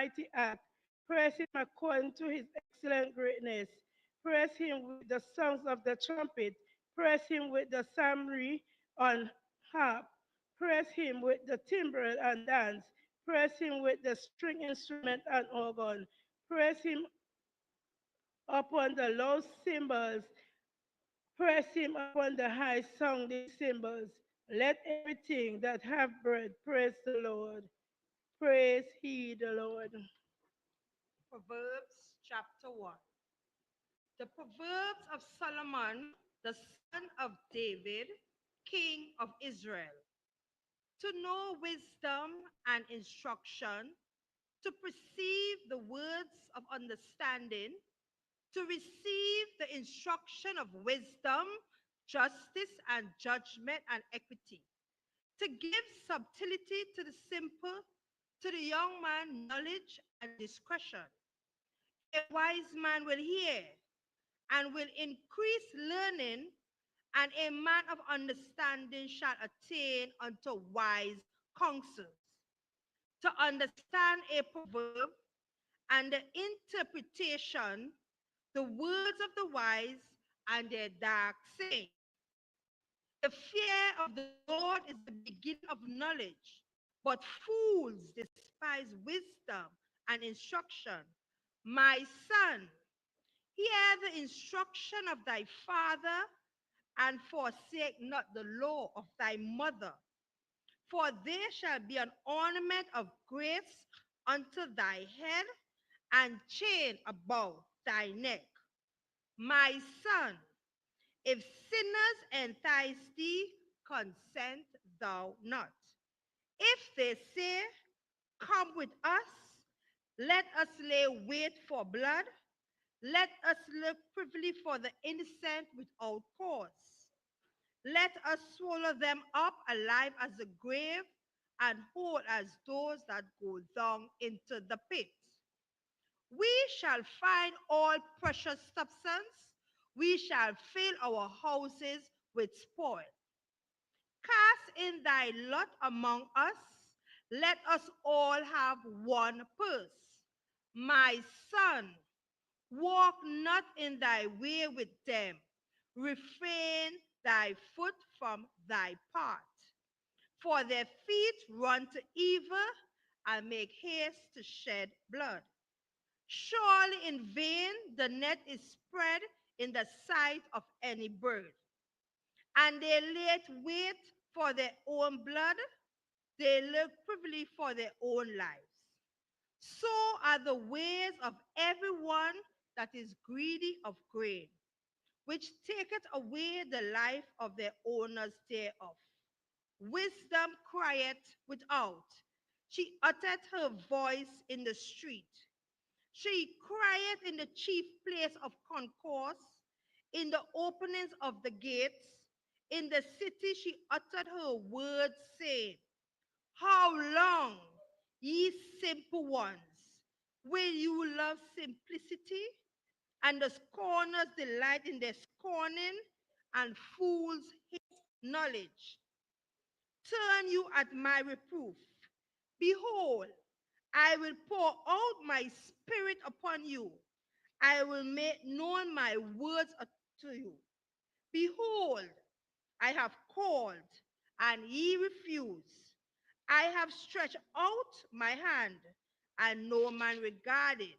mighty act. Praise him according to his excellent greatness. Praise him with the songs of the trumpet. Praise him with the psalmody on harp. Praise him with the timbrel and dance. Praise him with the string instrument and organ. Praise him upon the low cymbals. Praise him upon the high sounding cymbals. Let everything that have breath praise the Lord. Praise he the Lord. Proverbs chapter 1. The Proverbs of Solomon, the son of David, king of Israel. To know wisdom and instruction, to perceive the words of understanding, to receive the instruction of wisdom, justice, and judgment and equity, to give subtlety to the simple, to the young man knowledge and discretion. A wise man will hear and will increase learning, and a man of understanding shall attain unto wise counsels. To understand a proverb and the interpretation, the words of the wise and their dark saying. The fear of the Lord is the beginning of knowledge, but fools despise wisdom and instruction. My son, hear the instruction of thy father, and forsake not the law of thy mother. For there shall be an ornament of grace unto thy head, and chain about thy neck. My son, if sinners entice thee, consent thou not. If they say, come with us, let us lay wait for blood, let us look privily for the innocent without cause. Let us swallow them up alive as the grave, and whole as those that go down into the pit. We shall find all precious substance. We shall fill our houses with spoil. Cast in thy lot among us. Let us all have one purse. My son, walk not in thy way with them. Refrain thy foot from thy path. For their feet run to evil and make haste to shed blood. Surely in vain the net is spread in the sight of any bird. And they laid wait for their own blood, they look privily for their own lives. So are the ways of everyone that is greedy of grain, which taketh away the life of their owners thereof. Wisdom crieth without, she uttereth her voice in the street. She crieth in the chief place of concourse, in the openings of the gates. In the city she uttered her words, saying, how long, ye simple ones, will you love simplicity? And the scorners delight in their scorning, and fools hate knowledge. Turn you at my reproof. Behold, I will pour out my spirit upon you. I will make known my words to you. Behold, I have called, and ye refuse. I have stretched out my hand, and no man regarded.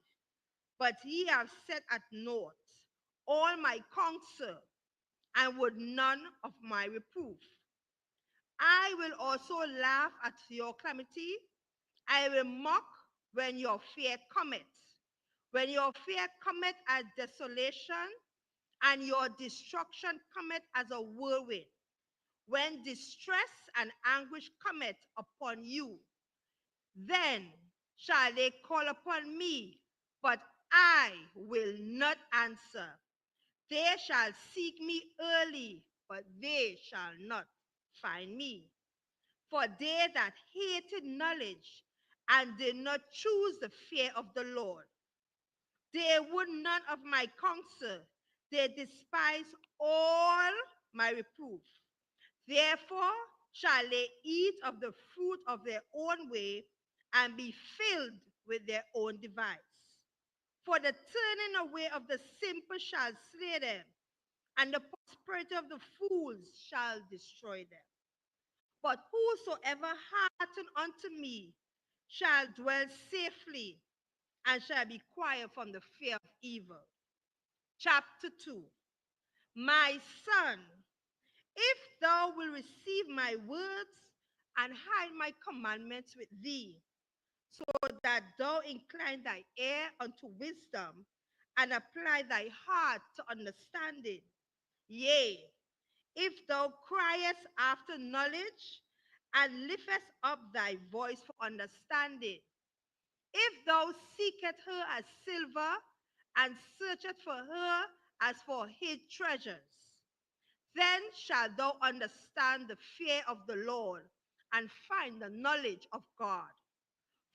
But ye have set at naught all my counsel, and would none of my reproof. I will also laugh at your calamity. I will mock when your fear cometh. When your fear cometh as desolation, and your destruction cometh as a whirlwind. When distress and anguish cometh upon you, then shall they call upon me, but I will not answer. They shall seek me early, but they shall not find me. For they that hated knowledge and did not choose the fear of the Lord, they would none of my counsel. They despise all my reproof. Therefore shall they eat of the fruit of their own way, and be filled with their own device. For the turning away of the simple shall slay them, and the prosperity of the fools shall destroy them. But whosoever hearken unto me shall dwell safely, and shall be quiet from the fear of evil. Chapter 2. My son, if thou wilt receive my words and hide my commandments with thee, so that thou incline thy ear unto wisdom and apply thy heart to understanding, yea, if thou criest after knowledge and liftest up thy voice for understanding, if thou seekest her as silver and searchest for her as for hid treasures, then shalt thou understand the fear of the Lord and find the knowledge of God.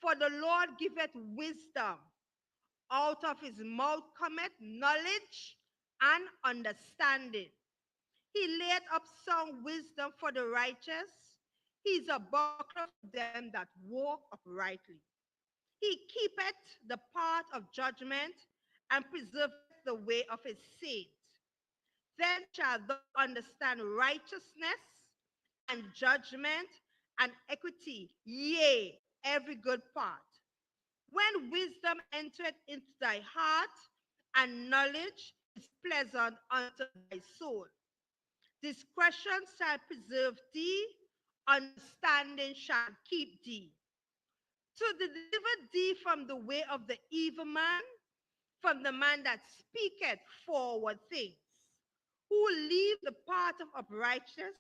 For the Lord giveth wisdom, out of his mouth cometh knowledge and understanding. He laid up sound wisdom for the righteous. He is a buckler for them that walk uprightly. He keepeth the path of judgment and preserveth the way of his saints. Then shalt thou understand righteousness and judgment and equity, yea, every good part. When wisdom entereth into thy heart, and knowledge is pleasant unto thy soul. Discretion shall preserve thee, understanding shall keep thee. To deliver thee from the way of the evil man, from the man that speaketh forward things, who leave the path of uprightness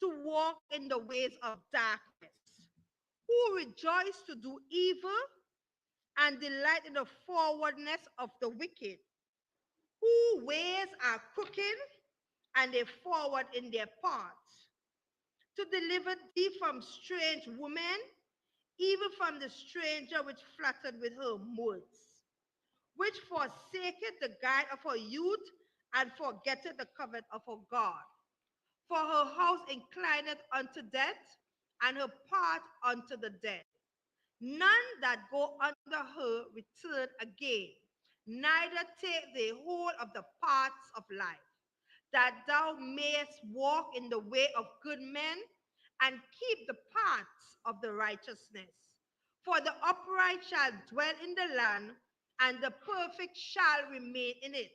to walk in the ways of darkness, who rejoice to do evil and delight in the forwardness of the wicked, whose ways are crooked and they forward in their paths, to deliver thee from strange women, even from the stranger which flattered with her words, which forsaketh the guide of her youth and forgetteth the covenant of her God. For her house inclineth unto death, and her path unto the dead. None that go under her return again, neither take they hold of the paths of life, that thou mayest walk in the way of good men and keep the paths of the righteousness. For the upright shall dwell in the land, and the perfect shall remain in it.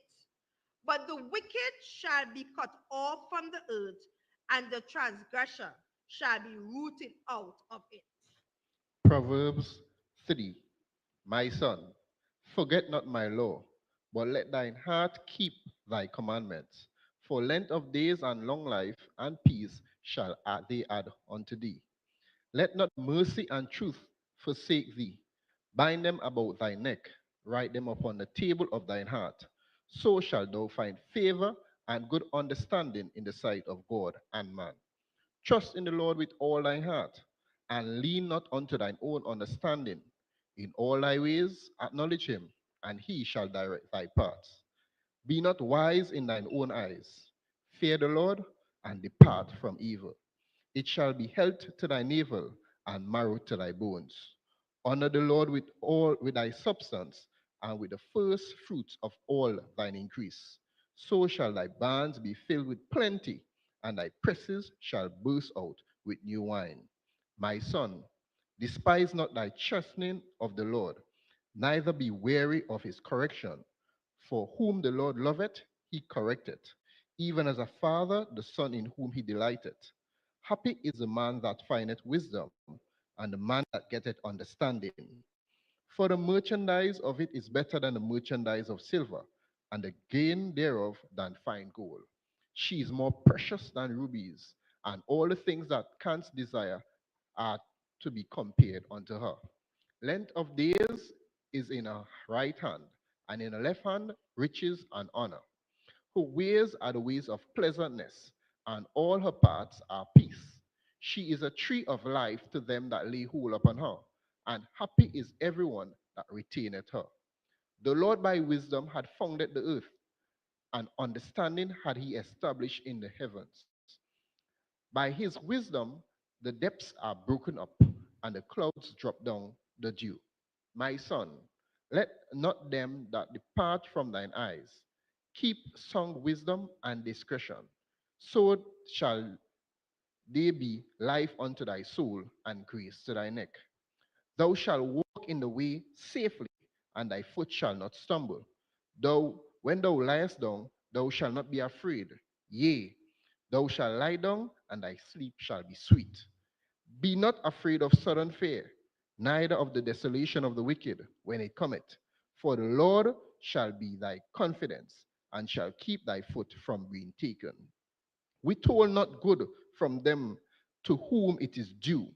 But the wicked shall be cut off from the earth, and the transgressor shall be rooted out of it. Proverbs 3. My son, forget not my law, but let thine heart keep thy commandments. For length of days and long life and peace shall they add unto thee. Let not mercy and truth forsake thee. Bind them about thy neck, write them upon the table of thine heart. So shalt thou find favor and good understanding in the sight of God and man. Trust in the Lord with all thine heart, and lean not unto thine own understanding. In all thy ways acknowledge him, and he shall direct thy paths. Be not wise in thine own eyes. Fear the Lord, and depart from evil. It shall be health to thy navel, and marrow to thy bones. Honor the Lord with thy substance, and with the first fruits of all thine increase. So shall thy barns be filled with plenty, and thy presses shall burst out with new wine. My son, despise not thy chastening of the Lord, neither be weary of his correction. For whom the Lord loveth, he correcteth, even as a father the son in whom he delighteth. Happy is the man that findeth wisdom, and the man that getteth understanding. For the merchandise of it is better than the merchandise of silver, and the gain thereof than fine gold. She is more precious than rubies, and all the things that canst desire are to be compared unto her. Length of days is in her right hand, and in her left hand riches and honor. Her ways are the ways of pleasantness, and all her paths are peace. She is a tree of life to them that lay hold upon her, and happy is everyone that retaineth her. The Lord by wisdom had founded the earth, and understanding had he established in the heavens. By his wisdom, the depths are broken up, and the clouds drop down the dew. My son, let not them that depart from thine eyes keep song wisdom and discretion. So shall they be life unto thy soul and grace to thy neck. Thou shalt walk in the way safely, and thy foot shall not stumble. Though when thou liest down, thou shalt not be afraid. Yea, thou shalt lie down, and thy sleep shall be sweet. Be not afraid of sudden fear, neither of the desolation of the wicked when it cometh. For the Lord shall be thy confidence, and shall keep thy foot from being taken. Withhold not good from them to whom it is due,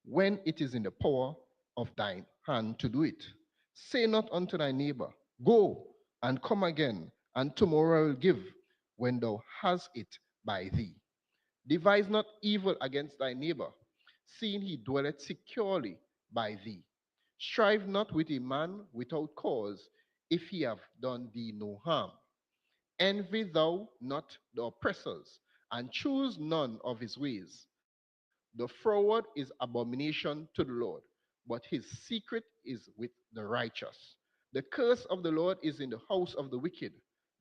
when it is in the power of thine hand to do it. Say not unto thy neighbor, go and come again, and tomorrow I will give, when thou hast it by thee. Devise not evil against thy neighbor, seeing he dwelleth securely by thee. Strive not with a man without cause, if he have done thee no harm. Envy thou not the oppressors, and choose none of his ways. The froward is abomination to the Lord, but his secret is with the righteous. The curse of the Lord is in the house of the wicked,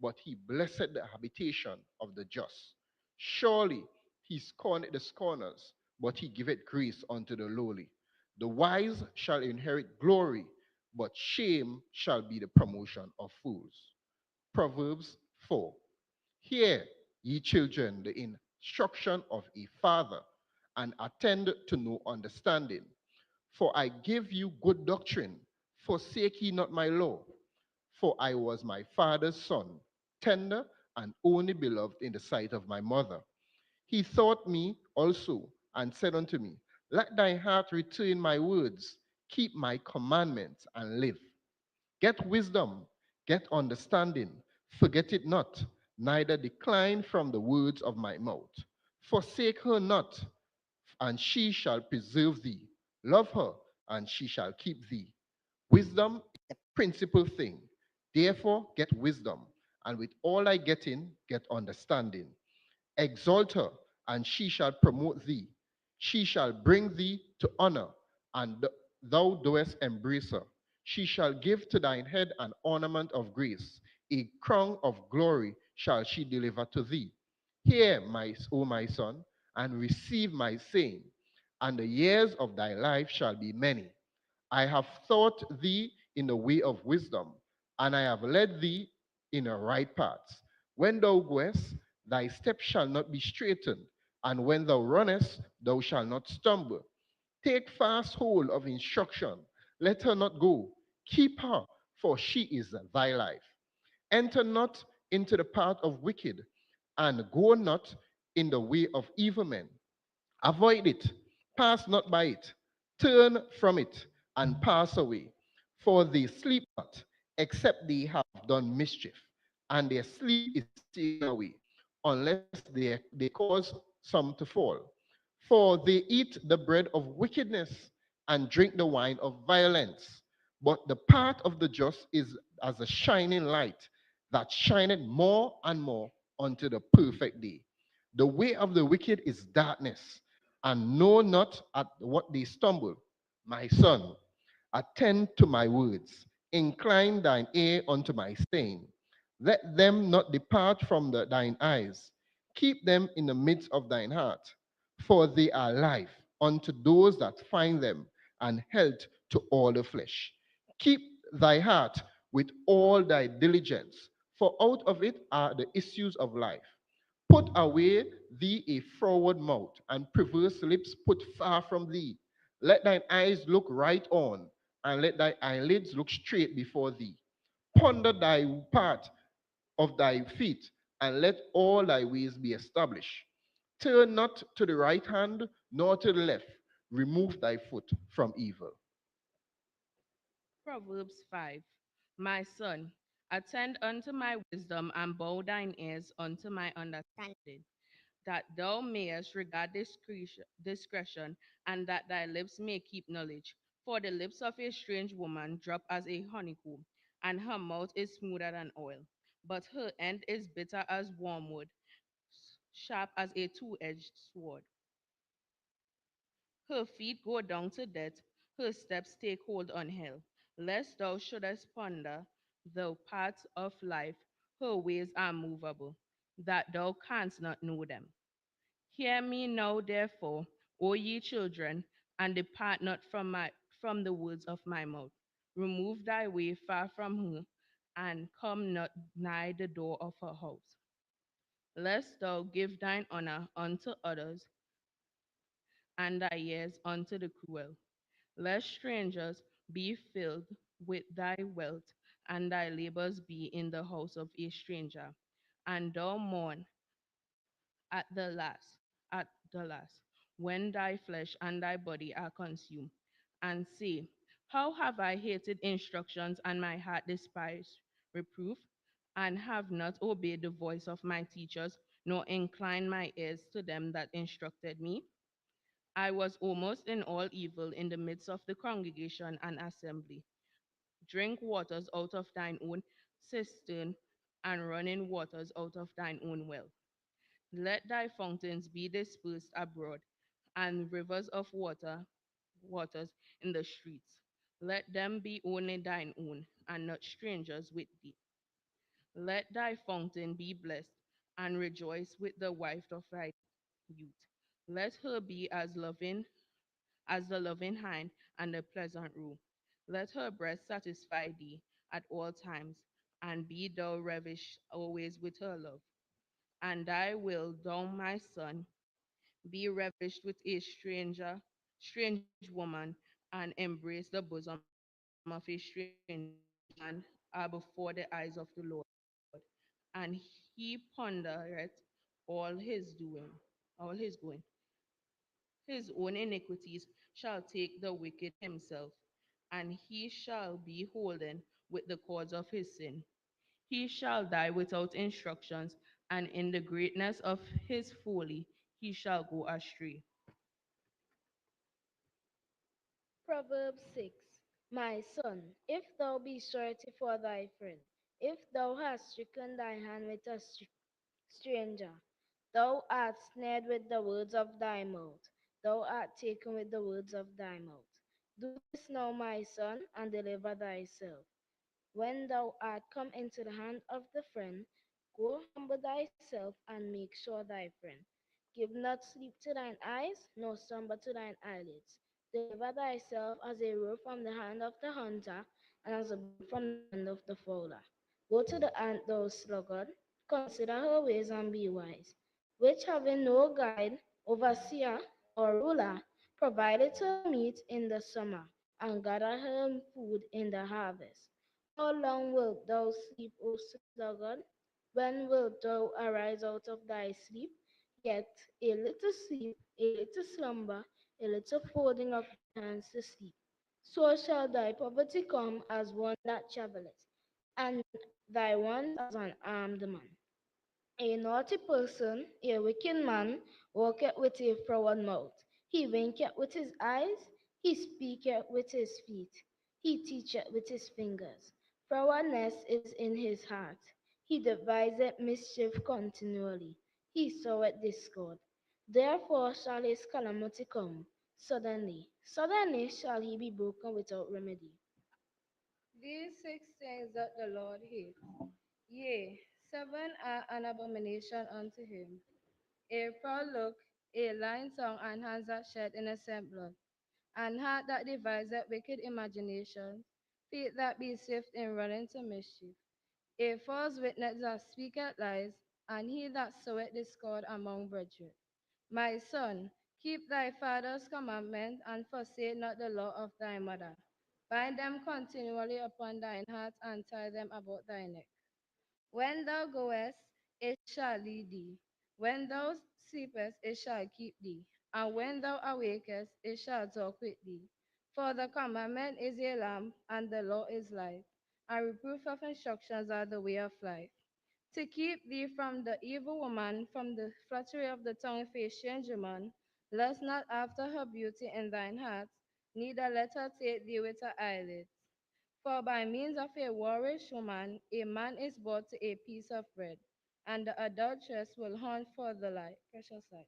but he blessed the habitation of the just. Surely he scorneth the scorners, but he giveth grace unto the lowly. The wise shall inherit glory, but shame shall be the promotion of fools. Proverbs 4. Hear, ye children, the instruction of a father, and attend to no understanding. For I give you good doctrine. Forsake ye not my law. For I was my father's son, tender and only beloved in the sight of my mother. He taught me also, and said unto me, let thy heart retain my words, keep my commandments, and live. Get wisdom, get understanding, forget it not, neither decline from the words of my mouth. Forsake her not, and she shall preserve thee. Love her, and she shall keep thee. Wisdom is the principal thing. Therefore, get wisdom, and with all thy getting, get understanding. Exalt her, and she shall promote thee. She shall bring thee to honor, and thou doest embrace her. She shall give to thine head an ornament of grace, a crown of glory shall she deliver to thee. Hear, O my son, and receive my saying, and the years of thy life shall be many. I have taught thee in the way of wisdom, and I have led thee in a right path. When thou goest, thy steps shall not be straitened, and when thou runnest, thou shalt not stumble. Take fast hold of instruction, let her not go. Keep her, for she is thy life. Enter not into the path of wicked, and go not in the way of evil men. Avoid it, pass not by it, turn from it, and pass away. For they sleep not, except they have done mischief, and their sleep is taken away, unless they cause some to fall. For they eat the bread of wickedness, and drink the wine of violence. But the path of the just is as a shining light that shineth more and more unto the perfect day. The way of the wicked is darkness, and know not at what they stumble. My son, attend to my words, incline thine ear unto my saying. Let them not depart from thine eyes. Keep them in the midst of thine heart, for they are life unto those that find them, and health to all the flesh. Keep thy heart with all thy diligence, for out of it are the issues of life. Put away thee a froward mouth, and perverse lips put far from thee. Let thine eyes look right on, and let thy eyelids look straight before thee. Ponder thy path of thy feet, and let all thy ways be established. Turn not to the right hand, nor to the left. Remove thy foot from evil. Proverbs 5. My son, attend unto my wisdom and bow thine ears unto my understanding, that thou mayest regard discretion, and that thy lips may keep knowledge. For the lips of a strange woman drop as a honeycomb, and her mouth is smoother than oil. But her end is bitter as wormwood, sharp as a two-edged sword. Her feet go down to death, her steps take hold on hell. lest thou shouldest ponder the paths of life, her ways are movable, that thou canst not know them. Hear me now, therefore, O ye children, and depart not from the words of my mouth. Remove thy way far from her, and come not nigh the door of her house. Lest thou give thine honor unto others, and thy years unto the cruel. Lest strangers be filled with thy wealth, and thy labors be in the house of a stranger, and thou mourn at the last, at the last, when thy flesh and thy body are consumed, and say, how have I hated instructions, and my heart despised reproof, and have not obeyed the voice of my teachers, nor inclined my ears to them that instructed me? I was almost in all evil in the midst of the congregation and assembly. Drink waters out of thine own cistern, and running waters out of thine own well. Let thy fountains be dispersed abroad, and rivers of waters in the streets. Let them be only thine own, and not strangers with thee. Let thy fountain be blessed, and rejoice with the wife of thy youth. Let her be as the loving hind and the pleasant roe. Let her breast satisfy thee at all times, and be thou ravished always with her love. And I will, thou my son, be ravished with a strange woman, and embrace the bosom of a stranger. Man are before the eyes of the Lord, and he pondereth all his all his going. His own iniquities shall take the wicked himself, and he shall be holden with the cords of his sin. He shall die without instructions, and in the greatness of his folly he shall go astray. Proverbs 6. My son, if thou be surety for thy friend, if thou hast stricken thy hand with a stranger, thou art snared with the words of thy mouth, thou art taken with the words of thy mouth. Do this now, my son, and deliver thyself. When thou art come into the hand of the friend, go humble thyself and make sure thy friend. Give not sleep to thine eyes, nor slumber to thine eyelids. Deliver thyself as a roe from the hand of the hunter, and as a bull from the hand of the fowler. Go to the ant, thou sluggard, consider her ways and be wise, which having no guide, overseer, or ruler, provided her meat in the summer, and gather her food in the harvest. How long wilt thou sleep, O sluggard? When wilt thou arise out of thy sleep? Yet a little sleep, a little slumber, a little folding of the hands to sleep. So shall thy poverty come as one that travelleth, and thy want as an armed man. A naughty person, a wicked man, walketh with a froward mouth. He winketh with his eyes, he speaketh with his feet, he teacheth with his fingers. Frowardness is in his heart. He deviseth mischief continually. He soweth discord. Therefore shall his calamity come. Suddenly, suddenly shall he be broken without remedy. These 6 things that the Lord hates, yea, 7 are an abomination unto him: a proud look, a lying tongue, and hands that shed innocent blood, and heart that deviseth wicked imaginations, feet that be swift in running to mischief, a false witness that speaketh lies, and he that soweth discord among brethren. My son, keep thy father's commandment, and forsake not the law of thy mother. Bind them continually upon thine heart, and tie them about thy neck. When thou goest, it shall lead thee. When thou sleepest, it shall keep thee. And when thou awakest, it shall talk with thee. For the commandment is a lamp, and the law is light, and reproof of instructions are the way of life. To keep thee from the evil woman, from the flattery of the tongue of a stranger man, lust not after her beauty in thine heart, neither let her take thee with her eyelids. For by means of a whorish woman, a man is brought to a piece of bread, and the adulteress will hunt for the life, precious life.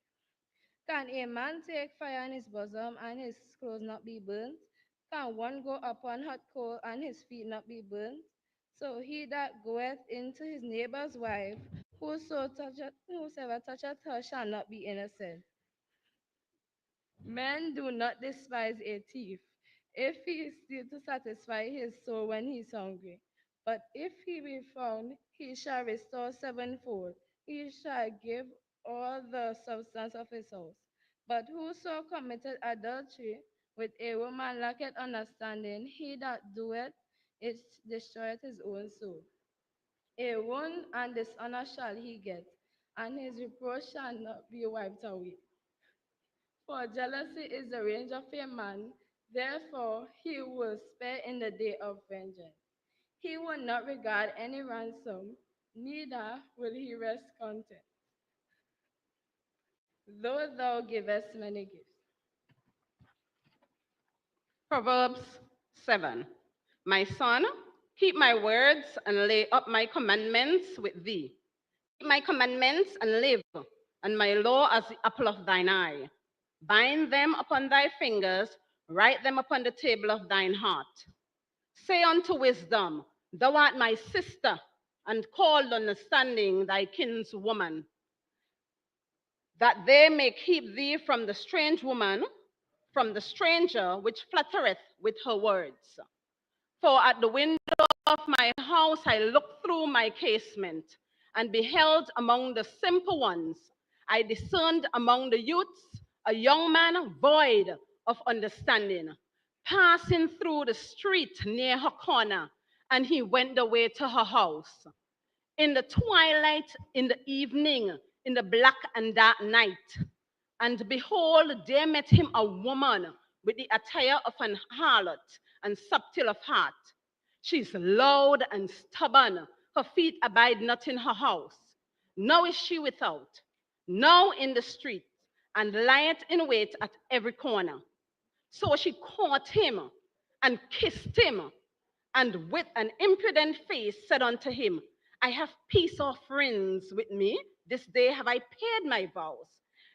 Can a man take fire in his bosom, and his clothes not be burnt? Can one go upon hot coal and his feet not be burnt? So he that goeth into his neighbor's wife, whosoever toucheth her shall not be innocent. Men do not despise a thief, if he steal to satisfy his soul when he is hungry. But if he be found, he shall restore sevenfold. He shall give all the substance of his house. But whoso committed adultery with a woman lacketh understanding. He that doeth it destroyeth his own soul. A wound and dishonor shall he get, and his reproach shall not be wiped away. For jealousy is the rage of a man, therefore he will spare in the day of vengeance. He will not regard any ransom, neither will he rest content, though thou givest many gifts. Proverbs 7. My son, keep my words and lay up my commandments with thee. Keep my commandments and live, and my law as the apple of thine eye. Bind them upon thy fingers, write them upon the table of thine heart. Say unto wisdom, thou art my sister, and call understanding thy kinswoman, that they may keep thee from the strange woman, from the stranger which flattereth with her words. For at the window of my house I looked through my casement, and beheld among the simple ones, I discerned among the youths a young man void of understanding, passing through the street near her corner, and he went the way to her house. In the twilight, in the evening, in the black and dark night. And behold, there met him a woman with the attire of an harlot and subtle of heart. She is loud and stubborn. Her feet abide not in her house. Now is she without, now in the street, and lieth in wait at every corner. So she caught him and kissed him, and with an impudent face said unto him, I have peace offerings with me. This day have I paid my vows.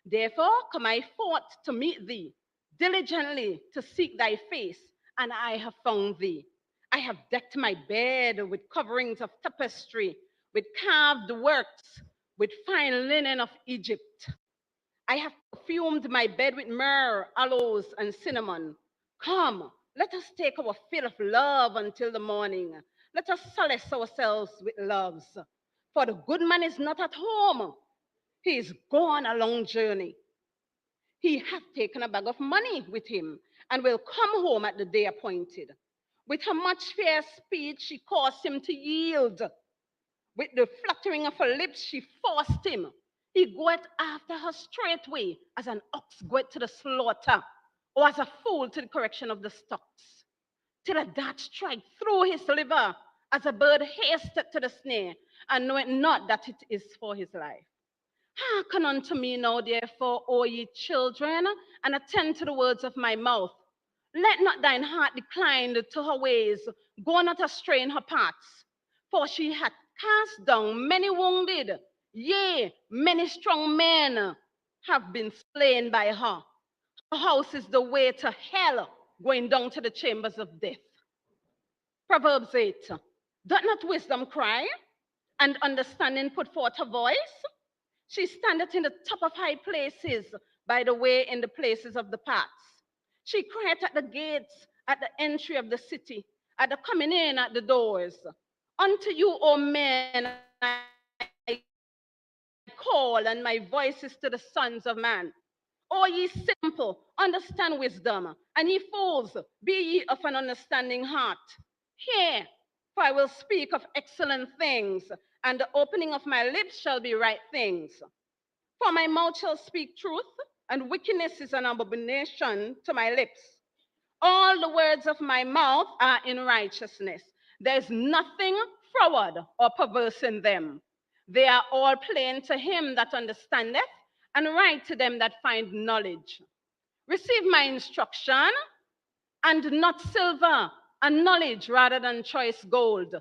Therefore come I forth to meet thee, diligently to seek thy face, and I have found thee. I have decked my bed with coverings of tapestry, with carved works, with fine linen of Egypt. I have perfumed my bed with myrrh, aloes, and cinnamon. Come, let us take our fill of love until the morning. Let us solace ourselves with loves. For the good man is not at home. He is gone a long journey. He hath taken a bag of money with him, and will come home at the day appointed. With her much fair speech, she caused him to yield. With the fluttering of her lips, she forced him. He goeth after her straightway, as an ox goeth to the slaughter, or as a fool to the correction of the stocks. Till a dart strike through his liver, as a bird hasteth to the snare, and knoweth not that it is for his life. Hearken unto me now, therefore, O ye children, and attend to the words of my mouth. Let not thine heart decline to her ways, go not astray in her paths. For she hath cast down many wounded, yea, many strong men have been slain by her. Her house is the way to hell, going down to the chambers of death. Proverbs 8. Doth not wisdom cry, and understanding put forth her voice? She standeth in the top of high places, by the way in the places of the paths. She crieth at the gates, at the entry of the city, at the coming in at the doors. Unto you, O men, I call, and my voice is to the sons of man. O ye simple, understand wisdom, and ye fools, be ye of an understanding heart. Hear, for I will speak of excellent things, and the opening of my lips shall be right things. For my mouth shall speak truth, and wickedness is an abomination to my lips. All the words of my mouth are in righteousness. There is nothing froward or perverse in them. They are all plain to him that understandeth, and right to them that find knowledge. Receive my instruction, and not silver, and knowledge rather than choice gold.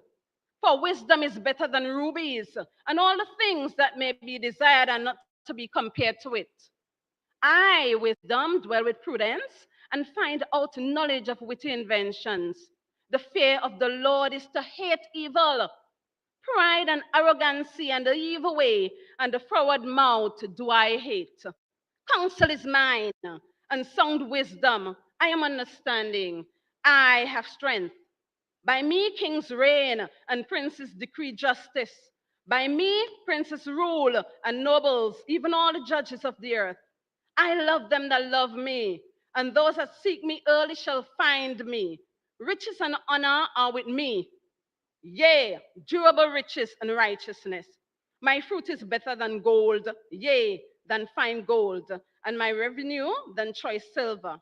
For wisdom is better than rubies, and all the things that may be desired are not to be compared to it. I, wisdom, dwell with prudence, and find out knowledge of witty inventions. The fear of the Lord is to hate evil. Pride and arrogancy and the evil way and the forward mouth do I hate. Counsel is mine, and sound wisdom. I am understanding. I have strength. By me, kings reign and princes decree justice. By me, princes rule and nobles, even all the judges of the earth. I love them that love me, and those that seek me early shall find me. Riches and honor are with me. Yea, durable riches and righteousness. My fruit is better than gold, yea, than fine gold, and my revenue than choice silver.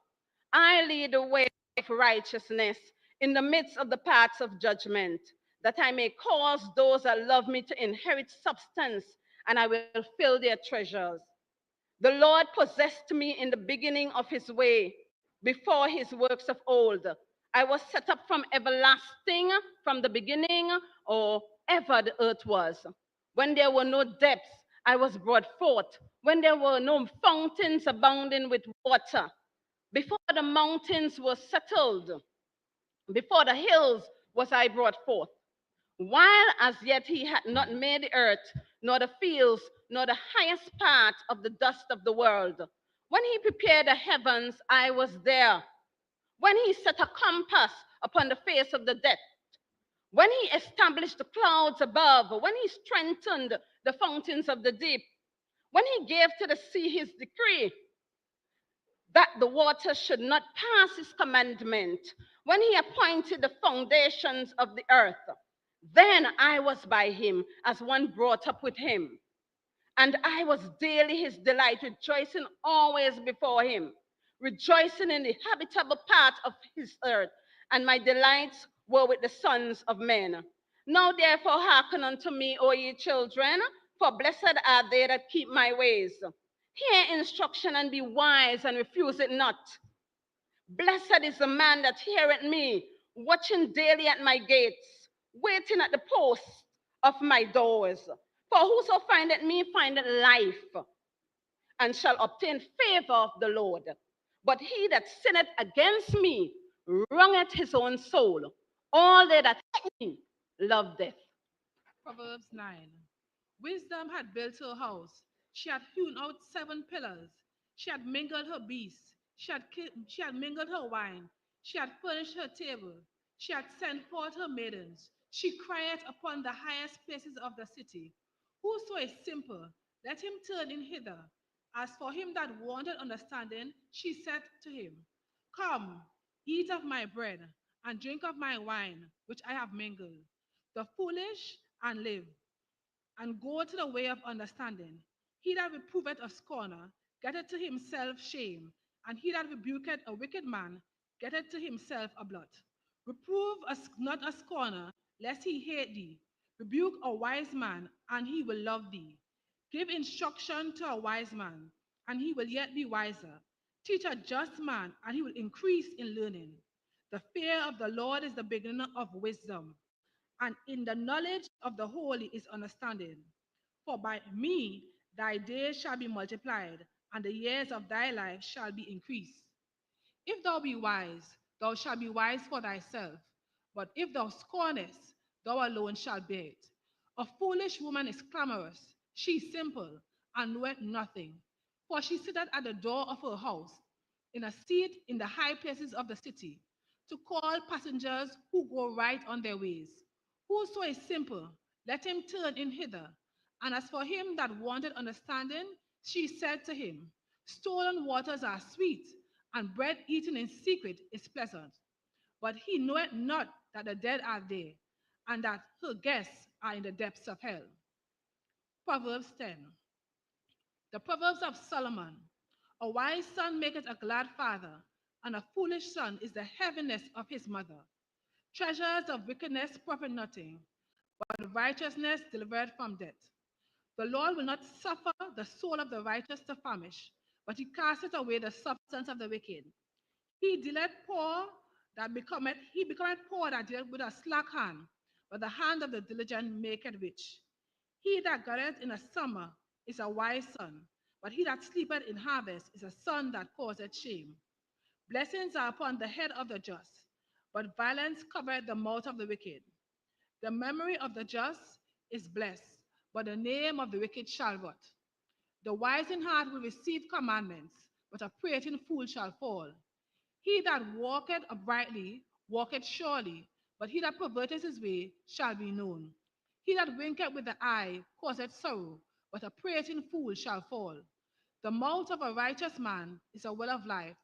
I lead the way of righteousness in the midst of the paths of judgment, that I may cause those that love me to inherit substance, and I will fill their treasures. The Lord possessed me in the beginning of his way, before his works of old. I was set up from everlasting, from the beginning, or ever the earth was. When there were no depths, I was brought forth. When there were no fountains abounding with water, before the mountains were settled, before the hills was I brought forth. While as yet he had not made the earth, nor the fields, nor the highest part of the dust of the world. When he prepared the heavens, I was there. When he set a compass upon the face of the depth, when he established the clouds above, when he strengthened the fountains of the deep, when he gave to the sea his decree, that the water should not pass his commandment, when he appointed the foundations of the earth, then I was by him as one brought up with him. And I was daily his delight, rejoicing always before him, rejoicing in the habitable part of his earth. And my delights were with the sons of men. Now therefore hearken unto me, O ye children, for blessed are they that keep my ways. Hear instruction and be wise and refuse it not. Blessed is the man that heareth me, watching daily at my gates, waiting at the posts of my doors. For whoso findeth me findeth life, and shall obtain favor of the Lord. But he that sinneth against me wrongeth his own soul. All they that hate me love death. Proverbs 9. Wisdom had built her house. She had hewn out 7 pillars. She had mingled her beasts. She had mingled her wine. She had furnished her table. She had sent forth her maidens. She cried upon the highest places of the city. Whoso is simple, let him turn in hither. As for him that wanted understanding, she said to him, Come, eat of my bread, and drink of my wine, which I have mingled. The foolish and live, and go to the way of understanding. He that reproveth a scorner getteth to himself shame, and he that rebuketh a wicked man getteth to himself a blot. Reprove not a scorner, lest he hate thee. Rebuke a wise man, and he will love thee. Give instruction to a wise man, and he will yet be wiser. Teach a just man, and he will increase in learning. The fear of the Lord is the beginning of wisdom, and in the knowledge of the holy is understanding. For by me thy days shall be multiplied, and the years of thy life shall be increased. If thou be wise, thou shalt be wise for thyself. But if thou scornest, thou alone shalt bear it. A foolish woman is clamorous, she is simple, and knoweth nothing. For she sitteth at the door of her house, in a seat in the high places of the city, to call passengers who go right on their ways. Whoso is simple, let him turn in hither. And as for him that wanted understanding, she said to him, Stolen waters are sweet, and bread eaten in secret is pleasant. But he knoweth not that the dead are there, and that her guests are in the depths of hell. Proverbs 10. The Proverbs of Solomon. A wise son maketh a glad father, and a foolish son is the heaviness of his mother. Treasures of wickedness profit nothing, but righteousness delivereth from death. The Lord will not suffer the soul of the righteous to famish, but he casteth away the substance of the wicked. He dealeth poor he becometh poor that dealeth with a slack hand, but the hand of the diligent maketh rich. He that goeth in a summer is a wise son, but he that sleepeth in harvest is a son that causeth shame. Blessings are upon the head of the just, but violence covereth the mouth of the wicked. The memory of the just is blessed, but the name of the wicked shall rot. The wise in heart will receive commandments, but a prating fool shall fall. He that walketh uprightly walketh surely, but he that perverteth his way shall be known. He that winketh with the eye causeth sorrow, but a prating fool shall fall. The mouth of a righteous man is a well of life,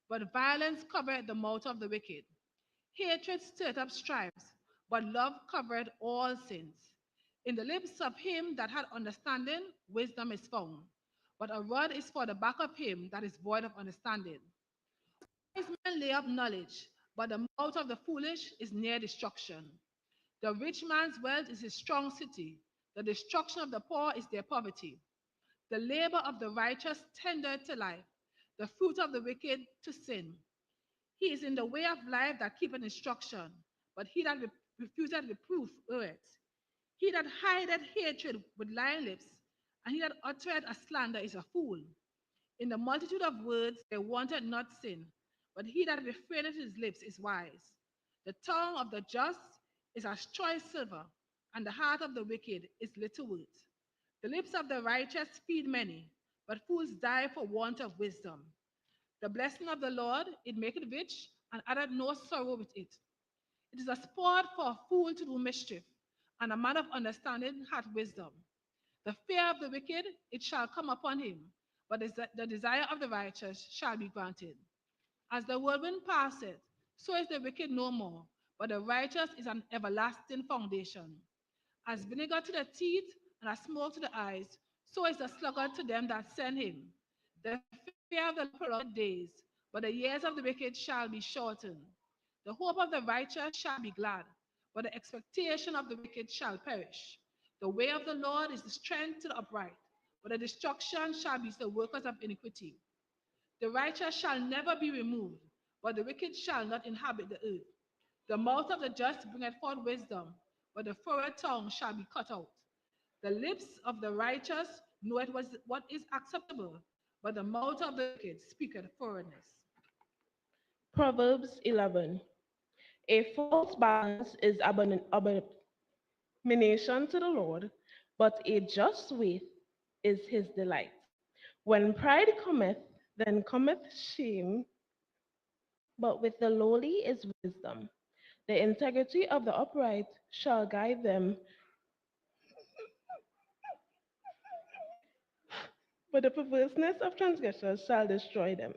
but violence covereth the mouth of the wicked. Hatred stirreth up strifes, but love covereth all sins. In the lips of him that hath understanding, wisdom is found, but a rod is for the back of him that is void of understanding. Wise men lay up knowledge, but the mouth of the foolish is near destruction. The rich man's wealth is his strong city. The destruction of the poor is their poverty. The labor of the righteous tendeth to life, the fruit of the wicked to sin. He is in the way of life that keepeth instruction, but he that refuseth reproof erreth. He that hideth hatred with lying lips, and he that uttereth a slander is a fool. In the multitude of words there wanted not sin, but he that refraineth his lips is wise. The tongue of the just is as choice silver, and the heart of the wicked is little worth. The lips of the righteous feed many, but fools die for want of wisdom. The blessing of the Lord, it maketh rich, and addeth no sorrow with it. It is a sport for a fool to do mischief, and a man of understanding hath wisdom. The fear of the wicked, it shall come upon him, but the desire of the righteous shall be granted. As the whirlwind passeth, so is the wicked no more, but the righteous is an everlasting foundation. As vinegar to the teeth and as smoke to the eyes, so is the sluggard to them that send him. The fear of the Lord prolongeth days, but the years of the wicked shall be shortened. The hope of the righteous shall be glad, but the expectation of the wicked shall perish. The way of the Lord is the strength to the upright, but the destruction shall be to the workers of iniquity. The righteous shall never be removed, but the wicked shall not inhabit the earth. The mouth of the just bringeth forth wisdom, but the forward tongue shall be cut out. The lips of the righteous know it was what is acceptable, but the mouth of the wicked speaketh forwardness. Proverbs 11. A false balance is abomination to the Lord, but a just weight is his delight. When pride cometh, then cometh shame, but with the lowly is wisdom. The integrity of the upright shall guide them, but the perverseness of transgressors shall destroy them.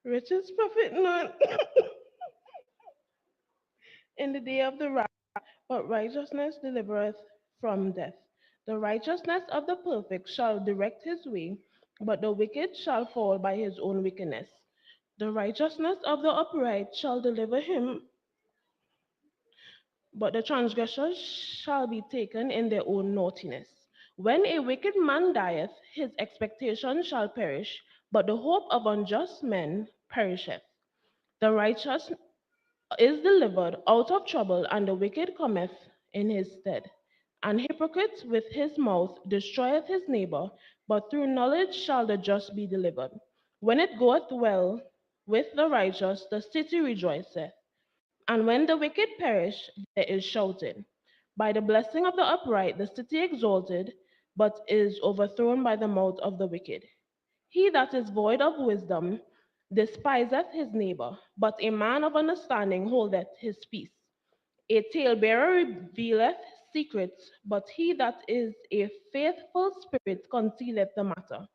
Riches profit not in the day of the wrath, but righteousness delivereth from death. The righteousness of the perfect shall direct his way, but the wicked shall fall by his own wickedness. The righteousness of the upright shall deliver him, but the transgressors shall be taken in their own naughtiness. When a wicked man dieth, his expectation shall perish, but the hope of unjust men perisheth. The righteous is delivered out of trouble, and the wicked cometh in his stead. An hypocrite with his mouth destroyeth his neighbor, but through knowledge shall the just be delivered. When it goeth well with the righteous, the city rejoiceth, and when the wicked perish, there is shouting. By the blessing of the upright, the city exalted, but is overthrown by the mouth of the wicked. He that is void of wisdom despiseth his neighbor, but a man of understanding holdeth his peace. A talebearer revealeth secrets, but he that is a faithful spirit concealeth the matter.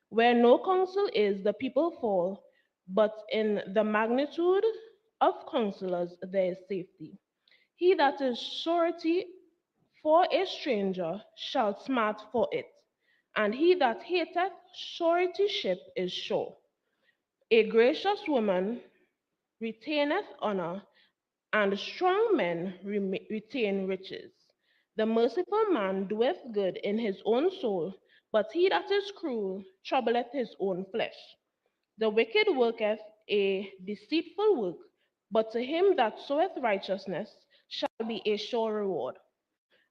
Where no counsel is, the people fall, but in the magnitude of counselors there is safety. He that is surety for a stranger shall smart for it, and he that hateth suretyship is sure. A gracious woman retaineth honor, and strong men retain riches. The merciful man doeth good in his own soul, but he that is cruel troubleth his own flesh. The wicked worketh a deceitful work, but to him that soweth righteousness shall be a sure reward.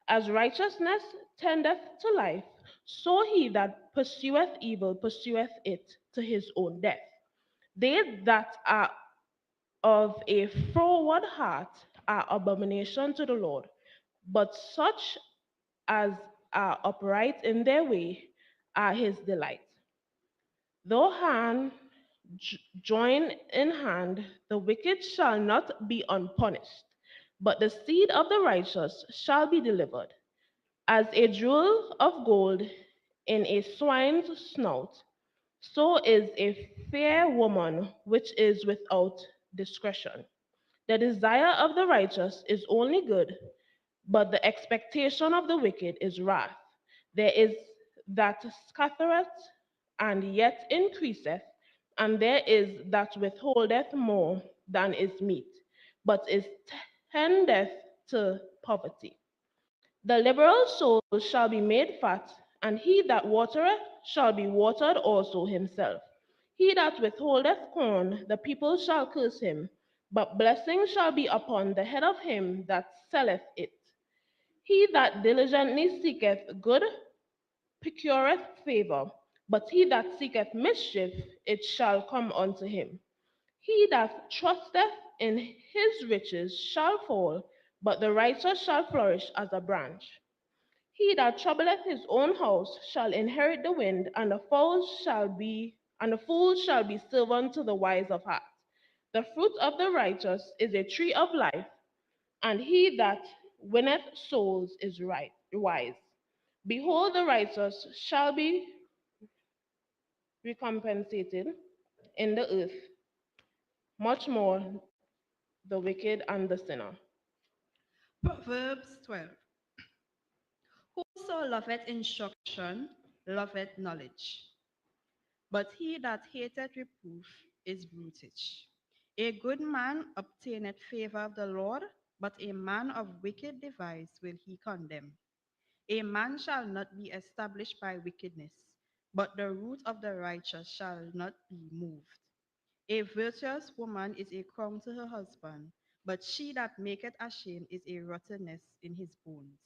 As righteousness tendeth to life, so he that pursueth evil pursueth it to his own death. They that are of a froward heart are abomination to the Lord, but such as are upright in their way are his delight. Though hand join in hand, the wicked shall not be unpunished, but the seed of the righteous shall be delivered. As a jewel of gold in a swine's snout, so is a fair woman which is without discretion. The desire of the righteous is only good, but the expectation of the wicked is wrath. There is that scattereth and yet increaseth, and there is that withholdeth more than is meet, but is tendeth to poverty. The liberal soul shall be made fat, and he that watereth shall be watered also himself. He that withholdeth corn, the people shall curse him, but blessing shall be upon the head of him that selleth it. He that diligently seeketh good procureth favor, but he that seeketh mischief, it shall come unto him. He that trusteth in his riches shall fall, but the righteous shall flourish as a branch. He that troubleth his own house shall inherit the wind, and the fool shall be servant to the wise of heart. The fruit of the righteous is a tree of life, and he that winneth souls is wise. Behold, the righteous shall be recompensated in the earth, much more the wicked and the sinner. Proverbs 12. Whoso loveth instruction loveth knowledge, but he that hateth reproof is brutish. A good man obtaineth favor of the Lord, but a man of wicked device will he condemn. A man shall not be established by wickedness, but the root of the righteous shall not be moved. A virtuous woman is a crown to her husband, but she that maketh ashamed is a rottenness in his bones.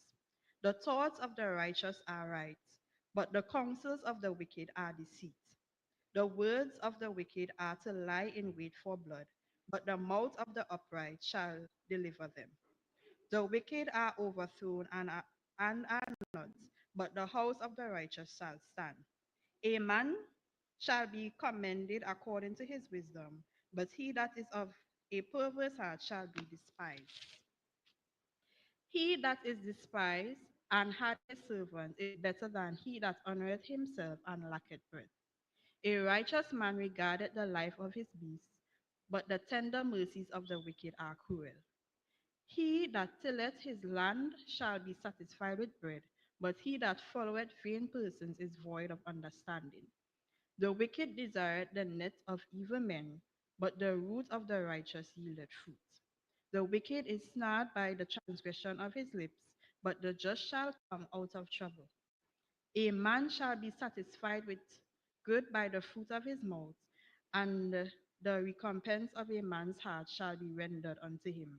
The thoughts of the righteous are right, but the counsels of the wicked are deceit. The words of the wicked are to lie in wait for blood, but the mouth of the upright shall deliver them. The wicked are overthrown and are not, but the house of the righteous shall stand. A man shall be commended according to his wisdom, but he that is of a perverse heart shall be despised. He that is despised and hath a servant is better than he that honoreth himself and lacketh bread. A righteous man regardeth the life of his beast, but the tender mercies of the wicked are cruel. He that tilleth his land shall be satisfied with bread, but he that followeth vain persons is void of understanding. The wicked desire the net of evil men, but the root of the righteous yieldeth fruit. The wicked is snared by the transgression of his lips, but the just shall come out of trouble. A man shall be satisfied with good by the fruit of his mouth, and the recompense of a man's heart shall be rendered unto him.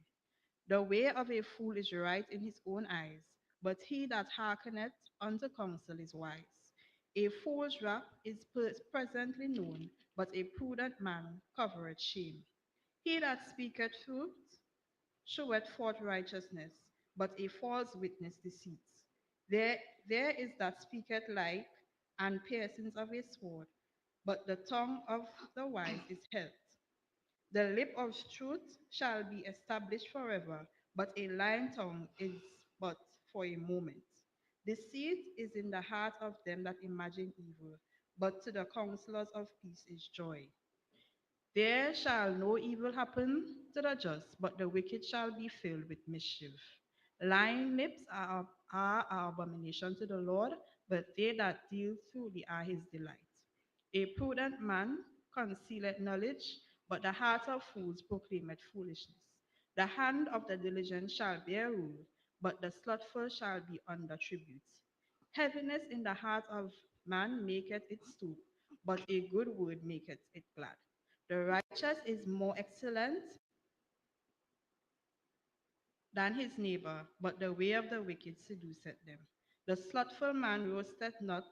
The way of a fool is right in his own eyes, but he that hearkeneth unto counsel is wise. A fool's wrath is presently known, but a prudent man covereth shame. He that speaketh truth showeth forth righteousness, but a false witness deceits. There, there is that speaketh like and piercings of a sword, but the tongue of the wise is health. The lip of truth shall be established forever, but a lying tongue is but for a moment. Deceit is in the heart of them that imagine evil, but to the counselors of peace is joy. There shall no evil happen to the just, but the wicked shall be filled with mischief. Lying lips are an abomination to the Lord, but they that deal truly are his delight. A prudent man concealeth knowledge, but the heart of fools proclaimeth foolishness. The hand of the diligent shall bear rule, but the slothful shall be under tribute. Heaviness in the heart of man maketh it stoop, but a good word maketh it glad. The righteous is more excellent than his neighbor, but the way of the wicked seduceth them. The slothful man roasteth not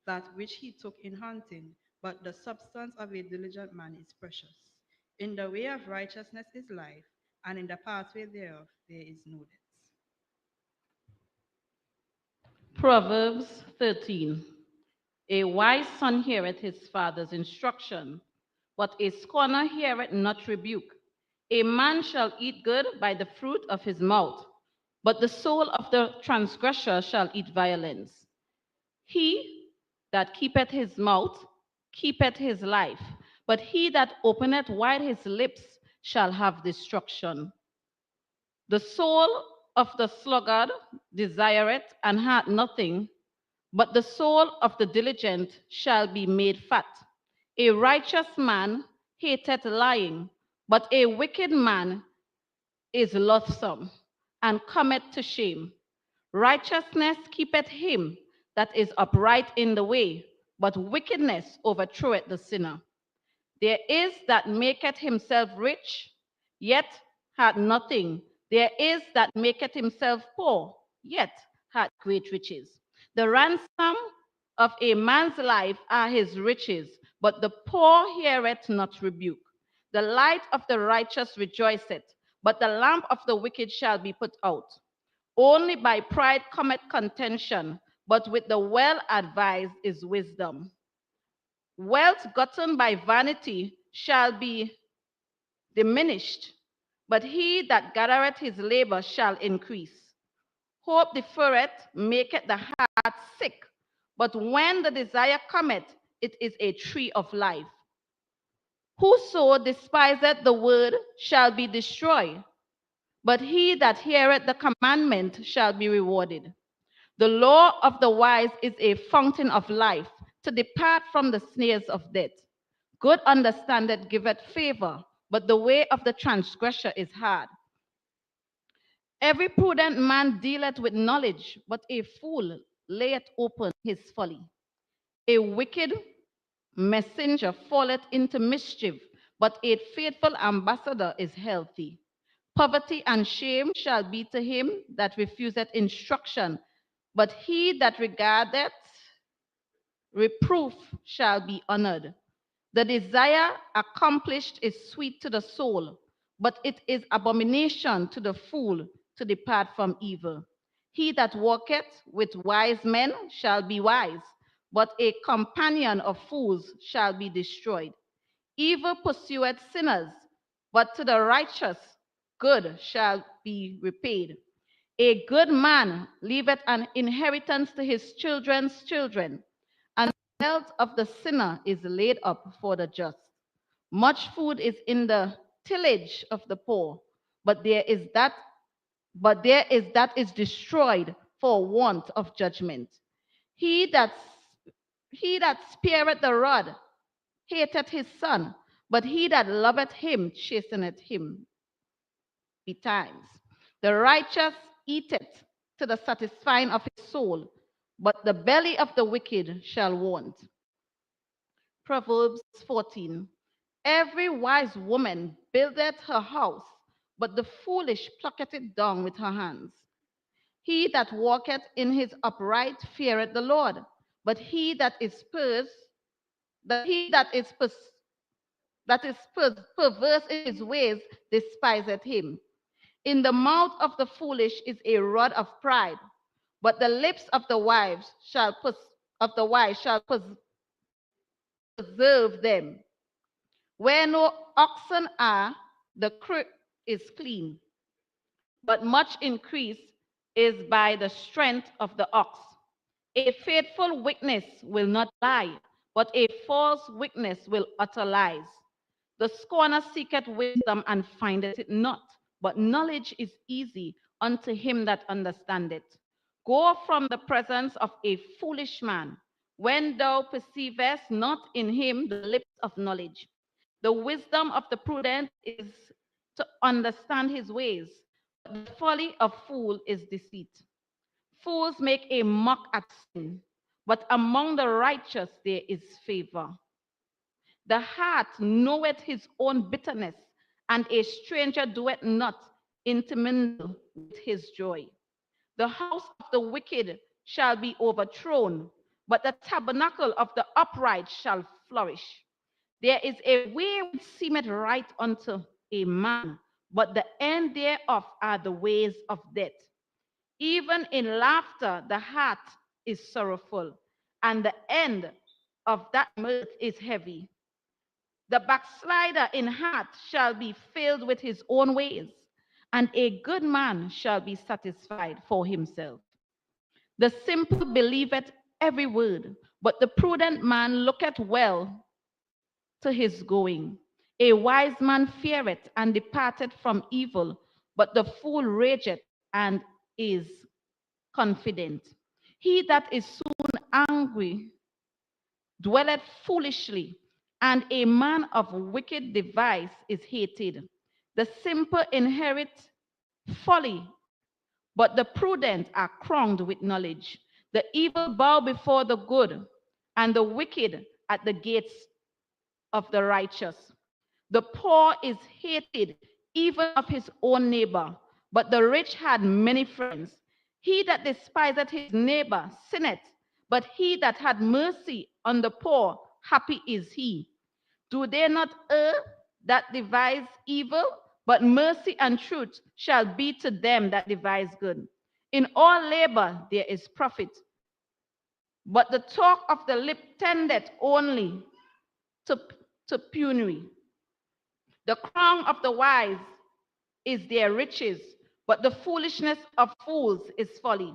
that which he took in hunting, but the substance of a diligent man is precious. In the way of righteousness is life, and in the pathway thereof there is no death. Proverbs 13. A wise son heareth his father's instruction, but a scorner heareth not rebuke. A man shall eat good by the fruit of his mouth, but the soul of the transgressor shall eat violence. He that keepeth his mouth keepeth his life, but he that openeth wide his lips shall have destruction. The soul of the sluggard desireth and hath nothing, but the soul of the diligent shall be made fat. A righteous man hateth lying, but a wicked man is loathsome and cometh to shame. Righteousness keepeth him that is upright in the way, but wickedness overthroweth the sinner. There is that maketh himself rich, yet hath nothing. There is that maketh himself poor, yet hath great riches. The ransom of a man's life are his riches, but the poor heareth not rebuke. The light of the righteous rejoiceth, but the lamp of the wicked shall be put out. Only by pride cometh contention, but with the well advised is wisdom. Wealth gotten by vanity shall be diminished, but he that gathereth his labor shall increase. Hope deferreth maketh the heart sick, but when the desire cometh, it is a tree of life. Whoso despiseth the word shall be destroyed, but he that heareth the commandment shall be rewarded. The law of the wise is a fountain of life, to depart from the snares of death. Good understanding giveth favor, but the way of the transgressor is hard. Every prudent man dealeth with knowledge, but a fool layeth open his folly. A wicked messenger falleth into mischief, but a faithful ambassador is healthy. Poverty and shame shall be to him that refuseth instruction, but he that regardeth reproof shall be honored. The desire accomplished is sweet to the soul, but it is abomination to the fool to depart from evil. He that walketh with wise men shall be wise, but a companion of fools shall be destroyed. Evil pursueth sinners, but to the righteous good shall be repaid. A good man leaveth an inheritance to his children's children, and the wealth of the sinner is laid up for the just. Much food is in the tillage of the poor, but there is that is destroyed for want of judgment. He that he that spareth the rod hateth his son, but he that loveth him chasteneth him betimes. The righteous eateth to the satisfying of his soul, but the belly of the wicked shall want. Proverbs 14. Every wise woman buildeth her house, but the foolish plucketh it down with her hands. He that walketh in his upright feareth the Lord, but he that is perverse in his ways despiseth him. In the mouth of the foolish is a rod of pride, but the lips of the wise shall preserve them. Where no oxen are, the crook is clean, but much increase is by the strength of the ox. A faithful witness will not lie, but a false witness will utter lies. The scorner seeketh wisdom and findeth it not, but knowledge is easy unto him that understandeth. Go from the presence of a foolish man, when thou perceivest not in him the lips of knowledge. The wisdom of the prudent is to understand his ways, but the folly of fool is deceit. Fools make a mock at sin, but among the righteous there is favor. The heart knoweth his own bitterness, and a stranger doeth not intermingle with his joy. The house of the wicked shall be overthrown, but the tabernacle of the upright shall flourish. There is a way which seemeth right unto a man, but the end thereof are the ways of death. Even in laughter, the heart is sorrowful, and the end of that mirth is heavy. The backslider in heart shall be filled with his own ways, and a good man shall be satisfied for himself. The simple believeth every word, but the prudent man looketh well to his going. A wise man feareth and departeth from evil, but the fool rageth and is confident. He that is soon angry dwelleth foolishly, and a man of wicked device is hated. The simple inherit folly, but the prudent are crowned with knowledge. The evil bow before the good, and the wicked at the gates of the righteous. The poor is hated even of his own neighbor, but the rich had many friends. He that despiseth his neighbor sinneth, but he that had mercy on the poor, happy is he. Do they not err that devise evil? But mercy and truth shall be to them that devise good. In all labor there is profit, but the talk of the lip tendeth only to, to penury. The crown of the wise is their riches, but the foolishness of fools is folly.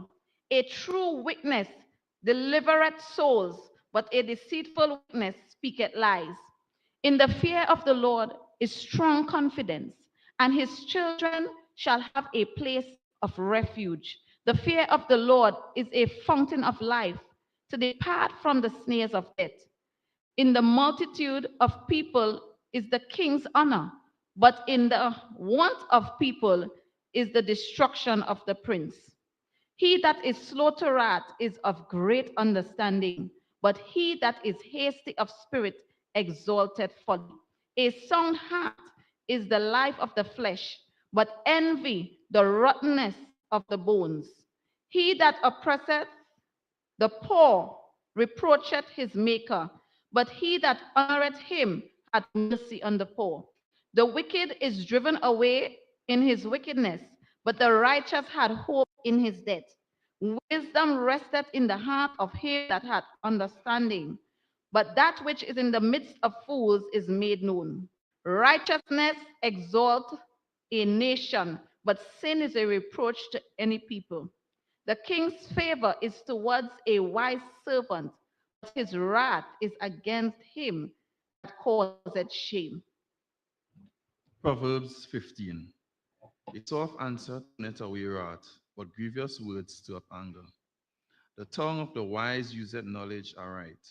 A true witness delivereth souls, but a deceitful witness speaketh lies. In the fear of the Lord is strong confidence, and his children shall have a place of refuge. The fear of the Lord is a fountain of life, to depart from the snares of death. In the multitude of people is the king's honor, but in the want of people is the destruction of the prince. He that is slow to wrath is of great understanding, but he that is hasty of spirit exalteth folly. A sound heart is the life of the flesh, but envy the rottenness of the bones. He that oppresseth the poor reproacheth his maker, but he that honoreth him hath mercy on the poor. The wicked is driven away in his wickedness, but the righteous had hope in his death. Wisdom resteth in the heart of him that hath understanding, but that which is in the midst of fools is made known. Righteousness exalts a nation, but sin is a reproach to any people. The king's favor is towards a wise servant, but his wrath is against him that causeth shame. Proverbs 15. A soft answer turneth away wrath, but grievous words stir up anger. The tongue of the wise useth knowledge aright,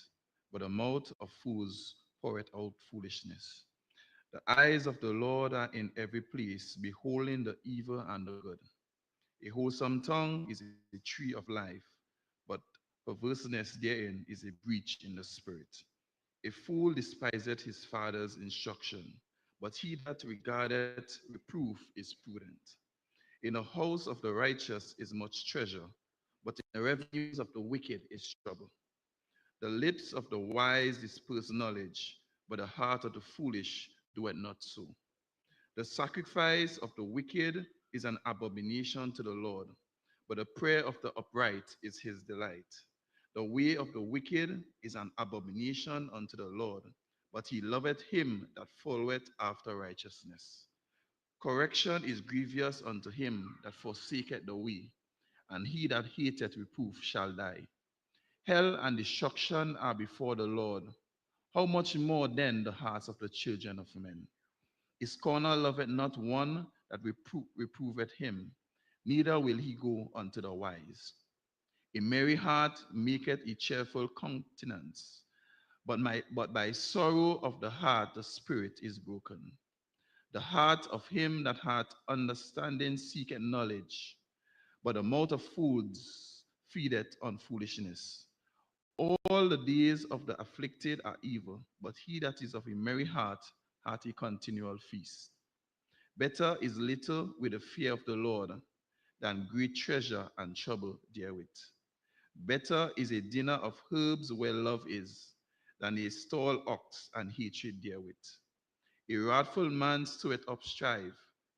but the mouth of fools poureth out foolishness. The eyes of the Lord are in every place, beholding the evil and the good. A wholesome tongue is a tree of life, but perverseness therein is a breach in the spirit. A fool despiseth his father's instruction, but he that regardeth reproof is prudent. In the house of the righteous is much treasure, but in the revenues of the wicked is trouble. The lips of the wise disperse knowledge, but the heart of the foolish doeth not so. The sacrifice of the wicked is an abomination to the Lord, but the prayer of the upright is his delight. The way of the wicked is an abomination unto the Lord, but he loveth him that followeth after righteousness. Correction is grievous unto him that forsaketh the way, and he that hateth reproof shall die. Hell and destruction are before the Lord. How much more then the hearts of the children of men? His corner loveth not one that reproveth him, neither will he go unto the wise. A merry heart maketh a cheerful countenance, but by sorrow of the heart the spirit is broken. The heart of him that hath understanding seeketh knowledge, but the mouth of fools feedeth on foolishness. All the days of the afflicted are evil, but he that is of a merry heart hath a continual feast. Better is little with the fear of the Lord than great treasure and trouble therewith. Better is a dinner of herbs where love is, than a stall ox and hatred therewith. A wrathful man stirreth up strife,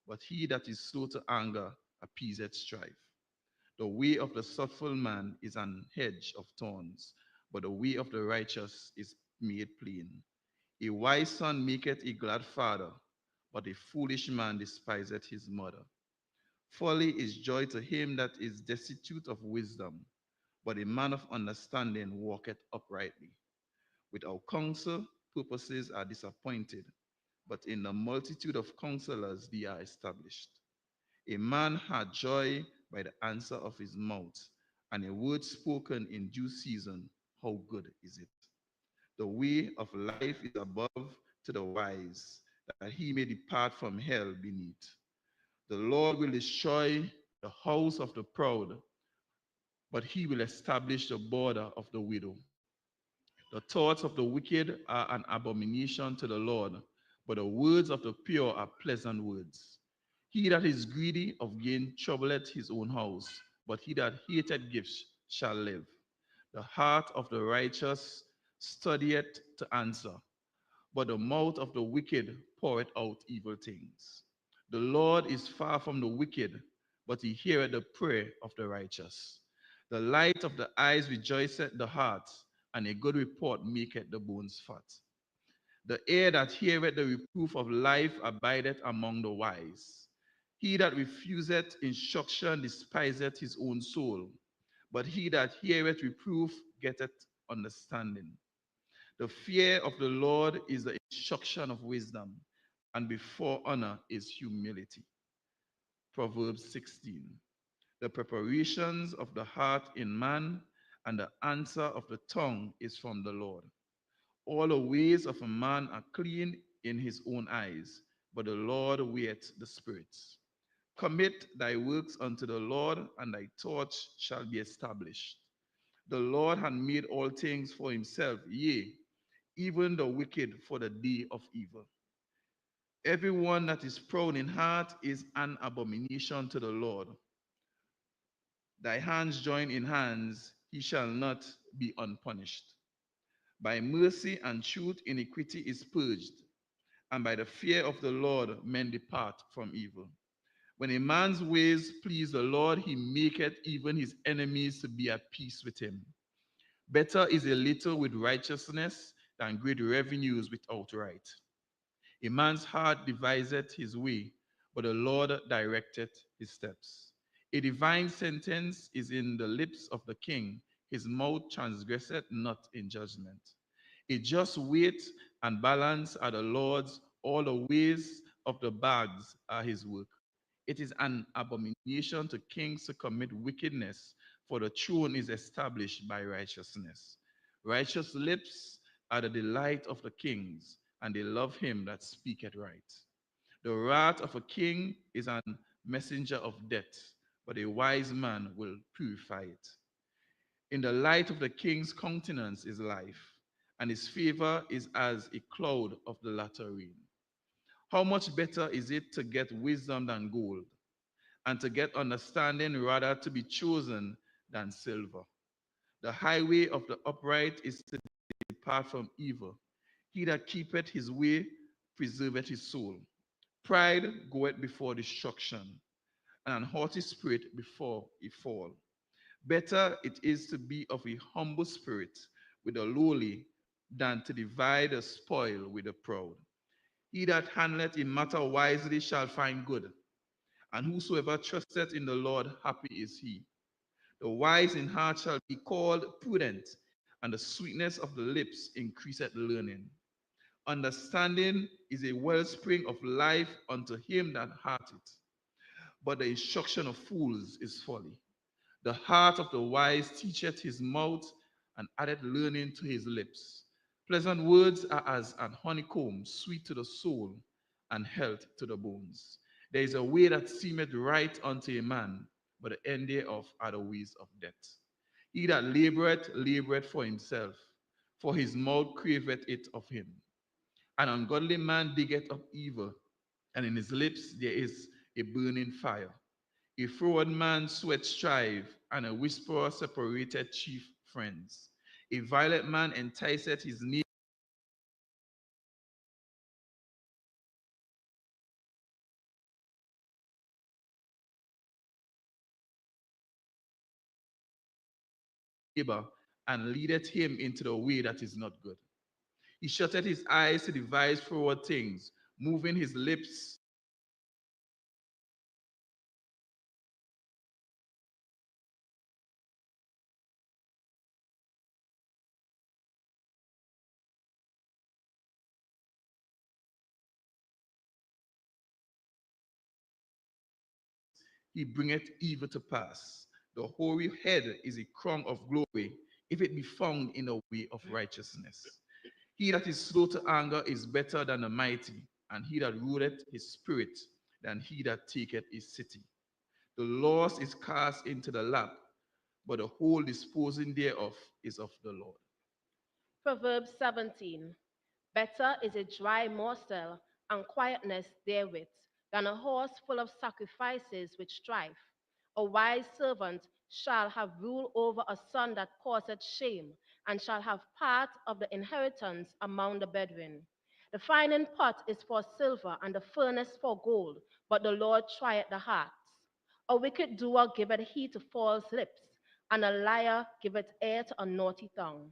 but he that is slow to anger appeaseth strife. The way of the slothful man is an hedge of thorns, but the way of the righteous is made plain. A wise son maketh a glad father, but a foolish man despiseth his mother. Folly is joy to him that is destitute of wisdom, but a man of understanding walketh uprightly. Without counsel, purposes are disappointed, but in the multitude of counselors they are established. A man hath joy by the answer of his mouth, and a word spoken in due season, how good is it? The way of life is above to the wise, that he may depart from hell beneath. The Lord will destroy the house of the proud, but he will establish the border of the widow. The thoughts of the wicked are an abomination to the Lord, but the words of the pure are pleasant words. He that is greedy of gain troubleth his own house, but he that hateth gifts shall live. The heart of the righteous studieth to answer, but the mouth of the wicked poureth out evil things. The Lord is far from the wicked, but he heareth the prayer of the righteous. The light of the eyes rejoiceth the heart, and a good report maketh the bones fat. The ear that heareth the reproof of life abideth among the wise. He that refuseth instruction despiseth his own soul, but he that heareth reproof getteth understanding. The fear of the Lord is the instruction of wisdom, and before honor is humility. Proverbs 16. The preparations of the heart in man, and the answer of the tongue is from the Lord. All the ways of a man are clean in his own eyes, but the Lord weigheth the spirits. Commit thy works unto the Lord, and thy thoughts shall be established. The Lord hath made all things for himself, yea, even the wicked for the day of evil. Everyone that is proud in heart is an abomination to the Lord. Thy hands join in hands, he shall not be unpunished. By mercy and truth iniquity is purged, and by the fear of the Lord men depart from evil. When a man's ways please the Lord, he maketh even his enemies to be at peace with him. Better is a little with righteousness than great revenues without right. A man's heart deviseth his way, but the Lord directeth his steps. A divine sentence is in the lips of the king, his mouth transgresseth not in judgment. A just weight and balance are the Lord's, all the ways of the bags are his work. It is an abomination to kings to commit wickedness, for the throne is established by righteousness. Righteous lips are the delight of the kings, and they love him that speaketh right. The wrath of a king is an messenger of death, but a wise man will purify it. In the light of the king's countenance is life, and his favor is as a cloud of the latter rain. How much better is it to get wisdom than gold, and to get understanding rather to be chosen than silver? The highway of the upright is to depart from evil. He that keepeth his way preserveth his soul. Pride goeth before destruction, and an haughty spirit before a fall. Better it is to be of a humble spirit with the lowly than to divide the spoil with the proud. He that handleth a matter wisely shall find good, and whosoever trusteth in the Lord, happy is he. The wise in heart shall be called prudent, and the sweetness of the lips increaseth learning. Understanding is a wellspring of life unto him that hath it, but the instruction of fools is folly. The heart of the wise teacheth his mouth, and addeth learning to his lips. Pleasant words are as an honeycomb, sweet to the soul, and health to the bones. There is a way that seemeth right unto a man, but the end thereof are the ways of death. He that laboureth, laboureth for himself, for his mouth craveth it of him. An ungodly man diggeth up evil, and in his lips there is a burning fire. A froward man sweat strife, and a whisperer separated chief friends. A violent man enticeth his neighbor neighbor and leadeth him into the way that is not good. He shutteth his eyes to devise forward things, moving his lips. He bringeth evil to pass. The hoary head is a crown of glory, if it be found in the way of righteousness. He that is slow to anger is better than the mighty, and he that ruleth his spirit than he that taketh a city. The lost is cast into the lap, but the whole disposing thereof is of the Lord. Proverbs 17. Better is a dry morsel and quietness therewith than a horse full of sacrifices with strife. A wise servant shall have rule over a son that causeth shame, and shall have part of the inheritance among the brethren. The finding pot is for silver, and the furnace for gold, but the Lord trieth the hearts. A wicked doer giveth heed to false lips, and a liar giveth ear to a naughty tongue.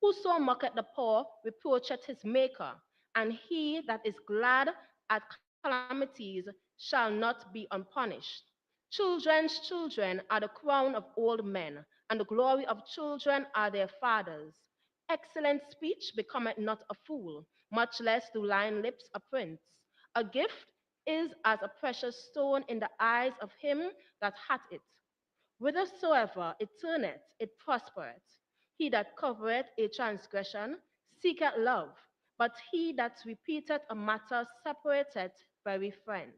Whoso mocketh the poor reproacheth his maker, and he that is glad at calamities shall not be unpunished. Children's children are the crown of old men, and the glory of children are their fathers. Excellent speech becometh not a fool, much less do lying lips a prince. A gift is as a precious stone in the eyes of him that hath it. Whithersoever it turneth, it prospereth. He that covereth a transgression seeketh love, but he that repeateth a matter separateth very friends.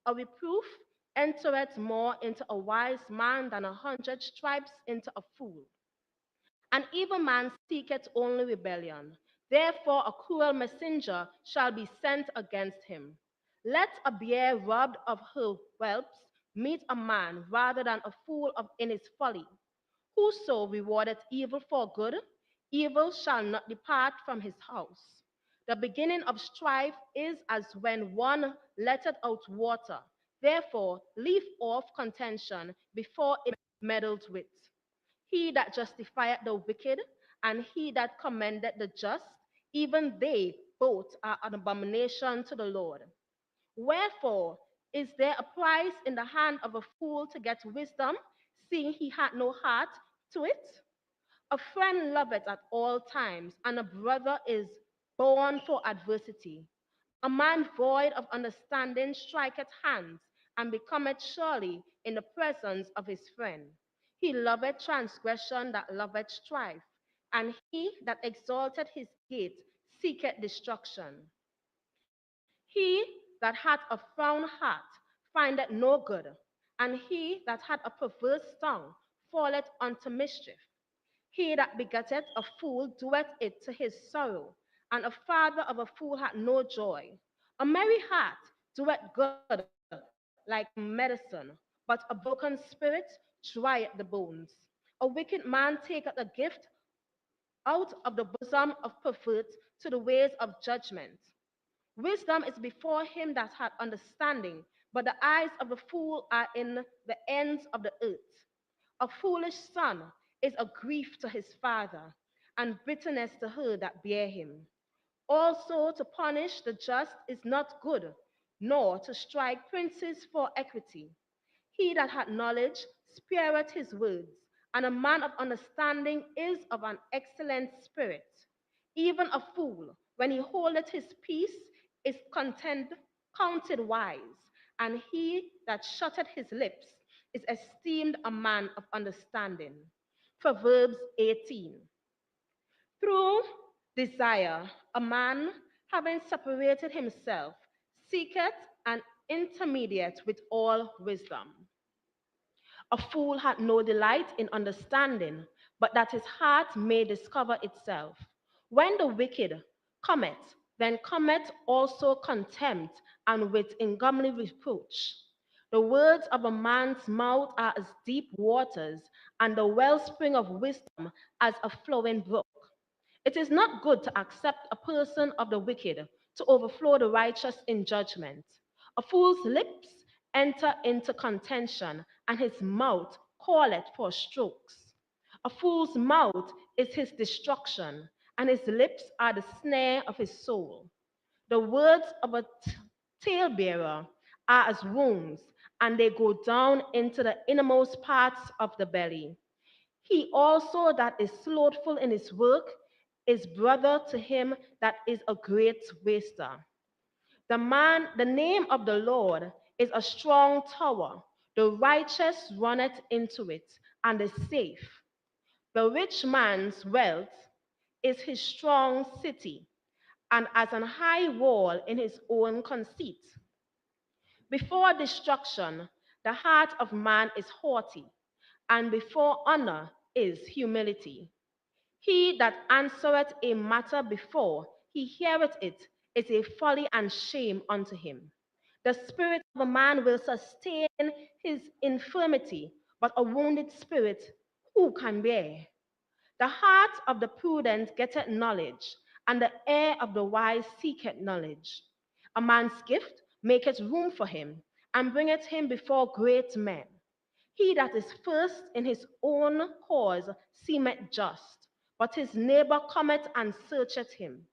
A reproof entereth more into a wise man than 100 stripes into a fool. An evil man seeketh only rebellion. Therefore, a cruel messenger shall be sent against him. Let a bear robbed of her whelps meet a man rather than a fool in his folly. Whoso rewardeth evil for good, evil shall not depart from his house. The beginning of strife is as when one letteth out water. Therefore, leave off contention before it is meddled with. He that justifieth the wicked, and he that commendeth the just, even they both are an abomination to the Lord. Wherefore is there a prize in the hand of a fool to get wisdom, seeing he had no heart to it? A friend loveth at all times, and a brother is born for adversity. A man void of understanding striketh hands, and becometh surely in the presence of his friend. He loveth transgression that loveth strife, and he that exalteth his gate seeketh destruction. He that hath a frown heart findeth no good, and he that hath a perverse tongue falleth unto mischief. He that begetteth a fool doeth it to his sorrow, and a father of a fool hath no joy. A merry heart doeth good like medicine, but a broken spirit drieth the bones. A wicked man taketh a gift out of the bosom of perverts to the ways of judgment. Wisdom is before him that hath understanding, but the eyes of a fool are in the ends of the earth. A foolish son is a grief to his father, and bitterness to her that bear him. Also, to punish the just is not good, nor to strike princes for equity. He that hath knowledge spareth his words, and a man of understanding is of an excellent spirit. Even a fool, when he holdeth his peace, is content, counted wise, and he that shutteth his lips is esteemed a man of understanding. Proverbs 18. Through desire, a man, having separated himself, seeketh an intermediate with all wisdom. A fool hath no delight in understanding, but that his heart may discover itself. When the wicked cometh, then cometh also contempt, and with ungodly reproach. The words of a man's mouth are as deep waters, and the wellspring of wisdom as a flowing brook. It is not good to accept a person of the wicked, to overflow the righteous in judgment. A fool's lips enter into contention, and his mouth calleth for strokes. A fool's mouth is his destruction, and his lips are the snare of his soul. The words of a talebearer are as wounds, and they go down into the innermost parts of the belly. He also that is slothful in his work is brother to him that is a great waster. The name of the Lord is a strong tower. The righteous runneth into it and is safe. The rich man's wealth is his strong city, and as an high wall in his own conceit. Before destruction, the heart of man is haughty, and before honor is humility. He that answereth a matter before he heareth it is a folly and shame unto him. The spirit of a man will sustain his infirmity, but a wounded spirit who can bear? The heart of the prudent getteth knowledge, and the ear of the wise seeketh knowledge. A man's gift maketh room for him, and bringeth him before great men. He that is first in his own cause seemeth just, but his neighbor cometh and searcheth him.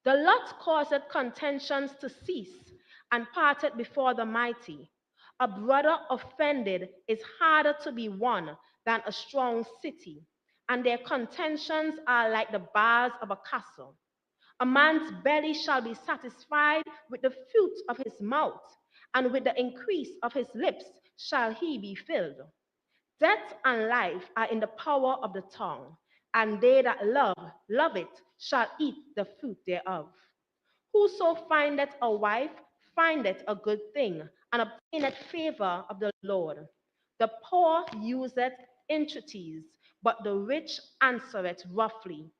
The lot causeth contentions to cease, and parteth before the mighty. A brother offended is harder to be won than a strong city, and their contentions are like the bars of a castle. A man's belly shall be satisfied with the fruit of his mouth, and with the increase of his lips shall he be filled. Death and life are in the power of the tongue, and they that love it, shall eat the fruit thereof. Whoso findeth a wife findeth a good thing, and obtaineth favor of the Lord. The poor useth entreaties, but the rich answereth roughly.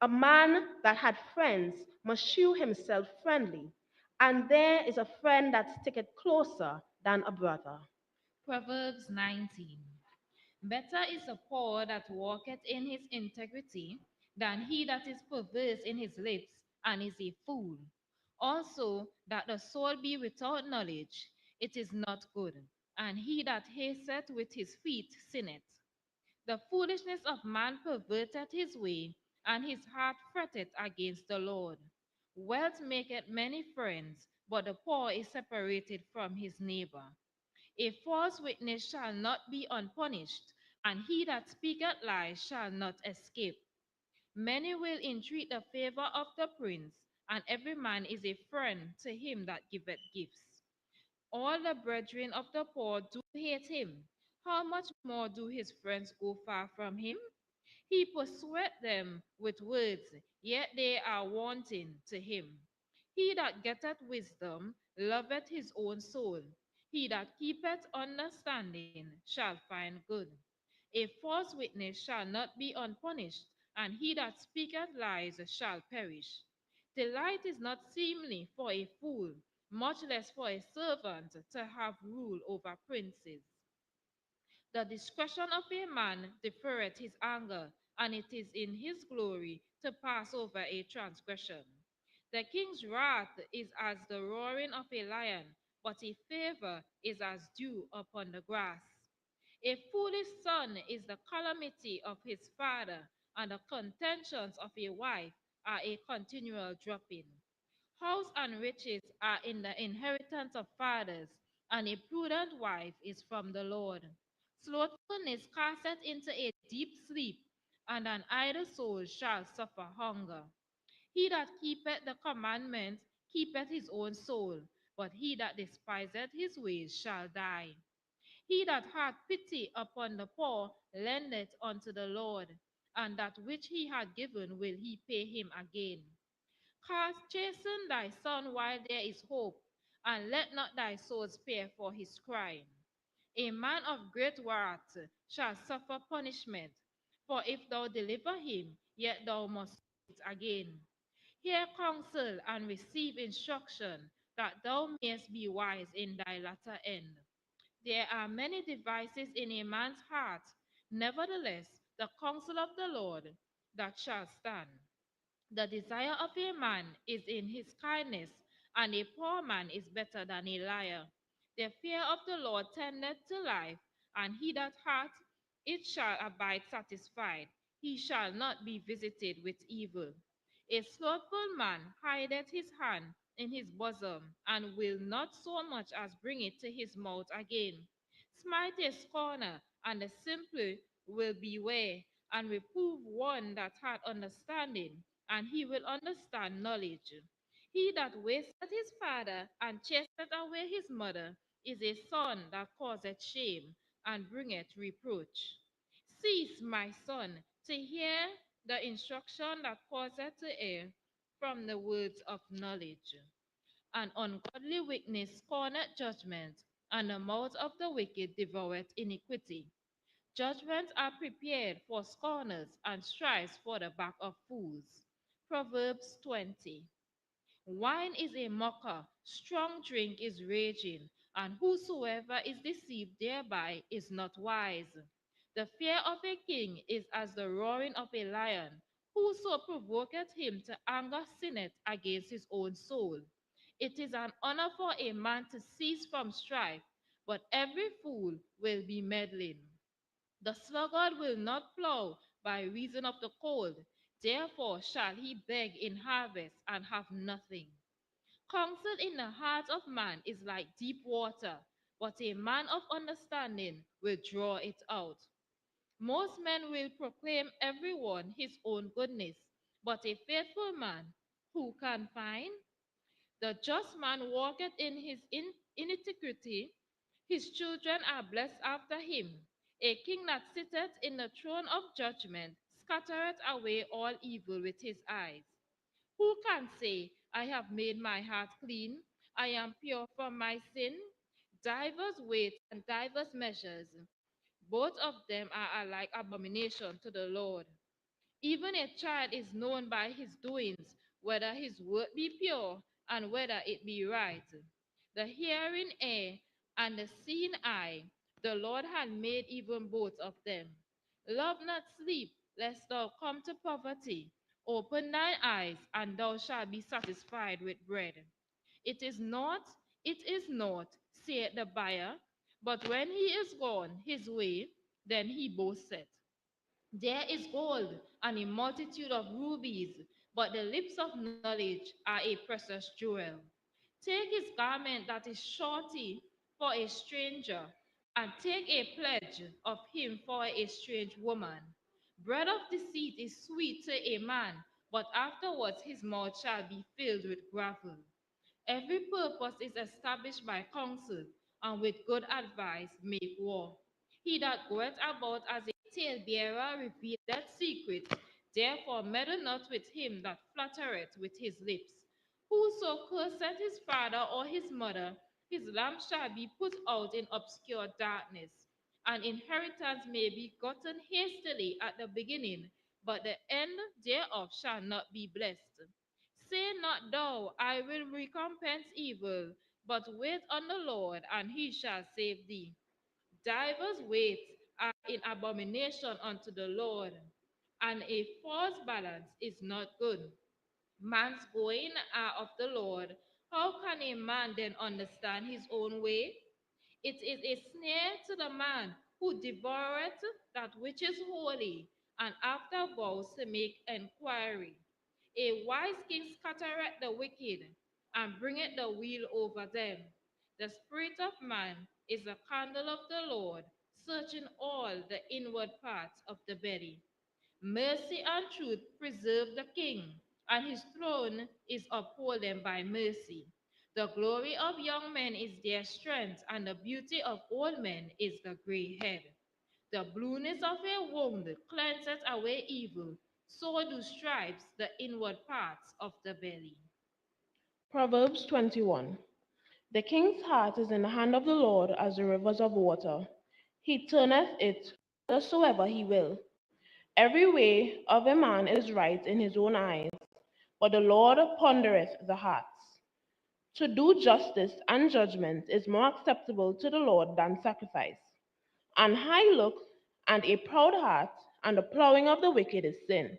A man that had friends must shew himself friendly, and there is a friend that sticketh closer than a brother. Proverbs 19. Better is the poor that walketh in his integrity than he that is perverse in his lips and is a fool. Also, that the soul be without knowledge, it is not good, and he that hasteth with his feet sinneth. The foolishness of man perverteth his way, and his heart fretteth against the Lord. Wealth maketh many friends, but the poor is separated from his neighbor. A false witness shall not be unpunished, and he that speaketh lies shall not escape. Many will entreat the favor of the prince, and every man is a friend to him that giveth gifts. All the brethren of the poor do hate him. How much more do his friends go far from him? He persuadeth them with words, yet they are wanting to him. He that getteth wisdom loveth his own soul. He that keepeth understanding shall find good. A false witness shall not be unpunished, and he that speaketh lies shall perish. Delight is not seemly for a fool, much less for a servant to have rule over princes. The discretion of a man deferreth his anger, and it is in his glory to pass over a transgression. The king's wrath is as the roaring of a lion, but a favor is as dew upon the grass. A foolish son is the calamity of his father, and the contentions of a wife are a continual dropping. House and riches are in the inheritance of fathers, and a prudent wife is from the Lord. Slothfulness casteth into a deep sleep, and an idle soul shall suffer hunger. He that keepeth the commandments keepeth his own soul, but he that despiseth his ways shall die. He that hath pity upon the poor lendeth unto the Lord, and that which he hath given will he pay him again. Chasten thy son while there is hope, and let not thy soul spare for his crime. A man of great wrath shall suffer punishment, for if thou deliver him, yet thou must do it again. Hear counsel and receive instruction, that thou mayest be wise in thy latter end. There are many devices in a man's heart, nevertheless, the counsel of the Lord that shall stand. The desire of a man is in his kindness, and a poor man is better than a liar. The fear of the Lord tendeth to life, and he that hath it shall abide satisfied. He shall not be visited with evil. A slothful man hideth his hand in his bosom, and will not so much as bring it to his mouth again. Smite a scorner, and the simple will beware, and reprove one that hath understanding, and he will understand knowledge. He that wasteth his father and chaseth away his mother is a son that causeth shame and bringeth reproach. Cease, my son, to hear the instruction that causeth to err from the words of knowledge. An ungodly witness scorneth judgment, and the mouth of the wicked devoureth iniquity. Judgments are prepared for scorners, and strifes for the back of fools. Proverbs 20. Wine is a mocker, strong drink is raging, and whosoever is deceived thereby is not wise. The fear of a king is as the roaring of a lion. Whoso provoketh him to anger sinneth against his own soul. It is an honor for a man to cease from strife, but every fool will be meddling. The sluggard will not plow by reason of the cold, therefore shall he beg in harvest and have nothing. Counsel in the heart of man is like deep water, but a man of understanding will draw it out. Most men will proclaim every one his own goodness, but a faithful man who can find? The just man walketh in his iniquity, his children are blessed after him. A king that sitteth in the throne of judgment scattereth away all evil with his eyes. Who can say, I have made my heart clean, I am pure from my sin? Divers weights and divers measures, both of them are alike abomination to the Lord. Even a child is known by his doings, whether his word be pure and whether it be right. The hearing ear and the seeing eye, the Lord had made even both of them. Love not sleep, lest thou come to poverty. Open thine eyes, and thou shalt be satisfied with bread. It is not, it is not, saith the buyer, but when he is gone his way, then he boasteth. There is gold and a multitude of rubies, but the lips of knowledge are a precious jewel. Take his garment that is shorty for a stranger, and take a pledge of him for a strange woman. Bread of deceit is sweet to a man, but afterwards his mouth shall be filled with gravel. Every purpose is established by counsel, and with good advice make war. He that goeth about as a talebearer revealeth secrets, therefore meddle not with him that flattereth with his lips. Whoso curseth his father or his mother, his lamp shall be put out in obscure darkness. An inheritance may be gotten hastily at the beginning, but the end thereof shall not be blessed. Say not thou, I will recompense evil, but wait on the Lord, and he shall save thee. Divers weights are in abomination unto the Lord, and a false balance is not good. Man's going are of the Lord. How can a man then understand his own way? It is a snare to the man who devoureth that which is holy, and after vows to make enquiry. A wise king scattereth the wicked, and bringeth the wheel over them. The spirit of man is the candle of the Lord, searching all the inward parts of the belly. Mercy and truth preserve the king, and his throne is upholden by mercy. The glory of young men is their strength, and the beauty of old men is the gray head. The blueness of a wound cleanseth away evil, so do stripes the inward parts of the belly. Proverbs 21. The king's heart is in the hand of the Lord as the rivers of water. He turneth it whithersoever he will. Every way of a man is right in his own eyes, but the Lord pondereth the hearts. To do justice and judgment is more acceptable to the Lord than sacrifice. An high look and a proud heart and the plowing of the wicked is sin.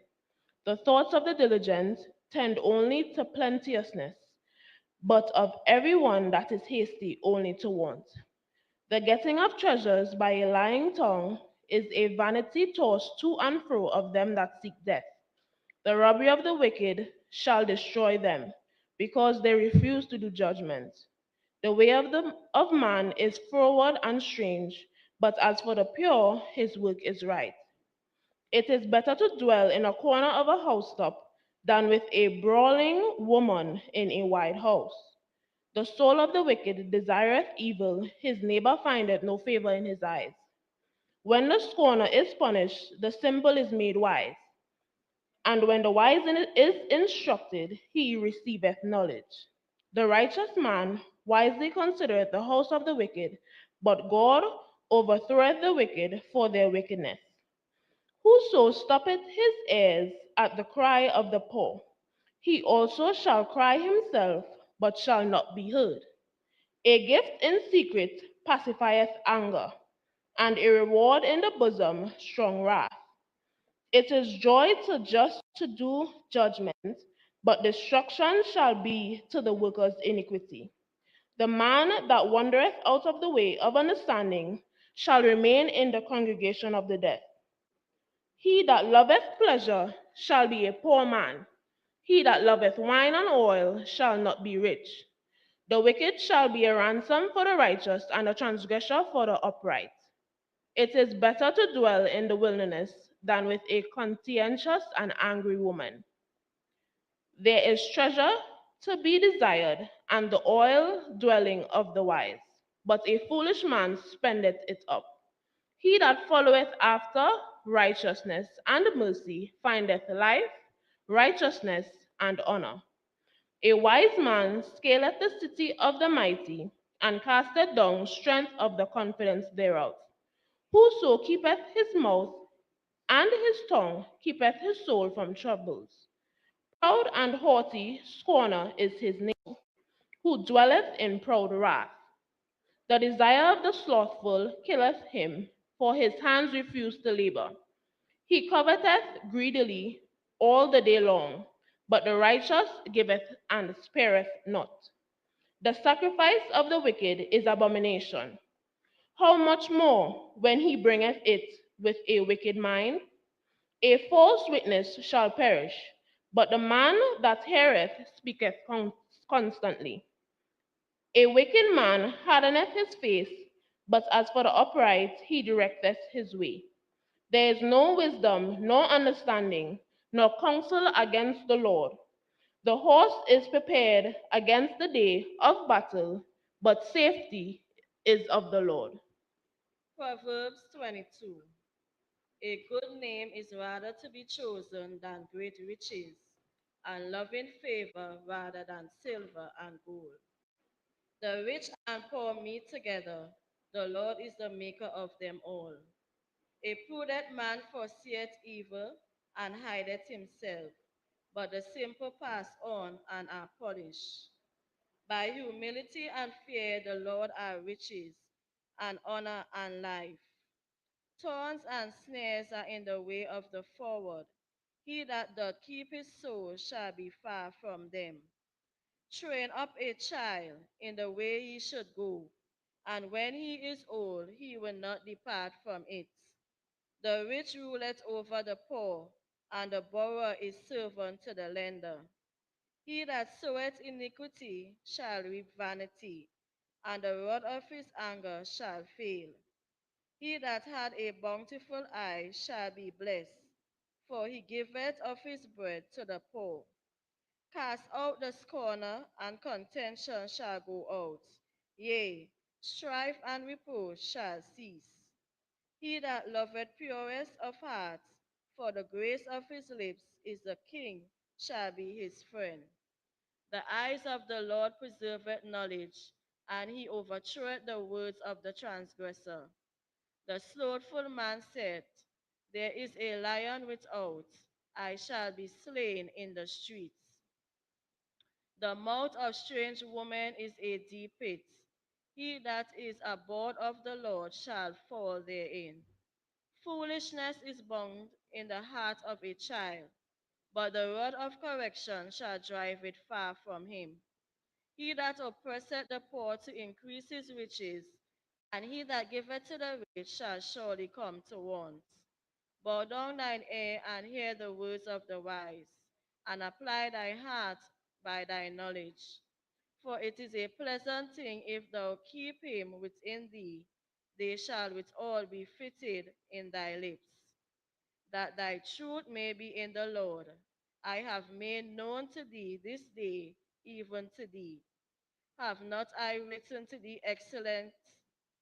The thoughts of the diligent tend only to plenteousness, but of every one that is hasty only to want. The getting of treasures by a lying tongue is a vanity tossed to and fro of them that seek death. The robbery of the wicked shall destroy them, because they refuse to do judgment. The way of man is forward and strange, but as for the pure, his work is right. It is better to dwell in a corner of a housetop than with a brawling woman in a wide house. The soul of the wicked desireth evil, his neighbor findeth no favor in his eyes. When the scorner is punished, the simple is made wise, and when the wise is instructed, he receiveth knowledge. The righteous man wisely considereth the house of the wicked, but God overthroweth the wicked for their wickedness. Whoso stoppeth his ears at the cry of the poor, he also shall cry himself, but shall not be heard. A gift in secret pacifieth anger, and a reward in the bosom strong wrath. It is joy to just to do judgment, but destruction shall be to the workers' iniquity. The man that wandereth out of the way of understanding shall remain in the congregation of the dead. He that loveth pleasure shall be a poor man. He that loveth wine and oil shall not be rich. The wicked shall be a ransom for the righteous, and a transgressor for the upright. It is better to dwell in the wilderness than with a conscientious and angry woman. There is treasure to be desired, and the oil dwelling of the wise, but a foolish man spendeth it up. He that followeth after righteousness and mercy findeth life, righteousness, and honor. A wise man scaleth the city of the mighty, and casteth down strength of the confidence thereof. Whoso keepeth his mouth and his tongue keepeth his soul from troubles. Proud and haughty scorner is his name, who dwelleth in proud wrath. The desire of the slothful killeth him, for his hands refuse to labor. He coveteth greedily all the day long, but the righteous giveth and spareth not. The sacrifice of the wicked is abomination. How much more when he bringeth it with a wicked mind? A false witness shall perish, but the man that heareth speaketh constantly. A wicked man hardeneth his face, but as for the upright, he directeth his way. There is no wisdom, nor understanding, nor counsel against the Lord. The horse is prepared against the day of battle, but safety is of the Lord. Proverbs 22. A good name is rather to be chosen than great riches, and loving favor rather than silver and gold. The rich and poor meet together. The Lord is the maker of them all. A prudent man foreseeth evil and hideth himself, but the simple pass on and are punished. By humility and fear the Lord are riches, and honor and life. Thorns and snares are in the way of the forward. He that doth keep his soul shall be far from them. Train up a child in the way he should go, and when he is old, he will not depart from it. The rich ruleth over the poor, and the borrower is servant to the lender. He that soweth iniquity shall reap vanity, and the rod of his anger shall fail. He that had a bountiful eye shall be blessed, for he giveth of his bread to the poor. Cast out the scorner, and contention shall go out. Yea, strife and reproach shall cease. He that loveth purest of heart, for the grace of his lips is the king, shall be his friend. The eyes of the Lord preserveth knowledge, and he overthroweth the words of the transgressor. The slothful man said, there is a lion without, I shall be slain in the streets. The mouth of strange women is a deep pit. He that is abhorred of the Lord shall fall therein. Foolishness is bound in the heart of a child, but the rod of correction shall drive it far from him. He that oppresseth the poor to increase his riches, And he that giveth to the rich shall surely come to want. Bow down thine ear and hear the words of the wise, and apply thy heart by thy knowledge. For it is a pleasant thing if thou keep him within thee, they shall withal be fitted in thy lips. That thy truth may be in the Lord. I have made known to thee this day, even to thee. Have not I written to thee excellent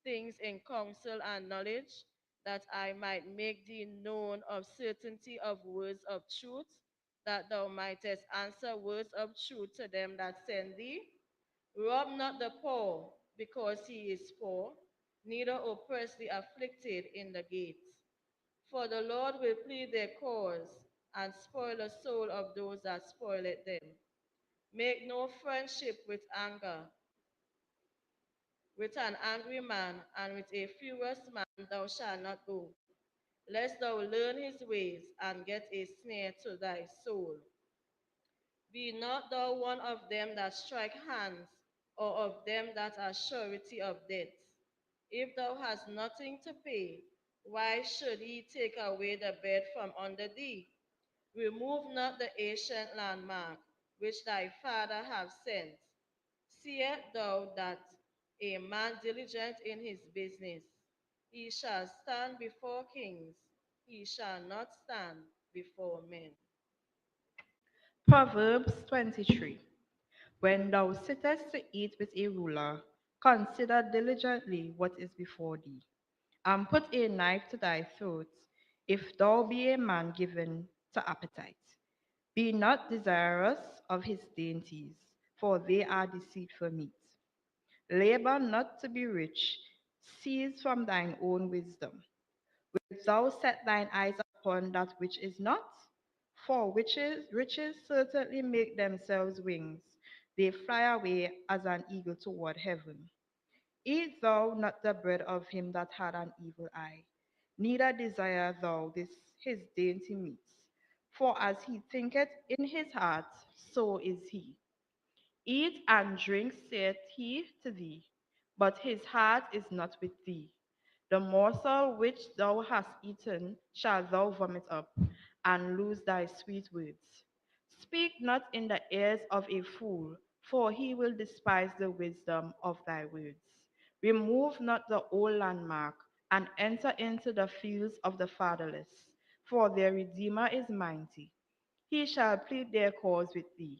things in counsel and knowledge, that I might make thee known of certainty of words of truth, that thou mightest answer words of truth to them that send thee? Rob not the poor, because he is poor, neither oppress the afflicted in the gate. For the Lord will plead their cause, and spoil the soul of those that spoil it them. Make no friendship with anger, with an angry man, and with a furious man thou shalt not go, lest thou learn his ways, and get a snare to thy soul. Be not thou one of them that strike hands, or of them that are surety of debt. If thou hast nothing to pay, why should he take away the bed from under thee? Remove not the ancient landmark which thy father hath sent. Seest thou that a man diligent in his business, he shall stand before kings, he shall not stand before men. Proverbs 23. When thou sittest to eat with a ruler, consider diligently what is before thee, and put a knife to thy throat, if thou be a man given to appetite. Be not desirous of his dainties, for they are deceitful meat. Labor not to be rich, cease from thine own wisdom. Wilt thou set thine eyes upon that which is not? For riches certainly make themselves wings, they fly away as an eagle toward heaven. Eat thou not the bread of him that had an evil eye, neither desire thou his dainty meats. For as he thinketh in his heart, so is he. Eat and drink, saith he to thee, but his heart is not with thee. The morsel which thou hast eaten shalt thou vomit up, and lose thy sweet words. Speak not in the ears of a fool, for he will despise the wisdom of thy words. Remove not the old landmark, and enter into the fields of the fatherless, for their Redeemer is mighty. He shall plead their cause with thee.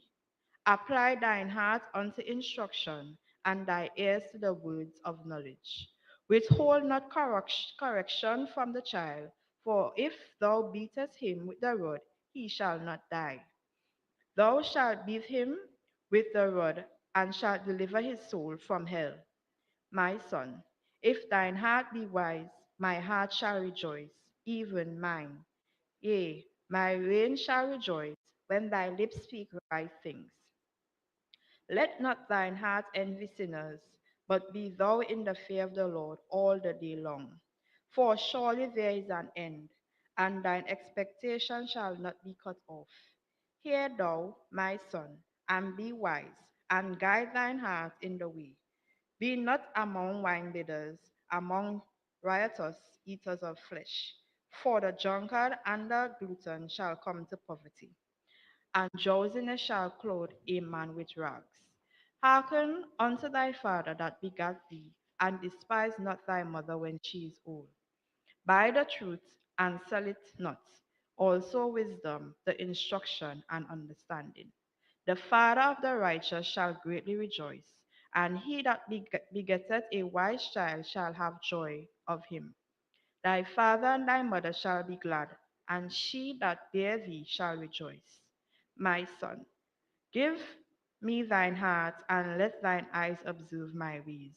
Apply thine heart unto instruction, and thy ears to the words of knowledge. Withhold not correction from the child, for if thou beatest him with the rod, he shall not die. Thou shalt beat him with the rod, and shalt deliver his soul from hell. My son, if thine heart be wise, my heart shall rejoice, even mine. Yea, my reign shall rejoice when thy lips speak right things. Let not thine heart envy sinners, but be thou in the fear of the Lord all the day long. For surely there is an end, and thine expectation shall not be cut off. Hear thou, my son, and be wise, and guide thine heart in the way. Be not among winebibbers, among riotous eaters of flesh, for the drunkard and the glutton shall come to poverty, and drowsiness shall clothe a man with rags. Hearken unto thy father that begat thee, and despise not thy mother when she is old. Buy the truth, and sell it not. Also wisdom, the instruction, and understanding. The father of the righteous shall greatly rejoice, and he that begetteth a wise child shall have joy of him. Thy father and thy mother shall be glad, and she that bare thee shall rejoice. My son, give me thine heart, and let thine eyes observe my ways.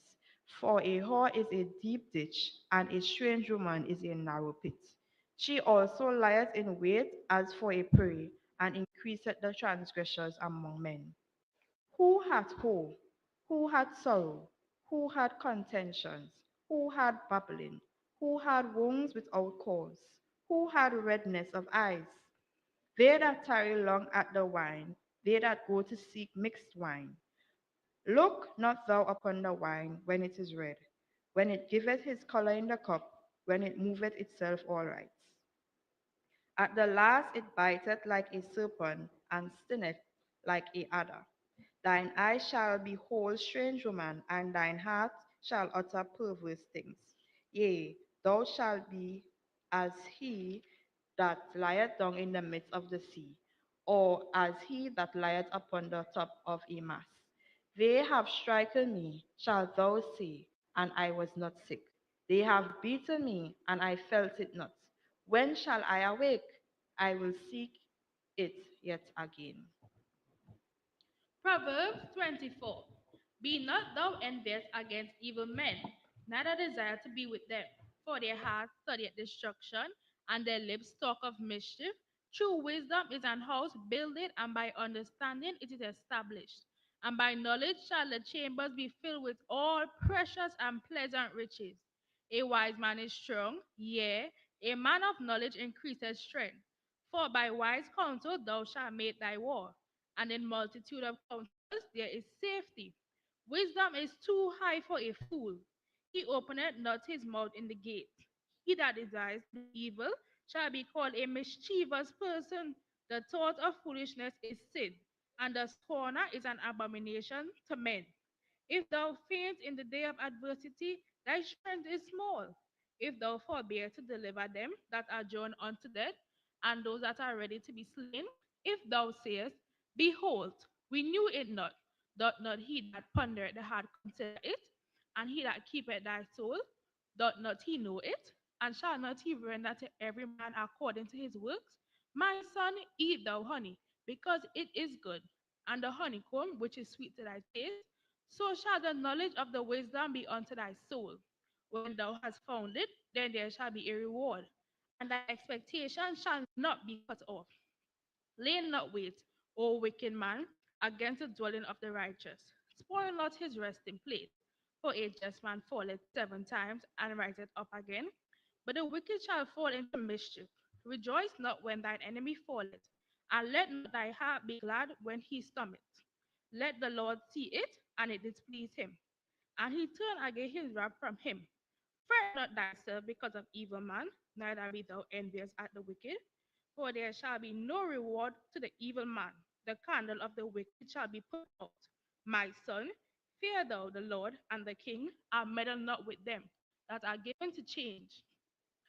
For a whore is a deep ditch, and a strange woman is a narrow pit. She also lieth in wait as for a prey, and increaseth the transgressors among men. Who had woe? Who had sorrow? Who had contentions? Who had babbling? Who had wounds without cause? Who had redness of eyes? They that tarry long at the wine, they that go to seek mixed wine. Look not thou upon the wine when it is red, when it giveth his color in the cup, when it moveth itself all right. At the last it biteth like a serpent, and stingeth like a adder. Thine eyes shall behold strange woman, and thine heart shall utter perverse things. Yea, thou shalt be as he that lieth down in the midst of the sea, or as he that lieth upon the top of a mast. They have stricken me, shalt thou say, and I was not sick. They have beaten me, and I felt it not. When shall I awake? I will seek it yet again. Proverbs 24. Be not thou envious against evil men, neither desire to be with them. For their hearts studieth destruction, and their lips talk of mischief. True wisdom is an house builded, and by understanding it is established. And by knowledge shall the chambers be filled with all precious and pleasant riches. A wise man is strong, yea, a man of knowledge increases strength. For by wise counsel thou shalt make thy war, and in multitude of counsels there is safety. Wisdom is too high for a fool. He openeth not his mouth in the gate. He that desires to do evil shall be called a mischievous person. The thought of foolishness is sin, and the scorner is an abomination to men. If thou faint in the day of adversity, thy strength is small. If thou forbear to deliver them that are joined unto death, and those that are ready to be slain, if thou sayest, Behold, we knew it not, doth not he that pondereth the heart consider it? And he that keepeth thy soul, doth not he know it? And shall not he render to every man according to his works? My son, eat thou honey, because it is good, and the honeycomb, which is sweet to thy taste. So shall the knowledge of the wisdom be unto thy soul. When thou hast found it, then there shall be a reward, and thy expectation shall not be cut off. Lay not wait, O wicked man, against the dwelling of the righteous. Spoil not his resting place, for a just man falleth 7 times and riseth up again. But the wicked shall fall into mischief. Rejoice not when thine enemy falleth, and let not thy heart be glad when he stumbleth. Let the Lord see it, and it displease him, and he turn again his wrath from him. Fret not thyself because of evil man, neither be thou envious at the wicked, for there shall be no reward to the evil man. The candle of the wicked shall be put out. My son, fear thou the Lord and the king, and meddle not with them that are given to change.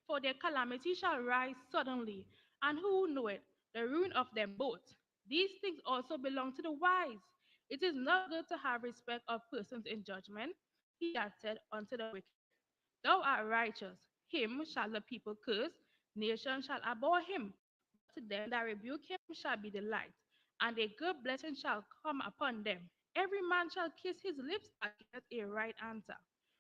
For their calamity shall rise suddenly, and who knoweth the ruin of them both? These things also belong to the wise. It is not good to have respect of persons in judgment. He that said unto the wicked, Thou art righteous, him shall the people curse, nations shall abhor him. But to them that rebuke him shall be delight, and a good blessing shall come upon them. Every man shall kiss his lips that giveth a right answer.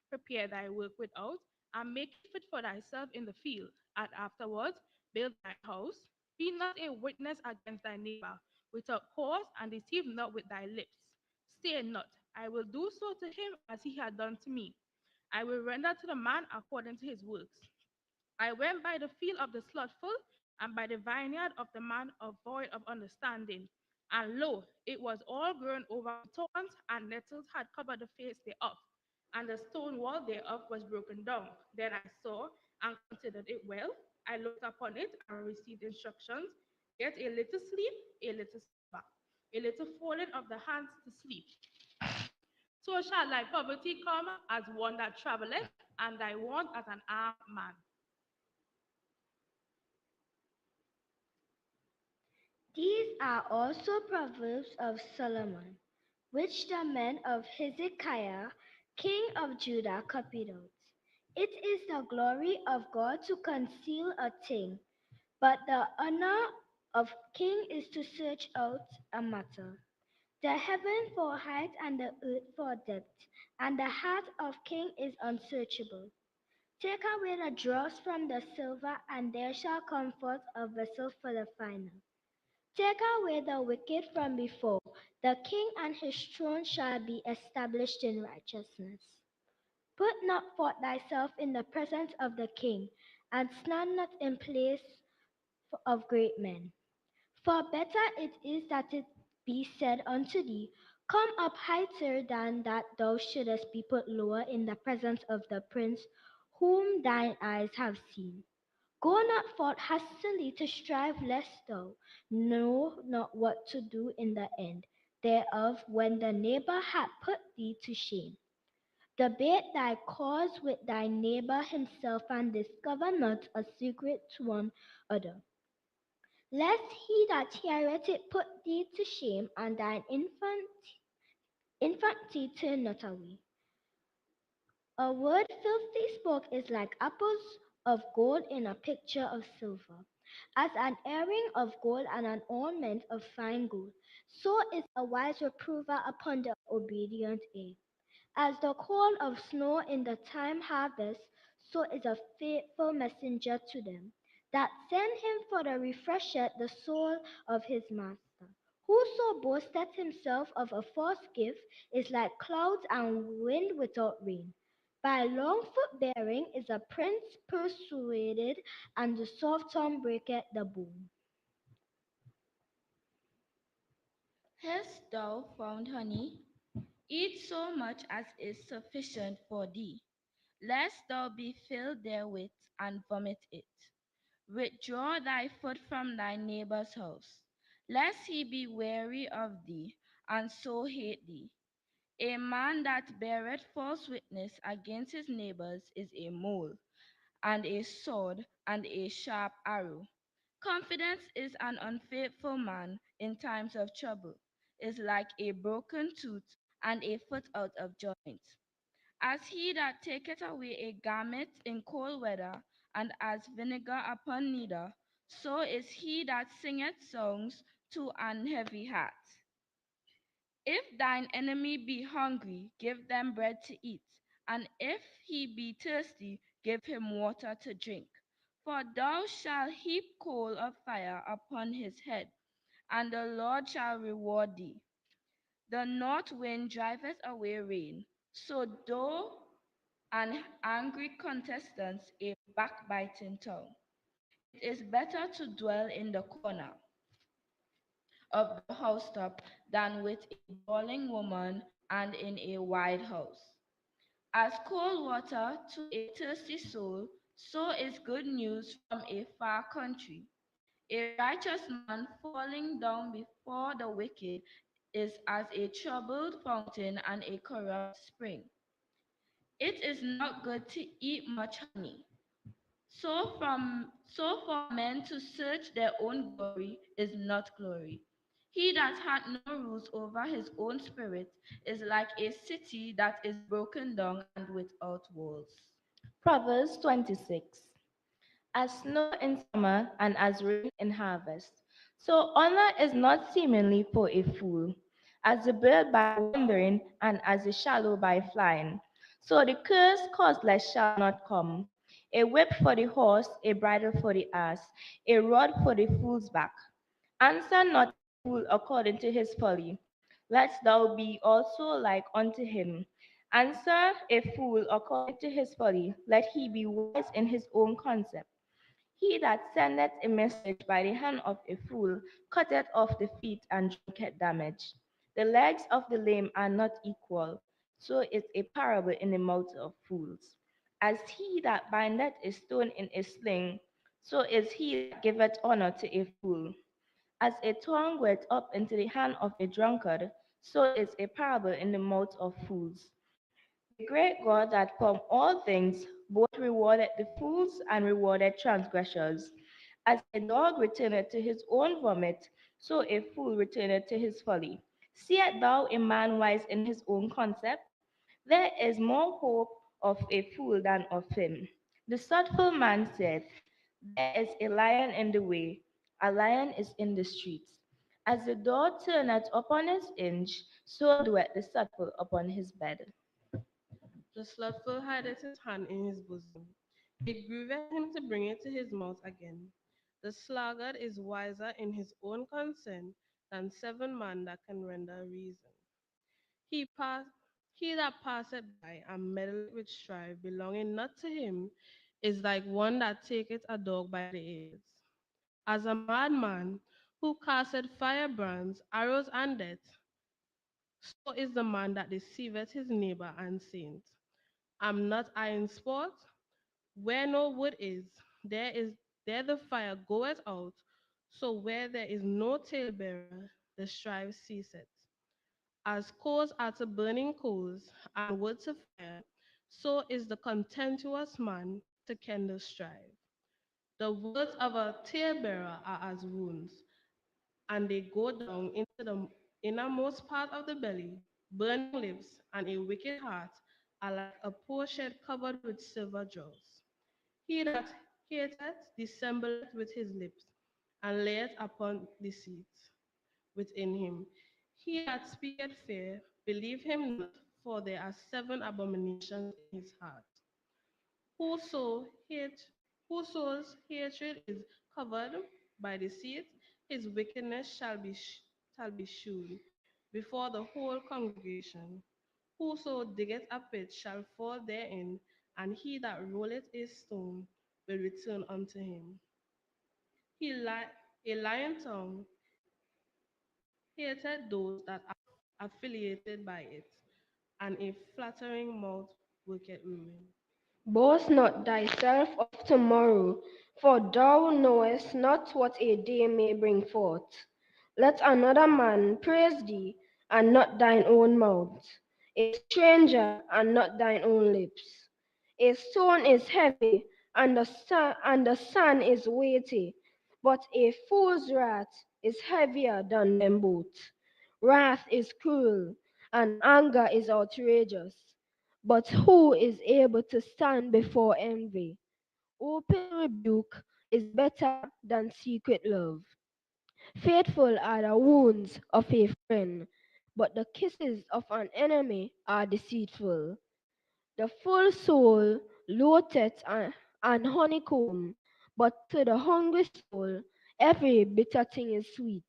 Prepare thy work without, and make it fit for thyself in the field, and afterwards build thy house. Be not a witness against thy neighbor without cause, and deceive not with thy lips. Say not, I will do so to him as he had done to me. I will render to the man according to his works. I went by the field of the slothful, and by the vineyard of the man of void of understanding. And lo, it was all grown over with thorns, and nettles had covered the face thereof, and the stone wall thereof was broken down. Then I saw and considered it well. I looked upon it and received instructions. Yet a little sleep, a little slumber, a little folding of the hands to sleep. So shall thy poverty come as one that travelleth, and thy want as an armed man. These are also proverbs of Solomon, which the men of Hezekiah, king of Judah, copied out. It is the glory of God to conceal a thing, but the honor of king is to search out a matter. The heaven for height and the earth for depth, and the heart of king is unsearchable. Take away the dross from the silver, and there shall come forth a vessel for the finer. Take away the wicked from before, the king and his throne shall be established in righteousness. Put not forth thyself in the presence of the king, and stand not in place of great men. For better it is that it be said unto thee, Come up higher than that thou shouldest be put lower in the presence of the prince whom thine eyes have seen. Go not forth hastily to strive, lest thou know not what to do in the end thereof when the neighbor hath put thee to shame. Debate thy cause with thy neighbor himself, and discover not a secret to one other. Lest he that heareth it put thee to shame, and thine infancy turn not away. A word filthy spoke is like apples of gold in a picture of silver. As an earring of gold and an ornament of fine gold, so is a wise reprover upon the obedient ear. As the cold of snow in the time harvest, so is a faithful messenger to them that send him for to refresheth the soul of his master. Whoso boasteth himself of a false gift is like clouds and wind without rain. By long forbearing is a prince persuaded, and the soft tongue breaketh the bone. Hast thou found honey? Eat so much as is sufficient for thee, lest thou be filled therewith and vomit it. Withdraw thy foot from thy neighbor's house, lest he be weary of thee, and so hate thee. A man that beareth false witness against his neighbors is a mole, and a sword, and a sharp arrow. Confidence is an unfaithful man in times of trouble, is like a broken tooth and a foot out of joint. As he that taketh away a garment in cold weather, and as vinegar upon neither, so is he that singeth songs to an heavy heart. If thine enemy be hungry, give them bread to eat, and if he be thirsty, give him water to drink. For thou shalt heap coal of fire upon his head, and the Lord shall reward thee. The north wind driveth away rain, so though an angry contestant a backbiting tongue. It is better to dwell in the corner of the housetop than with a brawling woman and in a wide house. As cold water to a thirsty soul, so is good news from a far country. A righteous man falling down before the wicked is as a troubled fountain and a corrupt spring. It is not good to eat much honey. So for men to search their own glory is not glory. He that hath no rules over his own spirit is like a city that is broken down and without walls. Proverbs 26. As snow in summer and as rain in harvest, so honor is not seemingly for a fool, as the bird by wandering and as the shallow by flying. So the curse causeless shall not come. A whip for the horse, a bridle for the ass, a rod for the fool's back. Answer not a fool according to his folly, lest thou be also like unto him. Answer a fool according to his folly, let he be wise in his own concept. He that sendeth a message by the hand of a fool cutteth off the feet and drinketh damage. The legs of the lame are not equal, so is a parable in the mouth of fools. As he that bindeth a stone in a sling, so is he that giveth honor to a fool. As a tongue goeth up into the hand of a drunkard, so is a parable in the mouth of fools. The great God that from all things both rewarded the fools and rewarded transgressors. As a dog returneth to his own vomit, so a fool returneth to his folly. Seest thou a man wise in his own concept? There is more hope of a fool than of him. The thoughtful man said, there is a lion in the way, a lion is in the streets. As the door turneth upon his hinge, so doeth the thoughtful upon his bed. The slothful hideth his hand in his bosom. It grieveth him to bring it to his mouth again. The sluggard is wiser in his own consent than 7 men that can render reason. He, pass, he that passeth by and meddleth with strife belonging not to him is like one that taketh a dog by the ears. As a madman who casteth firebrands, arrows, and death, So is the man that deceiveth his neighbor and saith, am not I in sport? Where no wood is, there the fire goeth out. So where there is no talebearer, the strife ceaseth. As coals are to burning coals, and wood to fire, so is the contemptuous man to kindle strife. The words of a talebearer are as wounds, and they go down into the innermost part of the belly. Burning lips and a wicked heart are like a potsherd covered with silver jaws. He that hateth dissembleth with his lips, and layeth upon deceit within him. He that speaketh fair, believe him not, for there are 7 abominations in his heart. Whoso hate, whoso's hatred is covered by deceit, his wickedness shall be shewn before the whole congregation. Whoso diggeth a pit shall fall therein, and he that rolleth a stone will return unto him. A lying tongue hated those that are affiliated by it, and a flattering mouth worketh ruin. Boast not thyself of tomorrow, for thou knowest not what a day may bring forth. Let another man praise thee, and not thine own mouth, a stranger, and not thine own lips. A stone is heavy, and the sun is weighty, but a fool's wrath is heavier than them both. Wrath is cruel, and anger is outrageous. But who is able to stand before envy? Open rebuke is better than secret love. Faithful are the wounds of a friend, but the kisses of an enemy are deceitful. The full soul loateth an honeycomb, but to the hungry soul every bitter thing is sweet.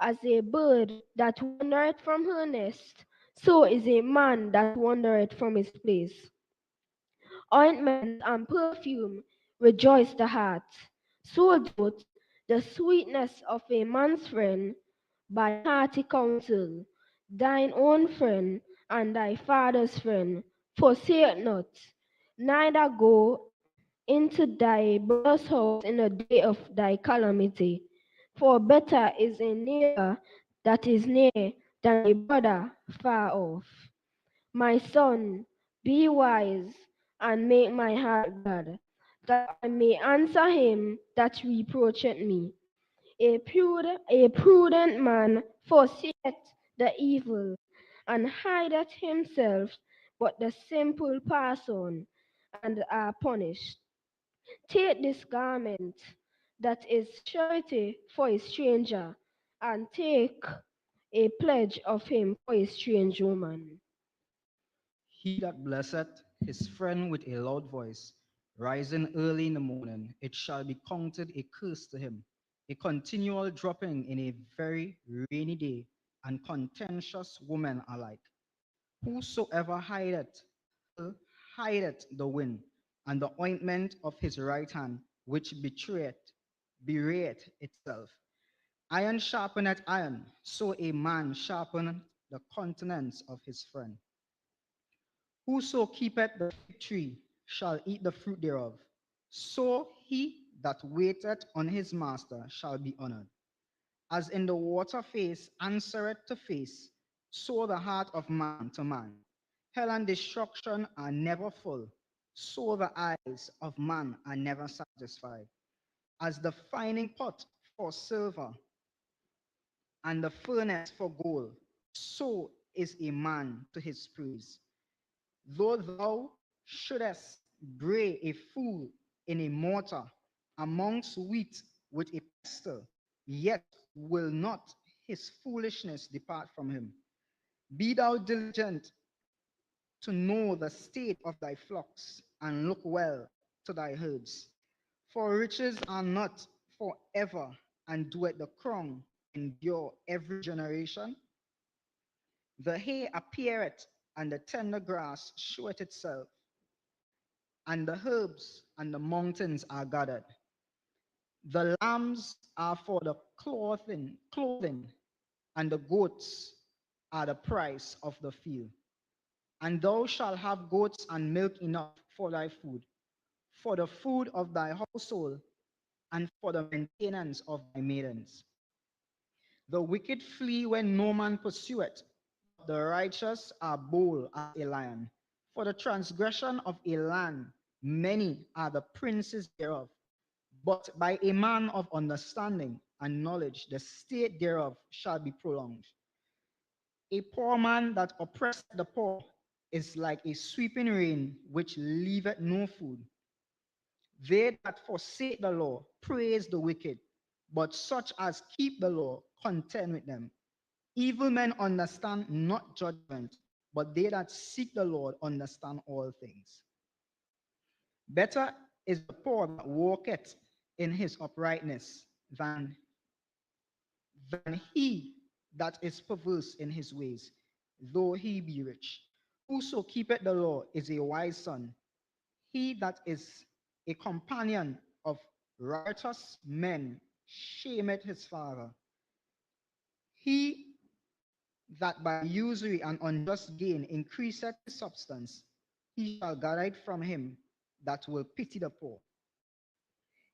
As a bird that wandereth from her nest, so is a man that wandereth from his place. Ointment and perfume rejoice the heart. So doth the sweetness of a man's friend by hearty counsel. Thine own friend and thy father's friend forsake not, neither go into thy brother's house in the day of thy calamity. For better is a neighbor that is near than a brother far off. My son, be wise and make my heart glad, that I may answer him that reproacheth me. A prudent man forsaketh the evil and hideth himself, but the simple pass on and are punished. Take this garment that is surety for a stranger, and take a pledge of him for a strange woman. He that blesseth his friend with a loud voice, rising early in the morning, it shall be counted a curse to him, a continual dropping in a very rainy day, and contentious women alike. Whosoever hideth the wind, and the ointment of his right hand, which bewrayeth itself. Iron sharpeneth iron, so a man sharpeneth the countenance of his friend. Whoso keepeth the fig tree shall eat the fruit thereof. So he that waiteth on his master shall be honored. As in the water face answereth to face, so the heart of man to man. Hell and destruction are never full, so the eyes of man are never satisfied. As the fining pot for silver and the furnace for gold, so is a man to his praise. Though thou shouldest bray a fool in a mortar amongst wheat with a pestle, yet will not his foolishness depart from him. Be thou diligent to know the state of thy flocks, and look well to thy herds. For riches are not forever, and doeth the crown endure every generation? The hay appeareth, and the tender grass showeth itself, and the herbs and the mountains are gathered. The lambs are for the clothing, and the goats are the price of the field. And thou shalt have goats and milk enough for thy food, for the food of thy household, and for the maintenance of thy maidens. The wicked flee when no man pursueth, but the righteous are bold as a lion. For the transgression of a land, many are the princes thereof. But by a man of understanding and knowledge, the state thereof shall be prolonged. A poor man that oppresseth the poor is like a sweeping rain which leaveth no food. They that forsake the law praise the wicked, but such as keep the law contend with them. Evil men understand not judgment, but they that seek the Lord understand all things. Better is the poor that walketh in his uprightness than he that is perverse in his ways, though he be rich. Whoso keepeth the law is a wise son. He that is a companion of riotous men shameth his father. He that by usury and unjust gain increaseth his substance, he shall gather it from him that will pity the poor.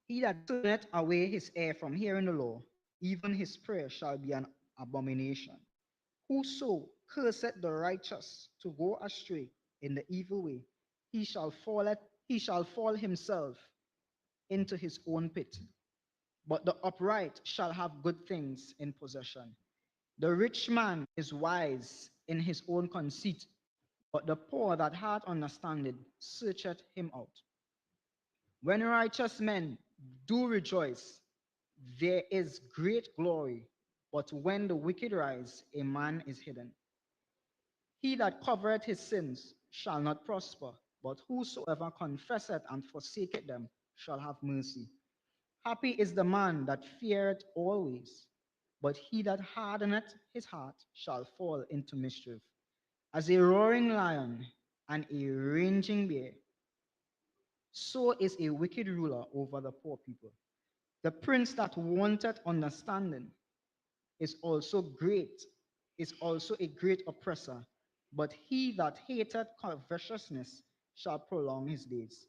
He that turneth away his ear from hearing the law, even his prayer shall be an abomination. Whoso curseth the righteous to go astray in the evil way, he shall fall himself into his own pit. But the upright shall have good things in possession. The rich man is wise in his own conceit, but the poor that hath understanding searcheth him out. When righteous men do rejoice, there is great glory, but when the wicked rise, a man is hidden. He that covereth his sins shall not prosper, but whosoever confesseth and forsaketh them shall have mercy. Happy is the man that feareth always, but he that hardeneth his heart shall fall into mischief. As a roaring lion and a raging bear, so is a wicked ruler over the poor people. The prince that wanted understanding is also great, is also a great oppressor, but he that hateth covetousness shall prolong his days.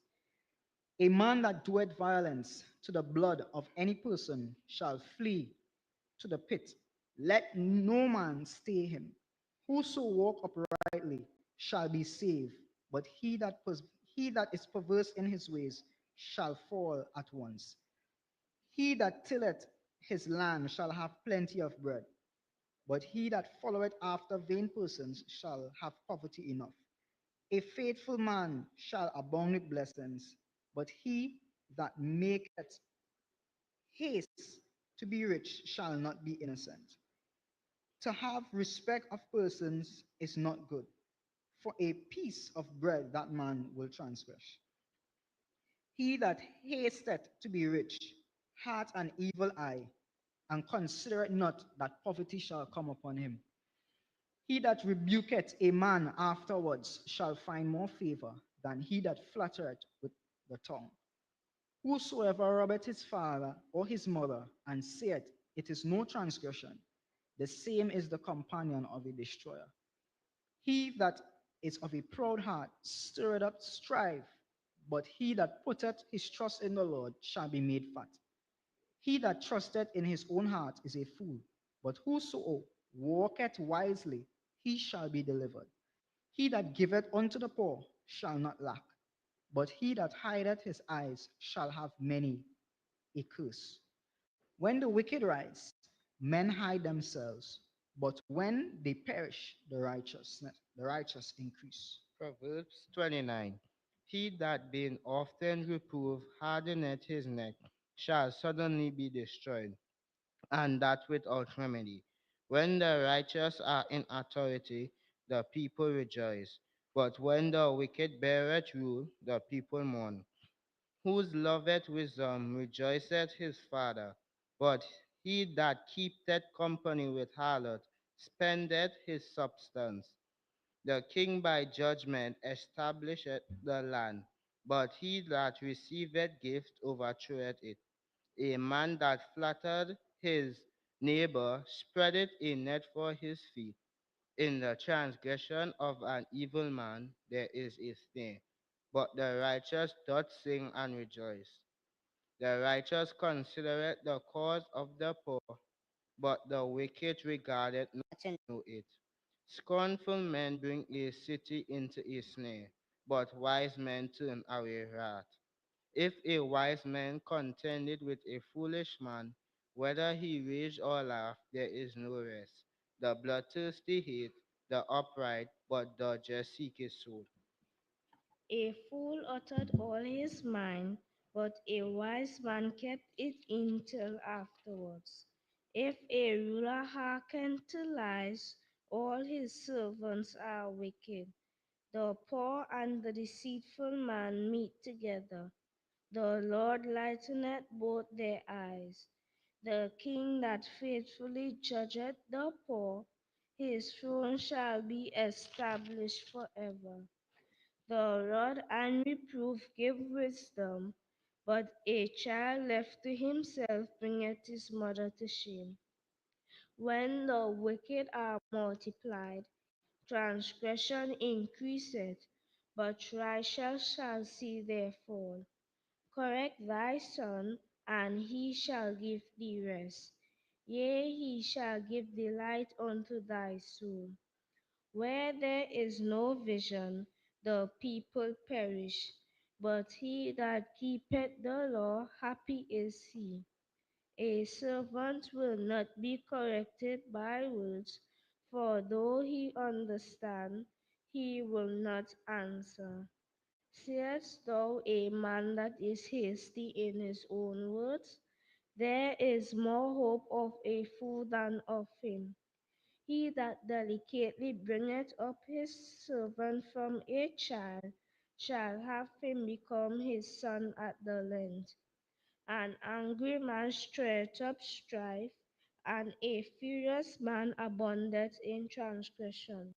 A man that doeth violence to the blood of any person shall flee to the pit. Let no man stay him. Whoso walk uprightly shall be saved, but he that is perverse in his ways shall fall at once. He that tilleth his land shall have plenty of bread, but he that followeth after vain persons shall have poverty enough. A faithful man shall abound with blessings, but he that maketh haste to be rich shall not be innocent. To have respect of persons is not good, for a piece of bread that man will transgress. He that hasteth to be rich hath an evil eye, and considereth not that poverty shall come upon him. He that rebuketh a man afterwards shall find more favor than he that flattereth with the tongue. Whosoever robbeth his father or his mother and saith, it is no transgression, the same is the companion of a destroyer. He that is of a proud heart stirreth up strife, but he that putteth his trust in the Lord shall be made fat. He that trusteth in his own heart is a fool, but whoso walketh wisely, he shall be delivered. He that giveth unto the poor shall not lack, but he that hideth his eyes shall have many a curse. When the wicked rise, men hide themselves, but when they perish, the righteous increase. Proverbs 29. He that being often reproved hardeneth his neck shall suddenly be destroyed, and that without remedy. When the righteous are in authority, the people rejoice. But when the wicked beareth rule, the people mourn. Whose loveth wisdom rejoiceth his father, but he that keepeth company with harlot spendeth his substance. The king by judgment establisheth the land, but he that receiveth gift overthroweth it. A man that flattered his neighbor spreadeth a net for his feet. In the transgression of an evil man there is a snare, but the righteous doth sing and rejoice. The righteous considereth the cause of the poor, but the wicked regardeth not to know it. Scornful men bring a city into a snare, but wise men turn away wrath. If a wise man contended with a foolish man, whether he rage or laugh, there is no rest. The bloodthirsty hate the upright, but the just seek his soul. A fool uttered all his mind, but a wise man kept it in till afterwards. If a ruler hearken to lies, all his servants are wicked. The poor and the deceitful man meet together. The Lord lighteneth both their eyes. The king that faithfully judgeth the poor, his throne shall be established forever. The rod and reproof give wisdom, but a child left to himself bringeth his mother to shame. When the wicked are multiplied, transgression increaseth, but righteous shall see their fall. Correct thy son, and he shall give thee rest. Yea, he shall give delight unto thy soul. Where there is no vision, the people perish, but he that keepeth the law, happy is he. A servant will not be corrected by words, for though he understand, he will not answer. Seest thou a man that is hasty in his own words? There is more hope of a fool than of him. He that delicately bringeth up his servant from a child shall have him become his son at the length. An angry man stirreth up strife, and a furious man abundeth in transgression.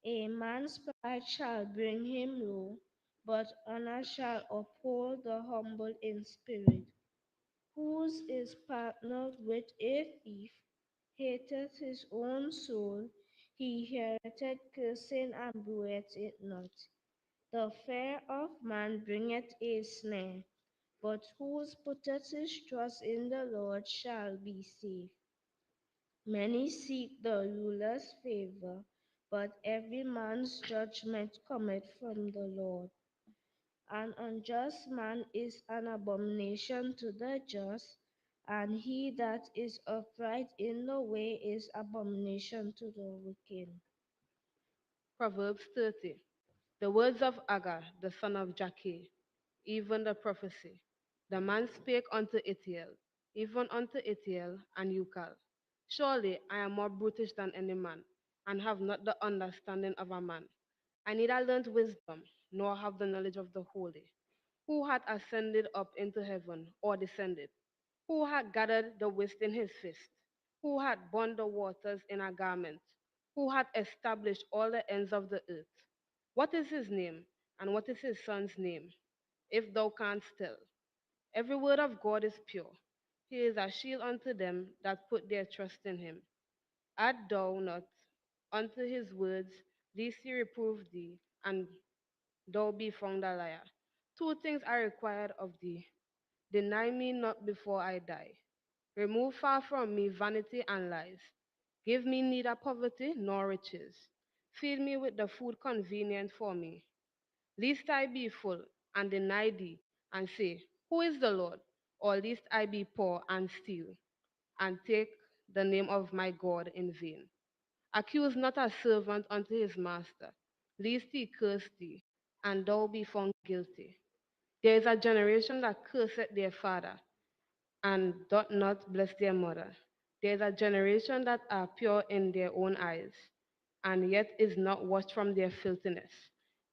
A man's pride shall bring him low, but honor shall uphold the humble in spirit. Whose is partnered with a thief, hateth his own soul, he heareth cursing and doeth it not. The fear of man bringeth a snare, but whose putteth his trust in the Lord shall be safe. Many seek the ruler's favor, but every man's judgment cometh from the Lord. An unjust man is an abomination to the just, and he that is upright in the way is abomination to the wicked. Proverbs 30. The words of Agar, the son of Jakeh, even the prophecy. The man spake unto Ithiel, even unto Ithiel and Ukal. Surely I am more brutish than any man, and have not the understanding of a man. I neither learned wisdom, nor have the knowledge of the holy. Who hath ascended up into heaven, or descended? Who hath gathered the waste in his fist? Who hath bound the waters in a garment? Who hath established all the ends of the earth? What is his name, and what is his son's name? If thou canst tell. Every word of God is pure. He is a shield unto them that put their trust in him. Add thou not unto his words, lest he reprove thee, and thou be found a liar. Two things are required of thee. Deny me not before I die. Remove far from me vanity and lies. Give me neither poverty nor riches. Feed me with the food convenient for me. Lest I be full and deny thee, and say, who is the Lord? Or lest I be poor and steal, and take the name of my God in vain. Accuse not a servant unto his master, lest he curse thee, and thou be found guilty. There is a generation that curseth their father, and doth not bless their mother. There is a generation that are pure in their own eyes, and yet is not washed from their filthiness.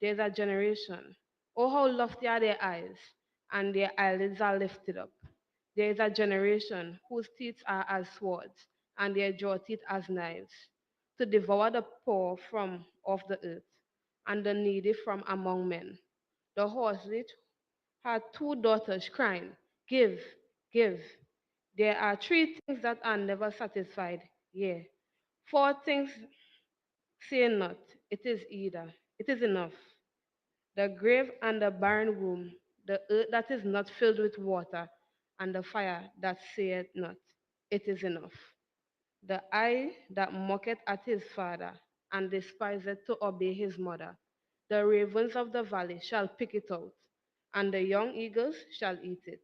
There is a generation, oh how lofty are their eyes, and their eyelids are lifted up. There is a generation whose teeth are as swords, and their jaw teeth as knives, to devour the poor from off the earth, and the needy from among men. The horselet had two daughters crying, give, give. There are three things that are never satisfied, yea, four things Say not, it is either, it is enough. The grave and the barren womb, the earth that is not filled with water, and the fire that saith not, it is enough. The eye that mocketh at his father, and despiseth to obey his mother. The ravens of the valley shall pick it out, and the young eagles shall eat it.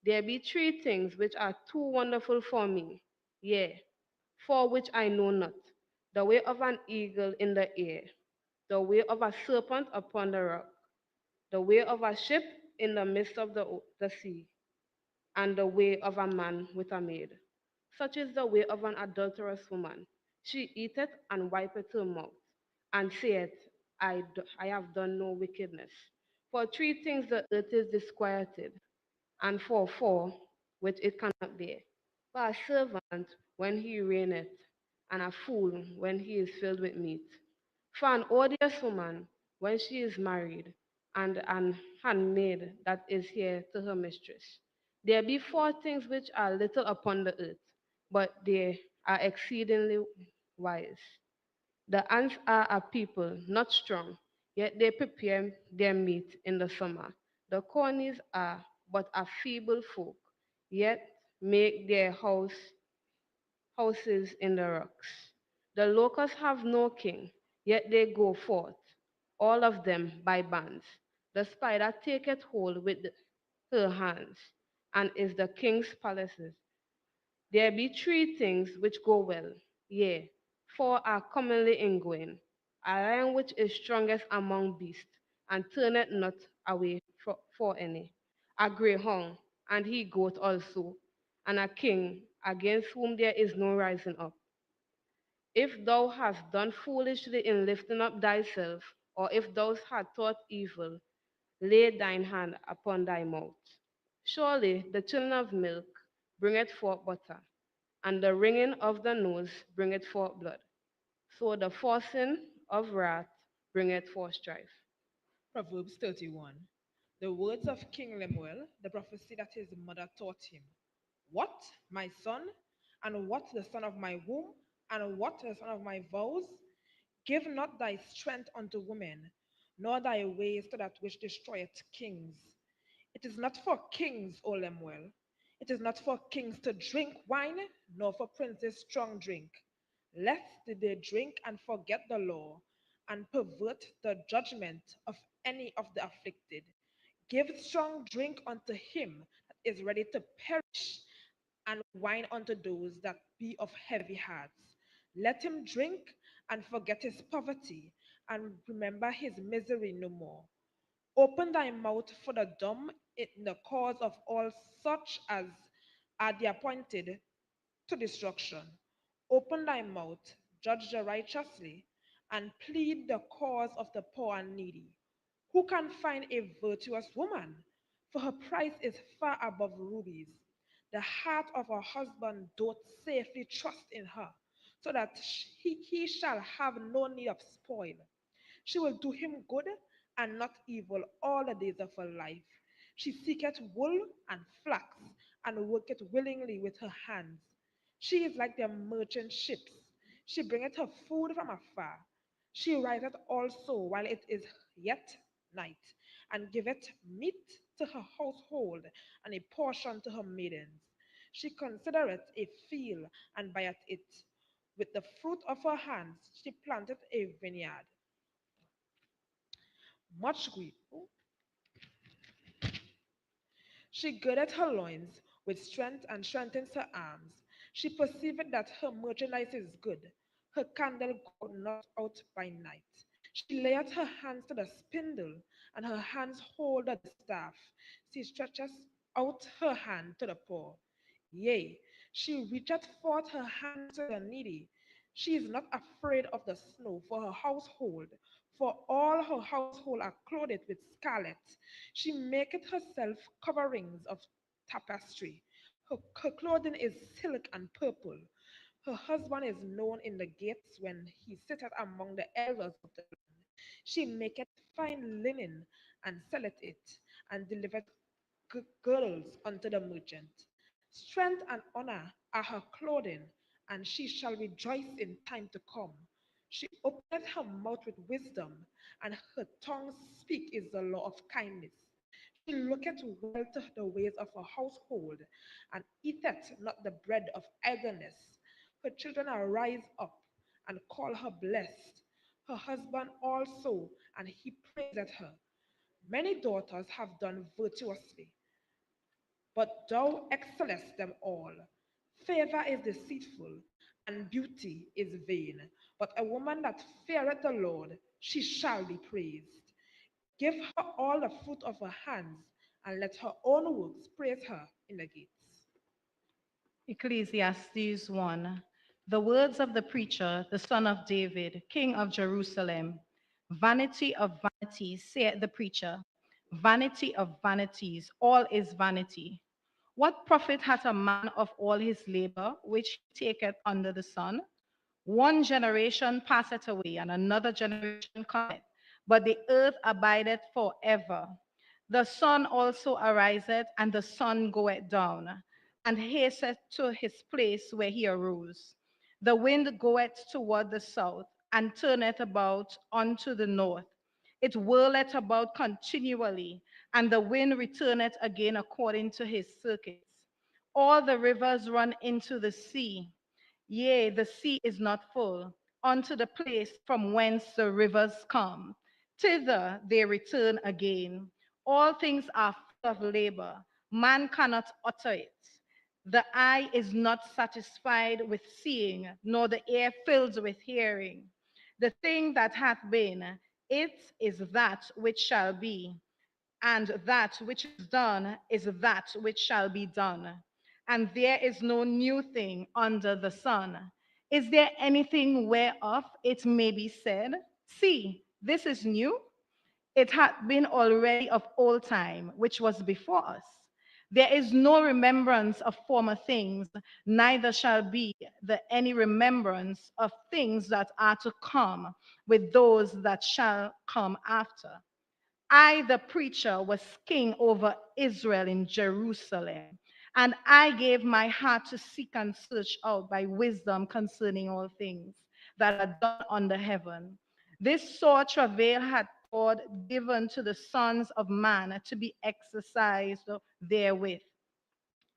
There be three things which are too wonderful for me, yea, for which I know not. The way of an eagle in the air, the way of a serpent upon the rock, the way of a ship in the midst of the sea, and the way of a man with a maid. Such is the way of an adulterous woman. She eateth and wipeth her mouth, and saith, I have done no wickedness. For three things the earth is disquieted, and for four which it cannot bear. For a servant when he reigneth, and a fool when he is filled with meat. For an odious woman when she is married, and an handmaid that is here to her mistress. There be four things which are little upon the earth, but they are exceedingly wise. The ants are a people not strong, yet they prepare their meat in the summer. The cornies are but a feeble folk, yet make their houses in the rocks. The locusts have no king, yet they go forth, all of them by bands. The spider taketh hold with her hands, and is the king's palaces. There be three things which go well, yea, four are commonly ingoing. A lion which is strongest among beasts, and turneth not away for any. A greyhound, and he goat also, and a king against whom there is no rising up. If thou hast done foolishly in lifting up thyself, or if thou hast thought evil, lay thine hand upon thy mouth. Surely the chilling of milk bringeth forth butter, and the wringing of the nose bringeth forth blood. So the forcing of wrath bringeth forth strife. Proverbs 31. The words of King Lemuel, the prophecy that his mother taught him. What, my son? And what the son of my womb? And what the son of my vows? Give not thy strength unto women, nor thy ways to that which destroyeth kings. It is not for kings, O Lemuel. It is not for kings to drink wine, nor for princes strong drink, lest they drink and forget the law, and pervert the judgment of any of the afflicted. Give strong drink unto him that is ready to perish, and wine unto those that be of heavy hearts. Let him drink and forget his poverty, and remember his misery no more. Open thy mouth for the dumb in the cause of all such as are the appointed to destruction. Open thy mouth, judge the righteously, and plead the cause of the poor and needy. Who can find a virtuous woman? For her price is far above rubies. The heart of her husband doth safely trust in her, so that he shall have no need of spoil. She will do him good and not evil all the days of her life. She seeketh wool and flax, and worketh willingly with her hands. She is like the merchant ships. She bringeth her food from afar. She riseth also while it is yet night, and giveth meat to her household, and a portion to her maidens. She considereth a field, and buyeth it. With the fruit of her hands she planteth a vineyard. Much grief. She girdeth her loins with strength and strengthens her arms. She perceiveth that her merchandise is good. Her candle go not out by night. She layeth her hands to the spindle, and her hands hold the staff. She stretcheth out her hand to the poor. Yea, she reacheth forth her hand to the needy. She is not afraid of the snow for her household, for all her household are clothed with scarlet. She maketh herself coverings of tapestry. Her clothing is silk and purple. Her husband is known in the gates when he sitteth among the elders of the land. She maketh fine linen and selleth it, and delivereth girdles unto the merchant. Strength and honor are her clothing, and she shall rejoice in time to come. She openeth her mouth with wisdom, and her tongue speak is the law of kindness. She looketh well to the ways of her household, and eateth not the bread of idleness. Her children arise up and call her blessed. Her husband also, and he praiseth her. Many daughters have done virtuously, but thou excellest them all. Favor is deceitful, and beauty is vain. But a woman that feareth the Lord, she shall be praised. Give her all the fruit of her hands, and let her own works praise her in the gates. Ecclesiastes 1. The words of the preacher, the son of David, king of Jerusalem. Vanity of vanities, saith the preacher. Vanity of vanities, all is vanity. What profit hath a man of all his labor, which he taketh under the sun? One generation passeth away, and another generation cometh, but the earth abideth forever. The sun also ariseth, and the sun goeth down, and hasteth to his place where he arose. The wind goeth toward the south, and turneth about unto the north. It whirleth about continually, and the wind returneth again according to his circuits. All the rivers run into the sea. Yea, the sea is not full, unto the place from whence the rivers come. Thither they return again. All things are full of labor. Man cannot utter it. The eye is not satisfied with seeing, nor the ear filled with hearing. The thing that hath been, it is that which shall be, and that which is done is that which shall be done. And there is no new thing under the sun. Is there anything whereof it may be said, see, this is new? It hath been already of old time, which was before us. There is no remembrance of former things, neither shall be there any remembrance of things that are to come with those that shall come after. I, the preacher, was king over Israel in Jerusalem, and I gave my heart to seek and search out by wisdom concerning all things that are done under heaven. This sore travail had God given to the sons of man to be exercised therewith.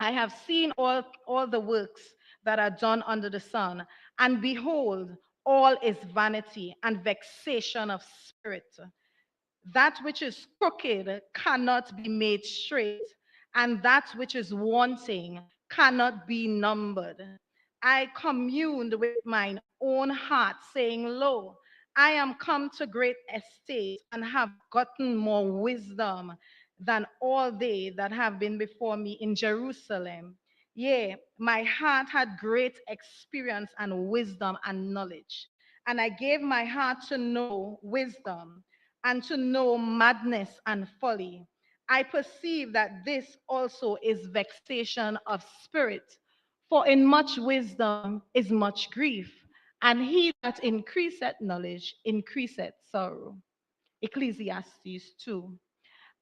I have seen all the works that are done under the sun, and behold, all is vanity and vexation of spirit. That which is crooked cannot be made straight, and that which is wanting cannot be numbered. I communed with mine own heart, saying, lo, I am come to great estate, and have gotten more wisdom than all they that have been before me in Jerusalem. Yea, my heart had great experience and wisdom and knowledge. And I gave my heart to know wisdom and to know madness and folly. I perceive that this also is vexation of spirit. For in much wisdom is much grief, and he that increaseth knowledge increaseth sorrow. Ecclesiastes 2.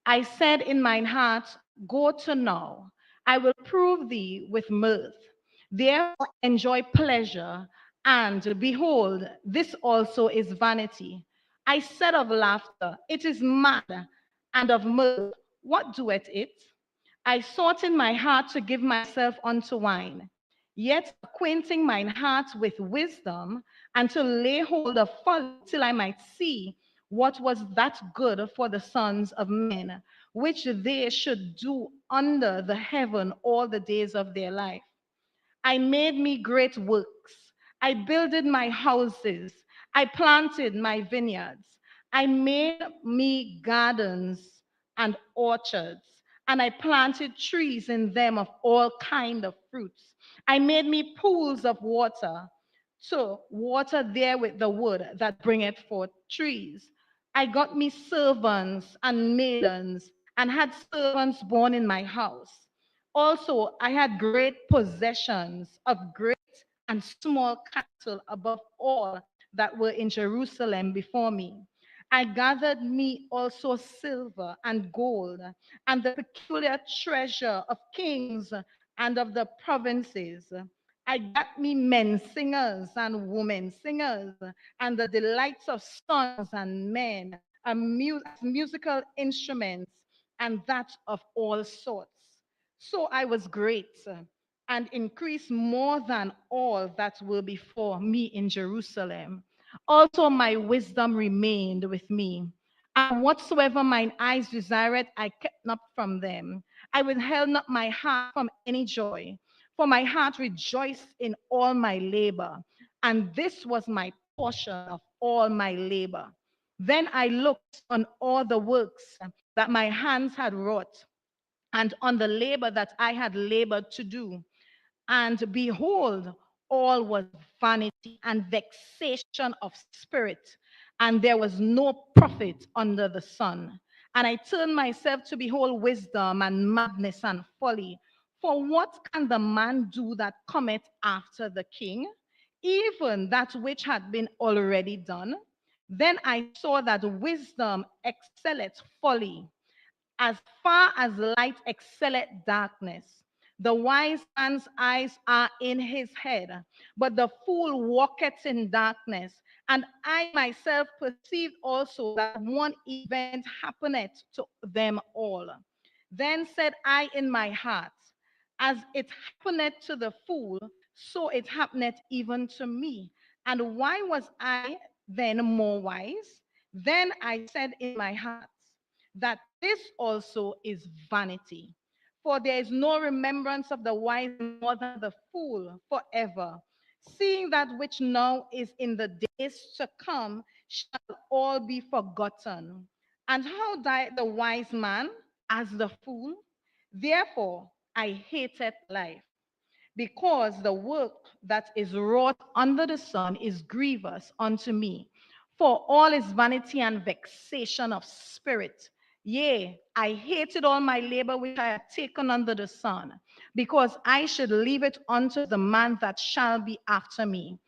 I said in mine heart, go to now, I will prove thee with mirth. Therefore enjoy pleasure, and behold, this also is vanity. I said of laughter, it is mad, and of mirth, what doeth it? I sought in my heart to give myself unto wine, yet acquainting mine heart with wisdom, and to lay hold of folly till I might see what was that good for the sons of men, which they should do under the heaven all the days of their life. I made me great works. I builded my houses. I planted my vineyards. I made me gardens and orchards, and I planted trees in them of all kind of fruits. I made me pools of water to water there with the wood that bringeth forth trees. I got me servants and maidens, and had servants born in my house. Also, I had great possessions of great and small cattle above all that were in Jerusalem before me. I gathered me also silver and gold, and the peculiar treasure of kings and of the provinces. I got me men singers and women singers, and the delights of sons and men, musical instruments, and that of all sorts. So I was great and increased more than all that were before me in Jerusalem. Also, my wisdom remained with me. And whatsoever mine eyes desired, I kept not from them. I withheld not my heart from any joy, for my heart rejoiced in all my labor, and this was my portion of all my labor. Then I looked on all the works that my hands had wrought, and on the labor that I had labored to do. And behold, all was vanity and vexation of spirit, and there was no profit under the sun. And I turned myself to behold wisdom and madness and folly. For what can the man do that cometh after the king? Even that which had been already done. Then I saw that wisdom excelleth folly, as far as light excelleth darkness. The wise man's eyes are in his head, but the fool walketh in darkness. And I myself perceived also that one event happeneth to them all. Then said I in my heart, as it happeneth to the fool, so it happeneth even to me. And why was I then more wise? Then I said in my heart, that this also is vanity. For there is no remembrance of the wise more than the fool forever. Seeing that which now is in the days to come shall all be forgotten. And how died the wise man as the fool? Therefore I hated life, because the work that is wrought under the sun is grievous unto me. For all is vanity and vexation of spirit. Yea, I hated all my labor which I had taken under the sun, because I should leave it unto the man that shall be after me.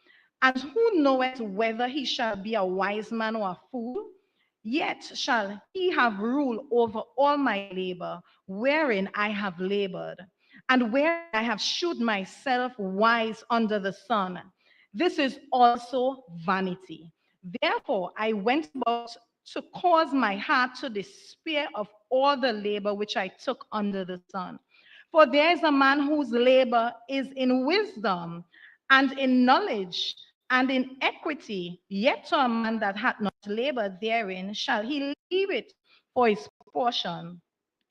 And who knoweth whether he shall be a wise man or a fool? Yet shall he have rule over all my labor, wherein I have labored, and where I have shewed myself wise under the sun. This is also vanity. Therefore, I went about to cause my heart to despair of all the labor which I took under the sun. For there is a man whose labor is in wisdom and in knowledge and in equity, yet to a man that hath not labored therein shall he leave it for his portion.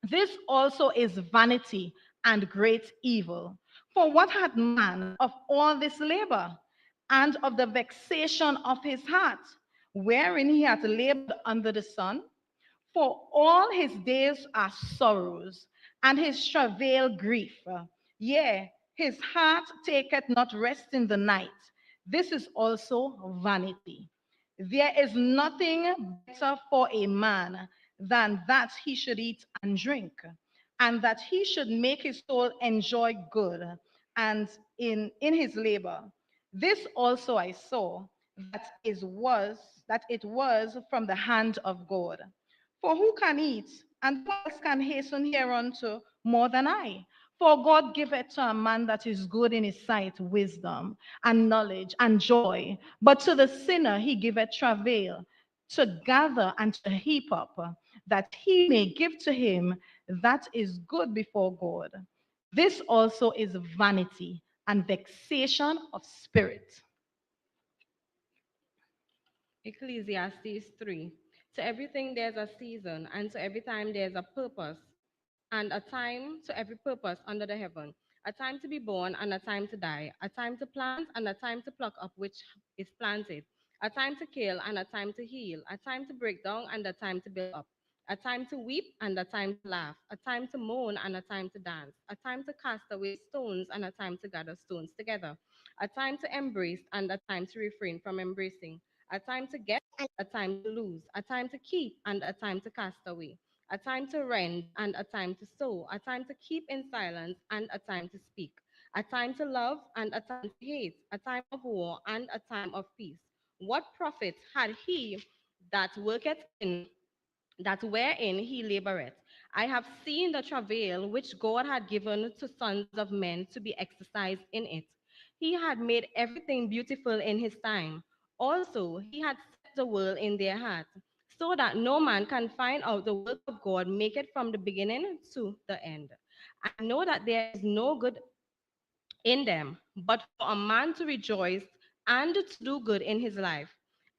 This also is vanity and great evil. For what had man of all this labor and of the vexation of his heart, wherein he hath labored under the sun? For all his days are sorrows, and his travail grief. Yea, his heart taketh not rest in the night. This is also vanity. There is nothing better for a man than that he should eat and drink, and that he should make his soul enjoy good and in his labor. This also I saw, that it was from the hand of God. For who can eat, and who else can hasten hereunto more than I? For God giveth to a man that is good in his sight wisdom and knowledge and joy, but to the sinner he giveth travail to gather and to heap up, that he may give to him that is good before God. This also is vanity and vexation of spirit. Ecclesiastes 3. To everything there's a season, and to every time there's a purpose, and a time to every purpose under the heaven. A time to be born and a time to die. A time to plant and a time to pluck up which is planted. A time to kill and a time to heal. A time to break down and a time to build up. A time to weep and a time to laugh. A time to mourn and a time to dance. A time to cast away stones and a time to gather stones together. A time to embrace and a time to refrain from embracing. A time to get and a time to lose. A time to keep and a time to cast away. A time to rend and a time to sow, a time to keep in silence and a time to speak, a time to love and a time to hate, a time of war and a time of peace. What profit had he that worketh in that wherein he laboureth? I have seen the travail which God had given to sons of men to be exercised in it. He had made everything beautiful in his time. Also, he had set the world in their hearts, so that no man can find out the work of God, make it from the beginning to the end. I know that there is no good in them, but for a man to rejoice and to do good in his life,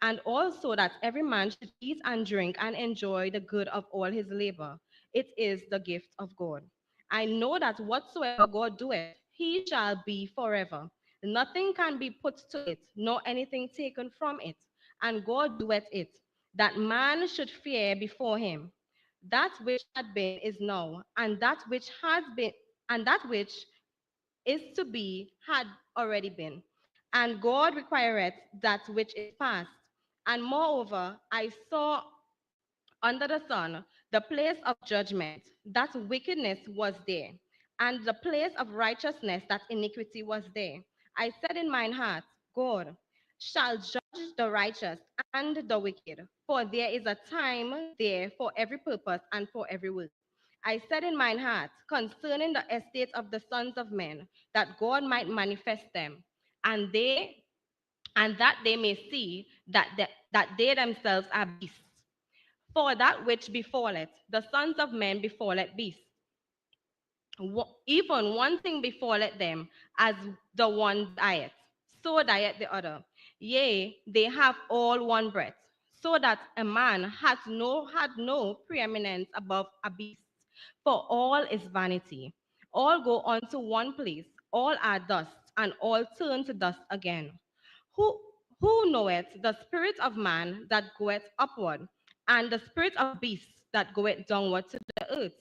and also that every man should eat and drink and enjoy the good of all his labor. It is the gift of God. I know that whatsoever God doeth, he shall be forever. Nothing can be put to it, nor anything taken from it. And God doeth it, that man should fear before him. That which had been is now, and that which has been, and that which is to be had already been, and God requireth that which is past. And moreover, I saw under the sun the place of judgment, that wickedness was there, and the place of righteousness, that iniquity was there. I said in mine heart, God shall judge the righteous and the wicked, for there is a time there for every purpose and for every work. I said in mine heart concerning the estate of the sons of men, that God might manifest them, and that they may see that they themselves are beasts. For that which befalleth the sons of men befalleth beasts. Even one thing befalleth them, as the one dieth, so dieth the other. Yea, they have all one breath, so that a man had no preeminence above a beast. For all is vanity. All go unto one place, all are dust, and all turn to dust again. Who, who knoweth the spirit of man that goeth upward, and the spirit of beast that goeth downward to the earth?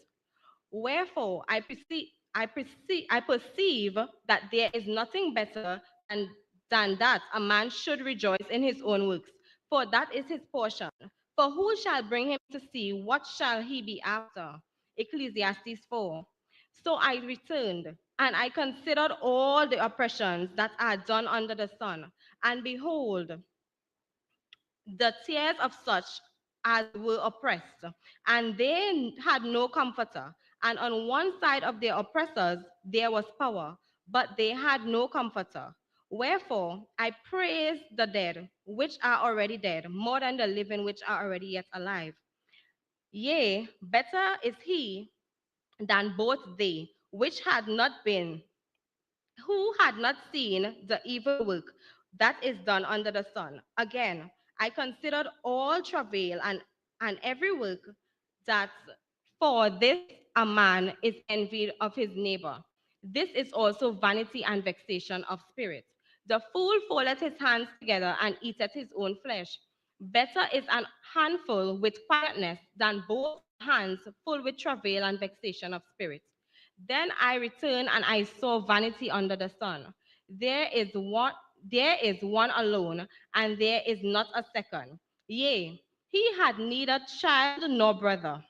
Wherefore I perceive that there is nothing better than that a man should rejoice in his own works, for that is his portion. For who shall bring him to see what shall he be after? Ecclesiastes 4. So I returned, and I considered all the oppressions that are done under the sun, and behold, the tears of such as were oppressed, and they had no comforter. And on one side of their oppressors there was power, but they had no comforter. Wherefore I praise the dead, which are already dead, more than the living, which are already yet alive. Yea, better is he than both they which had not been, who had not seen the evil work that is done under the sun. Again, I considered all travail and every work, that for this a man is envied of his neighbor. This is also vanity and vexation of spirit. The fool foldeth his hands together and eateth his own flesh. Better is an handful with quietness than both hands full with travail and vexation of spirit. Then I returned and I saw vanity under the sun. There is one, there is one alone, and there is not a second. Yea, he had neither child nor brother.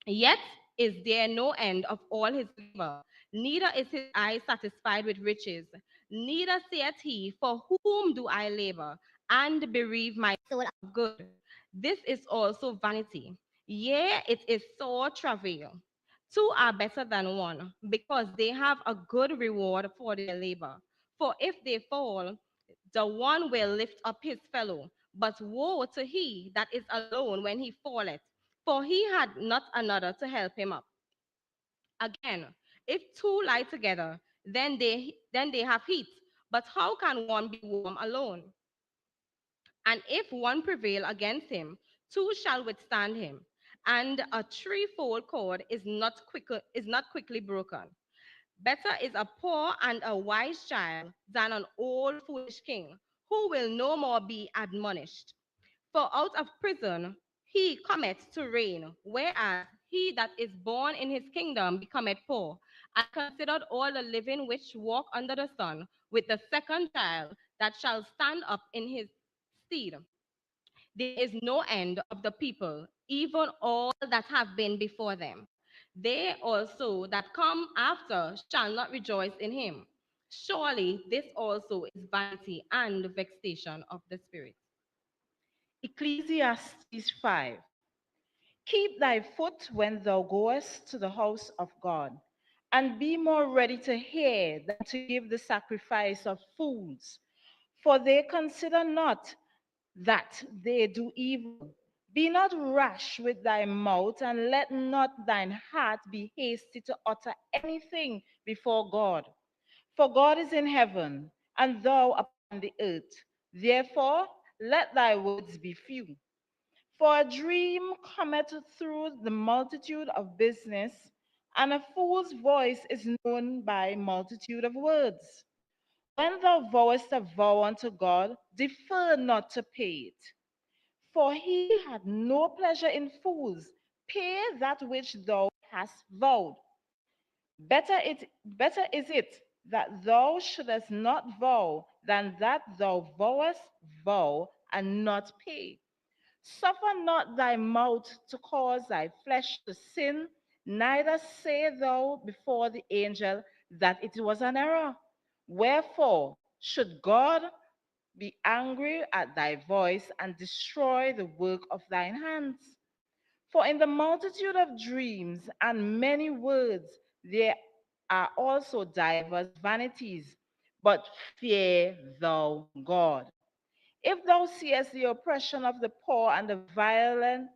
Yet is there no end of all his labor, neither is his eye satisfied with riches. Neither saith he, for whom do I labor, and bereave my soul of good? This is also vanity. Yea, it is sore travail. Two are better than one, because they have a good reward for their labor. For if they fall, the one will lift up his fellow. But woe to he that is alone when he falleth, for he had not another to help him up. Again, if two lie together, then they have heat. But how can one be warm alone? And if one prevail against him, two shall withstand him. And a threefold cord is not quickly broken. Better is a poor and a wise child than an old foolish king, who will no more be admonished. For out of prison he cometh to reign, whereas he that is born in his kingdom becometh poor. I considered all the living which walk under the sun, with the second child that shall stand up in his stead. There is no end of the people, even all that have been before them. They also that come after shall not rejoice in him. Surely this also is vanity and vexation of the spirit. Ecclesiastes 5. Keep thy foot when thou goest to the house of God, and be more ready to hear than to give the sacrifice of fools. For they consider not that they do evil. Be not rash with thy mouth, and let not thine heart be hasty to utter anything before God. For God is in heaven, and thou upon the earth. Therefore, let thy words be few. For a dream cometh through the multitude of business, and a fool's voice is known by multitude of words. When thou vowest a vow unto God, defer not to pay it. For he had no pleasure in fools. Pay that which thou hast vowed. Better is it that thou shouldest not vow than that thou vowest vow and not pay. Suffer not thy mouth to cause thy flesh to sin, neither say thou before the angel that it was an error. Wherefore should God be angry at thy voice and destroy the work of thine hands? For in the multitude of dreams and many words there are also divers vanities, but fear thou God. If thou seest the oppression of the poor and the violent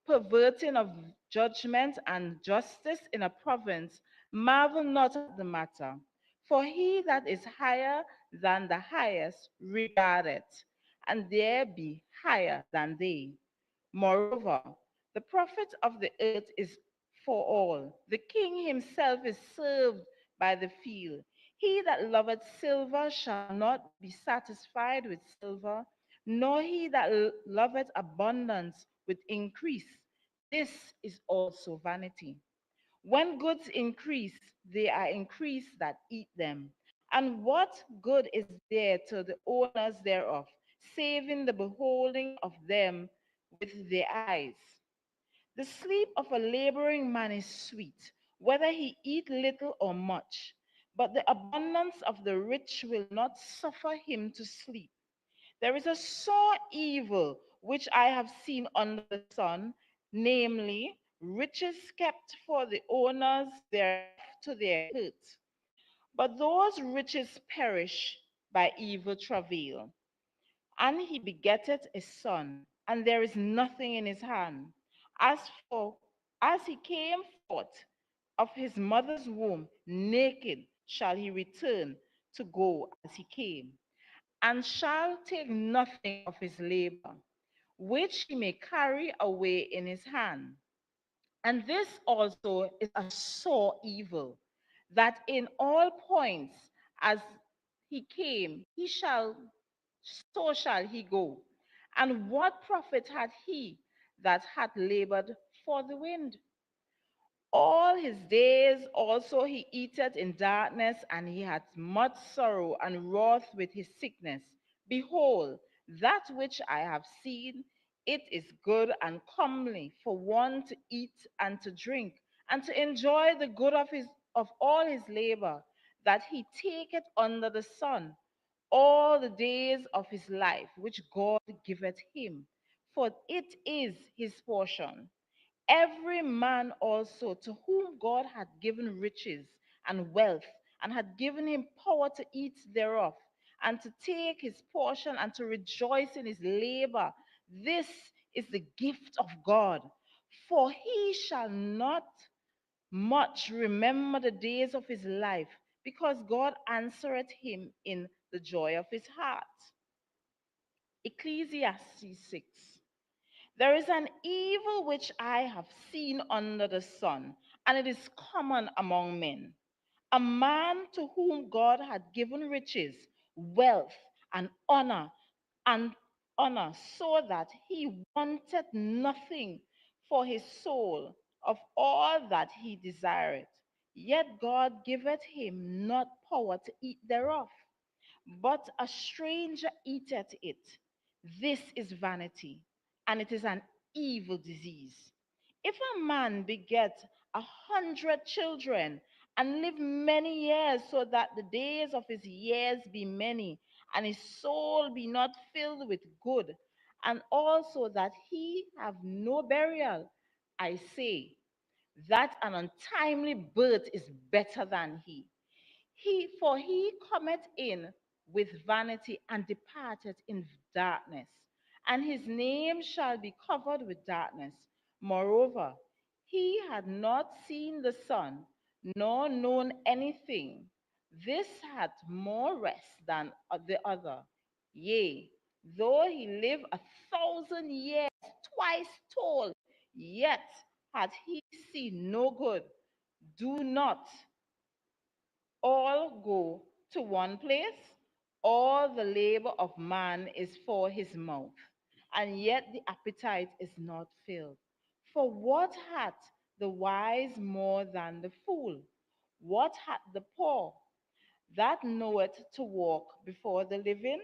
perverting of judgment and justice in a province, marvel not at the matter. For he that is higher than the highest regardeth, and there be higher than they. Moreover, the profit of the earth is for all. The king himself is served by the field. He that loveth silver shall not be satisfied with silver, nor he that loveth abundance with increase. This is also vanity. When goods increase, they are increased that eat them. And what good is there to the owners thereof, saving the beholding of them with their eyes? The sleep of a laboring man is sweet, whether he eat little or much, but the abundance of the rich will not suffer him to sleep. There is a sore evil which I have seen under the sun, namely, riches kept for the owners thereof to their hurt. But those riches perish by evil travail. And he begetteth a son, and there is nothing in his hand. As for as he came forth of his mother's womb, naked shall he return to go as he came, and shall take nothing of his labor, which he may carry away in his hand. And this also is a sore evil, that in all points as he came, so shall he go. And what profit had he that had labored for the wind? All his days also he eateth in darkness, and he hath much sorrow and wrath with his sickness. Behold, that which I have seen, it is good and comely for one to eat and to drink, and to enjoy the good of all his labor, that he taketh under the sun all the days of his life, which God giveth him, for it is his portion. Every man also to whom God had given riches and wealth, and had given him power to eat thereof, and to take his portion, and to rejoice in his labor, this is the gift of God. For he shall not much remember the days of his life, because God answereth him in the joy of his heart. Ecclesiastes 6. There is an evil which I have seen under the sun, and it is common among men. A man to whom God had given riches, wealth, and honor, so that he wanted nothing for his soul of all that he desired. Yet God giveth him not power to eat thereof, but a stranger eateth it. This is vanity, and it is an evil disease. If a man beget 100 children, and live many years, so that the days of his years be many, and his soul be not filled with good, and also that he have no burial, I say, that an untimely birth is better than he. For he cometh in with vanity and departed in darkness, and his name shall be covered with darkness. Moreover, he had not seen the sun, nor known anything. This hath more rest than the other. Yea, though he live 1,000 years, twice told, yet had he seen no good. Do not all go to one place? All the labor of man is for his mouth, and yet the appetite is not filled. For what hath the wise more than the fool? What hath the poor that knoweth to walk before the living?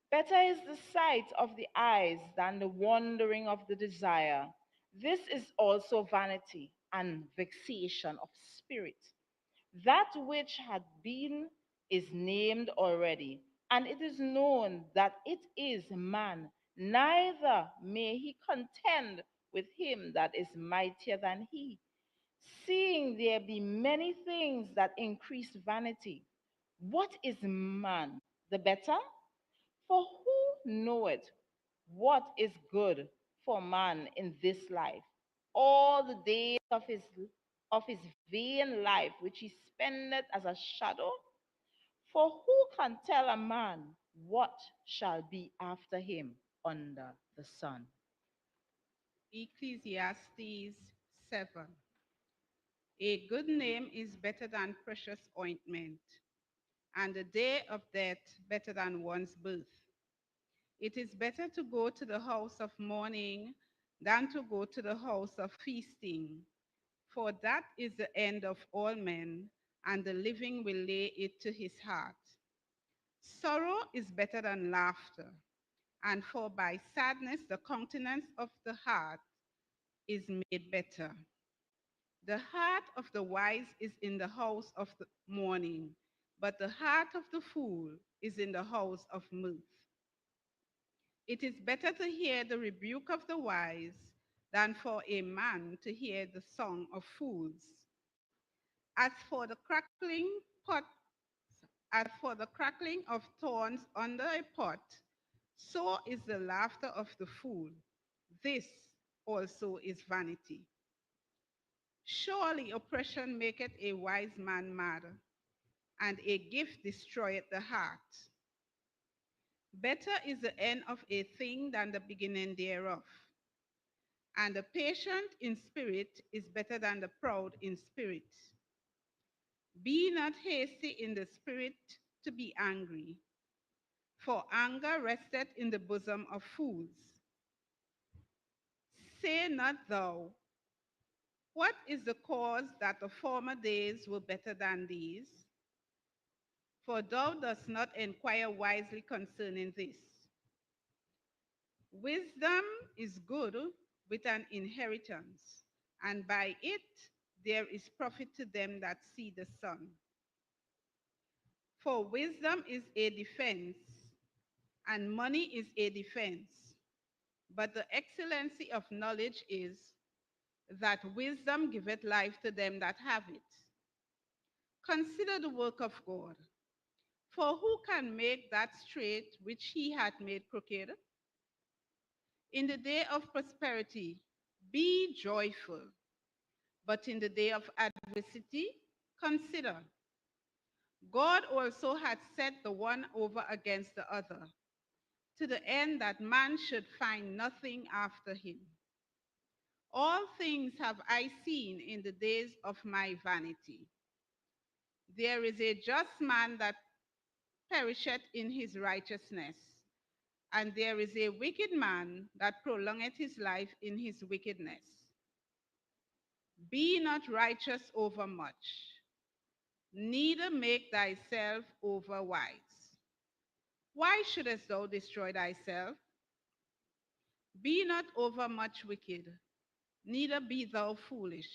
Better is the sight of the eyes than the wandering of the desire. This is also vanity and vexation of spirit. That which had been is named already, and it is known that it is man, neither may he contend with him that is mightier than he. Seeing there be many things that increase vanity, what is man the better? For who knoweth what is good for man in this life? All the days of his vain life which he spendeth as a shadow? For who can tell a man what shall be after him under the sun? Ecclesiastes 7. A good name is better than precious ointment, and a day of death better than one's birth. It is better to go to the house of mourning than to go to the house of feasting, for that is the end of all men, and the living will lay it to his heart. Sorrow is better than laughter, and for by sadness the countenance of the heart is made better. The heart of the wise is in the house of the mourning, but the heart of the fool is in the house of mirth. It is better to hear the rebuke of the wise than for a man to hear the song of fools. As for the crackling pot, as for the crackling of thorns under a pot, so is the laughter of the fool. This also is vanity. Surely oppression maketh a wise man mad, and a gift destroyeth the heart. Better is the end of a thing than the beginning thereof, and the patient in spirit is better than the proud in spirit. Be not hasty in the spirit to be angry, for anger resteth in the bosom of fools. Say not thou, what is the cause that the former days were better than these? For thou dost not inquire wisely concerning this. Wisdom is good with an inheritance, and by it there is profit to them that see the sun. For wisdom is a defense, and money is a defense. But the excellency of knowledge is that wisdom giveth life to them that have it. Consider the work of God. For who can make that straight which he hath made crooked? In the day of prosperity, be joyful. But in the day of adversity, consider. God also hath set the one over against the other, to the end that man should find nothing after him. All things have I seen in the days of my vanity. There is a just man that perisheth in his righteousness, and there is a wicked man that prolongeth his life in his wickedness. Be not righteous over much, neither make thyself over wise. Why shouldest thou destroy thyself? Be not over much wicked, neither be thou foolish.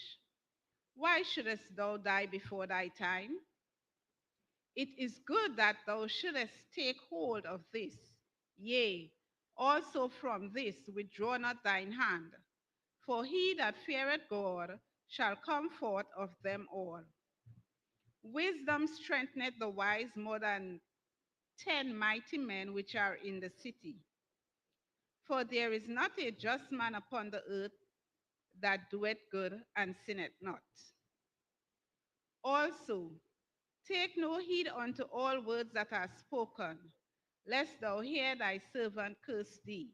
Why shouldest thou die before thy time? It is good that thou shouldest take hold of this, yea, also from this withdraw not thine hand. For he that feareth God shall come forth of them all. Wisdom strengtheneth the wise more than 10 mighty men which are in the city. For there is not a just man upon the earth that doeth good and sinneth not. Also, take no heed unto all words that are spoken, lest thou hear thy servant curse thee.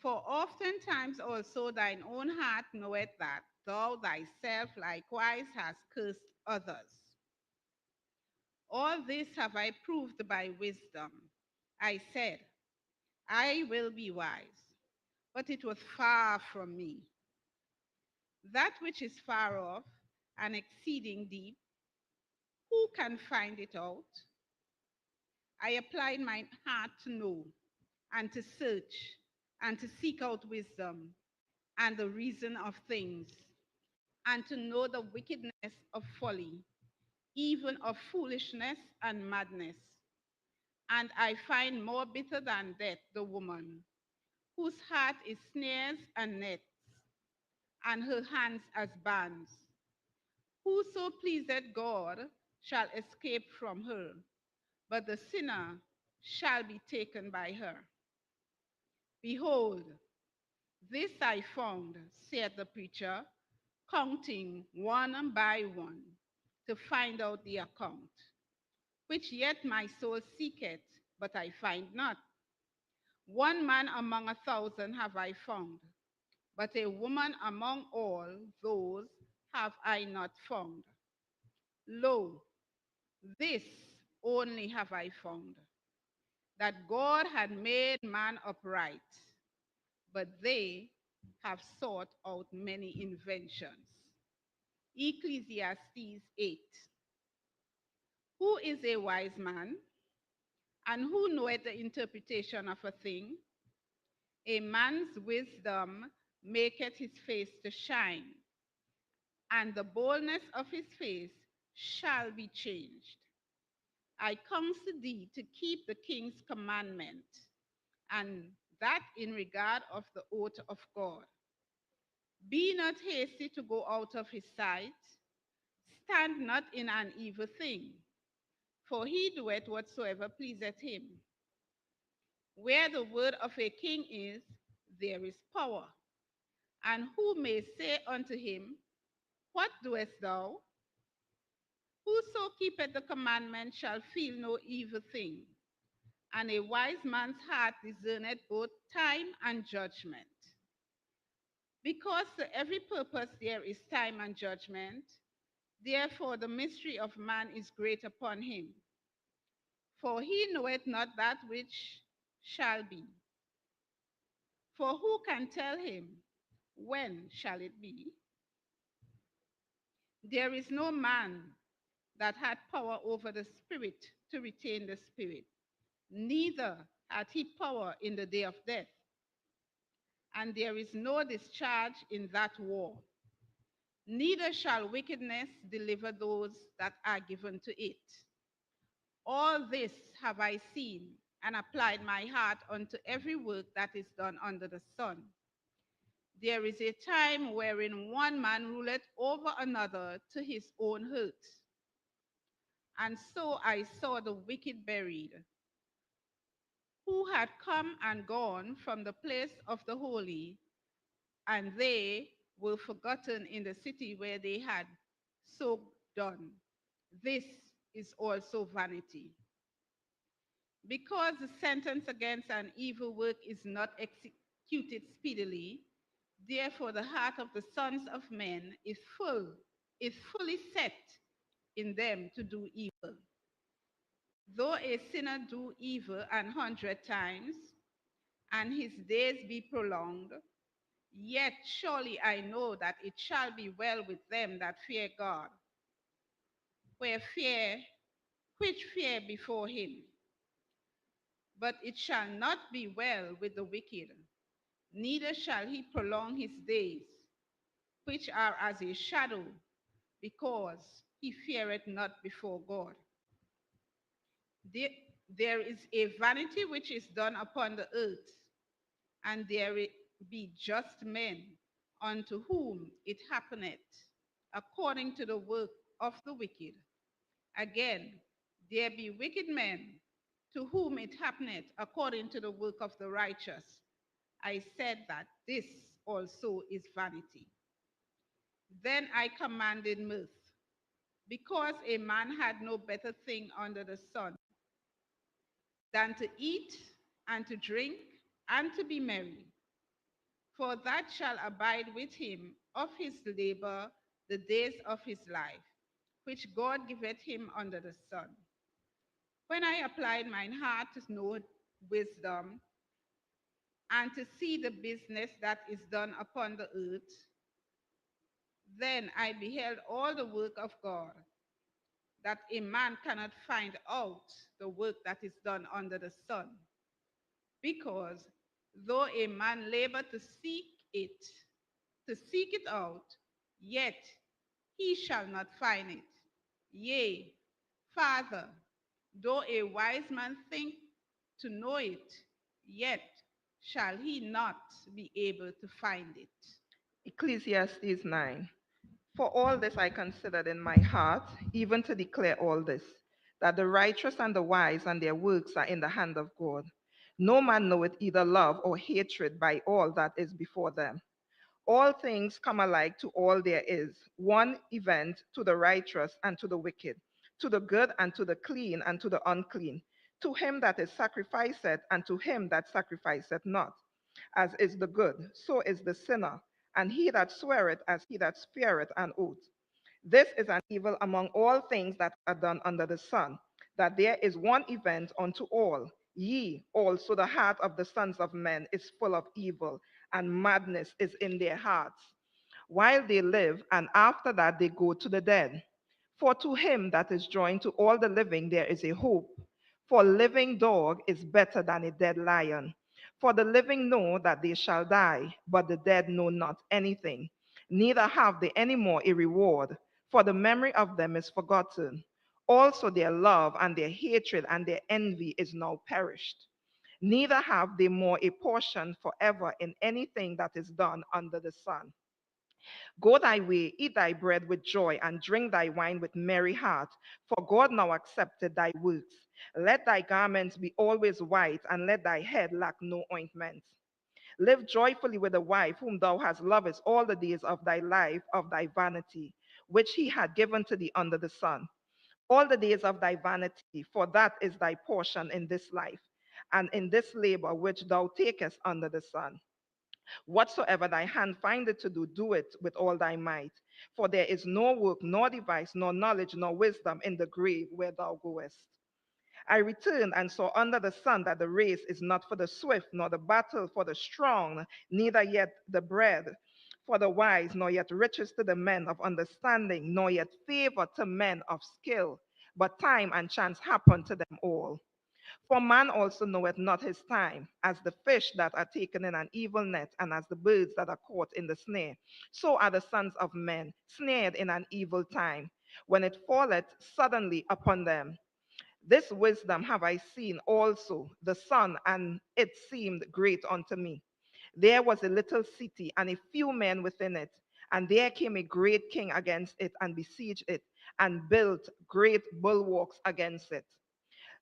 For oftentimes also thine own heart knoweth that thou thyself likewise hast cursed others. All this have I proved by wisdom. I said, I will be wise, but it was far from me. That which is far off and exceeding deep, who can find it out? I applied my heart to know and to search and to seek out wisdom and the reason of things, and to know the wickedness of folly, even of foolishness and madness. And I find more bitter than death the woman, whose heart is snares and nets, and her hands as bands. Whoso pleaseth God shall escape from her, but the sinner shall be taken by her. Behold, this I found, saith the preacher, counting one by one, to find out the account, which yet my soul seeketh, but I find not. One man among 1,000 have I found, but a woman among all those have I not found. Lo, this only have I found, that God had made man upright, but they have sought out many inventions. Ecclesiastes 8. Who is a wise man, and who knoweth the interpretation of a thing? A man's wisdom maketh his face to shine, and the boldness of his face shall be changed. I counsel thee to keep the king's commandment, and that in regard of the oath of God. Be not hasty to go out of his sight, stand not in an evil thing, for he doeth whatsoever pleaseth him. Where the word of a king is, there is power. And who may say unto him, what doest thou? Whoso keepeth the commandment shall feel no evil thing, and a wise man's heart discerneth both time and judgment. Because to every purpose there is time and judgment, therefore the mystery of man is great upon him. For he knoweth not that which shall be. For who can tell him, when shall it be? There is no man that had power over the spirit to retain the spirit, neither had he power in the day of death. And there is no discharge in that war, neither shall wickedness deliver those that are given to it. All this have I seen, and applied my heart unto every work that is done under the sun. There is a time wherein one man ruleth over another to his own hurt. And so I saw the wicked buried, who had come and gone from the place of the holy, and they were forgotten in the city where they had so done. This is also vanity. Because the sentence against an evil work is not executed speedily, therefore the heart of the sons of men is fully set in them to do evil. Though a sinner do evil 100 times, and his days be prolonged, yet surely I know that it shall be well with them that fear God, which fear before him. But it shall not be well with the wicked, neither shall he prolong his days, which are as a shadow, because he feareth not before God. There is a vanity which is done upon the earth, and there be just men unto whom it happeneth according to the work of the wicked. Again, there be wicked men to whom it happeneth according to the work of the righteous. I said that this also is vanity. Then I commanded mirth, because a man had no better thing under the sun than to eat and to drink and to be merry. For that shall abide with him of his labor the days of his life, which God giveth him under the sun. When I applied mine heart to know wisdom, and to see the business that is done upon the earth, then I beheld all the work of God, that a man cannot find out the work that is done under the sun. Because though a man labor to seek it out, yet he shall not find it. Yea, farther, though a wise man think to know it, yet shall he not be able to find it. Ecclesiastes 9. For all this I considered in my heart, even to declare all this, that the righteous and the wise and their works are in the hand of God. No man knoweth either love or hatred by all that is before them. All things come alike to all there is, one event to the righteous and to the wicked, to the good and to the clean and to the unclean, to him that is sacrificeth and to him that sacrificeth not. As is the good, so is the sinner, and he that sweareth as he that spareth an oath. This is an evil among all things that are done under the sun, that there is one event unto all. Ye also, the heart of the sons of men is full of evil, and madness is in their hearts, while they live, and after that they go to the dead. For to him that is joined to all the living there is a hope. For a living dog is better than a dead lion. For the living know that they shall die, but the dead know not anything, neither have they any more a reward, for the memory of them is forgotten. Also their love and their hatred and their envy is now perished. Neither have they more a portion forever in anything that is done under the sun. Go thy way, eat thy bread with joy, and drink thy wine with merry heart, for God now accepted thy works. Let thy garments be always white, and let thy head lack no ointment. Live joyfully with a wife whom thou hast loved all the days of thy life, of thy vanity, which he had given to thee under the sun. All the days of thy vanity, for that is thy portion in this life, and in this labor which thou takest under the sun. Whatsoever thy hand findeth to do, do it with all thy might. For there is no work, nor device, nor knowledge, nor wisdom in the grave where thou goest. I returned and saw under the sun that the race is not for the swift, nor the battle for the strong, neither yet the bread for the wise, nor yet riches to the men of understanding, nor yet favor to men of skill. But time and chance happen to them all. For man also knoweth not his time, as the fish that are taken in an evil net, and as the birds that are caught in the snare. So are the sons of men snared in an evil time, when it falleth suddenly upon them. This wisdom have I seen also, the sun, and it seemed great unto me. There was a little city, and a few men within it. And there came a great king against it, and besieged it, and built great bulwarks against it.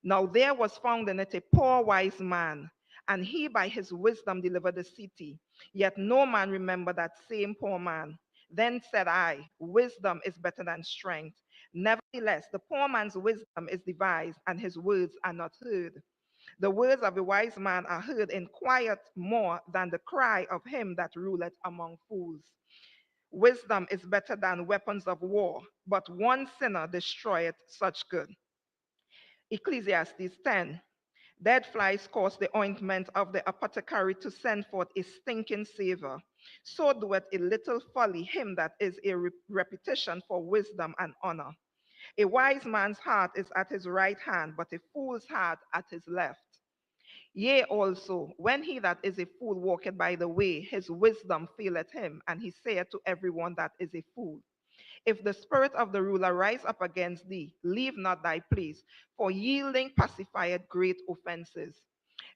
Now there was found in it a poor wise man, and he by his wisdom delivered the city. Yet no man remembered that same poor man. Then said I, wisdom is better than strength. Nevertheless, the poor man's wisdom is devised, and his words are not heard. The words of a wise man are heard in quiet more than the cry of him that ruleth among fools. Wisdom is better than weapons of war, but one sinner destroyeth such good. Ecclesiastes 10. Dead flies cause the ointment of the apothecary to send forth a stinking savor. So doeth a little folly him that is a repetition for wisdom and honor. A wise man's heart is at his right hand, but a fool's heart at his left. Yea, also, when he that is a fool walketh by the way, his wisdom faileth him, and he saith to everyone that is a fool, if the spirit of the ruler rise up against thee, leave not thy place, for yielding pacifieth great offenses.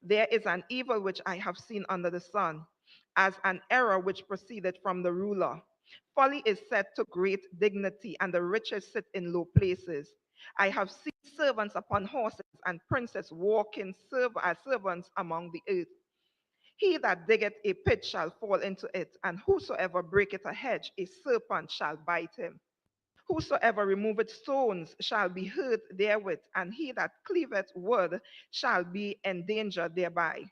There is an evil which I have seen under the sun, as an error which proceeded from the ruler. Folly is set to great dignity, and the riches sit in low places. I have seen servants upon horses and princes walking as servants among the earth. He that diggeth a pit shall fall into it, and whosoever breaketh a hedge, a serpent shall bite him. Whosoever removeth stones shall be hurt therewith, and he that cleaveth wood shall be endangered thereby.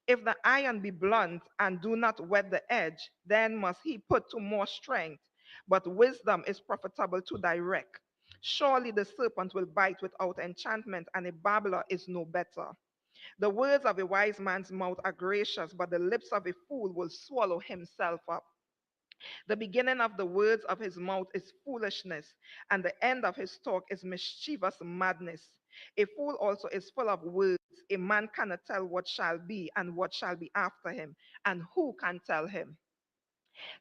If the iron be blunt and do not whet the edge, then must he put to more strength. But wisdom is profitable to direct. Surely the serpent will bite without enchantment, and a babbler is no better. The words of a wise man's mouth are gracious, but the lips of a fool will swallow himself up. The beginning of the words of his mouth is foolishness, and the end of his talk is mischievous madness. A fool also is full of words. A man cannot tell what shall be and what shall be after him, and who can tell him?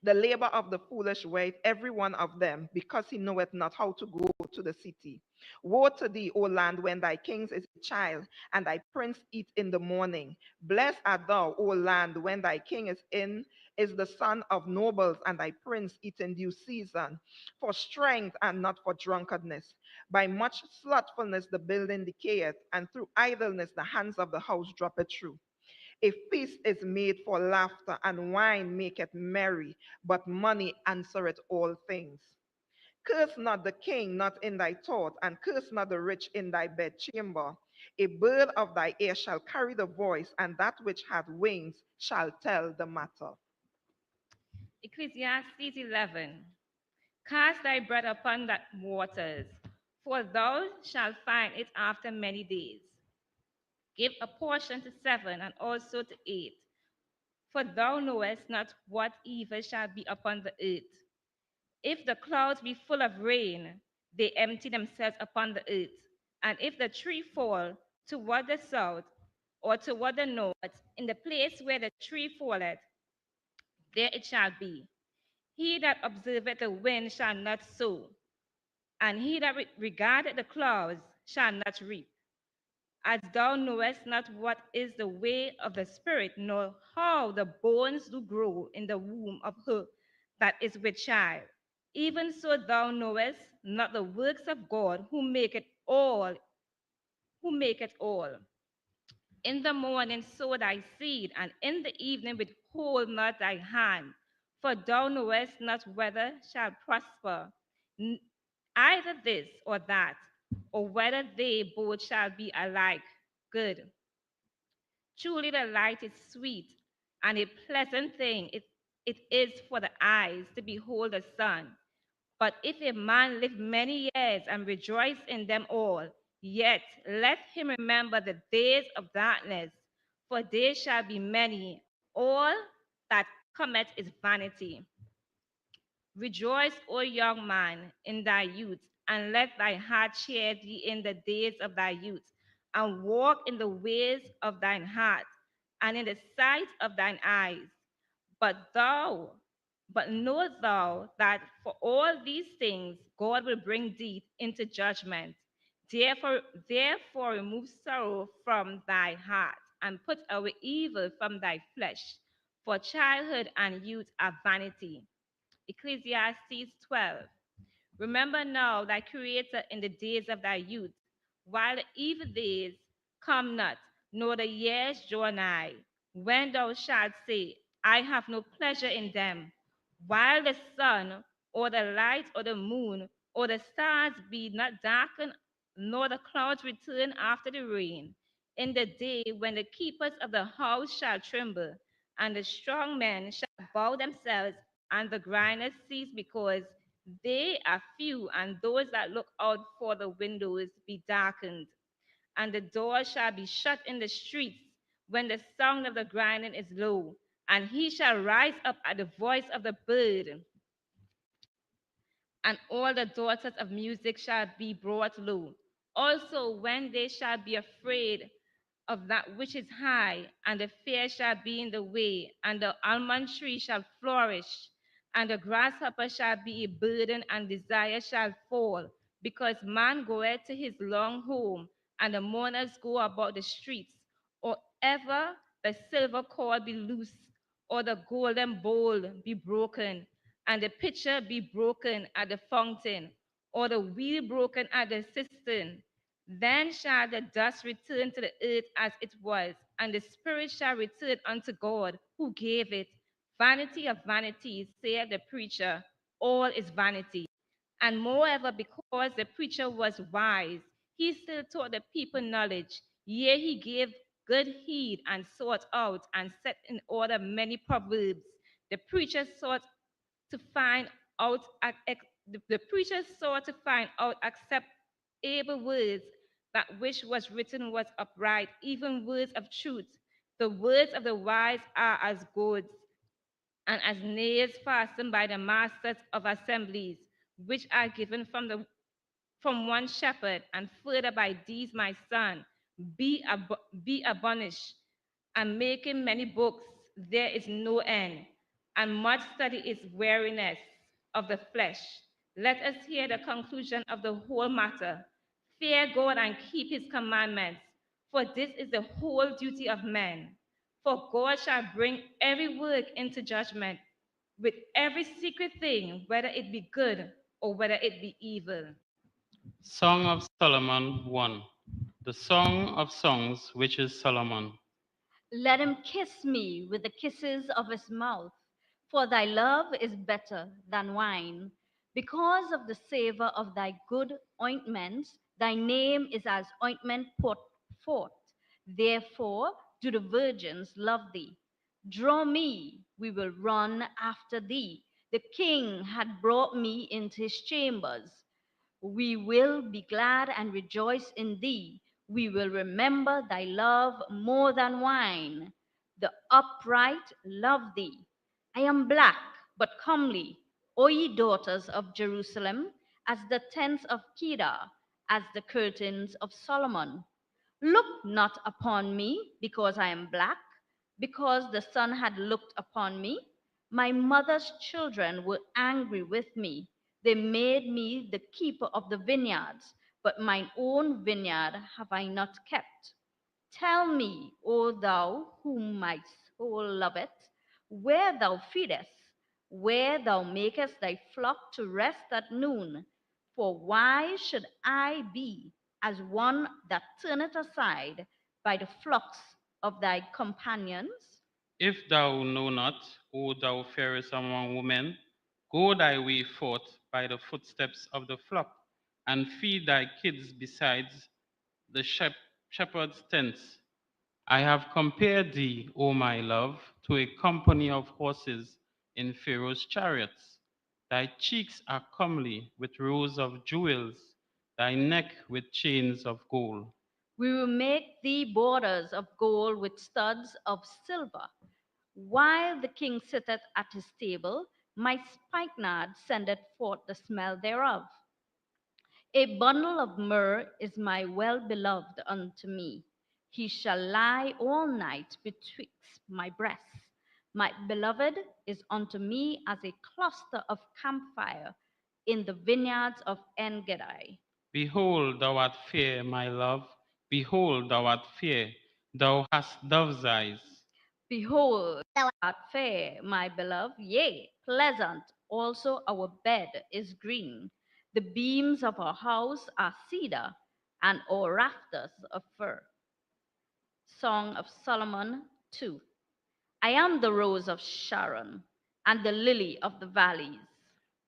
The labor of the foolish weighteth every one of them, because he knoweth not how to go to the city. Woe to thee, O land, when thy king is a child, and thy prince eat in the morning. Blessed art thou, O land, when thy king is the son of nobles, and thy prince eat in due season, for strength and not for drunkenness. By much slothfulness the building decayeth, and through idleness the hands of the house droppeth through. A feast is made for laughter, and wine maketh merry, but money answereth all things. Curse not the king, not in thy thought, and curse not the rich in thy bedchamber. A bird of thy ear shall carry the voice, and that which hath wings shall tell the matter. Ecclesiastes 11. Cast thy bread upon the waters, for thou shalt find it after many days. Give a portion to 7 and also to 8, for thou knowest not what evil shall be upon the earth. If the clouds be full of rain, they empty themselves upon the earth. And if the tree fall toward the south or toward the north, in the place where the tree falleth, there it shall be. He that observeth the wind shall not sow, and he that regardeth the clouds shall not reap. As thou knowest not what is the way of the Spirit, nor how the bones do grow in the womb of her that is with child, even so thou knowest not the works of God who maketh all. In the morning sow thy seed, and in the evening withhold not thy hand, for thou knowest not whether shall prosper, either this or that, or whether they both shall be alike good. Truly the light is sweet, and a pleasant thing it is for the eyes to behold the sun. But if a man live many years and rejoice in them all, yet let him remember the days of darkness, for they shall be many. All that cometh is vanity. Rejoice, O young man, in thy youth, and let thy heart cheer thee in the days of thy youth, and walk in the ways of thine heart, and in the sight of thine eyes. But know thou that for all these things God will bring thee into judgment. Therefore remove sorrow from thy heart, and put away evil from thy flesh, for childhood and youth are vanity. Ecclesiastes 12. Remember now thy Creator in the days of thy youth, while the evil days come not, nor the years draw nigh, when thou shalt say, I have no pleasure in them, while the sun, or the light, or the moon, or the stars be not darkened, nor the clouds return after the rain, in the day when the keepers of the house shall tremble, and the strong men shall bow themselves, and the grinders cease because they are few, and those that look out for the windows be darkened. And the door shall be shut in the streets when the sound of the grinding is low, and he shall rise up at the voice of the bird, and all the daughters of music shall be brought low. Also, when they shall be afraid of that which is high, and the fair shall be in the way, and the almond tree shall flourish, and the grasshopper shall be a burden, and desire shall fall, because man goeth to his long home, and the mourners go about the streets, or ever the silver cord be loose, or the golden bowl be broken, and the pitcher be broken at the fountain, or the wheel broken at the cistern, then shall the dust return to the earth as it was, and the spirit shall return unto God who gave it. Vanity of vanities, saith the preacher, all is vanity. And moreover, because the preacher was wise, he still taught the people knowledge. Yea, he gave good heed and sought out and set in order many proverbs. The preacher sought to find out the preacher sought to find out acceptable words, that which was written was upright, even words of truth. The words of the wise are as goads, and as nails fastened by the masters of assemblies, which are given from one shepherd, and further by these, my son, be abolished, and making many books, there is no end, and much study is weariness of the flesh. Let us hear the conclusion of the whole matter. Fear God and keep his commandments, for this is the whole duty of man. For God shall bring every work into judgment with every secret thing, whether it be good or whether it be evil. Song of Solomon 1. The Song of Songs, which is Solomon. Let him kiss me with the kisses of his mouth, for thy love is better than wine. Because of the savor of thy good ointments, thy name is as ointment poured forth. Therefore do the virgins love thee. Draw me, we will run after thee. The king had brought me into his chambers. We will be glad and rejoice in thee. We will remember thy love more than wine. The upright love thee. I am black, but comely, O ye daughters of Jerusalem, as the tents of Kedar, as the curtains of Solomon. Look not upon me because I am black, because the sun had looked upon me. My mother's children were angry with me. They made me the keeper of the vineyards, but mine own vineyard have I not kept. Tell me, O thou whom my soul loveth, where thou feedest, where thou makest thy flock to rest at noon. For why should I be as one that turneth aside by the flocks of thy companions? If thou know not, O thou fairest among women, go thy way forth by the footsteps of the flock, and feed thy kids besides the shepherd's tents. I have compared thee, O my love, to a company of horses in Pharaoh's chariots. Thy cheeks are comely with rows of jewels, thy neck with chains of gold. We will make thee borders of gold with studs of silver. While the king sitteth at his table, my spikenard sendeth forth the smell thereof. A bundle of myrrh is my well-beloved unto me. He shall lie all night betwixt my breasts. My beloved is unto me as a cluster of camphire in the vineyards of En-gedi. Behold, thou art fair, my love. Behold, thou art fair. Thou hast dove's eyes. Behold, thou art fair, my beloved, yea, pleasant. Also our bed is green. The beams of our house are cedar, and our rafters of fir. Song of Solomon 2. I am the rose of Sharon, and the lily of the valleys.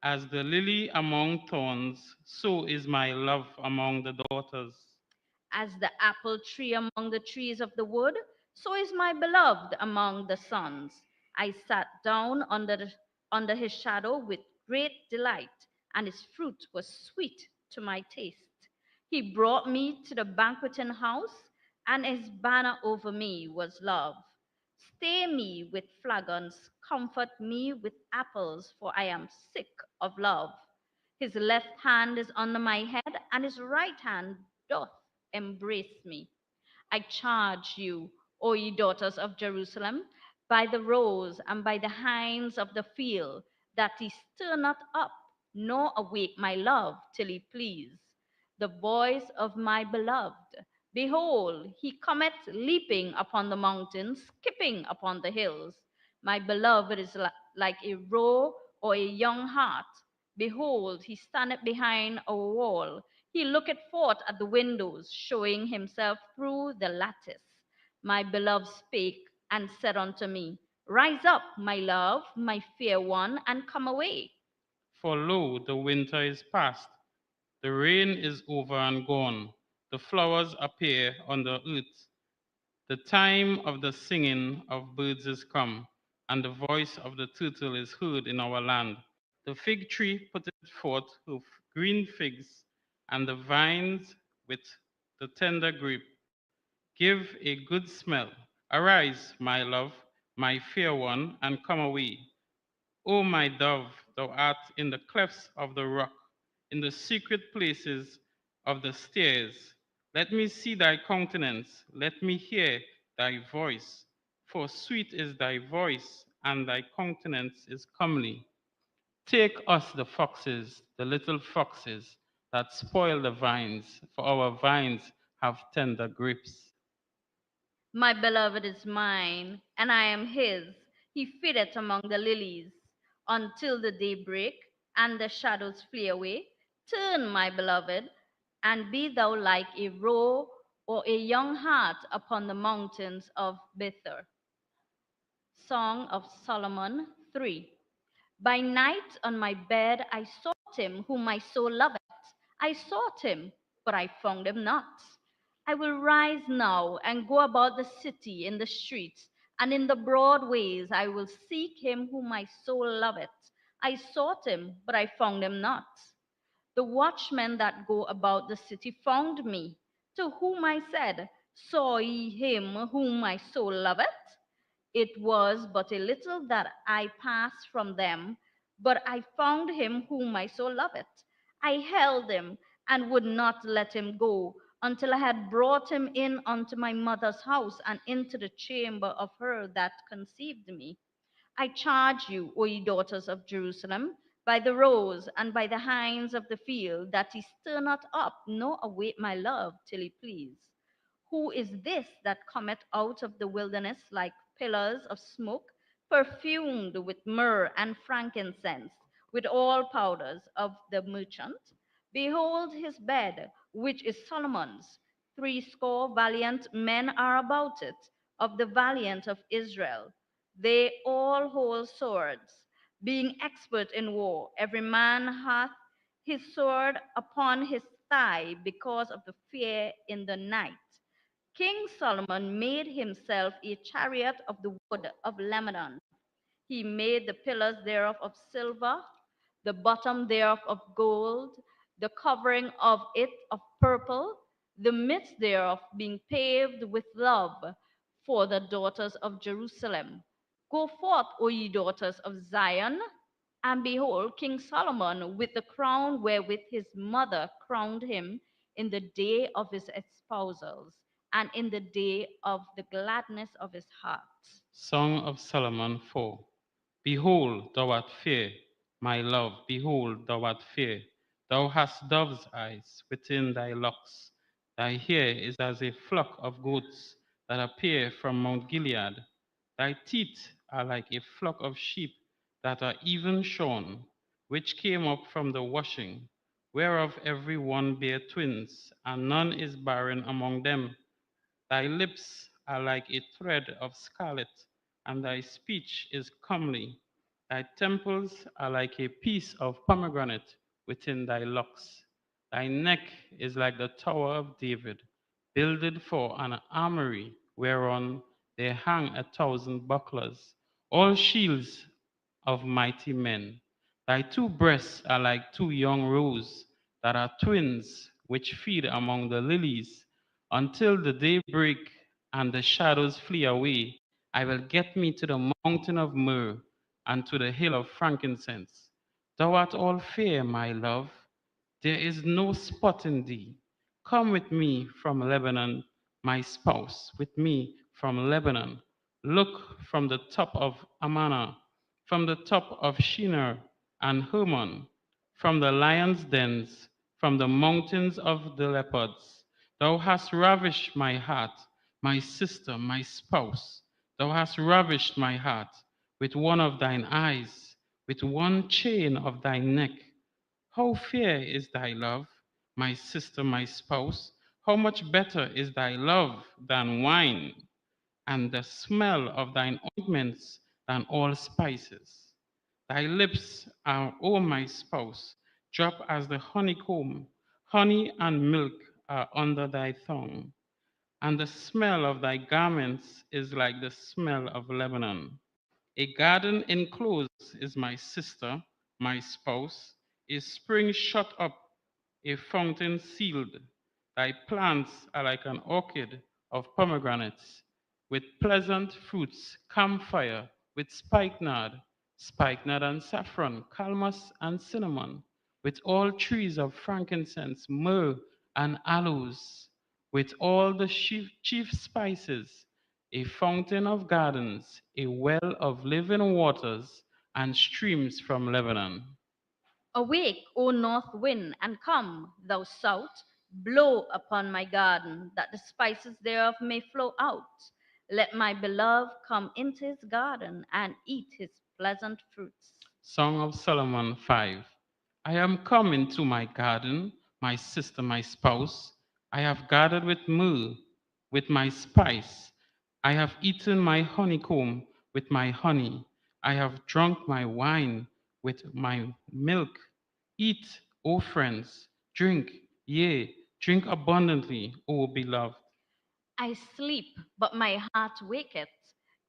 As the lily among thorns, so is my love among the daughters. As the apple tree among the trees of the wood, so is my beloved among the sons. I sat down under his shadow with great delight, and his fruit was sweet to my taste. He brought me to the banqueting house, and his banner over me was love. Stay me with flagons, comfort me with apples, for I am sick of love. His left hand is under my head, and his right hand doth embrace me. I charge you, O ye daughters of Jerusalem, by the roes and by the hinds of the field, that ye stir not up, nor awake my love till he please. The voice of my beloved, behold, he cometh leaping upon the mountains, skipping upon the hills. My beloved is like a roe or a young hart. Behold, he standeth behind our wall. He looketh forth at the windows, showing himself through the lattice. My beloved spake and said unto me, Rise up, my love, my fair one, and come away. For lo, the winter is past, the rain is over and gone, the flowers appear on the earth. The time of the singing of birds is come, and the voice of the turtle is heard in our land. The fig tree putteth forth her green figs, and the vines with the tender grape give a good smell. Arise, my love, my fair one, and come away. O my dove, thou art in the clefts of the rock, in the secret places of the stairs. Let me see thy countenance, let me hear thy voice. For sweet is thy voice, and thy countenance is comely. Take us the foxes, the little foxes that spoil the vines, for our vines have tender grapes. My beloved is mine, and I am his. He feedeth among the lilies until the day break, and the shadows flee away. Turn, my beloved, and be thou like a roe or a young hart upon the mountains of Bether. Song of Solomon 3. By night on my bed I sought him whom my soul loveth. I sought him, but I found him not. I will rise now and go about the city in the streets, and in the broad ways I will seek him whom my soul loveth. I sought him, but I found him not. The watchmen that go about the city found me, to whom I said, Saw ye him whom my soul loveth? It was but a little that I passed from them, but I found him whom my soul loveth. I held him and would not let him go until I had brought him in unto my mother's house and into the chamber of her that conceived me. I charge you, O ye daughters of Jerusalem, by the roes and by the hinds of the field, that ye stir not up, nor await my love till he please. Who is this that cometh out of the wilderness like pillars of smoke, perfumed with myrrh and frankincense, with all powders of the merchant? Behold his bed, which is Solomon's. Threescore valiant men are about it, of the valiant of Israel. They all hold swords, being expert in war. Every man hath his sword upon his thigh because of the fear in the night. King Solomon made himself a chariot of the wood of Lebanon. He made the pillars thereof of silver, the bottom thereof of gold, the covering of it of purple, the midst thereof being paved with love for the daughters of Jerusalem. Go forth, O ye daughters of Zion, and behold, King Solomon with the crown wherewith his mother crowned him in the day of his espousals and in the day of the gladness of his heart. Song of Solomon 4. Behold, thou art fair, my love, behold, thou art fair. Thou hast dove's eyes within thy locks. Thy hair is as a flock of goats that appear from Mount Gilead. Thy teeth are like a flock of sheep that are even shorn, which came up from the washing, whereof every one bare twins, and none is barren among them. Thy lips are like a thread of scarlet, and thy speech is comely. Thy temples are like a piece of pomegranate within thy locks. Thy neck is like the tower of David, builded for an armory, whereon there hang 1,000 bucklers, all shields of mighty men. Thy two breasts are like two young roes that are twins, which feed among the lilies. Until the day break and the shadows flee away, I will get me to the mountain of myrrh and to the hill of frankincense. Thou art all fair, my love. There is no spot in thee. Come with me from Lebanon, my spouse, with me from Lebanon. Look from the top of Amana, from the top of Shinar and Hermon, from the lions' dens, from the mountains of the leopards. Thou hast ravished my heart, my sister, my spouse. Thou hast ravished my heart with one of thine eyes, with one chain of thy neck. How fair is thy love, my sister, my spouse! How much better is thy love than wine, and the smell of thine ointments than all spices. Thy lips are, O my spouse, drop as the honeycomb. Honey and milk are under thy tongue, and the smell of thy garments is like the smell of Lebanon. A garden enclosed is my sister, my spouse, a spring shut up, a fountain sealed. Thy plants are like an orchard of pomegranates, with pleasant fruits, camphire, with spikenard and saffron, calamus and cinnamon, with all trees of frankincense, myrrh and aloes, with all the chief spices, a fountain of gardens, a well of living waters, and streams from Lebanon. Awake, O north wind, and come, thou south, blow upon my garden, that the spices thereof may flow out. Let my beloved come into his garden and eat his pleasant fruits. Song of Solomon 5. I am come into my garden, my sister, my spouse. I have gathered with myrrh, with my spice. I have eaten my honeycomb with my honey. I have drunk my wine with my milk. Eat, O friends, drink, yea, drink abundantly, O beloved. I sleep, but my heart waketh.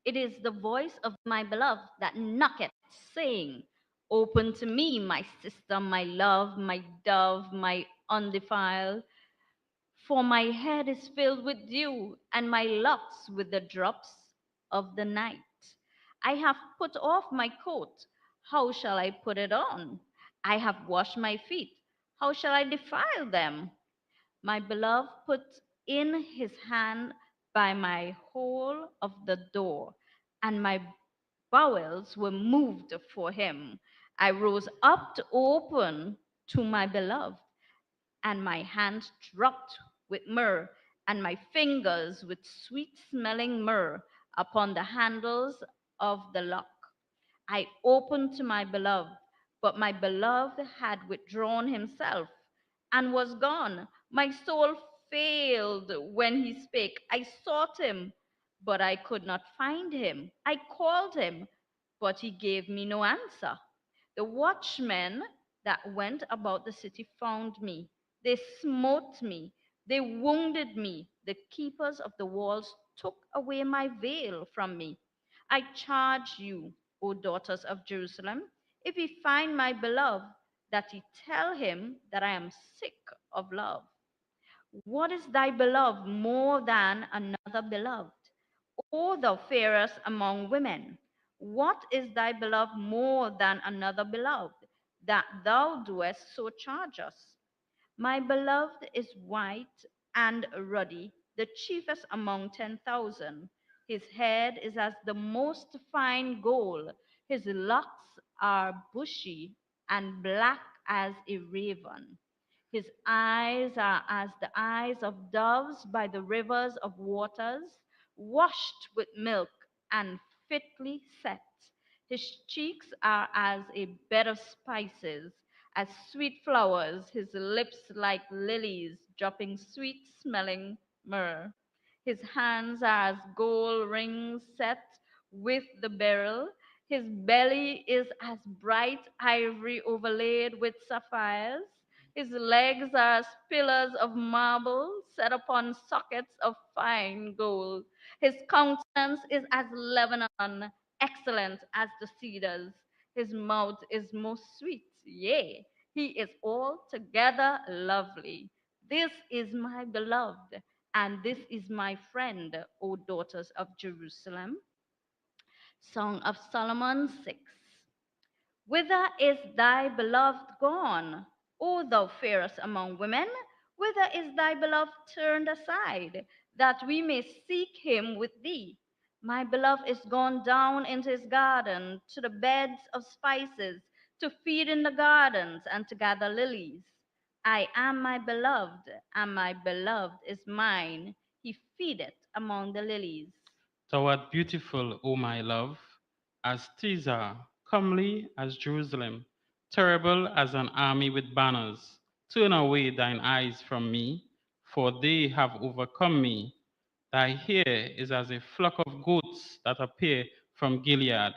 It is the voice of my beloved that knocketh, saying, Open to me, my sister, my love, my dove, my undefiled. For my head is filled with dew, and my locks with the drops of the night. I have put off my coat. How shall I put it on? I have washed my feet. How shall I defile them? My beloved put in his hand by my hole of the door, and my bowels were moved for him. I rose up to open to my beloved, and my hands dropped with myrrh, and my fingers with sweet smelling myrrh upon the handles of the lock. I opened to my beloved, but my beloved had withdrawn himself and was gone. My soul failed when he spake. I sought him, but I could not find him. I called him, but he gave me no answer. The watchmen that went about the city found me. They smote me. They wounded me. The keepers of the walls took away my veil from me. I charge you, O daughters of Jerusalem, if ye find my beloved, that ye tell him that I am sick of love. What is thy beloved more than another beloved? O thou fairest among women, what is thy beloved more than another beloved, that thou doest so charge us? My beloved is white and ruddy, the chiefest among 10,000. His head is as the most fine gold. His locks are bushy and black as a raven. His eyes are as the eyes of doves by the rivers of waters, washed with milk and fitly set. His cheeks are as a bed of spices, as sweet flowers, his lips like lilies, dropping sweet smelling myrrh. His hands are as gold rings set with the beryl. His belly is as bright ivory overlaid with sapphires. His legs are as pillars of marble set upon sockets of fine gold. His countenance is as Lebanon, excellent as the cedars. His mouth is most sweet, yea, he is altogether lovely. This is my beloved, and this is my friend, O daughters of Jerusalem. Song of Solomon 6. Whither is thy beloved gone, O thou fairest among women? Whither is thy beloved turned aside, that we may seek him with thee? My beloved is gone down into his garden, to the beds of spices, to feed in the gardens, and to gather lilies. I am my beloved, and my beloved is mine. He feedeth among the lilies. Thou art beautiful, O my love. as Tirzah, comely as Jerusalem, terrible as an army with banners. Turn away thine eyes from me, for they have overcome me. Thy hair is as a flock of goats that appear from Gilead.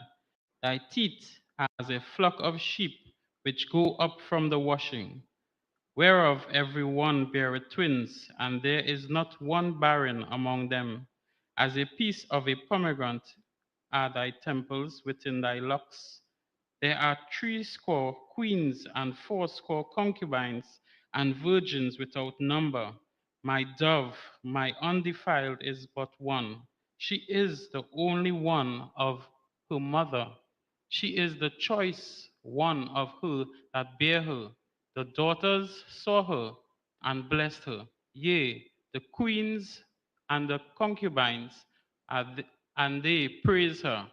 Thy teeth are as a flock of sheep which go up from the washing, whereof every one beareth twins, and there is not one barren among them. As a piece of a pomegranate are thy temples within thy locks. There are 60 queens and 80 concubines, and virgins without number. My dove, my undefiled, is but one. She is the only one of her mother. She is the choice one of her that bare her. The daughters saw her and blessed her. Yea, the queens and the concubines, and they praise her.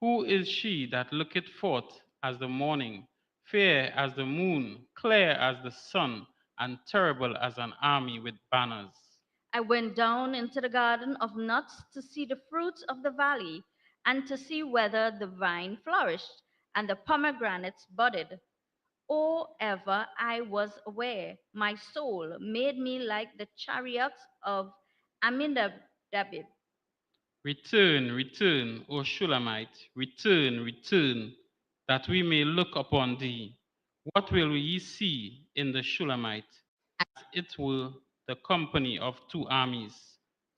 Who is she that looketh forth as the morning, fair as the moon, clear as the sun, and terrible as an army with banners? I went down into the garden of nuts to see the fruits of the valley, and to see whether the vine flourished, and the pomegranates budded. Or ever I was aware, my soul made me like the chariots of Aminadab. Return, return, O Shulamite, return, return, that we may look upon thee. What will ye see in the Shulamite? As it were the company of two armies.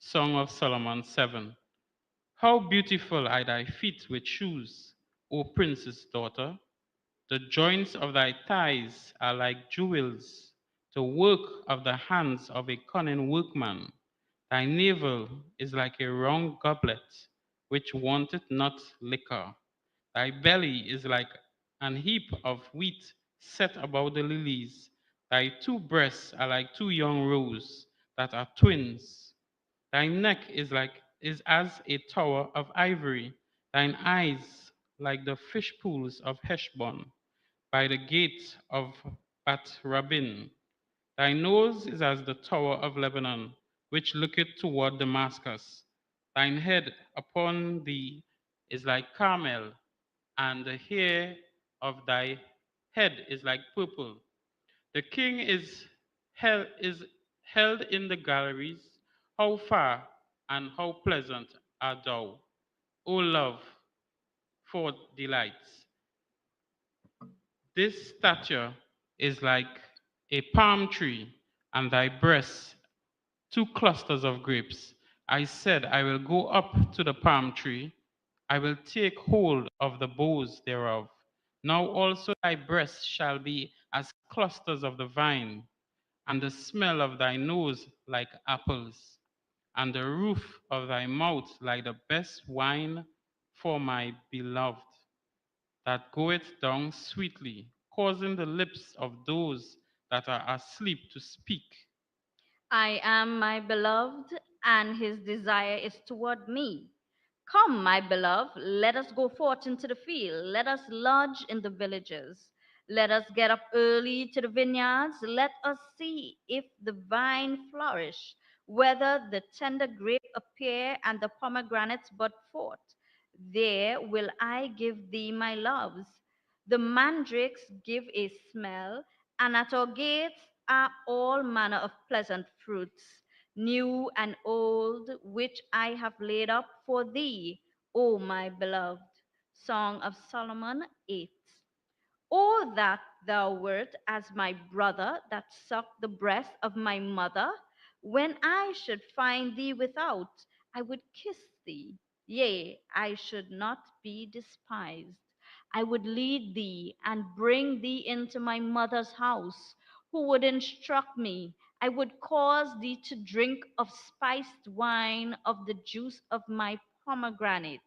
Song of Solomon 7. How beautiful are thy feet with shoes, O princess daughter! The joints of thy thighs are like jewels, the work of the hands of a cunning workman. Thy navel is like a round goblet, which wanteth not liquor. Thy belly is like an heap of wheat set about the lilies. Thy two breasts are like two young roes that are twins. Thy neck is as a tower of ivory, thine eyes like the fish pools of Heshbon, by the gate of Bat Rabbim. Thy nose is as the tower of Lebanon, which looketh toward Damascus. Thine head upon thee is like Carmel, and the hair of thy head is like purple. The king is held in the galleries. How far and how pleasant art thou, O love, for delights. This stature is like a palm tree, and thy breasts two clusters of grapes. I said, I will go up to the palm tree, I will take hold of the boughs thereof. Now also thy breasts shall be as clusters of the vine, and the smell of thy nose like apples, and the roof of thy mouth like the best wine for my beloved, that goeth down sweetly, causing the lips of those that are asleep to speak. I am my beloved, and his desire is toward me. Come, my beloved, let us go forth into the field. Let us lodge in the villages. Let us get up early to the vineyards. Let us see if the vine flourish, whether the tender grape appear and the pomegranates bud forth. There will I give thee my loves. The mandrakes give a smell, and at our gates are all manner of pleasant fruits, new and old, which I have laid up for thee, O my beloved. Song of Solomon 8. Oh, that thou wert as my brother that sucked the breast of my mother. When I should find thee without, I would kiss thee. Yea, I should not be despised. I would lead thee and bring thee into my mother's house. Who would instruct me? I would cause thee to drink of spiced wine, of the juice of my pomegranate.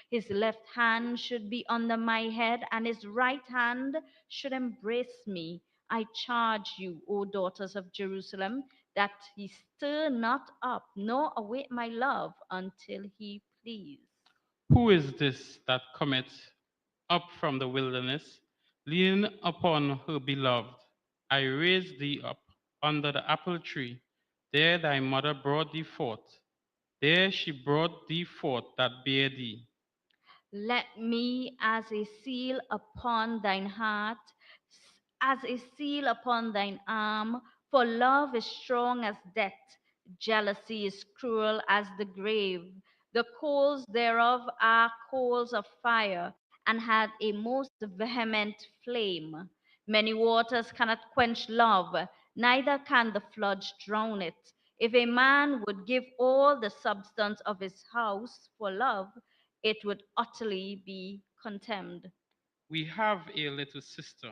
His left hand should be under my head, and his right hand should embrace me. I charge you, O daughters of Jerusalem, that ye stir not up, nor await my love until he please. Who is this that cometh up from the wilderness? Lean upon her beloved. I raised thee up under the apple tree. There thy mother brought thee forth. There she brought thee forth that bare thee. Let me as a seal upon thine heart, as a seal upon thine arm, for love is strong as death, jealousy is cruel as the grave. The coals thereof are coals of fire, and hath a most vehement flame. Many waters cannot quench love, neither can the floods drown it. If a man would give all the substance of his house for love, it would utterly be contemned. We have a little sister,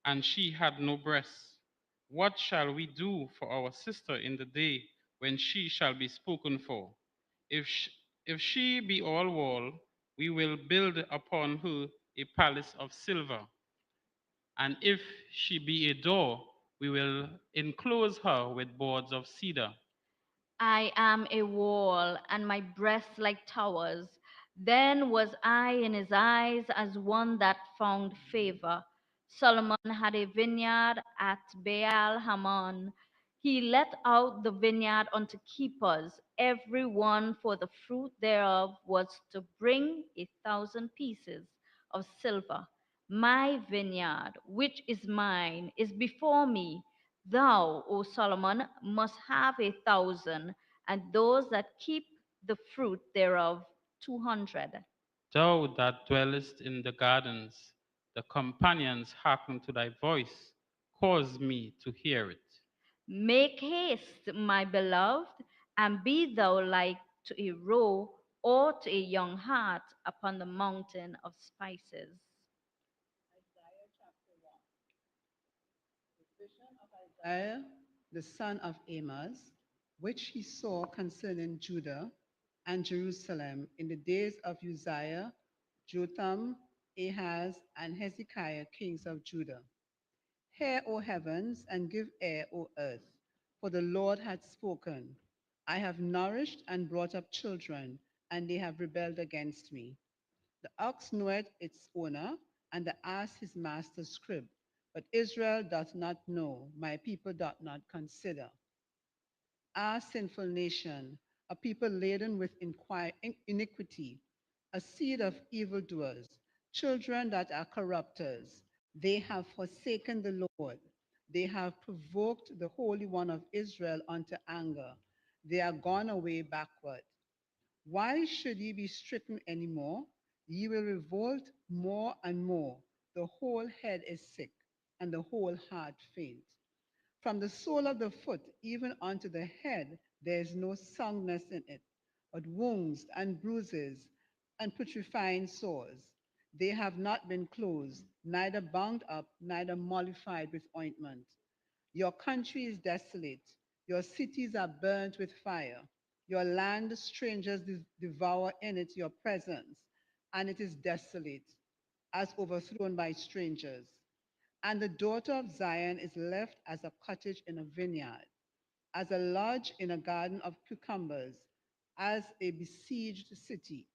and she had no breasts. What shall we do for our sister in the day when she shall be spoken for? If she, if she be all wall, we will build upon her a palace of silver. And if she be a door, we will enclose her with boards of cedar. I am a wall, and my breasts like towers. Then was I in his eyes as one that found favor. Solomon had a vineyard at Baal Hamon. He let out the vineyard unto keepers. Every one for the fruit thereof was to bring 1,000 pieces of silver. My vineyard, which is mine, is before me. Thou, O Solomon, must have 1,000, and those that keep the fruit thereof 200. Thou that dwellest in the gardens, the companions hearken to thy voice. Cause me to hear it. Make haste, my beloved, and be thou like to a roe or to a young hart upon the mountain of spices. Isaiah, the son of Amos, which he saw concerning Judah and Jerusalem in the days of Uzziah, Jotham, Ahaz, and Hezekiah, kings of Judah. Hear, O heavens, and give ear, O earth, for the Lord hath spoken. I have nourished and brought up children, and they have rebelled against me. The ox knoweth its owner, and the ass his master's crib. But Israel doth not know, my people doth not consider. Ah, sinful nation, a people laden with iniquity, a seed of evildoers, children that are corrupters. They have forsaken the Lord. They have provoked the Holy One of Israel unto anger. They are gone away backward. Why should ye be stricken any more? Ye will revolt more and more. The whole head is sick, and the whole heart faint. From the sole of the foot even unto the head, there is no soundness in it, but wounds and bruises and putrefying sores. They have not been closed, neither bound up, neither mollified with ointment. Your country is desolate. Your cities are burnt with fire. Your land, strangers devour in it your presence, and it is desolate, as overthrown by strangers. And the daughter of Zion is left as a cottage in a vineyard, as a lodge in a garden of cucumbers, as a besieged city.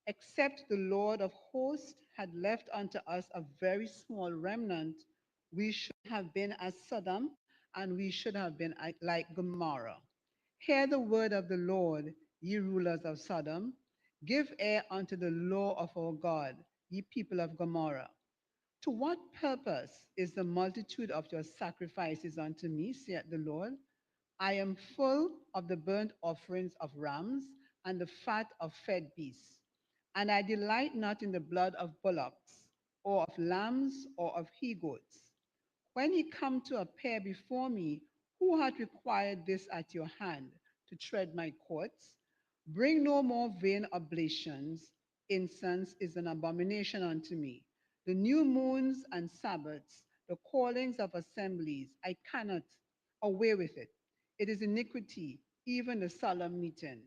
Except the Lord of hosts had left unto us a very small remnant, we should have been as Sodom, and we should have been like Gomorrah. Hear the word of the Lord, ye rulers of Sodom. Give ear unto the law of our God, ye people of Gomorrah. To what purpose is the multitude of your sacrifices unto me, saith the Lord? I am full of the burnt offerings of rams and the fat of fed beasts. And I delight not in the blood of bullocks, or of lambs, or of he goats. When ye come to appear before me, who hath required this at your hand, to tread my courts? Bring no more vain oblations. Incense is an abomination unto me. The new moons and Sabbaths, the callings of assemblies, I cannot away with it. It is iniquity, even the solemn meeting.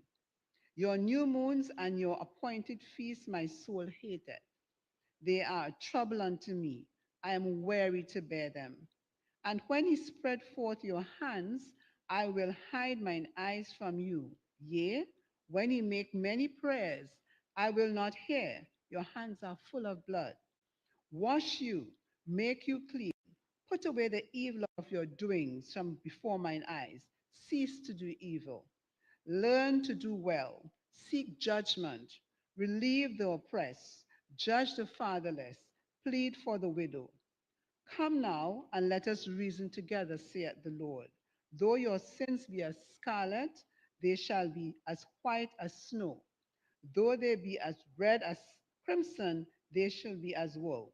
Your new moons and your appointed feasts my soul hateth. They are a trouble unto me. I am weary to bear them. And when ye spread forth your hands, I will hide mine eyes from you. Yea, when ye make many prayers, I will not hear. Your hands are full of blood. Wash you, make you clean. Put away the evil of your doings from before mine eyes. Cease to do evil. Learn to do well. Seek judgment. relieve the oppressed, judge the fatherless, plead for the widow. Come now, and let us reason together, saith the Lord. Though your sins be as scarlet, they shall be as white as snow. Though they be as red as crimson, they shall be as wool.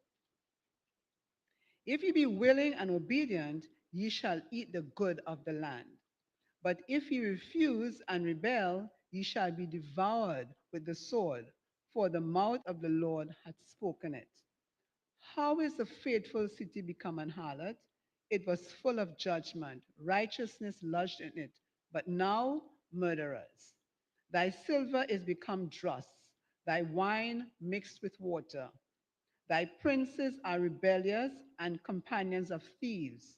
If ye be willing and obedient, ye shall eat the good of the land. But if ye refuse and rebel, ye shall be devoured with the sword, for the mouth of the Lord hath spoken it. How is the faithful city become an harlot? It was full of judgment, righteousness lodged in it, but now murderers. Thy silver is become dross, thy wine mixed with water. Thy princes are rebellious and companions of thieves.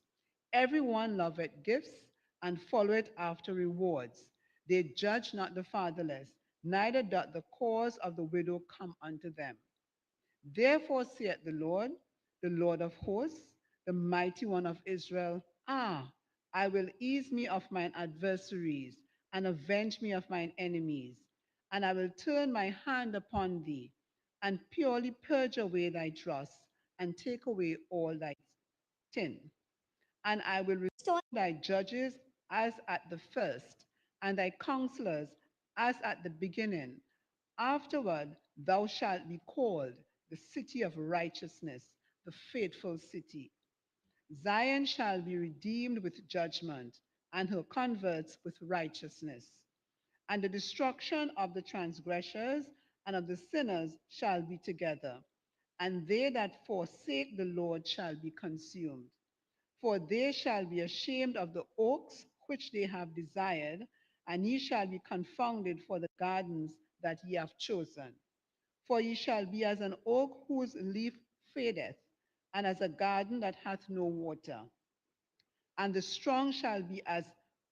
Every one loveth gifts and followeth after rewards. They judge not the fatherless, neither doth the cause of the widow come unto them. Therefore saith the Lord of hosts, the mighty one of Israel, I will ease me of mine adversaries and avenge me of mine enemies. And I will turn my hand upon thee and purely purge away thy dross and take away all thy tin. And I will restore thy judges as at the first, and thy counselors as at the beginning. Afterward, thou shalt be called the city of righteousness, the faithful city. Zion shall be redeemed with judgment, and her converts with righteousness. And the destruction of the transgressors and of the sinners shall be together, and they that forsake the Lord shall be consumed. For they shall be ashamed of the oaks which they have desired, and ye shall be confounded for the gardens that ye have chosen. For ye shall be as an oak whose leaf fadeth, and as a garden that hath no water. And the strong shall be as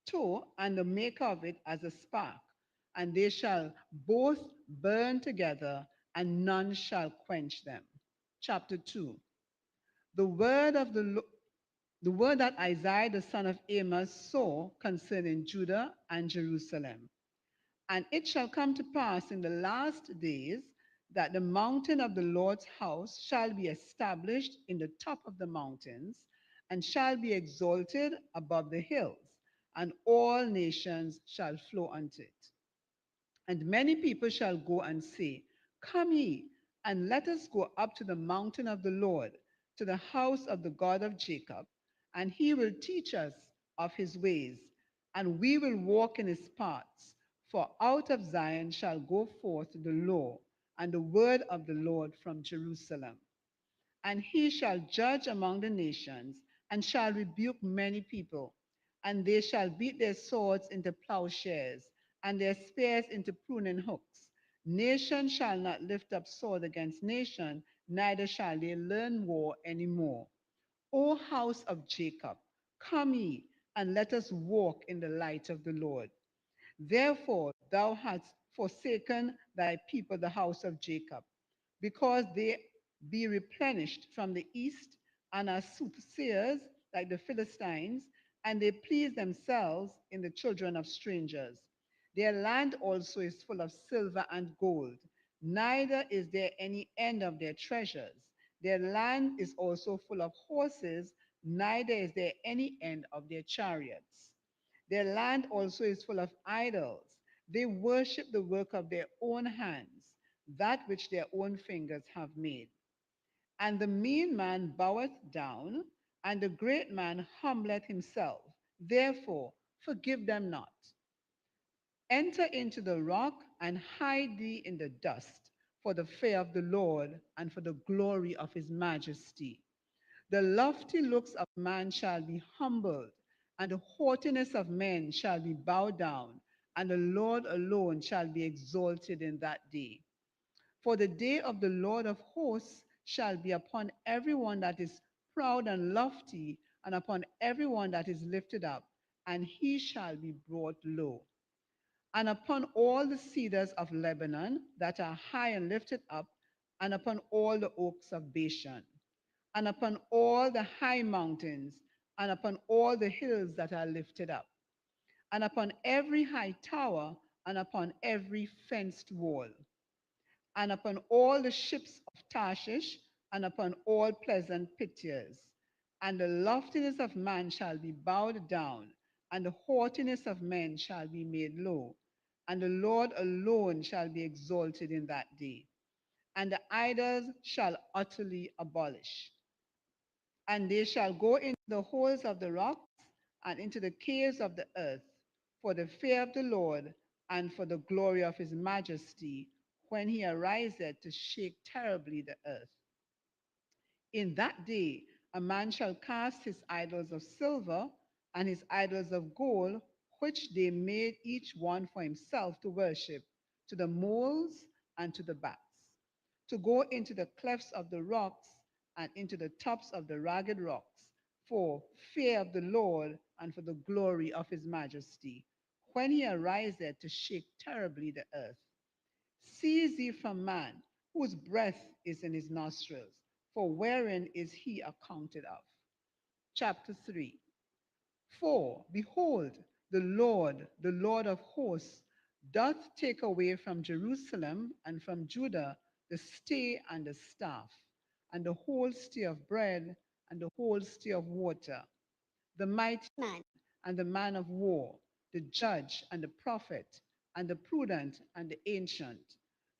tow, and the maker of it as a spark. And they shall both burn together, and none shall quench them. Chapter 2. The word of the word that Isaiah the son of Amos saw concerning Judah and Jerusalem. And it shall come to pass in the last days that the mountain of the Lord's house shall be established in the top of the mountains, and shall be exalted above the hills, and all nations shall flow unto it. And many people shall go and say, Come ye, and let us go up to the mountain of the Lord, to the house of the God of Jacob, and he will teach us of his ways, and we will walk in his paths. For out of Zion shall go forth the law and the word of the Lord from Jerusalem. And he shall judge among the nations, and shall rebuke many people. And they shall beat their swords into plowshares, and their spears into pruning hooks. Nation shall not lift up sword against nation, neither shall they learn war any more. O house of Jacob, come ye, and let us walk in the light of the Lord. Therefore thou hast forsaken thy people, the house of Jacob, because they be replenished from the east, and are soothsayers like the Philistines, and they please themselves in the children of strangers. Their land also is full of silver and gold, neither is there any end of their treasures. Their land is also full of horses, neither is there any end of their chariots. Their land also is full of idols. They worship the work of their own hands, that which their own fingers have made. And the mean man boweth down, and the great man humbleth himself. Therefore, forgive them not. Enter into the rock, and hide thee in the dust, for the fear of the Lord, and for the glory of his majesty. The lofty looks of man shall be humbled, and the haughtiness of men shall be bowed down, and the Lord alone shall be exalted in that day. For the day of the Lord of hosts shall be upon everyone that is proud and lofty, and upon everyone that is lifted up, and he shall be brought low. And upon all the cedars of Lebanon that are high and lifted up, and upon all the oaks of Bashan, and upon all the high mountains, and upon all the hills that are lifted up, and upon every high tower, and upon every fenced wall. and upon all the ships of Tarshish, and upon all pleasant pictures. And the loftiness of man shall be bowed down, and the haughtiness of men shall be made low. And the Lord alone shall be exalted in that day. And the idols shall utterly abolish. And they shall go into the holes of the rocks and into the caves of the earth, for the fear of the Lord and for the glory of his majesty, when he ariseth to shake terribly the earth. In that day a man shall cast his idols of silver and his idols of gold, which they made each one for himself to worship, to the moles and to the bats, to go into the clefts of the rocks and into the tops of the ragged rocks, for fear of the Lord and for the glory of his majesty, when he ariseth to shake terribly the earth. Cease ye from man, whose breath is in his nostrils, for wherein is he accounted of? Chapter 3. For, behold, the Lord of hosts, doth take away from Jerusalem and from Judah the stay and the staff, and the whole stay of bread, and the whole stay of water, the mighty man and the man of war, the judge and the prophet, and the prudent and the ancient,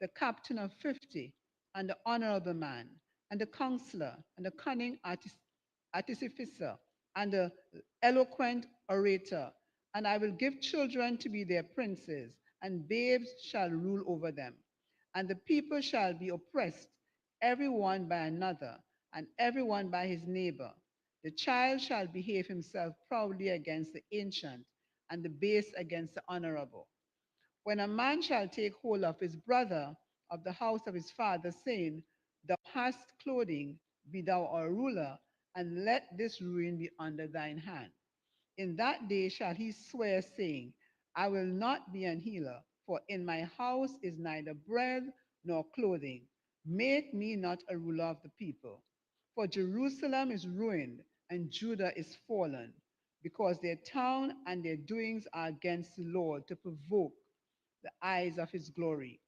the captain of 50, and the honorable man, and the counselor, and the cunning artificer, and the eloquent orator. And I will give children to be their princes, and babes shall rule over them. And the people shall be oppressed, every one by another, and every one by his neighbor. The child shall behave himself proudly against the ancient, and the base against the honorable. When a man shall take hold of his brother of the house of his father, saying, Thou hast clothing, be thou our ruler, and let this ruin be under thine hand. In that day shall he swear, saying, I will not be an healer, for in my house is neither bread nor clothing. Make me not a ruler of the people. For Jerusalem is ruined, and Judah is fallen, because their town and their doings are against the Lord, to provoke the eyes of his glory.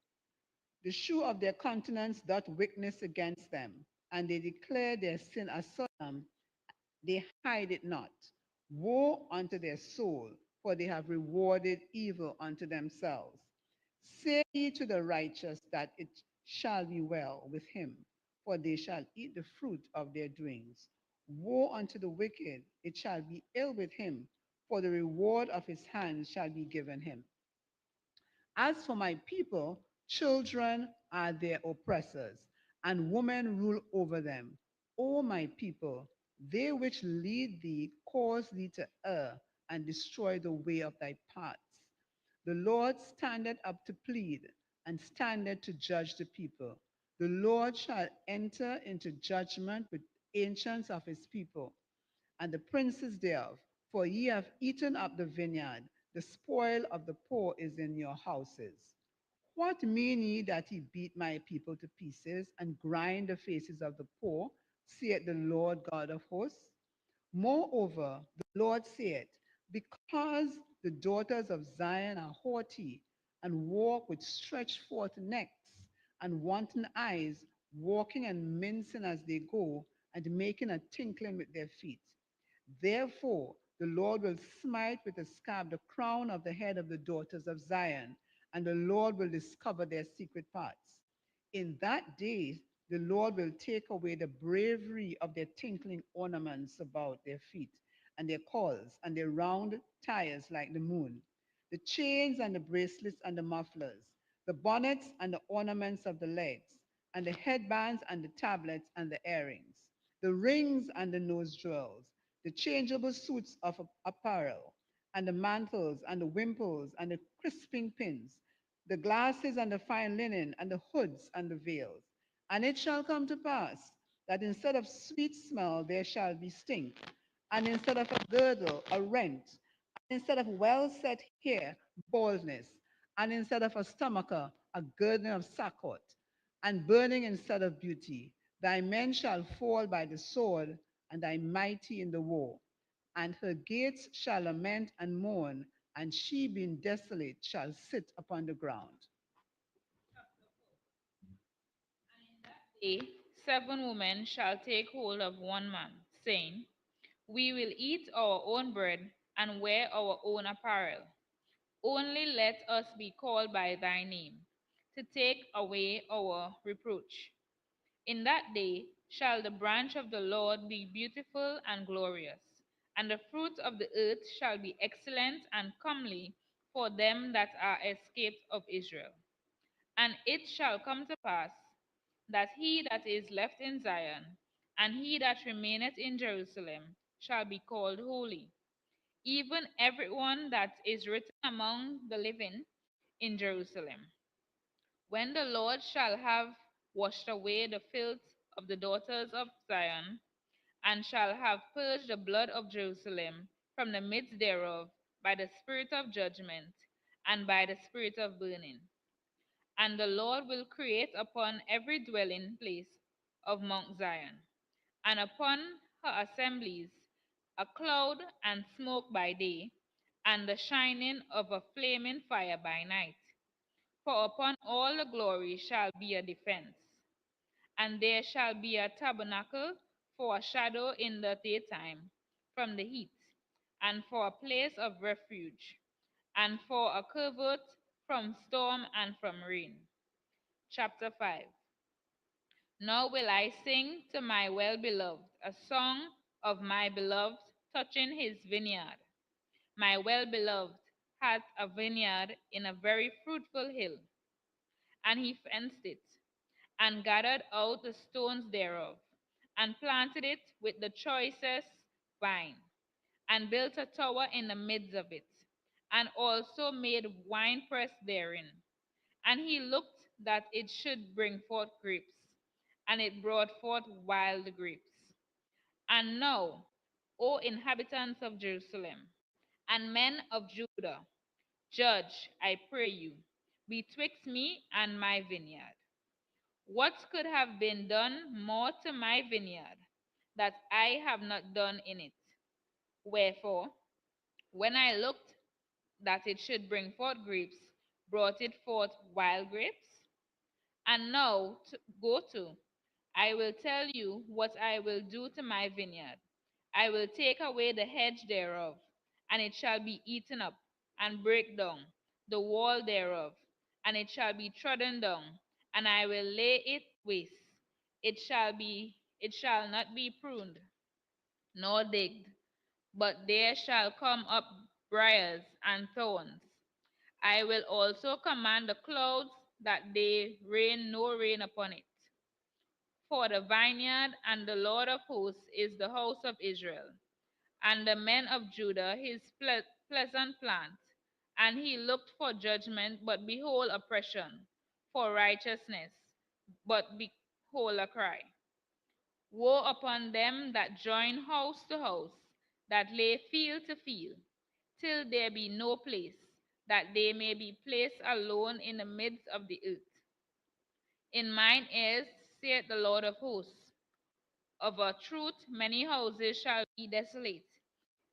The shoe of their countenance doth witness against them, and they declare their sin as Sodom, they hide it not. Woe unto their soul, for they have rewarded evil unto themselves. Say ye to the righteous that it shall be well with him, for they shall eat the fruit of their doings. Woe unto the wicked, it shall be ill with him, for the reward of his hands shall be given him. As for my people, children are their oppressors, and women rule over them. O my people, they which lead thee cause thee to err, and destroy the way of thy paths. The Lord standeth up to plead, and standeth to judge the people. The Lord shall enter into judgment with ancients of his people, and the princes thereof, for ye have eaten up the vineyard, the spoil of the poor is in your houses. What mean ye that he beat my people to pieces, and grind the faces of the poor, saith the Lord God of hosts? Moreover, the Lord saith, because the daughters of Zion are haughty, and walk with stretched forth necks, and wanton eyes, walking and mincing as they go, and making a tinkling with their feet. Therefore, the Lord will smite with a scab the crown of the head of the daughters of Zion, and the Lord will discover their secret parts. In that day, the Lord will take away the bravery of their tinkling ornaments about their feet, and their cords, and their round tires like the moon, the chains and the bracelets and the mufflers, the bonnets and the ornaments of the legs, and the headbands and the tablets and the earrings, the rings and the nose jewels, the changeable suits of apparel, and the mantles, and the wimples, and the crisping pins, the glasses, and the fine linen, and the hoods, and the veils. And it shall come to pass that instead of sweet smell there shall be stink, and instead of a girdle, a rent, and instead of well set hair, baldness, and instead of a stomacher, a girding of sackcloth, and burning instead of beauty. Thy men shall fall by the sword, and thy mighty in the war. And her gates shall lament and mourn, and she being desolate shall sit upon the ground. day 7 women shall take hold of one man, saying, We will eat our own bread and wear our own apparel. Only let us be called by thy name, to take away our reproach. In that day shall the branch of the Lord be beautiful and glorious, and the fruit of the earth shall be excellent and comely for them that are escaped of Israel. And it shall come to pass that he that is left in Zion, and he that remaineth in Jerusalem, shall be called holy, even every one that is written among the living in Jerusalem. When the Lord shall have washed away the filth of the daughters of Zion, and shall have purged the blood of Jerusalem from the midst thereof by the spirit of judgment and by the spirit of burning. And the Lord will create upon every dwelling place of Mount Zion, and upon her assemblies, a cloud and smoke by day, and the shining of a flaming fire by night. For upon all the glory shall be a defense, and there shall be a tabernacle for a shadow in the daytime from the heat, and for a place of refuge, and for a covert from storm and from rain. Chapter 5. Now will I sing to my well-beloved a song of my beloved touching his vineyard. My well-beloved hath a vineyard in a very fruitful hill, and he fenced it, and gathered out the stones thereof, and planted it with the choicest vine, and built a tower in the midst of it, and also made winepress therein. And he looked that it should bring forth grapes, and it brought forth wild grapes. And now, O inhabitants of Jerusalem, and men of Judah, judge, I pray you, betwixt me and my vineyard. What could have been done more to my vineyard that I have not done in it? Wherefore, when I looked that it should bring forth grapes, brought it forth wild grapes? And now go to, I will tell you what I will do to my vineyard. I will take away the hedge thereof, and it shall be eaten up, and break down the wall thereof, and it shall be trodden down, and I will lay it waste. It shall not be pruned, nor digged, but there shall come up briars and thorns. I will also command the clouds that they rain no rain upon it. For the vineyard and the Lord of hosts is the house of Israel, and the men of Judah his pleasant plant. And he looked for judgment, but behold oppression, for righteousness, but behold a cry. Woe upon them that join house to house, that lay field to field, till there be no place, that they may be placed alone in the midst of the earth. In mine ears, saith the Lord of hosts, of a truth many houses shall be desolate,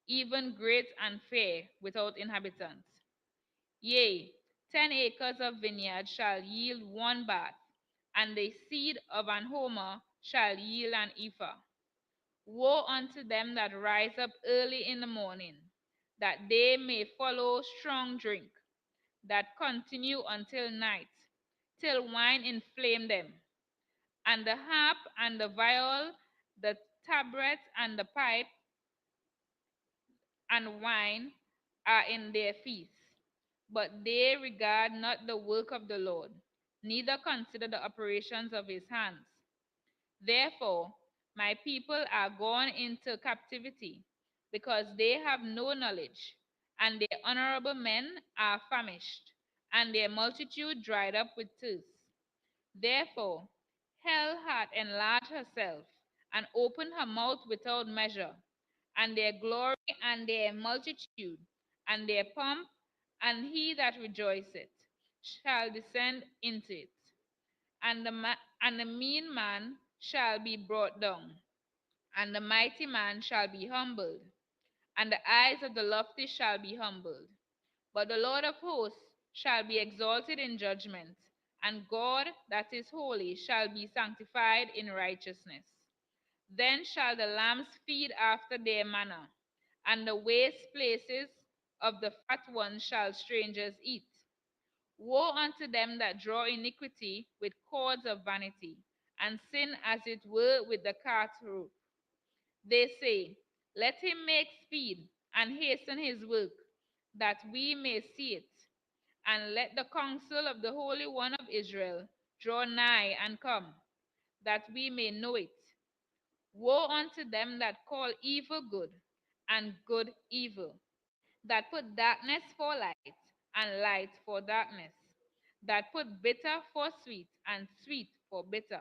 even great and fair, without inhabitants. Yea, 10 acres of vineyard shall yield one bath, and the seed of an homer shall yield an ephah. Woe unto them that rise up early in the morning, that they may follow strong drink, that continue until night, till wine inflame them. And the harp and the viol, the tabret and the pipe and wine are in their feasts. But they regard not the work of the Lord, neither consider the operations of his hands. Therefore, my people are gone into captivity, because they have no knowledge, and their honorable men are famished, and their multitude dried up with thirst. Therefore, hell hath enlarged herself, and opened her mouth without measure, and their glory and their multitude, and their pomp, and he that rejoiceth, shall descend into it. And the mean man shall be brought down, and the mighty man shall be humbled, and the eyes of the lofty shall be humbled. But the Lord of hosts shall be exalted in judgment, and God that is holy shall be sanctified in righteousness. Then shall the lambs feed after their manner, and the waste places of the fat ones shall strangers eat. Woe unto them that draw iniquity with cords of vanity, and sin as it were with the cart rope. They say, Let him make speed and hasten his work, that we may see it. And let the counsel of the Holy One of Israel draw nigh and come, that we may know it. Woe unto them that call evil good, and good evil, that put darkness for light, and light for darkness, that put bitter for sweet, and sweet for bitter.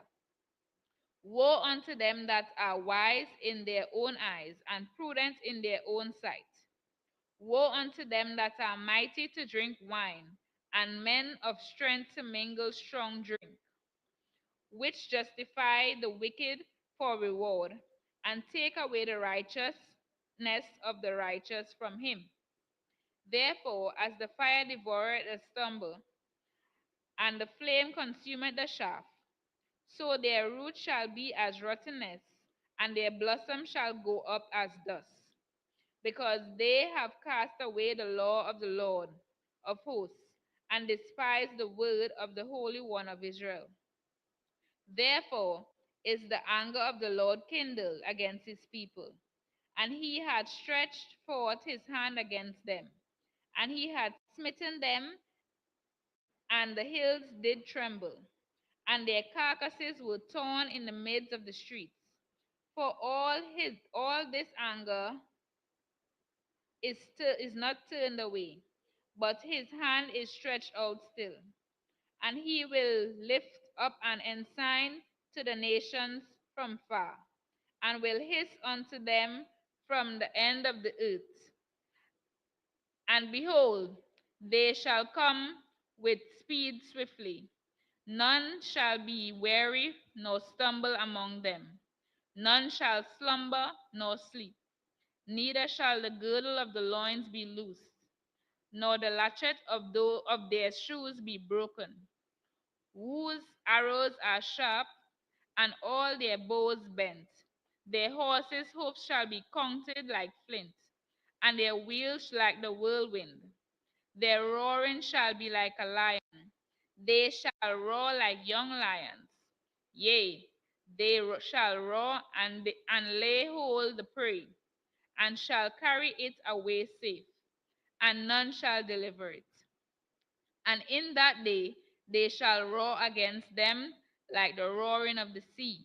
Woe unto them that are wise in their own eyes, and prudent in their own sight. Woe unto them that are mighty to drink wine, and men of strength to mingle strong drink, which justify the wicked for reward, and take away the righteousness of the righteous from him. Therefore, as the fire devoureth the stubble, and the flame consumeth the chaff, so their root shall be as rottenness, and their blossom shall go up as dust, because they have cast away the law of the Lord of hosts, and despised the word of the Holy One of Israel. Therefore is the anger of the Lord kindled against his people, and he had stretched forth his hand against them, and he had smitten them, and the hills did tremble, and their carcasses were torn in the midst of the streets. For all this anger is not turned away, but his hand is stretched out still. And he will lift up an ensign to the nations from far, and will hiss unto them from the end of the earth. And behold, they shall come with speed swiftly. None shall be weary nor stumble among them. None shall slumber nor sleep. Neither shall the girdle of the loins be loosed, nor the latchet of their shoes be broken. Whose arrows are sharp, and all their bows bent. Their horses' hoofs shall be counted like flint, and their wheels like the whirlwind. Their roaring shall be like a lion. They shall roar like young lions. Yea, they shall roar and lay hold the prey, and shall carry it away safe, and none shall deliver it. And in that day they shall roar against them like the roaring of the sea.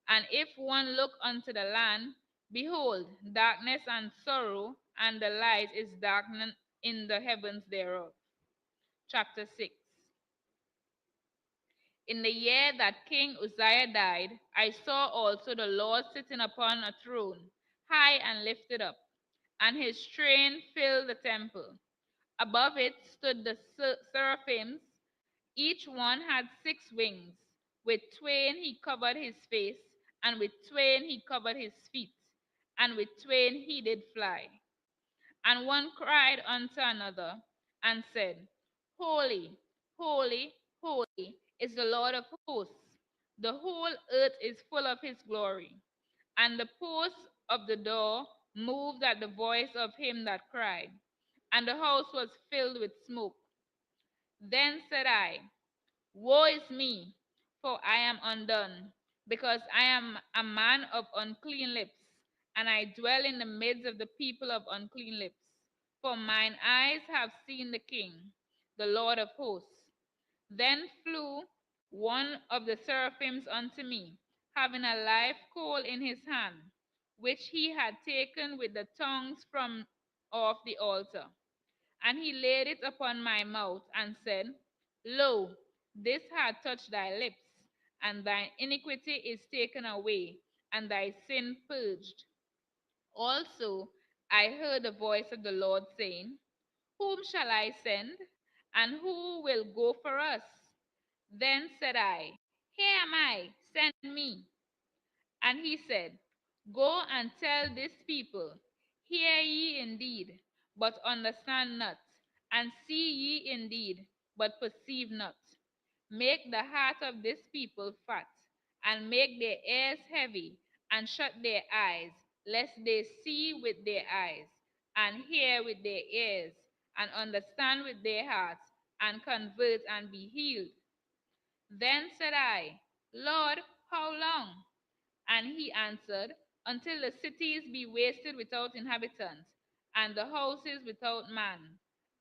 And if one look unto the land, behold, darkness and sorrow, and the light is darkened in the heavens thereof. Chapter 6. In the year that King Uzziah died, I saw also the Lord sitting upon a throne, high and lifted up, and his train filled the temple. Above it stood the seraphims. Each one had 6 wings. With twain he covered his face, and with twain he covered his feet, and with twain he did fly. And one cried unto another, and said, Holy, holy, holy is the Lord of hosts. The whole earth is full of his glory. And the posts of the door moved at the voice of him that cried, and the house was filled with smoke. Then said I, Woe is me, for I am undone, because I am a man of unclean lips, and I dwell in the midst of the people of unclean lips. For mine eyes have seen the King, the Lord of hosts. Then flew one of the seraphims unto me, having a live coal in his hand, which he had taken with the tongues from off the altar. And he laid it upon my mouth, and said, Lo, this hath touched thy lips, and thine iniquity is taken away, and thy sin purged. Also I heard the voice of the Lord saying, Whom shall I send? And who will go for us? Then said I, Here am I, send me. And he said, Go and tell this people, Hear ye indeed, but understand not, and see ye indeed, but perceive not. Make the heart of this people fat, and make their ears heavy, and shut their eyes, lest they see with their eyes, and hear with their ears, and understand with their hearts, and convert and be healed. Then said I, Lord, how long? And he answered, Until the cities be wasted without inhabitants, and the houses without man,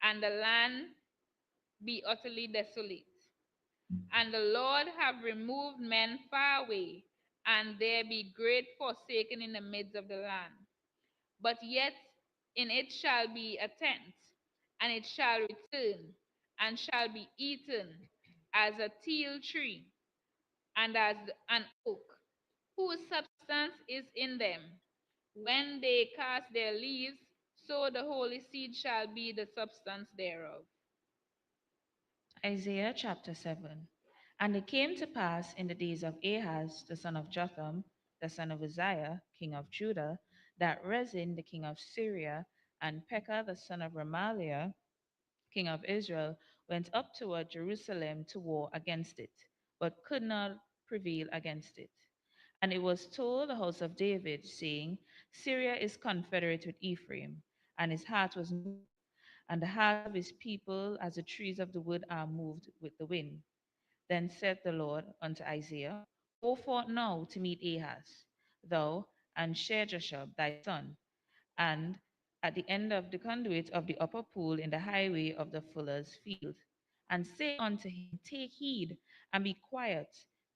and the land be utterly desolate. And the Lord have removed men far away, and there be great forsaken in the midst of the land. But yet in it shall be a tent, and it shall return, and shall be eaten as a teal tree, and as an oak, whose substance is in them. When they cast their leaves, so the holy seed shall be the substance thereof. Isaiah chapter 7. And it came to pass in the days of Ahaz, the son of Jotham, the son of Uzziah, king of Judah, that Rezin, the king of Syria, and Pekah, the son of Remaliah, king of Israel, went up toward Jerusalem to war against it, but could not prevail against it. And it was told the house of David, saying, Syria is confederate with Ephraim, and his heart was moved, and the heart of his people as the trees of the wood are moved with the wind. Then said the Lord unto Isaiah, Go forth now to meet Ahaz, thou and Shearjashub thy son, and at the end of the conduit of the upper pool in the highway of the fuller's field, and say unto him, Take heed, and be quiet,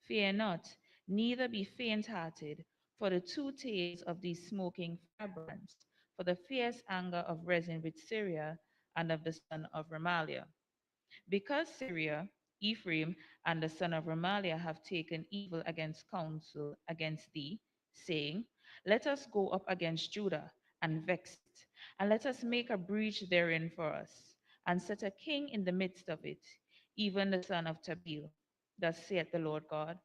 fear not, neither be faint hearted, for the two tails of these smoking firebrands, for the fierce anger of Rezin with Syria, and of the son of Remaliah. Because Syria, Ephraim, and the son of Remaliah have taken evil against counsel against thee, saying, Let us go up against Judah and vex it, and let us make a breach therein for us, and set a king in the midst of it, even the son of Tabeel. Thus saith the Lord God,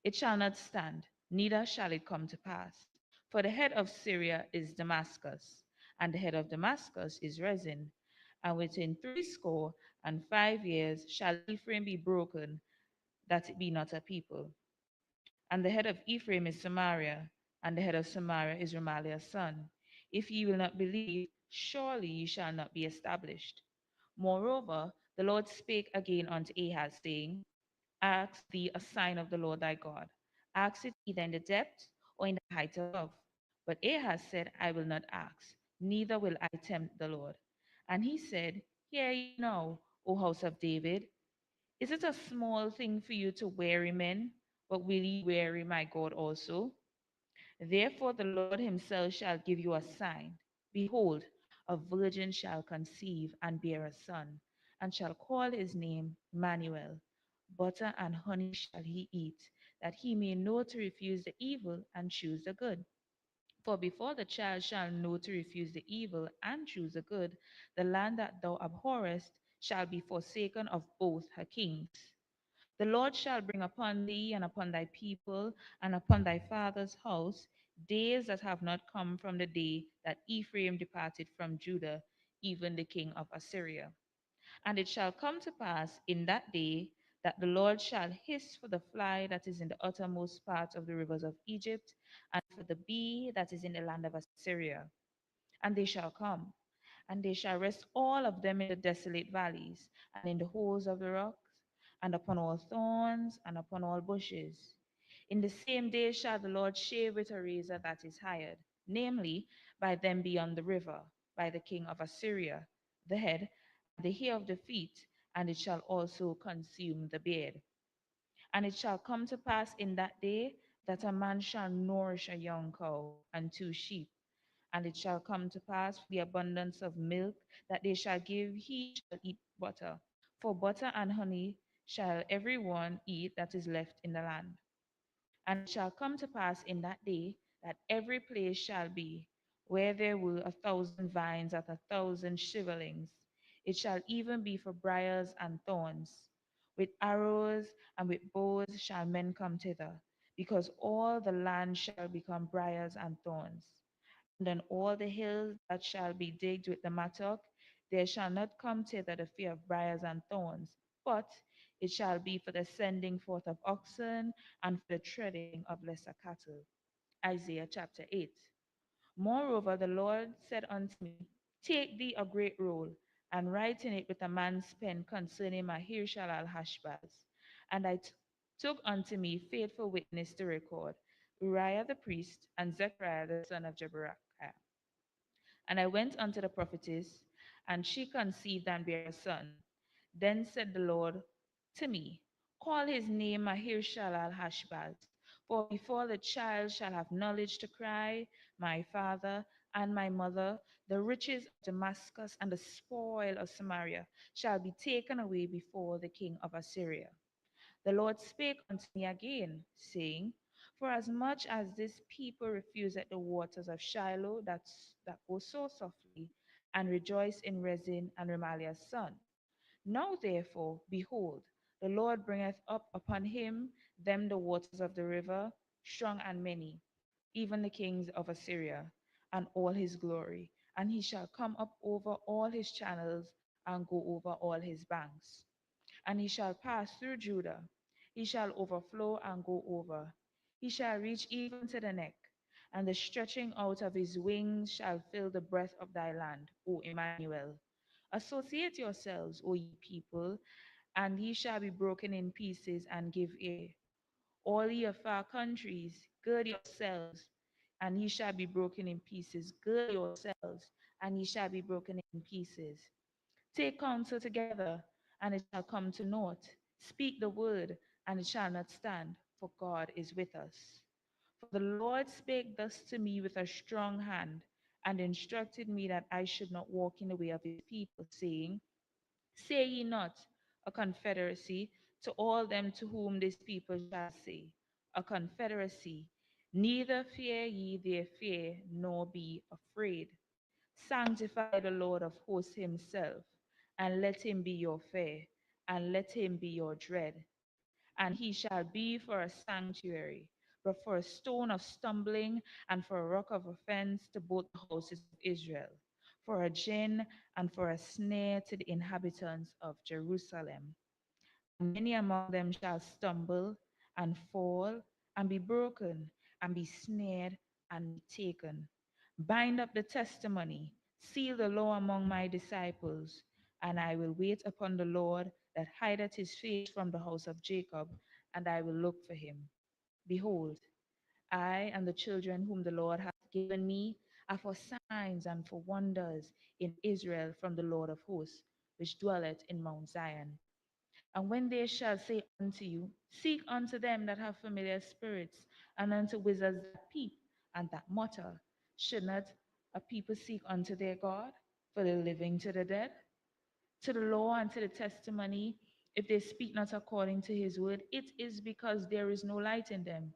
It shall not stand, neither shall it come to pass. For the head of Syria is Damascus, and the head of Damascus is Rezin, and within 65 years shall Ephraim be broken, that it be not a people. And the head of Ephraim is Samaria, and the head of Samaria is Remaliah's son. If ye will not believe, surely ye shall not be established. Moreover, the Lord spake again unto Ahaz, saying, Ask thee a sign of the Lord thy God. Ask it either in the depth or in the height above. But Ahaz said, I will not ask, neither will I tempt the Lord. And he said, Hear ye now, O house of David. Is it a small thing for you to weary men? But will ye weary my God also? Therefore the Lord himself shall give you a sign. Behold, a virgin shall conceive and bear a son, and shall call his name Emmanuel. Butter and honey shall he eat, that he may know to refuse the evil and choose the good. For before the child shall know to refuse the evil and choose the good, the land that thou abhorrest shall be forsaken of both her kings. The Lord shall bring upon thee and upon thy people and upon thy father's house days that have not come from the day that Ephraim departed from Judah, even the king of Assyria. And it shall come to pass in that day that the Lord shall hiss for the fly that is in the uttermost part of the rivers of Egypt, and for the bee that is in the land of Assyria. And they shall come, and they shall rest all of them in the desolate valleys, and in the holes of the rocks, and upon all thorns, and upon all bushes. In the same day shall the Lord shave with a razor that is hired, namely, by them beyond the river, by the king of Assyria, the head, and the hair of the feet, and it shall also consume the beard. And it shall come to pass in that day that a man shall nourish a young cow and two sheep. And it shall come to pass for the abundance of milk that they shall give, he shall eat butter. For butter and honey shall every one eat that is left in the land. And it shall come to pass in that day that every place shall be, where there were 1,000 vines at 1,000 shiverlings. It shall even be for briars and thorns. With arrows and with bows shall men come thither, because all the land shall become briars and thorns. And on all the hills that shall be digged with the mattock, there shall not come thither the fear of briars and thorns, but It shall be for the sending forth of oxen and for the treading of lesser cattle. Isaiah chapter 8. Moreover, the Lord said unto me, Take thee a great roll, and write in it with a man's pen concerning Maher-shalal Hashbaz. And I took unto me faithful witness to record, Uriah the priest, and Zechariah the son of Jeberechiah. And I went unto the prophetess, and she conceived and bare a son. Then said the Lord to me, Call his name Maher-shalal Hashbaz, for before the child shall have knowledge to cry, My father and my mother, the riches of Damascus and the spoil of Samaria shall be taken away before the king of Assyria. The Lord spake unto me again, saying, For as much as this people refuse at the waters of Shiloh that go so softly, and rejoice in Rezin and Remaliah's son. Now therefore, behold, the Lord bringeth up upon him them the waters of the river, strong and many, even the kings of Assyria, and all his glory, and he shall come up over all his channels, and go over all his banks. And he shall pass through Judah, he shall overflow and go over. He shall reach even to the neck, and the stretching out of his wings shall fill the breadth of thy land, O Emmanuel. Associate yourselves, O ye people, and ye shall be broken in pieces and give ear. All ye of far countries, gird yourselves, and ye shall be broken in pieces. Gird yourselves, and ye shall be broken in pieces. Take counsel together, and it shall come to naught. Speak the word, and it shall not stand, for God is with us. For the Lord spake thus to me with a strong hand, and instructed me that I should not walk in the way of his people, saying, Say ye not, a confederacy, to all them to whom this people shall say, a confederacy, neither fear ye their fear, nor be afraid. Sanctify the Lord of hosts himself, and let him be your fear, and let him be your dread. And he shall be for a sanctuary, but for a stone of stumbling, and for a rock of offense to both the houses of Israel, for a gin and for a snare to the inhabitants of Jerusalem. And many among them shall stumble and fall and be broken and be snared and be taken. Bind up the testimony, seal the law among my disciples, and I will wait upon the Lord that hideth his face from the house of Jacob, and I will look for him. Behold, I and the children whom the Lord hath given me are for signs and for wonders in Israel from the Lord of hosts, which dwelleth in Mount Zion. And when they shall say unto you, Seek unto them that have familiar spirits, and unto wizards that peep and that mutter, should not a people seek unto their God, for the living to the dead? To the law and to the testimony, if they speak not according to his word, it is because there is no light in them,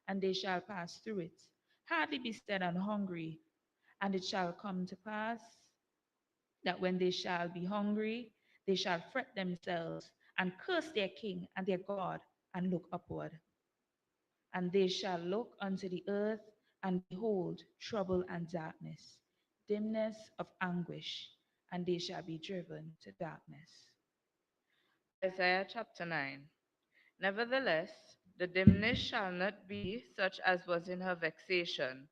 and they shall pass through it. Hardly be stead and hungry, and it shall come to pass that when they shall be hungry, they shall fret themselves and curse their king and their God and look upward. And they shall look unto the earth and behold trouble and darkness, dimness of anguish, and they shall be driven to darkness. Isaiah chapter 9. Nevertheless, the dimness shall not be such as was in her vexation,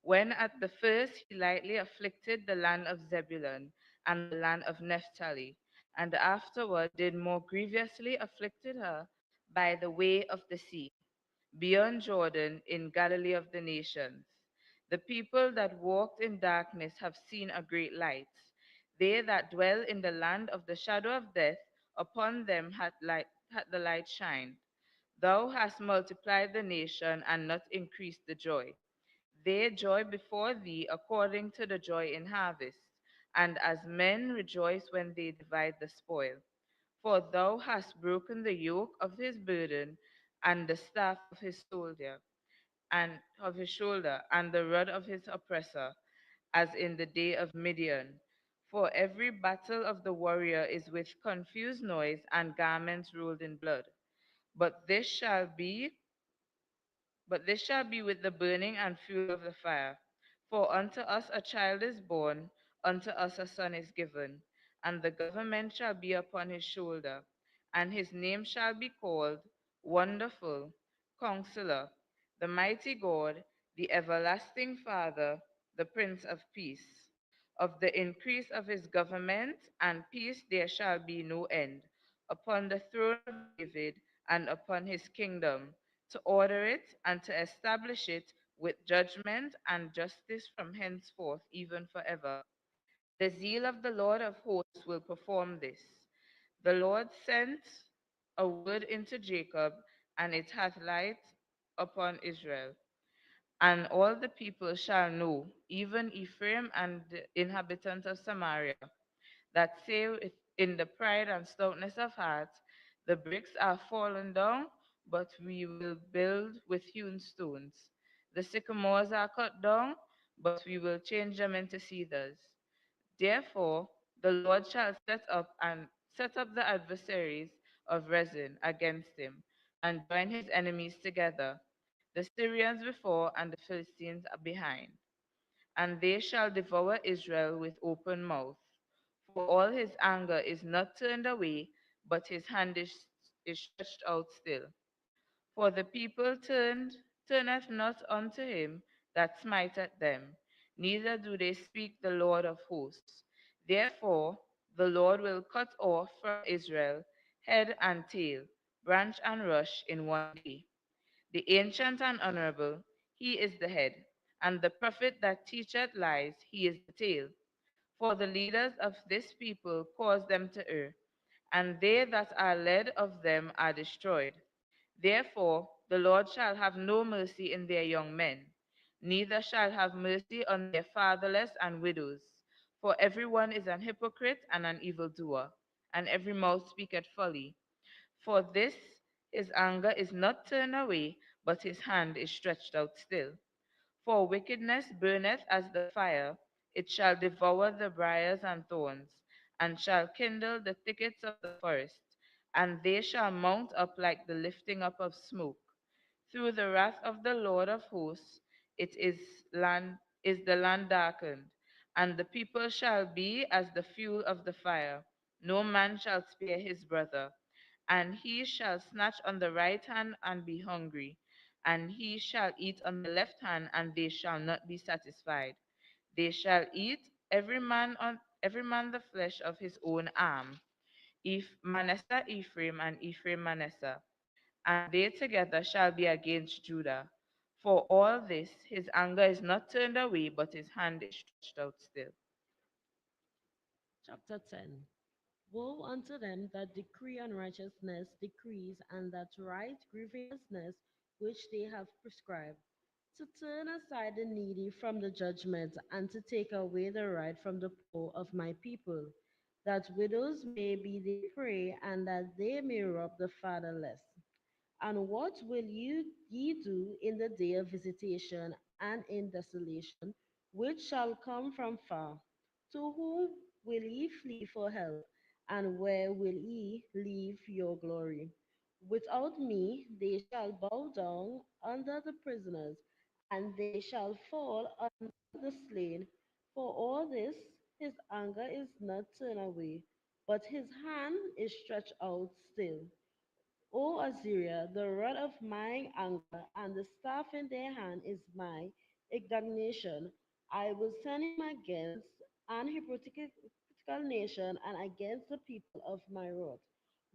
when at the first he lightly afflicted the land of Zebulun and the land of Naphtali, and afterward did more grievously afflicted her by the way of the sea, beyond Jordan in Galilee of the nations. The people that walked in darkness have seen a great light. They that dwell in the land of the shadow of death, upon them hath the light shined. Thou hast multiplied the nation and not increased the joy. They joy before thee according to the joy in harvest, and as men rejoice when they divide the spoil. For thou hast broken the yoke of his burden, and the staff of his shoulder, and the rod of his oppressor, as in the day of Midian. For every battle of the warrior is with confused noise and garments rolled in blood. But this shall be with the burning and fuel of the fire. For unto us a child is born, unto us a son is given, and the government shall be upon his shoulder, and his name shall be called Wonderful, Counselor, the Mighty God, the Everlasting Father, the Prince of Peace. Of the increase of his government and peace there shall be no end, upon the throne of David and upon his kingdom, to order it and to establish it with judgment and justice from henceforth even forever. The zeal of the Lord of hosts will perform this. The Lord sent a word into Jacob, and it hath light upon Israel. And all the people shall know, even Ephraim and the inhabitants of Samaria, that say in the pride and stoutness of heart, the bricks are fallen down, but we will build with hewn stones. The sycamores are cut down, but we will change them into cedars. Therefore, the Lord shall set up the adversaries of Rezin against him, and join his enemies together, the Syrians before and the Philistines behind. And they shall devour Israel with open mouth. For all his anger is not turned away, but his hand is stretched out still. For the people turneth not unto him that smiteth them, neither do they speak the Lord of hosts. Therefore the Lord will cut off from Israel head and tail, branch and rush in one day. The ancient and honorable, he is the head, and the prophet that teacheth lies, he is the tail. For the leaders of this people cause them to err, and they that are led of them are destroyed. Therefore the Lord shall have no mercy in their young men, neither shall have mercy on their fatherless and widows. For every one is an hypocrite and an evildoer, and every mouth speaketh folly. For this his anger is not turned away, but his hand is stretched out still. For wickedness burneth as the fire, it shall devour the briers and thorns, and shall kindle the thickets of the forest, and they shall mount up like the lifting up of smoke. Through the wrath of the Lord of hosts it is the land darkened, and the people shall be as the fuel of the fire. No man shall spare his brother, and he shall snatch on the right hand and be hungry, and he shall eat on the left hand, and they shall not be satisfied. They shall eat every man the flesh of his own arm. If Manasseh Ephraim, and Ephraim Manasseh, and they together shall be against Judah. For all this his anger is not turned away, but his hand is stretched out still. Chapter 10. Woe unto them that decree unrighteousness, decrees, and that write grievousness which they have prescribed, to turn aside the needy from the judgment, and to take away the right from the poor of my people, that widows may be their prey, and that they may rob the fatherless. And what will ye do in the day of visitation and in desolation, which shall come from far? To whom will ye flee for help? And where will ye leave your glory? Without me they shall bow down under the prisoners, and they shall fall under the slain. For all this his anger is not turned away, but his hand is stretched out still. O Assyria, the rod of my anger and the staff in their hand is my indignation. I will send him against an hypocritical nation and against the people of my wrath.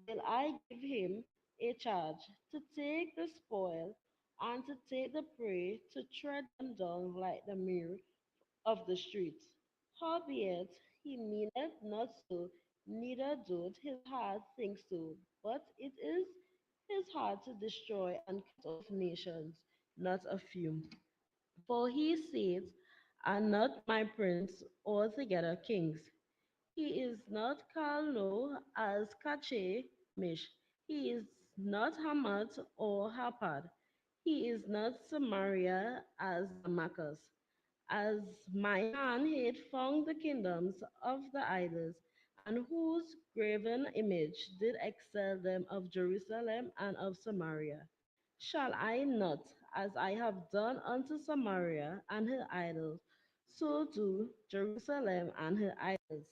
Will I give him a charge to take the spoil and to take the prey, to tread them down like the mere of the streets. Howbeit he meaneth not so, neither doth his heart think so, but it is his heart to destroy and cut off nations, not a few. For he saith, are not my prince altogether kings? He is not Calno as Mish. He is not Hamath or Hapad. He is not Samaria as Damascus. As my hand had found the kingdoms of the idols, and whose graven image did excel them of Jerusalem and of Samaria. Shall I not, as I have done unto Samaria and her idols, so do Jerusalem and her idols?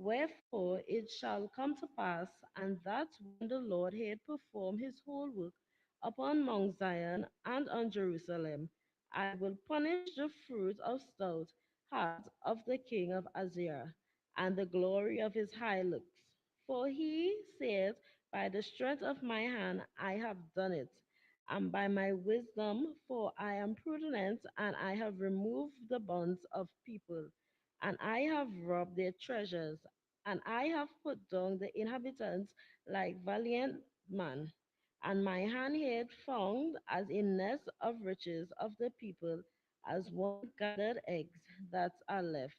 Wherefore it shall come to pass, and that when the Lord had performed his whole work upon Mount Zion and on Jerusalem, I will punish the fruit of stout heart of the king of Assyria, and the glory of his high looks. For he said, by the strength of my hand I have done it, and by my wisdom, for I am prudent, and I have removed the bonds of people, and I have robbed their treasures, and I have put down the inhabitants like valiant man, and my hand had found as a nest of riches of the people, as one gathered eggs that are left.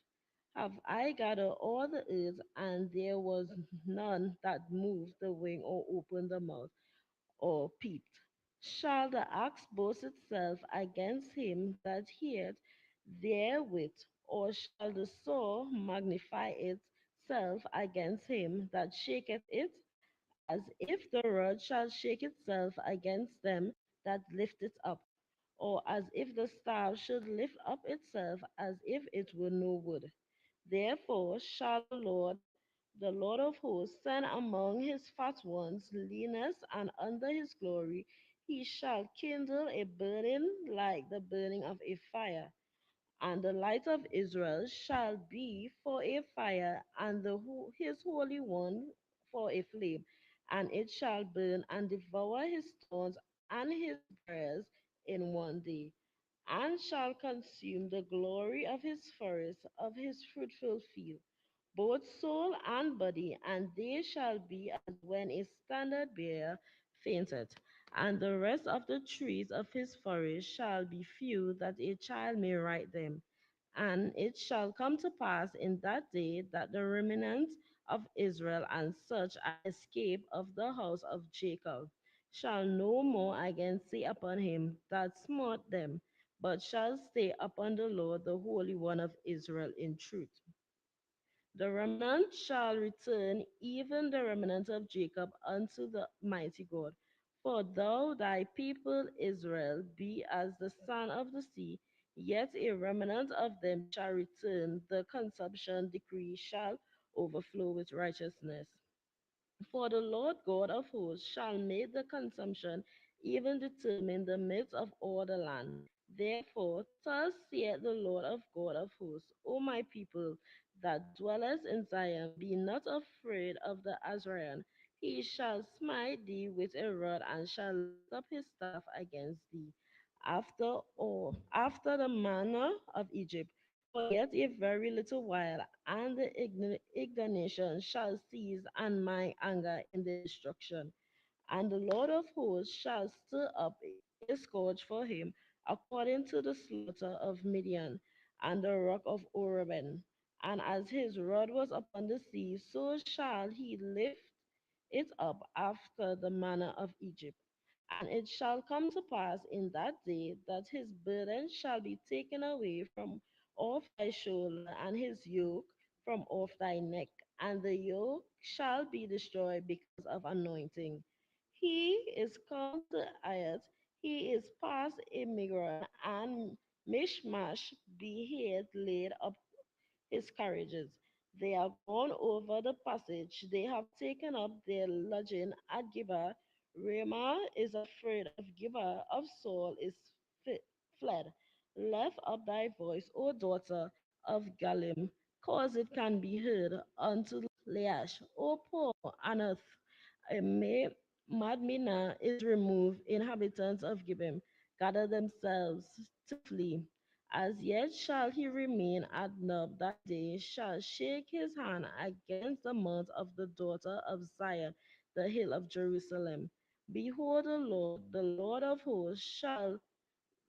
Have I gathered all the earth, and there was none that moved the wing or opened the mouth or peeped? Shall the ox boast itself against him that heareth therewith, or shall the sow magnify itself against him that shaketh it? As if the rod shall shake itself against them that lift it up, or as if the staff should lift up itself as if it were no wood. Therefore shall the Lord of hosts, send among his fat ones leanness, and under his glory he shall kindle a burning like the burning of a fire. And the light of Israel shall be for a fire, and his Holy One for a flame, and it shall burn and devour his stones and his briars in one day, and shall consume the glory of his forest, of his fruitful field, both soul and body, and they shall be as when a standard bearer fainteth. And the rest of the trees of his forest shall be few, that a child may write them. And it shall come to pass in that day that the remnant of Israel and such as escape of the house of Jacob shall no more again say upon him that smote them, but shall stay upon the Lord, the Holy One of Israel, in truth. The remnant shall return, even the remnant of Jacob, unto the mighty God. For though thy people Israel be as the sand of the sea, yet a remnant of them shall return. The consumption decree shall overflow with righteousness. For the Lord God of hosts shall make the consumption, even determine the midst of all the land. Therefore, thus saith the Lord of God of hosts, O my people that dwellest in Zion, be not afraid of the Azraean. He shall smite thee with a rod, and shall lift up his staff against thee, after the manner of Egypt. For yet a very little while, and the indignation shall cease, and my anger in the destruction. And the Lord of hosts shall stir up a scourge for him, according to the slaughter of Midian and the rock of Oreben. And as his rod was upon the sea, so shall he lift it up after the manner of Egypt. And it shall come to pass in that day that his burden shall be taken away from off thy shoulder, and his yoke from off thy neck, and the yoke shall be destroyed because of anointing. He is come to Ayat, he is past a Migron, and Mishmash be here laid up his carriages. They have gone over the passage. They have taken up their lodging at Gibeah. Ramah is afraid of Gibeah of Saul is fled. Lift up thy voice, O daughter of Galim, cause it can be heard unto Laish. O poor Anath, may Madmina is removed. Inhabitants of Gibeon gather themselves to flee. As yet shall he remain at Nob, that day shall shake his hand against the mount of the daughter of Zion, the hill of Jerusalem. Behold, the Lord of hosts, shall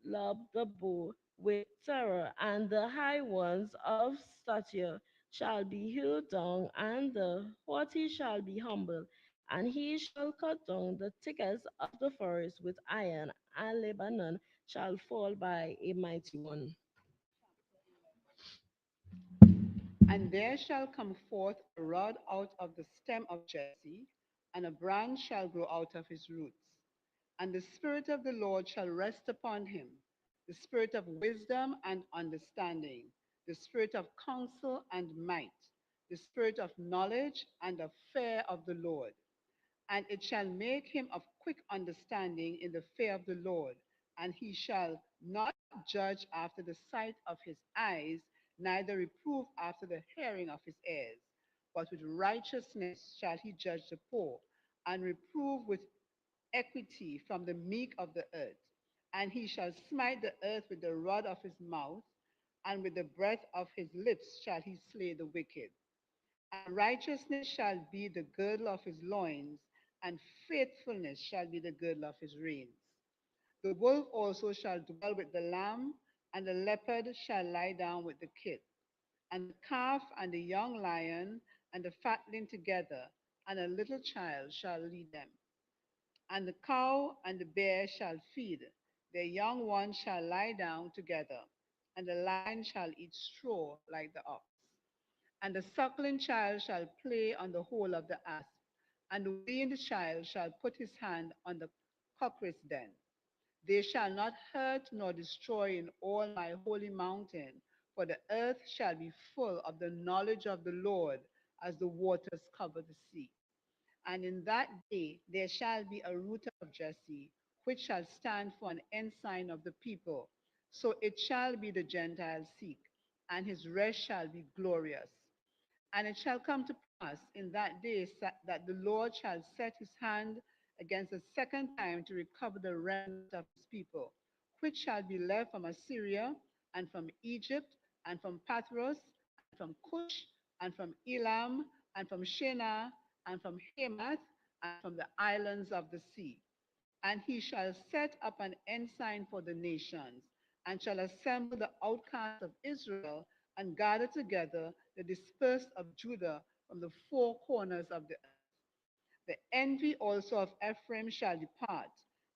lob the bow with terror, and the high ones of stature shall be hewed down, and the haughty shall be humbled. And he shall cut down the thickest of the forest with iron, and Lebanon shall fall by a mighty one. And there shall come forth a rod out of the stem of Jesse, and a branch shall grow out of his roots. And the Spirit of the Lord shall rest upon him, the Spirit of wisdom and understanding, the Spirit of counsel and might, the spirit of knowledge and of fear of the Lord. And it shall make him of quick understanding in the fear of the Lord, and he shall not judge after the sight of his eyes, neither reprove after the hearing of his ears. But with righteousness shall he judge the poor, and reprove with equity from the meek of the earth. And he shall smite the earth with the rod of his mouth, and with the breath of his lips shall he slay the wicked. And righteousness shall be the girdle of his loins, and faithfulness shall be the girdle of his reins. The wolf also shall dwell with the lamb, and the leopard shall lie down with the kid, and the calf and the young lion and the fatling together, and a little child shall lead them. And the cow and the bear shall feed, their young ones shall lie down together, and the lion shall eat straw like the ox. And the suckling child shall play on the hole of the asp, and the weaned child shall put his hand on the cockatrice den. They shall not hurt nor destroy in all my holy mountain, for the earth shall be full of the knowledge of the Lord as the waters cover the sea. And in that day there shall be a root of Jesse, which shall stand for an ensign of the people. So it shall be the Gentiles seek, and his rest shall be glorious. And it shall come to pass in that day that the Lord shall set his hand against a second time to recover the remnant of his people, which shall be left from Assyria, and from Egypt, and from Pathros, and from Cush, and from Elam, and from Shinar, and from Hamath, and from the islands of the sea. And he shall set up an ensign for the nations, and shall assemble the outcasts of Israel, and gather together the dispersed of Judah from the four corners of the earth. The envy also of Ephraim shall depart,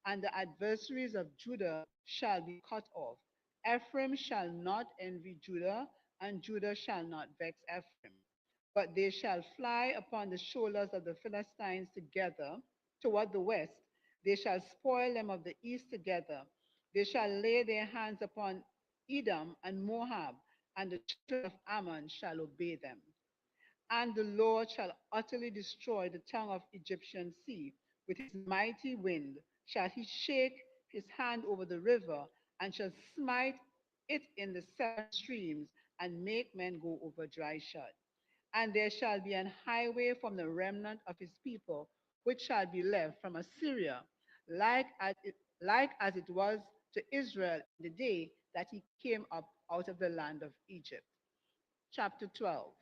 and the adversaries of Judah shall be cut off. Ephraim shall not envy Judah, and Judah shall not vex Ephraim. But they shall fly upon the shoulders of the Philistines together toward the west. They shall spoil them of the east together. They shall lay their hands upon Edom and Moab, and the children of Ammon shall obey them. And the Lord shall utterly destroy the tongue of Egyptian sea. With his mighty wind shall he shake his hand over the river, and shall smite it in the seven streams, and make men go over dry shod. And there shall be an highway from the remnant of his people, which shall be left from Assyria, like as it was to Israel in the day that he came up out of the land of Egypt. Chapter 12.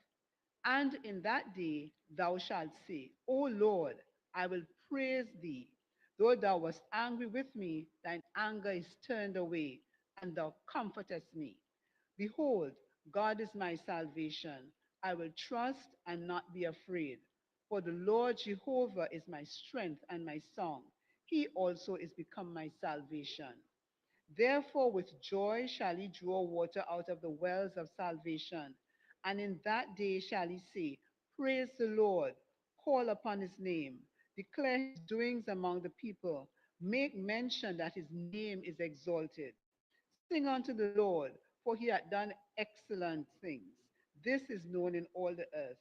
And in that day thou shalt say, O Lord, I will praise thee. Though thou wast angry with me, thine anger is turned away, and thou comfortest me. Behold, God is my salvation. I will trust and not be afraid. For the Lord Jehovah is my strength and my song. He also is become my salvation. Therefore with joy shall he draw water out of the wells of salvation. And in that day shall he say, Praise the Lord, call upon his name, declare his doings among the people, make mention that his name is exalted. Sing unto the Lord, for he hath done excellent things. This is known in all the earth.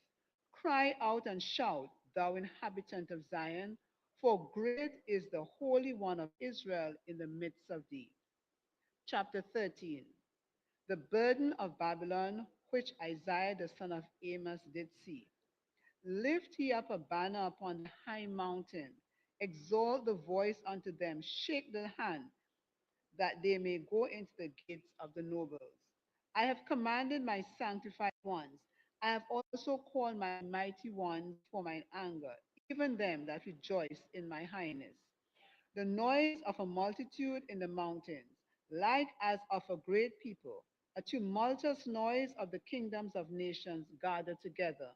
Cry out and shout, thou inhabitant of Zion, for great is the Holy One of Israel in the midst of thee. Chapter 13. The burden of Babylon, which Isaiah the son of Amos did see. Lift ye up a banner upon the high mountain, exalt the voice unto them, shake the hand, that they may go into the gates of the nobles. I have commanded my sanctified ones. I have also called my mighty ones for mine anger, even them that rejoice in my highness. The noise of a multitude in the mountains, like as of a great people, a tumultuous noise of the kingdoms of nations gathered together.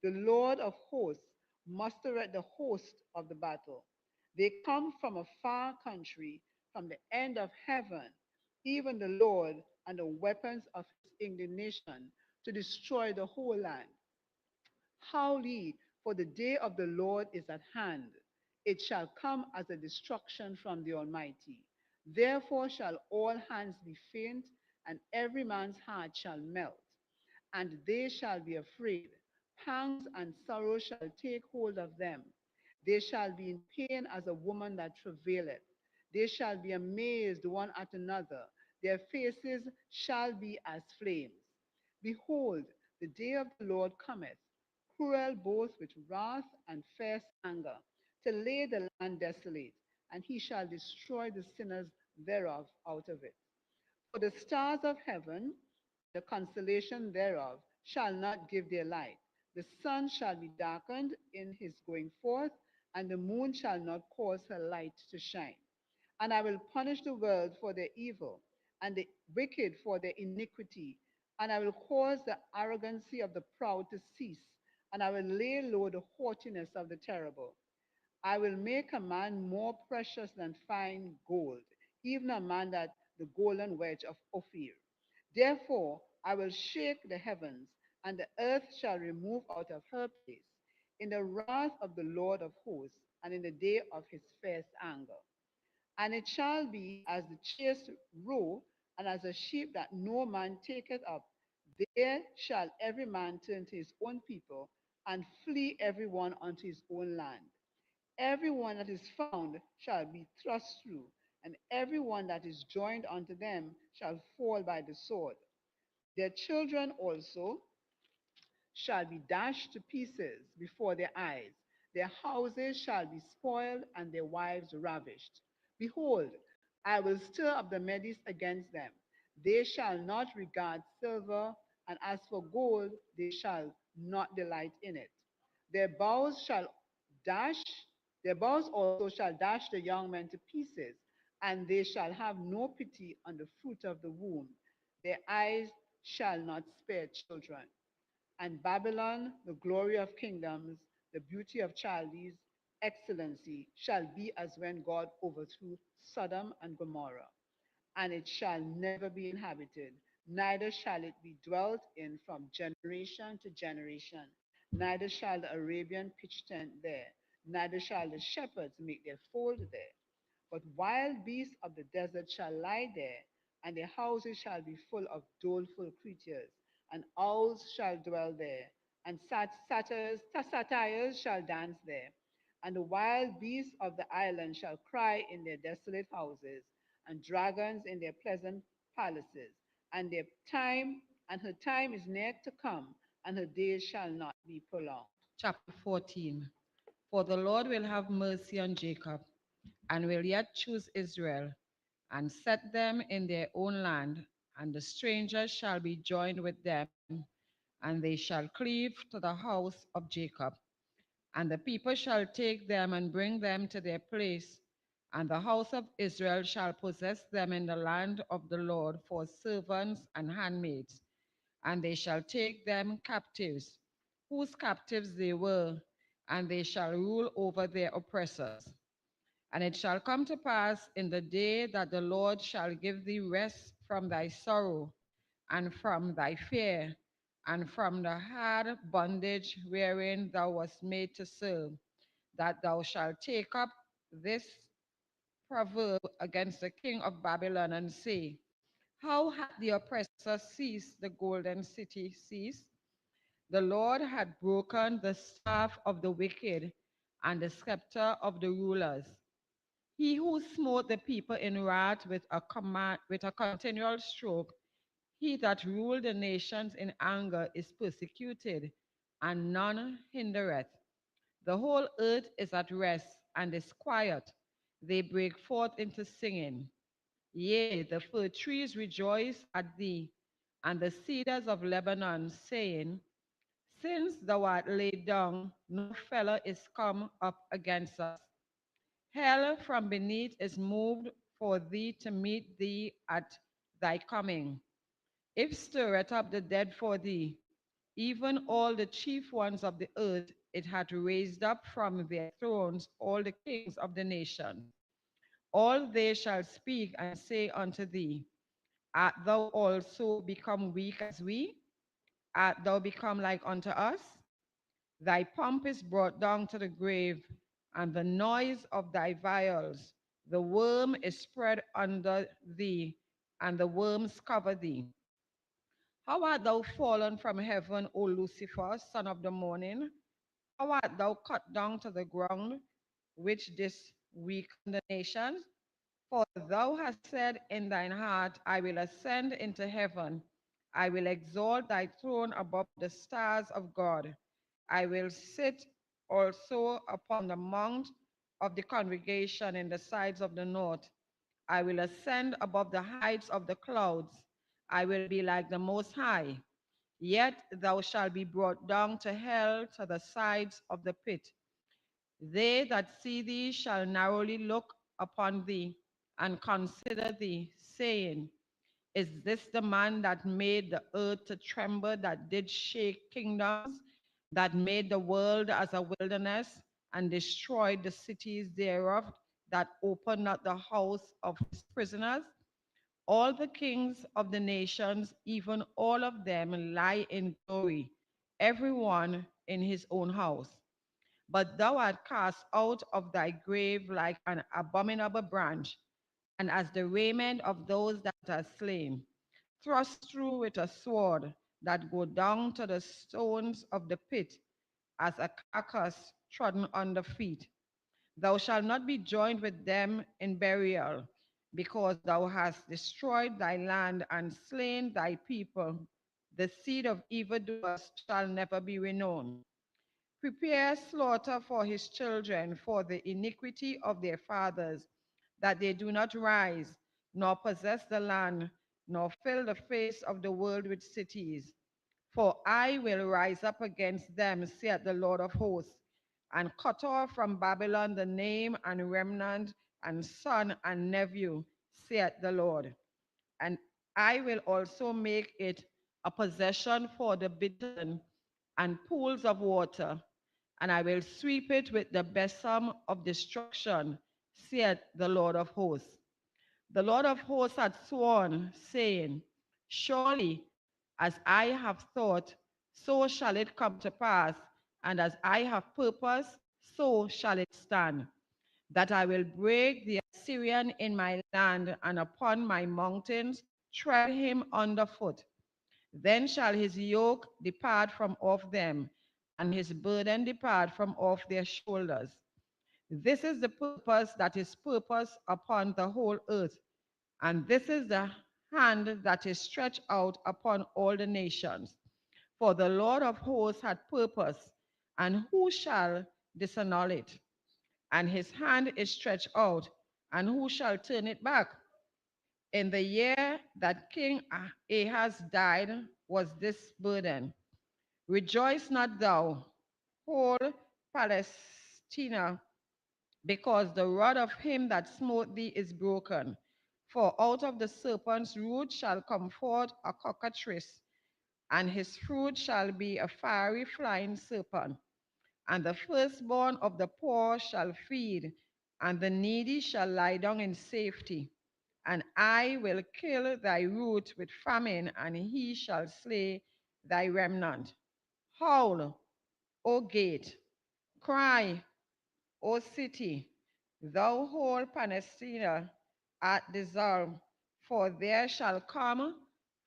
The Lord of hosts mustereth the host of the battle. They come from a far country, from the end of heaven, even the Lord and the weapons of his indignation to destroy the whole land. Howl ye, for the day of the Lord is at hand. It shall come as a destruction from the Almighty. Therefore shall all hands be faint, and every man's heart shall melt. And they shall be afraid, Pangs and sorrow shall take hold of them. They shall be in pain as a woman that travaileth. They shall be amazed one at another. Their faces shall be as flames. Behold, the day of the Lord cometh, cruel both with wrath and fierce anger, to lay the land desolate, and he shall destroy the sinners thereof out of it. For the stars of heaven, the constellation thereof, shall not give their light. The sun shall be darkened in his going forth, and the moon shall not cause her light to shine. And I will punish the world for their evil, and the wicked for their iniquity. And I will cause the arrogancy of the proud to cease, and I will lay low the haughtiness of the terrible. I will make a man more precious than fine gold, even a man that the golden wedge of Ophir. Therefore, I will shake the heavens, and the earth shall remove out of her place in the wrath of the Lord of hosts, and in the day of his fierce anger. And it shall be as the chased roe, and as a sheep that no man taketh up. There shall every man turn to his own people, and flee every one unto his own land. Every one that is found shall be thrust through, and every one that is joined unto them shall fall by the sword. Their children also shall be dashed to pieces before their eyes. Their houses shall be spoiled, and their wives ravished. Behold, I will stir up the Medes against them. They shall not regard silver, and as for gold, they shall not delight in it. Their bows shall dash, their bows also shall dash the young men to pieces, and they shall have no pity on the fruit of the womb. Their eyes shall not spare children. And Babylon, the glory of kingdoms, the beauty of Chaldees, excellency, shall be as when God overthrew Sodom and Gomorrah. And it shall never be inhabited, neither shall it be dwelt in from generation to generation. Neither shall the Arabian pitch tent there, neither shall the shepherds make their fold there. But wild beasts of the desert shall lie there, and their houses shall be full of doleful creatures, and owls shall dwell there, and satyrs shall dance there. And the wild beasts of the island shall cry in their desolate houses, and dragons in their pleasant palaces. And their time and her time is near to come, and her days shall not be prolonged. Chapter 14. For the Lord will have mercy on Jacob, and will yet choose Israel, and set them in their own land, and the strangers shall be joined with them, and they shall cleave to the house of Jacob. And the people shall take them and bring them to their place, and the house of Israel shall possess them in the land of the Lord for servants and handmaids, and they shall take them captives, whose captives they were, and they shall rule over their oppressors. And it shall come to pass in the day that the Lord shall give thee rest from thy sorrow, and from thy fear, and from the hard bondage wherein thou wast made to serve, that thou shalt take up this proverb against the king of Babylon, and say, how hath the oppressor ceased, the golden city ceased? The Lord had broken the staff of the wicked, and the scepter of the rulers. He who smote the people in wrath with a continual stroke, he that ruled the nations in anger is persecuted, and none hindereth. The whole earth is at rest and is quiet. They break forth into singing. Yea, the fir trees rejoice at thee, and the cedars of Lebanon, saying, since thou art laid down, no fellow is come up against us. Hell from beneath is moved for thee to meet thee at thy coming. It stirreth up the dead for thee, even all the chief ones of the earth. It hath raised up from their thrones all the kings of the nations. All they shall speak and say unto thee, art thou also become weak as we? Art thou become like unto us? Thy pomp is brought down to the grave, and the noise of thy viols. The worm is spread under thee, and the worms cover thee. How art thou fallen from heaven, O Lucifer, son of the morning? How art thou cut down to the ground, which didst weaken the nations? For thou hast said in thine heart, I will ascend into heaven. I will exalt thy throne above the stars of God. I will sit also upon the mount of the congregation in the sides of the north. I will ascend above the heights of the clouds. I will be like the Most High. Yet thou shalt be brought down to hell, to the sides of the pit. They that see thee shall narrowly look upon thee and consider thee, saying, Is this the man that made the earth to tremble, that did shake kingdoms, that made the world as a wilderness, and destroyed the cities thereof, that opened not the house of his prisoners? All the kings of the nations, even all of them, lie in glory, every one in his own house. But thou art cast out of thy grave like an abominable branch, and as the raiment of those that are slain, thrust through with a sword, that go down to the stones of the pit, as a carcass trodden under feet. Thou shalt not be joined with them in burial, because thou hast destroyed thy land and slain thy people. The seed of evildoers shall never be renowned. Prepare slaughter for his children for the iniquity of their fathers, that they do not rise, nor possess the land, nor fill the face of the world with cities. For I will rise up against them, saith the Lord of hosts, and cut off from Babylon the name and remnant and son and nephew, saith the Lord. And I will also make it a possession for the bittern and pools of water, and I will sweep it with the besom of destruction, saith the Lord of hosts. The Lord of hosts had sworn, saying, Surely as I have thought, so shall it come to pass, and as I have purposed, so shall it stand, that I will break the Assyrian in my land, and upon my mountains tread him underfoot. Then shall his yoke depart from off them, and his burden depart from off their shoulders. This is the purpose that is purposed upon the whole earth, and this is the hand that is stretched out upon all the nations. For the Lord of hosts had purpose, and who shall disannul it? And his hand is stretched out, and who shall turn it back? In the year that King Ahaz died was this burden. Rejoice not thou, whole Palestina, because the rod of him that smote thee is broken. For out of the serpent's root shall come forth a cockatrice, and his fruit shall be a fiery flying serpent. And the firstborn of the poor shall feed, and the needy shall lie down in safety. And I will kill thy root with famine, and he shall slay thy remnant. Howl, O gate, cry, O city, thou whole Palestina art dissolved, for there shall come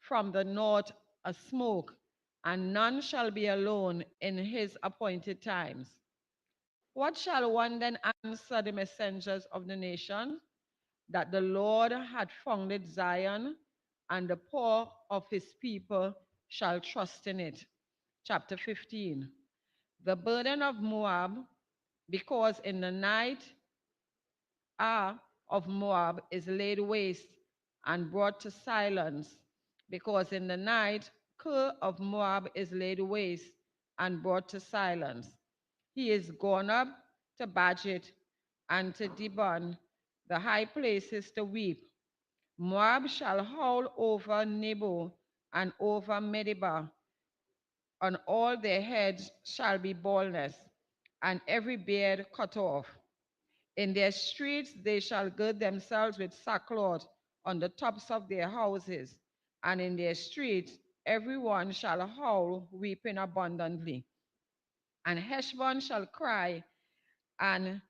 from the north a smoke, and none shall be alone in his appointed times. What shall one then answer the messengers of the nation? That the Lord had founded Zion, and the poor of his people shall trust in it. Chapter 15. The burden of Moab, because in the night of Moab is laid waste and brought to silence, because in the night Kir of Moab is laid waste and brought to silence. He is gone up to Budget and to Dibon, the high places to weep. Moab shall howl over Nebo and over Medeba. On all their heads shall be baldness, and every beard cut off. In their streets they shall gird themselves with sackcloth on the tops of their houses, and in their streets every one shall howl, weeping abundantly. And Heshbon shall cry, and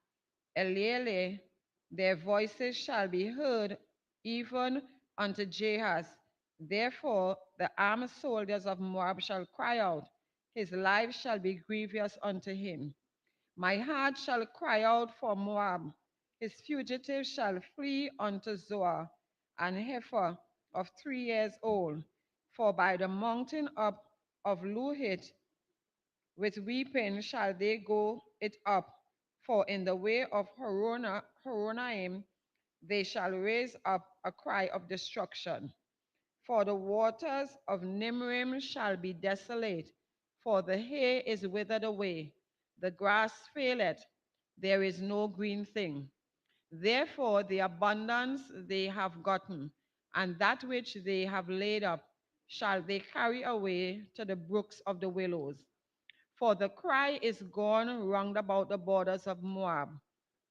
Elealeh, their voices shall be heard even unto Jahaz. Therefore, the armed soldiers of Moab shall cry out, his life shall be grievous unto him. My heart shall cry out for Moab. His fugitives shall flee unto Zoar, an heifer of 3 years old. For by the mountain up of Luhith with weeping shall they go it up. For in the way of Horonaim they shall raise up a cry of destruction. For the waters of Nimrim shall be desolate, for the hay is withered away, the grass faileth, there is no green thing. Therefore the abundance they have gotten, and that which they have laid up, shall they carry away to the brooks of the willows. For the cry is gone round about the borders of Moab,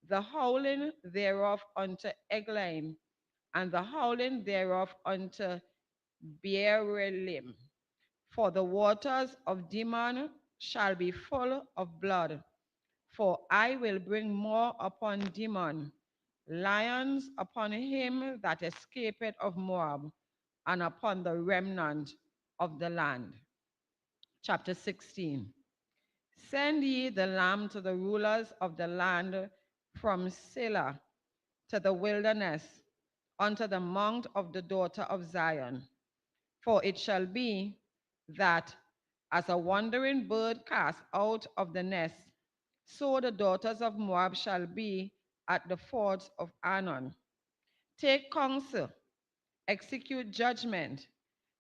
the howling thereof unto Eglaim, and the howling thereof unto Beerelim. For the waters of Dimon shall be full of blood. For I will bring more upon Dimon, lions upon him that escapeth of Moab, and upon the remnant of the land. Chapter 16. Send ye the lamb to the rulers of the land from Selah to the wilderness, unto the mount of the daughter of Zion. For it shall be that as a wandering bird cast out of the nest, so the daughters of Moab shall be at the fords of Arnon. Take counsel, execute judgment,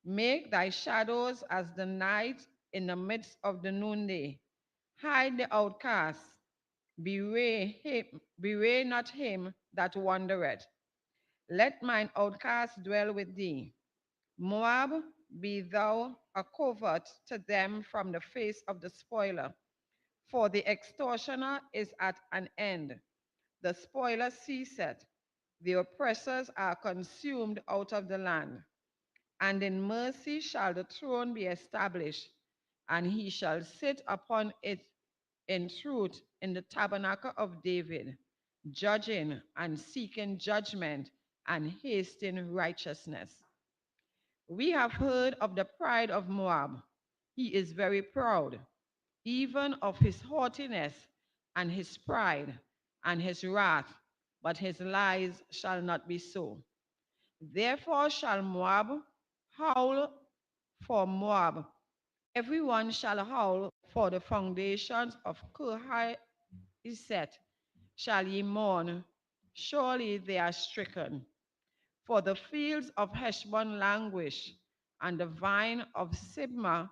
make thy shadows as the night in the midst of the noonday. Hide the outcast, bewray not him that wandereth. Let mine outcast dwell with thee. Moab, be thou a covert to them from the face of the spoiler. For the extortioner is at an end, the spoiler ceaseth, the oppressors are consumed out of the land. And in mercy shall the throne be established, and he shall sit upon it in truth in the tabernacle of David, judging and seeking judgment and hasting righteousness. We have heard of the pride of Moab. He is very proud, even of his haughtiness and his pride and his wrath, but his lies shall not be so. Therefore shall Moab howl for Moab. Everyone shall howl for the foundations of Kirhareset. Shall ye mourn? Surely they are stricken. For the fields of Heshbon languish, and the vine of Sibmah,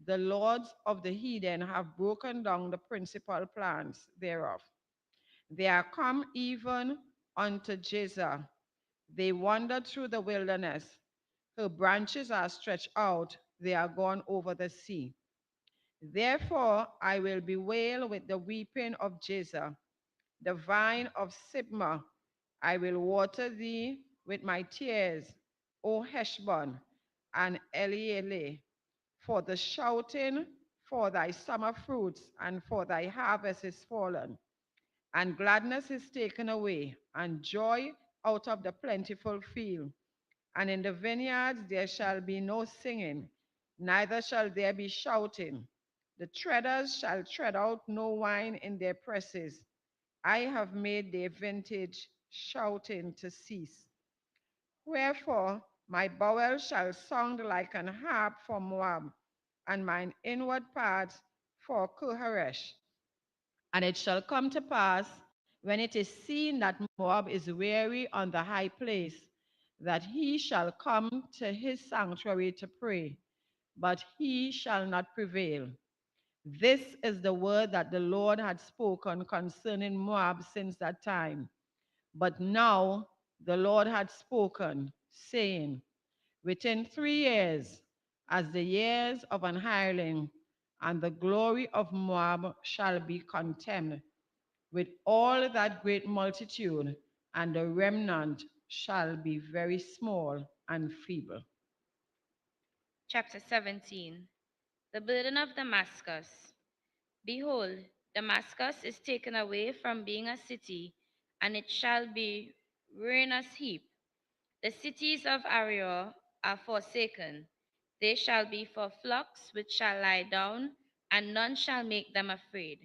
the lords of the heathen have broken down the principal plants thereof. They are come even unto Jazer. They wander through the wilderness. Her branches are stretched out, they are gone over the sea. Therefore I will bewail with the weeping of Jazer, the vine of Sibmah. I will water thee with my tears, O Heshbon and Elealeh, for the shouting for thy summer fruits and for thy harvest is fallen, and gladness is taken away, and joy out of the plentiful field. And in the vineyards there shall be no singing, neither shall there be shouting. The treaders shall tread out no wine in their presses. I have made their vintage shouting to cease. Wherefore my bowel shall sound like an harp for Moab, and mine inward parts for Kirharesh. And it shall come to pass, when it is seen that Moab is weary on the high place, that he shall come to his sanctuary to pray, but he shall not prevail. This is the word that the Lord had spoken concerning Moab since that time. But now the Lord had spoken, saying, within 3 years, as the years of an hireling, and the glory of Moab shall be contemned, with all that great multitude, and the remnant shall be very small and feeble. Chapter 17. The burden of Damascus. Behold, Damascus is taken away from being a city, and it shall be ruinous heap. The cities of are forsaken. They shall be for flocks which shall lie down, and none shall make them afraid.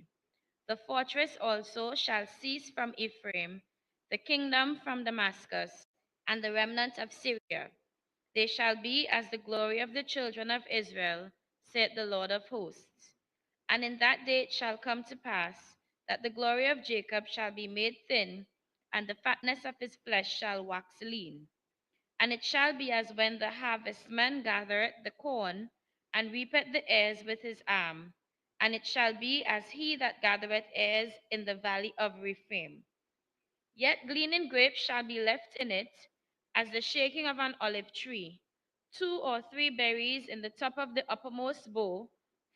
The fortress also shall cease from Ephraim, the kingdom from Damascus, and the remnant of Syria. They shall be as the glory of the children of Israel, saith the Lord of hosts. And in that day it shall come to pass that the glory of Jacob shall be made thin, and the fatness of his flesh shall wax lean. And it shall be as when the harvestman gathereth the corn, and reapeth the ears with his arm. And it shall be as he that gathereth ears in the valley of Rephaim. Yet gleaning grapes shall be left in it, as the shaking of an olive tree. 2 or 3 berries in the top of the uppermost bough,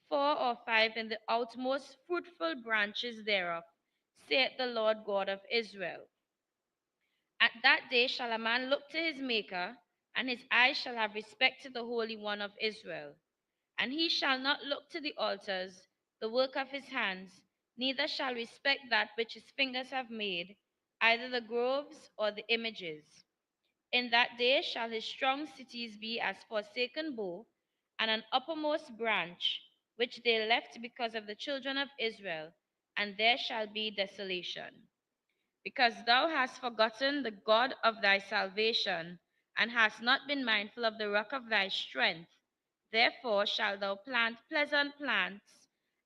4 or 5 in the outmost fruitful branches thereof, saith the Lord God of Israel. At that day shall a man look to his Maker, and his eyes shall have respect to the Holy One of Israel. And he shall not look to the altars, the work of his hands, neither shall respect that which his fingers have made, either the groves or the images. In that day shall his strong cities be as forsaken bow, and an uppermost branch, which they left because of the children of Israel, and there shall be desolation. Because thou hast forgotten the God of thy salvation, and hast not been mindful of the rock of thy strength, therefore shalt thou plant pleasant plants,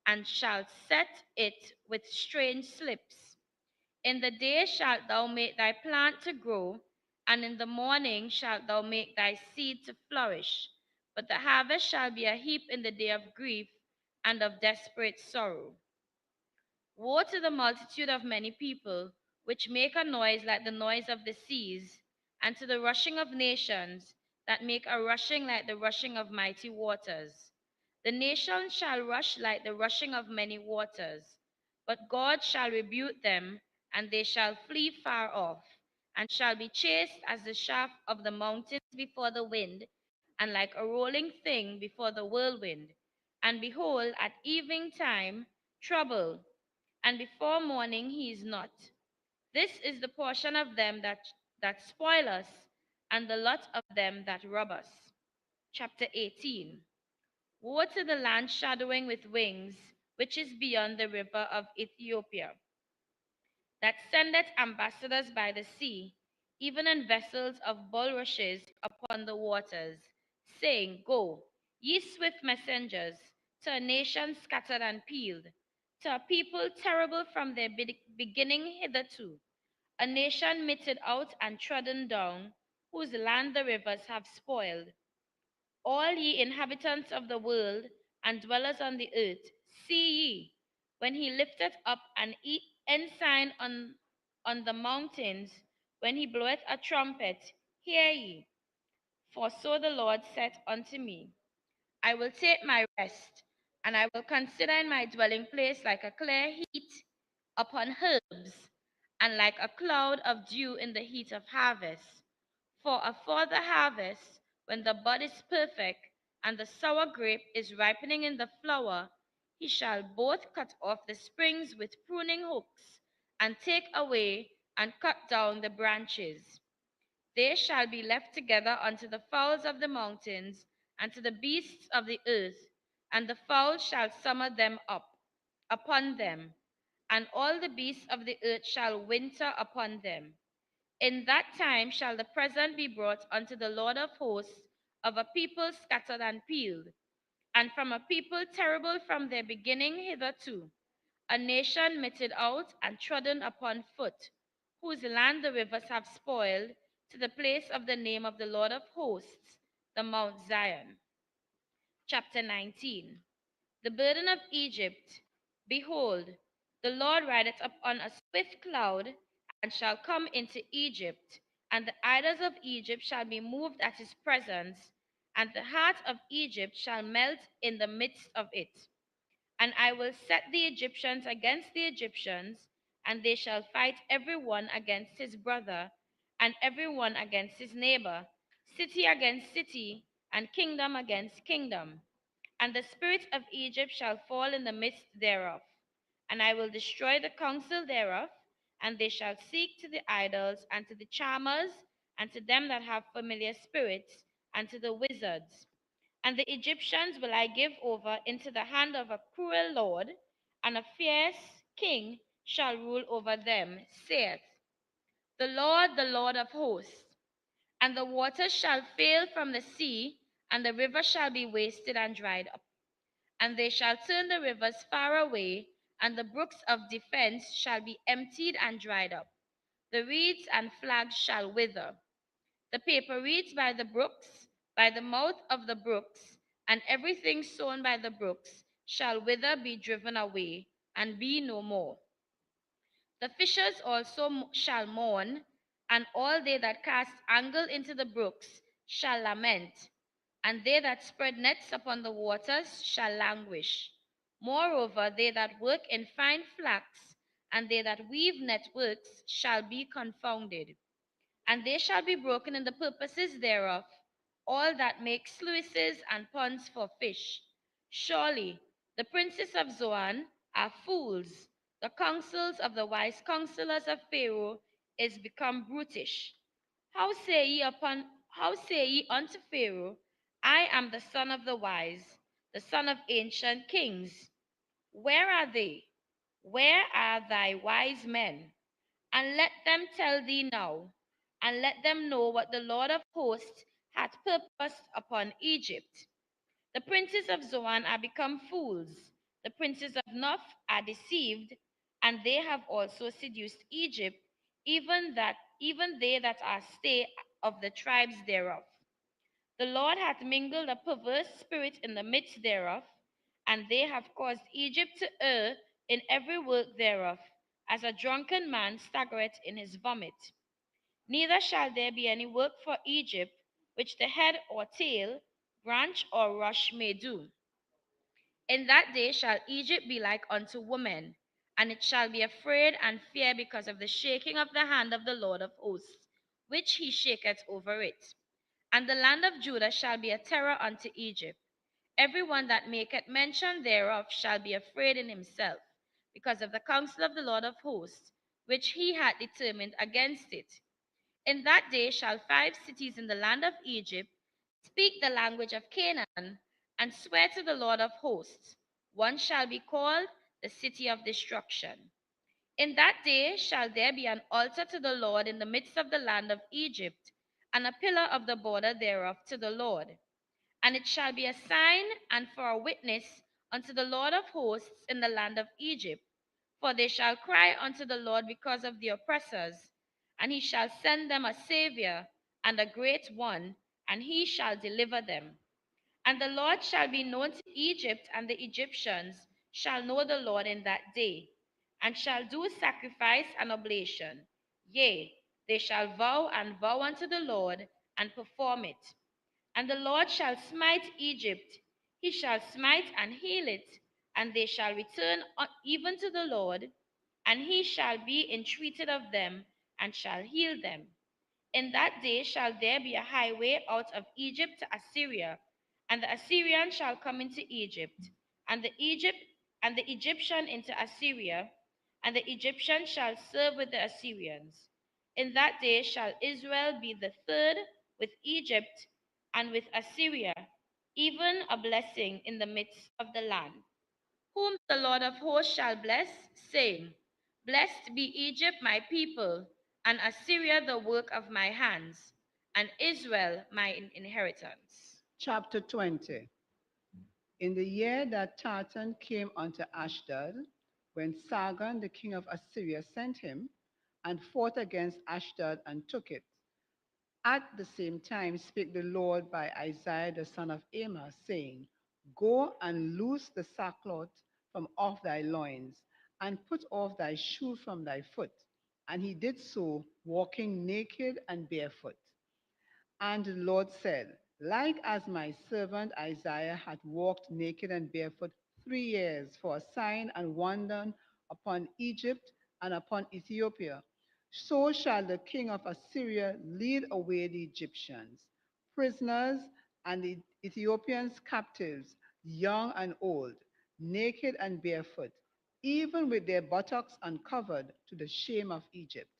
and shalt set it with strange slips. In the day shalt thou make thy plant to grow, and in the morning shalt thou make thy seed to flourish. But the harvest shall be a heap in the day of grief and of desperate sorrow. Woe to the multitude of many people, which make a noise like the noise of the seas, and to the rushing of nations, that make a rushing like the rushing of mighty waters. The nations shall rush like the rushing of many waters, but God shall rebuke them, and they shall flee far off, and shall be chased as the chaff of the mountains before the wind, and like a rolling thing before the whirlwind. And behold, at evening time, trouble, and before morning he is not. This is the portion of them that spoil us, and the lot of them that rob us. Chapter 18. Woe to the land shadowing with wings, which is beyond the river of Ethiopia, that sendeth ambassadors by the sea, even in vessels of bulrushes upon the waters, saying, Go, ye swift messengers, to a nation scattered and peeled, to a people terrible from their beginning hitherto, a nation mitted out and trodden down, whose land the rivers have spoiled. All ye inhabitants of the world and dwellers on the earth, see ye, when he lifteth up an ensign on the mountains, when he bloweth a trumpet, hear ye. For so the Lord said unto me, I will take my rest, and I will consider in my dwelling place like a clear heat upon herbs, and like a cloud of dew in the heat of harvest. For afore the harvest, when the bud is perfect, and the sour grape is ripening in the flower, he shall both cut off the springs with pruning hooks, and take away and cut down the branches. They shall be left together unto the fowls of the mountains, and to the beasts of the earth, and the fowls shall summer them up upon them, and all the beasts of the earth shall winter upon them. In that time shall the present be brought unto the Lord of hosts of a people scattered and peeled, and from a people terrible from their beginning hitherto, a nation meted out and trodden upon foot, whose land the rivers have spoiled, to the place of the name of the Lord of hosts, the Mount Zion. Chapter 19. The burden of Egypt. Behold, the Lord rideth up on a swift cloud, and shall come into Egypt, and the idols of Egypt shall be moved at his presence, and the heart of Egypt shall melt in the midst of it. And I will set the Egyptians against the Egyptians, and they shall fight every one against his brother, and every one against his neighbor, city against city, and kingdom against kingdom. And the spirit of Egypt shall fall in the midst thereof. And I will destroy the counsel thereof, and they shall seek to the idols, and to the charmers, and to them that have familiar spirits, and to the wizards. And the Egyptians will I give over into the hand of a cruel lord, and a fierce king shall rule over them, saith the Lord of hosts. And the waters shall fail from the sea, and the river shall be wasted and dried up. And they shall turn the rivers far away, and the brooks of defense shall be emptied and dried up. The reeds and flags shall wither. The paper reeds by the brooks, by the mouth of the brooks, and everything sown by the brooks shall wither, be driven away, and be no more. The fishers also shall mourn, and all they that cast angle into the brooks shall lament, and they that spread nets upon the waters shall languish. Moreover, they that work in fine flax, and they that weave networks shall be confounded, and they shall be broken in the purposes thereof, all that make sluices and ponds for fish. Surely the princes of Zoan are fools. The counsels of the wise counselors of Pharaoh is become brutish. How say ye unto Pharaoh, I am the son of the wise, the son of ancient kings? Where are they? Where are thy wise men? And let them tell thee now, and let them know what the Lord of hosts hath purposed upon Egypt. The princes of Zoan are become fools. The princes of Noph are deceived, and they have also seduced Egypt, even they that are stay of the tribes thereof. The Lord hath mingled a perverse spirit in the midst thereof, and they have caused Egypt to err in every work thereof, as a drunken man staggereth in his vomit. Neither shall there be any work for Egypt, which the head or tail, branch or rush may do. In that day shall Egypt be like unto woman, and it shall be afraid and fear because of the shaking of the hand of the Lord of hosts, which he shaketh over it. And the land of Judah shall be a terror unto Egypt. Every one that maketh mention thereof shall be afraid in himself, because of the counsel of the Lord of hosts, which he hath determined against it. In that day shall 5 cities in the land of Egypt speak the language of Canaan, and swear to the Lord of hosts. One shall be called the city of destruction. In that day shall there be an altar to the Lord in the midst of the land of Egypt, and a pillar of the border thereof to the Lord. And it shall be a sign and for a witness unto the Lord of hosts in the land of Egypt. For they shall cry unto the Lord because of the oppressors, and he shall send them a Savior and a great one, and he shall deliver them. And the Lord shall be known to Egypt, and the Egyptians shall know the Lord in that day, and shall do sacrifice and oblation. Yea, they shall vow and vow unto the Lord, and perform it. And the Lord shall smite Egypt, he shall smite and heal it, and they shall return even to the Lord, and he shall be entreated of them, and shall heal them. In that day shall there be a highway out of Egypt to Assyria, and the Assyrian shall come into Egypt, and the Egyptian into Assyria, and the Egyptian shall serve with the Assyrians. In that day shall Israel be the third with Egypt and with Assyria, even a blessing in the midst of the land. Whom the Lord of hosts shall bless, saying, Blessed be Egypt my people, and Assyria the work of my hands, and Israel my inheritance. Chapter 20. In the year that Tartan came unto Ashdod, when Sargon the king of Assyria sent him, and fought against Ashdod and took it, at the same time spake the Lord by Isaiah the son of Amos, saying, Go and loose the sackcloth from off thy loins, and put off thy shoe from thy foot. And he did so, walking naked and barefoot. And the Lord said, Like as my servant Isaiah hath walked naked and barefoot 3 years for a sign and wonder upon Egypt and upon Ethiopia, so shall the king of Assyria lead away the Egyptians, prisoners, and the Ethiopians captives, young and old, naked and barefoot, even with their buttocks uncovered, to the shame of Egypt.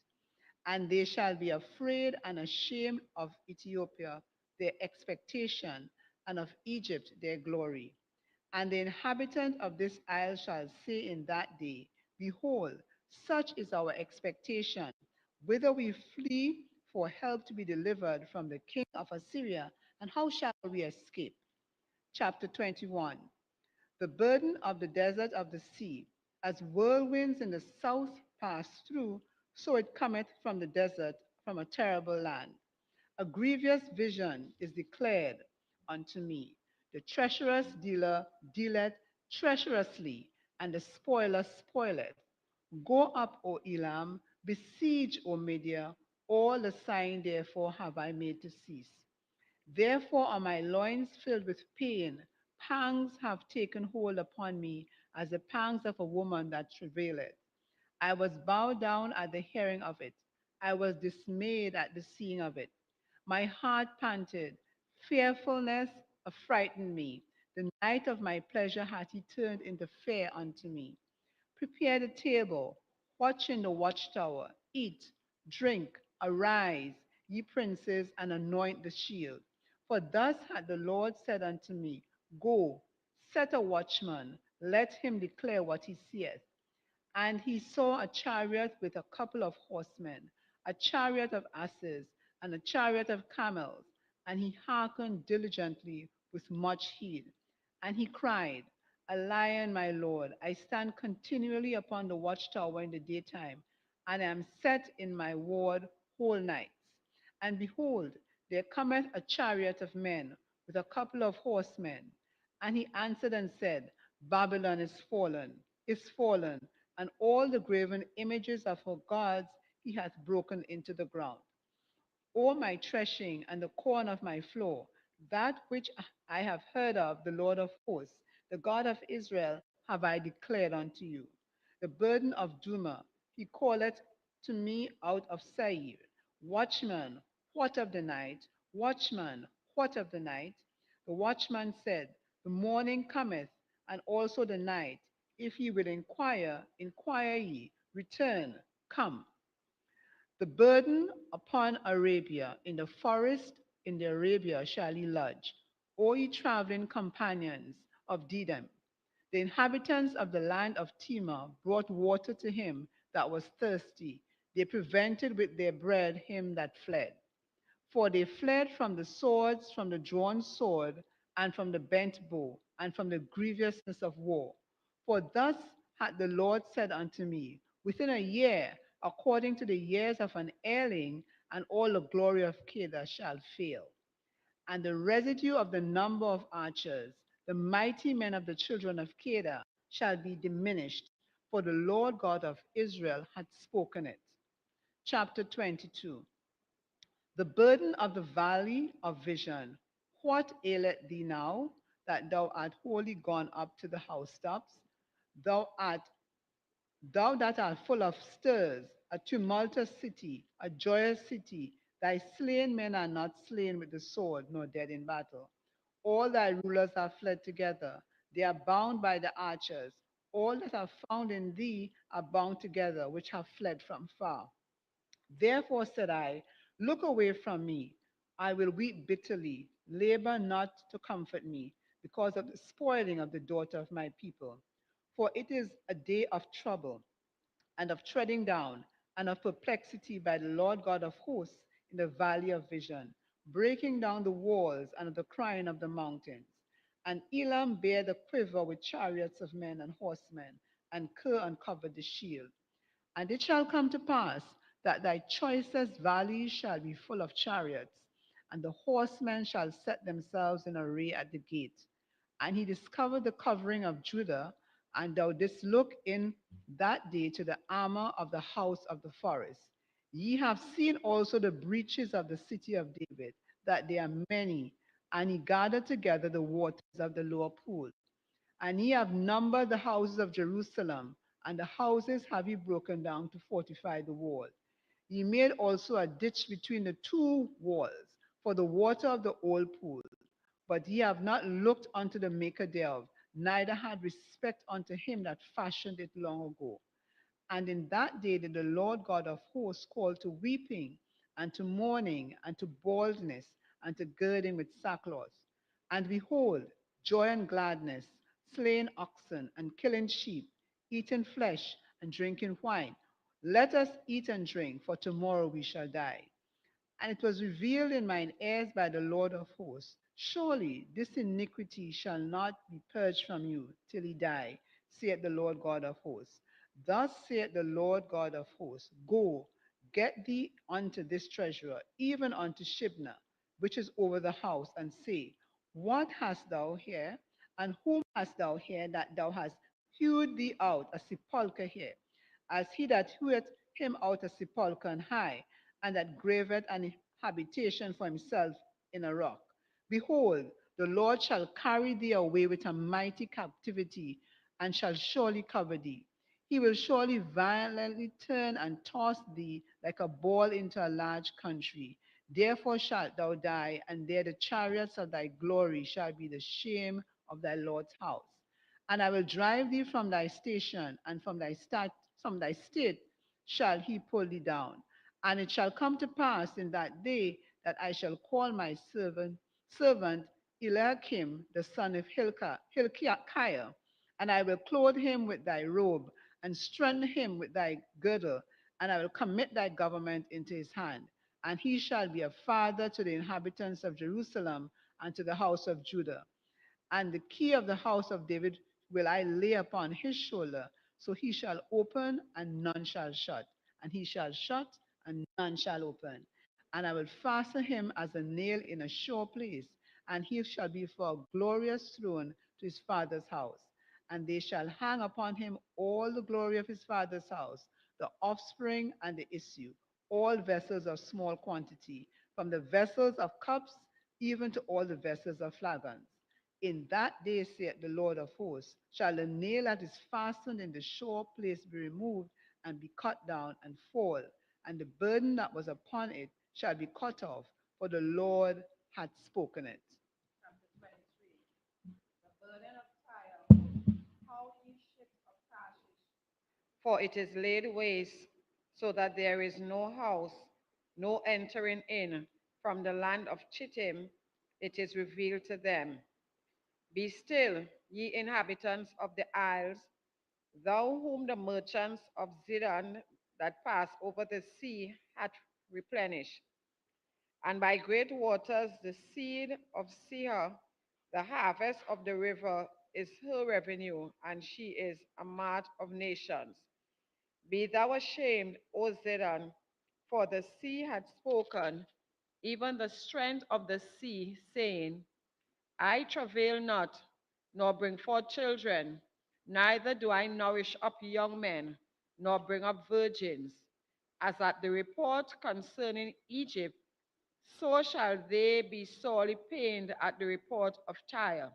And they shall be afraid and ashamed of Ethiopia, their expectation, and of Egypt their glory. And the inhabitant of this isle shall say in that day, Behold, such is our expectation, whither we flee for help to be delivered from the king of Assyria, and how shall we escape? Chapter 21. The burden of the desert of the sea, as whirlwinds in the south pass through, so it cometh from the desert, from a terrible land. A grievous vision is declared unto me. The treacherous dealer dealeth treacherously, and the spoiler spoileth. Go up, O Elam, besiege, O Media, all the sign therefore have I made to cease. Therefore are my loins filled with pain, pangs have taken hold upon me, as the pangs of a woman that travaileth. I was bowed down at the hearing of it. I was dismayed at the seeing of it. My heart panted. Fearfulness affrighted me. The night of my pleasure hath he turned into fear unto me. Prepare the table, watch in the watchtower, eat, drink, arise, ye princes, and anoint the shield. For thus hath the Lord said unto me, Go, set a watchman, let him declare what he seeth. And he saw a chariot with a couple of horsemen, a chariot of asses, and a chariot of camels. And he hearkened diligently with much heed. And he cried, A lion, my lord, I stand continually upon the watchtower in the daytime, and am set in my ward whole nights. And behold, there cometh a chariot of men with a couple of horsemen. And he answered and said, Babylon is fallen, and all the graven images of her gods he hath broken into the ground. O my threshing and the corn of my floor, that which I have heard of the Lord of hosts, the God of Israel, have I declared unto you. The burden of Duma, he calleth to me out of Seir. Watchman, what of the night? Watchman, what of the night? The watchman said, The morning cometh, and also the night. If ye will inquire, inquire ye. Return, come. The burden upon Arabia, in the forest in the Arabia shall ye lodge, O ye traveling companions of Dedem. The inhabitants of the land of Tema brought water to him that was thirsty. They prevented with their bread him that fled. For they fled from the swords, from the drawn sword, and from the bent bow, and from the grievousness of war. For thus hath the Lord said unto me, Within a year, according to the years of an ailing, and all the glory of Kedar shall fail. And the residue of the number of archers, the mighty men of the children of Kedar, shall be diminished, for the Lord God of Israel hath spoken it. Chapter 22. The burden of the valley of vision. What aileth thee now, that thou art wholly gone up to the housetops? Thou that art full of stirs, a tumultuous city, a joyous city, thy slain men are not slain with the sword, nor dead in battle. All thy rulers are fled together, they are bound by the archers. All that are found in thee are bound together, which have fled from far. Therefore said I, Look away from me. I will weep bitterly, labor not to comfort me, because of the spoiling of the daughter of my people. For it is a day of trouble, and of treading down, and of perplexity by the Lord God of hosts in the valley of vision, breaking down the walls and of the crying of the mountains. And Elam bare the quiver with chariots of men and horsemen, and Ker uncovered the shield. And it shall come to pass that thy choicest valleys shall be full of chariots, and the horsemen shall set themselves in array at the gate. And he discovered the covering of Judah, and thou didst look in that day to the armor of the house of the forest. Ye have seen also the breaches of the city of David, that they are many, and he gathered together the waters of the lower pool. And ye have numbered the houses of Jerusalem, and the houses have ye broken down to fortify the wall. Ye made also a ditch between the two walls for the water of the old pool. But ye have not looked unto the Maker thereof, neither had respect unto him that fashioned it long ago. And in that day did the Lord God of hosts call to weeping, and to mourning, and to baldness, and to gird him with sackcloth. And behold, joy and gladness, slaying oxen and killing sheep, eating flesh and drinking wine. Let us eat and drink, for tomorrow we shall die. And it was revealed in mine ears by the Lord of hosts, surely this iniquity shall not be purged from you till he die, saith the Lord God of hosts. Thus saith the Lord God of hosts, go, get thee unto this treasurer, even unto Shibna, which is over the house, and say, what hast thou here? And whom hast thou here that thou hast hewed thee out a sepulchre here? As he that heweth him out a sepulchre on high, and that graveth an habitation for himself in a rock. Behold, the Lord shall carry thee away with a mighty captivity, and shall surely cover thee. He will surely violently turn and toss thee like a ball into a large country. Therefore shalt thou die, and there the chariots of thy glory shall be the shame of thy Lord's house. And I will drive thee from thy station, and from thy state shall he pull thee down. And it shall come to pass in that day that I shall call my servant Eliakim, the son of Hilkiah, and I will clothe him with thy robe, and strengthen him with thy girdle, and I will commit thy government into his hand. And he shall be a father to the inhabitants of Jerusalem and to the house of Judah. And the key of the house of David will I lay upon his shoulder, so he shall open and none shall shut, and he shall shut and none shall open. And I will fasten him as a nail in a sure place, and he shall be for a glorious throne to his father's house. And they shall hang upon him all the glory of his father's house, the offspring and the issue, all vessels of small quantity, from the vessels of cups even to all the vessels of flagons. In that day, saith the Lord of hosts, shall the nail that is fastened in the sure place be removed and be cut down and fall, and the burden that was upon it shall be cut off, for the Lord hath spoken it. Chapter 23. The burden of Tyre, how ye ships of Tarshish. For it is laid waste, so that there is no house, no entering in. From the land of Chittim it is revealed to them. Be still, ye inhabitants of the isles, thou whom the merchants of Zidon that pass over the sea hath replenished. And by great waters the seed of Seir, the harvest of the river, is her revenue, and she is a mart of nations. Be thou ashamed, O Zidon, for the sea hath spoken, even the strength of the sea, saying, I travail not, nor bring forth children, neither do I nourish up young men, nor bring up virgins. As at the report concerning Egypt, so shall they be sorely pained at the report of Tyre.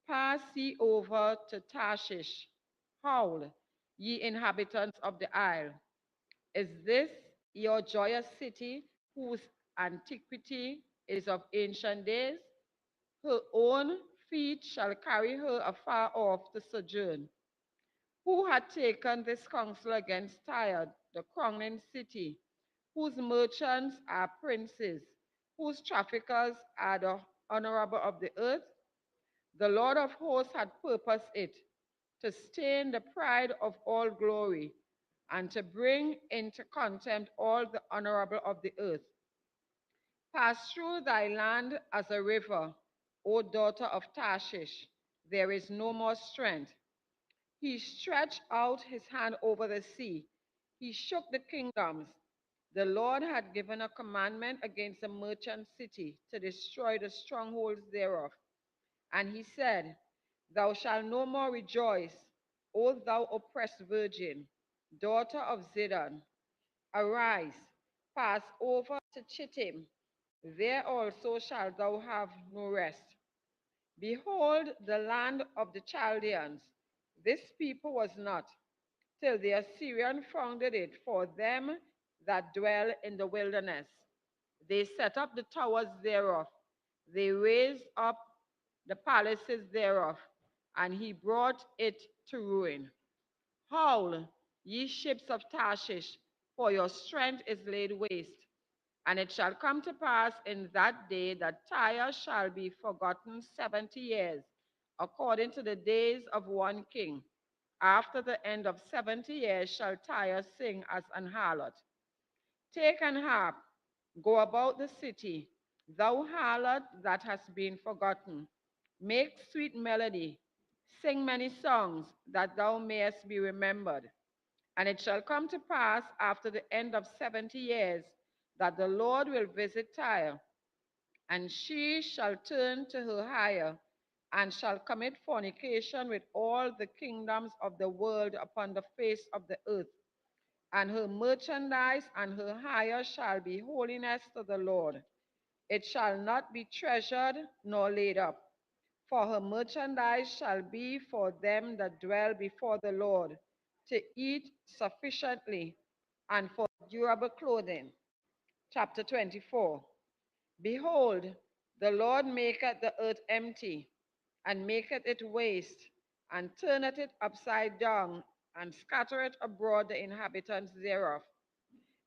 Pass ye over to Tarshish. Howl, ye inhabitants of the isle. Is this your joyous city, whose antiquity is of ancient days? Her own feet shall carry her afar off to sojourn. Who had taken this counsel against Tyre, the crowning city, whose merchants are princes, whose traffickers are the honorable of the earth? The Lord of hosts had purposed it, to stain the pride of all glory, and to bring into contempt all the honorable of the earth. Pass through thy land as a river, O daughter of Tarshish. There is no more strength. He stretched out his hand over the sea. He shook the kingdoms. The Lord had given a commandment against the merchant city to destroy the strongholds thereof. And he said, thou shalt no more rejoice, O thou oppressed virgin, daughter of Zidon. Arise, pass over to Chittim. There also shalt thou have no rest. Behold, the land of the Chaldeans. This people was not, till the Assyrian founded it for them that dwell in the wilderness. They set up the towers thereof. They raised up the palaces thereof, and he brought it to ruin. Howl, ye ships of Tarshish, for your strength is laid waste. And it shall come to pass in that day that Tyre shall be forgotten 70 years, according to the days of one king. After the end of 70 years shall Tyre sing as an harlot. Take an harp, go about the city, thou harlot that hast been forgotten. Make sweet melody, sing many songs, that thou mayest be remembered. And it shall come to pass after the end of 70 years that the Lord will visit Tyre, and she shall turn to her hire, and shall commit fornication with all the kingdoms of the world upon the face of the earth. And her merchandise and her hire shall be holiness to the Lord. It shall not be treasured nor laid up. For her merchandise shall be for them that dwell before the Lord, to eat sufficiently, and for durable clothing. Chapter 24. Behold, the Lord maketh the earth empty, and maketh it waste, and turneth it upside down, and scattereth abroad the inhabitants thereof.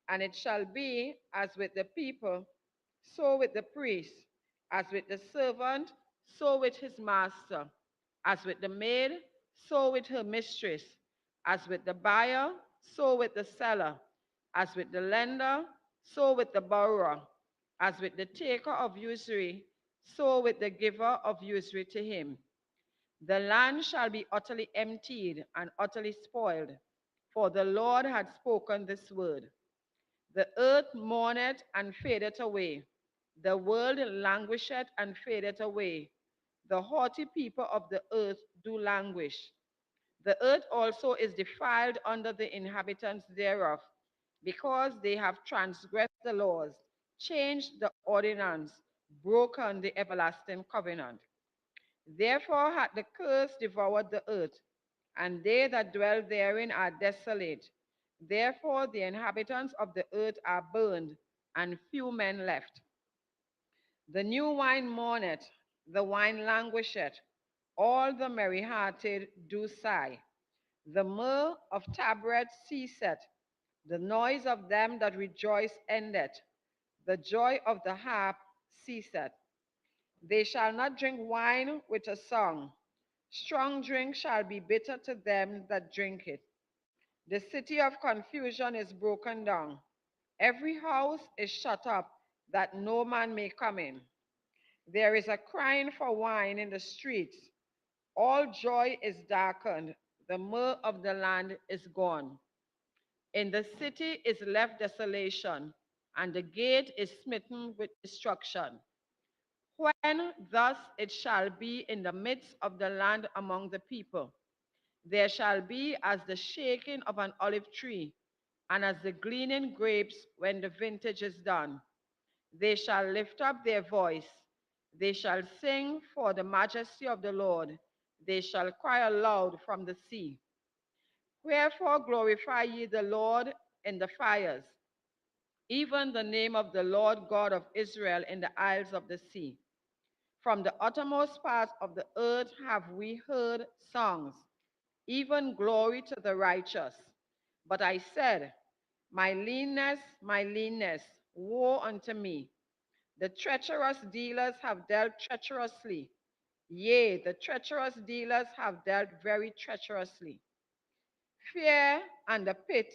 And it shall be as with the people, so with the priest, as with the servant, so with his master, as with the maid, so with her mistress, as with the buyer, so with the seller, as with the lender, so with the borrower, as with the taker of usury, so with the giver of usury to him. The land shall be utterly emptied and utterly spoiled, for the Lord had spoken this word. The earth mourneth and fadeth away. The world languisheth and fadeth away. The haughty people of the earth do languish. The earth also is defiled under the inhabitants thereof, because they have transgressed the laws, changed the ordinance, broken the everlasting covenant. Therefore hath the curse devoured the earth, and they that dwell therein are desolate. Therefore the inhabitants of the earth are burned, and few men left. The new wine mourneth, the wine languisheth, all the merry-hearted do sigh. The myrrh of Tabret ceaseth, the noise of them that rejoice endeth, the joy of the harp ceaseth. They shall not drink wine with a song. Strong drink shall be bitter to them that drink it. The city of confusion is broken down. Every house is shut up, that no man may come in. There is a crying for wine in the streets. All joy is darkened. The myrrh of the land is gone. In the city is left desolation, and the gate is smitten with destruction. When thus it shall be in the midst of the land among the people, there shall be as the shaking of an olive tree, and as the gleaning grapes when the vintage is done. They shall lift up their voice. They shall sing for the majesty of the Lord. They shall cry aloud from the sea. Wherefore glorify ye the Lord in the fires, even the name of the Lord God of Israel in the isles of the sea. From the uttermost parts of the earth have we heard songs, even glory to the righteous. But I said, my leanness, woe unto me. The treacherous dealers have dealt treacherously. Yea, the treacherous dealers have dealt very treacherously. Fear and the pit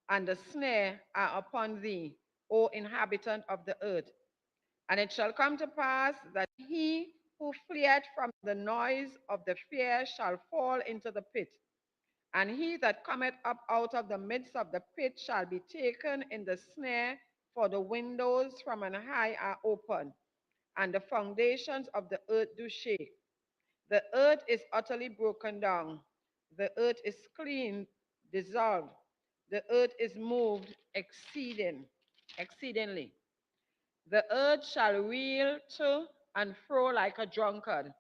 and the snare are upon thee, O inhabitant of the earth. And it shall come to pass that he who fleeth from the noise of the fear shall fall into the pit. And he that cometh up out of the midst of the pit shall be taken in the snare, for the windows from on high are open, and the foundations of the earth do shake. The earth is utterly broken down. The earth is clean, dissolved. The earth is moved exceedingly. The earth shall reel to and fro like a drunkard,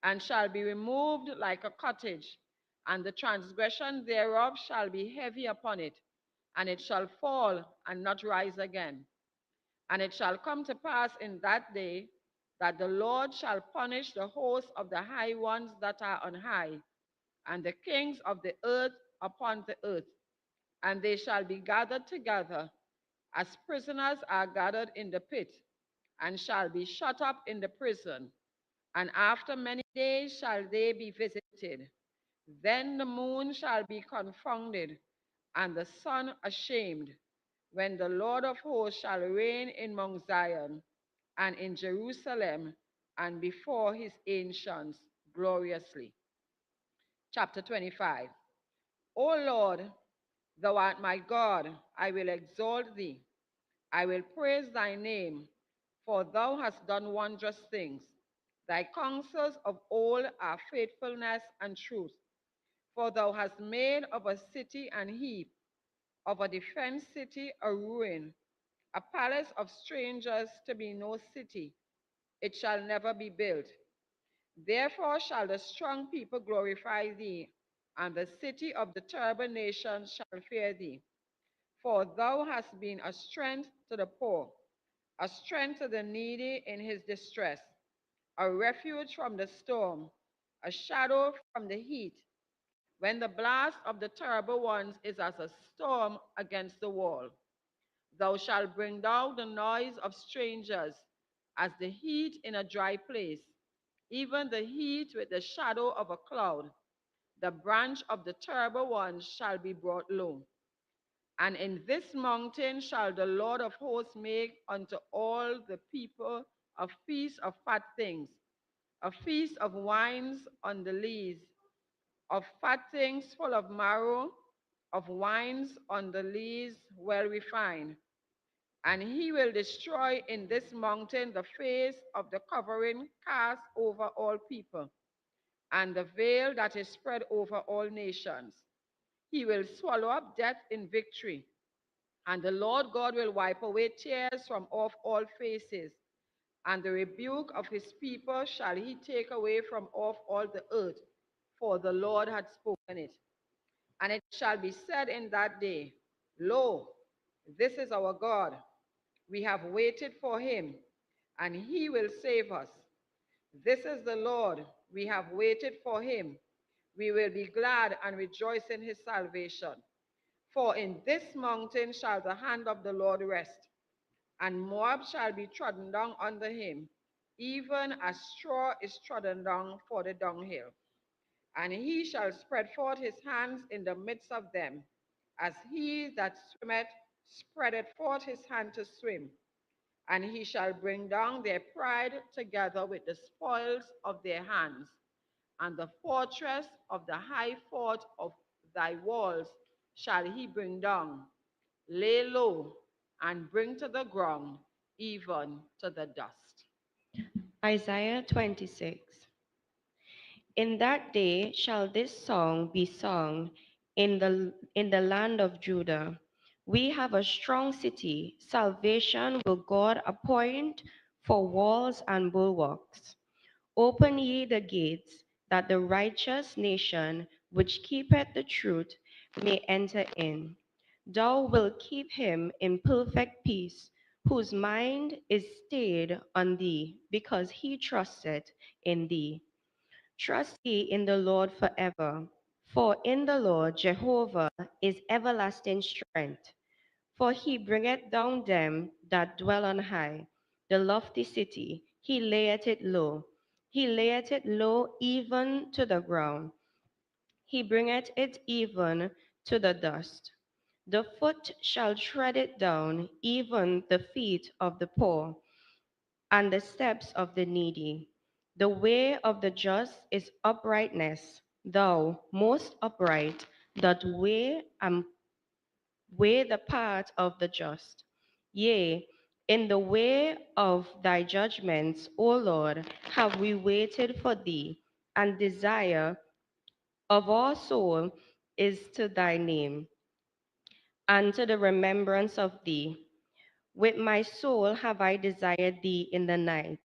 and shall be removed like a cottage, and the transgression thereof shall be heavy upon it, and it shall fall and not rise again. And it shall come to pass in that day that the Lord shall punish the host of the high ones that are on high, and the kings of the earth upon the earth, and they shall be gathered together, as prisoners are gathered in the pit, and shall be shut up in the prison, and after many days shall they be visited. Then the moon shall be confounded, and the sun ashamed, when the Lord of hosts shall reign in Mount Zion and in Jerusalem and before his ancients gloriously. Chapter 25. O Lord, thou art my God, I will exalt thee. I will praise thy name, for thou hast done wondrous things. Thy counsels of old are faithfulness and truth. For thou hast made of a city an heap, of a defenced city a ruin, a palace of strangers to be no city. It shall never be built. Therefore shall the strong people glorify thee, and the city of the terrible nations shall fear thee. For thou hast been a strength to the poor, a strength to the needy in his distress, a refuge from the storm, a shadow from the heat, when the blast of the terrible ones is as a storm against the wall. Thou shalt bring down the noise of strangers as the heat in a dry place, even the heat with the shadow of a cloud. The branch of the terrible ones shall be brought low. And in this mountain shall the Lord of hosts make unto all the people a feast of fat things, a feast of wines on the lees, of fat things full of marrow, of wines on the lees well refined. And he will destroy in this mountain the face of the covering cast over all people, and the veil that is spread over all nations. He will swallow up death in victory. And the Lord God will wipe away tears from off all faces, and the rebuke of his people shall he take away from off all the earth, for the Lord had spoken it. And it shall be said in that day, Lo, this is our God. We have waited for him, and he will save us. This is the Lord. We have waited for him. We will be glad and rejoice in his salvation. For in this mountain shall the hand of the Lord rest, and Moab shall be trodden down under him, even as straw is trodden down for the dunghill. And he shall spread forth his hands in the midst of them, as he that swimmeth spreadeth forth his hand to swim. And he shall bring down their pride together with the spoils of their hands, and the fortress of the high fort of thy walls shall he bring down, lay low, and bring to the ground, even to the dust. Isaiah 26. In that day shall this song be sung in the land of Judah. We have a strong city. Salvation will God appoint for walls and bulwarks. Open ye the gates, that the righteous nation which keepeth the truth may enter in. Thou wilt keep him in perfect peace, whose mind is stayed on thee, because he trusteth in thee. Trust ye in the Lord forever, for in the Lord Jehovah is everlasting strength. For he bringeth down them that dwell on high, the lofty city, he layeth it low. He layeth it low even to the ground. He bringeth it even to the dust. The foot shall tread it down, even the feet of the poor, and the steps of the needy. The way of the just is uprightness. Thou, most upright, that weigh the path of the just. Yea, in the way of thy judgments, O Lord, have we waited for thee, and desire of our soul is to thy name, and to the remembrance of thee. With my soul have I desired thee in the night.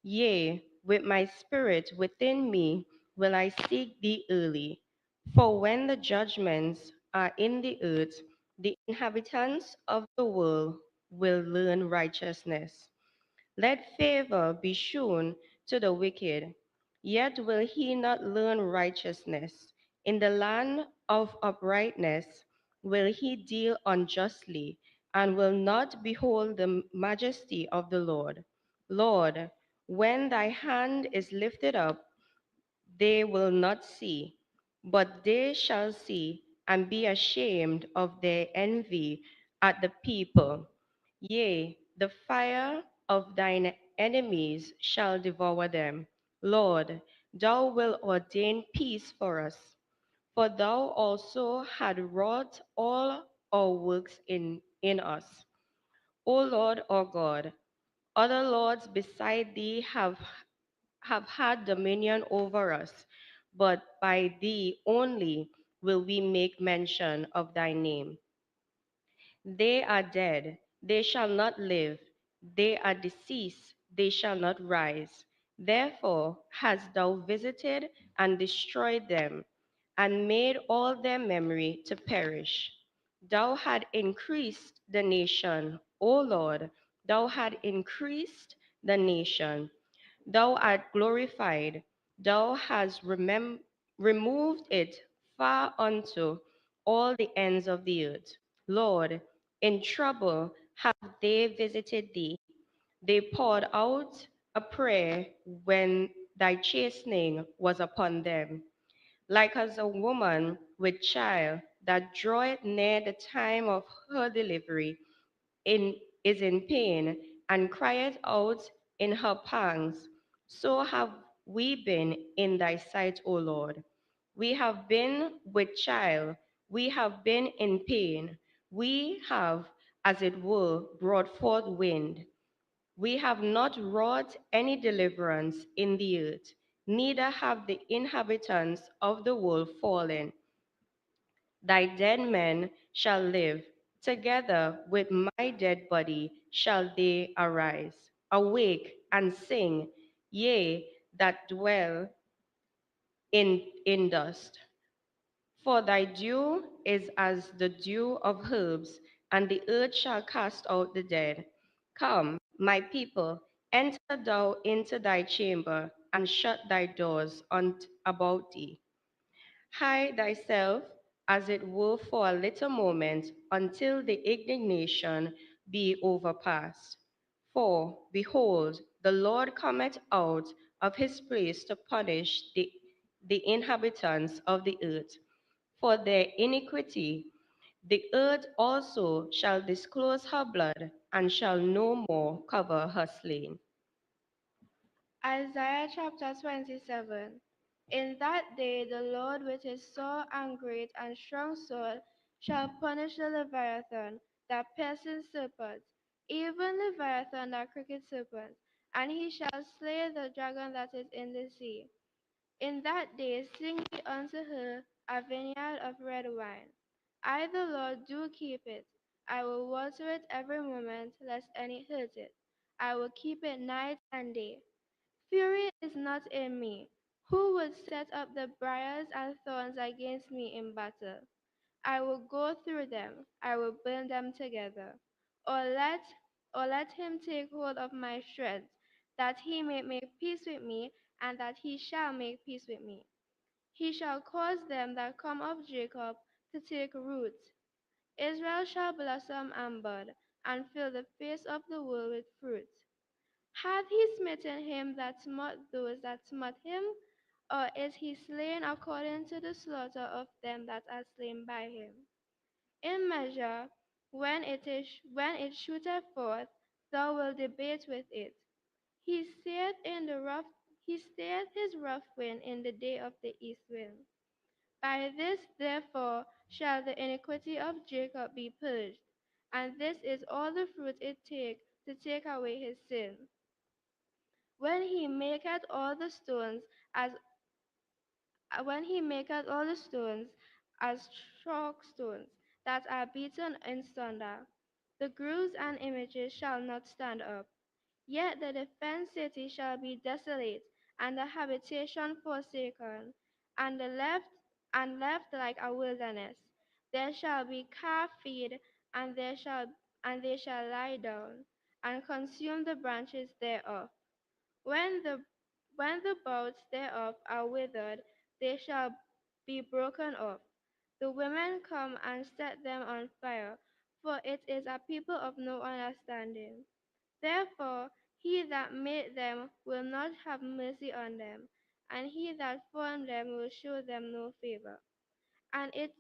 Yea, with my spirit within me will I seek thee early. For when the judgments are in the earth, the inhabitants of the world will learn righteousness. Let favor be shown to the wicked, yet will he not learn righteousness. In the land of uprightness will he deal unjustly and will not behold the majesty of the Lord. Lord, when thy hand is lifted up, they will not see, but they shall see and be ashamed of their envy at the people. Yea, the fire of thine enemies shall devour them. Lord, thou wilt ordain peace for us. For thou also had wrought all our works in us. O Lord our God, other lords beside thee have had dominion over us, but by thee only will we make mention of thy name. They are dead, they shall not live. They are deceased, they shall not rise. Therefore hast thou visited and destroyed them, and made all their memory to perish. Thou had increased the nation, O Lord, thou had increased the nation. Thou art glorified, thou hast removed it far unto all the ends of the earth. Lord, in trouble have they visited thee. They poured out a prayer when thy chastening was upon them. Like as a woman with child that draweth near the time of her delivery, is in pain and crieth out in her pangs, so have we been in thy sight, O Lord. We have been with child, we have been in pain, we have, as it were, brought forth wind. We have not wrought any deliverance in the earth, neither have the inhabitants of the world fallen. Thy dead men shall live, together with my dead body shall they arise. Awake and sing, ye that dwell in dust. For thy dew is as the dew of herbs, and the earth shall cast out the dead. Come, my people, enter thou into thy chamber, and shut thy doors about thee. Hide thyself, as it were, for a little moment, until the indignation be overpast. For, behold, the Lord cometh out of his place to punish the inhabitants of the earth for their iniquity. The earth also shall disclose her blood, and shall no more cover her slain. Isaiah chapter 27. In that day the Lord with his sore and great and strong sword shall punish the Leviathan, that piercing serpent, even Leviathan, that crooked serpent, and he shall slay the dragon that is in the sea. In that day sing ye unto her a vineyard of red wine. I the Lord do keep it. I will water it every moment, lest any hurt it. I will keep it night and day. Fury is not in me. Who would set up the briars and thorns against me in battle? I will go through them, I will burn them together. Or let or let him take hold of my shreds, that he may make peace with me, and that he shall make peace with me. He shall cause them that come of Jacob to take root. Israel shall blossom and bud, and fill the face of the world with fruit. Hath he smitten him that smote those that smote him? Or is he slain according to the slaughter of them that are slain by him? In measure, when it shooteth forth, thou wilt debate with it. He saith in the rough he stayeth his rough wind in the day of the east wind. By this therefore shall the iniquity of Jacob be purged, and this is all the fruit it take to take away his sin. When he maketh all the stones as chalk stones that are beaten in sunder, the groves and images shall not stand up. Yet the defenced city shall be desolate, and the habitation forsaken, and left like a wilderness. There shall be calf feed, and they shall lie down, and consume the branches thereof. When the boughs thereof are withered, they shall be broken off. The women come and set them on fire, for it is a people of no understanding. Therefore, he that made them will not have mercy on them, and he that formed them will show them no favor. And it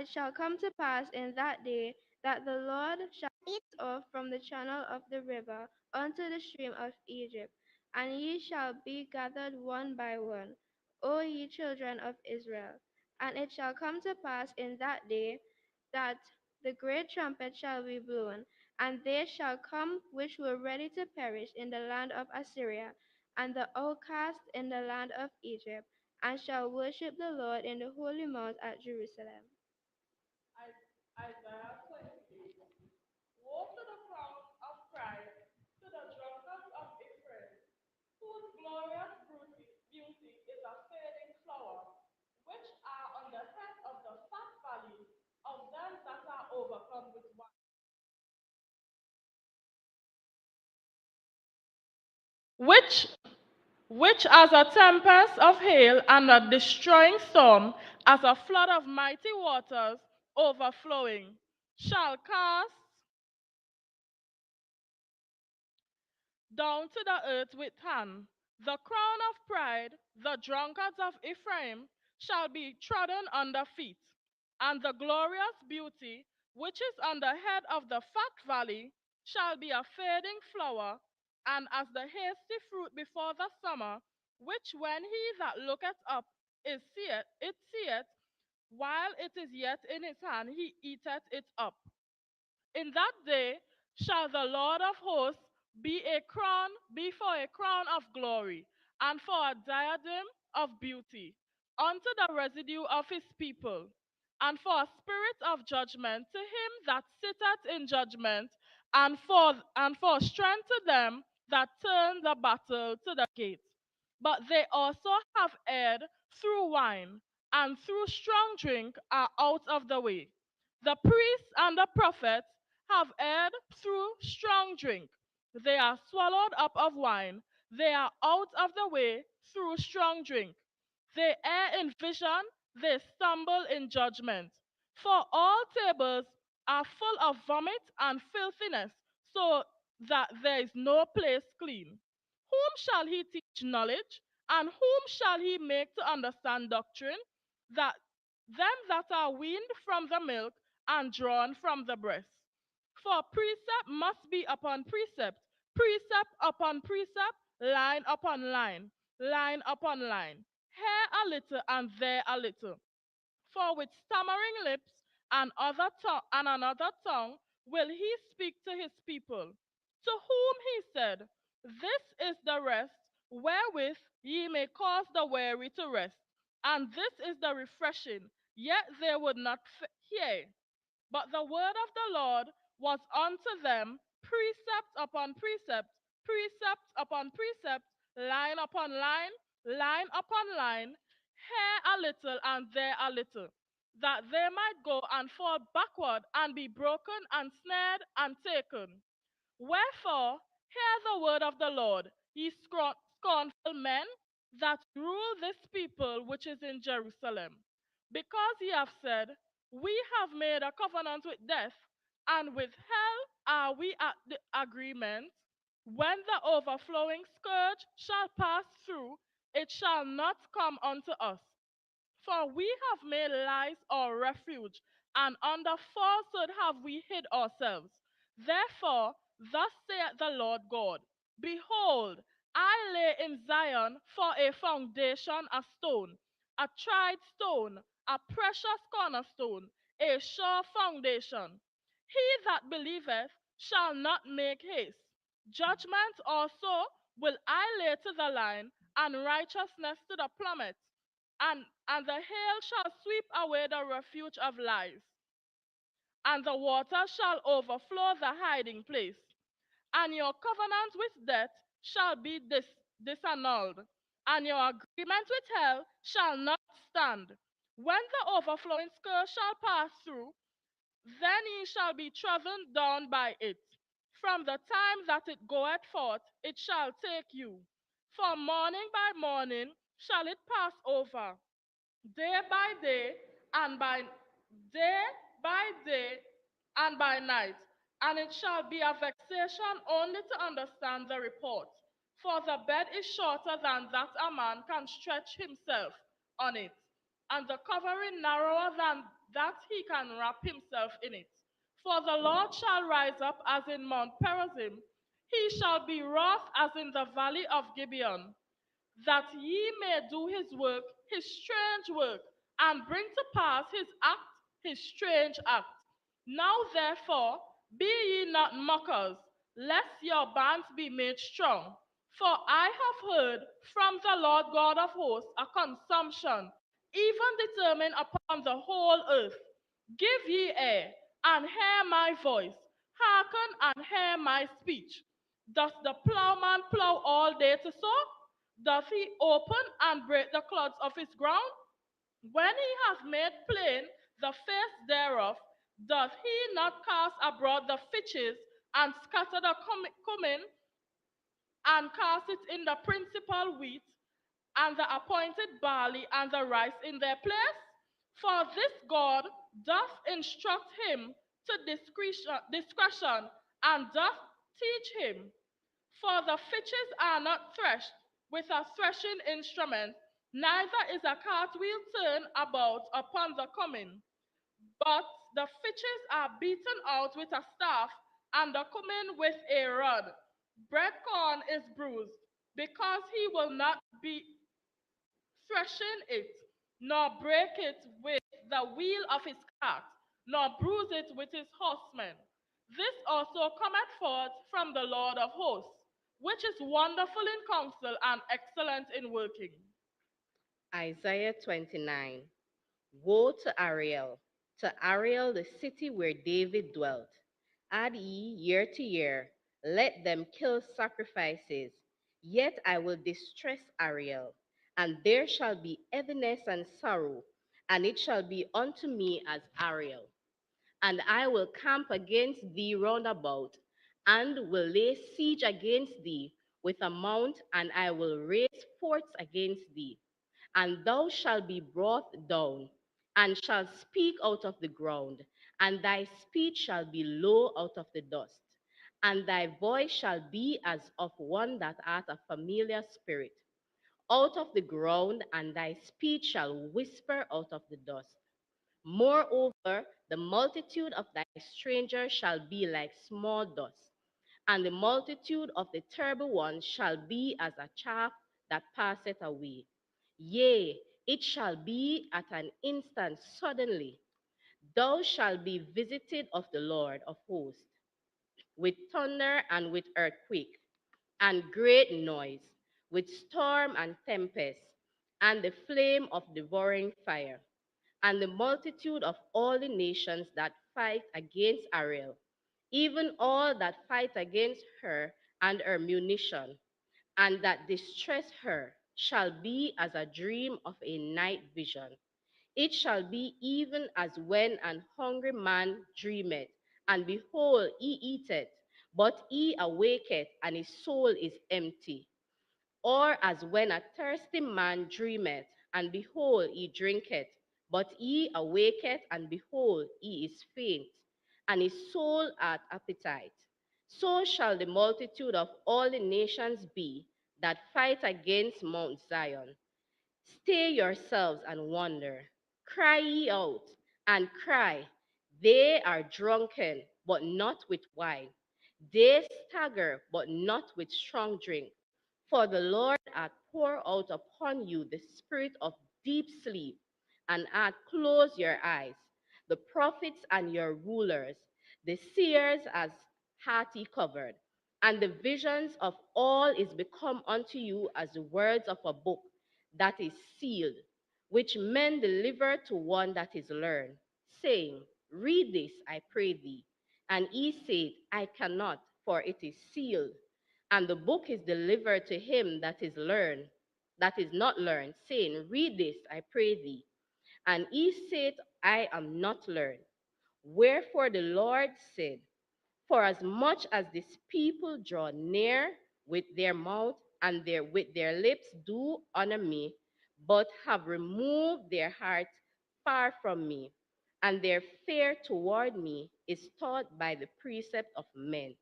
shall come to pass in that day that the Lord shall cut off from the channel of the river unto the stream of Egypt, and ye shall be gathered one by one, O ye children of Israel. And it shall come to pass in that day that the great trumpet shall be blown, and they shall come which were ready to perish in the land of Assyria, and the outcast in the land of Egypt, and shall worship the Lord in the holy mount at Jerusalem. Isaiah 28. Woe to the crown of pride, to the drunkards of Ephraim, whose glorious beauty is a fading flower, which are on the head of the fat valley of them that are overcome with wine. Which as a tempest of hail and a destroying storm, as a flood of mighty waters overflowing, shall cast down to the earth with hand. The crown of pride, the drunkards of Ephraim, shall be trodden under feet, and the glorious beauty which is on the head of the fat valley shall be a fading flower, and as the hasty fruit before the summer, which when he that looketh up seeth, while it is yet in his hand, he eateth it up. In that day shall the Lord of hosts be for a crown of glory, and for a diadem of beauty, unto the residue of his people, and for a spirit of judgment to him that sitteth in judgment, and for strength to them that turn the battle to the gate. But they also have erred through wine, and through strong drink are out of the way. The priests and the prophets have erred through strong drink. They are swallowed up of wine. They are out of the way through strong drink. They err in vision. They stumble in judgment. For all tables are full of vomit and filthiness, so that there is no place clean. Whom shall he teach knowledge? And whom shall he make to understand doctrine? That them that are weaned from the milk and drawn from the breast. For precept must be upon precept, precept upon precept, line upon line, line upon line, here a little and there a little. For with stammering lips and another tongue will he speak to his people, to whom he said, This is the rest wherewith ye may cause the weary to rest, and this is the refreshing, yet they would not hear. But the word of the Lord was unto them precept upon precept, precept upon precept, line upon line, line upon line, here a little and there a little, that they might go and fall backward and be broken and snared and taken. Wherefore, hear the word of the Lord, ye scornful men that rule this people which is in Jerusalem. Because ye have said, We have made a covenant with death, and with hell are we at the agreement. When the overflowing scourge shall pass through, it shall not come unto us. For we have made lies our refuge, and under falsehood have we hid ourselves. Therefore, thus saith the Lord God, Behold, I lay in Zion for a foundation a stone, a tried stone, a precious cornerstone, a sure foundation. He that believeth shall not make haste. Judgment also will I lay to the line, and righteousness to the plummet, and the hail shall sweep away the refuge of lies, and the water shall overflow the hiding place. And your covenant with death shall be disannulled, and your agreement with hell shall not stand. When the overflowing scourge shall pass through, then ye shall be trodden down by it. From the time that it goeth forth, it shall take you. For morning by morning shall it pass over, day by day, and by day and by night, and it shall be a vexation only to understand the report. For the bed is shorter than that a man can stretch himself on it, and the covering narrower than that he can wrap himself in it. For the Lord shall rise up as in Mount Perazim, he shall be wroth as in the valley of Gibeon, that ye may do his work, his strange work, and bring to pass his act, his strange act. Now therefore, be ye not mockers, lest your bands be made strong. For I have heard from the Lord God of hosts a consumption, even determined upon the whole earth. Give ye ear, and hear my voice. Hearken and hear my speech. Does the plowman plow all day to sow? Doth he open and break the clods of his ground? When he has made plain the face thereof, doth he not cast abroad the fitches and scatter the cumin and cast it in the principal wheat and the appointed barley and the rice in their place? For this God doth instruct him to discretion and doth teach him. For the fitches are not threshed with a threshing instrument, neither is a cartwheel turned about upon the cumin. But the fitches are beaten out with a staff, and the cumin with a rod. Bread corn is bruised, because he will not be threshing it, nor break it with the wheel of his cart, nor bruise it with his horsemen. This also cometh forth from the Lord of hosts, which is wonderful in counsel and excellent in working. Isaiah 29. Woe to Ariel, the city where David dwelt. Add ye year to year, let them kill sacrifices. Yet I will distress Ariel, and there shall be heaviness and sorrow, and it shall be unto me as Ariel. And I will camp against thee round about, and will lay siege against thee with a mount, and I will raise forts against thee. And thou shalt be brought down, and shalt speak out of the ground, and thy speech shall be low out of the dust, and thy voice shall be as of one that hath a familiar spirit. Out of the ground, and thy speech shall whisper out of the dust. Moreover, the multitude of thy strangers shall be like small dust, and the multitude of the terrible ones shall be as a chaff that passeth away. Yea, it shall be at an instant suddenly. Thou shalt be visited of the Lord of hosts, with thunder and with earthquake, and great noise, with storm and tempest, and the flame of devouring fire, and the multitude of all the nations that fight against Ariel, even all that fight against her and her munition, and that distress her, shall be as a dream of a night vision. It shall be even as when an hungry man dreameth, and behold, he eateth, but he awaketh, and his soul is empty. Or as when a thirsty man dreameth, and behold, he drinketh, but he awaketh, and behold, he is faint, and his soul hath appetite. So shall the multitude of all the nations be that fight against Mount Zion. Stay yourselves and wonder. Cry ye out and cry. They are drunken, but not with wine. They stagger, but not with strong drink. For the Lord hath poured out upon you the spirit of deep sleep, and hath closed your eyes. The prophets and your rulers, the seers as hath he covered, and the visions of all is become unto you as the words of a book that is sealed, which men deliver to one that is learned, saying, Read this, I pray thee. And he said, I cannot, for it is sealed. And the book is delivered to him that is not learned, saying, Read this, I pray thee. And he said, I am not learned. Wherefore the Lord said, For as much as this people draw near with their mouth and with their lips do honor me, but have removed their hearts far from me, and their fear toward me is taught by the precept of men.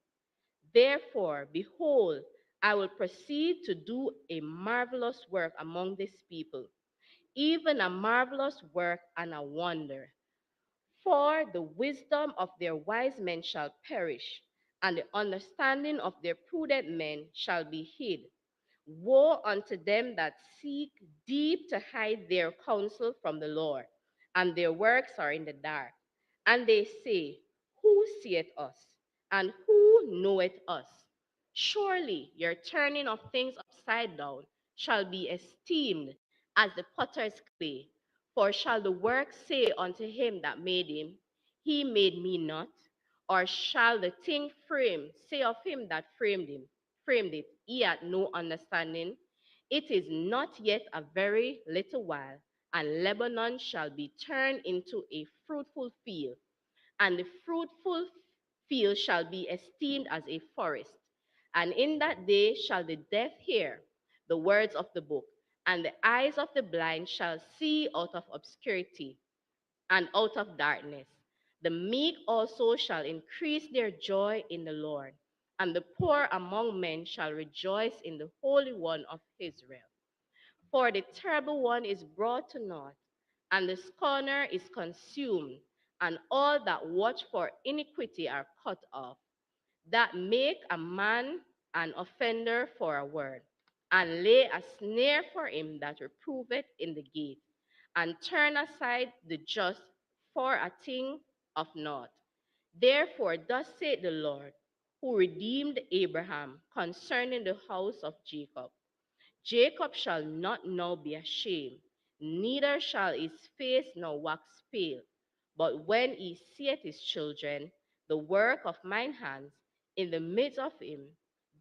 Therefore, behold, I will proceed to do a marvelous work among this people, even a marvelous work and a wonder. For the wisdom of their wise men shall perish, and the understanding of their prudent men shall be hid. Woe unto them that seek deep to hide their counsel from the Lord, and their works are in the dark. And they say, who seeth us? And who knoweth us? Surely your turning of things upside down shall be esteemed as the potter's clay. For shall the work say unto him that made him, he made me not? Or shall the thing framed say of him that framed it, he had no understanding? It is not yet a very little while, and Lebanon shall be turned into a fruitful field, and the fruitful field shall be esteemed as a forest. And in that day shall the deaf hear the words of the book, and the eyes of the blind shall see out of obscurity and out of darkness. The meek also shall increase their joy in the Lord, and the poor among men shall rejoice in the Holy One of Israel. For the terrible one is brought to naught, and the scorner is consumed, and all that watch for iniquity are cut off, that make a man an offender for a word, and lay a snare for him that reproveth in the gate, and turn aside the just for a thing of naught. Therefore, thus saith the Lord, who redeemed Abraham concerning the house of Jacob. Jacob shall not now be ashamed, neither shall his face now wax pale. But when he seeth his children, the work of mine hands, in the midst of him,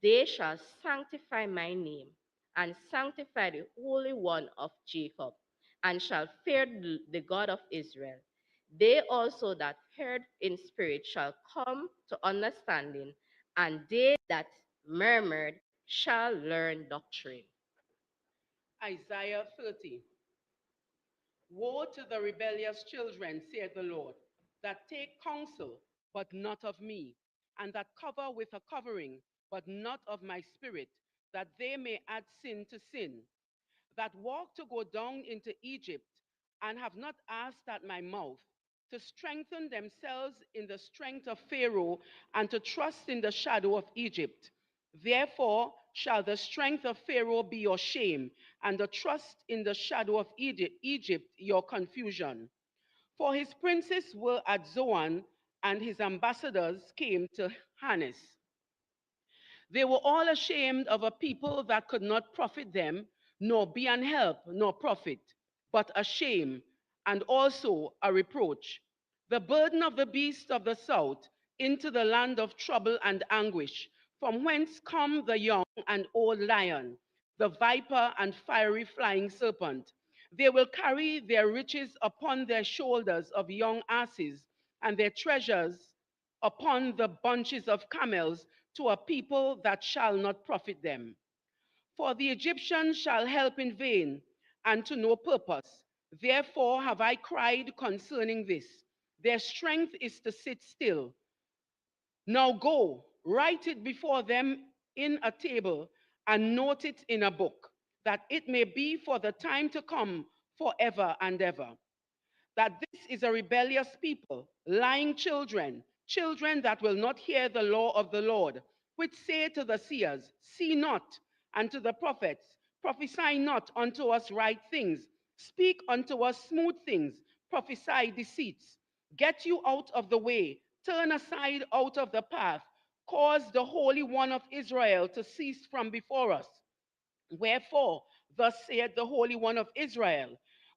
they shall sanctify my name, and sanctify the Holy One of Jacob, and shall fear the God of Israel. They also that heard in spirit shall come to understanding, and they that murmured shall learn doctrine. Isaiah 30. Woe to the rebellious children, saith the Lord, that take counsel, but not of me, and that cover with a covering, but not of my spirit, that they may add sin to sin, that walk to go down into Egypt, and have not asked at my mouth, to strengthen themselves in the strength of Pharaoh, and to trust in the shadow of Egypt. Therefore shall the strength of Pharaoh be your shame, and the trust in the shadow of Egypt your confusion. For his princes were at Zoan, and his ambassadors came to Hanes. They were all ashamed of a people that could not profit them, nor be an help, nor profit, but a shame, and also a reproach. The burden of the beast of the south into the land of trouble and anguish, from whence come the young and old lion, the viper and fiery flying serpent. They will carry their riches upon their shoulders of young asses, and their treasures upon the bunches of camels, to a people that shall not profit them. For the Egyptians shall help in vain, and to no purpose. Therefore have I cried concerning this. Their strength is to sit still. Now go, write it before them in a table, and note it in a book, that it may be for the time to come forever and ever. That this is a rebellious people, lying children, children that will not hear the law of the Lord, which say to the seers, see not, and to the prophets, prophesy not unto us right things, speak unto us smooth things, prophesy deceits. Get you out of the way, turn aside out of the path, cause the Holy One of Israel to cease from before us. Wherefore, thus saith the Holy One of Israel,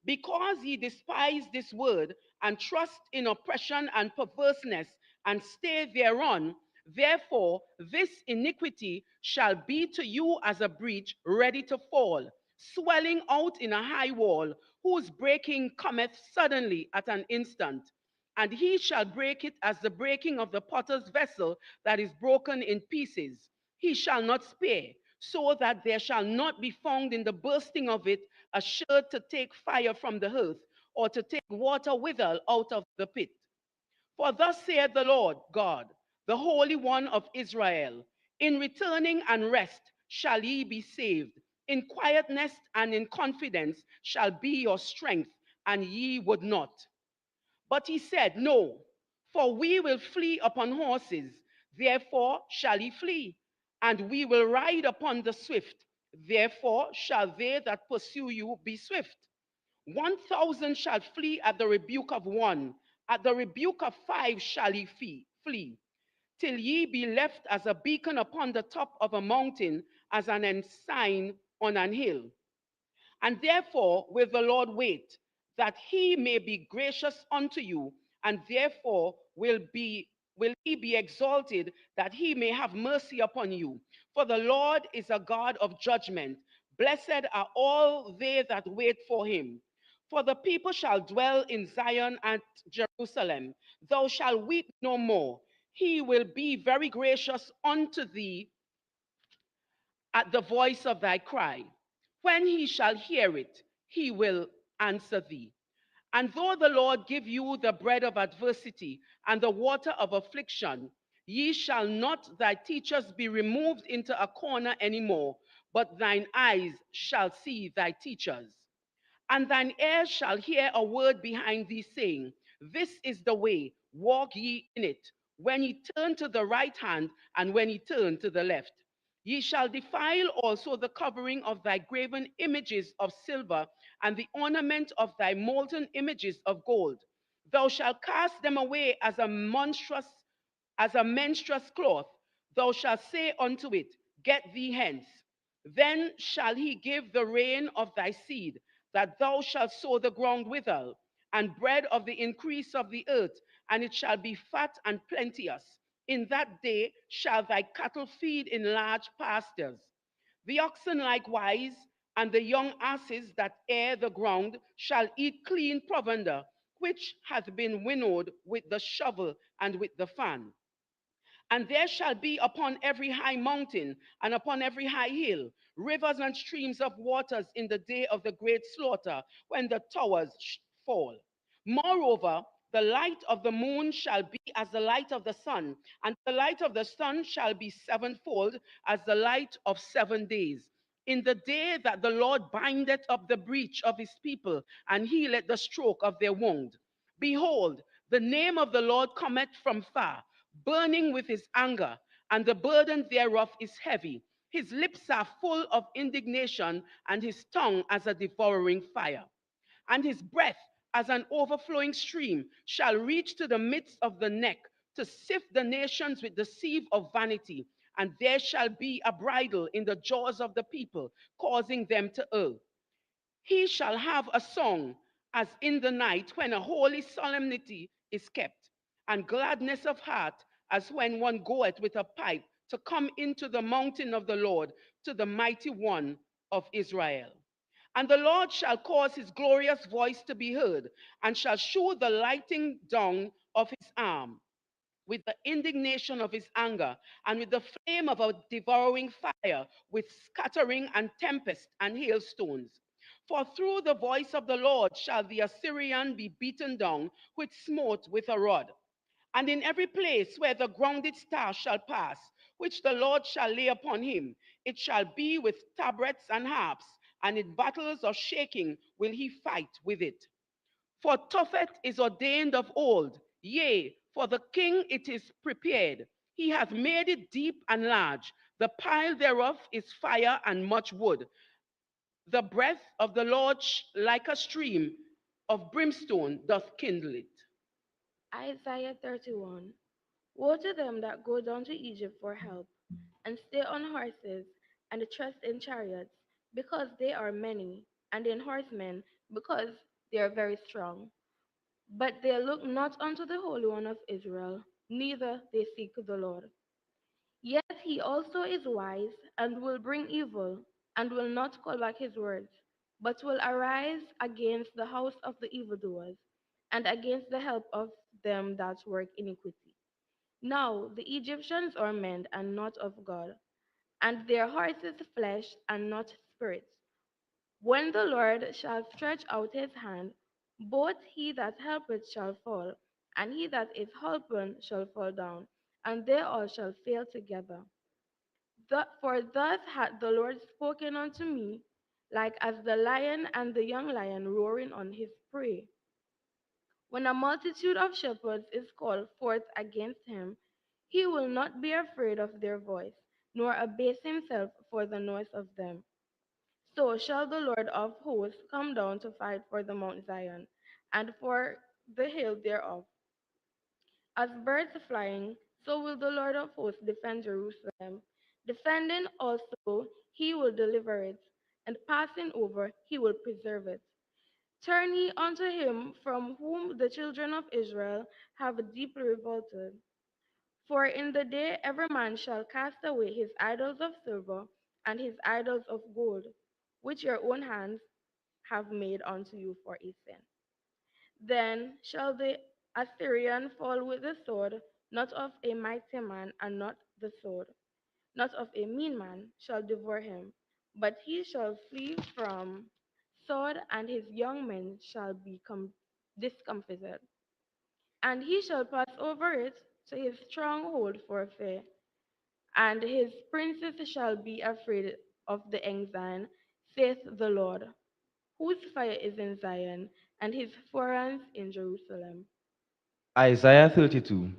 because ye despise this word, and trust in oppression and perverseness, and stay thereon, therefore this iniquity shall be to you as a breach ready to fall, swelling out in a high wall, whose breaking cometh suddenly at an instant. And he shall break it as the breaking of the potter's vessel that is broken in pieces. He shall not spare, so that there shall not be found in the bursting of it a sherd to take fire from the hearth, or to take water withal out of the pit. For thus saith the Lord God, the Holy One of Israel, in returning and rest shall ye be saved. In quietness and in confidence shall be your strength, and ye would not. But he said, no, for we will flee upon horses, therefore shall ye flee. And we will ride upon the swift, therefore shall they that pursue you be swift. 1,000 shall flee at the rebuke of one, at the rebuke of 5 shall ye flee, till ye be left as a beacon upon the top of a mountain, as an ensign on an hill. And therefore will the Lord wait, that he may be gracious unto you, and therefore will he be exalted, that he may have mercy upon you. For the Lord is a God of judgment. Blessed are all they that wait for him. For the people shall dwell in Zion and Jerusalem. Thou shalt weep no more. He will be very gracious unto thee at the voice of thy cry. When he shall hear it, he will answer thee. And though the Lord give you the bread of adversity and the water of affliction, ye shall not thy teachers be removed into a corner any more, but thine eyes shall see thy teachers. And thine ears shall hear a word behind thee saying, this is the way, walk ye in it, when ye turn to the right hand and when ye turn to the left. Ye shall defile also the covering of thy graven images of silver and the ornament of thy molten images of gold. Thou shalt cast them away as a menstruous cloth. Thou shalt say unto it, get thee hence. Then shall he give the rain of thy seed, that thou shalt sow the ground withal, and bread of the increase of the earth, and it shall be fat and plenteous. In that day shall thy cattle feed in large pastures. The oxen likewise, and the young asses that air the ground, shall eat clean provender, which hath been winnowed with the shovel and with the fan. And there shall be upon every high mountain and upon every high hill rivers and streams of waters in the day of the great slaughter, when the towers fall. Moreover, the light of the moon shall be as the light of the sun, and the light of the sun shall be sevenfold as the light of 7 days. In the day that the Lord bindeth up the breach of his people, and healeth the stroke of their wound. Behold, the name of the Lord cometh from far, burning with his anger, and the burden thereof is heavy. His lips are full of indignation, and his tongue as a devouring fire. And his breath as an overflowing stream shall reach to the midst of the neck, to sift the nations with the sieve of vanity. And there shall be a bridle in the jaws of the people, causing them to err. He shall have a song as in the night, when a holy solemnity is kept, and gladness of heart as when one goeth with a pipe to come into the mountain of the Lord, to the mighty one of Israel. And the Lord shall cause his glorious voice to be heard, and shall shew the lighting down of his arm, with the indignation of his anger, and with the flame of a devouring fire, with scattering and tempest and hailstones. For through the voice of the Lord shall the Assyrian be beaten down, which smote with a rod. And in every place where the grounded star shall pass, which the Lord shall lay upon him, it shall be with tabrets and harps, and in battles of shaking will he fight with it. For Tophet is ordained of old, yea, for the king it is prepared. He hath made it deep and large. The pile thereof is fire and much wood. The breath of the Lord like a stream of brimstone doth kindle it. Isaiah 31. Woe to them that go down to Egypt for help, and stay on horses, and trust in chariots, because they are many, and in horsemen, because they are very strong. But they look not unto the Holy One of Israel, neither they seek the Lord. Yet he also is wise, and will bring evil, and will not call back his words, but will arise against the house of the evildoers, and against the help of them that work iniquity. Now the Egyptians are men and not of God, and their horses flesh and not spirits. When the Lord shall stretch out his hand, Both he that helpeth shall fall, and he that is holpen shall fall down, and they all shall fail together. For thus hath the Lord spoken unto me, like as the lion and the young lion roaring on his prey. When a multitude of shepherds is called forth against him, he will not be afraid of their voice, nor abase himself for the noise of them. So shall the Lord of hosts come down to fight for the Mount Zion, and for the hill thereof. As birds flying, so will the Lord of hosts defend Jerusalem. Defending also, he will deliver it, and passing over, he will preserve it. Turn ye unto him from whom the children of Israel have deeply revolted. For in the day every man shall cast away his idols of silver and his idols of gold, which your own hands have made unto you for a sin. Then shall the Assyrian fall with the sword, not of a mighty man, and not the sword, not of a mean man shall devour him, but he shall flee from sword, and his young men shall be discomfited. And he shall pass over it to his stronghold for fear, and his princes shall be afraid of the ensign, saith the Lord, whose fire is in Zion, and his forerunners in Jerusalem. Isaiah 32.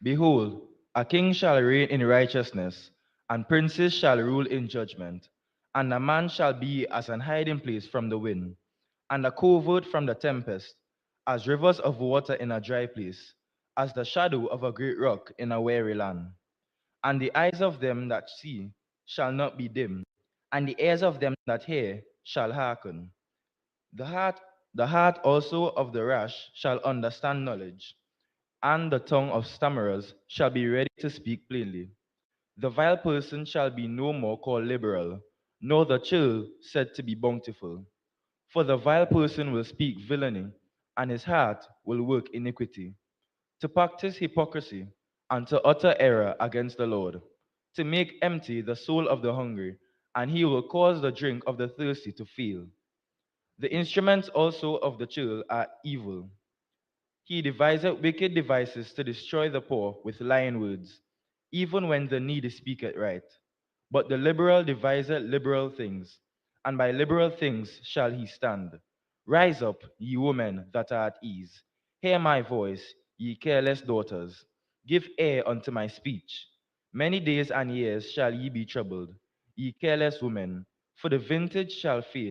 Behold, a king shall reign in righteousness, and princes shall rule in judgment. And a man shall be as an hiding place from the wind, and a covert from the tempest, as rivers of water in a dry place, as the shadow of a great rock in a weary land. And the eyes of them that see shall not be dim, and the ears of them that hear shall hearken. The heart, the heart also of the rash shall understand knowledge, and the tongue of stammerers shall be ready to speak plainly. The vile person shall be no more called liberal, nor the chill said to be bountiful. For the vile person will speak villainy, and his heart will work iniquity, to practice hypocrisy, and to utter error against the Lord, to make empty the soul of the hungry, and he will cause the drink of the thirsty to fail. The instruments also of the chill are evil. He deviseth wicked devices to destroy the poor with lying words, even when the needy speaketh right. But the liberal deviseth liberal things, and by liberal things shall he stand. Rise up, ye women that are at ease. Hear my voice, ye careless daughters. Give ear unto my speech. Many days and years shall ye be troubled, ye careless women, for the vintage shall fail,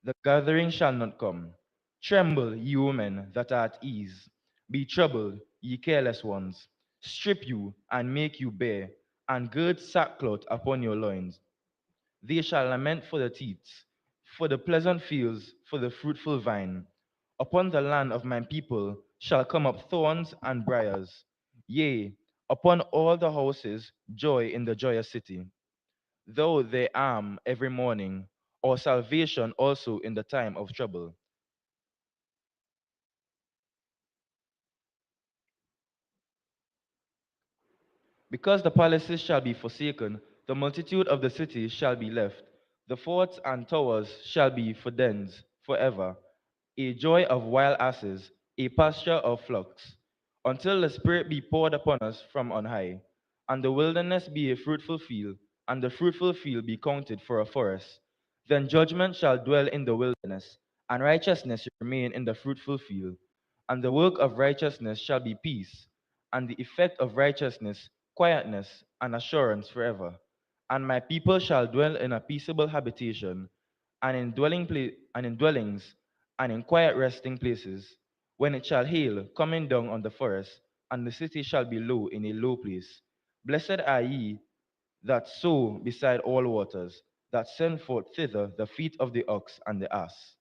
the gathering shall not come. Tremble, ye women that are at ease. Be troubled, ye careless ones. Strip you, and make you bare, and gird sackcloth upon your loins. They shall lament for the teats, for the pleasant fields, for the fruitful vine. Upon the land of my people shall come up thorns and briars. Yea, upon all the houses, joy in the joyous city, though they arm every morning, or salvation also in the time of trouble. Because the palaces shall be forsaken, the multitude of the cities shall be left. The forts and towers shall be for dens forever, a joy of wild asses, a pasture of flocks, until the Spirit be poured upon us from on high, and the wilderness be a fruitful field, and the fruitful field be counted for a forest. Then judgment shall dwell in the wilderness, and righteousness remain in the fruitful field. And the work of righteousness shall be peace, and the effect of righteousness quietness and assurance forever. And my people shall dwell in a peaceable habitation, and in dwellings, and in quiet resting places. When it shall hail, coming down on the forest, and the city shall be low in a low place. Blessed are ye that sow beside all waters, that send forth thither the feet of the ox and the ass.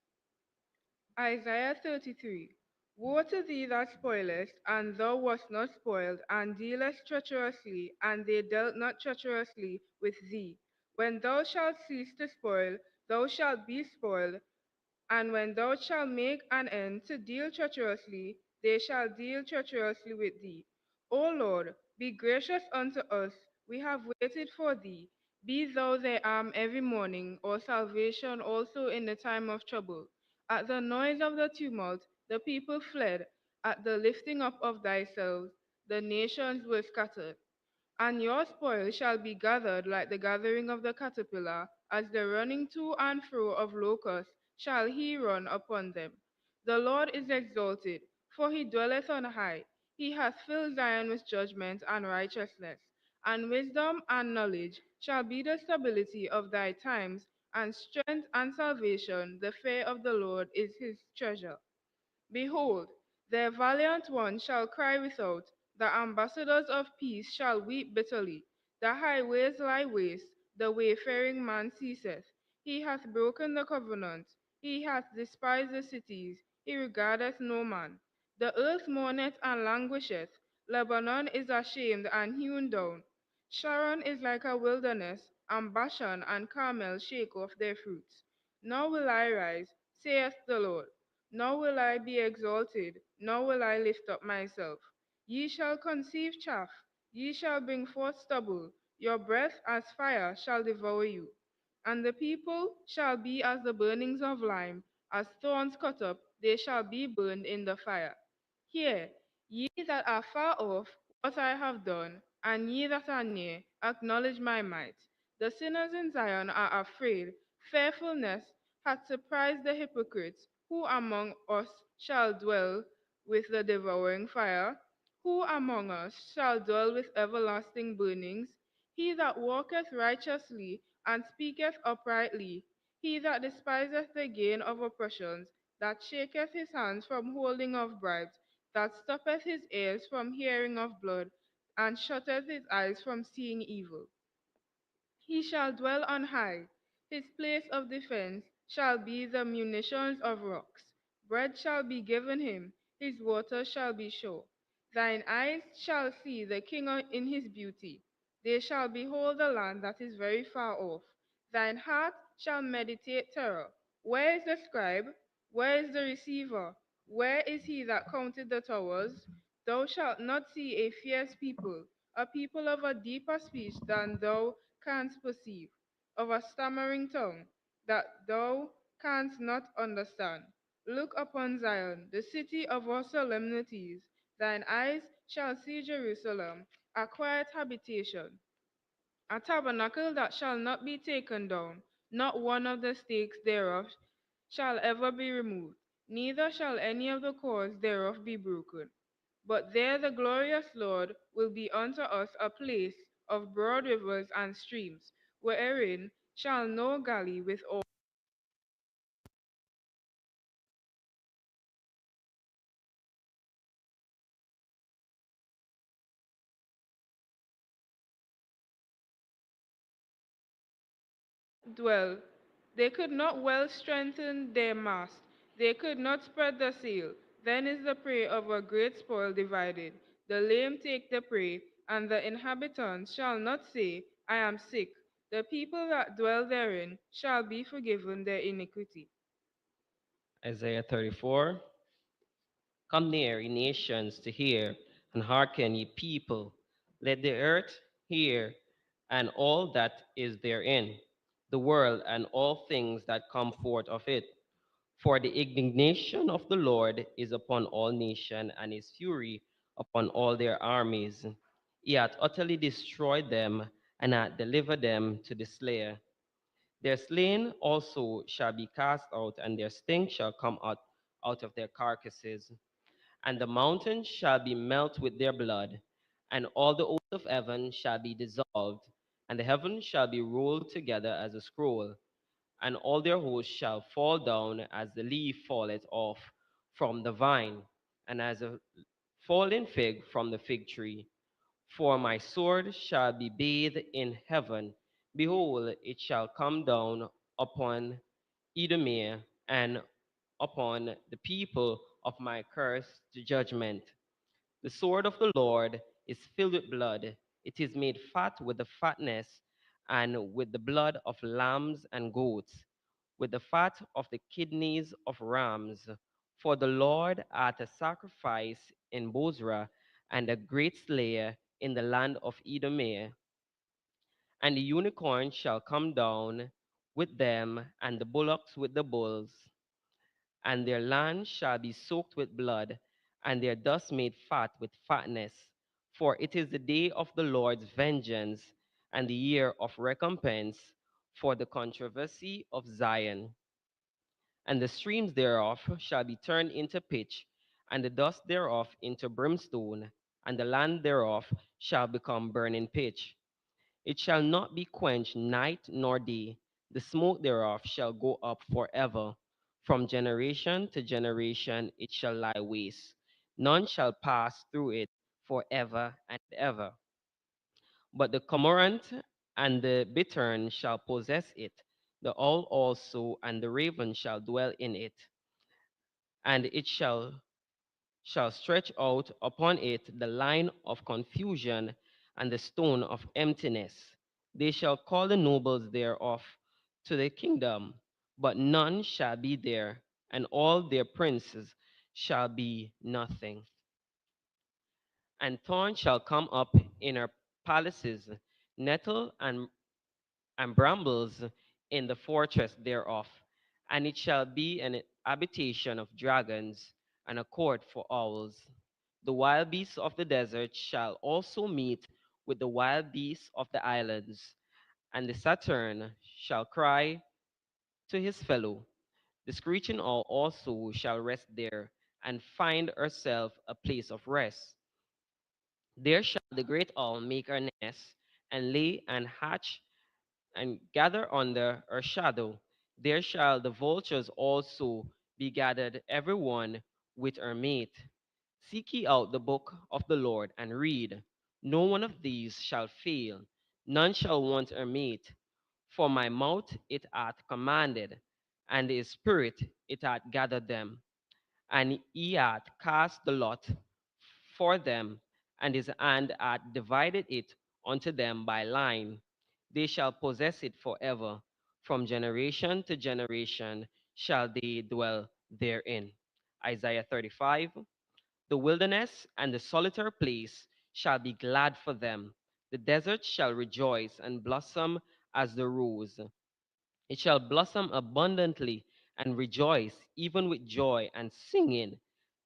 Isaiah 33. Woe to thee that spoilest, and thou wast not spoiled, and dealest treacherously, and they dealt not treacherously with thee. When thou shalt cease to spoil, thou shalt be spoiled, and when thou shalt make an end to deal treacherously, they shall deal treacherously with thee. O Lord, be gracious unto us, we have waited for thee. Be thou their arm every morning, or salvation also in the time of trouble. At the noise of the tumult, the people fled. At the lifting up of thyself, the nations were scattered. And your spoil shall be gathered like the gathering of the caterpillar, as the running to and fro of locusts shall he run upon them. The Lord is exalted, for he dwelleth on high. He hath filled Zion with judgment and righteousness, and wisdom and knowledge shall be the stability of thy times, and strength and salvation. The fear of the Lord is his treasure. Behold, their valiant ones shall cry without, the ambassadors of peace shall weep bitterly. The highways lie waste, the wayfaring man ceaseth. He hath broken the covenant, he hath despised the cities, he regardeth no man. The earth mourneth and languisheth, Lebanon is ashamed and hewn down. Sharon is like a wilderness, and Bashan and Carmel shake off their fruits. Now will I rise, saith the Lord. Nor will I be exalted, nor will I lift up myself. Ye shall conceive chaff, ye shall bring forth stubble, your breath as fire shall devour you. And the people shall be as the burnings of lime, as thorns cut up, they shall be burned in the fire. Hear, ye that are far off, what I have done, and ye that are near, acknowledge my might. The sinners in Zion are afraid, fearfulness hath surprised the hypocrites. Who among us shall dwell with the devouring fire? Who among us shall dwell with everlasting burnings? He that walketh righteously and speaketh uprightly, he that despiseth the gain of oppressions, that shaketh his hands from holding of bribes, that stoppeth his ears from hearing of blood, and shutteth his eyes from seeing evil. He shall dwell on high. His place of defense shall be the munitions of rocks. Bread shall be given him, his water shall be sure. Thine eyes shall see the king in his beauty. They shall behold the land that is very far off. Thine heart shall meditate terror. Where is the scribe? Where is the receiver? Where is he that counted the towers? Thou shalt not see a fierce people, a people of a deeper speech than thou canst perceive, of a stammering tongue that thou canst not understand. Look upon Zion, the city of our solemnities. Thine eyes shall see Jerusalem, a quiet habitation, a tabernacle that shall not be taken down, not one of the stakes thereof shall ever be removed, neither shall any of the cords thereof be broken. But there the glorious Lord will be unto us a place of broad rivers and streams, wherein shall no galley with all. Dwell. They could not well strengthen their mast, they could not spread the sail. Then is the prey of a great spoil divided. The lame take the prey, and the inhabitants shall not say, I am sick. The people that dwell therein shall be forgiven their iniquity. Isaiah 34. Come near, ye nations, to hear, and hearken, ye people. Let the earth hear, and all that is therein, the world and all things that come forth of it. For the indignation of the Lord is upon all nations, and his fury upon all their armies. He hath utterly destroyed them, and hath delivered them to the slayer. Their slain also shall be cast out, and their stink shall come out of their carcasses. And the mountains shall be melted with their blood, and all the hosts of heaven shall be dissolved, and the heavens shall be rolled together as a scroll, and all their hosts shall fall down as the leaf falleth off from the vine, and as a fallen fig from the fig tree. For my sword shall be bathed in heaven. Behold, it shall come down upon Edomir and upon the people of my curse to judgment. The sword of the Lord is filled with blood. It is made fat with the fatness and with the blood of lambs and goats, with the fat of the kidneys of rams. For the Lord hath a sacrifice in Bozrah, and a great slayer in the land of Edomir. And the unicorn shall come down with them, and the bullocks with the bulls, and their land shall be soaked with blood, and their dust made fat with fatness. For it is the day of the Lord's vengeance, and the year of recompense for the controversy of Zion. And the streams thereof shall be turned into pitch, and the dust thereof into brimstone, and the land thereof shall become burning pitch. It shall not be quenched night nor day. The smoke thereof shall go up forever. From generation to generation it shall lie waste. None shall pass through it forever and ever. But the cormorant and the bittern shall possess it. The owl also and the raven shall dwell in it, and it shall stretch out upon it the line of confusion and the stone of emptiness. They shall call the nobles thereof to the kingdom, but none shall be there, and all their princes shall be nothing. And thorns shall come up in her palaces, nettle and brambles in the fortress thereof, and it shall be an habitation of dragons and a court for owls. The wild beasts of the desert shall also meet with the wild beasts of the islands, and the satyr shall cry to his fellow. The screeching owl also shall rest there, and find herself a place of rest. There shall the great owl make her nest, and lay and hatch and gather under her shadow. There shall the vultures also be gathered, every one with her mate. Seek ye out the book of the Lord and read. No one of these shall fail, none shall want her mate. For my mouth it hath commanded, and his spirit it hath gathered them. And he hath cast the lot for them, and his hand hath divided it unto them by line. They shall possess it forever. From generation to generation shall they dwell therein. Isaiah 35. The wilderness and the solitary place shall be glad for them. The desert shall rejoice and blossom as the rose. It shall blossom abundantly and rejoice, even with joy and singing.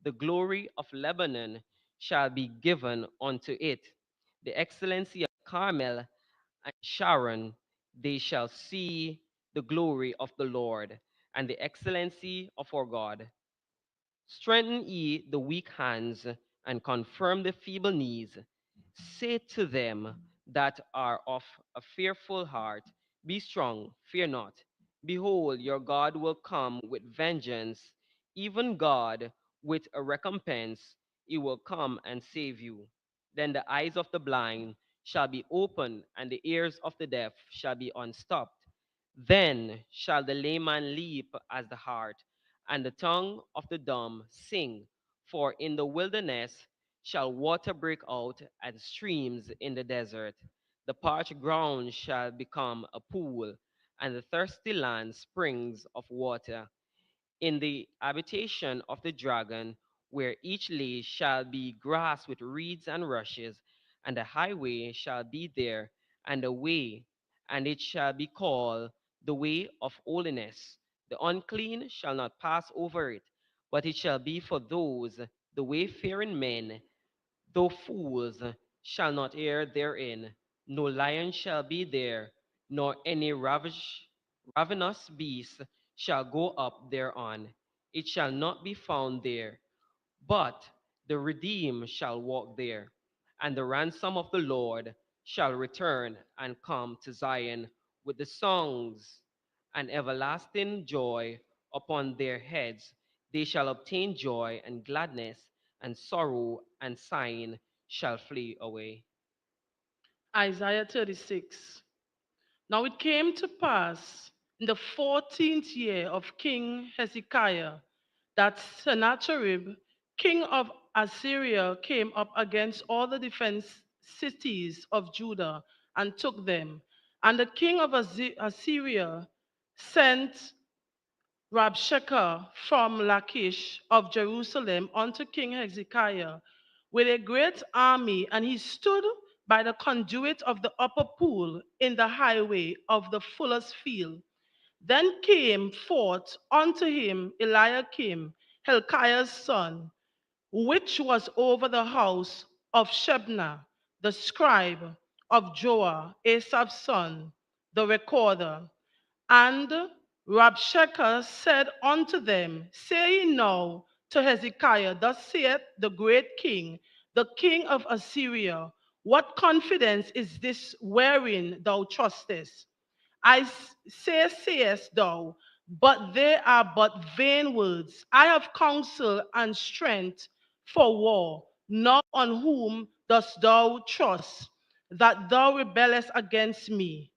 The glory of Lebanon shall be given unto it. The excellency of Carmel and Sharon, they shall see the glory of the Lord and the excellency of our God. Strengthen ye the weak hands and confirm the feeble knees. Say to them that are of a fearful heart, be strong, fear not. Behold, your God will come with vengeance, even God with a recompense. He will come and save you. Then the eyes of the blind shall be opened, and the ears of the deaf shall be unstopped. Then shall the layman leap as the hart, and the tongue of the dumb sing. For in the wilderness shall water break out, and streams in the desert. The parched ground shall become a pool, and the thirsty land springs of water. In the habitation of the dragon, where each lay shall be grass with reeds and rushes, and the highway shall be there, and the way, and it shall be called the way of holiness. The unclean shall not pass over it, but it shall be for those, the wayfaring men, though fools shall not err therein. No lion shall be there, nor any ravenous beast shall go up thereon. It shall not be found there, but the redeemed shall walk there, and the ransom of the Lord shall return and come to Zion with the songs and everlasting joy upon their heads. They shall obtain joy and gladness, and sorrow and sighing shall flee away. Isaiah 36. Now it came to pass in the 14th year of King Hezekiah that Sennacherib, king of Assyria, came up against all the defense cities of Judah and took them. And the king of Assyria sent Rabshakeh from Lachish of Jerusalem unto King Hezekiah with a great army, and he stood by the conduit of the upper pool in the highway of the fuller's field. Then came forth unto him Eliakim, Hilkiah's son, which was over the house of Shebna, the scribe, of Joah, Asaph's son, the recorder. And Rabshakeh said unto them, Say ye now to Hezekiah, Thus saith the great king, the king of Assyria, What confidence is this wherein thou trustest? I say, sayest thou, but they are but vain words. I have counsel and strength for war. Now on whom dost thou trust, that thou rebellest against me?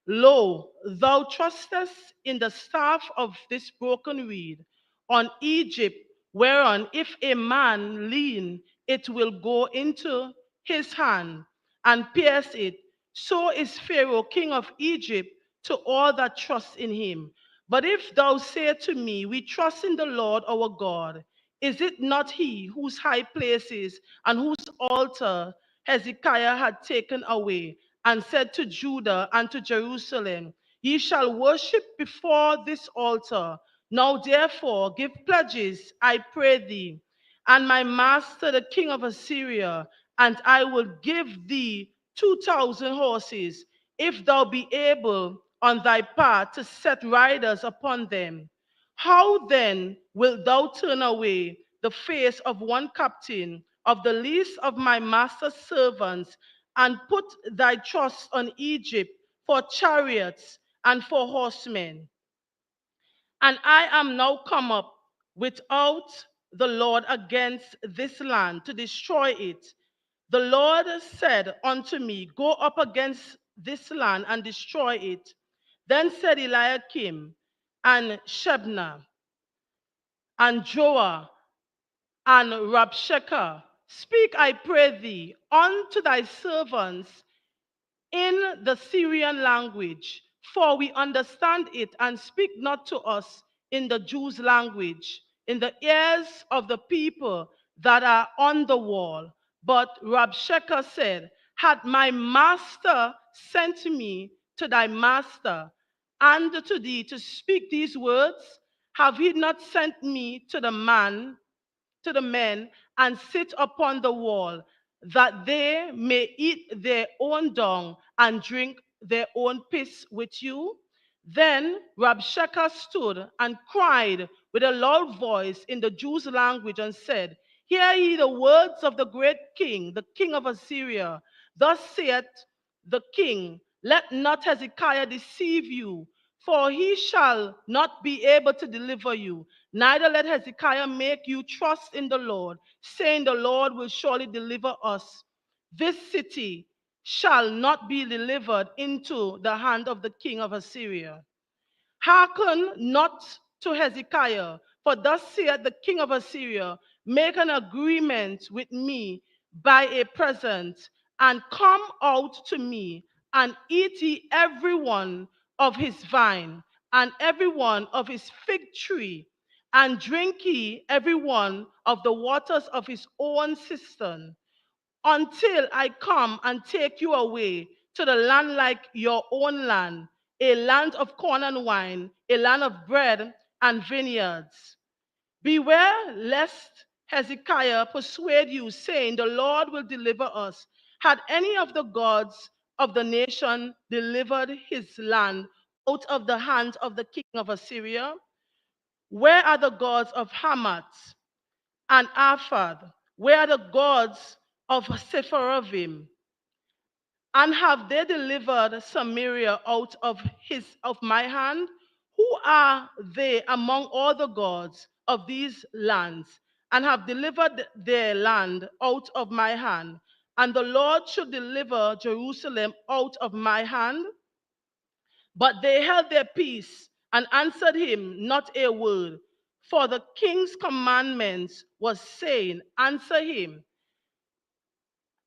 Lo, thou trustest in the staff of this broken reed, on Egypt, whereon if a man lean, it will go into his hand and pierce it. So is Pharaoh, king of Egypt, to all that trust in him. But if thou say to me, We trust in the Lord our God, is it not he whose high places and whose altar Hezekiah had taken away, and said to Judah and to Jerusalem, Ye shall worship before this altar. Now therefore give pledges, I pray thee, and my master the king of Assyria, and I will give thee 2,000 horses, if thou be able on thy part to set riders upon them. How then wilt thou turn away the face of one captain of the least of my master's servants, and put thy trust on Egypt for chariots and for horsemen? And I am now come up without the Lord against this land to destroy it. The Lord said unto me, Go up against this land and destroy it. Then said Eliakim and Shebna and Joah and Rabshakeh, Speak, I pray thee, unto thy servants in the Syrian language, for we understand it, and speak not to us in the Jews' language, in the ears of the people that are on the wall. But Rabshakeh said, Had my master sent me to thy master and to thee to speak these words, have he not sent me to the men and sit upon the wall, that they may eat their own dung and drink their own piss with you? Then Rabshakeh stood and cried with a loud voice in the Jews' language and said, Hear ye the words of the great king, the king of Assyria. Thus saith the king, Let not Hezekiah deceive you, for he shall not be able to deliver you. Neither let Hezekiah make you trust in the Lord, saying, The Lord will surely deliver us. This city shall not be delivered into the hand of the king of Assyria. Hearken not to Hezekiah, for thus saith the king of Assyria, Make an agreement with me by a present, and come out to me, and eat ye every one of his vine, and every one of his fig tree, and drink ye every one of the waters of his own cistern, until I come and take you away to the land like your own land, a land of corn and wine, a land of bread and vineyards. Beware lest Hezekiah persuade you, saying, The Lord will deliver us. Had any of the gods of the nation delivered his land out of the hands of the king of Assyria? Where are the gods of Hamath and Arphad? Where are the gods of Sepharvaim? And have they delivered Samaria out of my hand? Who are they among all the gods of these lands, and have delivered their land out of my hand? And the Lord should deliver Jerusalem out of my hand? But they held their peace and answered him not a word. For the king's commandments was saying, Answer him.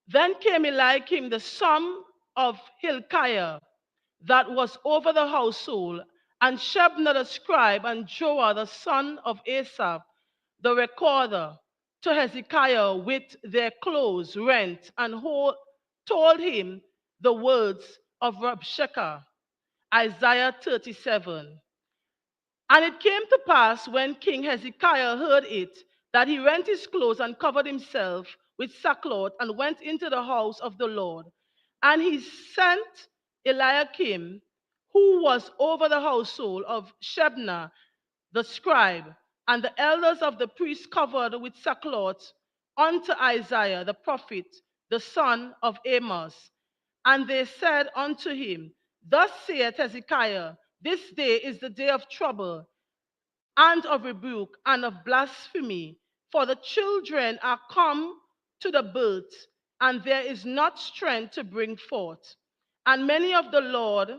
Then came Eliakim, the son of Hilkiah, that was over the household, and Shebna the scribe, and Joah the son of Asaph, the recorder, to Hezekiah with their clothes rent, and told him the words of Rabshakeh. Isaiah 37. And it came to pass when King Hezekiah heard it, that he rent his clothes and covered himself with sackcloth and went into the house of the Lord. And he sent Eliakim, who was over the household of Shebna, the scribe, and the elders of the priests covered with sackcloth unto Isaiah the prophet, the son of Amos. And they said unto him, Thus saith Hezekiah, this day is the day of trouble, and of rebuke, and of blasphemy, for the children are come to the birth, and there is not strength to bring forth. And many of the Lord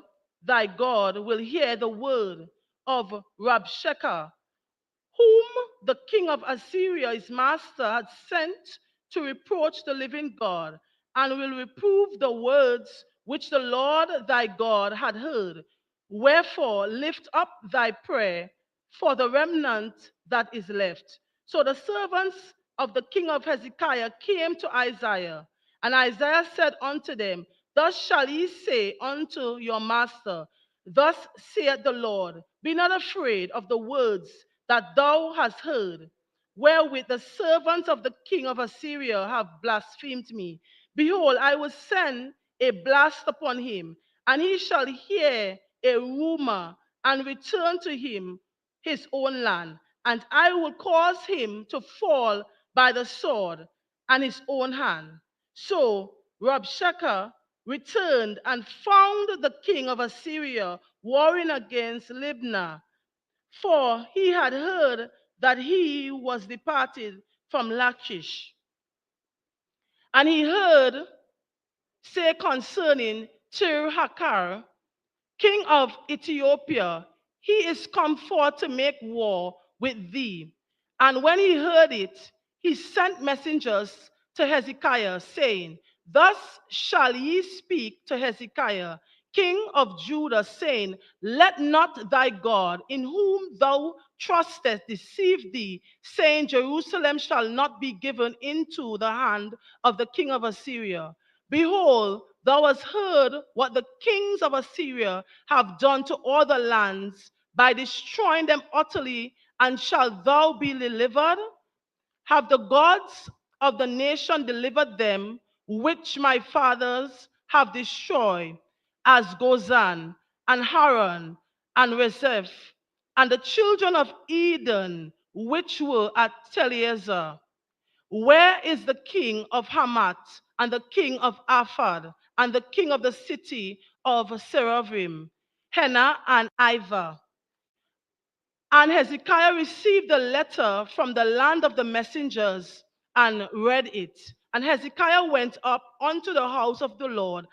thy God will hear the word of Rabshakeh, whom the king of Assyria, his master, had sent to reproach the living God, and will reprove the words which the Lord thy God had heard. Wherefore, lift up thy prayer for the remnant that is left. So the servants of the king of Hezekiah came to Isaiah, and Isaiah said unto them, Thus shall ye say unto your master, Thus saith the Lord, Be not afraid of the words that thou hast heard, wherewith the servants of the king of Assyria have blasphemed me. Behold, I will send a blast upon him, and he shall hear a rumor and return to him his own land. And I will cause him to fall by the sword and his own hand. So Rabshakeh returned and found the king of Assyria warring against Libnah, for he had heard that he was departed from Lachish. And he heard say concerning Tirhakar, king of Ethiopia, he is come forth to make war with thee. And when he heard it, he sent messengers to Hezekiah, saying, Thus shall ye speak to Hezekiah, king of Judah, saying, Let not thy God, in whom thou trustest, deceive thee, saying, Jerusalem shall not be given into the hand of the king of Assyria. Behold, thou hast heard what the kings of Assyria have done to all the lands by destroying them utterly, and shalt thou be delivered? Have the gods of the nation delivered them, which my fathers have destroyed, as Gozan and Haran and Rezeph, and the children of Eden, which were at Telassar? Where is the king of Hamath, and the king of Arphad, and the king of the city of Seraphim, Hena and Iva? And Hezekiah received the letter from the land of the messengers and read it. And Hezekiah went up unto the house of the Lord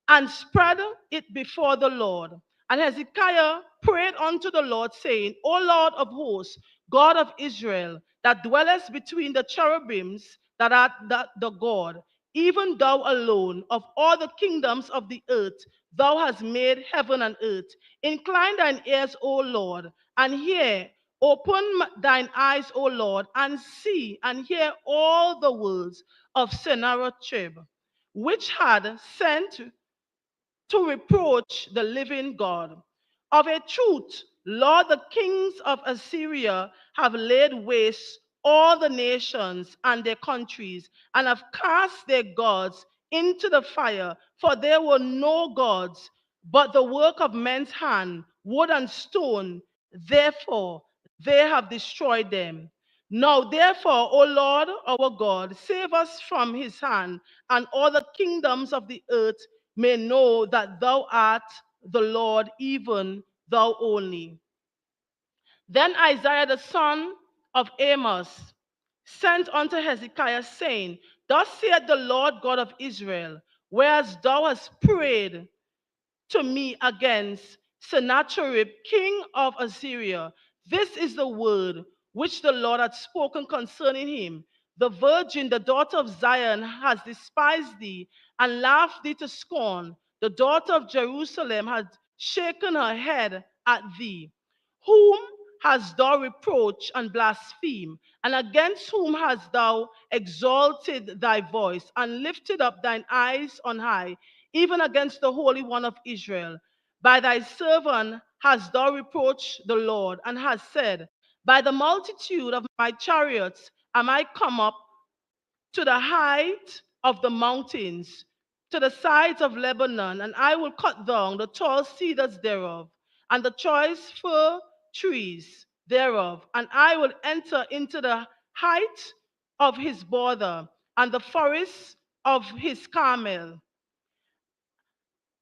and spread it before the Lord. And Hezekiah prayed unto the Lord, saying, O Lord of hosts, God of Israel, that dwellest between the cherubims, that art the God, even thou alone, of all the kingdoms of the earth, thou hast made heaven and earth. Incline thine ears, O Lord, and hear. Open thine eyes, O Lord, and see and hear all the words of Sennacherib, which had sent to reproach the living God. Of a truth, Lord, the kings of Assyria have laid waste all the nations and their countries, and have cast their gods into the fire, for there were no gods, but the work of men's hand, wood and stone. Therefore, they have destroyed them. Now, therefore, O Lord our God, save us from his hand, and all the kingdoms of the earth may know that thou art the Lord, even thou only. Then Isaiah the son of Amos sent unto Hezekiah, saying, Thus saith the Lord God of Israel, whereas thou hast prayed to me against Sennacherib, king of Assyria, this is the word which the Lord had spoken concerning him. The virgin, the daughter of Zion, has despised thee and laughed thee to scorn. The daughter of Jerusalem has shaken her head at thee. Whom hast thou reproached and blasphemed? And against whom hast thou exalted thy voice and lifted up thine eyes on high, even against the Holy One of Israel? By thy servant hast thou reproached the Lord, and hast said, by the multitude of my chariots am I come up to the height of the mountains, to the sides of Lebanon, and I will cut down the tall cedars thereof, and the choice fir trees thereof, and I will enter into the height of his border, and the forest of his Carmel.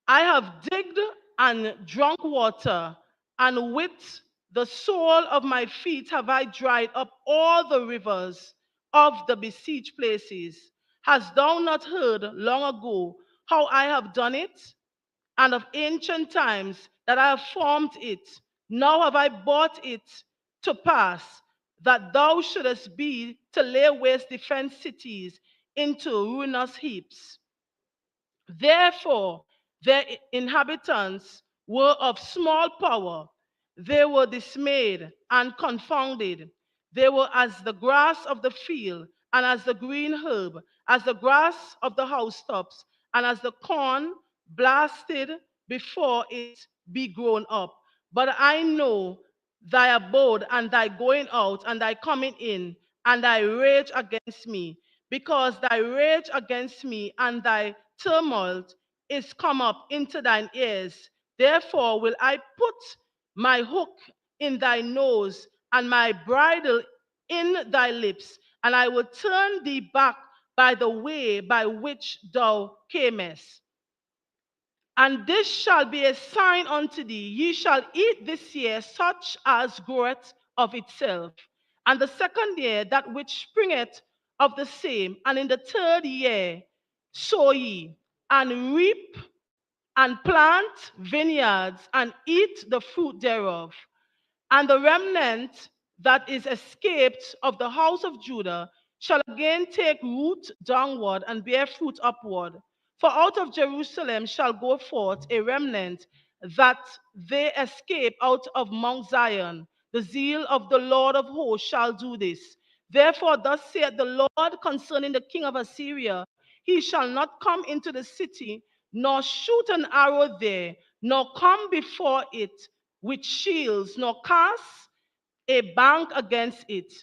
I have digged and drunk water, and with the sole of my feet have I dried up all the rivers of the besieged places. Hast thou not heard long ago how I have done it, and of ancient times that I have formed it? Now have I brought it to pass that thou shouldest be to lay waste defense cities into ruinous heaps. Therefore, their inhabitants were of small power. They were dismayed and confounded. They were as the grass of the field, and as the green herb, as the grass of the housetops, and as the corn blasted before it be grown up. But I know thy abode and thy going out and thy coming in, and thy rage against me, because thy rage against me and thy tumult is come up into thine ears. Therefore will I put my hook in thy nose and my bridle in thy lips, and I will turn thee back by the way by which thou camest. And this shall be a sign unto thee: ye shall eat this year such as groweth of itself, and the second year that which springeth of the same, and in the third year sow ye, and reap, and plant vineyards, and eat the fruit thereof. And the remnant that is escaped of the house of Judah shall again take root downward and bear fruit upward. For out of Jerusalem shall go forth a remnant, that they escape out of Mount Zion. The zeal of the Lord of hosts shall do this. Therefore, thus saith the Lord concerning the king of Assyria: he shall not come into the city, nor shoot an arrow there, nor come before it with shields, nor cast a bank against it.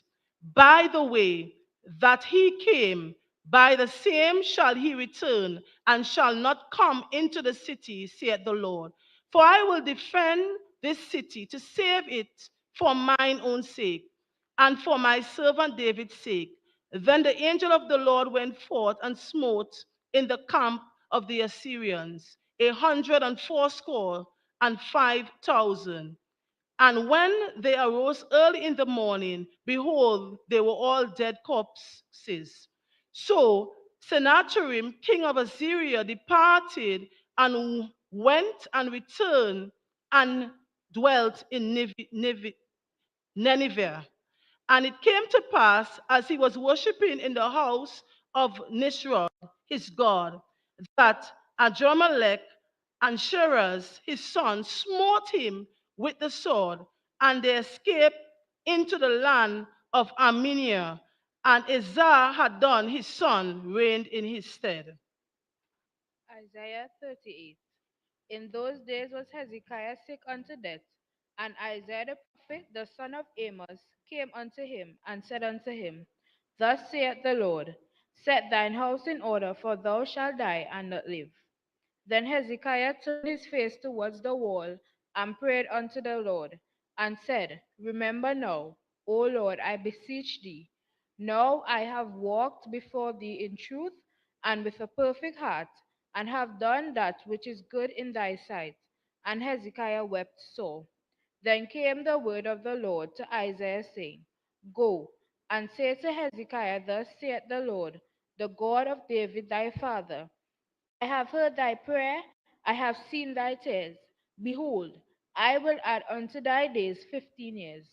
By the way that he came, by the same shall he return, and shall not come into the city, saith the Lord. For I will defend this city to save it for mine own sake, and for my servant David's sake. Then the angel of the Lord went forth and smote in the camp of the Assyrians 185,000. And when they arose early in the morning, behold, they were all dead corpses. So Sennacherib, king of Assyria, departed and went and returned and dwelt in Nineveh. And it came to pass, as he was worshiping in the house of Nisroch, his god, that Adrammelech and Sheraz, his son, smote him with the sword, and they escaped into the land of Armenia. And Esarhaddon, his son, reigned in his stead. Isaiah 38. In those days was Hezekiah sick unto death, and Isaiah the prophet, the son of Amos, came unto him, and said unto him, thus saith the Lord, set thine house in order, for thou shalt die and not live. Then Hezekiah turned his face towards the wall, and prayed unto the Lord, and said, remember now, O Lord, I beseech thee. Now I have walked before thee in truth and with a perfect heart, and have done that which is good in thy sight. And Hezekiah wept sore. Then came the word of the Lord to Isaiah, saying, go and say to Hezekiah, thus saith the Lord, the God of David thy father, I have heard thy prayer, I have seen thy tears. Behold, I will add unto thy days 15 years,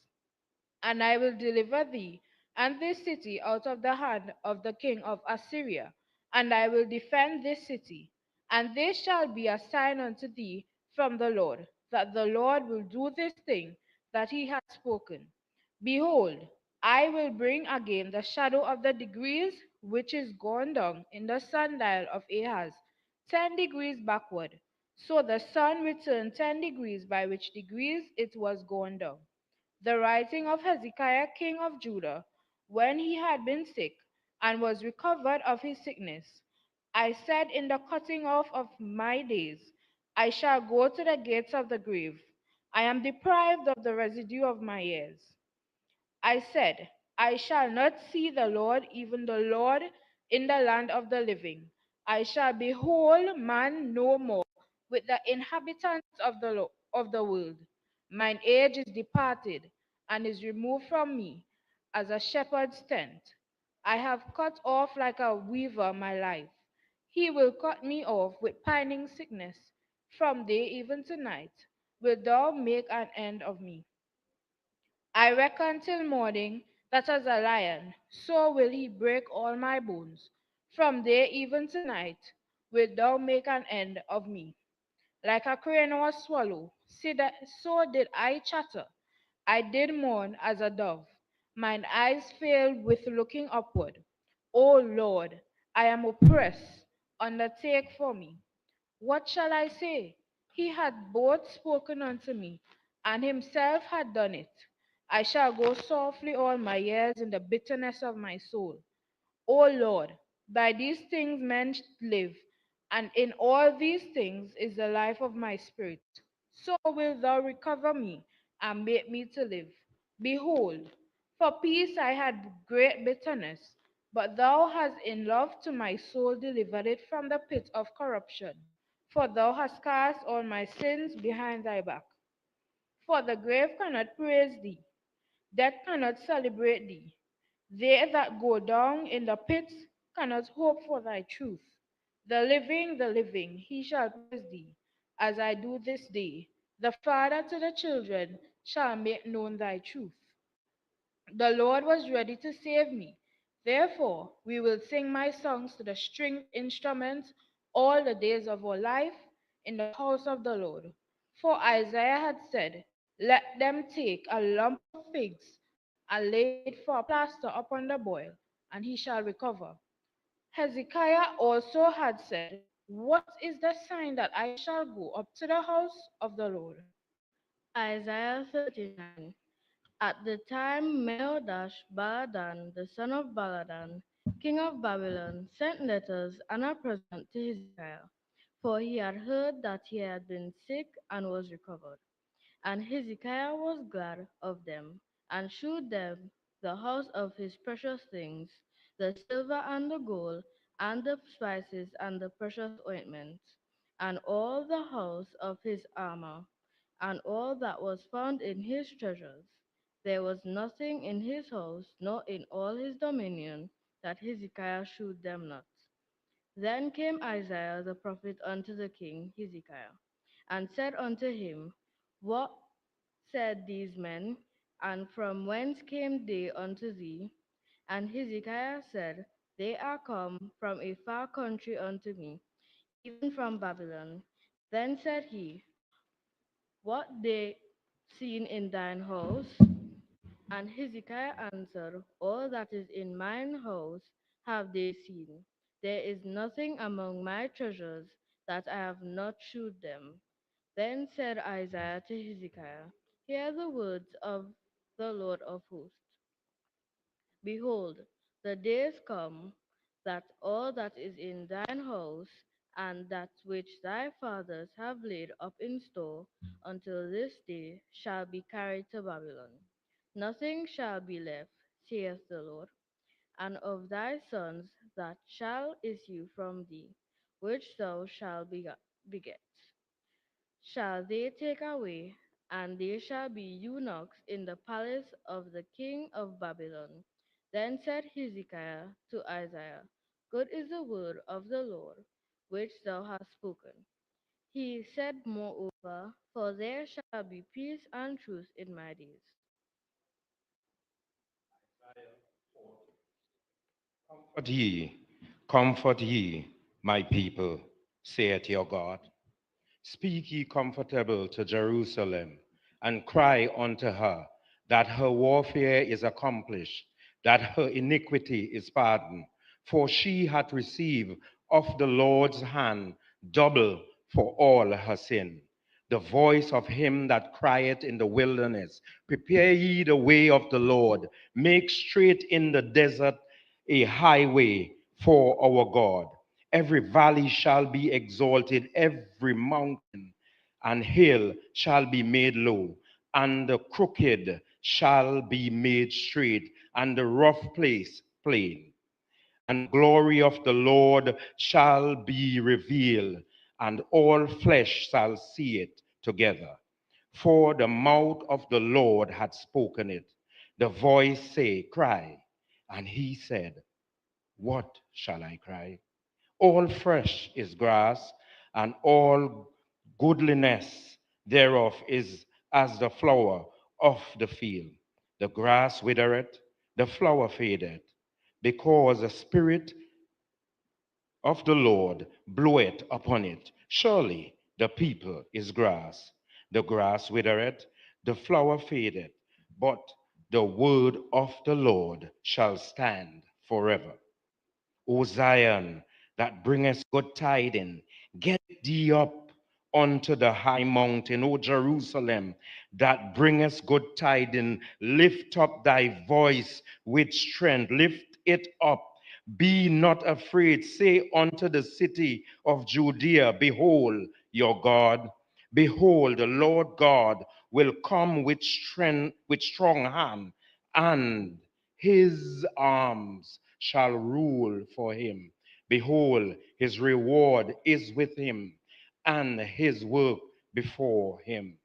and I will deliver thee and this city out of the hand of the king of Assyria, and I will defend this city. And this shall be a sign unto thee from the Lord, that the Lord will do this thing that he hath spoken. Behold, I will bring again the shadow of the degrees which is gone down in the sundial of Ahaz, 10 degrees backward. So the sun returned 10 degrees, by which degrees it was gone down. The writing of Hezekiah king of Judah, when he had been sick, and was recovered of his sickness. I said in the cutting off of my days, I shall go to the gates of the grave. I am deprived of the residue of my years. I said, I shall not see the Lord, even the Lord, in the land of the living. I shall behold man no more with the inhabitants of of the world. Mine age is departed, and is removed from me, as a shepherd's tent. I have cut off like a weaver my life. He will cut me off with pining sickness. From day even to night wilt thou make an end of me. I reckon till morning that as a lion, so will he break all my bones. From day even to night wilt thou make an end of me. Like a crane or a swallow, so did I chatter. I did mourn as a dove. Mine eyes failed with looking upward. O Lord, I am oppressed. Undertake for me. What shall I say? He had both spoken unto me, and himself had done it. I shall go softly all my years in the bitterness of my soul. O Lord, by these things men live, and in all these things is the life of my spirit. So wilt thou recover me and make me to live. Behold, for peace I had great bitterness, but thou hast in love to my soul delivered it from the pit of corruption. For thou hast cast all my sins behind thy back. For the grave cannot praise thee, death cannot celebrate thee. They that go down in the pit cannot hope for thy truth. The living, he shall praise thee, as I do this day. The father to the children shall make known thy truth. The Lord was ready to save me. Therefore, we will sing my songs to the stringed instruments all the days of our life in the house of the Lord. For Isaiah had said, let them take a lump of figs and lay it for a plaster upon the boil, and he shall recover. Hezekiah also had said, what is the sign that I shall go up to the house of the Lord? Isaiah 39. At the time Merodash Baladan, the son of Baladan, king of Babylon, sent letters and a present to Hezekiah, for he had heard that he had been sick and was recovered. And Hezekiah was glad of them, and shewed them the house of his precious things, the silver and the gold, and the spices and the precious ointments, and all the house of his armor, and all that was found in his treasures. There was nothing in his house, nor in all his dominion, that Hezekiah shewed them not. Then came Isaiah the prophet unto the king Hezekiah, and said unto him, what said these men, and from whence came they unto thee? And Hezekiah said, they are come from a far country unto me, even from Babylon. Then said he, what they seen in thine house? And Hezekiah answered, all that is in mine house have they seen. There is nothing among my treasures that I have not shewed them. Then said Isaiah to Hezekiah, hear the words of the Lord of hosts. Behold, the days come that all that is in thine house, and that which thy fathers have laid up in store until this day, shall be carried to Babylon. Nothing shall be left, saith the Lord. And of thy sons that shall issue from thee, which thou shalt beget, shall they take away, and they shall be eunuchs in the palace of the king of Babylon. Then said Hezekiah to Isaiah, good is the word of the Lord, which thou hast spoken. He said moreover, for there shall be peace and truth in my days. Comfort ye, my people, saith your God. Speak ye comfortable to Jerusalem, and cry unto her that her warfare is accomplished, that her iniquity is pardoned. For she hath received of the Lord's hand double for all her sin. The voice of him that crieth in the wilderness, prepare ye the way of the Lord, make straight in the desert a highway for our God. Every valley shall be exalted, every mountain and hill shall be made low, and the crooked shall be made straight, and the rough place plain. And the glory of the Lord shall be revealed, and all flesh shall see it together. For the mouth of the Lord had spoken it. The voice say, Cry. And he said, What shall I cry? All fresh is grass, and all goodliness thereof is as the flower of the field. The grass withereth, the flower fadeth, because the Spirit of the Lord bloweth upon it. Surely the people is grass. The grass withereth, the flower fadeth, but the word of the Lord shall stand forever. O Zion, that bringest good tidings, get thee up unto the high mountain, O Jerusalem, that bringest good tidings, lift up thy voice with strength, lift it up. Be not afraid. Say unto the city of Judea, Behold your God. Behold, the Lord God will come with strength, with strong hand, and his arms shall rule for him. Behold, his reward is with him, and his work before him.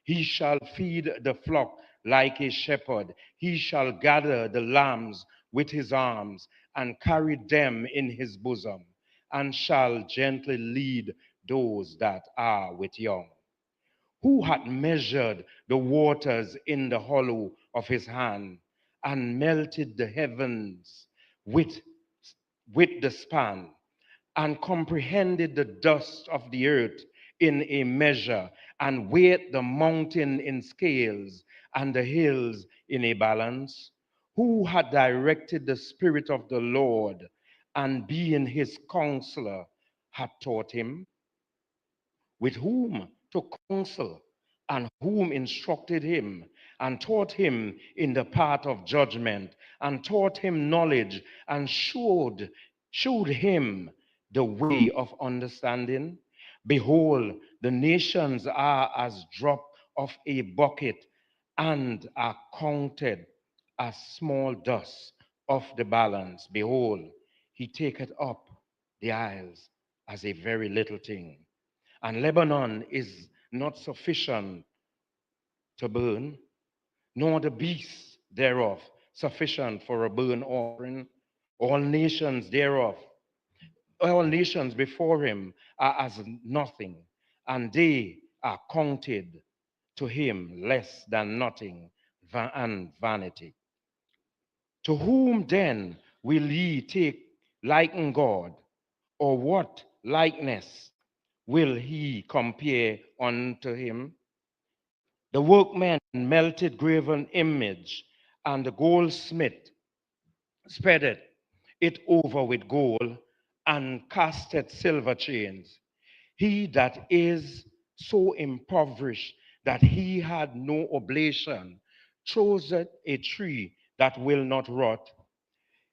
He shall feed the flock like a shepherd. He shall gather the lambs with his arms, and carry them in his bosom, and shall gently lead those that are with young. Who hath measured the waters in the hollow of his hand, and melted the heavens with, with the span, and comprehended the dust of the earth in a measure, and weighed the mountain in scales, and the hills in a balance? Who had directed the Spirit of the Lord, and being his counselor, had taught him? With whom to counsel, and whom instructed him, and taught him in the path of judgment, and taught him knowledge, and showed him the way of understanding? Behold, the nations are as drop of a bucket, and are counted as small dust of the balance. Behold, he taketh up the isles as a very little thing. And Lebanon is not sufficient to burn, nor the beasts thereof sufficient for a burnt offering. All nations thereof, all nations before him are as nothing, and they are counted to him less than nothing and vanity. To whom then will ye take liken God, or what likeness will he compare unto him? The workman melted graven image, and the goldsmith spreaded it over with gold, and casted silver chains. He that is so impoverished that he had no oblation chose a tree that will not rot.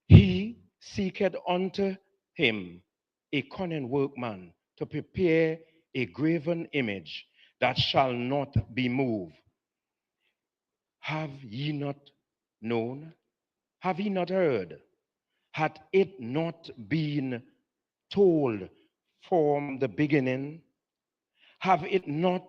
He seeketh unto him a cunning workman to prepare a graven image that shall not be moved. Have ye not known? Have ye not heard? Had it not been told from the beginning? Have it not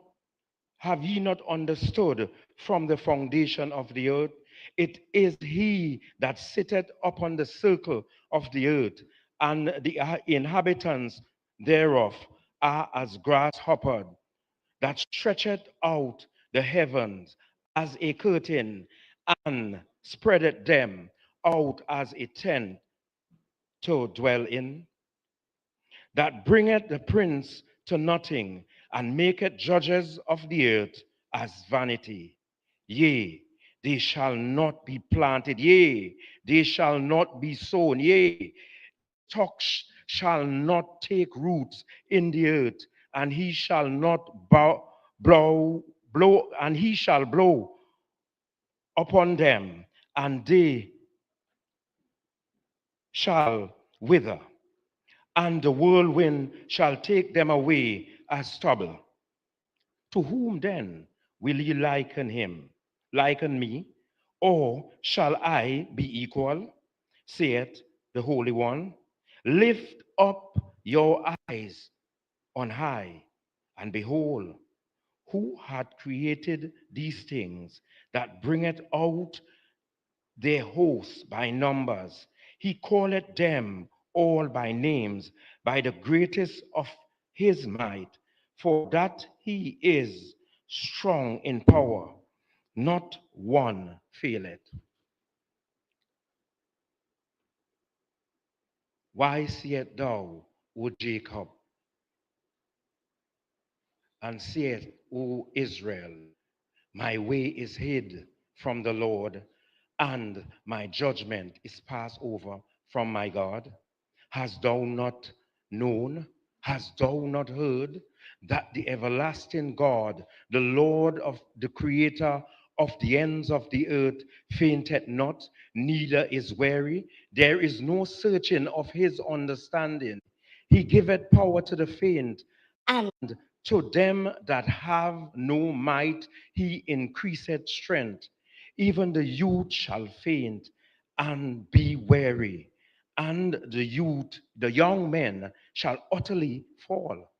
Have ye not understood from the foundation of the earth? It is he that sitteth upon the circle of the earth, and the inhabitants thereof are as grasshoppers, that stretcheth out the heavens as a curtain, and spreadeth them out as a tent to dwell in, that bringeth the prince to nothing, and maketh judges of the earth as vanity. Yea, they shall not be planted, yea, they shall not be sown, yea, stalks shall not take roots in the earth, and he shall not blow, and he shall blow upon them, and they shall wither, and the whirlwind shall take them away as stubble. To whom then will ye liken him? Liken me? Or shall I be equal? Saith the Holy One. Lift up your eyes on high, and behold, who had created these things, that bringeth out their hosts by numbers? He calleth them all by names, by the greatest of his might, for that he is strong in power, not one faileth. Why sayest thou, O Jacob, and sayest, O Israel, my way is hid from the Lord, and my judgment is passed over from my God? Hast thou not known? Hast thou not heard that the everlasting God, the Lord of the Creator of the ends of the earth, fainteth not, neither is weary? There is no searching of his understanding. He giveth power to the faint, and to them that have no might, he increaseth strength. Even the youth shall faint and be weary, and the young men shall utterly fall.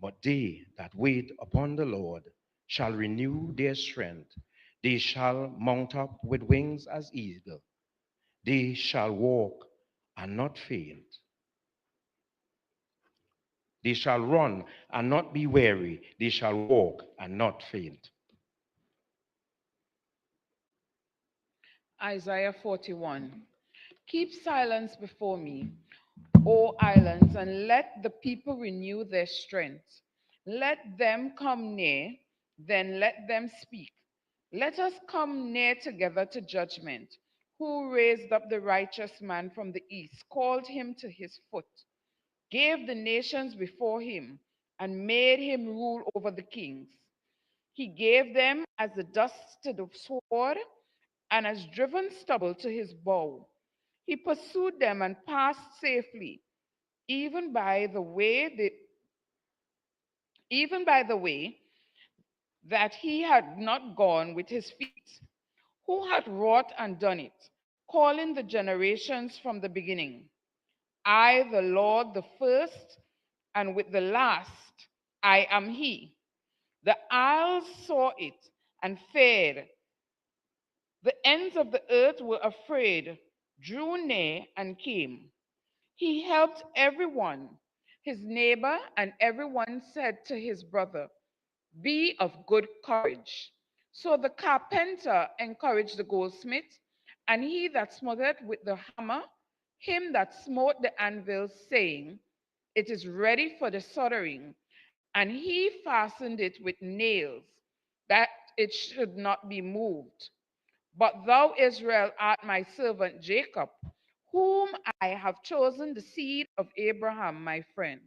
But they that wait upon the Lord shall renew their strength. They shall mount up with wings as eagle. They shall walk and not faint. They shall run and not be weary. They shall walk and not faint. Isaiah 41. Keep silence before me, O islands, and let the people renew their strength. Let them come near, then let them speak. Let us come near together to judgment. Who raised up the righteous man from the east, called him to his foot, gave the nations before him, and made him rule over the kings. He gave them as the dust to the sword, and as driven stubble to his bow. He pursued them and passed safely, even by the way that he had not gone with his feet. Who had wrought and done it, calling the generations from the beginning? I, the Lord, the first, and with the last, I am he. The isles saw it and feared. The ends of the earth were afraid, drew near, and came. He helped everyone, his neighbor, and everyone said to his brother, be of good courage. So the carpenter encouraged the goldsmith, and he that smote with the hammer, him that smote the anvil, saying, it is ready for the soldering. And he fastened it with nails, that it should not be moved. But thou, Israel, art my servant Jacob, whom I have chosen, the seed of Abraham, my friend.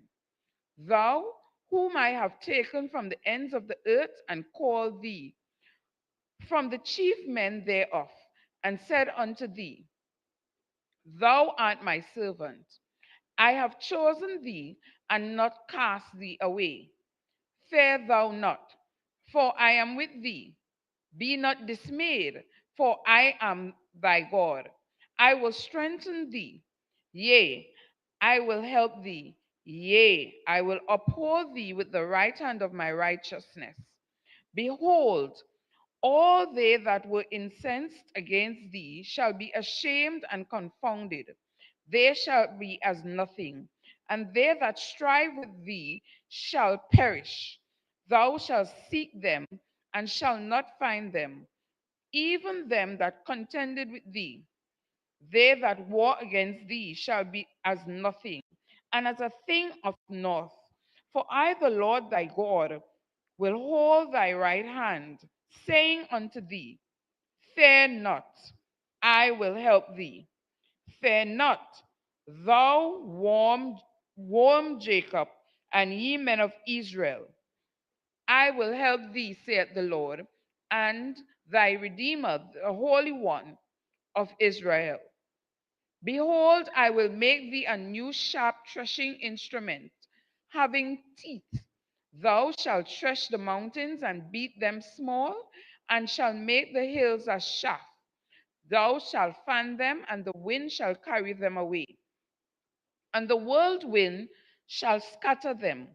Thou, whom I have taken from the ends of the earth and called thee from the chief men thereof, and said unto thee, thou art my servant. I have chosen thee and not cast thee away. Fear thou not, for I am with thee. Be not dismayed, for I am thy God. I will strengthen thee. Yea, I will help thee. Yea, I will uphold thee with the right hand of my righteousness. Behold, all they that were incensed against thee shall be ashamed and confounded. They shall be as nothing, and they that strive with thee shall perish. Thou shalt seek them and shall not find them, even them that contended with thee. They that war against thee shall be as nothing, and as a thing of naught. For I, the Lord thy God, will hold thy right hand, saying unto thee, fear not, I will help thee. Fear not, thou warm Jacob, and ye men of Israel. I will help thee, saith the Lord, and thy Redeemer, the Holy One of Israel. Behold, I will make thee a new sharp threshing instrument, having teeth. Thou shalt thresh the mountains and beat them small, and shall make the hills a shaft. Thou shalt fan them, and the wind shall carry them away, and the whirlwind shall scatter them.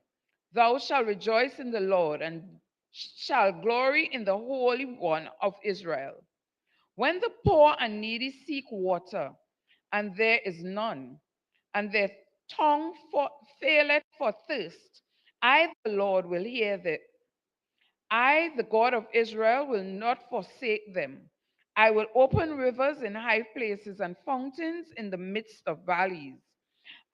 Thou shalt rejoice in the Lord, and shall glory in the Holy One of Israel. When the poor and needy seek water, and there is none, and their tongue faileth for thirst, I, the Lord, will hear them. I, the God of Israel, will not forsake them. I will open rivers in high places and fountains in the midst of valleys.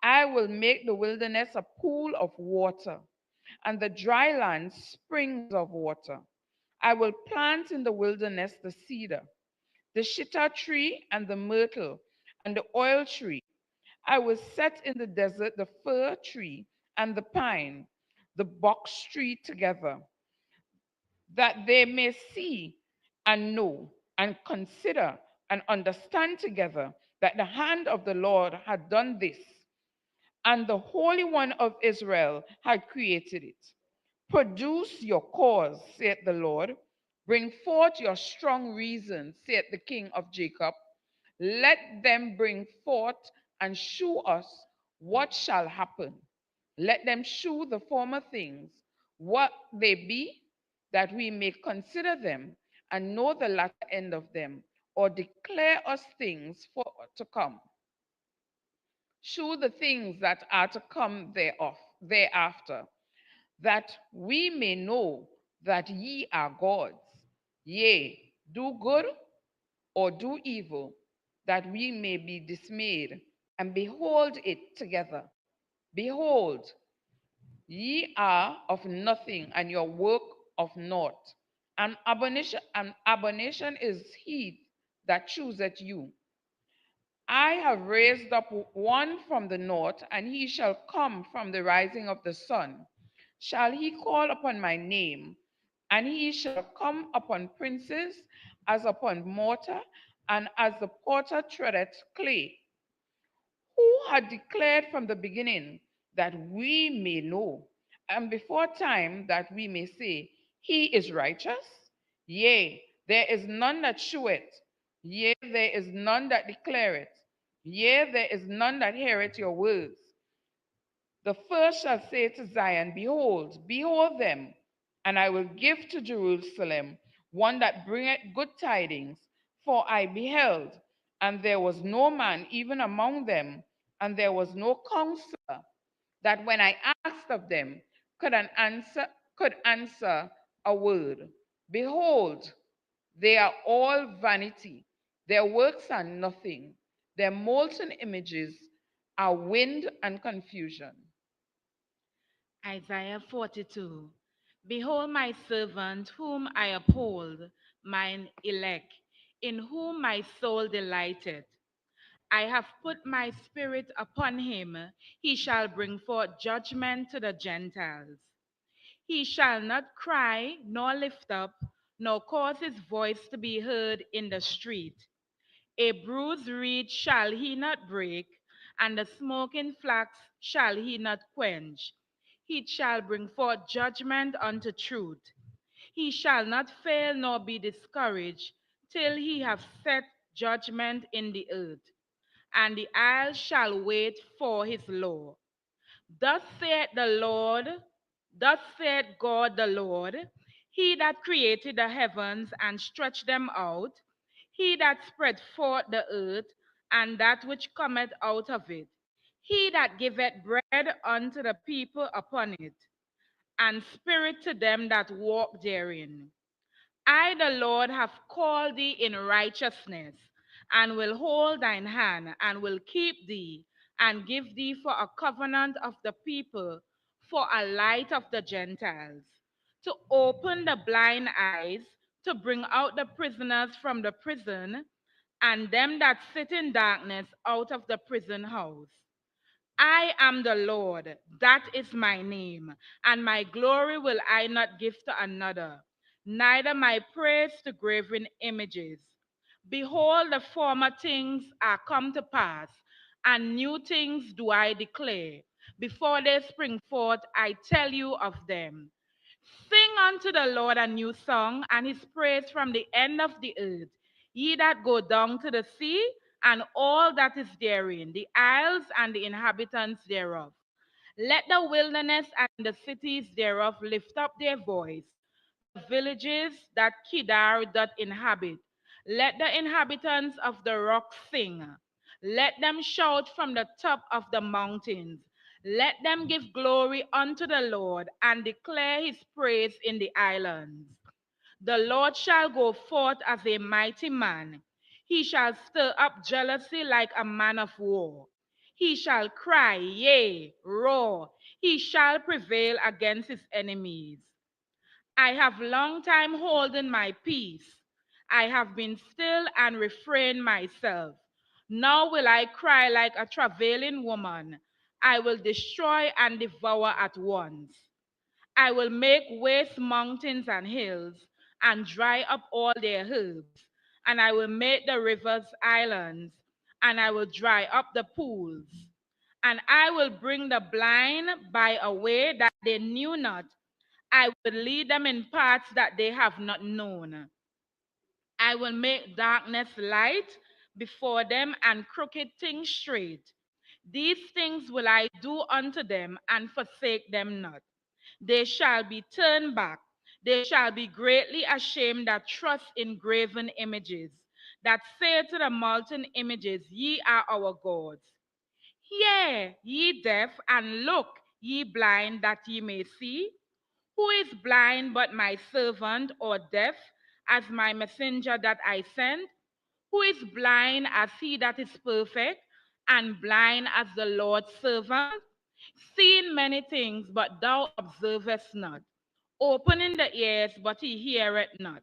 I will make the wilderness a pool of water, and the dry land springs of water. I will plant in the wilderness the cedar, the shittah tree, and the myrtle, and the oil tree. I will set in the desert the fir tree and the pine, the box tree together, that they may see and know and consider and understand together that the hand of the Lord had done this, and the Holy One of Israel had created it. Produce your cause, saith the Lord. Bring forth your strong reasons, saith the King of Jacob. Let them bring forth and shew us what shall happen. Let them shew the former things, what they be, that we may consider them and know the latter end of them, or declare us things for to come. Shew the things that are to come thereafter, that we may know that ye are gods. Yea, do good or do evil, that we may be dismayed, and behold it together. Behold, ye are of nothing, and your work of naught. An abomination is he that chooseth you. I have raised up one from the north, and he shall come from the rising of the sun. Shall he call upon my name, and he shall come upon princes as upon mortar, and as the potter treadeth clay. Who had declared from the beginning that we may know, and before time that we may say, he is righteous? Yea, there is none that sheweth, yea, there is none that declareth, yea, there is none that heareth your words. The first shall say to Zion, behold, behold them, and I will give to Jerusalem one that bringeth good tidings. For I beheld, and there was no man even among them, and there was no counselor, that when I asked of them could answer a word. Behold, they are all vanity. Their works are nothing. Their molten images are wind and confusion. Isaiah 42. Behold my servant, whom I uphold, mine elect, in whom my soul delighted. I have put my spirit upon him. He shall bring forth judgment to the Gentiles. He shall not cry, nor lift up, nor cause his voice to be heard in the street. A bruised reed shall he not break, and the smoking flax shall he not quench. He shall bring forth judgment unto truth. He shall not fail nor be discouraged till he have set judgment in the earth, and the isles shall wait for his law. Thus saith the Lord, thus saith God the Lord, he that created the heavens and stretched them out, he that spread forth the earth, and that which cometh out of it, he that giveth bread unto the people upon it, and spirit to them that walk therein. I, the Lord, have called thee in righteousness, and will hold thine hand, and will keep thee, and give thee for a covenant of the people, for a light of the Gentiles, to open the blind eyes, to bring out the prisoners from the prison, and them that sit in darkness out of the prison house, I am the Lord, that is my name, and my glory will I not give to another, neither my praise to graven images. Behold, the former things are come to pass, and new things do I declare. Before they spring forth, I tell you of them. Sing unto the Lord a new song, and his praise from the end of the earth. Ye that go down to the sea, and all that is therein, the isles and the inhabitants thereof. Let the wilderness and the cities thereof lift up their voice, the villages that Kedar doth inhabit. Let the inhabitants of the rock sing. Let them shout from the top of the mountains. Let them give glory unto the Lord and declare his praise in the islands. The Lord shall go forth as a mighty man. He shall stir up jealousy like a man of war. He shall cry, yea, roar. He shall prevail against his enemies. I have long time holden my peace. I have been still and refrained myself. Now will I cry like a travailing woman. I will destroy and devour at once. I will make waste mountains and hills, and dry up all their herbs. And I will make the rivers islands, and I will dry up the pools. And I will bring the blind by a way that they knew not. I will lead them in paths that they have not known. I will make darkness light before them, and crooked things straight. These things will I do unto them, and forsake them not. They shall be turned back. They shall be greatly ashamed that trust in graven images, that say to the molten images, Ye are our gods. Hear, ye deaf, and look, ye blind, that ye may see. Who is blind but my servant, or deaf as my messenger that I sent? Who is blind as he that is perfect, and blind as the Lord's servant? Seeing many things, but thou observest not. Opening the ears, but he heareth not.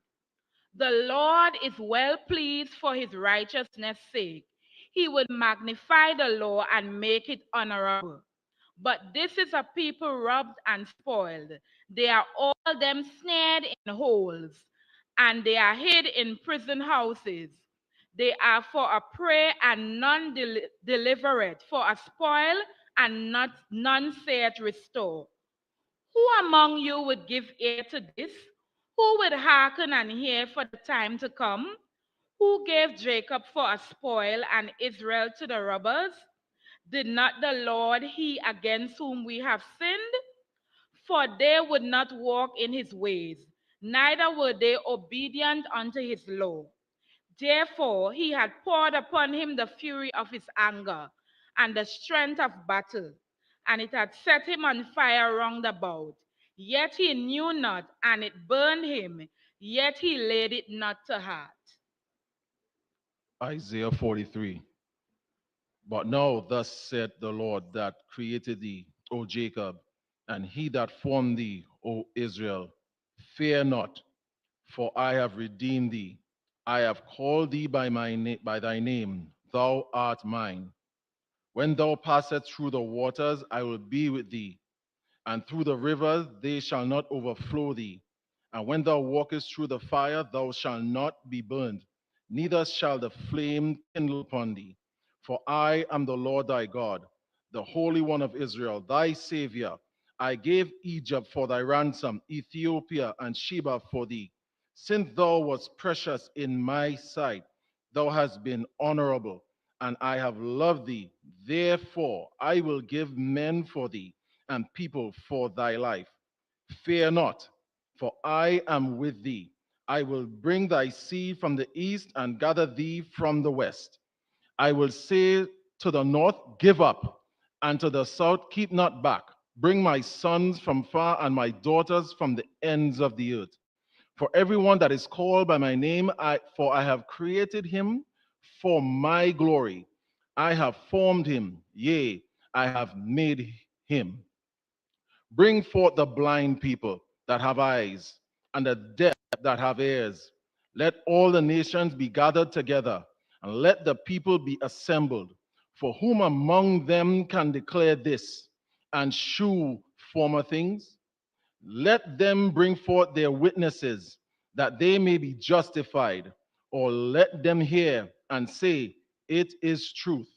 The Lord is well pleased for his righteousness' sake. He would magnify the law and make it honorable. But this is a people robbed and spoiled. They are all them snared in holes, and they are hid in prison houses. They are for a prey, and none delivereth, for a spoil, and none saith restore. Who among you would give ear to this? Who would hearken and hear for the time to come? Who gave Jacob for a spoil and Israel to the robbers? Did not the Lord he against whom we have sinned? For they would not walk in his ways, neither were they obedient unto his law. Therefore he had poured upon him the fury of his anger and the strength of battle, and it had set him on fire round about. Yet he knew not, and it burned him, yet he laid it not to heart. Isaiah 43. But now thus saith the Lord that created thee, O Jacob, and he that formed thee, O Israel, fear not, for I have redeemed thee. I have called thee by by thy name, thou art mine. When thou passest through the waters, I will be with thee, and through the rivers they shall not overflow thee. And when thou walkest through the fire, thou shalt not be burned, neither shall the flame kindle upon thee. For I am the Lord thy God, the Holy One of Israel, thy Savior. I gave Egypt for thy ransom, Ethiopia and Sheba for thee. Since thou wast precious in my sight, thou hast been honorable, and I have loved thee. Therefore I will give men for thee, and people for thy life. Fear not, for I am with thee. I will bring thy seed from the east and gather thee from the west. I will say to the north, Give up, and to the south, Keep not back. Bring my sons from far and my daughters from the ends of the earth. For everyone that is called by my name, for I have created him for my glory. I have formed him, yea, I have made him. Bring forth the blind people that have eyes, and the deaf that have ears. Let all the nations be gathered together, and let the people be assembled. For whom among them can declare this and shew former things? Let them bring forth their witnesses, that they may be justified, or let them hear and say, it is truth.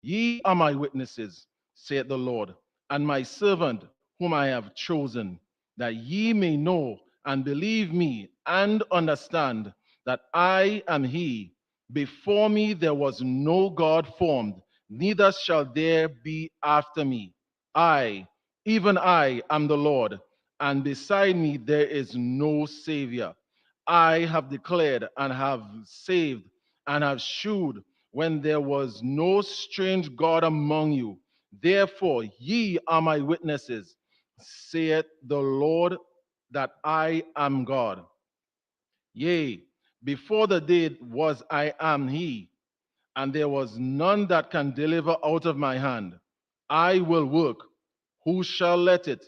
Ye are my witnesses, saith the Lord, and my servant whom I have chosen, that ye may know and believe me and understand that I am he. Before me there was no God formed, neither shall there be after me. I, even I, am the Lord, and beside me there is no Savior. I have declared and have saved and have shewed when there was no strange God among you. Therefore, ye are my witnesses, saith the Lord, that I am God. Yea, before the day was I am he, and there was none that can deliver out of my hand. I will work. Who shall let it?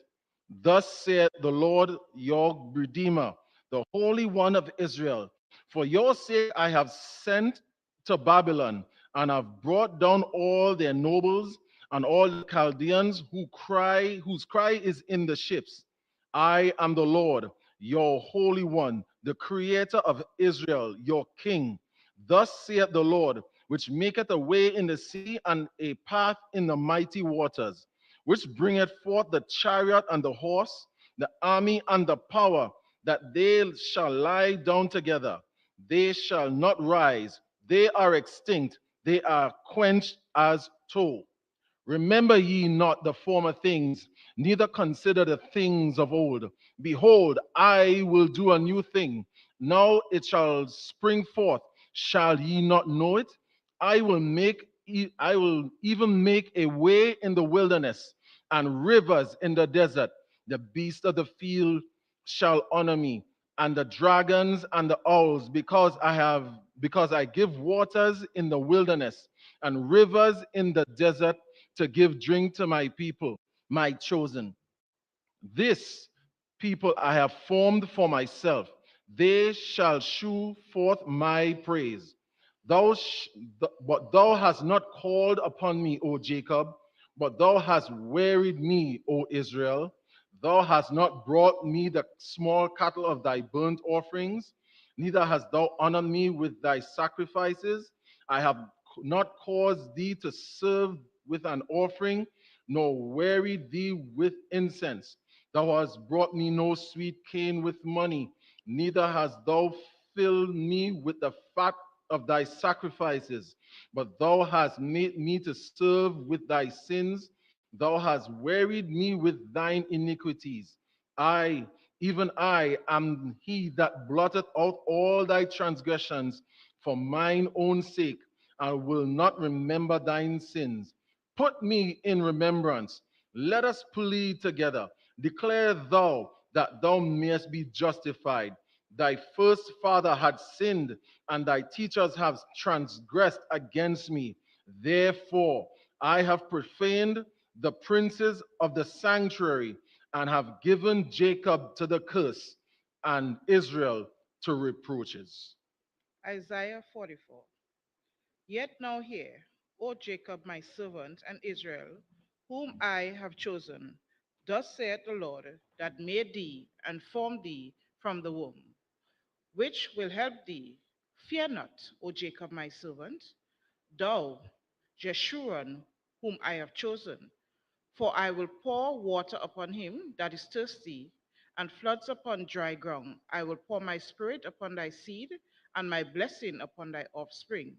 Thus saith the Lord your Redeemer, the Holy One of Israel. For your sake I have sent to Babylon, and have brought down all their nobles and all the Chaldeans whose cry is in the ships. I am the Lord, your Holy One, the Creator of Israel, your King. Thus saith the Lord, which maketh a way in the sea and a path in the mighty waters, which bringeth forth the chariot and the horse, the army and the power, that they shall lie down together. They shall not rise. They are extinct. They are quenched as tow. Remember ye not the former things, neither consider the things of old. Behold, I will do a new thing. Now it shall spring forth. Shall ye not know it? I will even make a way in the wilderness and rivers in the desert. The beasts of the field shall honor me, and the dragons and the owls, because I give waters in the wilderness and rivers in the desert to give drink to my people, my chosen. This people I have formed for myself. They shall shew forth my praise. But thou hast not called upon me, O Jacob, but thou hast wearied me, O Israel. Thou hast not brought me the small cattle of thy burnt offerings, neither hast thou honored me with thy sacrifices. I have not caused thee to serve with an offering, nor wearied thee with incense. Thou hast brought me no sweet cane with money, neither hast thou filled me with the fat of thy sacrifices. But thou hast made me to serve with thy sins. Thou hast wearied me with thine iniquities. I, even I, am he that blotteth out all thy transgressions for mine own sake, and will not remember thine sins. Put me in remembrance. Let us plead together. Declare thou that thou mayest be justified. Thy first father had sinned, and thy teachers have transgressed against me. Therefore, I have profaned the princes of the sanctuary, and have given Jacob to the curse, and Israel to reproaches. Isaiah 44. Yet now hear, O Jacob my servant, and Israel, whom I have chosen. Thus saith the Lord, that made thee and formed thee from the womb, which will help thee. Fear not, O Jacob my servant, thou, Jeshurun, whom I have chosen. For I will pour water upon him that is thirsty, and floods upon dry ground. I will pour my spirit upon thy seed, and my blessing upon thy offspring.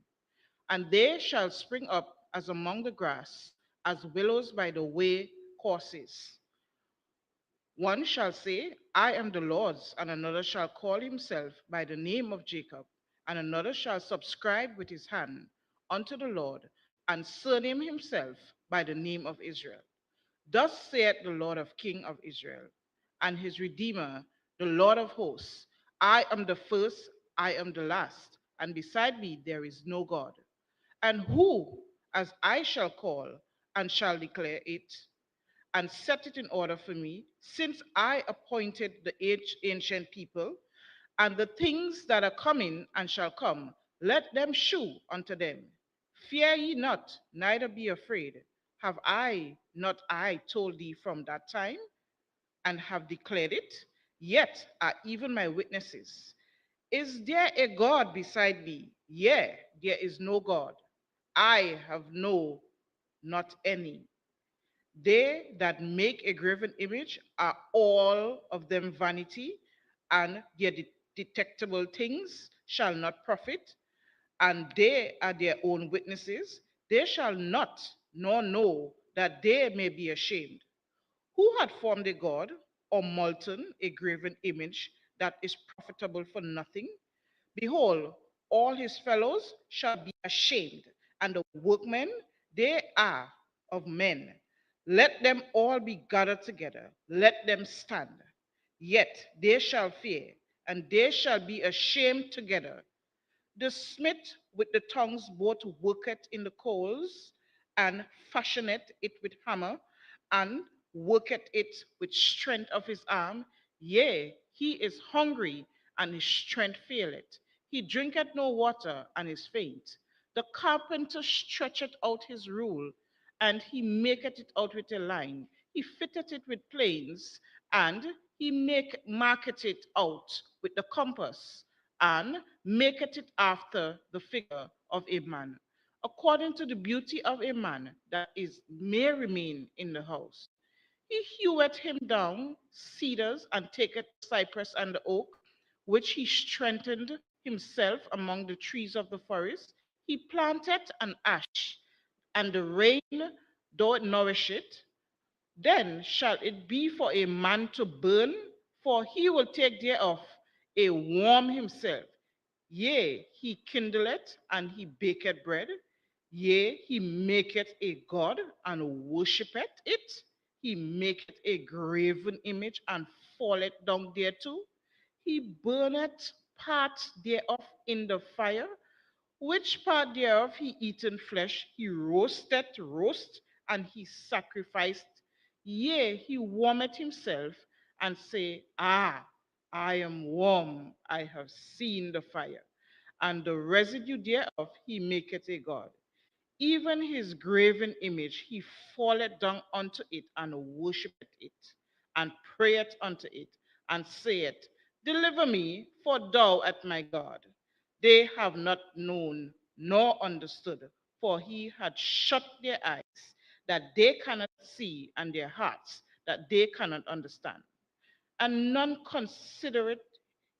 And they shall spring up as among the grass, as willows by the way courses. One shall say, I am the Lord's, and another shall call himself by the name of Jacob, and another shall subscribe with his hand unto the Lord, and surname himself by the name of Israel. Thus saith the Lord of King of Israel, and his Redeemer, the Lord of hosts, I am the first, I am the last, and beside me there is no God. And who, as I shall call, and shall declare it, and set it in order for me, since I appointed the ancient people, and the things that are coming and shall come, let them shew unto them. Fear ye not, neither be afraid. Have I not I told thee from that time, and have declared it? Yet are even my witnesses. Is there a God beside me? Yea, there is no God. I have no, not any. They that make a graven image are all of them vanity, and their detectable things shall not profit, and they are their own witnesses. They shall not nor know that they may be ashamed. Who had formed a god or molten a graven image that is profitable for nothing? Behold, all his fellows shall be ashamed, and the workmen they are of men. Let them all be gathered together, let them stand. Yet they shall fear, and they shall be ashamed together. The smith with the tongs both worketh in the coals, and fashioneth it with hammer, and worketh it with strength of his arm. Yea, he is hungry, and his strength faileth. He drinketh no water, and is faint. The carpenter stretcheth out his rule, and he maketh it out with a line. He fitteth it with planes, and he marketh it out with the compass, and maketh it after the figure of a man, according to the beauty of a man that is may remain in the house. He heweth him down cedars, and taketh the cypress and the oak, which he strengthened himself among the trees of the forest. He planted an ash, and the rain doth nourish it. Then shall it be for a man to burn, for he will take thereof a warm himself. Yea, he kindleth, and he baketh bread. Yea, he maketh a god, and worshipeth it. He maketh a graven image, and falleth down thereto. He burneth part thereof in the fire. Which part thereof he eaten flesh, he roasted roast, and he sacrificed. Yea, he warmeth himself, and say, Ah, I am warm, I have seen the fire. And the residue thereof he maketh a god. Even his graven image he falleth down unto it, and worshippeth it, and prayeth unto it, and saith, Deliver me, for thou art my God. They have not known nor understood, for he had shut their eyes, that they cannot see, and their hearts, that they cannot understand. And none consider it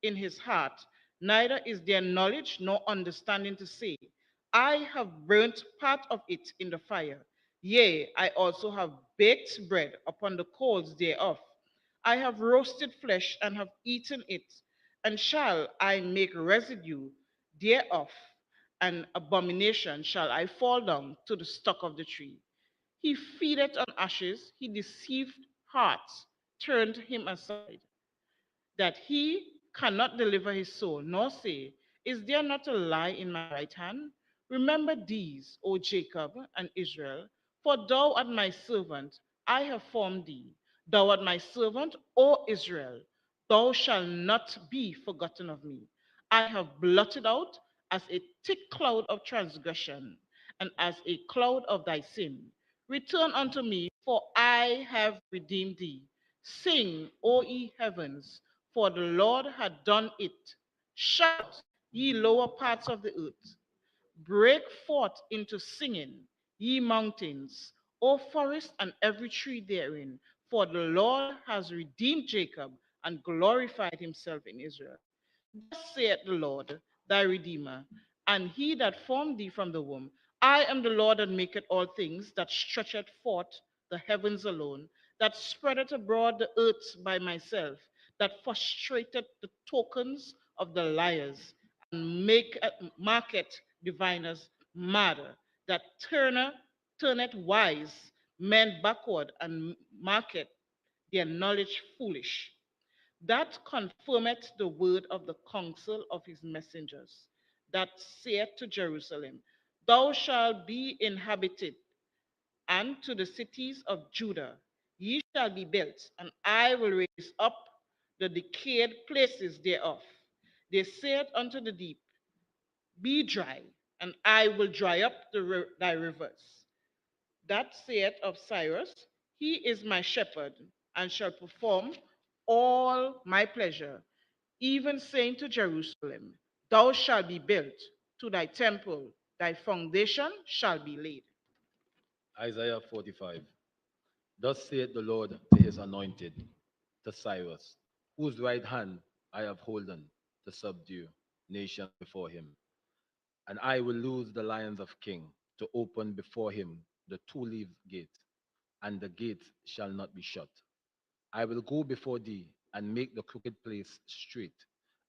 in his heart, neither is there knowledge nor understanding to say, I have burnt part of it in the fire. Yea, I also have baked bread upon the coals thereof. I have roasted flesh, and have eaten it. And shall I make residue thereof an abomination, shall I fall down to the stock of the tree. He feedeth on ashes, he deceived hearts, turned him aside, that he cannot deliver his soul, nor say, Is there not a lie in my right hand? Remember these, O Jacob and Israel, for thou art my servant, I have formed thee. Thou art my servant, O Israel, thou shalt not be forgotten of me. I have blotted out as a thick cloud of transgression, and as a cloud of thy sin. Return unto me, for I have redeemed thee. Sing, O ye heavens, for the Lord had done it. Shout, ye lower parts of the earth. Break forth into singing, ye mountains, O forest and every tree therein, for the Lord has redeemed Jacob and glorified himself in Israel. Thus saith the Lord, thy Redeemer, and he that formed thee from the womb. I am the Lord that maketh all things, that stretcheth forth the heavens alone, that spreadeth abroad the earth by myself, that frustrateth the tokens of the liars, and marketh diviners mad, that turneth wise men backward, and marketh their knowledge foolish, that confirmeth the word of the counsel of his messengers, that saith to Jerusalem, Thou shalt be inhabited, and to the cities of Judah, Ye shall be built, and I will raise up the decayed places thereof. They said unto the deep, Be dry, and I will dry up thy rivers. That saith of Cyrus, he is my shepherd, and shall perform all my pleasure, even saying to Jerusalem, thou shalt be built to thy temple, thy foundation shall be laid. Isaiah 45. Thus saith the Lord to his anointed, to Cyrus, whose right hand I have holden to subdue nations before him. And I will loose the lions of king to open before him the two-leaved gate, and the gate shall not be shut. I will go before thee and make the crooked place straight.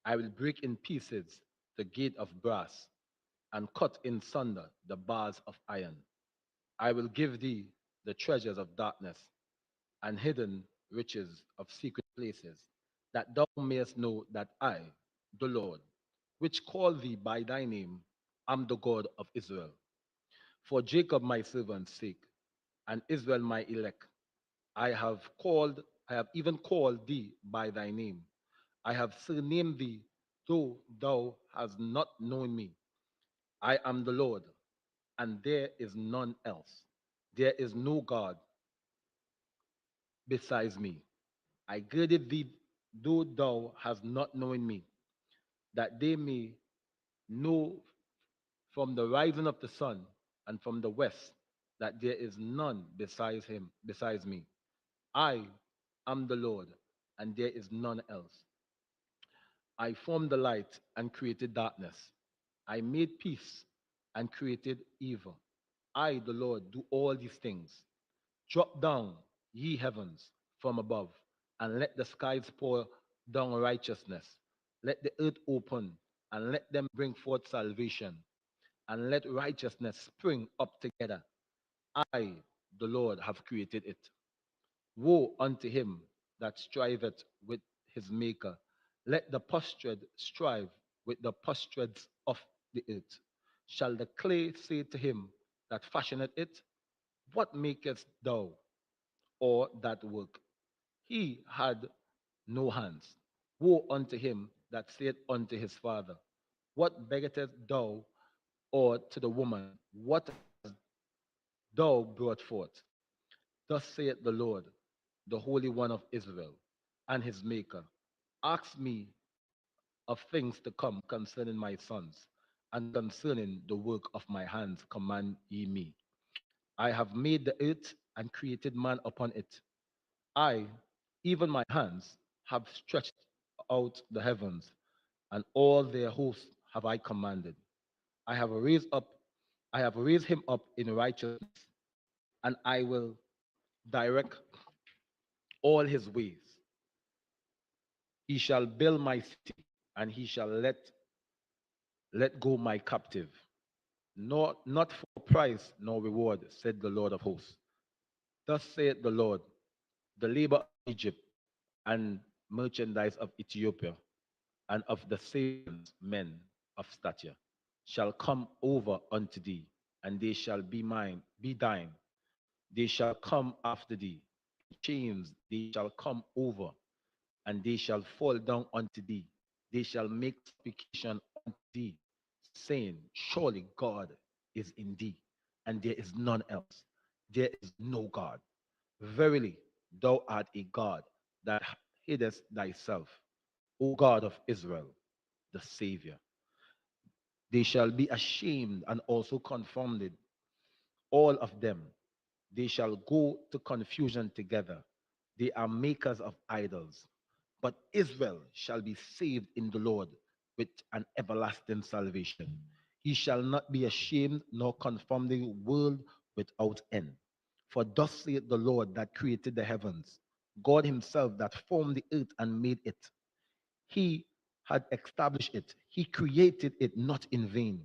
I will break in pieces the gate of brass and cut in sunder the bars of iron. I will give thee the treasures of darkness and hidden riches of secret places, that thou mayest know that I, the Lord, which call thee by thy name, am the God of Israel. For Jacob my servant's sake, and Israel my elect, I have called, I have even called thee by thy name. I have surnamed thee, though thou hast not known me. I am the Lord, and there is none else. There is no God besides me. I girded thee, though thou hast not known me, that they may know from the rising of the sun and from the west that there is none besides him, besides me. I am the Lord, and there is none else. I formed the light and created darkness. I made peace and created evil. I, the Lord, do all these things. Drop down, ye heavens, from above, and let the skies pour down righteousness. Let the earth open, and let them bring forth salvation, and let righteousness spring up together. I, the Lord, have created it. Woe unto him that striveth with his maker. Let the potsherd strive with the potsherds of the earth. Shall the clay say to him that fashioneth it, what makest thou? Or that work? He had no hands. Woe unto him that saith unto his father, what begettest thou? Or to the woman, what hast thou brought forth? Thus saith the Lord, the Holy One of Israel, and his Maker. Ask me of things to come concerning my sons, and concerning the work of my hands command ye me. I have made the earth and created man upon it. I, even my hands, have stretched out the heavens, and all their hosts have I commanded. I have raised up, I have raised him up in righteousness, and I will direct all his ways. He shall build my city, and he shall let go my captive. Not for price nor reward, said the Lord of hosts. Thus saith the Lord, the labor of Egypt and merchandise of Ethiopia and of the Sabeans men of stature shall come over unto thee, and they shall be mine, be thine. They shall come after thee. In chains they shall come over, and they shall fall down unto thee. They shall make supplication unto thee, saying, surely God is in thee, and there is none else. There is no God. Verily, thou art a God that hidest thyself, O God of Israel, the Savior. They shall be ashamed and also confounded, all of them. They shall go to confusion together. They are makers of idols. But Israel shall be saved in the Lord with an everlasting salvation. He shall not be ashamed nor confounding world without end. For thus saith the Lord that created the heavens, God himself that formed the earth and made it. He had established it. He created it not in vain.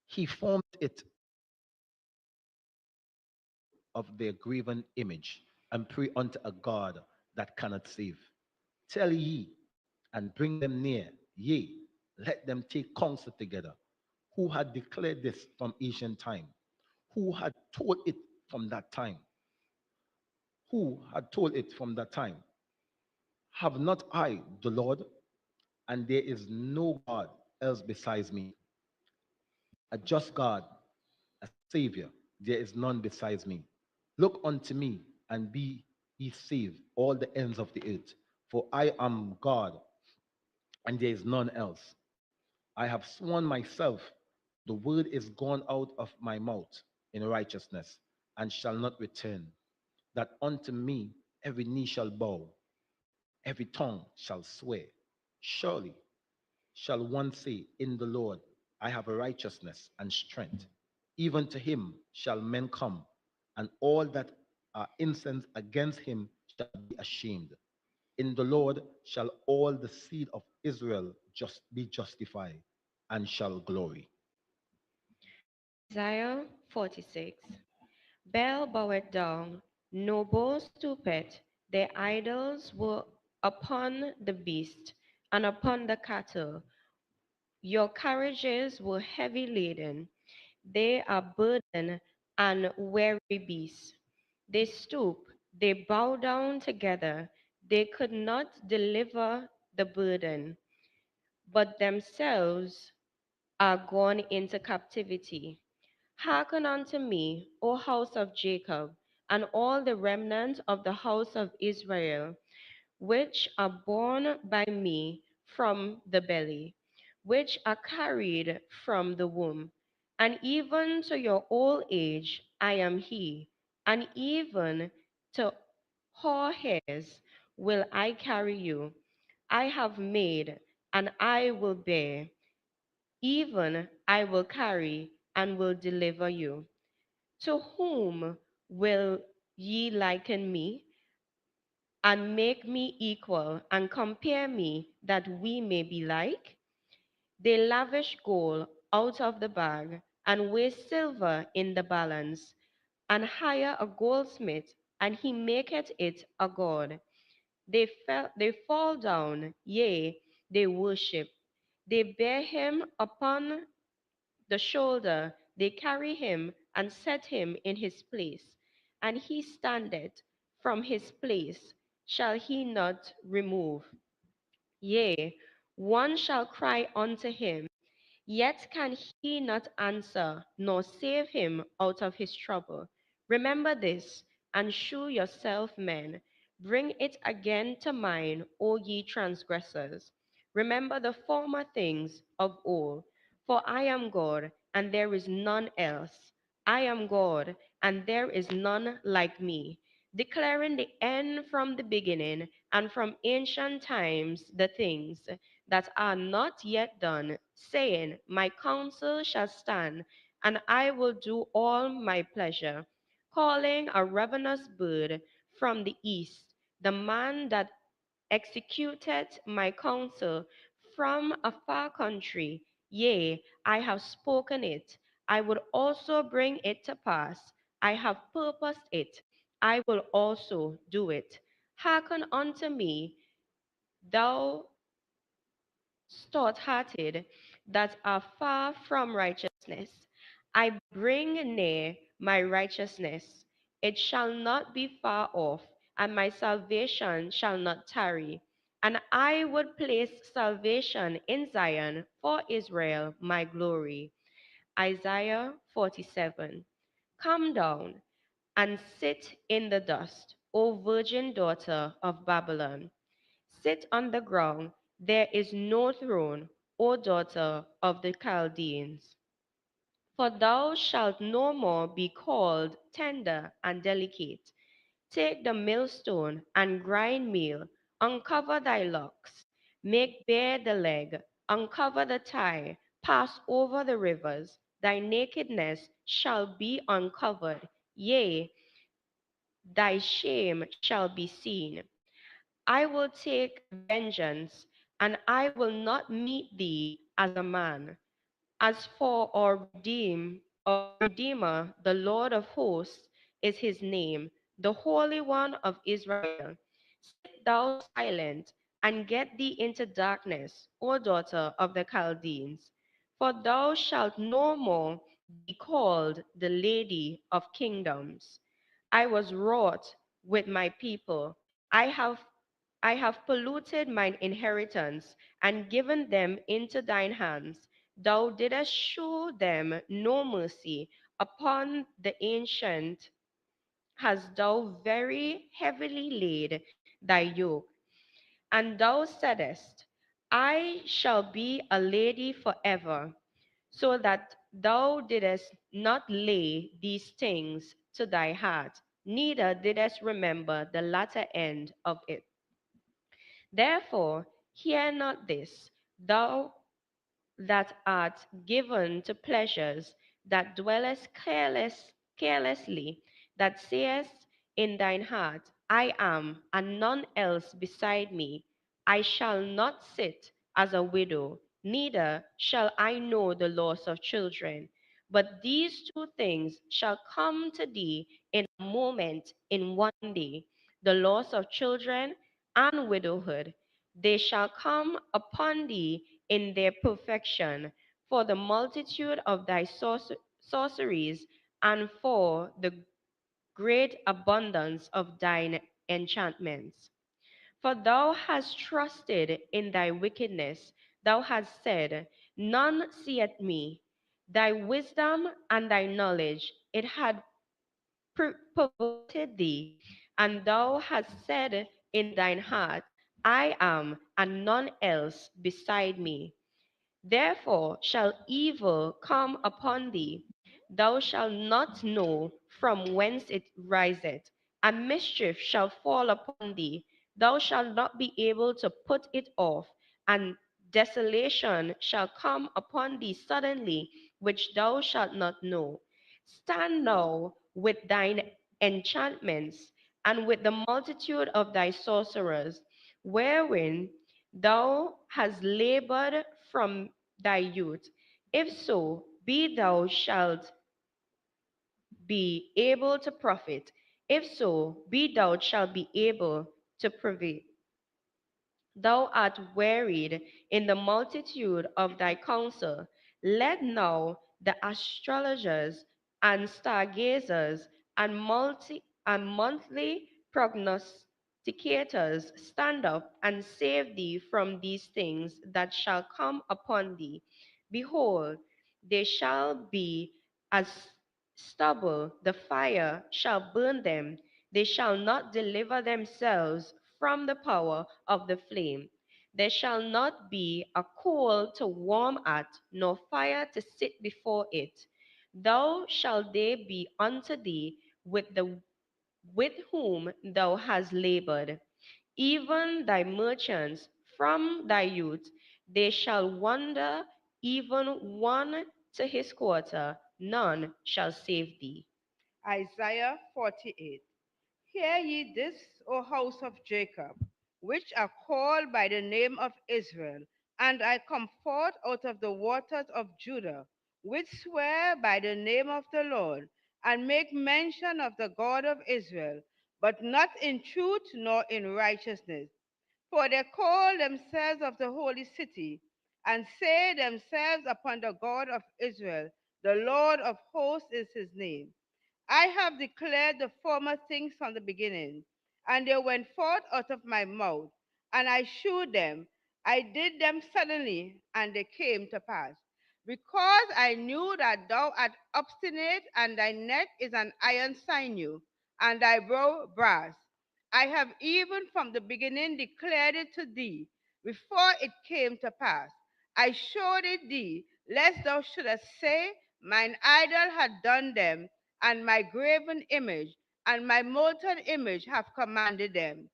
He formed it of their graven image and pray unto a God that cannot save. Tell ye and bring them near, yea, let them take counsel together. Who had declared this from ancient time? Who had told it from that time? Who had told it from that time? Have not I the Lord, and there is no God else besides me? a just God, a Savior. There is none besides me. Look unto me and be ye saved, all the ends of the earth. For I am God, and there is none else. I have sworn myself, the word is gone out of my mouth in righteousness, and shall not return, that unto me every knee shall bow, every tongue shall swear. Surely shall one say in the Lord, I have a righteousness and strength. Even to him shall men come, and all that are incensed against him shall be ashamed. In the Lord shall all the seed of Israel just be justified and shall glory. Isaiah 46. Bel bowed down, Noble stooped, their idols were upon the beast and upon the cattle. Your carriages were heavy laden, they are burdened and weary beasts. They stoop, they bow down together, they could not deliver the burden, but themselves are gone into captivity. Hearken unto me, O house of Jacob, and all the remnant of the house of Israel, which are born by me from the belly, which are carried from the womb. And even to your old age I am he, and even to hoar hairs will I carry you. I have made, and I will bear, even I will carry and will deliver you. To whom will ye liken me, and make me equal, and compare me, that we may be like? They lavish gold out of the bag, and weigh silver in the balance, and hire a goldsmith, and he maketh it a god. They fall down, yea, they worship. They bear him upon the shoulder, they carry him and set him in his place. And he standeth from his place, shall he not remove? Yea, one shall cry unto him, yet can he not answer, nor save him out of his trouble. Remember this, and shew yourself men. Bring it again to mind, O ye transgressors. Remember the former things of old. For I am God, and there is none else. I am God, and there is none like me, declaring the end from the beginning, and from ancient times the things that are not yet done, saying, My counsel shall stand, and I will do all my pleasure, calling a ravenous bird from the east, the man that executed my counsel from a far country. Yea, I have spoken it. I would also bring it to pass. I have purposed it. I will also do it. Hearken unto me, thou stout-hearted, that are far from righteousness. I bring near my righteousness. It shall not be far off, and my salvation shall not tarry. And I would place salvation in Zion for Israel, my glory. Isaiah 47. Come down and sit in the dust, O virgin daughter of Babylon. Sit on the ground, there is no throne, O daughter of the Chaldeans. For thou shalt no more be called tender and delicate. Take the millstone and grind meal, uncover thy locks, make bare the leg, uncover the thigh, pass over the rivers. Thy nakedness shall be uncovered, yea, thy shame shall be seen. I will take vengeance, and I will not meet thee as a man. As for our Redeemer, the Lord of hosts is his name, the Holy One of Israel. Sit thou silent, and get thee into darkness, O daughter of the Chaldeans. For thou shalt no more be called the Lady of Kingdoms. I was wroth with my people. I have I have polluted mine inheritance and given them into thine hands. thou didst show them no mercy. Upon the ancient hast thou very heavily laid thy yoke. And thou saidst, I shall be a lady forever, so that thou didst not lay these things to thy heart, neither didst remember the latter end of it. Therefore, hear not this, thou that art given to pleasures, that dwellest carelessly, that sayest in thine heart, I am, and none else beside me. I shall not sit as a widow, neither shall I know the loss of children. But these two things shall come to thee in a moment, in one day, the loss of children and widowhood. They shall come upon thee in their perfection, for the multitude of thy sorceries, and for the great abundance of thine enchantments. For thou hast trusted in thy wickedness, thou hast said, none seeth me. Thy wisdom and thy knowledge, it had perverted thee, and thou hast said in thine heart, I am, and none else beside me. Therefore shall evil come upon thee. Thou shalt not know from whence it riseth, and mischief shall fall upon thee. Thou shalt not be able to put it off, and desolation shall come upon thee suddenly, which thou shalt not know. Stand now with thine enchantments, and with the multitude of thy sorcerers, wherein thou hast labored from thy youth. If so, be thou shalt be able to profit. If so, be thou shalt be able to prevail. Thou art wearied in the multitude of thy counsel. Let now the astrologers and stargazers and monthly prognosticators stand up and save thee from these things that shall come upon thee. Behold, they shall be as stubble, the fire shall burn them. They shall not deliver themselves from the power of the flame. There shall not be a coal to warm at, nor fire to sit before it. Thou shalt they be unto thee with whom thou hast labored, even thy merchants from thy youth. They shall wander, even one to his quarter, none shall save thee. Isaiah 48. Hear ye this, O house of Jacob, which are called by the name of Israel, and I come forth out of the waters of Judah, which swear by the name of the Lord, and make mention of the God of Israel, but not in truth nor in righteousness. For they call themselves of the holy city, and say themselves upon the God of Israel, the Lord of hosts is his name. I have declared the former things from the beginning, and they went forth out of my mouth, and I shewed them. I did them suddenly, and they came to pass. Because I knew that thou art obstinate, and thy neck is an iron sinew, and thy brow brass. I have even from the beginning declared it to thee, before it came to pass. I showed it thee, lest thou shouldest say, mine idol had done them, and my graven image and my molten image have commanded them.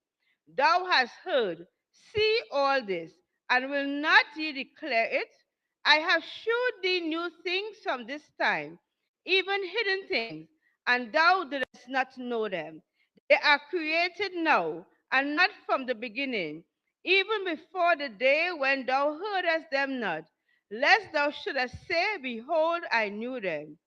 Thou hast heard, see all this, and will not ye declare it? I have shewed thee new things from this time, even hidden things, and thou didst not know them. They are created now, and not from the beginning, even before the day when thou heardest them not, lest thou shouldest say, behold, I knew them.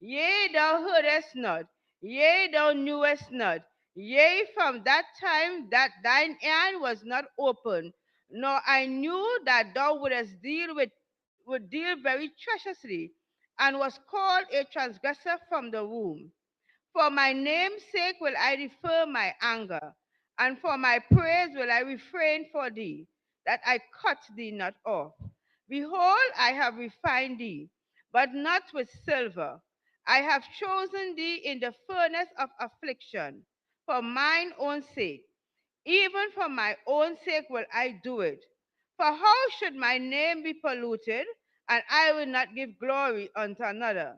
Yea, thou heardest not, yea, thou knewest not, yea, from that time that thine hand was not opened, nor I knew that thou would deal very treacherously, and was called a transgressor from the womb. For my name's sake will I defer my anger, and for my praise will I refrain for thee, that I cut thee not off. Behold, I have refined thee, but not with silver. I have chosen thee in the furnace of affliction, for mine own sake. Even for my own sake will I do it. For how should my name be polluted, and I will not give glory unto another?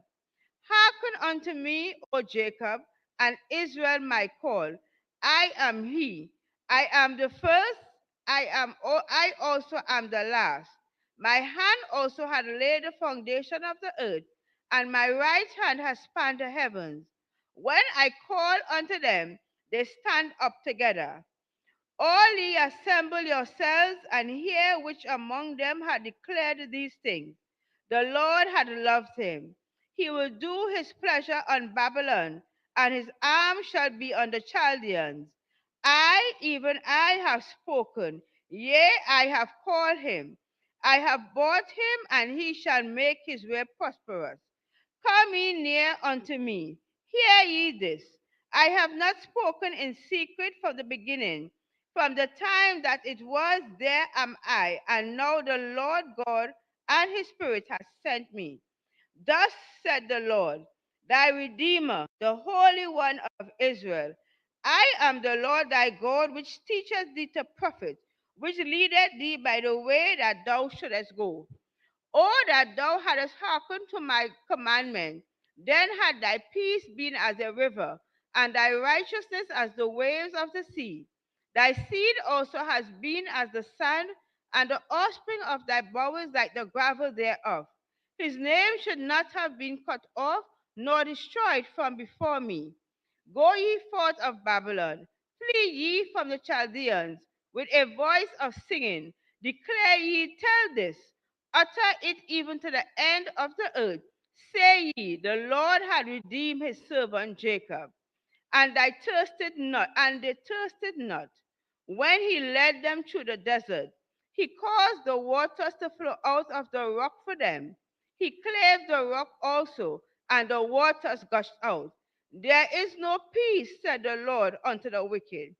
Hearken unto me, O Jacob, and Israel my call. I am he. I am the first. I also am the last. My hand also had laid the foundation of the earth, and my right hand has spanned the heavens. When I call unto them, they stand up together. All ye assemble yourselves and hear which among them had declared these things. The Lord had loved him. He will do his pleasure on Babylon, and his arm shall be on the Chaldeans. I, even I, have spoken. Yea, I have called him. I have bought him, and he shall make his way prosperous. Come ye near unto me. Hear ye this. I have not spoken in secret from the beginning. From the time that it was, there am I, and now the Lord God and his Spirit has sent me. Thus said the Lord, thy Redeemer, the Holy One of Israel. I am the Lord thy God, which teacheth thee to profit, which leadeth thee by the way that thou shouldest go. Oh, that thou hadst hearkened to my commandment, then had thy peace been as a river, and thy righteousness as the waves of the sea. Thy seed also has been as the sand, and the offspring of thy bowels like the gravel thereof. His name should not have been cut off, nor destroyed from before me. Go ye forth of Babylon, flee ye from the Chaldeans, with a voice of singing. Declare ye, tell this, utter it even to the end of the earth. Say ye, the Lord had redeemed his servant Jacob, and they thirsted not. When he led them through the desert, he caused the waters to flow out of the rock for them. He clave the rock also, and the waters gushed out. There is no peace, said the Lord, unto the wicked.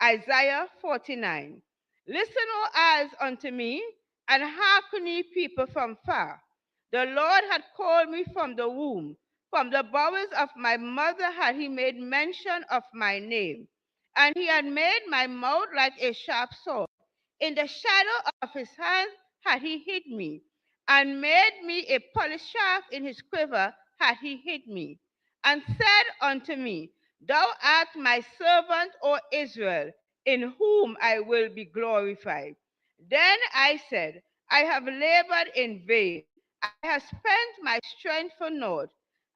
Isaiah 49. Listen, O eyes, unto me, and hearken ye people from far. The Lord had called me from the womb. From the bowels of my mother had he made mention of my name. And he had made my mouth like a sharp sword. In the shadow of his hand had he hid me, and made me a polished shaft in his quiver had he hid me, and said unto me, Thou art my servant, O Israel, in whom I will be glorified. Then I said, I have labored in vain. I have spent my strength for naught,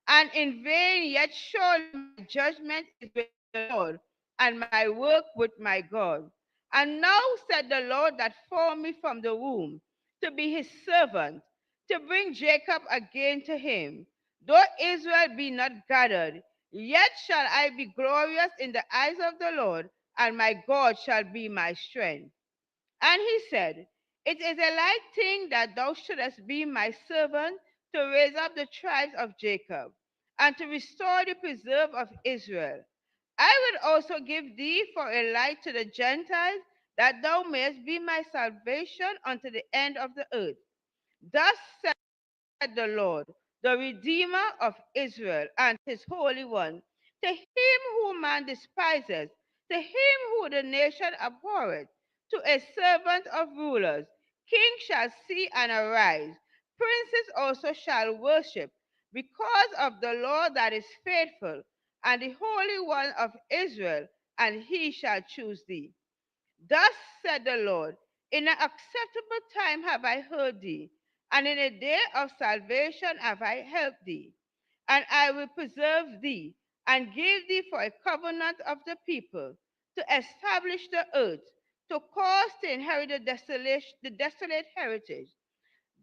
and in vain, yet surely my judgment is with the Lord, and my work with my God. And now said the Lord that formed me from the womb, to be his servant, to bring Jacob again to him. Though Israel be not gathered, yet shall I be glorious in the eyes of the Lord, and my God shall be my strength. And he said, It is a light thing that thou shouldest be my servant to raise up the tribes of Jacob, and to restore the preserve of Israel. I will also give thee for a light to the Gentiles, that thou mayest be my salvation unto the end of the earth. Thus said the Lord, the Redeemer of Israel and his Holy One, to him whom man despises, to him who the nation abhorreth, to a servant of rulers, kings shall see and arise, princes also shall worship, because of the Lord that is faithful, and the Holy One of Israel, and he shall choose thee. Thus said the Lord, in an acceptable time have I heard thee, and in a day of salvation have I helped thee. And I will preserve thee, and give thee for a covenant of the people, to establish the earth, to cause to inherit the desolate heritage,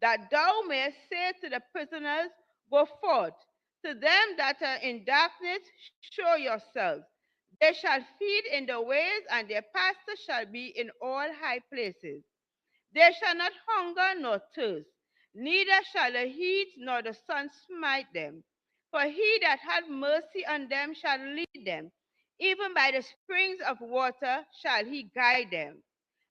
that thou mayest say to the prisoners, Go forth. To them that are in darkness, show yourselves. They shall feed in the ways, and their pasture shall be in all high places. They shall not hunger nor thirst, neither shall the heat nor the sun smite them. For he that hath mercy on them shall lead them, even by the springs of water shall he guide them.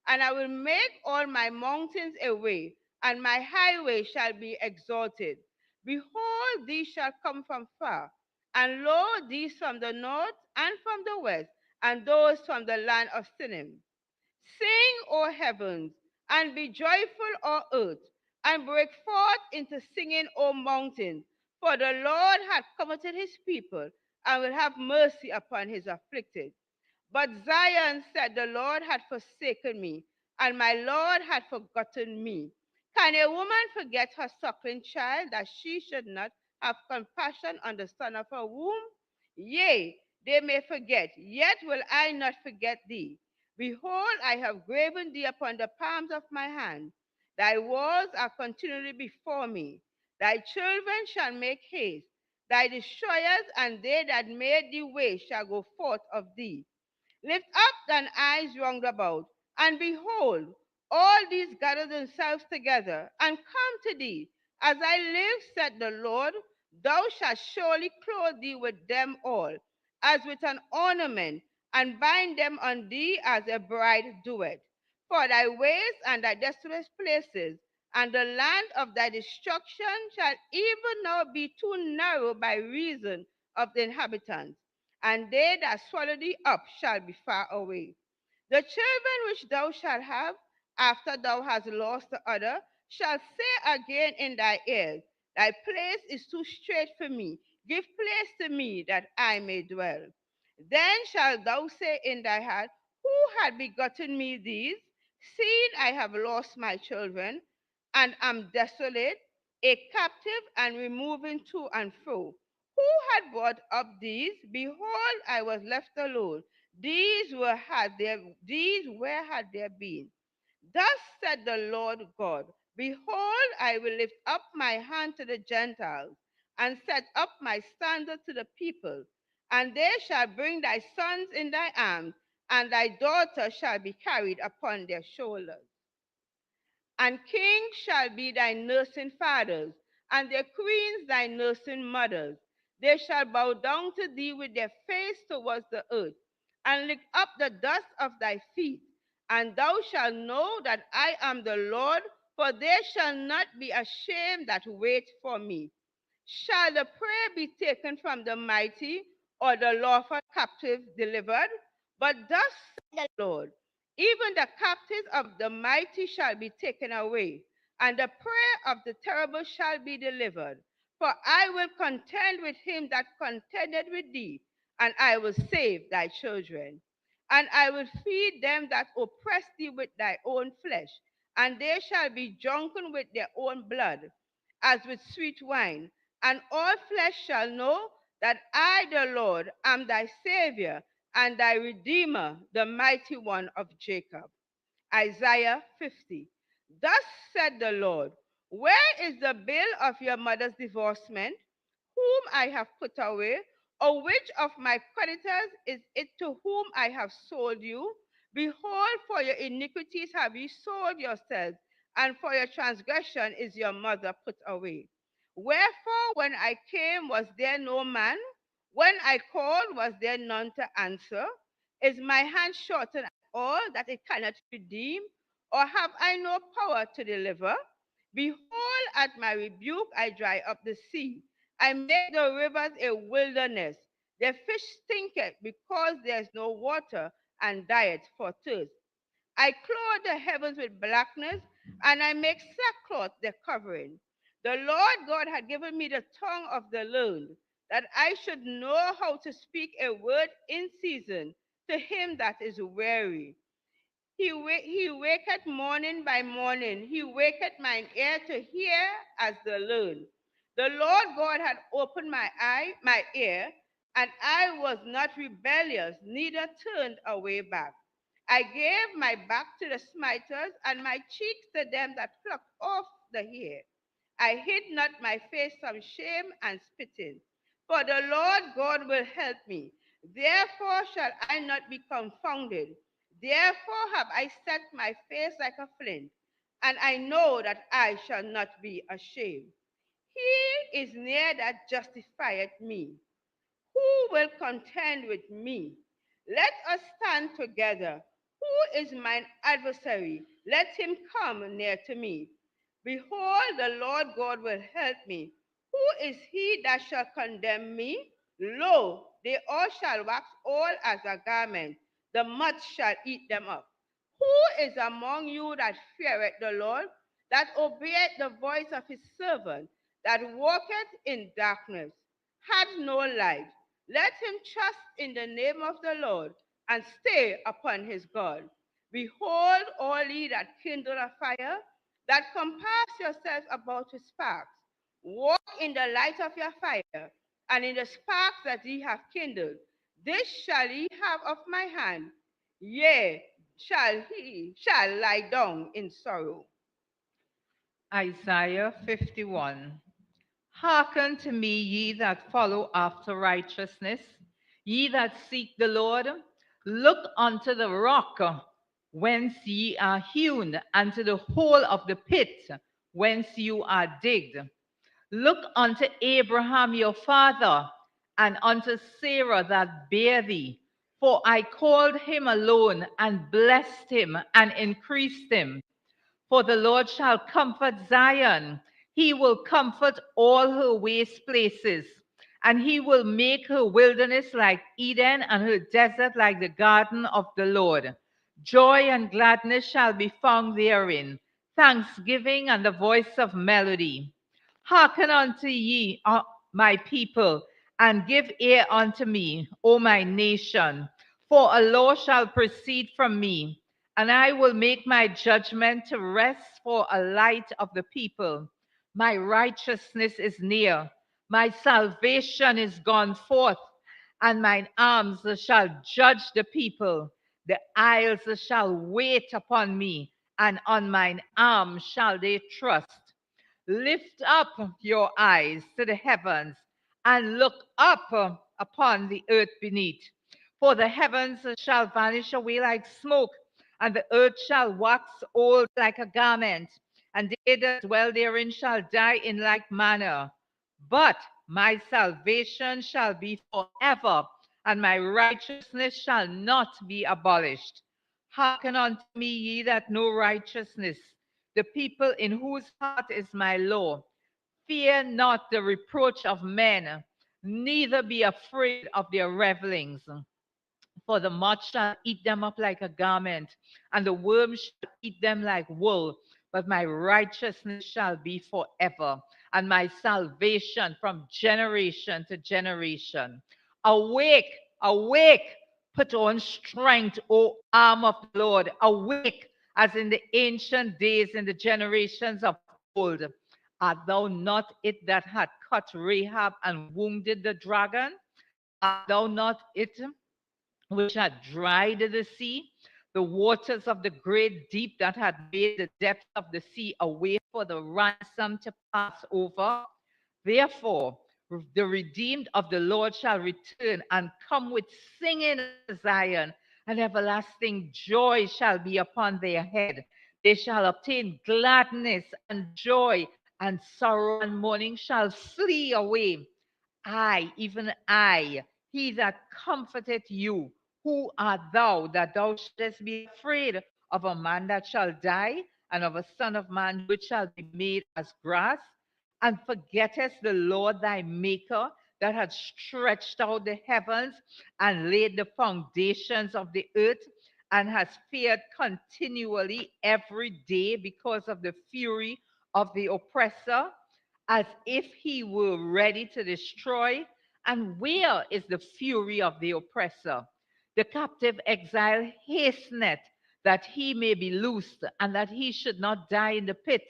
And I will make all my mountains a way, and my highway shall be exalted. Behold, these shall come from far, and lo, these from the north and from the west, and those from the land of Sinim. Sing, O heavens, and be joyful, O earth, and break forth into singing, O mountains. For the Lord hath comforted his people, and will have mercy upon his afflicted. But Zion said, the Lord hath forsaken me, and my Lord hath forgotten me. Can a woman forget her suckling child, that she should not have compassion on the son of her womb? Yea, they may forget, yet will I not forget thee. Behold, I have graven thee upon the palms of my hand. Thy walls are continually before me. Thy children shall make haste. Thy destroyers and they that made thee waste shall go forth of thee. Lift up thine eyes round about, and behold, all these gather themselves together, and come to thee. As I live, said the Lord, thou shalt surely clothe thee with them all, as with an ornament, and bind them on thee as a bride doeth. For thy ways and thy desolate places, and the land of thy destruction shall even now be too narrow by reason of the inhabitants, and they that swallow thee up shall be far away. The children which thou shalt have, after thou hast lost the other, shall say again in thy ears, thy place is too strait for me. Give place to me that I may dwell. Then shalt thou say in thy heart, who had begotten me these? Seeing I have lost my children, and am desolate, a captive and removing to and fro. Who had brought up these? Behold, I was left alone. These where had there been? Thus said the Lord God, behold, I will lift up my hand to the Gentiles, and set up my standard to the people, and they shall bring thy sons in thy arms, and thy daughters shall be carried upon their shoulders. And kings shall be thy nursing fathers, and their queens thy nursing mothers. They shall bow down to thee with their face towards the earth, and lick up the dust of thy feet. And thou shalt know that I am the Lord, for they shall not be ashamed that wait for me. Shall the prey be taken from the mighty, or the lawful captive delivered? But thus said the Lord, even the captives of the mighty shall be taken away, and the prey of the terrible shall be delivered. For I will contend with him that contended with thee, and I will save thy children. And I will feed them that oppress thee with thy own flesh, and they shall be drunken with their own blood, as with sweet wine. And all flesh shall know that I, the Lord, am thy Savior and thy Redeemer, the mighty one of Jacob. Isaiah 50. Thus said the Lord, where is the bill of your mother's divorcement, whom I have put away? Or which of my creditors is it to whom I have sold you? Behold, for your iniquities have ye sold yourselves, and for your transgression is your mother put away. Wherefore, when I came, was there no man? When I called, was there none to answer? Is my hand shortened at all that it cannot redeem? Or have I no power to deliver? Behold, at my rebuke I dry up the sea. I make the rivers a wilderness. The fish stinketh because there is no water, and dieth for thirst. I clothe the heavens with blackness, and I make sackcloth their covering. The Lord God had given me the tongue of the learned, that I should know how to speak a word in season to him that is weary. He waketh morning by morning. He waketh mine ear to hear as the learned. The Lord God had opened my ear, and I was not rebellious, neither turned away back. I gave my back to the smiters, and my cheeks to them that plucked off the hair. I hid not my face from shame and spitting. For the Lord God will help me. Therefore shall I not be confounded. Therefore have I set my face like a flint, and I know that I shall not be ashamed. He is near that justifieth me. Who will contend with me? Let us stand together. Who is mine adversary? Let him come near to me. Behold, the Lord God will help me. Who is he that shall condemn me? Lo, they all shall wax old as a garment. The moth shall eat them up. Who is among you that feareth the Lord, that obeyeth the voice of his servant, that walketh in darkness, hath no light? Let him trust in the name of the Lord, and stay upon his God. Behold, all ye that kindle a fire, that compass yourselves about with sparks, walk in the light of your fire, and in the sparks that ye have kindled. This shall ye have of my hand, yea, shall lie down in sorrow. Isaiah 51. Hearken to me, ye that follow after righteousness, ye that seek the Lord. Look unto the rock whence ye are hewn, and to the hole of the pit whence you are digged. Look unto Abraham your father, and unto Sarah that bare thee. For I called him alone, and blessed him, and increased him. For the Lord shall comfort Zion. He will comfort all her waste places. And he will make her wilderness like Eden, and her desert like the garden of the Lord. Joy and gladness shall be found therein, thanksgiving and the voice of melody. Hearken unto ye, my people, and give ear unto me, O my nation. For a law shall proceed from me, and I will make my judgment to rest for a light of the people. My righteousness is near, my salvation is gone forth, and mine arms shall judge the people. The isles shall wait upon me, and on mine arm shall they trust. Lift up your eyes to the heavens and look up upon the earth beneath. For the heavens shall vanish away like smoke, and the earth shall wax old like a garment, and they that dwell therein shall die in like manner. But my salvation shall be forever, and my righteousness shall not be abolished. Hearken unto me, ye that know righteousness, the people in whose heart is my law. Fear not the reproach of men, neither be afraid of their revelings. For the moth shall eat them up like a garment, and the worm shall eat them like wool. But my righteousness shall be forever, and my salvation from generation to generation. Awake, awake, put on strength, O arm of the Lord. Awake, as in the ancient days, in the generations of old. Art thou not it that had cut Rahab and wounded the dragon? Art thou not it which had dried the sea, the waters of the great deep that had made the depths of the sea a way for the ransom to pass over? Therefore, the redeemed of the Lord shall return and come with singing to Zion, and everlasting joy shall be upon their head. They shall obtain gladness and joy, and sorrow and mourning shall flee away. I, even I, he that comforteth you, who art thou that thou shouldest be afraid of a man that shall die, and of a son of man which shall be made as grass? And forgettest the Lord thy maker, that hath stretched out the heavens and laid the foundations of the earth, and has feared continually every day because of the fury of the oppressor, as if he were ready to destroy? And where is the fury of the oppressor? The captive exile hasteneth that he may be loosed, and that he should not die in the pit,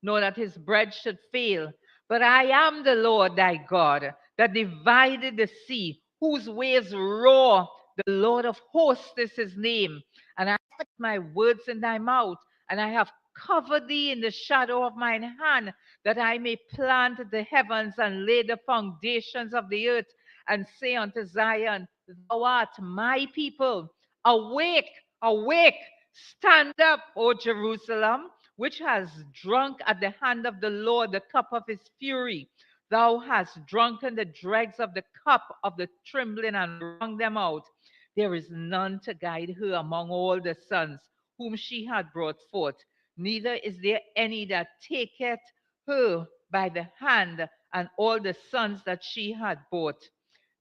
nor that his bread should fail. But I am the Lord thy God, that divided the sea, whose waves roar. The Lord of hosts is his name. And I put my words in thy mouth, and I have covered thee in the shadow of mine hand, that I may plant the heavens and lay the foundations of the earth, and say unto Zion, thou art my people. Awake, awake, stand up, O Jerusalem, which has drunk at the hand of the Lord the cup of his fury. Thou hast drunken the dregs of the cup of the trembling and wrung them out. There is none to guide her among all the sons whom she had brought forth, neither is there any that taketh her by the hand, and all the sons that she had bought.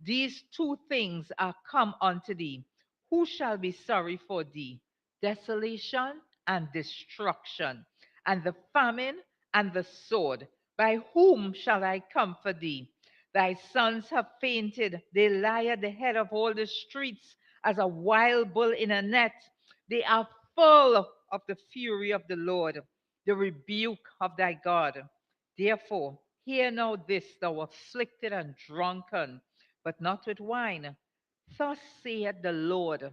These two things are come unto thee. Who shall be sorry for thee? Desolation and destruction, and the famine and the sword. By whom shall I comfort thee? Thy sons have fainted. They lie at the head of all the streets as a wild bull in a net. They are full of the fury of the Lord, the rebuke of thy God. Therefore, hear now this, thou afflicted and drunken, but not with wine. Thus saith the Lord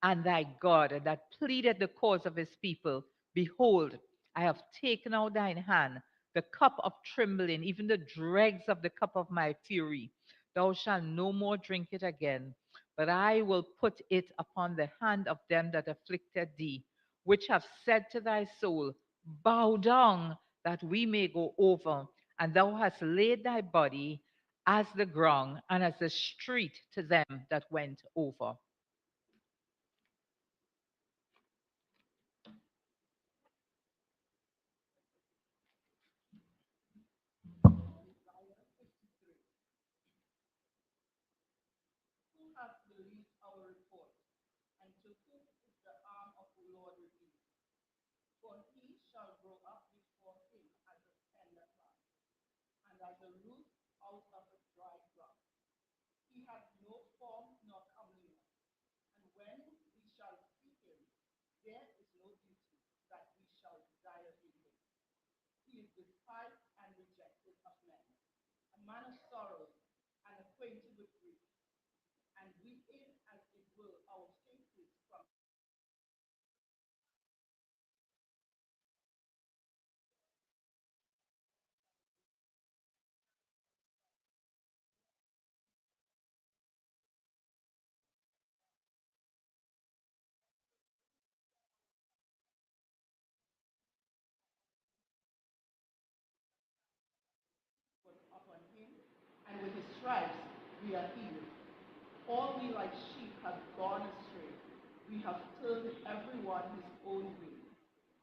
and thy God that pleaded the cause of his people. Behold, I have taken out thine hand, the cup of trembling, even the dregs of the cup of my fury. Thou shalt no more drink it again, but I will put it upon the hand of them that afflicted thee, which have said to thy soul, bow down, that we may go over. And thou hast laid thy body as the ground and as the street to them that went over. Who hath believed our report, and to whom is the arm of the Lord revealed? For he shall grow up before him as a tender plant, and as a root out of a dry ground. He hath no form nor comeliness, and when we shall see him, there is no beauty that we shall desire in him. He is despised and rejected of men, a man of sorrows and acquainted with grief, and we hid as it were our faces from upon him, and with his stripes we are healed. All we like sheep have gone astray. We have turned every one his own way,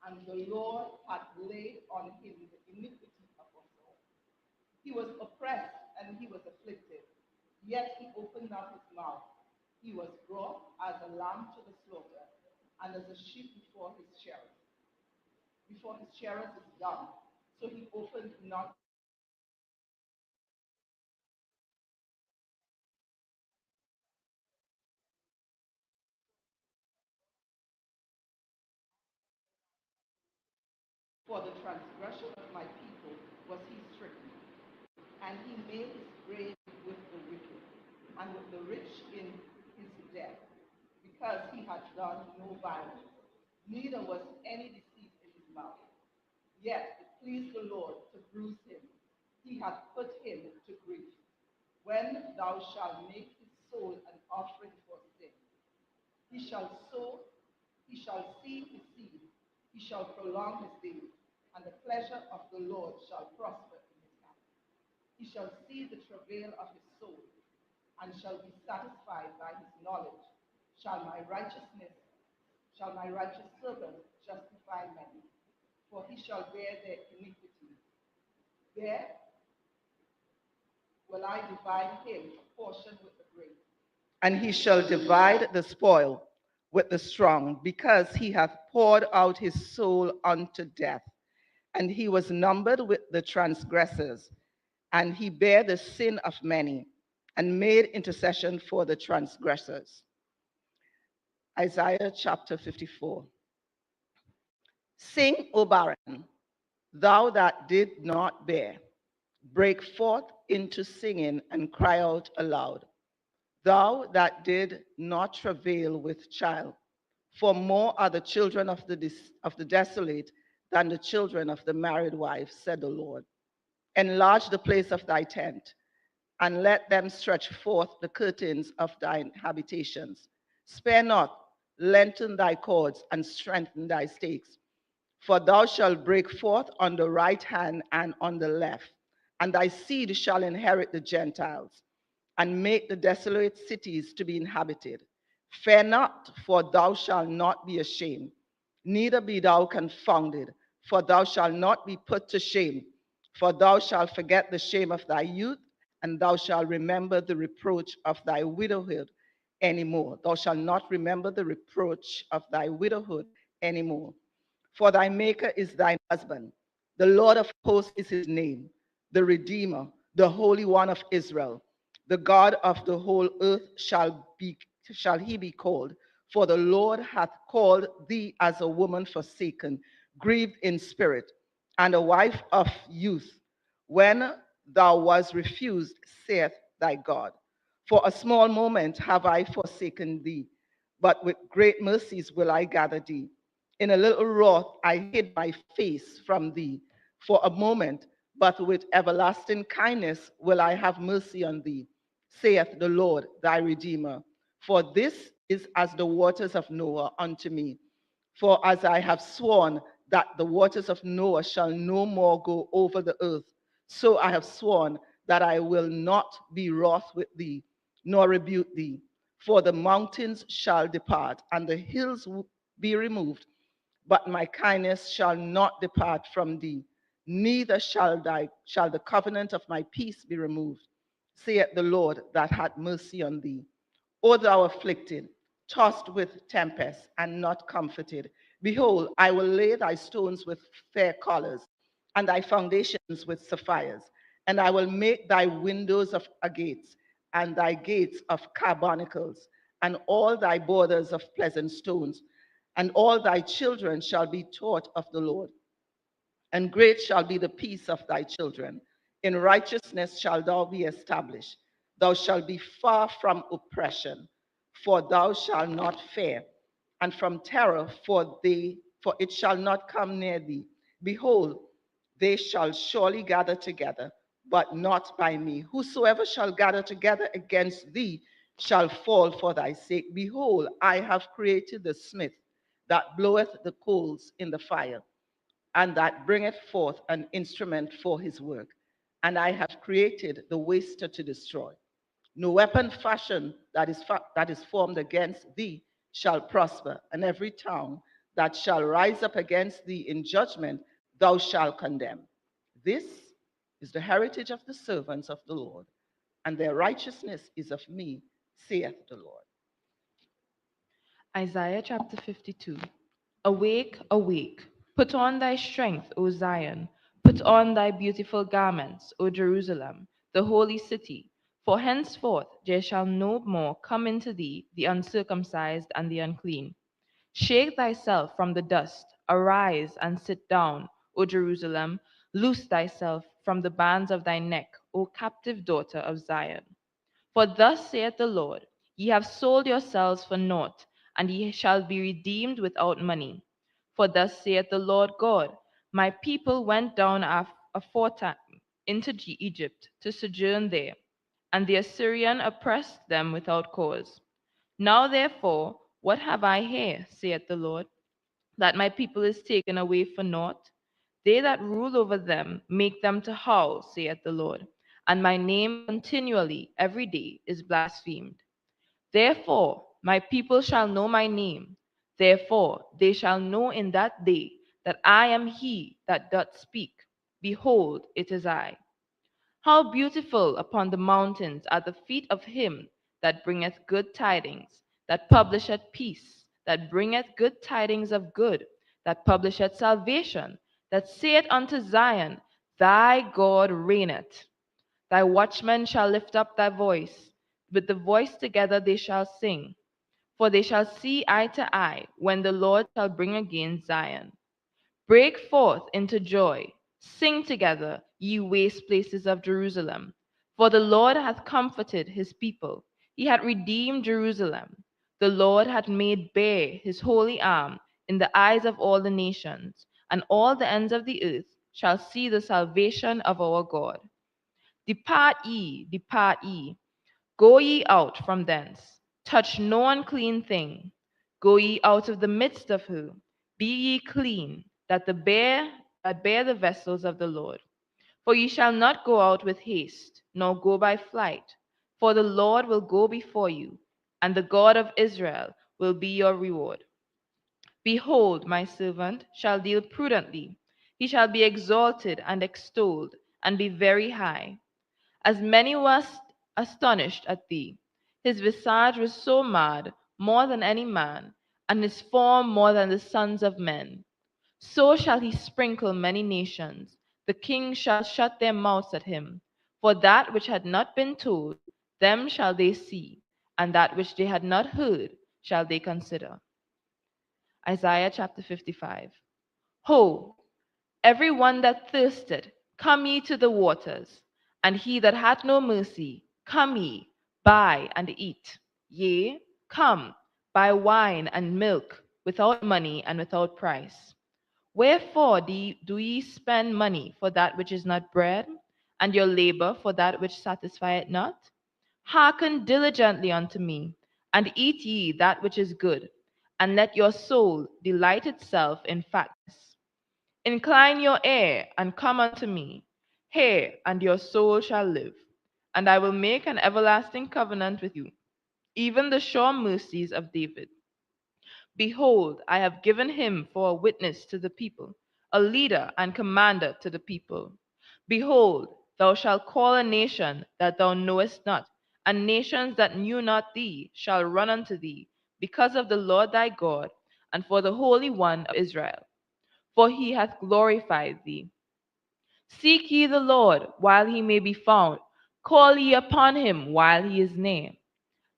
and the Lord hath laid on him the iniquity of us all. He was oppressed and he was afflicted, yet he opened not his mouth. He was brought as a lamb to the slaughter, and as a sheep before his shearers. Before his shearers is dumb, so he opened not. For the transgression of my people was he stricken, and he made his grave with the wicked, and with the rich in his death, because he had done no violence, neither was any deceit in his mouth. Yet it pleased the Lord to bruise him. He hath put him to grief. When thou shalt make his soul an offering for sin, he shall sow, he shall see his seed, he shall prolong his days, and the pleasure of the Lord shall prosper in his hand. He shall see the travail of his soul, and shall be satisfied by his knowledge. Shall my righteous servant justify many? For he shall bear their iniquities. There will I divide him a portion with the great. And he shall divide the spoil with the strong, because he hath poured out his soul unto death. And he was numbered with the transgressors, and he bare the sin of many, and made intercession for the transgressors. Isaiah chapter 54. Sing, O barren, thou that did not bear. Break forth into singing and cry out aloud, thou that did not travail with child. For more are the children of the desolate than the children of the married wife, said the Lord. Enlarge the place of thy tent, and let them stretch forth the curtains of thine habitations. Spare not, lengthen thy cords, and strengthen thy stakes. For thou shalt break forth on the right hand and on the left, and thy seed shall inherit the Gentiles, and make the desolate cities to be inhabited. Fear not, for thou shalt not be ashamed, Neither be thou confounded, for thou shalt not be put to shame. For thou shalt forget the shame of thy youth, and thou shalt remember the reproach of thy widowhood anymore. Thou shalt not remember the reproach of thy widowhood anymore. For thy Maker is thine husband. The Lord of hosts is his name, the Redeemer, the Holy One of Israel. The God of the whole earth shall he be called. For the Lord hath called thee as a woman forsaken, grieved in spirit, and a wife of youth, when thou wast refused, saith thy God. For a small moment have I forsaken thee, but with great mercies will I gather thee. In a little wrath I hid my face from thee for a moment, but with everlasting kindness will I have mercy on thee, saith the Lord thy Redeemer. For this is as the waters of Noah unto me. For as I have sworn that the waters of Noah shall no more go over the earth, so I have sworn that I will not be wroth with thee, nor rebuke thee. For the mountains shall depart, and the hills be removed, but my kindness shall not depart from thee, neither shall the covenant of my peace be removed, saith the Lord that had mercy on thee. O thou afflicted, tossed with tempest, and not comforted, behold, I will lay thy stones with fair colors, and thy foundations with sapphires, and I will make thy windows of agates, and thy gates of carbuncles, and all thy borders of pleasant stones, and all thy children shall be taught of the Lord. And great shall be the peace of thy children. In righteousness shalt thou be established. Thou shalt be far from oppression, for thou shalt not fear, and from terror, for it shall not come near thee. Behold, they shall surely gather together, but not by me. Whosoever shall gather together against thee shall fall for thy sake. Behold, I have created the smith that bloweth the coals in the fire, and that bringeth forth an instrument for his work. And I have created the waster to destroy. No weapon fashioned that is formed against thee shall prosper, and every tongue that shall rise up against thee in judgment thou shalt condemn. This is the heritage of the servants of the Lord, and their righteousness is of me, saith the Lord. Isaiah chapter 52. Awake, awake, put on thy strength, O Zion, put on thy beautiful garments, O Jerusalem, the holy city. For henceforth there shall no more come into thee the uncircumcised and the unclean. Shake thyself from the dust, arise and sit down, O Jerusalem, loose thyself from the bands of thy neck, O captive daughter of Zion. For thus saith the Lord, Ye have sold yourselves for naught, and ye shall be redeemed without money. For thus saith the Lord God, My people went down aforetime into Egypt to sojourn there, and the Assyrian oppressed them without cause. Now therefore, what have I here, saith the Lord, that my people is taken away for naught? They that rule over them make them to howl, saith the Lord, and my name continually every day is blasphemed. Therefore my people shall know my name. Therefore they shall know in that day that I am he that doth speak. Behold, it is I. How beautiful upon the mountains are the feet of him that bringeth good tidings, that publisheth peace, that bringeth good tidings of good, that publisheth salvation, that saith unto Zion, Thy God reigneth. Thy watchmen shall lift up thy voice, with the voice together they shall sing. For they shall see eye to eye, when the Lord shall bring again Zion. Break forth into joy, sing together, ye waste places of Jerusalem. For the Lord hath comforted his people, he hath redeemed Jerusalem. The Lord hath made bare his holy arm in the eyes of all the nations, and all the ends of the earth shall see the salvation of our God. Depart ye, go ye out from thence, touch no unclean thing. Go ye out of the midst of her, be ye clean, that bear the vessels of the Lord. For ye shall not go out with haste, nor go by flight, for the Lord will go before you, and the God of Israel will be your reward. Behold, my servant shall deal prudently. He shall be exalted and extolled, and be very high. As many were astonished at thee. His visage was so mad, more than any man, and his form more than the sons of men. So shall he sprinkle many nations. The kings shall shut their mouths at him. For that which had not been told, them shall they see, and that which they had not heard shall they consider. Isaiah chapter 55. Ho, every one that thirsteth, come ye to the waters, and he that hath no mercy, come ye, buy and eat. Yea, come, buy wine and milk without money and without price. Wherefore do ye spend money for that which is not bread, and your labor for that which satisfieth not? Hearken diligently unto me, and eat ye that which is good, and let your soul delight itself in fatness. Incline your ear and come unto me. Hear, and your soul shall live. And I will make an everlasting covenant with you, even the sure mercies of David. Behold, I have given him for a witness to the people, a leader and commander to the people. Behold, thou shalt call a nation that thou knowest not, and nations that knew not thee shall run unto thee, because of the Lord thy God, and for the Holy One of Israel. For he hath glorified thee. Seek ye the Lord while he may be found, call ye upon him while he is near.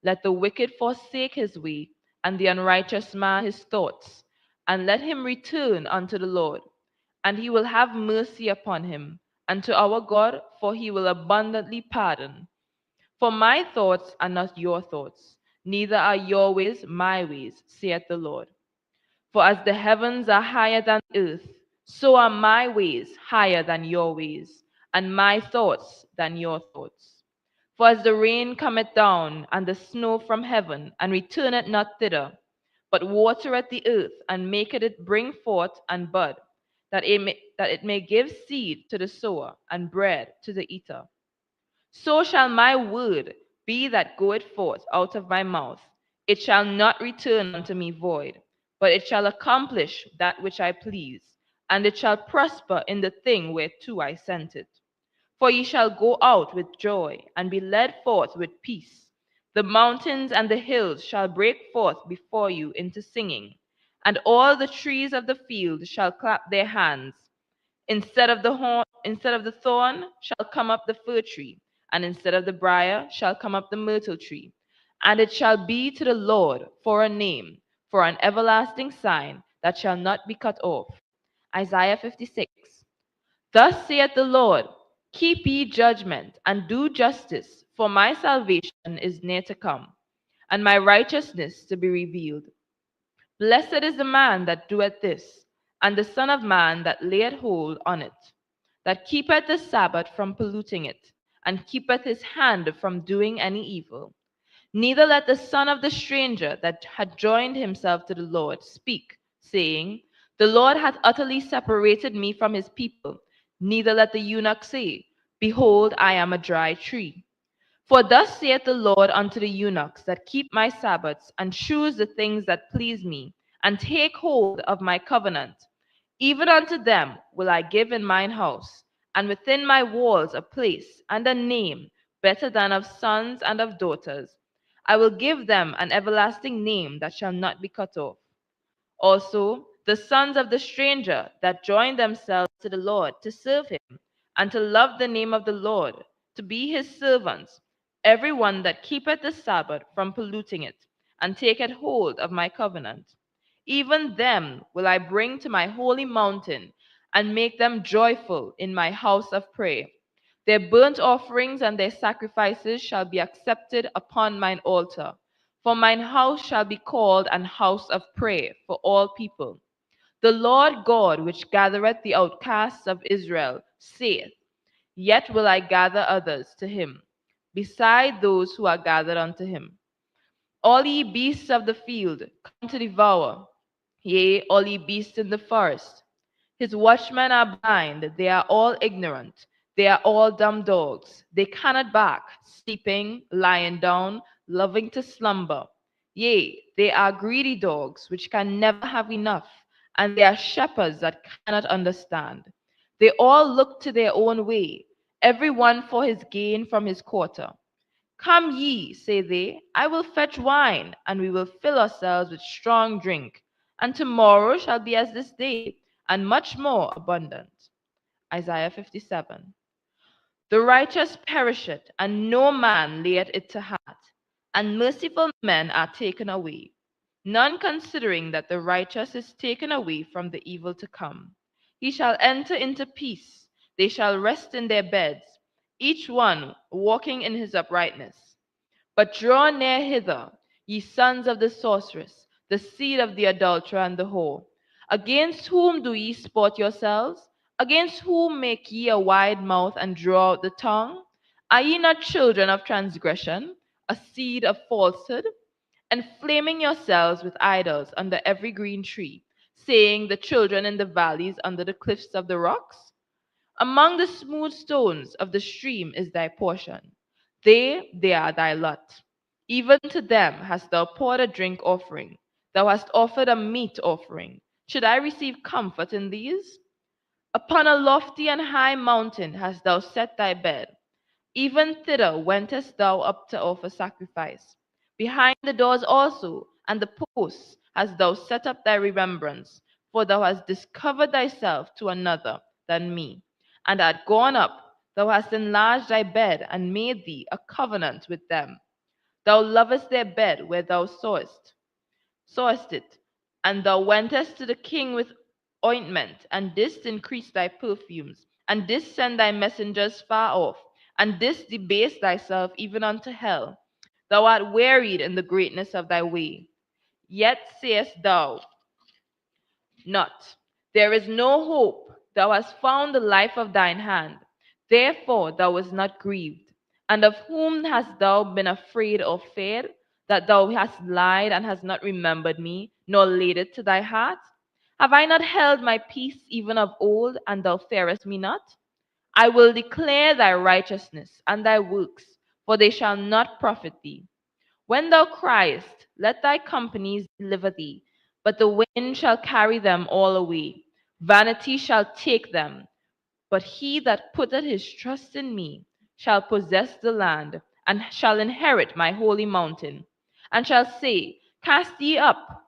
Let the wicked forsake his way, and the unrighteous man his thoughts, and let him return unto the Lord, and he will have mercy upon him, and to our God, for he will abundantly pardon. For my thoughts are not your thoughts, neither are your ways my ways, saith the Lord. For as the heavens are higher than the earth, so are my ways higher than your ways, and my thoughts than your thoughts. For as the rain cometh down, and the snow from heaven, and returneth not thither, but watereth the earth, and maketh it bring forth and bud, that it may give seed to the sower, and bread to the eater. So shall my word be that goeth forth out of my mouth. It shall not return unto me void, but it shall accomplish that which I please, and it shall prosper in the thing whereto I sent it. For ye shall go out with joy, and be led forth with peace. The mountains and the hills shall break forth before you into singing, and all the trees of the field shall clap their hands. Instead of the thorn shall come up the fir tree, and instead of the briar shall come up the myrtle tree. And it shall be to the Lord for a name, for an everlasting sign that shall not be cut off. Isaiah 56. Thus saith the Lord, keep ye judgment, and do justice, for my salvation is near to come, and my righteousness to be revealed. Blessed is the man that doeth this, and the Son of Man that layeth hold on it, that keepeth the Sabbath from polluting it, and keepeth his hand from doing any evil. Neither let the son of the stranger that had joined himself to the Lord speak, saying, the Lord hath utterly separated me from his people. Neither let the eunuch say, behold, I am a dry tree. For thus saith the Lord unto the eunuchs that keep my Sabbaths, and choose the things that please me, and take hold of my covenant. Even unto them will I give in mine house, and within my walls a place and a name better than of sons and of daughters. I will give them an everlasting name that shall not be cut off. Also, the sons of the stranger that join themselves to the Lord to serve him, and to love the name of the Lord, to be his servants, every one that keepeth the Sabbath from polluting it, and taketh hold of my covenant. Even them will I bring to my holy mountain, and make them joyful in my house of prayer. Their burnt offerings and their sacrifices shall be accepted upon mine altar. For mine house shall be called an house of prayer for all people. The Lord God, which gathereth the outcasts of Israel, saith, yet will I gather others to him, beside those who are gathered unto him. All ye beasts of the field, come to devour, yea, all ye beasts in the forest. His watchmen are blind, they are all ignorant, they are all dumb dogs. They cannot bark, sleeping, lying down, loving to slumber. Yea, they are greedy dogs which can never have enough, and they are shepherds that cannot understand. They all look to their own way, every one for his gain from his quarter. Come ye, say they, I will fetch wine, and we will fill ourselves with strong drink, and tomorrow shall be as this day, and much more abundant. Isaiah 57. The righteous perisheth, and no man layeth it to heart, and merciful men are taken away, none considering that the righteous is taken away from the evil to come. He shall enter into peace, they shall rest in their beds, each one walking in his uprightness. But draw near hither, ye sons of the sorceress, the seed of the adulterer and the whore. Against whom do ye sport yourselves? Against whom make ye a wide mouth and draw out the tongue? Are ye not children of transgression, a seed of falsehood? Enflaming yourselves with idols under every green tree, saying, the children in the valleys under the cliffs of the rocks? Among the smooth stones of the stream is thy portion. They are thy lot. Even to them hast thou poured a drink offering. Thou hast offered a meat offering. Should I receive comfort in these? Upon a lofty and high mountain hast thou set thy bed. Even thither wentest thou up to offer sacrifice. Behind the doors also and the posts hast thou set up thy remembrance, for thou hast discovered thyself to another than me, and art gone up. Thou hast enlarged thy bed and made thee a covenant with them. Thou lovest their bed where thou sawest it, and thou wentest to the king with ointment, and didst increase thy perfumes, and didst send thy messengers far off, and didst debase thyself even unto hell. Thou art wearied in the greatness of thy way. Yet sayest thou not, there is no hope. Thou hast found the life of thine hand. Therefore thou wast not grieved. And of whom hast thou been afraid or feared? That thou hast lied and hast not remembered me, nor laid it to thy heart? Have I not held my peace even of old, and thou fearest me not? I will declare thy righteousness and thy works, for they shall not profit thee. When thou criest, let thy companies deliver thee, but the wind shall carry them all away. Vanity shall take them. But he that putteth his trust in me shall possess the land, and shall inherit my holy mountain, and shall say, cast ye up,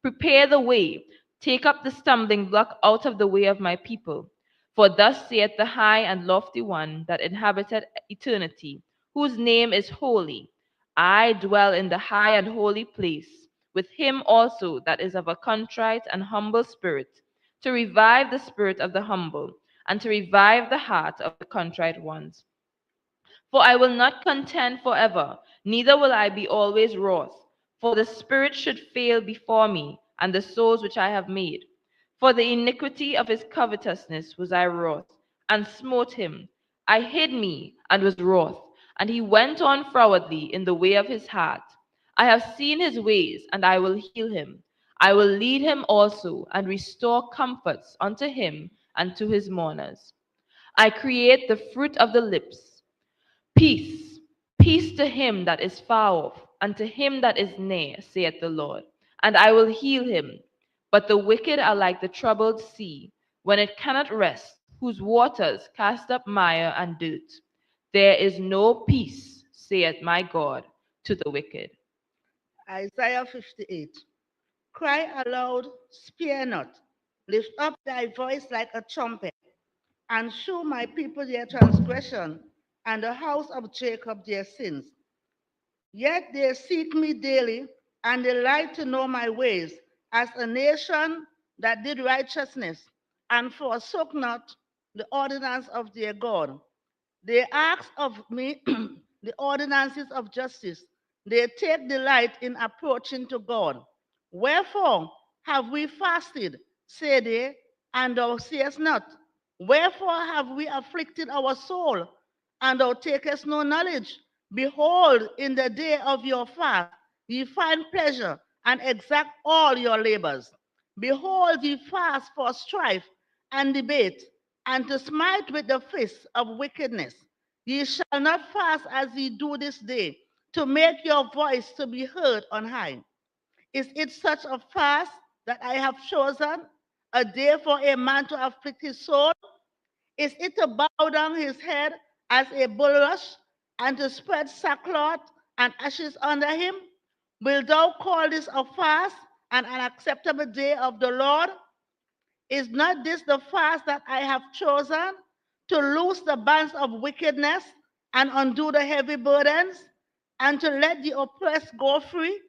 prepare the way, take up the stumbling block out of the way of my people. For thus saith the high and lofty one that inhabiteth eternity, whose name is holy. I dwell in the high and holy place, with him also that is of a contrite and humble spirit, to revive the spirit of the humble, and to revive the heart of the contrite ones. For I will not contend forever, neither will I be always wroth. For the spirit should fail before me, and the souls which I have made. For the iniquity of his covetousness was I wroth, and smote him. I hid me, and was wroth, and he went on frowardly in the way of his heart. I have seen his ways, and I will heal him. I will lead him also, and restore comforts unto him and to his mourners. I create the fruit of the lips. Peace, peace to him that is far off, and to him that is near, saith the Lord, and I will heal him. But the wicked are like the troubled sea, when it cannot rest, whose waters cast up mire and dirt. There is no peace, saith my God, to the wicked. Isaiah 58. Cry aloud, spare not. Lift up thy voice like a trumpet, and show my people their transgression, and the house of Jacob their sins. Yet they seek me daily, and they like to know my ways, as a nation that did righteousness, and forsook not the ordinance of their God. They ask of me the ordinances of justice. They take delight in approaching to God. Wherefore have we fasted, say they, and thou sayest not? Wherefore have we afflicted our soul, and thou takest no knowledge? Behold, in the day of your fast, ye find pleasure and exact all your labors. Behold, ye fast for strife and debate, and to smite with the fist of wickedness. Ye shall not fast as ye do this day, to make your voice to be heard on high? Is it such a fast that I have chosen, a day for a man to afflict his soul? Is it to bow down his head as a bulrush and to spread sackcloth and ashes under him? Wilt thou call this a fast and an acceptable day of the Lord? Is not this the fast that I have chosen, to loose the bands of wickedness and undo the heavy burdens, and to let the oppressed go free,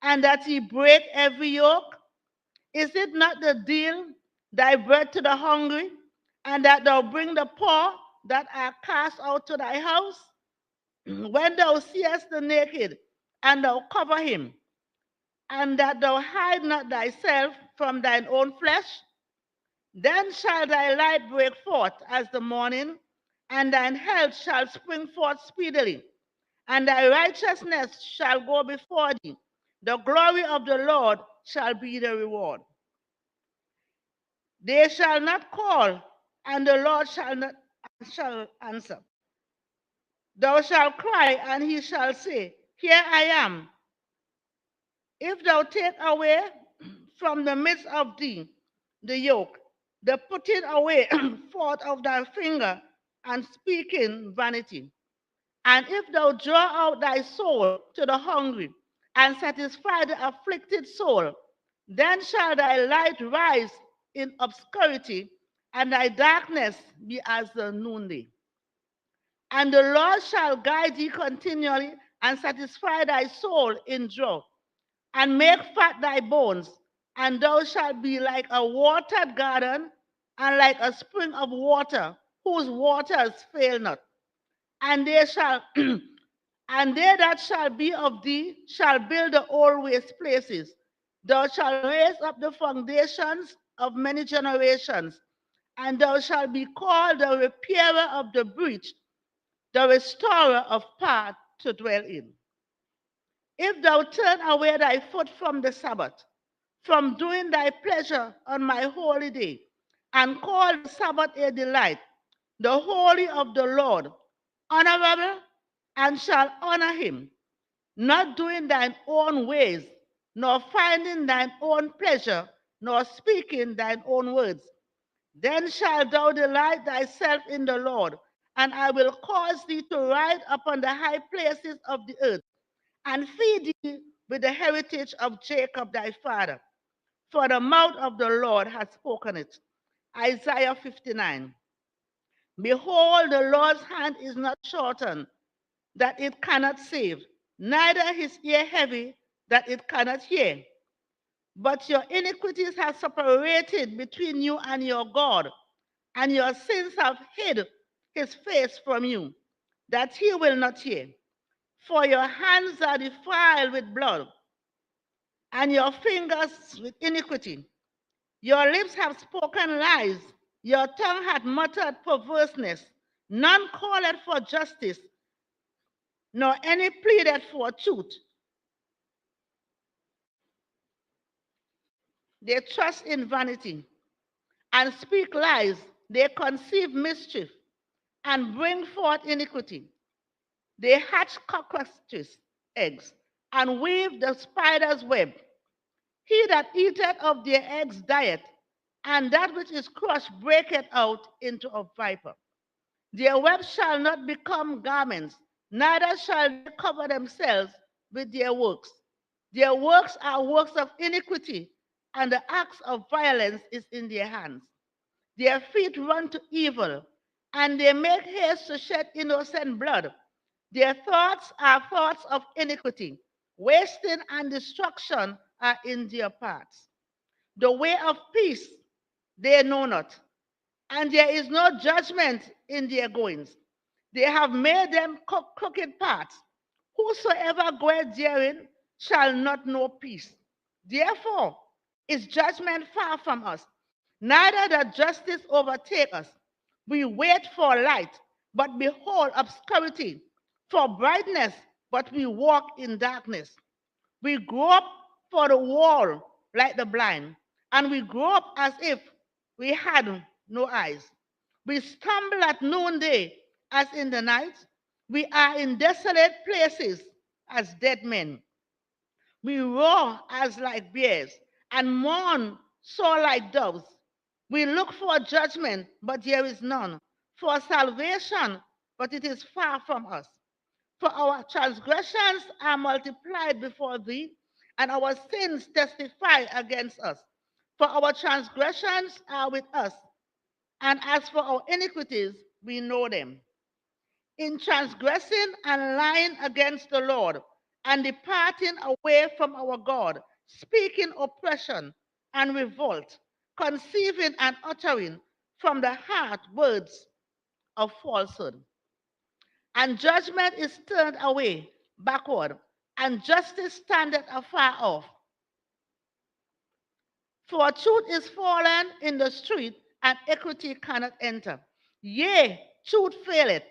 and that he break every yoke? Is it not the deal, thy bread to the hungry, and that thou bring the poor that are cast out to thy house? When thou seest the naked, and thou cover him, and that thou hide not thyself from thine own flesh, then shall thy light break forth as the morning, and thine health shall spring forth speedily, and thy righteousness shall go before thee. The glory of the Lord shall be the reward. They shall not call, and the Lord shall answer. Thou shalt cry, and he shall say, Here I am. If thou take away from the midst of thee the yoke, the putting away forth of thy finger, and speaking vanity. And if thou draw out thy soul to the hungry, and satisfy the afflicted soul, then shall thy light rise in obscurity, and thy darkness be as the noonday. And the Lord shall guide thee continually, and satisfy thy soul in drought, and make fat thy bones, and thou shalt be like a watered garden, and like a spring of water, whose waters fail not. And they shall and they that shall be of thee shall build the old waste places. Thou shalt raise up the foundations of many generations, and thou shalt be called the repairer of the breach, the restorer of path to dwell in. If thou turn away thy foot from the Sabbath, from doing thy pleasure on my holy day, and call the Sabbath a delight, the holy of the Lord, honorable, and shall honor him, not doing thine own ways, nor finding thine own pleasure, nor speaking thine own words. Then shalt thou delight thyself in the Lord, and I will cause thee to ride upon the high places of the earth, and feed thee with the heritage of Jacob thy father. For the mouth of the Lord has spoken it. Isaiah 59. Behold, the Lord's hand is not shortened, that it cannot save, neither his ear heavy, that it cannot hear. But your iniquities have separated between you and your God, and your sins have hid his face from you, that he will not hear. For your hands are defiled with blood, and your fingers with iniquity. Your lips have spoken lies, your tongue hath muttered perverseness. None calleth for justice, nor any pleaded for truth. They trust in vanity and speak lies. They conceive mischief and bring forth iniquity. They hatch cockroaches' eggs and weave the spider's web. He that eateth of their eggs dieth, and that which is crushed breaketh out into a viper. Their webs shall not become garments, neither shall they cover themselves with their works. Their works are works of iniquity, and the acts of violence is in their hands. Their feet run to evil, and they make haste to shed innocent blood. Their thoughts are thoughts of iniquity. Wasting and destruction are in their paths. The way of peace they know not, and there is no judgment in their goings. They have made them crooked paths. Whosoever goeth therein shall not know peace. Therefore is judgment far from us, neither does justice overtake us. We wait for light, but behold obscurity, for brightness, but we walk in darkness. We grope for the wall like the blind, and we grope as if we had no eyes. We stumble at noonday as in the night. We are in desolate places as dead men. We roar as like bears and mourn so like doves. We look for judgment, but there is none. For salvation, but it is far from us. For our transgressions are multiplied before thee, and our sins testify against us. For our transgressions are with us, and as for our iniquities, we know them. In transgressing and lying against the Lord, and departing away from our God, speaking oppression and revolt, conceiving and uttering from the heart words of falsehood. And judgment is turned away backward, and justice standeth afar off. For truth is fallen in the street, and equity cannot enter. Yea, truth faileth,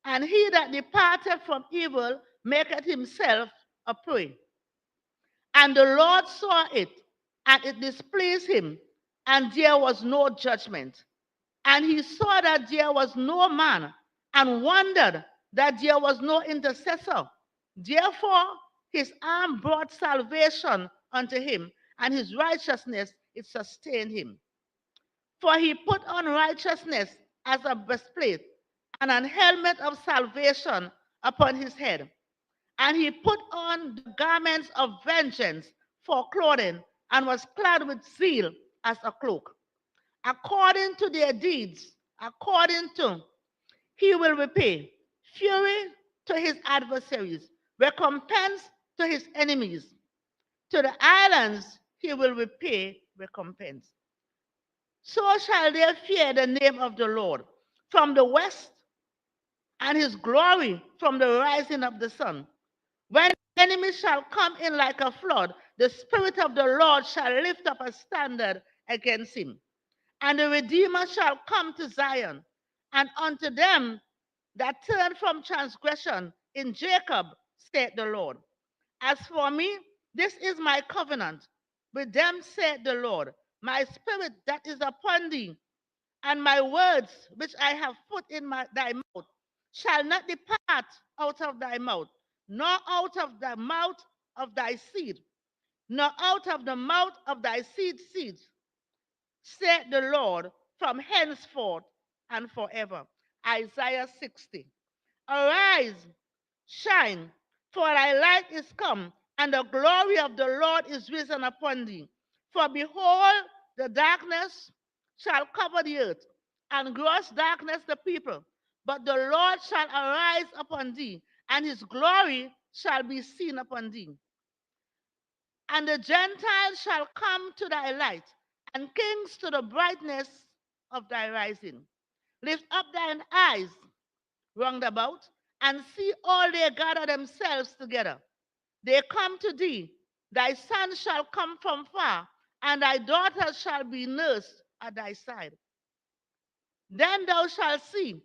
and he that departeth from evil maketh himself a prey. And the Lord saw it, and it displeased him, and there was no judgment. And he saw that there was no man, and wondered that there was no intercessor. Therefore, his arm brought salvation unto him, and his righteousness it sustained him. For he put on righteousness as a breastplate, and an helmet of salvation upon his head. And he put on the garments of vengeance for clothing, and was clad with zeal as a cloak. According to their deeds, according to he will repay fury to his adversaries, recompense to his enemies. To the islands he will repay recompense. So shall they fear the name of the Lord from the west, and his glory from the rising of the sun. When the enemy shall come in like a flood, the Spirit of the Lord shall lift up a standard against him. And the Redeemer shall come to Zion, and unto them that turn from transgression in Jacob, saith the Lord. As for me, this is my covenant with them, saith the Lord. My spirit that is upon thee, and my words which I have put in thy mouth, shall not depart out of thy mouth, nor out of the mouth of thy seed, nor out of the mouth of thy seeds, said the Lord, from henceforth and forever. Isaiah 60. Arise, shine, for thy light is come, and the glory of the Lord is risen upon thee. For behold, the darkness shall cover the earth, and gross darkness the people. But the Lord shall arise upon thee, and his glory shall be seen upon thee. And the Gentiles shall come to thy light, and kings to the brightness of thy rising. Lift up thine eyes round about, and see all they gather themselves together. They come to thee. Thy sons shall come from far, and thy daughters shall be nursed at thy side. Then thou shalt see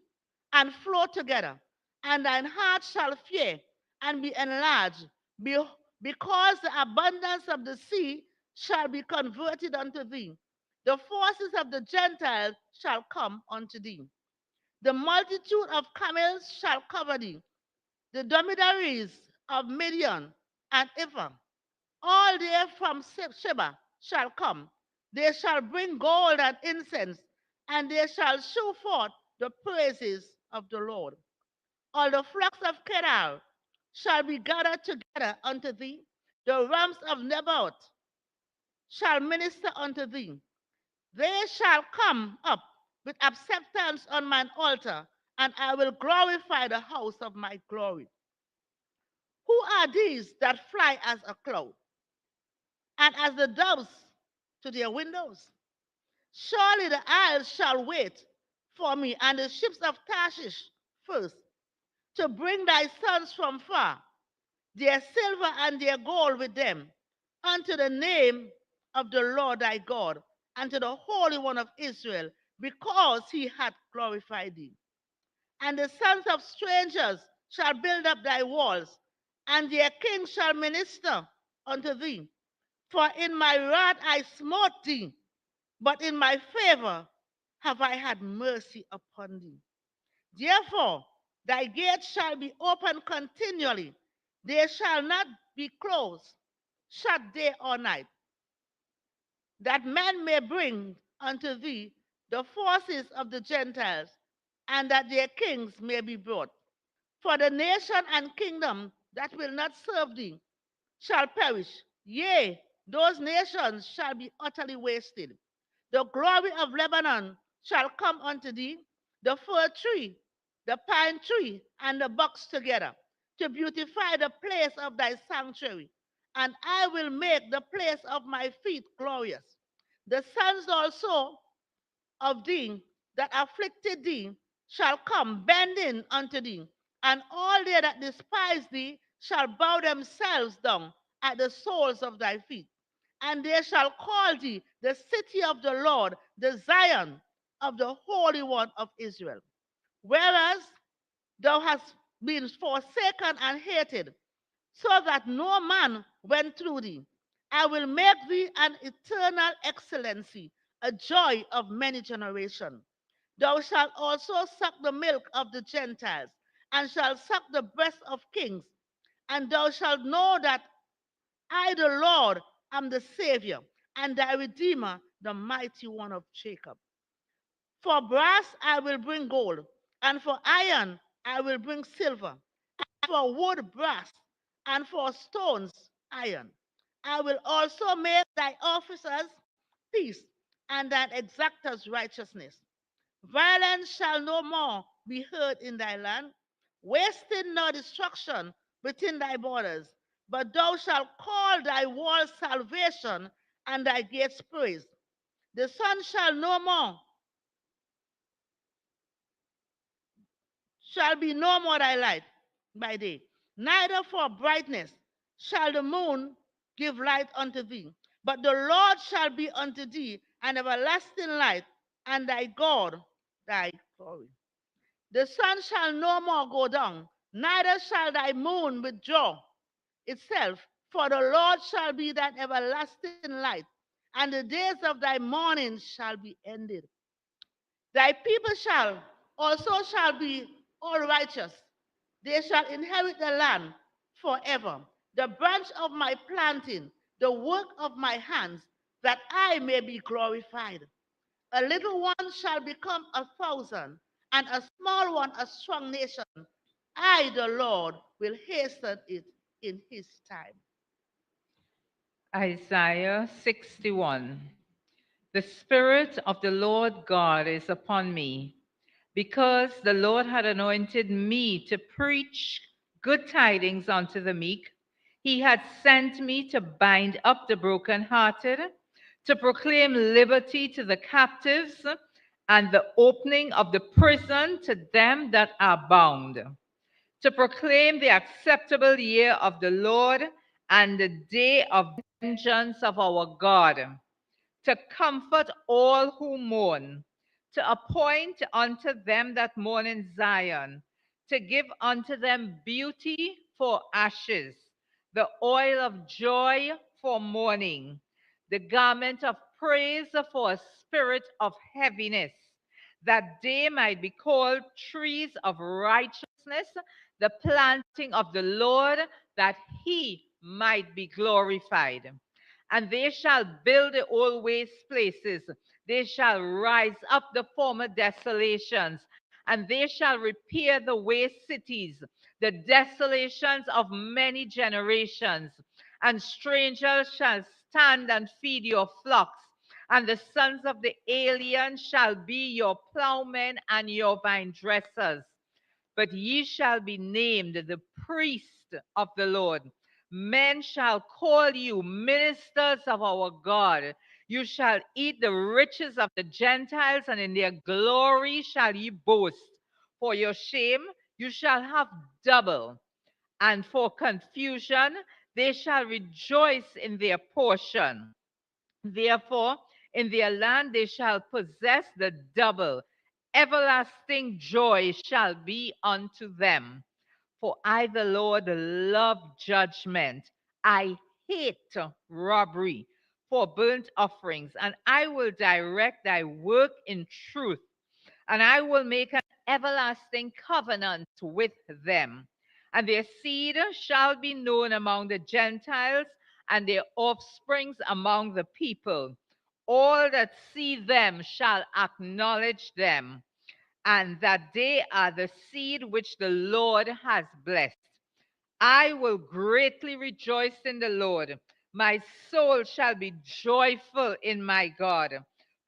and flow together, and thine heart shall fear and be enlarged, because the abundance of the sea shall be converted unto thee. The forces of the Gentiles shall come unto thee. The multitude of camels shall cover thee. The dromedaries of Midian and Ephah, all they from Sheba shall come. They shall bring gold and incense, and they shall show forth the praises of the Lord. All the flocks of Kedar shall be gathered together unto thee. The rams of Nebaioth shall minister unto thee. They shall come up with acceptance on mine altar, and I will glorify the house of my glory. Who are these that fly as a cloud, and as the doves to their windows? Surely the isles shall wait for me, and the ships of Tarshish first, to bring thy sons from far, their silver and their gold with them, unto the name of the Lord thy God, and to the Holy One of Israel, because he hath glorified thee. And the sons of strangers shall build up thy walls, and their kings shall minister unto thee. For in my wrath I smote thee, but in my favor have I had mercy upon thee. Therefore, thy gates shall be open continually. They shall not be closed, shut day or night, that men may bring unto thee the forces of the Gentiles, and that their kings may be brought. For the nation and kingdom that will not serve thee shall perish. Yea, those nations shall be utterly wasted. The glory of Lebanon shall come unto thee, the fir tree, the pine tree, and the box together, to beautify the place of thy sanctuary. And I will make the place of my feet glorious. The sons also of thee that afflicted thee shall come bending unto thee, and all they that despise thee shall bow themselves down at the soles of thy feet. And they shall call thee the city of the Lord, the Zion of the Holy One of Israel. Whereas thou hast been forsaken and hated, so that no man went through thee. I will make thee an eternal excellency, a joy of many generations. Thou shalt also suck the milk of the Gentiles, and shalt suck the breast of kings, and thou shalt know that I, the Lord, am the Savior, and thy Redeemer, the mighty one of Jacob. For brass I will bring gold, and for iron I will bring silver, for wood brass, and for stones iron. I will also make thy officers peace, and thine exactors righteousness. Violence shall no more be heard in thy land, wasting nor destruction within thy borders. But thou shalt call thy walls salvation, and thy gates praise. The sun shall no more shall be no more thy light by day, neither for brightness shall the moon give light unto thee. But the Lord shall be unto thee an everlasting light, and thy God thy glory. The sun shall no more go down, neither shall thy moon withdraw itself, for the Lord shall be that everlasting light, and the days of thy mourning shall be ended. Thy people shall be all righteous. They shall inherit the land forever. The branch of my planting, the work of my hands, that I may be glorified. A little one shall become 1,000, and a small one a strong nation. I, the Lord, will hasten it in his time. Isaiah 61. The Spirit of the Lord God is upon me, because the Lord had anointed me to preach good tidings unto the meek. He had sent me to bind up the brokenhearted, to proclaim liberty to the captives, and the opening of the prison to them that are bound, to proclaim the acceptable year of the Lord and the day of vengeance of our God, to comfort all who mourn, to appoint unto them that mourn in Zion, to give unto them beauty for ashes, the oil of joy for mourning, the garment of praise for a spirit of heaviness, that they might be called trees of righteousness, the planting of the Lord, that he might be glorified. And they shall build the old waste places. They shall rise up the former desolations, and they shall repair the waste cities, the desolations of many generations. And strangers shall stand and feed your flocks, and the sons of the alien shall be your plowmen and your vine dressers. But ye shall be named the priest of the Lord. Men shall call you ministers of our God. You shall eat the riches of the Gentiles, and in their glory shall ye boast. For your shame you shall have double, and for confusion they shall rejoice in their portion. Therefore, in their land they shall possess the double. Everlasting joy shall be unto them. For I, the Lord, love judgment. I hate robbery for burnt offerings, and I will direct thy work in truth, and I will make an everlasting covenant with them. and their seed shall be known among the Gentiles, and their offsprings among the people. All that see them shall acknowledge them, and that they are the seed which the Lord has blessed. I will greatly rejoice in the Lord. My soul shall be joyful in my God.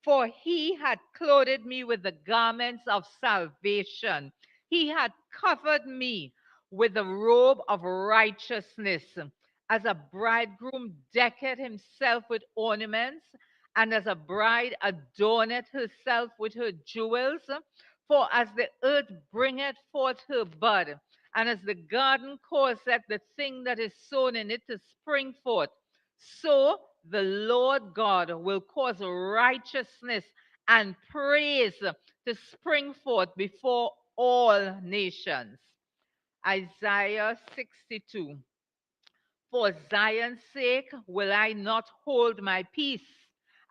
For he had clothed me with the garments of salvation. He had covered me with the robe of righteousness. As a bridegroom decketh himself with ornaments, and as a bride adorneth herself with her jewels. For as the earth bringeth forth her bud, and as the garden causeth the thing that is sown in it to spring forth, so the Lord God will cause righteousness and praise to spring forth before all nations. Isaiah 62. For Zion's sake will I not hold my peace,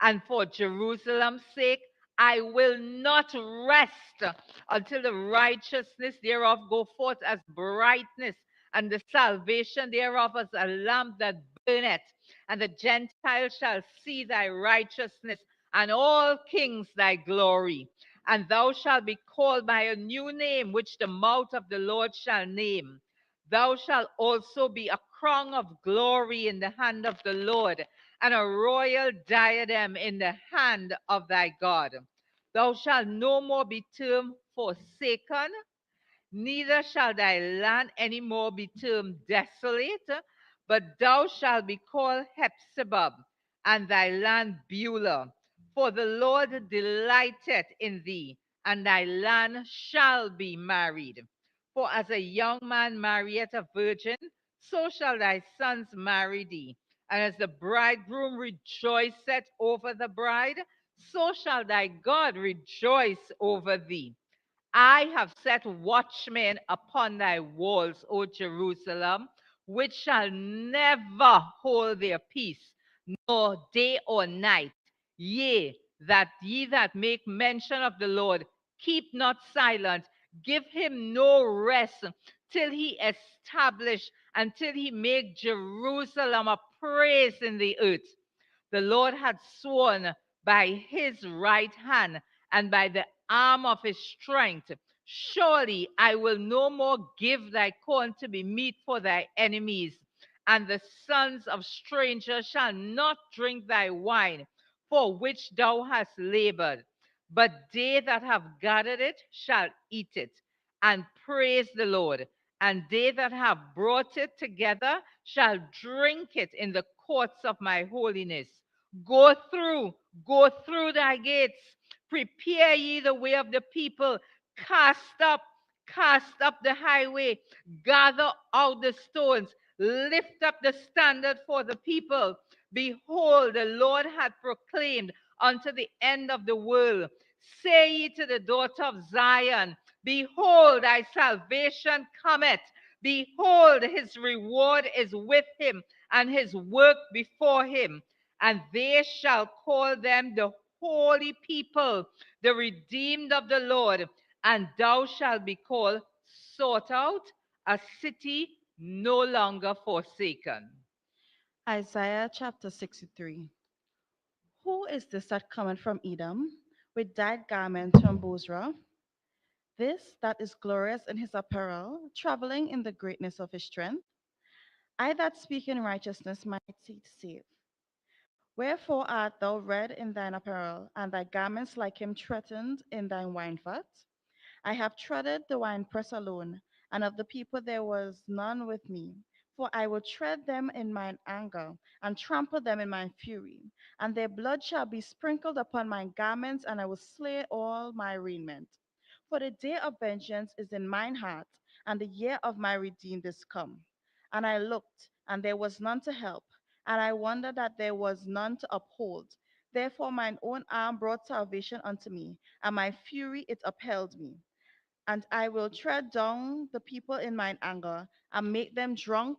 and for Jerusalem's sake I will not rest until the righteousness thereof go forth as brightness, and the salvation thereof as a lamp that burneth. And the Gentiles shall see thy righteousness, and all kings thy glory. And thou shalt be called by a new name, which the mouth of the Lord shall name. Thou shalt also be a crown of glory in the hand of the Lord, and a royal diadem in the hand of thy God. Thou shalt no more be termed forsaken, neither shall thy land any more be termed desolate, but thou shalt be called Hephzibah, and thy land Beulah. For the Lord delighteth in thee, and thy land shall be married. For as a young man marrieth a virgin, so shall thy sons marry thee. And as the bridegroom rejoiceth over the bride, so shall thy God rejoice over thee. I have set watchmen upon thy walls, O Jerusalem, which shall never hold their peace, nor day or night. Yea, that ye that make mention of the Lord, keep not silent, give him no rest till he establish, until he make Jerusalem a praise in the earth. The Lord had sworn by his right hand and by the arm of his strength. Surely I will no more give thy corn to be meat for thy enemies, and the sons of strangers shall not drink thy wine, for which thou hast labored. But they that have gathered it shall eat it, and praise the Lord. And they that have brought it together shall drink it in the courts of my holiness. Go through, go through thy gates. Prepare ye the way of the people. Cast up the highway. Gather out the stones. Lift up the standard for the people. Behold, the Lord hath proclaimed unto the end of the world. Say ye to the daughter of Zion, behold, thy salvation cometh. Behold, his reward is with him, and his work before him. And they shall call them the holy people, the redeemed of the Lord. And thou shalt be called sought out, a city no longer forsaken. Isaiah chapter 63. Who is this that cometh from Edom with dyed garments from Bozrah? This that is glorious in his apparel, traveling in the greatness of his strength? I that speak in righteousness mighty to save. Wherefore art thou red in thine apparel, and thy garments like him threatened in thine wine vat? I have treaded the winepress alone, and of the people there was none with me. For I will tread them in mine anger, and trample them in my fury. And their blood shall be sprinkled upon my garments, and I will slay all my raiment. For the day of vengeance is in mine heart, and the year of my redeemed is come. And I looked, and there was none to help, and I wondered that there was none to uphold. Therefore mine own arm brought salvation unto me, and my fury it upheld me. And I will tread down the people in mine anger, and make them drunk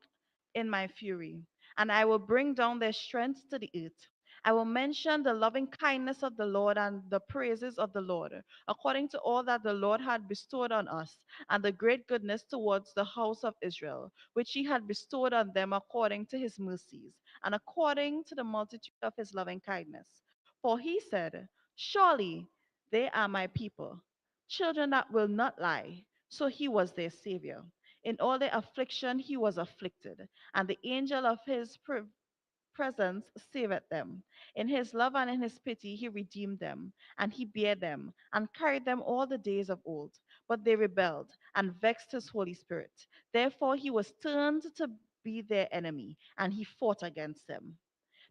in my fury. And I will bring down their strength to the earth. I will mention the loving kindness of the Lord and the praises of the Lord, according to all that the Lord had bestowed on us, and the great goodness towards the house of Israel, which he had bestowed on them according to his mercies, and according to the multitude of his loving kindness. For he said, Surely they are my people, children that will not lie. So he was their Savior. In all their affliction he was afflicted, and the angel of his presence saved them. In his love and in his pity he redeemed them, and he bare them, and carried them all the days of old. But they rebelled, and vexed his Holy Spirit. Therefore he was turned to be their enemy, and he fought against them.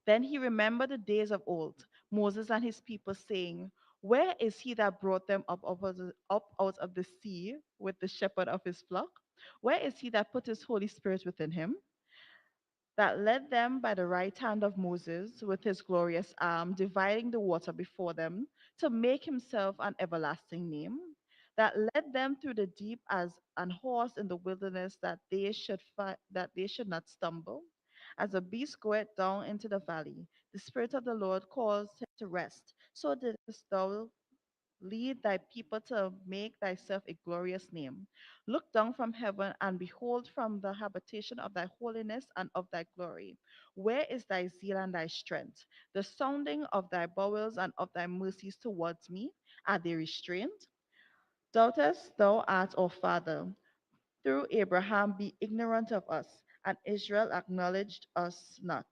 Then he remembered the days of old, Moses and his people, saying, Where is he that brought them up out of the sea with the shepherd of his flock? Where is he that put his Holy Spirit within him? That led them by the right hand of Moses with his glorious arm, dividing the water before them, to make himself an everlasting name, that led them through the deep as an horse in the wilderness, that they should not stumble. As a beast goeth down into the valley, the Spirit of the Lord caused him to rest. So didst thou lead thy people to make thyself a glorious name. Look down from heaven and behold from the habitation of thy holiness and of thy glory. Where is thy zeal and thy strength? The sounding of thy bowels and of thy mercies towards me, are they restrained? Doubtest thou art our father? Through Abraham be ignorant of us, and Israel acknowledged us not.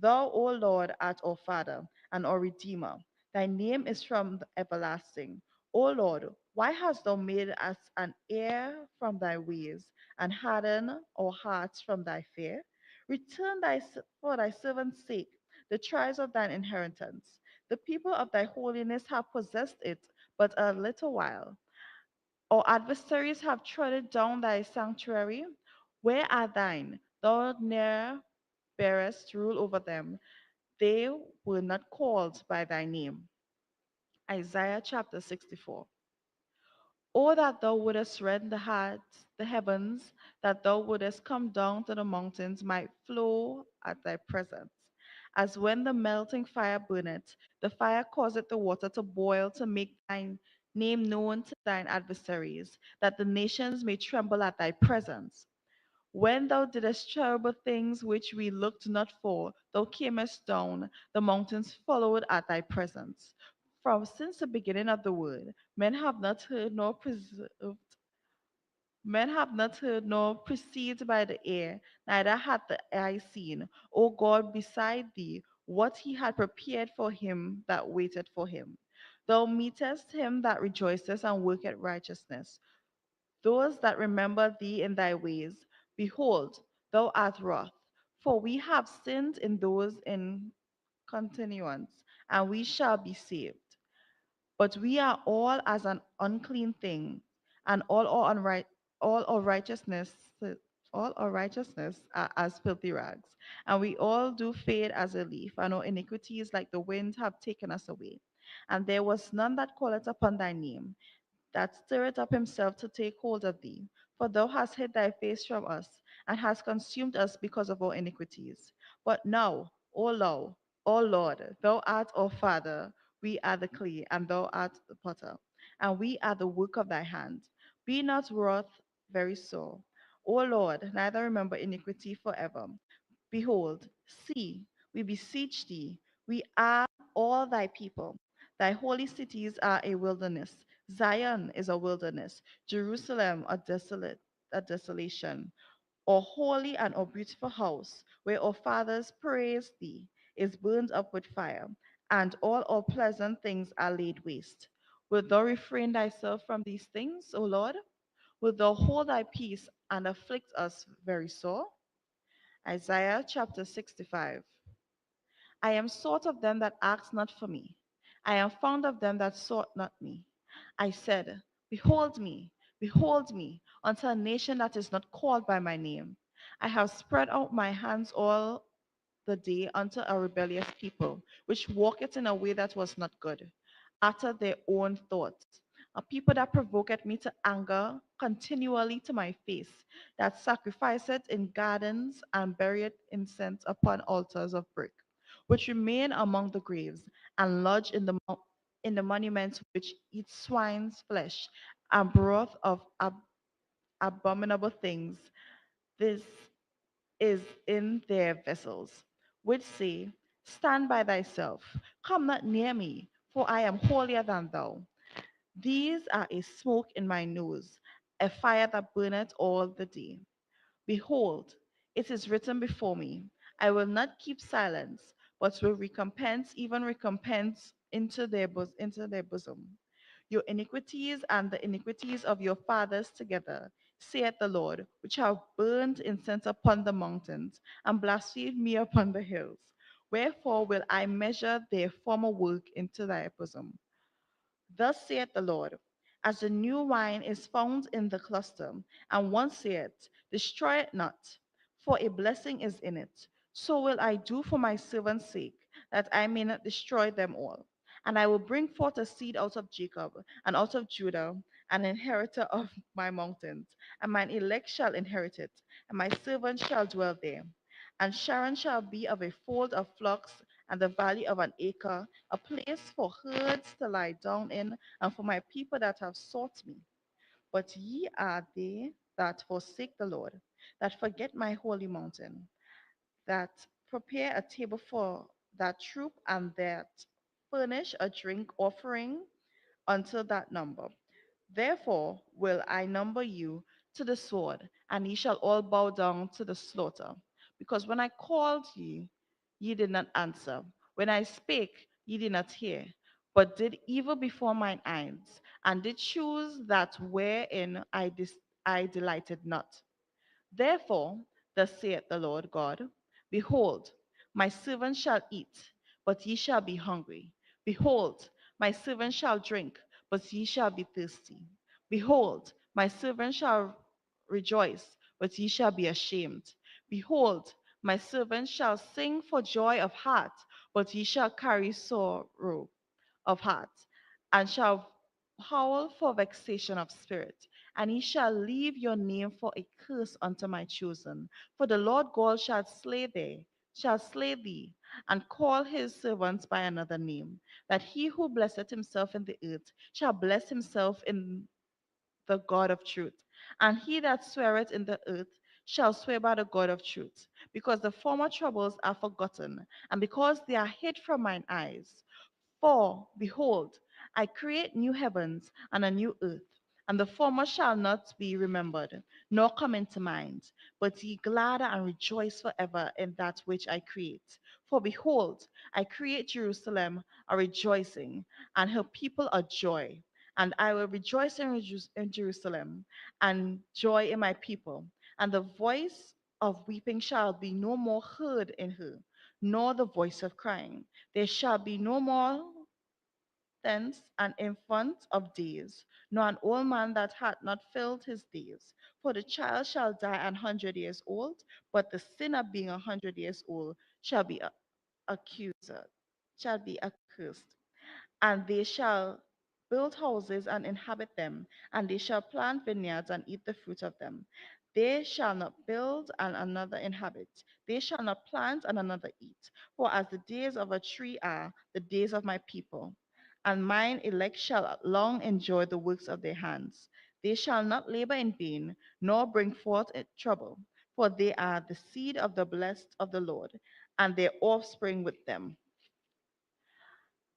Thou, O Lord, art our Father and our Redeemer. Thy name is from the everlasting. O Lord, why hast thou made us an heir from thy ways, and hardened our hearts from thy fear? Return for thy servant's sake the trials of thine inheritance. The people of thy holiness have possessed it but a little while. Our adversaries have trodden down thy sanctuary. Where are thine? Thou ne'er bearest rule over them. They were not called by thy name. Isaiah chapter 64. Oh, that thou wouldest rend the heavens, that thou wouldest come down to the mountains, might flow at thy presence. As when the melting fire burneth, the fire causeth the water to boil, to make thine name known to thine adversaries, that the nations may tremble at thy presence. When thou didst terrible things which we looked not for, thou camest down, the mountains followed at thy presence. From since the beginning of the world, men have not heard nor perceived by the ear, neither hath the eye seen, O God, beside thee, what he had prepared for him that waited for him. Thou meetest him that rejoiceth and worketh righteousness, those that remember thee in thy ways. Behold, thou art wroth, for we have sinned in those in continuance, and we shall be saved. But we are all as an unclean thing, and all our righteousness, all our righteousness are as filthy rags, and we all do fade as a leaf, and our iniquities like the wind have taken us away. And there was none that calleth upon thy name, that stirreth up himself to take hold of thee. For thou hast hid thy face from us, and hast consumed us because of our iniquities. But now, O Lord, thou art our Father, we are the clay, and thou art the potter, and we are the work of thy hand. Be not wroth very sore. O Lord, neither remember iniquity forever. Behold, see, we beseech thee, we are all thy people. Thy holy cities are a wilderness. Zion is a wilderness, Jerusalem a desolation. Our holy and our beautiful house, where our fathers praised thee, is burned up with fire, and all our pleasant things are laid waste. Wilt thou refrain thyself from these things, O Lord? Wilt thou hold thy peace and afflict us very sore? Isaiah chapter 65. I am sought of them that asked not for me. I am found of them that sought not me. I said, behold me, unto a nation that is not called by my name. I have spread out my hands all the day unto a rebellious people, which walketh in a way that was not good, after their own thoughts. A people that provoketh me to anger continually to my face, that sacrificeth in gardens and burieth incense upon altars of brick. which remain among the graves, and lodge in the monuments which eat swine's flesh and broth of abominable things. This is in their vessels, which say, Stand by thyself, come not near me, for I am holier than thou. These are a smoke in my nose, a fire that burneth all the day. Behold, it is written before me, I will not keep silence, but will recompense, even recompense into their bosom. Your iniquities and the iniquities of your fathers together, saith the Lord, which have burned incense upon the mountains, and blasphemed me upon the hills. Wherefore will I measure their former work into thy bosom? Thus saith the Lord, as the new wine is found in the cluster, and one saith, Destroy it not, for a blessing is in it. So will I do for my servant's sake, that I may not destroy them all. And I will bring forth a seed out of Jacob, and out of Judah, an inheritor of my mountains, and mine elect shall inherit it, and my servant shall dwell there. And Sharon shall be of a fold of flocks, and the valley of an acre, a place for herds to lie down in, and for my people that have sought me. But ye are they that forsake the Lord, that forget my holy mountain, that prepare a table for that troop, and that furnish a drink offering unto that number. Therefore will I number you to the sword, and ye shall all bow down to the slaughter. Because when I called ye, ye did not answer. When I spake, ye did not hear, but did evil before mine eyes, and did choose that wherein I delighted not. Therefore, thus saith the Lord God, Behold, my servant shall eat, but ye shall be hungry. Behold, my servant shall drink, but ye shall be thirsty. Behold, my servant shall rejoice, but ye shall be ashamed. Behold, my servant shall sing for joy of heart, but ye shall carry sorrow of heart, and shall howl for vexation of spirit. And he shall leave your name for a curse unto my chosen. For the Lord God shall slay thee, and call his servants by another name, that he who blesseth himself in the earth shall bless himself in the God of truth. And he that sweareth in the earth shall swear by the God of truth, because the former troubles are forgotten, and because they are hid from mine eyes. For, behold, I create new heavens and a new earth, and the former shall not be remembered, nor come into mind. But ye gladder and rejoice forever in that which I create. For behold, I create Jerusalem a rejoicing, and her people a joy. And I will rejoice in Jerusalem, and joy in my people. And the voice of weeping shall be no more heard in her, nor the voice of crying. There shall be no more thence an infant of days, nor an old man that hath not filled his days. For the child shall die 100 years old, but the sinner being 100 years old shall be accuser, shall be accursed. And they shall build houses and inhabit them, and they shall plant vineyards and eat the fruit of them. They shall not build and another inhabit. They shall not plant and another eat. For as the days of a tree are, the days of my people, and mine elect shall long enjoy the works of their hands. They shall not labor in vain, nor bring forth trouble, for they are the seed of the blessed of the Lord, and their offspring with them.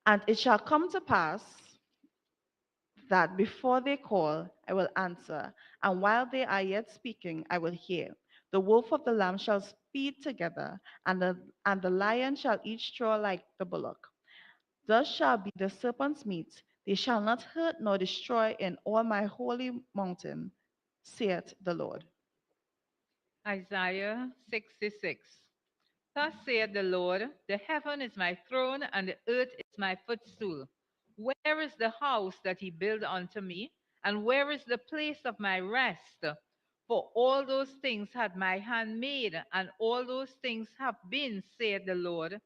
And it shall come to pass that before they call, I will answer, and while they are yet speaking, I will hear. The wolf of the lamb shall feed together, and the lion shall eat straw like the bullock. Thus shall be the serpent's meat. They shall not hurt nor destroy in all my holy mountain, saith the Lord. Isaiah 66. Thus saith the Lord, the heaven is my throne, and the earth is my footstool. Where is the house that he built unto me? And where is the place of my rest? For all those things had my hand made, and all those things have been, saith the Lord.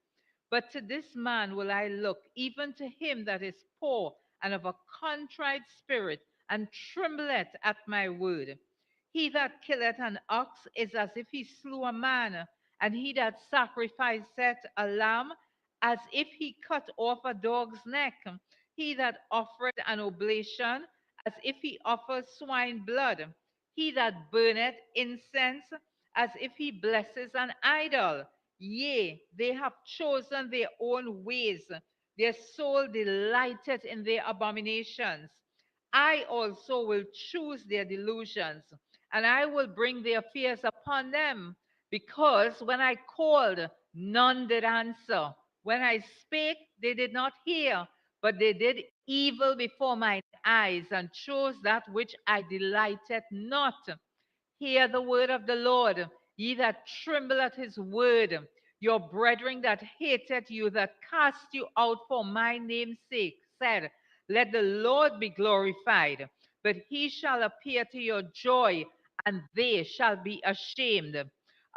But to this man will I look, even to him that is poor and of a contrite spirit, and trembleth at my word. He that killeth an ox is as if he slew a man, and he that sacrificeth a lamb as if he cut off a dog's neck. He that offereth an oblation, as if he offered swine blood. He that burneth incense, as if he blesses an idol. Yea, they have chosen their own ways. Their soul delighteth in their abominations. I also will choose their delusions, and I will bring their fears upon them. Because when I called, none did answer. When I spake, they did not hear, but they did evil before mine eyes, and chose that which I delighted not. Hear the word of the Lord, ye that tremble at his word, your brethren that hated you, that cast you out for my name's sake, said, let the Lord be glorified. But he shall appear to your joy, and they shall be ashamed.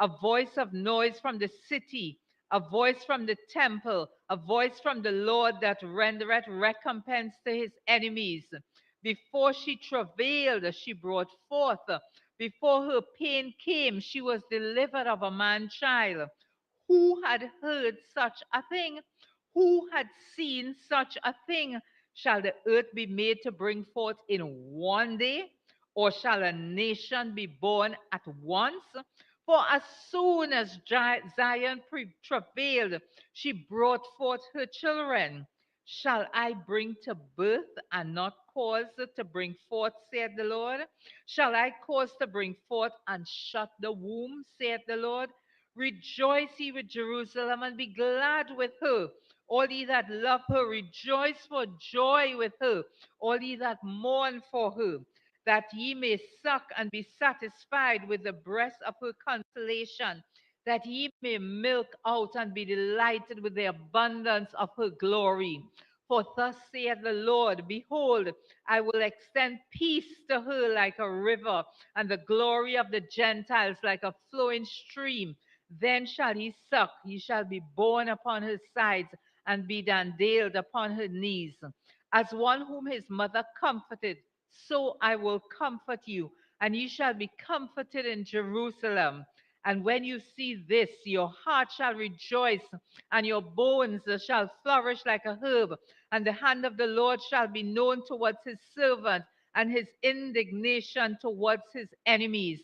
A voice of noise from the city, a voice from the temple, a voice from the Lord that rendereth recompense to his enemies. Before she travailed, she brought forth. Before her pain came, she was delivered of a man child. Who had heard such a thing? Who had seen such a thing? Shall the earth be made to bring forth in one day? Or shall a nation be born at once? For as soon as Zion travailed, she brought forth her children. Shall I bring to birth and not cause to bring forth, saith the Lord? Shall I cause to bring forth and shut the womb, saith the Lord? Rejoice ye with Jerusalem and be glad with her. All ye that love her, rejoice for joy with her. All ye that mourn for her, that ye may suck and be satisfied with the breast of her consolation, that ye may milk out and be delighted with the abundance of her glory. For thus saith the Lord, behold, I will extend peace to her like a river, and the glory of the Gentiles like a flowing stream. Then shall he suck, he shall be borne upon her sides, and be dandled upon her knees. As one whom his mother comforted, so I will comfort you, and ye shall be comforted in Jerusalem. And when you see this, your heart shall rejoice, and your bones shall flourish like a herb, and the hand of the Lord shall be known towards his servant, and his indignation towards his enemies.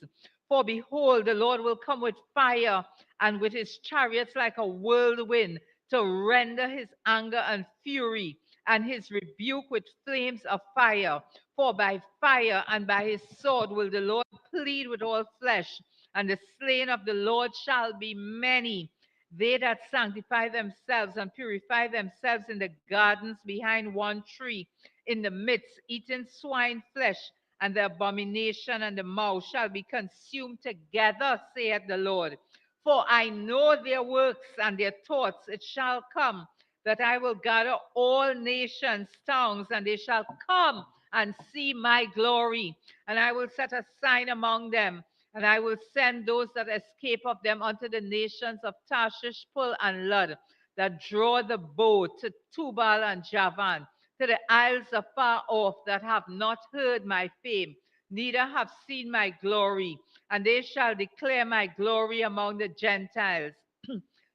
For behold, the Lord will come with fire, and with his chariots like a whirlwind, to render his anger and fury, and his rebuke with flames of fire. For by fire and by his sword will the Lord plead with all flesh, and the slain of the Lord shall be many. They that sanctify themselves and purify themselves in the gardens behind one tree, in the midst, eating swine flesh, and the abomination and the mouse shall be consumed together, saith the Lord. For I know their works and their thoughts. It shall come that I will gather all nations' tongues, and they shall come and see my glory. And I will set a sign among them, and I will send those that escape of them unto the nations of Tarshish, Pul, and Lud, that draw the bow, to Tubal and Javan, to the isles afar off, that have not heard my fame, neither have seen my glory. And they shall declare my glory among the Gentiles.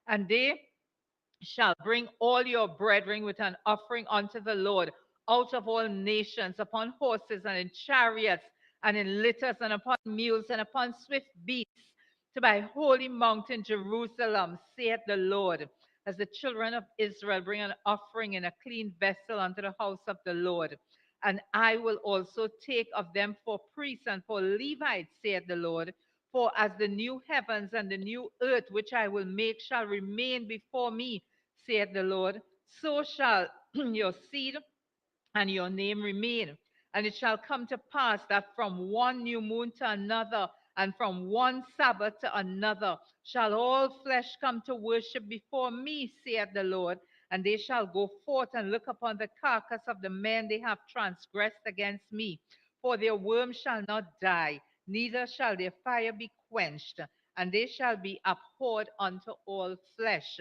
And they shall bring all your brethren with an offering unto the Lord out of all nations, upon horses and in chariots and in litters and upon mules and upon swift beasts, to my holy mountain Jerusalem, saith the Lord. As the children of Israel bring an offering in a clean vessel unto the house of the Lord. And I will also take of them for priests and for Levites, saith the Lord. For as the new heavens and the new earth which I will make shall remain before me, saith the Lord, so shall your seed and your name remain. And it shall come to pass that from one new moon to another, and from one Sabbath to another, shall all flesh come to worship before me, saith the Lord. And they shall go forth and look upon the carcass of the men they have transgressed against me. For their worm shall not die, neither shall their fire be quenched, and they shall be abhorred unto all flesh.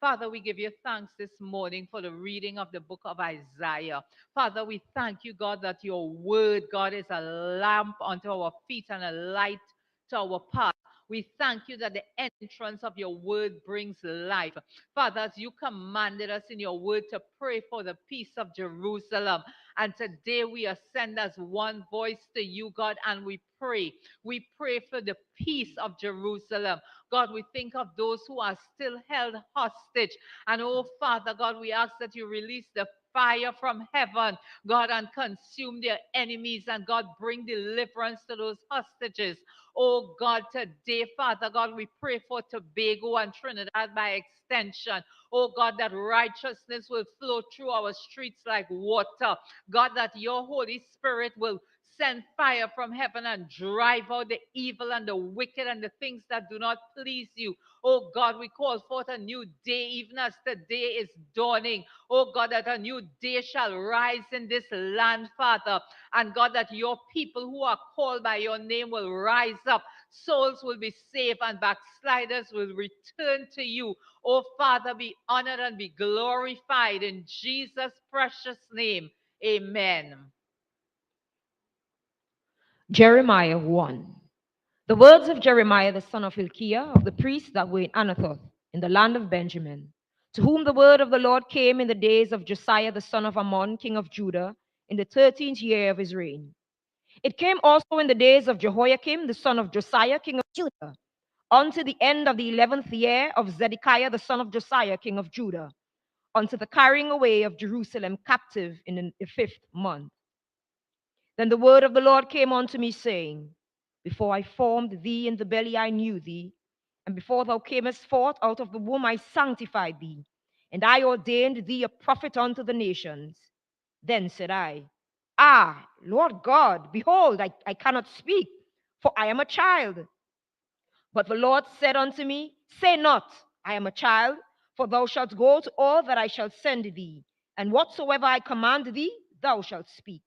Father, we give you thanks this morning for the reading of the book of Isaiah. Father, we thank you, God, that your word, God, is a lamp unto our feet and a light to our path. We thank you that the entrance of your word brings life. Father, as you commanded us in your word to pray for the peace of Jerusalem, and today we ascend as one voice to you, God, and we pray. We pray for the peace of Jerusalem. God, we think of those who are still held hostage. And oh, Father God, we ask that you release the fire from heaven, God, and consume their enemies. And God, bring deliverance to those hostages. Oh God, today, Father God, we pray for Tobago and Trinidad by extension. Oh God, that righteousness will flow through our streets like water. God, that your Holy Spirit will send fire from heaven and drive out the evil and the wicked and the things that do not please you. Oh God, we call forth a new day, even as today is dawning. Oh God, that a new day shall rise in this land, Father. And God, that your people who are called by your name will rise up. Souls will be saved and backsliders will return to you. Oh Father, be honored and be glorified in Jesus' precious name. Amen. Jeremiah 1. The words of Jeremiah the son of Hilkiah, of the priests that were in Anathoth, in the land of Benjamin, to whom the word of the Lord came in the days of Josiah the son of Ammon, king of Judah, in the 13th year of his reign. It came also in the days of Jehoiakim the son of Josiah, king of Judah, unto the end of the 11th year of Zedekiah the son of Josiah, king of Judah, unto the carrying away of Jerusalem captive in the 5th month. Then the word of the Lord came unto me, saying, Before I formed thee in the belly I knew thee, and before thou camest forth out of the womb I sanctified thee, and I ordained thee a prophet unto the nations. Then said I, Ah, Lord God, behold, I cannot speak, for I am a child. But the Lord said unto me, Say not, I am a child, for thou shalt go to all that I shall send thee, and whatsoever I command thee, thou shalt speak.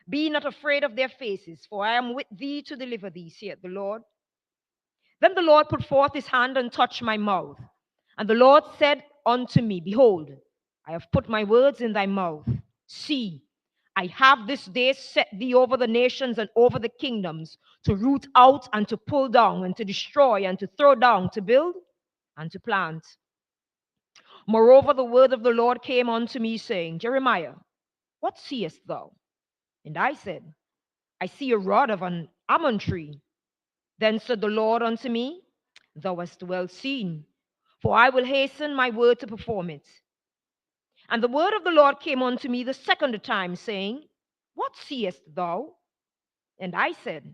Be not afraid of their faces, for I am with thee to deliver thee, saith the Lord. Then the Lord put forth his hand and touched my mouth. And the Lord said unto me, Behold, I have put my words in thy mouth. See, I have this day set thee over the nations and over the kingdoms, to root out and to pull down and to destroy and to throw down, to build and to plant. Moreover, the word of the Lord came unto me, saying, Jeremiah, what seest thou? And I said, I see a rod of an almond tree. Then said the Lord unto me, Thou hast well seen, for I will hasten my word to perform it. And the word of the Lord came unto me the second time, saying, What seest thou? And I said,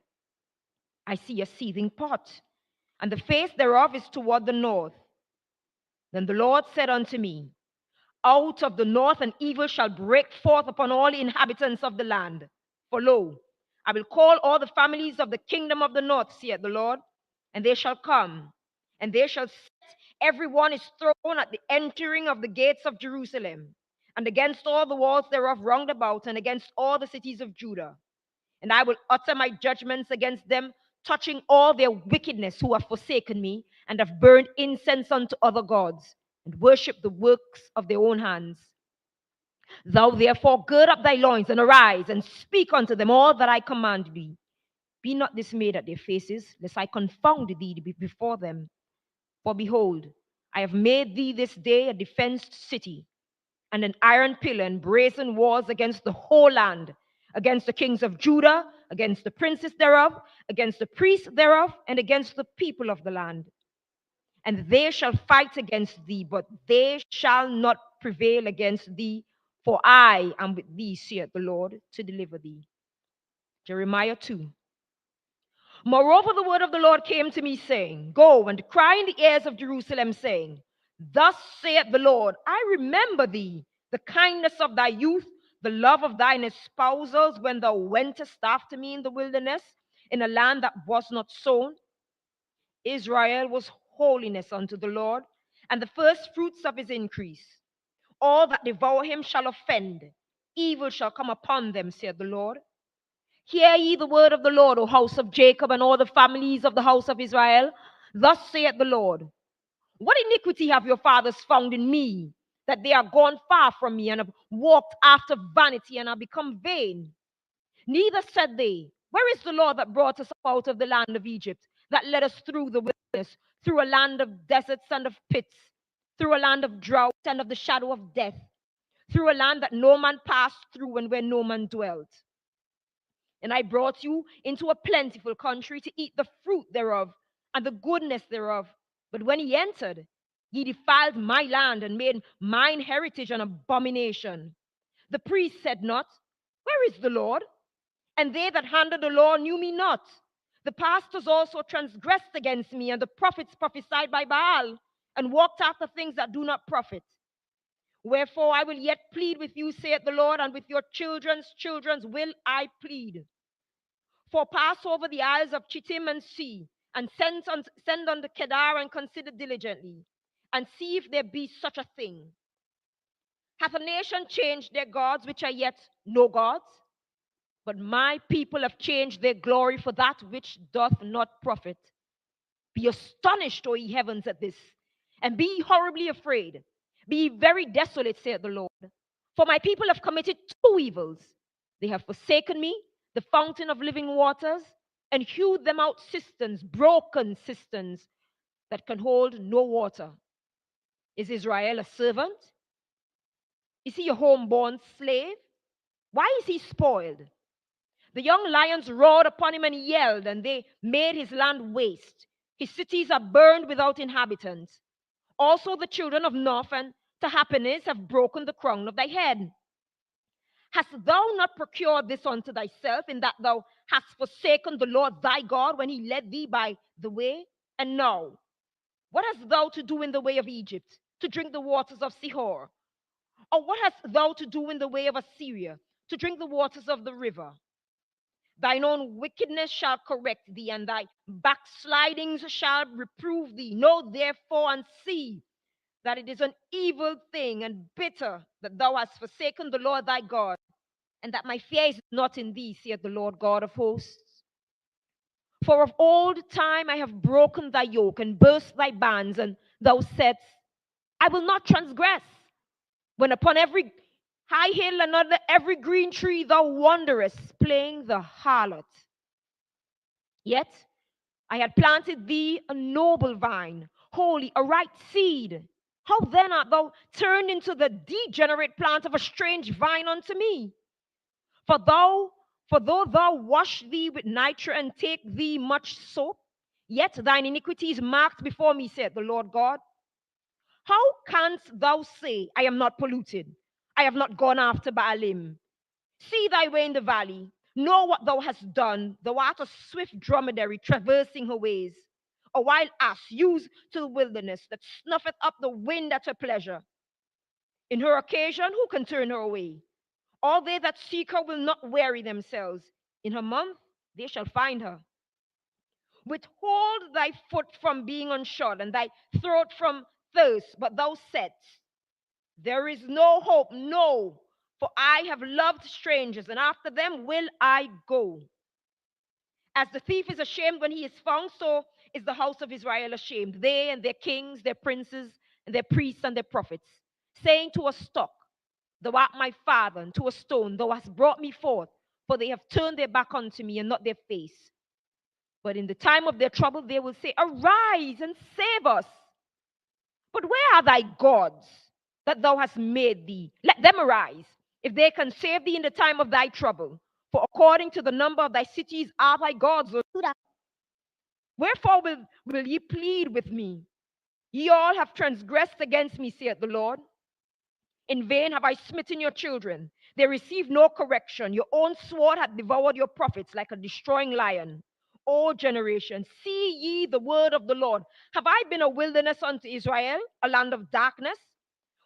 I see a seething pot, and the face thereof is toward the north. Then the Lord said unto me, Out of the north an evil shall break forth upon all the inhabitants of the land. For lo, I will call all the families of the kingdom of the north, saith the Lord, and they shall come, and they shall set every one his throne at the entering of the gates of Jerusalem, and against all the walls thereof round about, and against all the cities of Judah. And I will utter my judgments against them, touching all their wickedness, who have forsaken me, and have burned incense unto other gods, and worshipped the works of their own hands. Thou therefore gird up thy loins, and arise, and speak unto them all that I command thee. Be not dismayed at their faces, lest I confound thee before them. For behold, I have made thee this day a defenced city, and an iron pillar and brazen walls against the whole land, against the kings of Judah, against the princes thereof, against the priests thereof, and against the people of the land. And they shall fight against thee, but they shall not prevail against thee, for I am with thee, saith the Lord, to deliver thee. Jeremiah 2. Moreover, the word of the Lord came to me, saying, Go and cry in the ears of Jerusalem, saying, Thus saith the Lord, I remember thee, the kindness of thy youth, the love of thine espousals, when thou wentest after me in the wilderness, in a land that was not sown. Israel was holiness unto the Lord, and the first fruits of his increase. All that devour him shall offend. Evil shall come upon them, saith the Lord. Hear ye the word of the Lord, O house of Jacob, and all the families of the house of Israel. Thus saith the Lord, What iniquity have your fathers found in me, that they are gone far from me, and have walked after vanity, and are become vain? Neither said they, Where is the Lord that brought us up out of the land of Egypt, that led us through the wilderness, through a land of deserts and of pits, through a land of drought and of the shadow of death, through a land that no man passed through and where no man dwelt. And I brought you into a plentiful country to eat the fruit thereof and the goodness thereof. But when ye entered, ye defiled my land and made mine heritage an abomination. The priest said not, where is the Lord? And they that handled the law knew me not. The pastors also transgressed against me, and the prophets prophesied by Baal, and walked after things that do not profit. Wherefore I will yet plead with you, saith the Lord, and with your children's children's will I plead. For pass over the isles of Chittim and see, and send unto Kedar and consider diligently, and see if there be such a thing. Hath a nation changed their gods, which are yet no gods? But my people have changed their glory for that which doth not profit. Be astonished, O ye heavens, at this, and be horribly afraid. Be very desolate, saith the Lord. For my people have committed two evils. They have forsaken me, the fountain of living waters, and hewed them out cisterns, broken cisterns, that can hold no water. Is Israel a servant? Is he a homeborn slave? Why is he spoiled? The young lions roared upon him and yelled, and they made his land waste. His cities are burned without inhabitants. Also the children of Noph and Tahpanhes have broken the crown of thy head. Hast thou not procured this unto thyself, in that thou hast forsaken the Lord thy God when he led thee by the way? And now, what hast thou to do in the way of Egypt, to drink the waters of Sihor? Or what hast thou to do in the way of Assyria, to drink the waters of the river? Thine own wickedness shall correct thee, and thy backslidings shall reprove thee. Know therefore and see that it is an evil thing and bitter that thou hast forsaken the Lord thy God, and that my fear is not in thee, saith the Lord God of hosts. For of old time I have broken thy yoke and burst thy bands, and thou saidst, I will not transgress. When upon every high hill and under every green tree thou wanderest, playing the harlot. Yet I had planted thee a noble vine, holy, a right seed. How then art thou turned into the degenerate plant of a strange vine unto me? For though thou wash thee with nitre and take thee much soap, yet thine iniquity is marked before me, saith the Lord God. How canst thou say, I am not polluted? I have not gone after Baalim. See thy way in the valley. Know what thou hast done. Thou art a swift dromedary traversing her ways, a wild ass used to the wilderness that snuffeth up the wind at her pleasure. In her occasion, who can turn her away? All they that seek her will not weary themselves. In her month, they shall find her. Withhold thy foot from being unshod, and thy throat from thirst. But thou saidst, there is no hope, no, for I have loved strangers, and after them will I go. As the thief is ashamed when he is found, so is the house of Israel ashamed, they and their kings, their princes, and their priests and their prophets, saying to a stock, thou art my father, and to a stone, thou hast brought me forth, for they have turned their back unto me and not their face. But in the time of their trouble, they will say, arise and save us. But where are thy gods that thou hast made thee? Let them arise, if they can save thee in the time of thy trouble. For according to the number of thy cities are thy gods, O Judah. Wherefore will ye plead with me? Ye all have transgressed against me, saith the Lord. In vain have I smitten your children. They receive no correction. Your own sword hath devoured your prophets like a destroying lion. O generation, see ye the word of the Lord. Have I been a wilderness unto Israel, a land of darkness?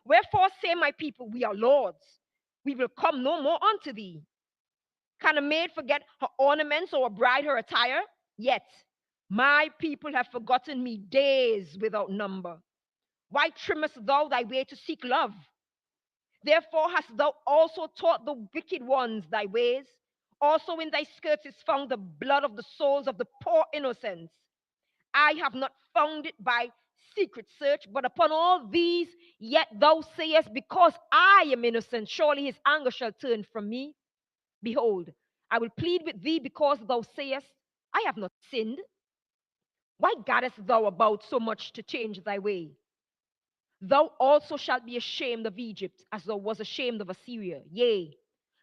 Wherefore say my people, we are lords. We will come no more unto thee. Can a maid forget her ornaments, or a bride her attire? Yet my people have forgotten me days without number. Why trimmest thou thy way to seek love? Therefore hast thou also taught the wicked ones thy ways. Also in thy skirts is found the blood of the souls of the poor innocents. I have not found it by secret search, but upon all these yet thou sayest, because I am innocent, surely his anger shall turn from me. Behold, I will plead with thee because thou sayest, I have not sinned. Why gottest thou about so much to change thy way? Thou also shalt be ashamed of Egypt, as thou was ashamed of Assyria. Yea,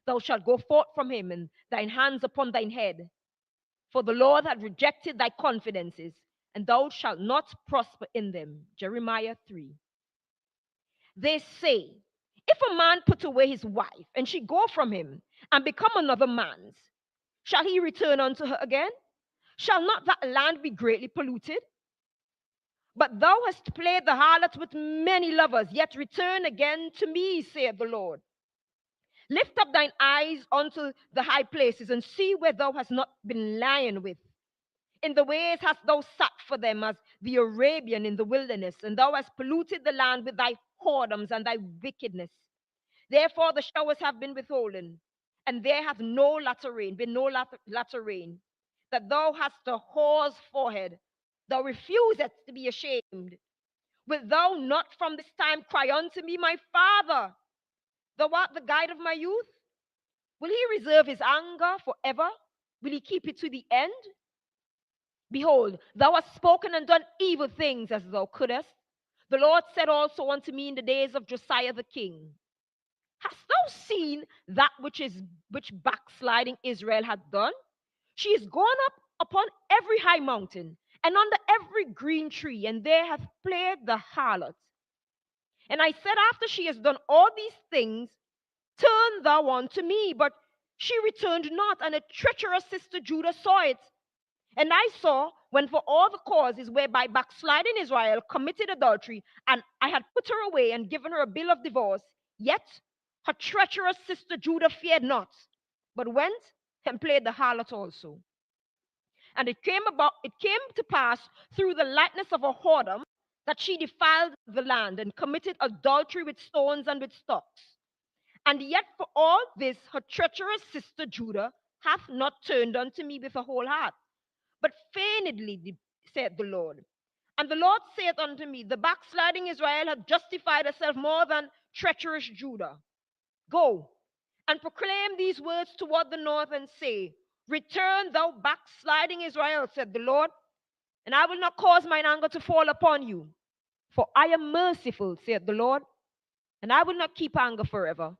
thou shalt go forth from him, and thine hands upon thine head. For the Lord hath rejected thy confidences, and thou shalt not prosper in them. Jeremiah 3. They say, if a man put away his wife, and she go from him, and become another man's, shall he return unto her again? Shall not that land be greatly polluted? But thou hast played the harlot with many lovers, yet return again to me, saith the Lord. Lift up thine eyes unto the high places, and see where thou hast not been lying with. In the ways hast thou sat for them as the Arabian in the wilderness, and thou hast polluted the land with thy whoredoms and thy wickedness. Therefore the showers have been withholden, and there hath been no latter rain, that thou hast a whore's forehead. Thou refusest to be ashamed. Wilt thou not from this time cry unto me, my father? Thou art the guide of my youth. Will he reserve his anger forever? Will he keep it to the end? Behold, thou hast spoken and done evil things as thou couldest. The Lord said also unto me in the days of Josiah the king, hast thou seen that which backsliding Israel hath done? She is gone up upon every high mountain and under every green tree, and there hath played the harlot. And I said, after she has done all these things, turn thou unto me. But she returned not, and a treacherous sister Judah saw it. And I saw, when for all the causes whereby backsliding Israel committed adultery, and I had put her away and given her a bill of divorce, yet her treacherous sister Judah feared not, but went and played the harlot also. And it came to pass through the lightness of her whoredom that she defiled the land and committed adultery with stones and with stocks. And yet for all this her treacherous sister Judah hath not turned unto me with her whole heart, but feignedly, said the Lord. And the Lord saith unto me, the backsliding Israel hath justified herself more than treacherous Judah. Go and proclaim these words toward the north, and say, return, thou backsliding Israel, said the Lord, and I will not cause mine anger to fall upon you. For I am merciful, saith the Lord, and I will not keep anger forever.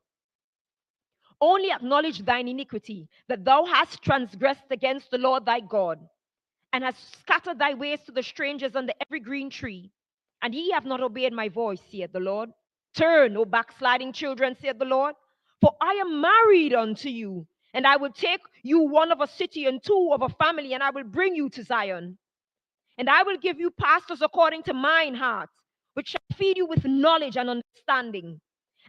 Only acknowledge thine iniquity, that thou hast transgressed against the Lord thy God, and hast scattered thy ways to the strangers under every green tree, and ye have not obeyed my voice, saith the Lord. Turn, O backsliding children, saith the Lord, for I am married unto you, and I will take you one of a city and two of a family, and I will bring you to Zion. And I will give you pastors according to mine heart, which shall feed you with knowledge and understanding.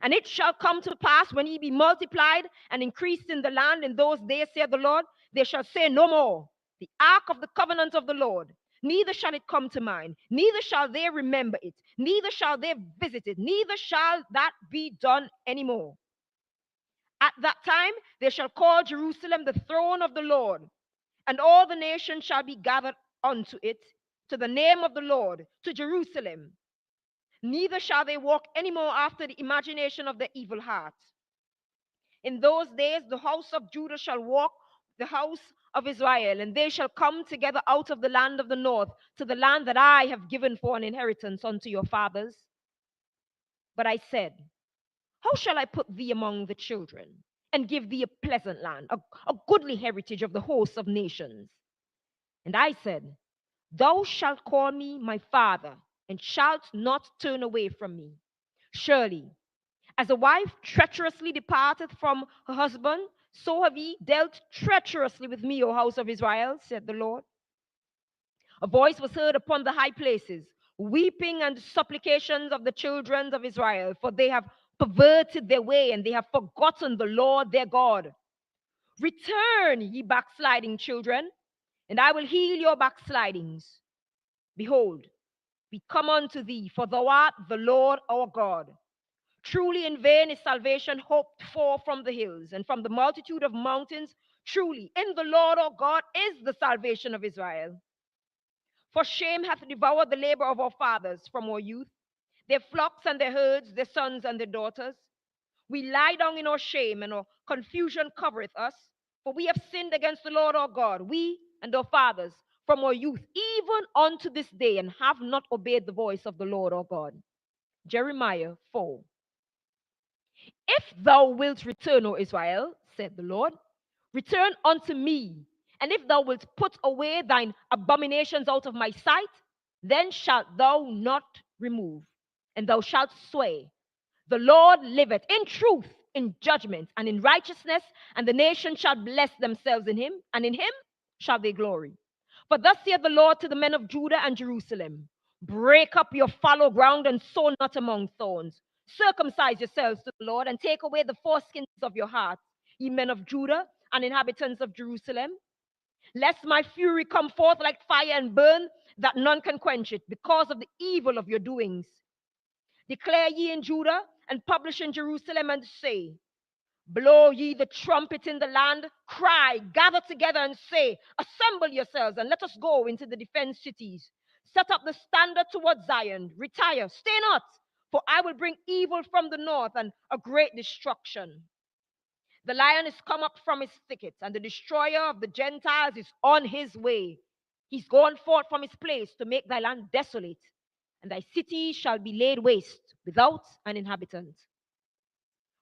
And it shall come to pass, when ye be multiplied and increased in the land in those days, saith the Lord, they shall say no more, the ark of the covenant of the Lord, neither shall it come to mind, neither shall they remember it, neither shall they visit it, neither shall that be done anymore. At that time they shall call Jerusalem the throne of the Lord, and all the nations shall be gathered unto it, to the name of the Lord, to Jerusalem. Neither shall they walk any more after the imagination of their evil hearts. In those days the house of Judah shall walk the house of Israel, and they shall come together out of the land of the north to the land that I have given for an inheritance unto your fathers. But I said, how shall I put thee among the children, and give thee a pleasant land, a goodly heritage of the hosts of nations? And I said, thou shalt call me my father, and shalt not turn away from me. Surely, as a wife treacherously departeth from her husband, so have ye dealt treacherously with me, O house of Israel, said the Lord. A voice was heard upon the high places, weeping and supplications of the children of Israel, for they have perverted their way, and they have forgotten the Lord their God. Return, ye backsliding children, and I will heal your backslidings. Behold, we come unto thee, for thou art the Lord our God. Truly in vain is salvation hoped for from the hills, and from the multitude of mountains. Truly in the Lord our God is the salvation of Israel. For shame hath devoured the labor of our fathers from our youth, their flocks and their herds, their sons and their daughters. We lie down in our shame, and our confusion covereth us. For we have sinned against the Lord our God, we and our fathers. from our youth, even unto this day, and have not obeyed the voice of the Lord our God. Jeremiah 4. If thou wilt return, O Israel, said the Lord, return unto me. And if thou wilt put away thine abominations out of my sight, then shalt thou not remove, and thou shalt swear, the Lord liveth in truth, in judgment, and in righteousness, and the nation shall bless themselves in him, and in him shall they glory. For thus saith the Lord to the men of Judah and Jerusalem, break up your fallow ground and sow not among thorns. Circumcise yourselves to the Lord, and take away the foreskins of your hearts, ye men of Judah and inhabitants of Jerusalem, lest my fury come forth like fire and burn, that none can quench it, because of the evil of your doings. Declare ye in Judah, and publish in Jerusalem, and say, blow ye the trumpet in the land, cry, gather together, and say, assemble yourselves, and let us go into the defense cities. Set up the standard towards Zion, retire, stay not, for I will bring evil from the north and a great destruction. The lion is come up from his thicket, and the destroyer of the Gentiles is on his way. He's gone forth from his place to make thy land desolate, and thy city shall be laid waste without an inhabitant.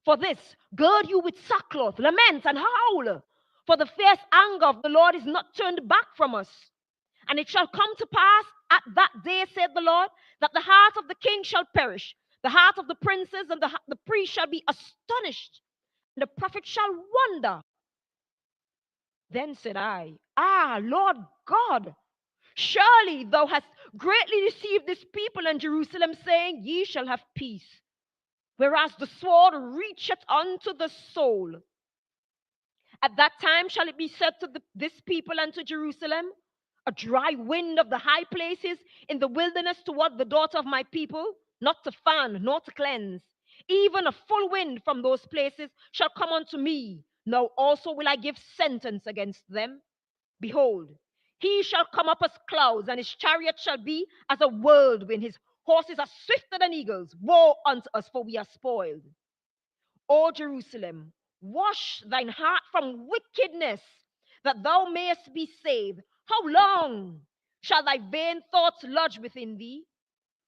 For this, gird you with sackcloth, lament, and howl, for the fierce anger of the Lord is not turned back from us. And it shall come to pass at that day, said the Lord, that the heart of the king shall perish, the heart of the princes and the priest shall be astonished, and the prophet shall wonder. Then said I, Lord God, surely thou hast greatly deceived this people and Jerusalem, saying, ye shall have peace, whereas the sword reacheth unto the soul. At that time shall it be said to this people and to Jerusalem, a dry wind of the high places in the wilderness toward the daughter of my people, not to fan nor to cleanse. Even a full wind from those places shall come unto me. Now also will I give sentence against them. Behold, he shall come up as clouds, and his chariot shall be as a whirlwind. His horses are swifter than eagles. Woe unto us, for we are spoiled. O Jerusalem, wash thine heart from wickedness, that thou mayest be saved. How long shall thy vain thoughts lodge within thee?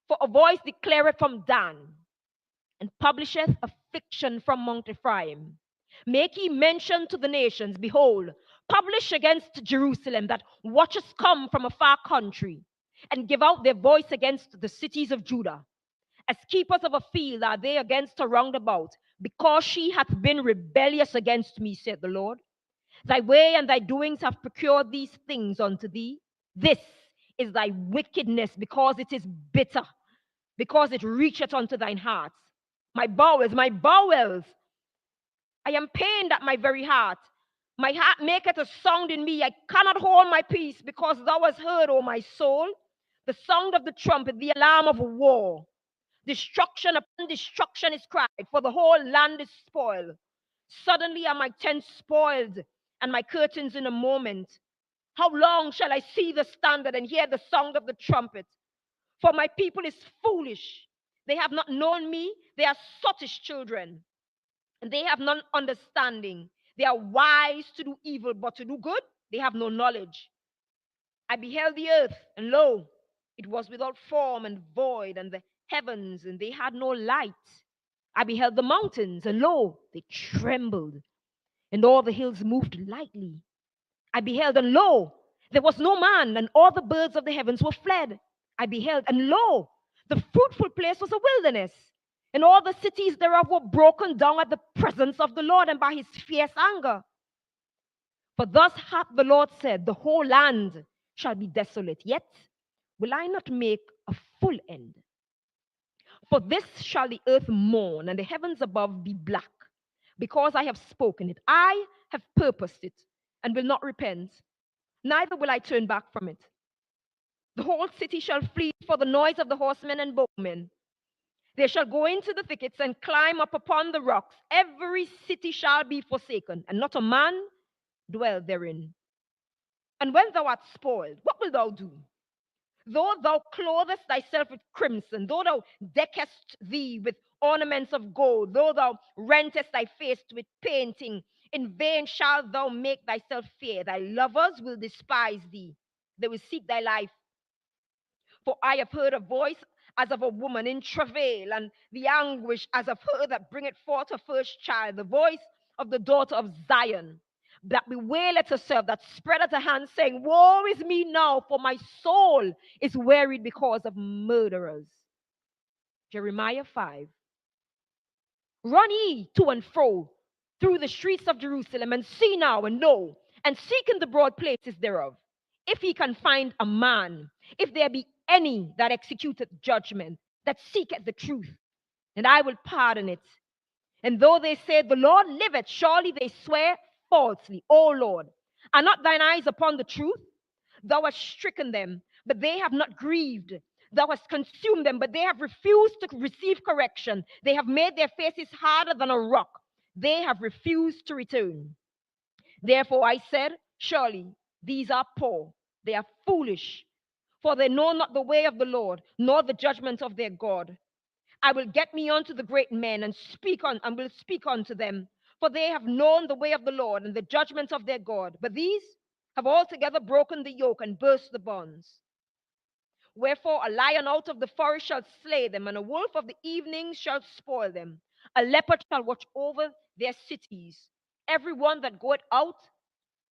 For a voice declareth from Dan, and publisheth a fiction from Mount Ephraim. Make ye mention to the nations, behold, publish against Jerusalem, that watchers come from a far country, and give out their voice against the cities of Judah. As keepers of a field are they against her round about, because she hath been rebellious against me, said the Lord. Thy way and thy doings have procured these things unto thee. This is thy wickedness, because it is bitter, because it reacheth unto thine hearts. My bowels, I am pained at my very heart. My heart maketh a sound in me. I cannot hold my peace, because thou hast heard, O my soul, the sound of the trumpet, the alarm of war. Destruction upon destruction is cried, for the whole land is spoiled. Suddenly are my tents spoiled, and my curtains in a moment. How long shall I see the standard and hear the sound of the trumpet? For my people is foolish. They have not known me. They are sottish children, and they have none understanding. They are wise to do evil, but to do good, they have no knowledge. I beheld the earth, and lo, it was without form and void, and the heavens, and they had no light. I beheld the mountains, and lo, they trembled, and all the hills moved lightly. I beheld, and lo, there was no man, and all the birds of the heavens were fled. I beheld, and lo, the fruitful place was a wilderness, and all the cities thereof were broken down at the presence of the Lord and by his fierce anger. For thus hath the Lord said, the whole land shall be desolate, yet will I not make a full end. For this shall the earth mourn, and the heavens above be black, because I have spoken it. I have purposed it, and will not repent, neither will I turn back from it. The whole city shall flee for the noise of the horsemen and bowmen. They shall go into the thickets and climb up upon the rocks. Every city shall be forsaken, and not a man dwell therein. And when thou art spoiled, what wilt thou do? Though thou clothest thyself with crimson, though thou deckest thee with ornaments of gold, though thou rentest thy face with painting, in vain shalt thou make thyself fair. Thy lovers will despise thee, They will seek thy life. For I have heard a voice as of a woman in travail, and the anguish as of her that bringeth forth her first child, the voice of the daughter of Zion, that bewaileth herself, that spreadeth her hands, saying, Woe is me now, for my soul is wearied because of murderers. Jeremiah 5. Run ye to and fro through the streets of Jerusalem, and see now and know, and seek in the broad places thereof, if ye can find a man, if there be any that executeth judgment, that seeketh the truth, and I will pardon it. And though they say, The Lord liveth, surely they swear falsely. O Lord, are not thine eyes upon the truth? Thou hast stricken them, but they have not grieved. Thou hast consumed them, but they have refused to receive correction. They have made their faces harder than a rock. They have refused to return. Therefore I said, Surely these are poor, they are foolish, for they know not the way of the Lord, nor the judgment of their God. I will get me unto the great men and will speak unto them, for they have known the way of the Lord and the judgment of their God. But these have altogether broken the yoke and burst the bonds. Wherefore a lion out of the forest shall slay them, and a wolf of the evening shall spoil them. A leopard shall watch over their cities. Every one that goeth out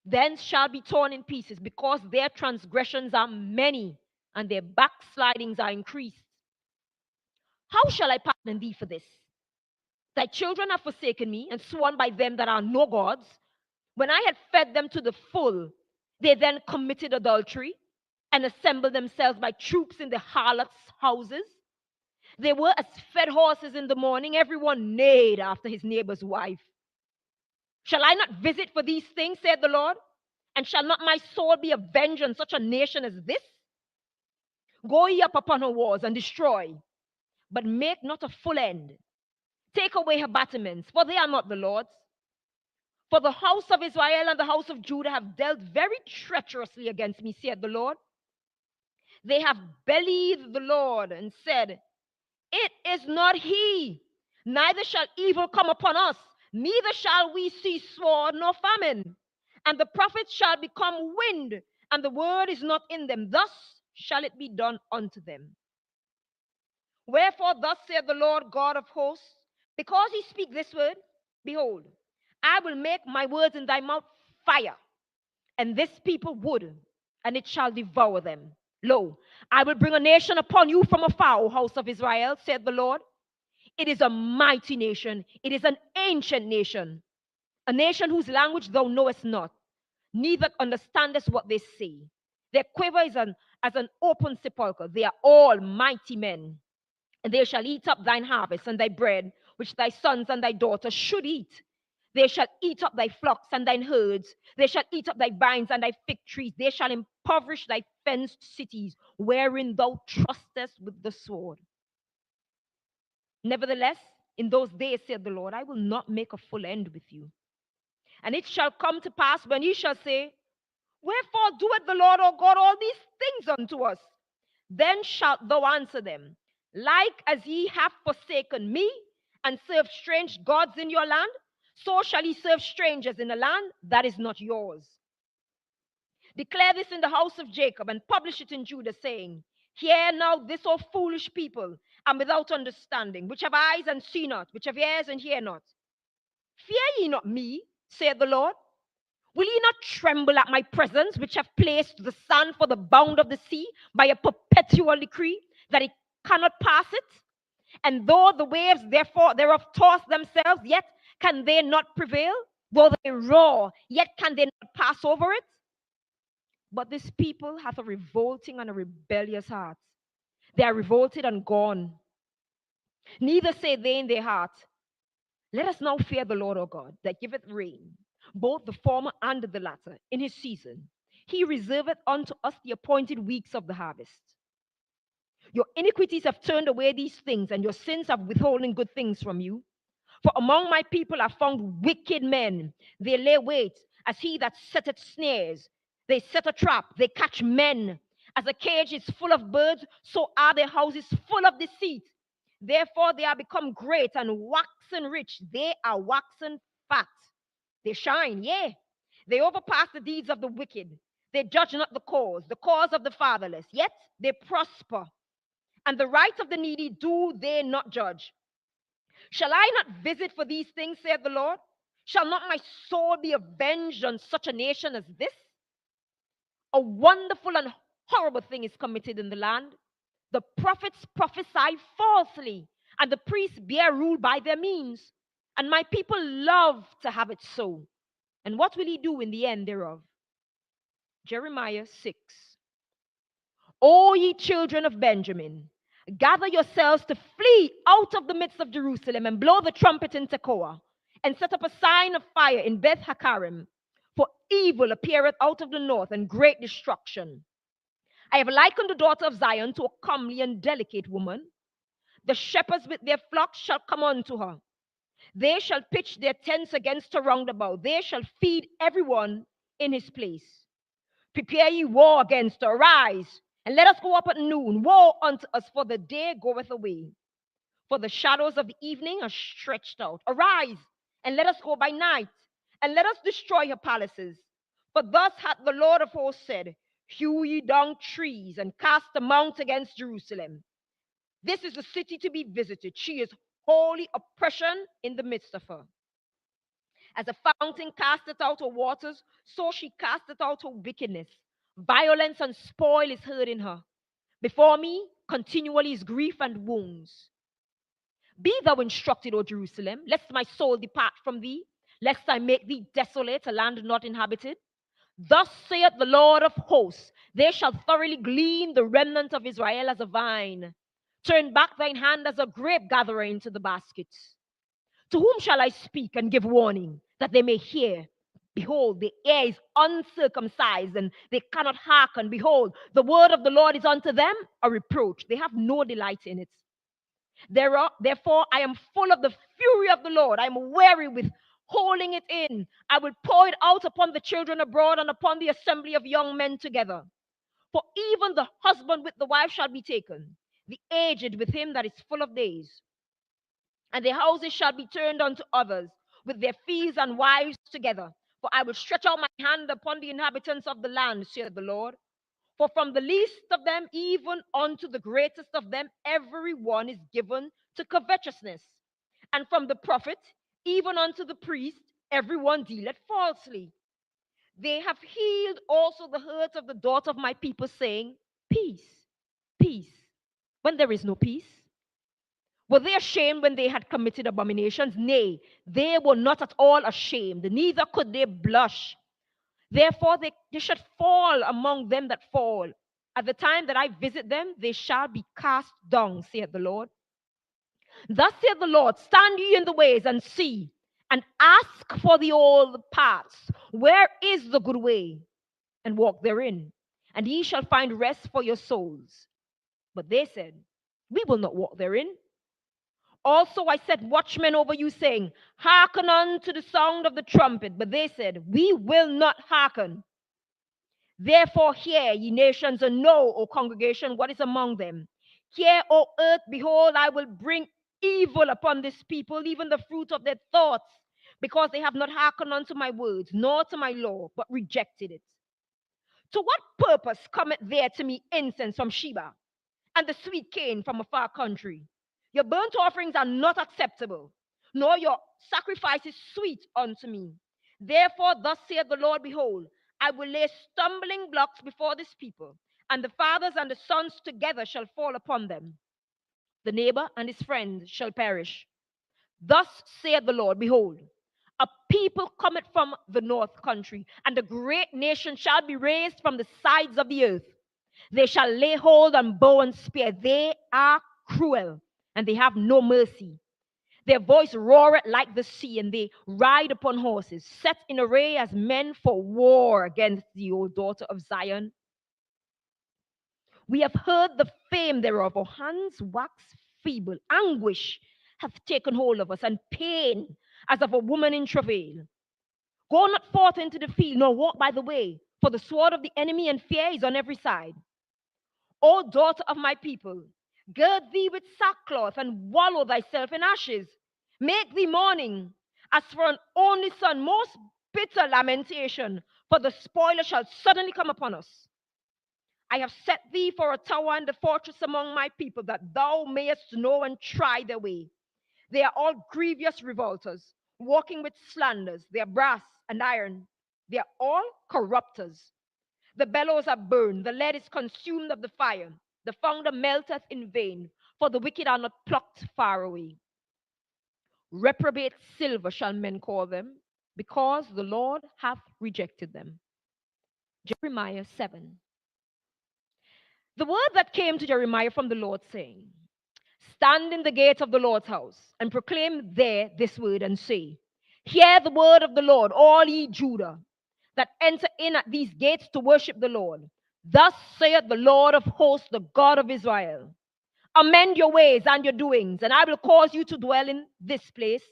then shall be torn in pieces, because their transgressions are many, and their backslidings are increased. How shall I pardon thee for this? Thy children have forsaken me, and sworn by them that are no gods. When I had fed them to the full, they then committed adultery, and assembled themselves by troops in the harlots' houses. They were as fed horses in the morning, everyone neighed after his neighbor's wife. Shall I not visit for these things, said the Lord? And shall not my soul be avenged on such a nation as this? Go ye up upon her walls and destroy, but make not a full end. Take away her battlements, for they are not the Lord's. For the house of Israel and the house of Judah have dealt very treacherously against me, said the Lord. They have belied the Lord and said, It is not he, neither shall evil come upon us, neither shall we see sword nor famine. And the prophets shall become wind, and the word is not in them. Thus shall it be done unto them. Wherefore thus saith the Lord God of hosts, because he speak this word, behold, I will make my words in thy mouth fire, and this people wood, and it shall devour them. Lo, I will bring a nation upon you from afar, O house of Israel, said the Lord. It is a mighty nation, it is an ancient nation, a nation whose language thou knowest not, neither understandest what they say. Their quiver is as an open sepulchre. They are all mighty men. And they shall eat up thine harvest and thy bread, which thy sons and thy daughters should eat. They shall eat up thy flocks and thine herds. They shall eat up thy vines and thy fig trees. They shall impoverish thy fenced cities, wherein thou trustest with the sword. Nevertheless, in those days, said the Lord, I will not make a full end with you. And it shall come to pass when ye shall say, Wherefore doeth the Lord our God all these things unto us? Then shalt thou answer them, Like as ye have forsaken me, and served strange gods in your land, so shall ye serve strangers in a land that is not yours. Declare this in the house of Jacob, and publish it in Judah, saying, Hear now this, O foolish people, and without understanding, which have eyes and see not, which have ears and hear not. Fear ye not me, saith the Lord. Will ye not tremble at my presence, which have placed the sun for the bound of the sea by a perpetual decree, that it cannot pass it? And though the waves therefore thereof toss themselves, yet can they not prevail? Though they roar, yet can they not pass over it? But this people hath a revolting and a rebellious heart. They are revolted and gone. Neither say they in their heart, Let us now fear the Lord our God, that giveth rain, both the former and the latter, in his season. He reserveth unto us the appointed weeks of the harvest. Your iniquities have turned away these things, and your sins have withholden good things from you. For among my people are found wicked men. They lay wait as he that setteth snares. They set a trap, they catch men. As a cage is full of birds, so are their houses full of deceit. Therefore they are become great and waxen rich. They are waxen fat. They shine, yea. They overpass the deeds of the wicked. They judge not the cause of the fatherless, yet they prosper. And the right of the needy do they not judge. Shall I not visit for these things, saith the Lord? Shall not my soul be avenged on such a nation as this? A wonderful and horrible thing is committed in the land. The prophets prophesy falsely, and the priests bear rule by their means. And my people love to have it so. And what will he do in the end thereof? Jeremiah 6. O ye children of Benjamin, gather yourselves to flee out of the midst of Jerusalem, and blow the trumpet in Tekoa, and set up a sign of fire in Beth Hakarim, for evil appeareth out of the north, and great destruction. I have likened the daughter of Zion to a comely and delicate woman. The shepherds with their flocks shall come unto her. They shall pitch their tents against her round about. They shall feed everyone in his place. Prepare ye war against her. Arise, and let us go up at noon. Woe unto us, for the day goeth away. For the shadows of the evening are stretched out. Arise, and let us go by night, and let us destroy her palaces. For thus hath the Lord of hosts said, hew ye down trees, and cast a mount against Jerusalem. This is the city to be visited. She is holy oppression in the midst of her. As a fountain casteth out her waters, so she casteth out her wickedness. Violence and spoil is heard in her. Before me continually is grief and wounds. Be thou instructed, O Jerusalem, lest my soul depart from thee, lest I make thee desolate, a land not inhabited. Thus saith the Lord of hosts, they shall thoroughly glean the remnant of Israel as a vine. Turn back thine hand as a grape gatherer into the baskets. To whom shall I speak and give warning, that they may hear? Behold, the ear is uncircumcised, and they cannot hearken. Behold, the word of the Lord is unto them a reproach. They have no delight in it. Therefore, I am full of the fury of the Lord. I am weary with holding it in. I will pour it out upon the children abroad, and upon the assembly of young men together. For even the husband with the wife shall be taken, the aged with him that is full of days. And their houses shall be turned unto others, with their fields and wives together. For I will stretch out my hand upon the inhabitants of the land, saith the Lord. For from the least of them even unto the greatest of them, every one is given to covetousness. And from the prophet even unto the priest, every one dealeth falsely. They have healed also the hurt of the daughter of my people, saying, peace, peace, when there is no peace. Were they ashamed when they had committed abominations? Nay, they were not at all ashamed, neither could they blush. Therefore they should fall among them that fall. At the time that I visit them, they shall be cast down, saith the Lord. Thus saith the Lord, stand ye in the ways and see, and ask for the old paths. Where is the good way? And walk therein, and ye shall find rest for your souls. But they said, we will not walk therein. Also I set watchmen over you, saying, hearken unto the sound of the trumpet. But they said, we will not hearken. Therefore hear, ye nations, and know, O congregation, what is among them. Hear, O earth, behold, I will bring evil upon this people, even the fruit of their thoughts, because they have not hearkened unto my words, nor to my law, but rejected it. To what purpose cometh there to me incense from Sheba, and the sweet cane from a far country? Your burnt offerings are not acceptable, nor your sacrifices sweet unto me. Therefore, thus saith the Lord, behold, I will lay stumbling blocks before this people, and the fathers and the sons together shall fall upon them. The neighbor and his friend shall perish. Thus saith the Lord, behold, a people cometh from the north country, and a great nation shall be raised from the sides of the earth. They shall lay hold on bow and spear. They are cruel, and they have no mercy. Their voice roareth like the sea, and they ride upon horses, set in array as men for war against the old daughter of Zion. We have heard the fame thereof. Our hands wax feeble. Anguish hath taken hold of us, and pain as of a woman in travail. Go not forth into the field, nor walk by the way, for the sword of the enemy and fear is on every side. O daughter of my people, gird thee with sackcloth, and wallow thyself in ashes. Make thee mourning, as for an only son, most bitter lamentation, for the spoiler shall suddenly come upon us. I have set thee for a tower and a fortress among my people, that thou mayest know and try their way. They are all grievous revolters, walking with slanders. They are brass and iron. They are all corrupters. The bellows are burned, the lead is consumed of the fire. The founder melteth in vain, for the wicked are not plucked far away. Reprobate silver shall men call them, because the Lord hath rejected them. Jeremiah 7. The word that came to Jeremiah from the Lord, saying, Stand in the gate of the Lord's house, and proclaim there this word, and say, Hear the word of the Lord, all ye Judah, that enter in at these gates to worship the Lord. Thus saith the Lord of hosts, the God of Israel. Amend your ways and your doings, and I will cause you to dwell in this place.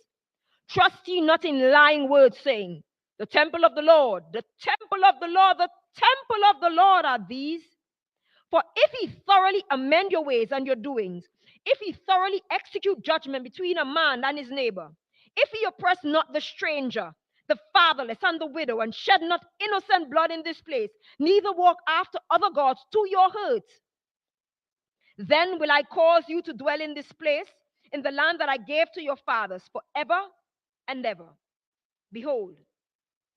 Trust ye not in lying words, saying, The temple of the Lord, the temple of the Lord, the temple of the Lord are these. For if ye thoroughly amend your ways and your doings, if ye thoroughly execute judgment between a man and his neighbor, if ye oppress not the stranger, the fatherless, and the widow, and shed not innocent blood in this place, neither walk after other gods to your hurt, then will I cause you to dwell in this place, in the land that I gave to your fathers forever and ever. Behold,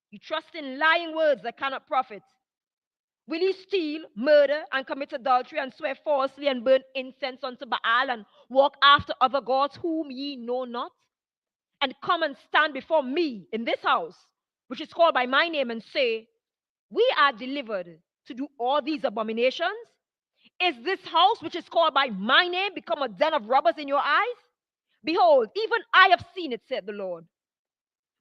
you trust in lying words that cannot profit. Will ye steal, murder, and commit adultery, and swear falsely, and burn incense unto Baal, and walk after other gods whom ye know not? And come and stand before me in this house, which is called by my name, and say, We are delivered to do all these abominations? Is this house, which is called by my name, become a den of robbers in your eyes? Behold, even I have seen it, said the Lord.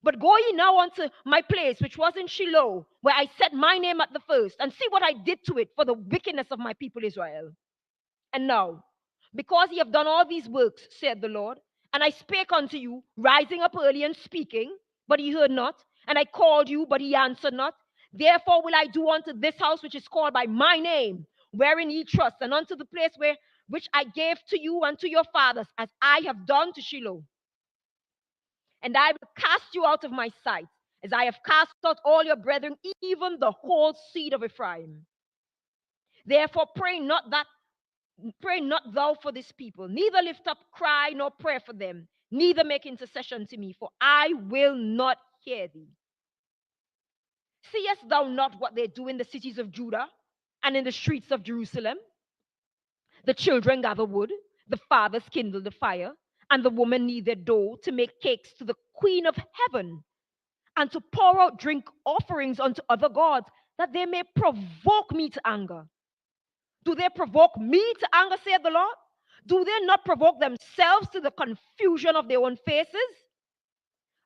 But go ye now unto my place, which was in Shiloh, where I set my name at the first, and see what I did to it for the wickedness of my people Israel. And now, because ye have done all these works, said the Lord, and I spake unto you, rising up early and speaking, but ye heard not, and I called you, but ye answered not. Therefore will I do unto this house, which is called by my name, wherein ye trust, and unto the place which I gave to you and to your fathers, as I have done to Shiloh. And I will cast you out of my sight, as I have cast out all your brethren, even the whole seed of Ephraim. Therefore pray not thou for this people, neither lift up cry nor prayer for them, neither make intercession to me, for I will not hear thee. Seest thou not what they do in the cities of Judah and in the streets of Jerusalem? The children gather wood, the fathers kindle the fire, and the women knead their dough to make cakes to the queen of heaven, and to pour out drink offerings unto other gods, that they may provoke me to anger. Do they provoke me to anger, saith the Lord? Do they not provoke themselves to the confusion of their own faces?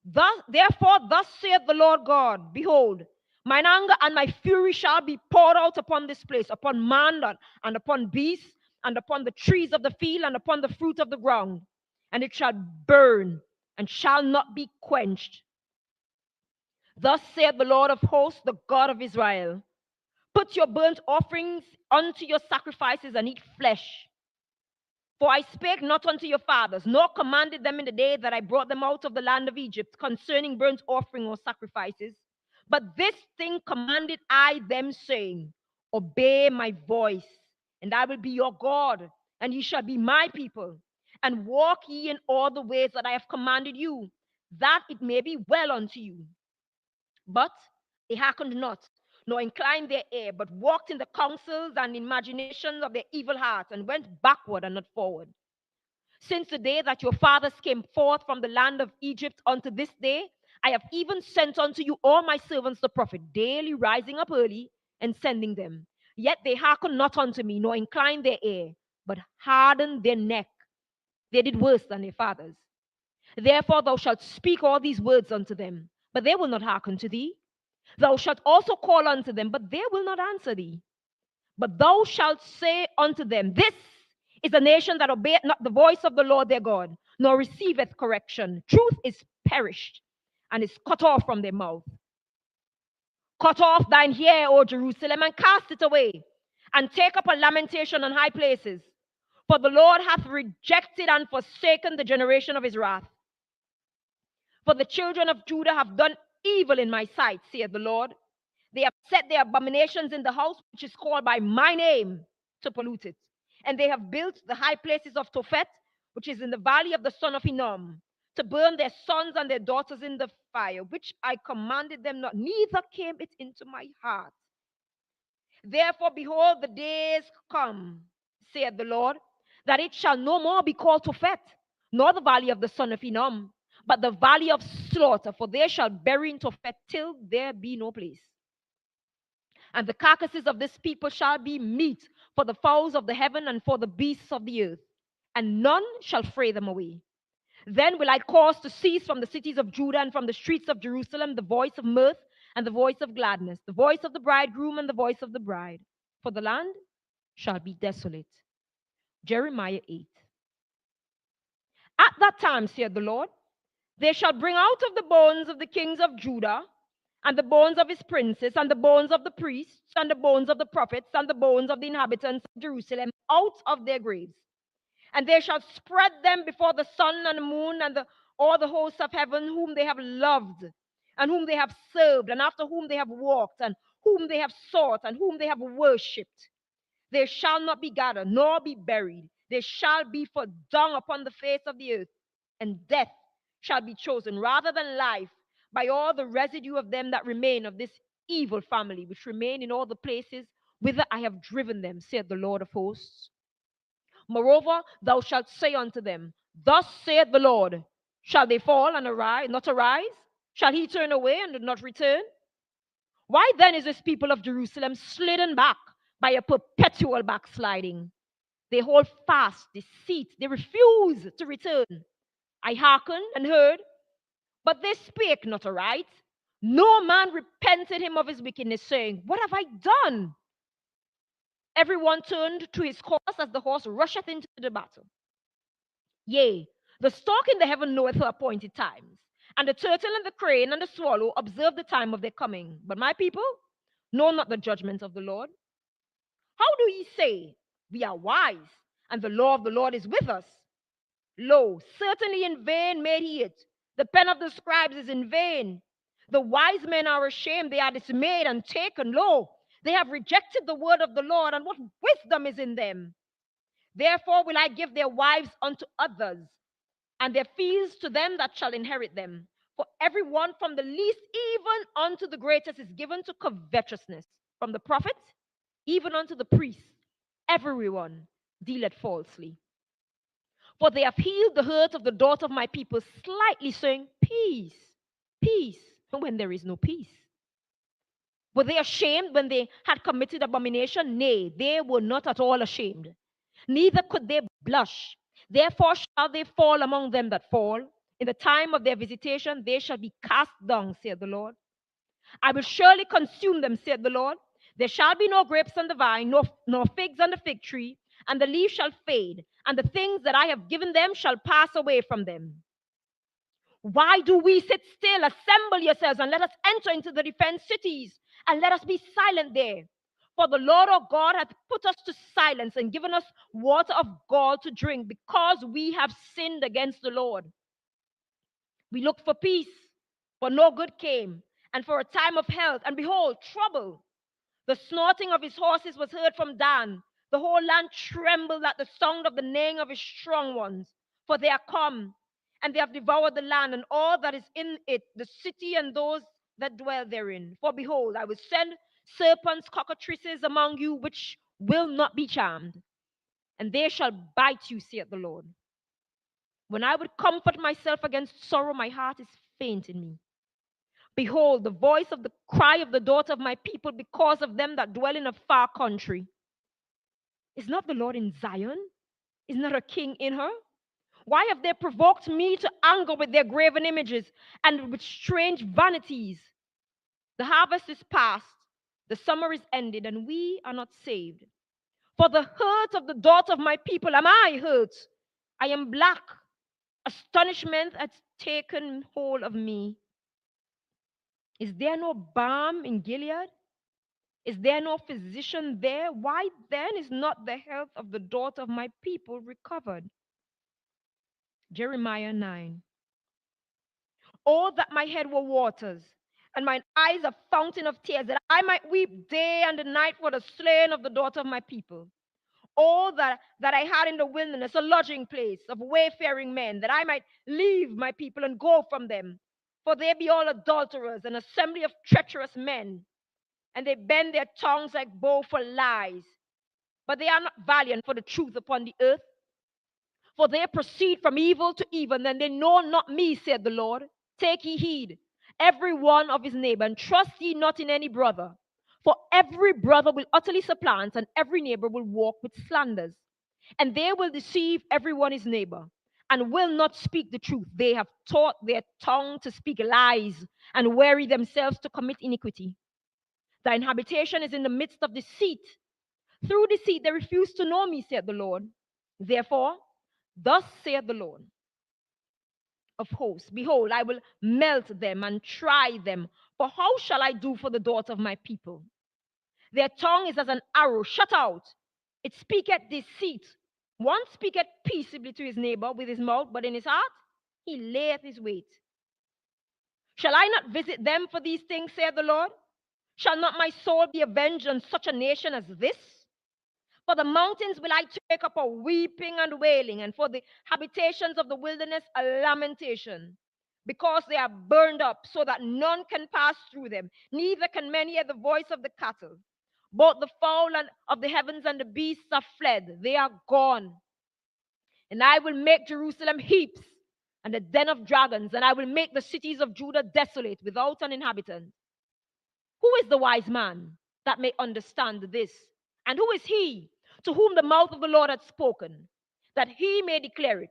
Therefore, thus saith the Lord God, Behold, mine anger and my fury shall be poured out upon this place, upon man and upon beast, and upon the trees of the field, and upon the fruit of the ground, and it shall burn, and shall not be quenched. Thus saith the Lord of hosts, the God of Israel, Put your burnt offerings unto your sacrifices, and eat flesh. For I spake not unto your fathers, nor commanded them in the day that I brought them out of the land of Egypt, concerning burnt offering or sacrifices. But this thing commanded I them, saying, Obey my voice, and I will be your God, and ye shall be my people. And walk ye in all the ways that I have commanded you, that it may be well unto you. But they hearkened not, nor inclined their ear, but walked in the counsels and imaginations of their evil hearts, and went backward and not forward. Since the day that your fathers came forth from the land of Egypt unto this day, I have even sent unto you all my servants the prophet, daily rising up early and sending them. Yet they hearkened not unto me, nor inclined their ear, but hardened their neck. They did worse than their fathers. Therefore thou shalt speak all these words unto them, but they will not hearken to thee. Thou shalt also call unto them, but they will not answer thee. But thou shalt say unto them, This is a nation that obeyeth not the voice of the Lord their God, nor receiveth correction. Truth is perished, and is cut off from their mouth. Cut off thine hair, O Jerusalem, and cast it away, and take up a lamentation on high places. For the Lord hath rejected and forsaken the generation of his wrath. For the children of Judah have done evil in my sight, saith the Lord. They have set their abominations in the house which is called by my name to pollute it. And they have built the high places of Tophet, which is in the valley of the son of Hinnom, to burn their sons and their daughters in the fire, which I commanded them not, neither came it into my heart. Therefore, behold, the days come, saith the Lord, that it shall no more be called Tophet, nor the valley of the son of Hinnom, but the valley of slaughter, for they shall bury in Tophet till there be no place. And the carcasses of this people shall be meat for the fowls of the heaven and for the beasts of the earth, and none shall fray them away. Then will I cause to cease from the cities of Judah and from the streets of Jerusalem the voice of mirth and the voice of gladness, the voice of the bridegroom and the voice of the bride, for the land shall be desolate. Jeremiah 8. At that time, saith the Lord, they shall bring out of the bones of the kings of Judah, and the bones of his princes, and the bones of the priests, and the bones of the prophets, and the bones of the inhabitants of Jerusalem out of their graves. And they shall spread them before the sun and the moon and all the hosts of heaven, whom they have loved, and whom they have served, and after whom they have walked, and whom they have sought, and whom they have worshipped. They shall not be gathered, nor be buried. They shall be for dung upon the face of the earth, and death shall be chosen rather than life by all the residue of them that remain of this evil family, which remain in all the places whither I have driven them, saith the Lord of hosts. Moreover, thou shalt say unto them, thus saith the Lord, shall they fall and not arise? Shall he turn away and not return? Why then is this people of Jerusalem slidden back by a perpetual backsliding? They hold fast deceit, they refuse to return. I hearkened and heard, but they spake not aright. No man repented him of his wickedness, saying, what have I done? Everyone turned to his course as the horse rusheth into the battle. Yea, the stork in the heaven knoweth her appointed times, and the turtle and the crane and the swallow observe the time of their coming. But my people know not the judgment of the Lord. How do ye say, we are wise, and the law of the Lord is with us? Lo, certainly in vain made he it. The pen of the scribes is in vain. The wise men are ashamed, they are dismayed and taken. Lo, they have rejected the word of the Lord, and what wisdom is in them? Therefore will I give their wives unto others, and their fields to them that shall inherit them. For everyone from the least even unto the greatest is given to covetousness. From the prophets even unto the priests, everyone dealeth falsely. For they have healed the hurt of the daughter of my people, slightly saying, peace, peace, when there is no peace. Were they ashamed when they had committed abomination? Nay, they were not at all ashamed. Neither could they blush. Therefore shall they fall among them that fall. In the time of their visitation, they shall be cast down, saith the Lord. I will surely consume them, saith the Lord. There shall be no grapes on the vine, nor figs on the fig tree, and the leaf shall fade, and the things that I have given them shall pass away from them. Why do we sit still? Assemble yourselves, and let us enter into the defense cities, and let us be silent there. For the Lord our God hath put us to silence and given us water of gall to drink, because we have sinned against the Lord. We looked for peace, but no good came, and for a time of health, and behold, trouble. The snorting of his horses was heard from Dan. The whole land trembled at the sound of the neighing of his strong ones. For they are come, and they have devoured the land, and all that is in it, the city and those that dwell therein. For behold, I will send serpents, cockatrices among you, which will not be charmed, and they shall bite you, saith the Lord. When I would comfort myself against sorrow, my heart is faint in me. Behold, the voice of the cry of the daughter of my people, because of them that dwell in a far country. Is not the Lord in Zion? Is not a king in her? Why have they provoked me to anger with their graven images and with strange vanities? The harvest is past, the summer is ended, and we are not saved. For the hurt of the daughter of my people am I hurt. I am black. Astonishment has taken hold of me. Is there no balm in Gilead? Is there no physician there? Why then is not the health of the daughter of my people recovered? Jeremiah 9. Oh, that my head were waters, and mine eyes a fountain of tears, that I might weep day and night for the slain of the daughter of my people. All that I had in the wilderness, a lodging place of wayfaring men, that I might leave my people and go from them. For they be all adulterers, an assembly of treacherous men, and they bend their tongues like bow for lies. But they are not valiant for the truth upon the earth. For they proceed from evil to evil, and they know not me, said the Lord. Take ye heed, every one of his neighbor, and trust ye not in any brother. For every brother will utterly supplant, and every neighbor will walk with slanders. And they will deceive every one his neighbor, and will not speak the truth. They have taught their tongue to speak lies, and weary themselves to commit iniquity. Thine habitation is in the midst of deceit. Through deceit they refuse to know me, said the Lord. Therefore, thus saith the Lord of hosts, behold, I will melt them and try them. For how shall I do for the daughter of my people? Their tongue is as an arrow shut out. It speaketh deceit. One speaketh peaceably to his neighbor with his mouth, but in his heart he layeth his wait. Shall I not visit them for these things, saith the Lord? Shall not my soul be avenged on such a nation as this? For the mountains will I take up a weeping and wailing, and for the habitations of the wilderness a lamentation, because they are burned up, so that none can pass through them, neither can men hear the voice of the cattle. Both the fowl of the heavens and the beasts are fled, they are gone. And I will make Jerusalem heaps, and a den of dragons, and I will make the cities of Judah desolate, without an inhabitant. Who is the wise man that may understand this? And who is he to whom the mouth of the Lord hath spoken, that he may declare it?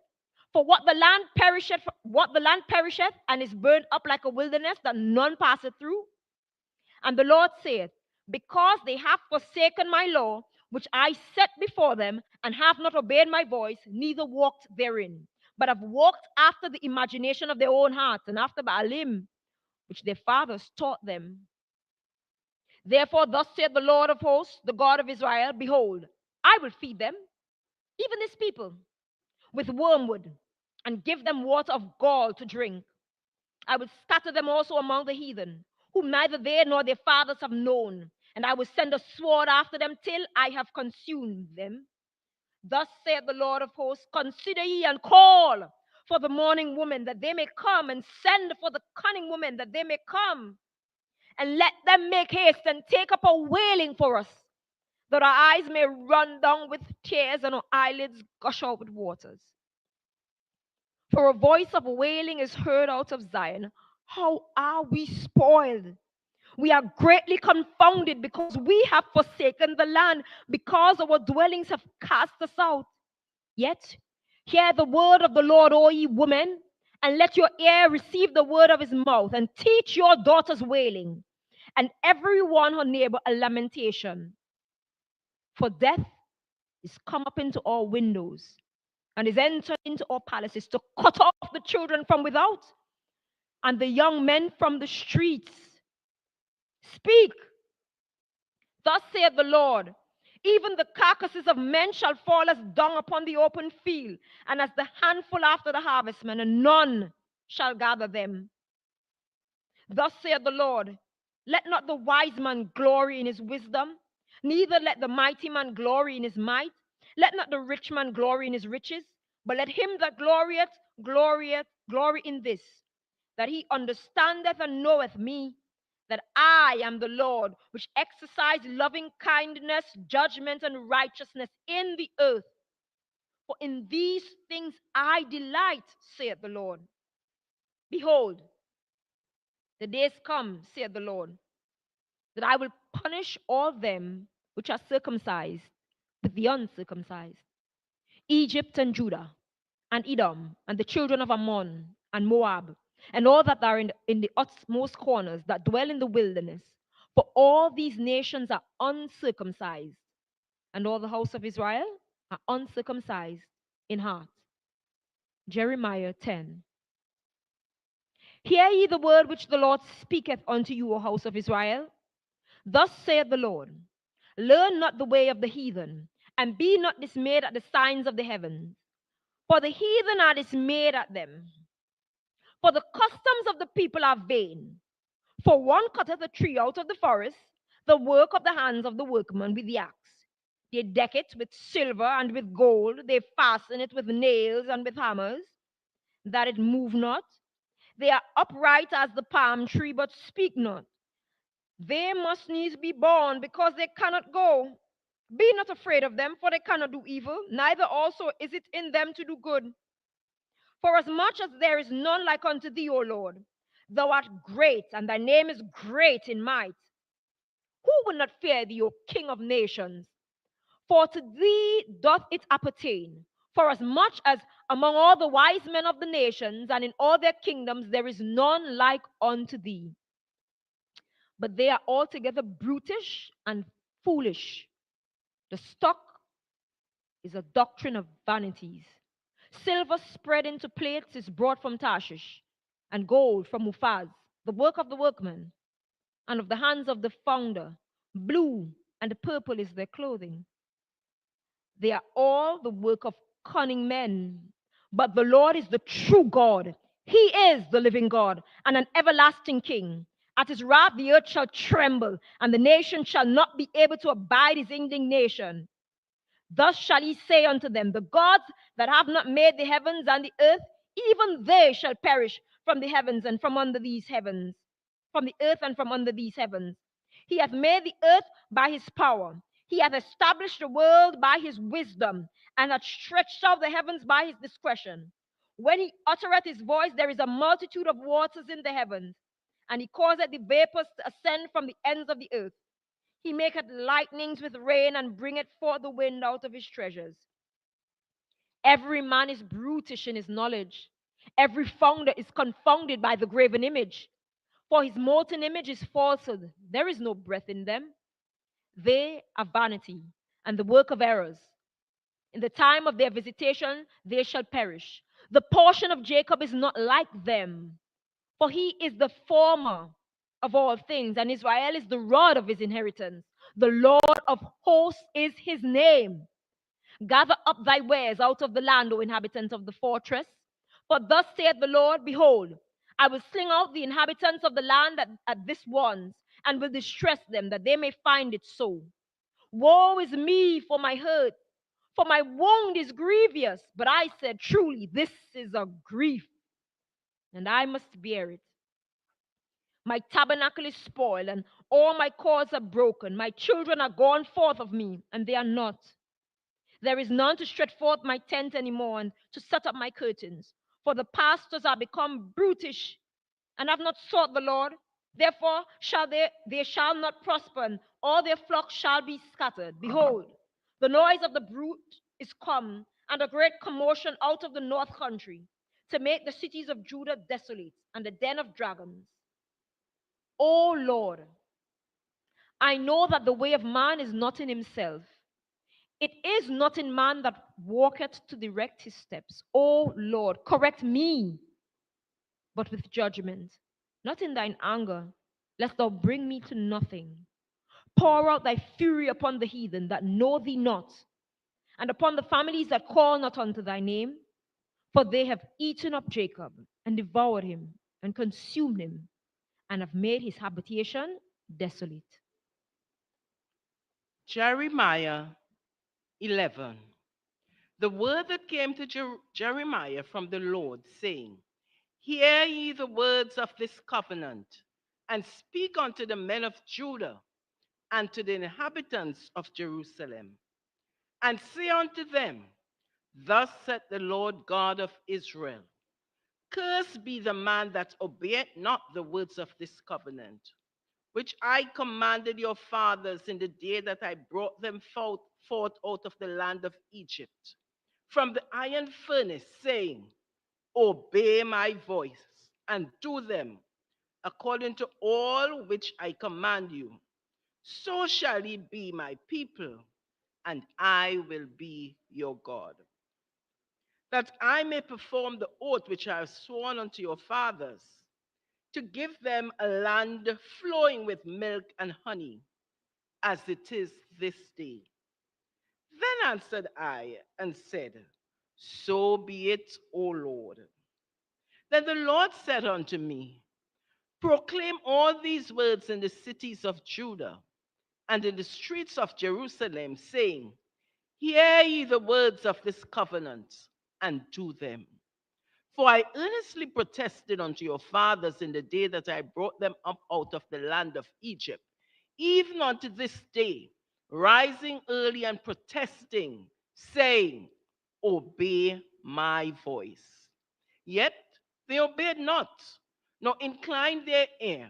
For what the land perisheth, and is burned up like a wilderness, that none passeth through. And the Lord saith, because they have forsaken my law, which I set before them, and have not obeyed my voice, neither walked therein, but have walked after the imagination of their own hearts, and after Baalim, which their fathers taught them. Therefore, thus saith the Lord of hosts, the God of Israel, behold, I will feed them, even this people, with wormwood, and give them water of gall to drink. I will scatter them also among the heathen, whom neither they nor their fathers have known, and I will send a sword after them till I have consumed them. Thus saith the Lord of hosts, consider ye and call for the mourning woman, that they may come, and send for the cunning woman, that they may come. And let them make haste and take up a wailing for us, that our eyes may run down with tears and our eyelids gush out with waters. For a voice of wailing is heard out of Zion. How are we spoiled? We are greatly confounded, because we have forsaken the land, because our dwellings have cast us out. Yet hear the word of the Lord, O ye women, and let your ear receive the word of his mouth, and teach your daughters wailing, and every one her neighbor a lamentation. For death is come up into our windows, and is entered into our palaces, to cut off the children from without, and the young men from the streets. Speak, thus saith the Lord, even the carcasses of men shall fall as dung upon the open field, and as the handful after the harvestman, and none shall gather them. Thus saith the Lord, let not the wise man glory in his wisdom, neither let the mighty man glory in his might. Let not the rich man glory in his riches, but let him that glorieth glory in this, that he understandeth and knoweth me, that I am the Lord, which exercise loving kindness, judgment, and righteousness in the earth. For in these things I delight, saith the Lord. Behold, the days come, saith the Lord, that I will punish all them which are circumcised with the uncircumcised, Egypt and Judah, and Edom, and the children of Ammon, and Moab, and all that are in the utmost corners that dwell in the wilderness. For all these nations are uncircumcised, and all the house of Israel are uncircumcised in heart. Jeremiah 10. Hear ye the word which the Lord speaketh unto you, O house of Israel. Thus saith the Lord, learn not the way of the heathen, and be not dismayed at the signs of the heavens. For the heathen are dismayed at them. For the customs of the people are vain. For one cutteth a tree out of the forest, the work of the hands of the workman with the axe. They deck it with silver and with gold, they fasten it with nails and with hammers, that it move not. They are upright as the palm tree, but speak not. They must needs be born, because they cannot go. Be not afraid of them, for they cannot do evil, neither also is it in them to do good. For as much as there is none like unto thee, O Lord, thou art great, and thy name is great in might. Who will not fear thee, O King of nations? For to thee doth it appertain. For as much as among all the wise men of the nations and in all their kingdoms there is none like unto thee. But they are altogether brutish and foolish. The stock is a doctrine of vanities. Silver spread into plates is brought from Tarshish, and gold from Uphaz, the work of the workman, and of the hands of the founder. Blue and purple is their clothing. They are all the work of cunning men. But the Lord is the true God. He is the living God and an everlasting King. At his wrath the earth shall tremble, and the nation shall not be able to abide his indignation. Thus shall he say unto them, the gods that have not made the heavens and the earth, even they shall perish from the heavens and from under these heavens, from the earth and from under these heavens. He hath made the earth by his power. He hath established the world by his wisdom, and hath stretched out the heavens by his discretion. When he uttereth his voice, there is a multitude of waters in the heavens, and he causeth the vapors to ascend from the ends of the earth. He maketh lightnings with rain, and bringeth forth the wind out of his treasures. Every man is brutish in his knowledge. Every founder is confounded by the graven image. For his molten image is falsehood. There is no breath in them. They are vanity and the work of errors. In the time of their visitation, they shall perish. The portion of Jacob is not like them, for he is the former of all things, and Israel is the rod of his inheritance. The Lord of hosts is his name. Gather up thy wares out of the land, O inhabitants of the fortress. For thus saith the Lord, behold, I will sling out the inhabitants of the land at this once, and will distress them, that they may find it so. Woe is me for my hurt, for my wound is grievous. But I said, truly, this is a grief, and I must bear it. My tabernacle is spoiled, and all my cords are broken. My children are gone forth of me, and they are not. There is none to stretch forth my tent anymore, and to set up my curtains. For the pastors are become brutish, and have not sought the Lord. Therefore they shall not prosper, and all their flocks shall be scattered. Behold, the noise of the brute is come, and a great commotion out of the north country, to make the cities of Judah desolate, and the den of dragons. O Lord, I know that the way of man is not in himself. It is not in man that walketh to direct his steps. O Lord, correct me, but with judgment, not in thine anger, lest thou bring me to nothing. Pour out thy fury upon the heathen that know thee not, and upon the families that call not unto thy name. For they have eaten up Jacob, and devoured him, and consumed him, and have made his habitation desolate. Jeremiah 11. The word that came to Jeremiah from the Lord, saying, Hear ye the words of this covenant, and speak unto the men of Judah, and to the inhabitants of Jerusalem, and say unto them, Thus saith the Lord God of Israel, Cursed be the man that obeyeth not the words of this covenant, which I commanded your fathers in the day that I brought them forth out of the land of Egypt, from the iron furnace, saying, Obey my voice, and do them according to all which I command you. So shall ye be my people, and I will be your God. That I may perform the oath which I have sworn unto your fathers, to give them a land flowing with milk and honey, as it is this day. Then answered I and said, So be it, O Lord. Then the Lord said unto me, Proclaim all these words in the cities of Judah and in the streets of Jerusalem, saying, Hear ye the words of this covenant, and do them. For I earnestly protested unto your fathers in the day that I brought them up out of the land of Egypt, even unto this day, rising early and protesting, saying, Obey my voice. Yet they obeyed not, nor inclined their ear,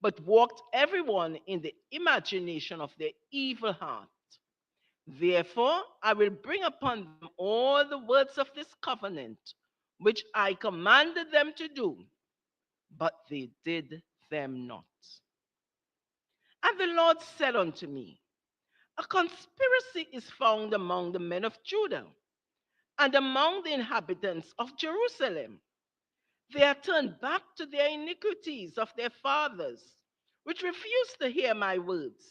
but walked everyone in the imagination of their evil heart. Therefore, I will bring upon them all the words of this covenant, which I commanded them to do, but they did them not. And the Lord said unto me, A conspiracy is found among the men of Judah and among the inhabitants of Jerusalem. They are turned back to their iniquities of their fathers, which refused to hear my words,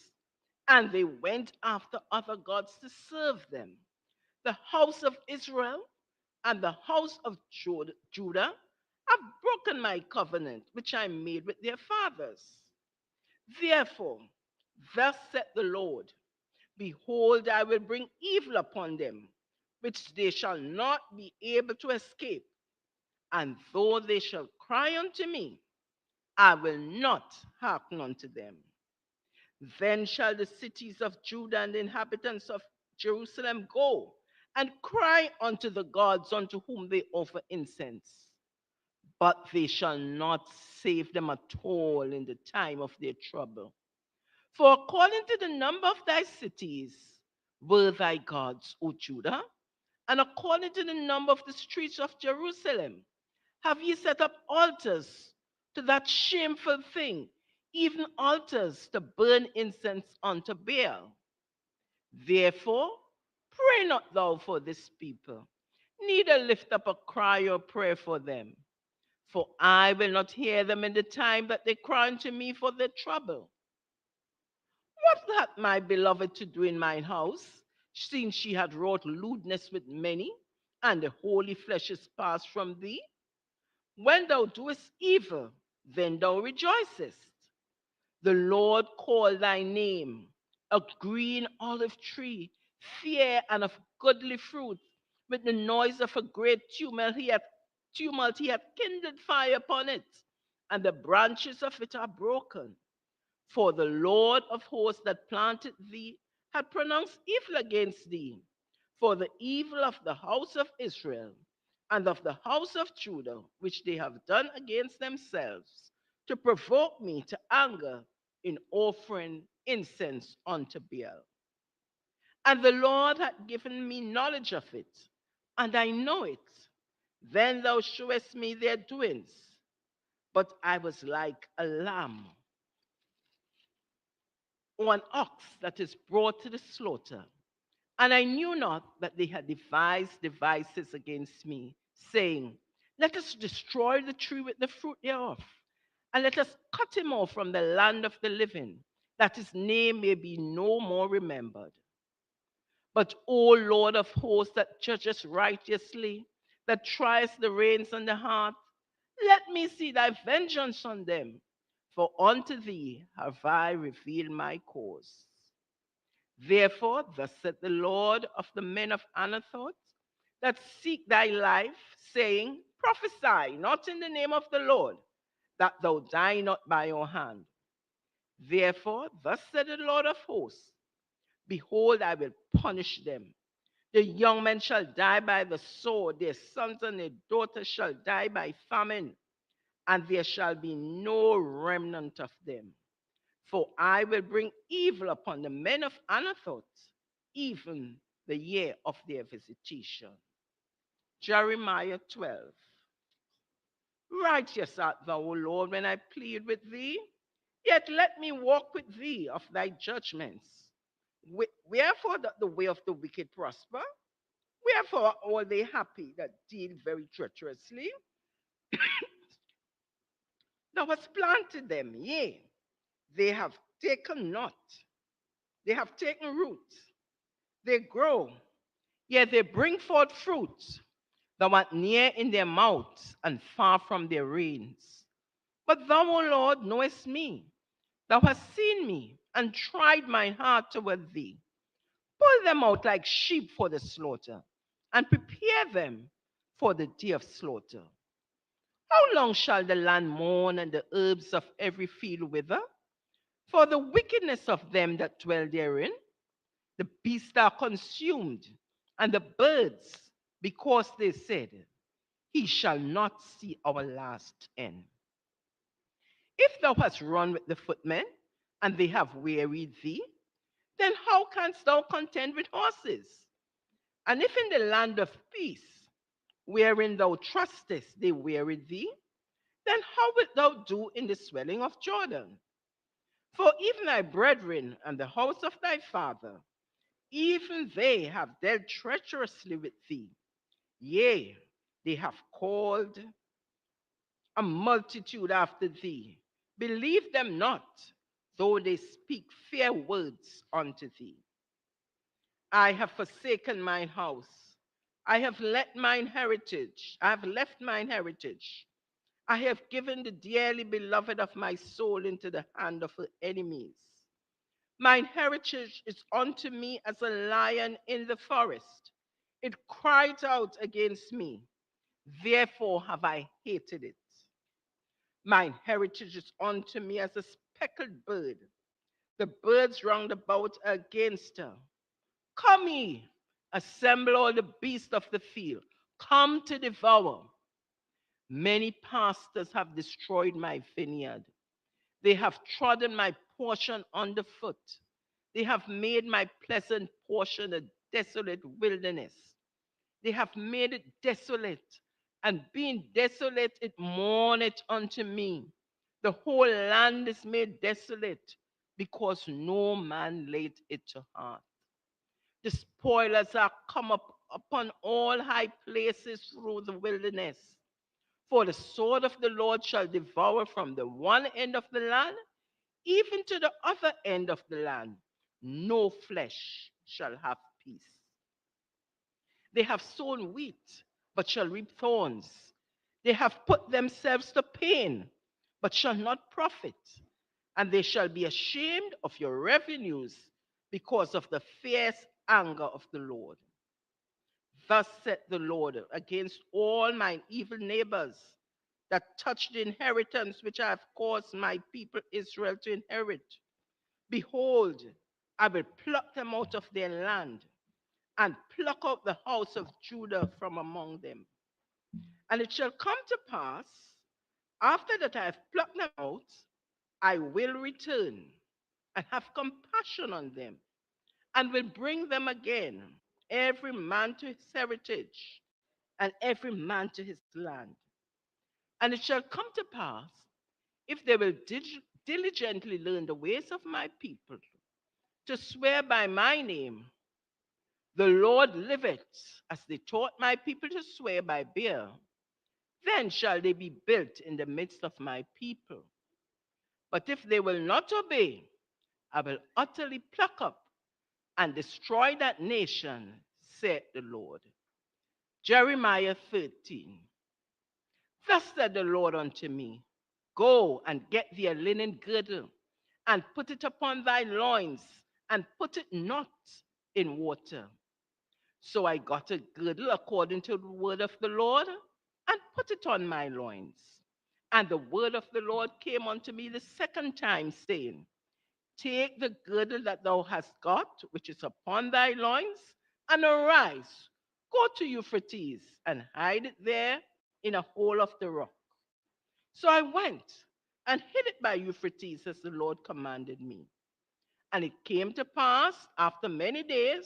and they went after other gods to serve them. The house of Israel and the house of Judah have broken my covenant, which I made with their fathers. Therefore, thus saith the Lord, Behold, I will bring evil upon them, which they shall not be able to escape. And though they shall cry unto me, I will not hearken unto them. Then shall the cities of Judah and the inhabitants of Jerusalem go and cry unto the gods unto whom they offer incense. But they shall not save them at all in the time of their trouble. For according to the number of thy cities were thy gods, O Judah, and according to the number of the streets of Jerusalem, have ye set up altars to that shameful thing, even altars to burn incense unto Baal? Therefore, pray not thou for this people, neither lift up a cry or prayer for them. For I will not hear them in the time that they cry unto me for their trouble. What hath my beloved to do in mine house, seeing she had wrought lewdness with many, and the holy flesh is passed from thee? When thou doest evil, then thou rejoicest. The Lord called thy name, a green olive tree, fair and of goodly fruit. With the noise of a great tumult he hath kindled fire upon it, and the branches of it are broken. For the Lord of hosts that planted thee had pronounced evil against thee. For the evil of the house of Israel and of the house of Judah, which they have done against themselves, to provoke me to anger in offering incense unto Baal. And the Lord hath given me knowledge of it, and I know it. Then thou shewest me their doings. But I was like a lamb or an ox that is brought to the slaughter. And I knew not that they had devised devices against me, saying, Let us destroy the tree with the fruit thereof, and let us cut him off from the land of the living, that his name may be no more remembered. But, O Lord of hosts, that judgest righteously, that triest the reins and the heart, let me see thy vengeance on them, for unto thee have I revealed my cause. Therefore, thus saith the Lord of the men of Anathoth, that seek thy life, saying, Prophesy not in the name of the Lord, that thou die not by your hand. Therefore, thus said the Lord of hosts, Behold, I will punish them. The young men shall die by the sword, their sons and their daughters shall die by famine, and there shall be no remnant of them. For I will bring evil upon the men of Anathoth, even the year of their visitation. Jeremiah 12. Righteous art thou, O Lord, when I plead with thee, yet let me walk with thee of thy judgments. Wherefore doth the way of the wicked prosper? Wherefore are all they happy that deal very treacherously? Thou hast planted them, yea, they have taken not. They have taken root. They grow, yet they bring forth fruit. Thou art near in their mouths and far from their reins. But thou, O Lord, knowest me. Thou hast seen me and tried mine heart toward thee. Pull them out like sheep for the slaughter, and prepare them for the day of slaughter. How long shall the land mourn and the herbs of every field wither? For the wickedness of them that dwell therein. The beasts are consumed, and the birds, because they said, he shall not see our last end. If thou hast run with the footmen, and they have wearied thee, then how canst thou contend with horses? And if in the land of peace, wherein thou trustest, they wearied thee, then how wilt thou do in the swelling of Jordan? For even thy brethren and the house of thy father, even they have dealt treacherously with thee. Yea, they have called a multitude after thee. Believe them not, though they speak fair words unto thee. I have forsaken mine house. I have left mine heritage. I have given the dearly beloved of my soul into the hand of her enemies. Mine heritage is unto me as a lion in the forest. It cried out against me. Therefore have I hated it. Mine heritage is unto me as a speckled bird. The birds round about against her. Come ye, assemble all the beasts of the field. Come to devour. Many pastors have destroyed my vineyard. They have trodden my portion underfoot. They have made my pleasant portion a desolate wilderness. They have made it desolate, and being desolate, it mourneth unto me. The whole land is made desolate, because no man laid it to heart. The spoilers are come up upon all high places through the wilderness. For the sword of the Lord shall devour from the one end of the land, even to the other end of the land. No flesh shall have peace. They have sown wheat, but shall reap thorns. They have put themselves to pain, but shall not profit. And they shall be ashamed of your revenues because of the fierce anger of the Lord. Thus saith the Lord against all mine evil neighbors that touch the inheritance which I have caused my people Israel to inherit. Behold, I will pluck them out of their land and pluck out the house of Judah from among them. And it shall come to pass, after that I have plucked them out, I will return and have compassion on them, and will bring them again, every man to his heritage, and every man to his land. And it shall come to pass, if they will diligently learn the ways of my people, to swear by my name, the Lord liveth, as they taught my people to swear by Baal, then shall they be built in the midst of my people. But if they will not obey, I will utterly pluck up and destroy that nation, saith the Lord. Jeremiah 13. Thus said the Lord unto me, go and get thee a linen girdle, and put it upon thy loins, and put it not in water. So I got a girdle according to the word of the Lord, and put it on my loins. And the word of the Lord came unto me the second time, saying, take the girdle that thou hast got, which is upon thy loins, and arise, go to Euphrates, and hide it there in a hole of the rock. So I went and hid it by Euphrates, as the Lord commanded me. And it came to pass after many days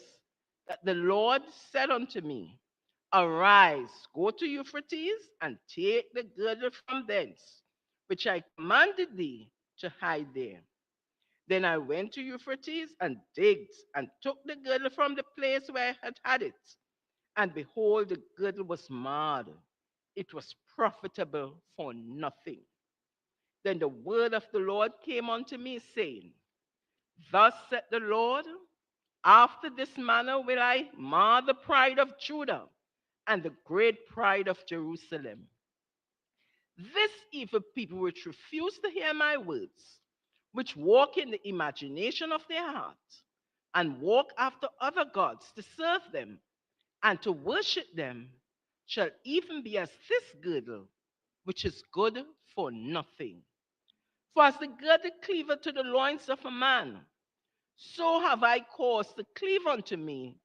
that the Lord said unto me, arise, go to Euphrates, and take the girdle from thence, which I commanded thee to hide there. Then I went to Euphrates and digged, and took the girdle from the place where I had had it. And behold, the girdle was marred. It was profitable for nothing. Then the word of the Lord came unto me, saying, thus saith the Lord, after this manner will I mar the pride of Judah and the great pride of Jerusalem. This evil people which refuse to hear my words, which walk in the imagination of their heart, and walk after other gods to serve them and to worship them, shall even be as this girdle, which is good for nothing. For as the girdle cleaveth to the loins of a man, so have I caused to cleave unto me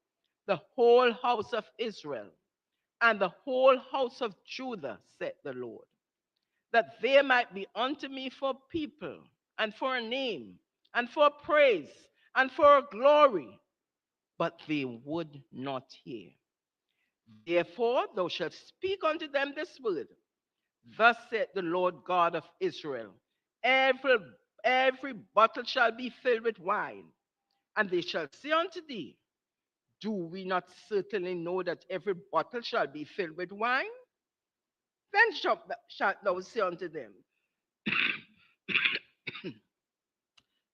the whole house of Israel and the whole house of Judah, said the Lord, that they might be unto me for a people, and for a name, and for praise, and for glory. But they would not hear. Therefore thou shalt speak unto them this word. Thus said the Lord God of Israel, every bottle shall be filled with wine, and they shall say unto thee, do we not certainly know that every bottle shall be filled with wine? Then shalt thou say unto them,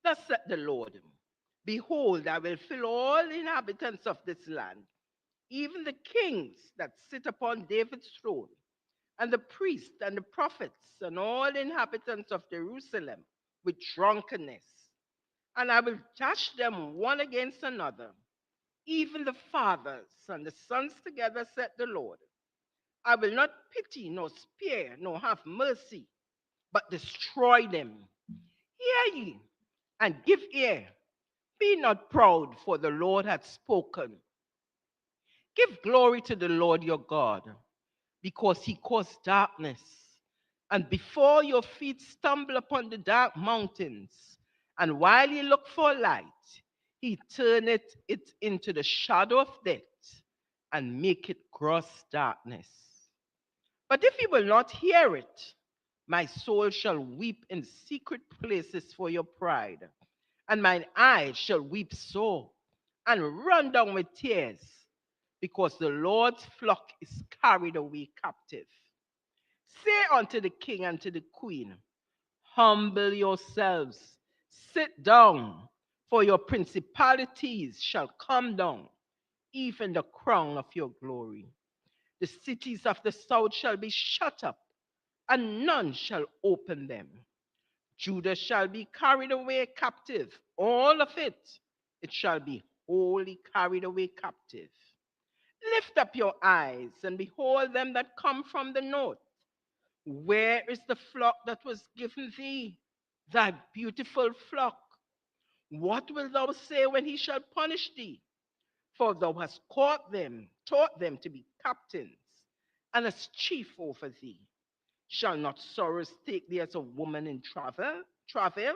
thus said the Lord, behold, I will fill all the inhabitants of this land, even the kings that sit upon David's throne, and the priests and the prophets, and all the inhabitants of Jerusalem, with drunkenness. And I will dash them one against another, even the fathers and the sons together, said the Lord. I will not pity, nor spare, nor have mercy, but destroy them. Hear ye, and give ear. Be not proud, for the Lord hath spoken. Give glory to the Lord your God, because he caused darkness, and before your feet stumble upon the dark mountains. And while ye look for light, he turneth it into the shadow of death, and make it gross darkness. But if you will not hear it, my soul shall weep in secret places for your pride, and mine eyes shall weep sore, and run down with tears, because the Lord's flock is carried away captive. Say unto the king and to the queen, humble yourselves, sit down, for your principalities shall come down, even the crown of your glory. The cities of the south shall be shut up, and none shall open them. Judah shall be carried away captive, all of it. It shall be wholly carried away captive. Lift up your eyes and behold them that come from the north. Where is the flock that was given thee, thy beautiful flock? What wilt thou say when he shall punish thee? For thou hast taught them to be captains, and as chief over thee. Shall not sorrows take thee as a woman in travail? And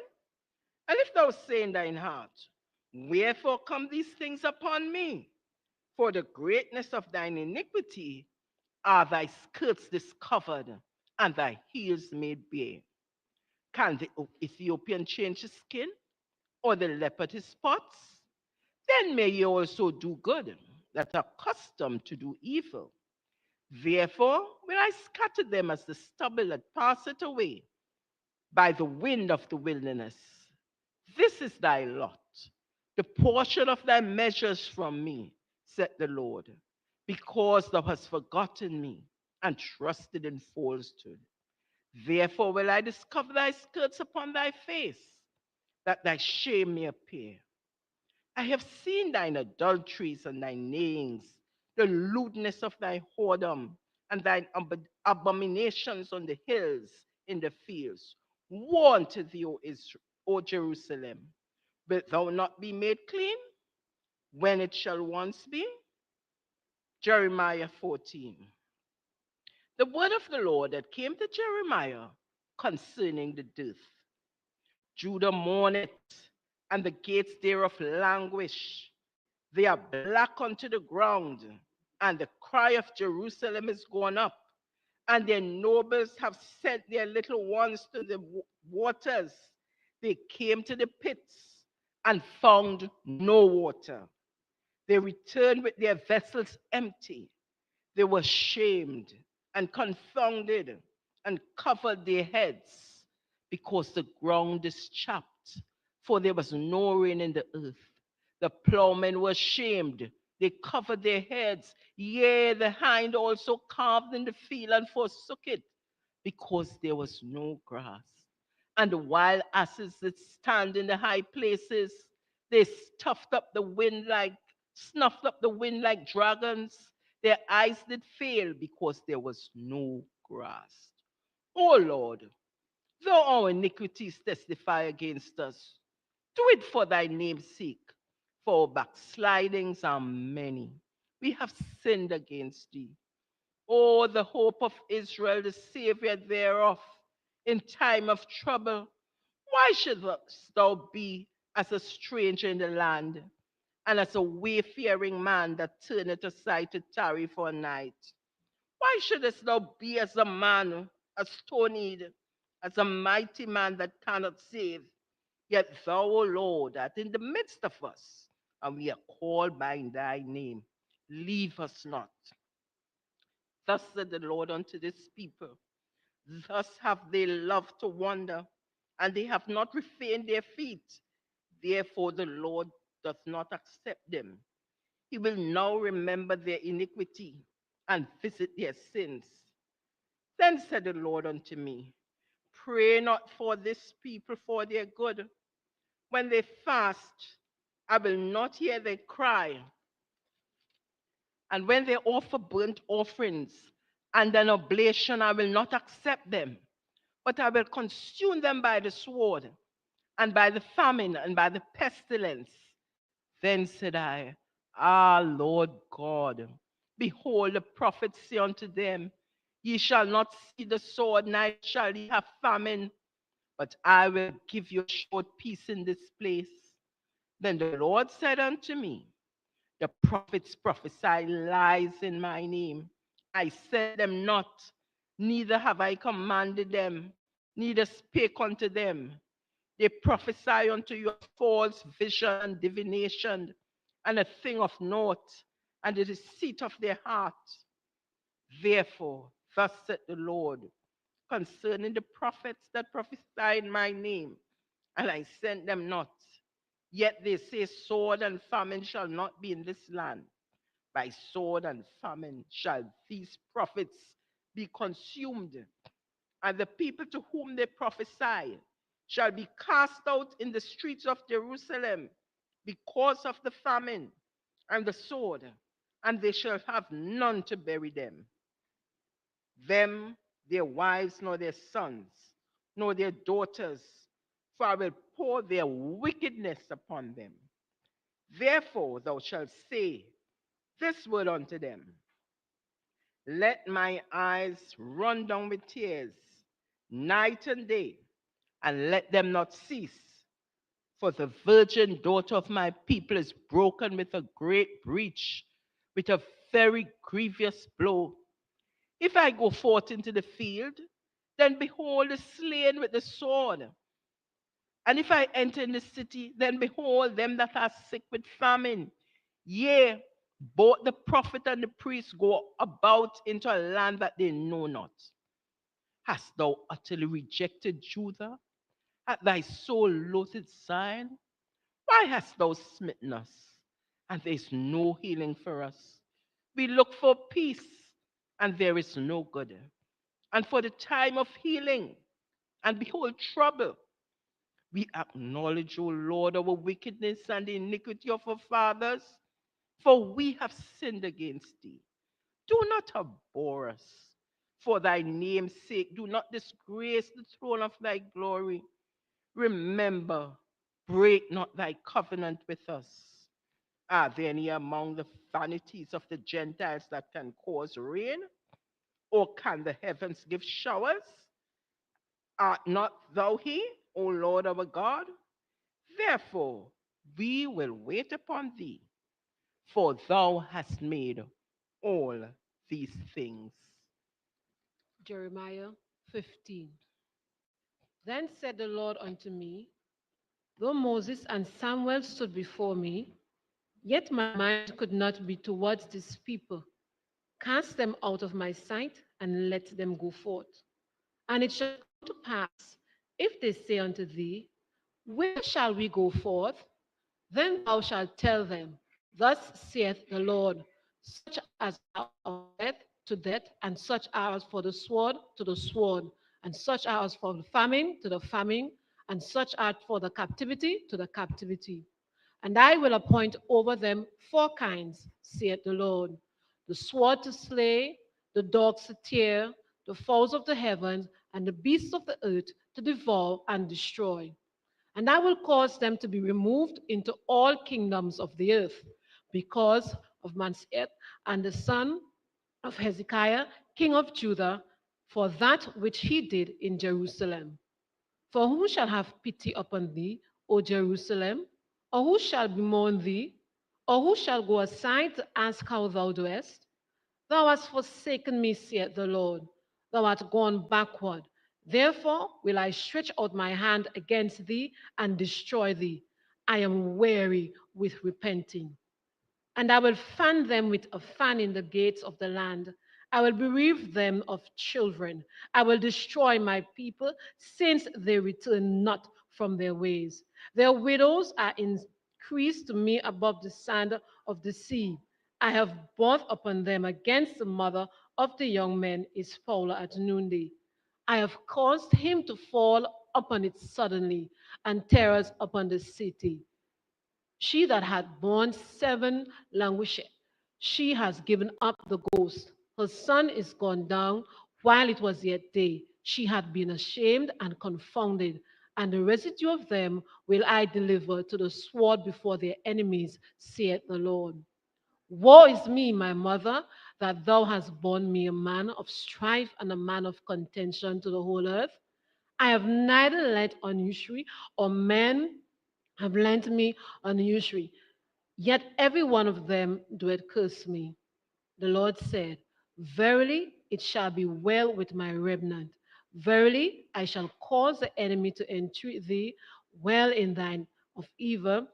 if thou say in thine heart, wherefore come these things upon me? For the greatness of thine iniquity are thy skirts discovered, and thy heels made bare. Can the Ethiopian change his skin, or the leopard his spots? Then may ye also do good, that are accustomed to do evil. Therefore will I scatter them as the stubble that passeth away by the wind of the wilderness. This is thy lot, the portion of thy measures from me, said the Lord, because thou hast forgotten me and trusted in falsehood. Therefore will I discover thy skirts upon thy face, that thy shame may appear. I have seen thine adulteries and thy neighings, the lewdness of thy whoredom, and thine abominations on the hills in the fields. Woe unto thee, O Israel, O Jerusalem! Wilt thou not be made clean when it shall once be? Jeremiah 14. The word of the Lord that came to Jeremiah concerning the death. Judah mourneth, and the gates thereof languish. They are black unto the ground, and the cry of Jerusalem is gone up, and their nobles have sent their little ones to the waters. They came to the pits and found no water. They returned with their vessels empty. They were shamed and confounded and covered their heads, because the ground is chapped, for there was no rain in the earth. The plowmen were shamed. They covered their heads. Yea, the hind also calved in the field and forsook it, because there was no grass. And the wild asses that stand in the high places, they snuffed up the wind like dragons. Their eyes did fail because there was no grass. O Lord, though our iniquities testify against us, do it for thy name's sake, for our backslidings are many. We have sinned against thee. Oh, the hope of Israel, the Savior thereof, in time of trouble. Why shouldst thou be as a stranger in the land, and as a wayfaring man that turneth aside to tarry for a night? Why shouldest thou be as a man, a stony, as a mighty man that cannot save? Yet thou, O Lord, art in the midst of us, and we are called by thy name. Leave us not. Thus said the Lord unto this people. Thus have they loved to wander, and they have not refrained their feet. Therefore the Lord doth not accept them. He will now remember their iniquity and visit their sins. Then said the Lord unto me, pray not for this people for their good. When they fast, I will not hear their cry. And when they offer burnt offerings and an oblation, I will not accept them, but I will consume them by the sword, and by the famine, and by the pestilence. Then said I, Ah, Lord God, behold, the prophets say unto them, Ye shall not see the sword, neither shall ye have famine, but I will give you a short peace in this place. Then the Lord said unto me, the prophets prophesy lies in my name. I sent them not, neither have I commanded them, neither spake unto them. They prophesy unto you a false vision and divination, and a thing of naught, and the deceit of their heart. Therefore, thus saith the Lord, concerning the prophets that prophesy in my name, and I sent them not. Yet they say, sword and famine shall not be in this land. By sword and famine shall these prophets be consumed, and the people to whom they prophesy shall be cast out in the streets of Jerusalem because of the famine and the sword, and they shall have none to bury them. Them, their wives, nor their sons, nor their daughters, for I will pour their wickedness upon them. Therefore thou shalt say this word unto them, let my eyes run down with tears night and day, and let them not cease. For the virgin daughter of my people is broken with a great breach, with a very grievous blow. If I go forth into the field, then behold, is slain with the sword. And if I enter in the city, then behold, them that are sick with famine. Yea, both the prophet and the priest go about into a land that they know not. Hast thou utterly rejected Judah? Hath thy soul loathed Zion? Why hast thou smitten us? And there is no healing for us. We look for peace, and there is no good. And for the time of healing, and behold, trouble. We acknowledge, O Lord, our wickedness and the iniquity of our fathers, for we have sinned against thee. Do not abhor us. For thy name's sake, do not disgrace the throne of thy glory. Remember, break not thy covenant with us. Are there any among the vanities of the Gentiles that can cause rain? Or can the heavens give showers? Art not thou he, O Lord our God? Therefore, we will wait upon thee, for thou hast made all these things. Jeremiah 15. Then said the Lord unto me, though Moses and Samuel stood before me, yet my mind could not be towards this people. Cast them out of my sight, and let them go forth. And it shall come to pass, if they say unto thee, where shall we go forth? Then thou shalt tell them, thus saith the Lord, such as thou art, to death, and such are as for the sword to the sword, and such are as for the famine to the famine, and such are for the captivity to the captivity. And I will appoint over them 4 kinds, saith the Lord: the sword to slay, the dogs to tear, the fowls of the heavens, and the beasts of the earth to devour and destroy. And I will cause them to be removed into all kingdoms of the earth, because of Manasseh and the son of Hezekiah, king of Judah, for that which he did in Jerusalem. For who shall have pity upon thee, O Jerusalem? Or who shall bemoan thee? Or who shall go aside to ask how thou doest? Thou hast forsaken me, saith the Lord. Thou art gone backward. Therefore will I stretch out my hand against thee and destroy thee. I am weary with repenting. And I will fan them with a fan in the gates of the land. I will bereave them of children. I will destroy my people, since they return not from their ways. Their widows are increased to me above the sand of the sea. I have brought upon them against the mother of the young men is Paula at noonday. I have caused him to fall upon it suddenly, and terrors upon the city. She that had borne 7 languisheth. She has given up the ghost. Her son is gone down while it was yet day. She had been ashamed and confounded, and the residue of them will I deliver to the sword before their enemies, saith the Lord. Woe is me, my mother, that thou hast borne me a man of strife and a man of contention to the whole earth. I have neither lent usury, or men have lent me unusury, yet every one of them doeth curse me. The Lord said, verily it shall be well with my remnant. Verily I shall cause the enemy to entreat thee well in thine of evil,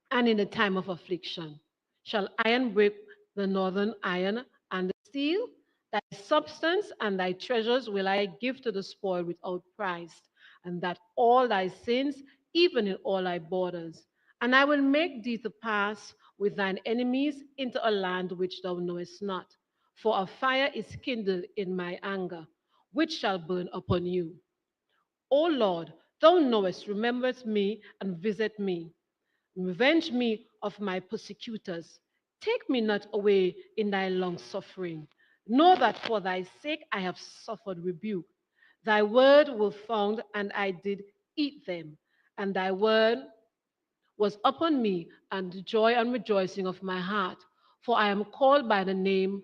and in the time of affliction. Shall iron break the northern iron and the steel? Thy substance and thy treasures will I give to the spoil without price, and that all thy sins, even in all thy borders. And I will make thee to pass with thine enemies into a land which thou knowest not. For a fire is kindled in my anger, which shall burn upon you. O Lord, thou knowest, rememberest me, and visit me. Revenge me of my persecutors. Take me not away in thy long suffering. Know that for thy sake I have suffered rebuke. Thy word were found, and I did eat them. And thy word was upon me, and the joy and rejoicing of my heart. For I am called by the name,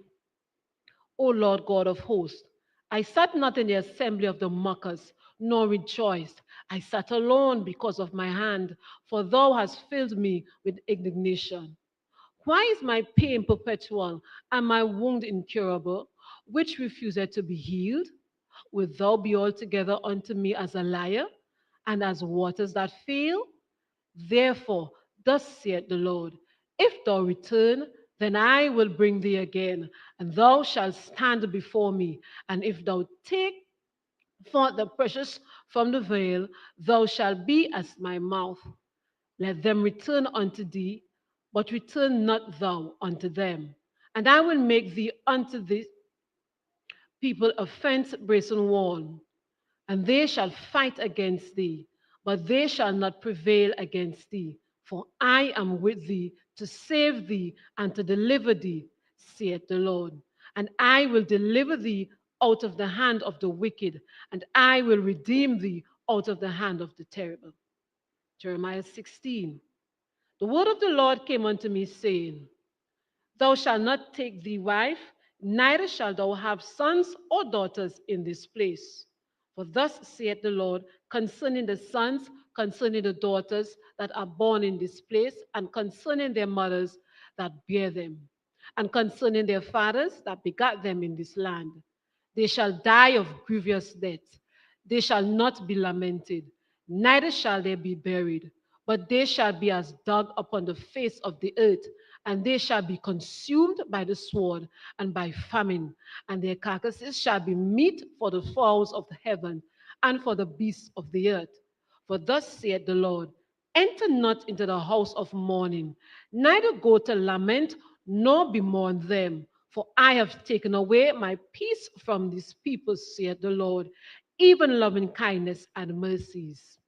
O Lord God of hosts. I sat not in the assembly of the mockers, nor rejoiced. I sat alone because of my hand, for thou hast filled me with indignation. Why is my pain perpetual, and my wound incurable, which refuseth to be healed? Wilt thou be altogether unto me as a liar, and as waters that fail? Therefore, thus saith the Lord, if thou return, then I will bring thee again, and thou shalt stand before me. And if thou take forth the precious from the veil, thou shalt be as my mouth. Let them return unto thee, but return not thou unto them. And I will make thee unto this people a fence brazen wall, and they shall fight against thee, but they shall not prevail against thee. For I am with thee to save thee and to deliver thee, saith the Lord. And I will deliver thee out of the hand of the wicked, and I will redeem thee out of the hand of the terrible. Jeremiah 16. The word of the Lord came unto me, saying, Thou shalt not take thee wife, neither shalt thou have sons or daughters in this place. For thus saith the Lord concerning the sons, concerning the daughters that are born in this place, and concerning their mothers that bear them, and concerning their fathers that begat them in this land. They shall die of grievous death. They shall not be lamented, neither shall they be buried, but they shall be as dug upon the face of the earth, and they shall be consumed by the sword and by famine, and their carcasses shall be meat for the fowls of the heaven and for the beasts of the earth. For thus saith the Lord, enter not into the house of mourning, neither go to lament, nor bemoan them. For I have taken away my peace from these people, saith the Lord, even loving kindness and mercies.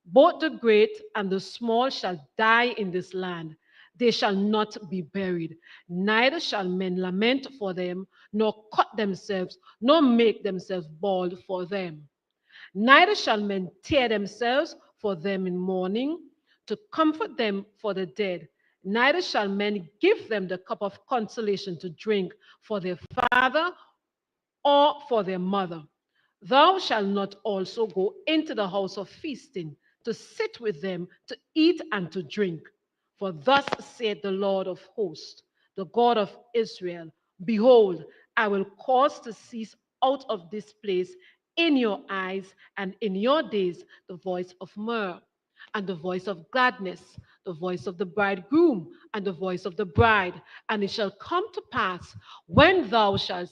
Both the great and the small shall die in this land. They shall not be buried, neither shall men lament for them, nor cut themselves, nor make themselves bald for them. Neither shall men tear themselves for them in mourning, to comfort them for the dead. Neither shall men give them the cup of consolation to drink for their father or for their mother. Thou shalt not also go into the house of feasting, to sit with them, to eat and to drink. For thus saith the Lord of hosts, the God of Israel, Behold, I will cause to cease out of this place in your eyes and in your days the voice of myrrh, and the voice of gladness, the voice of the bridegroom, and the voice of the bride. And it shall come to pass, when thou shalt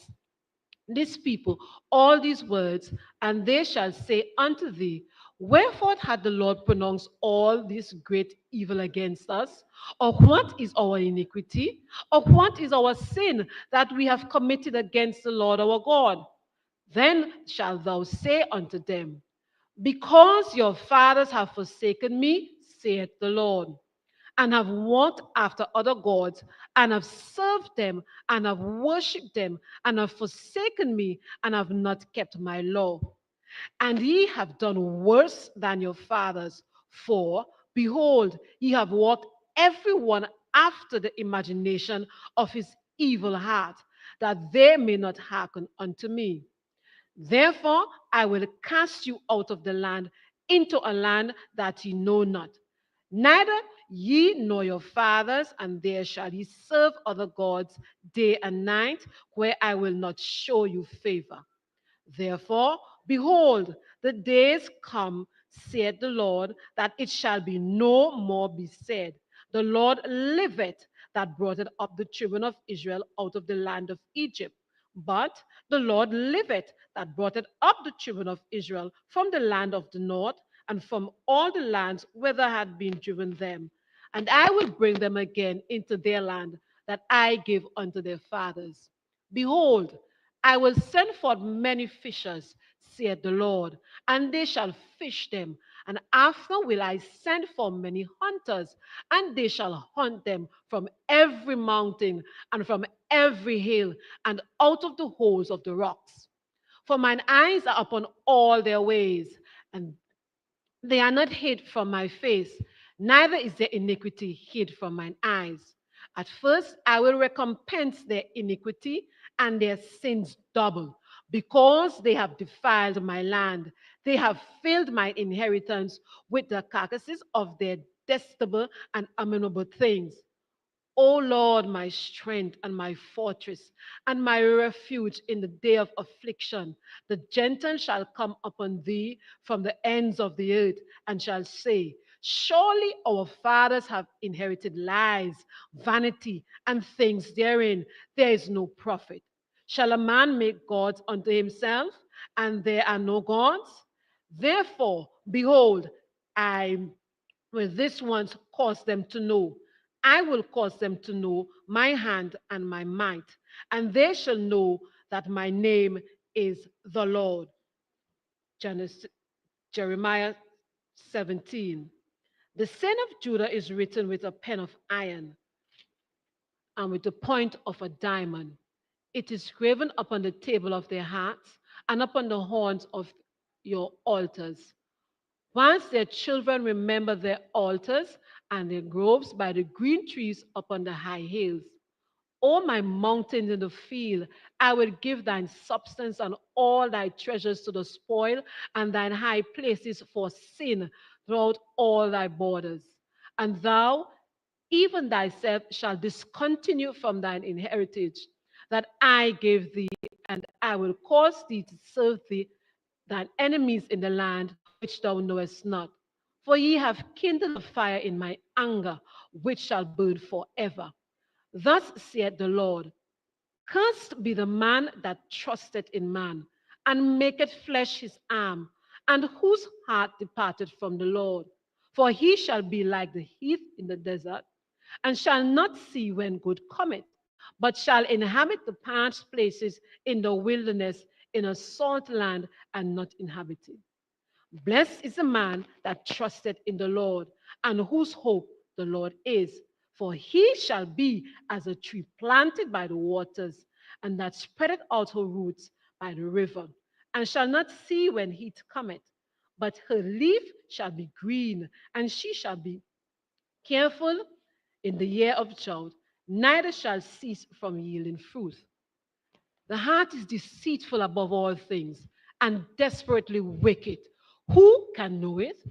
these people all these words, and they shall say unto thee, Wherefore hath the Lord pronounced all this great evil against us? Or what is our iniquity? Or what is our sin that we have committed against the Lord our God? Then shalt thou say unto them, Because your fathers have forsaken me, saith the Lord, and have walked after other gods, and have served them, and have worshipped them, and have forsaken me, and have not kept my law. And ye have done worse than your fathers, for, behold, ye have walked every one after the imagination of his evil heart, that they may not hearken unto me. Therefore I will cast you out of the land into a land that ye know not, neither ye nor your fathers, and there shall ye serve other gods day and night, where I will not show you favor. Therefore, behold, the days come, saith the Lord, that it shall be no more be said, The Lord liveth, that brought up the children of Israel out of the land of Egypt. But the Lord liveth, that brought up the children of Israel from the land of the north, and from all the lands whither had been driven them. And I will bring them again into their land that I gave unto their fathers. Behold, I will send forth many fishers, saith the Lord, and they shall fish them. And after will I send for many hunters, and they shall hunt them from every mountain and from every hill and out of the holes of the rocks. For mine eyes are upon all their ways, and they are not hid from my face, neither is their iniquity hid from mine eyes. At first I will recompense their iniquity and their sins double, because they have defiled my land. They have filled my inheritance with the carcasses of their detestable and abominable things. O Lord, my strength and my fortress and my refuge in the day of affliction, the Gentiles shall come upon thee from the ends of the earth and shall say, Surely our fathers have inherited lies, vanity, and things therein. There is no profit. Shall a man make gods unto himself, and there are no gods? Therefore, behold, I will this once cause them to know. I will cause them to know my hand and my might, and they shall know that my name is the Lord. Jeremiah 17. The sin of Judah is written with a pen of iron and with the point of a diamond. It is graven upon the table of their hearts and upon the horns of your altars. Once their children remember their altars and their groves by the green trees upon the high hills. O my mountains in the field, I will give thine substance and all thy treasures to the spoil, and thine high places for sin throughout all thy borders. And thou, even thyself, shalt discontinue from thine inheritance that I gave thee, and I will cause thee to serve thee, thine enemies in the land which thou knowest not. For ye have kindled a fire in my anger, which shall burn forever. Thus saith the Lord, Cursed be the man that trusteth in man, and maketh flesh his arm, and whose heart departed from the Lord. For he shall be like the heath in the desert, and shall not see when good cometh, but shall inhabit the parched places in the wilderness, in a salt land, and not inhabited. Blessed is the man that trusted in the Lord, and whose hope the Lord is. For he shall be as a tree planted by the waters, and that spreadeth out her roots by the river, and shall not see when heat cometh, but her leaf shall be green, and she shall be careful in the year of drought, neither shall cease from yielding fruit. The heart is deceitful above all things and desperately wicked. Who can know it?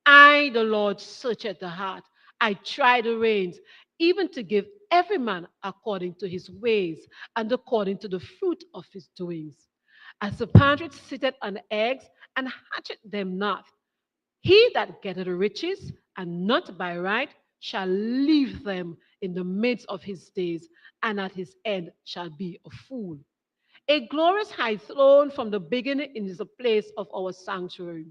I, the Lord, searcheth the heart. I try the reins, even to give every man according to his ways and according to the fruit of his doings. As the partridge sitteth on eggs and hatcheth them not, he that getteth riches and not by right shall leave them in the midst of his days, and at his end shall be a fool. A glorious high throne from the beginning is the place of our sanctuary.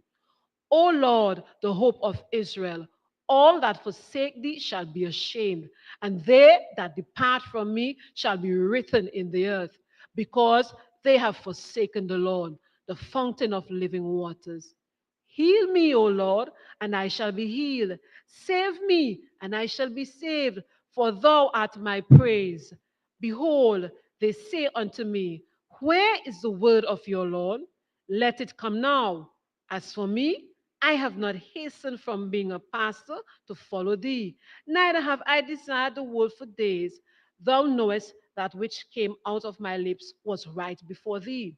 O Lord, the hope of Israel, all that forsake thee shall be ashamed, and they that depart from me shall be written in the earth, because they have forsaken the Lord, the fountain of living waters. Heal me, O Lord, and I shall be healed. Save me, and I shall be saved, for thou art my praise. Behold, they say unto me, where is the word of your Lord? Let it come now. As for me, I have not hastened from being a pastor to follow thee, neither have I desired the word for days. Thou knowest that which came out of my lips was right before thee.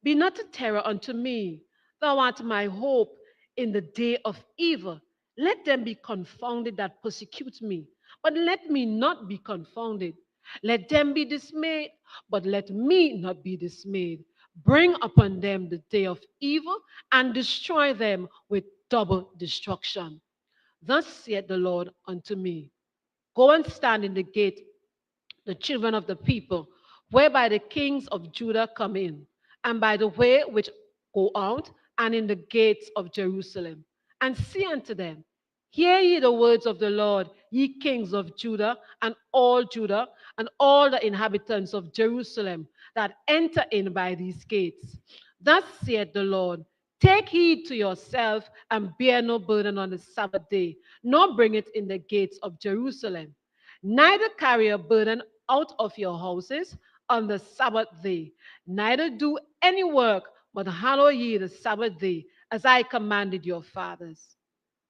Be not a terror unto me. Thou art my hope in the day of evil. Let them be confounded that persecute me, but let me not be confounded. Let them be dismayed, but let me not be dismayed. Bring upon them the day of evil and destroy them with double destruction. Thus saith the Lord unto me, go and stand in the gate, the children of the people, whereby the kings of Judah come in, and by the way which go out, and in the gates of Jerusalem. And say unto them, hear ye the words of the Lord, ye kings of Judah, and all the inhabitants of Jerusalem that enter in by these gates. Thus saith the Lord, take heed to yourself, and bear no burden on the Sabbath day, nor bring it in the gates of Jerusalem. Neither carry a burden out of your houses on the Sabbath day, neither do any work, but hallow ye the Sabbath day, as I commanded your fathers.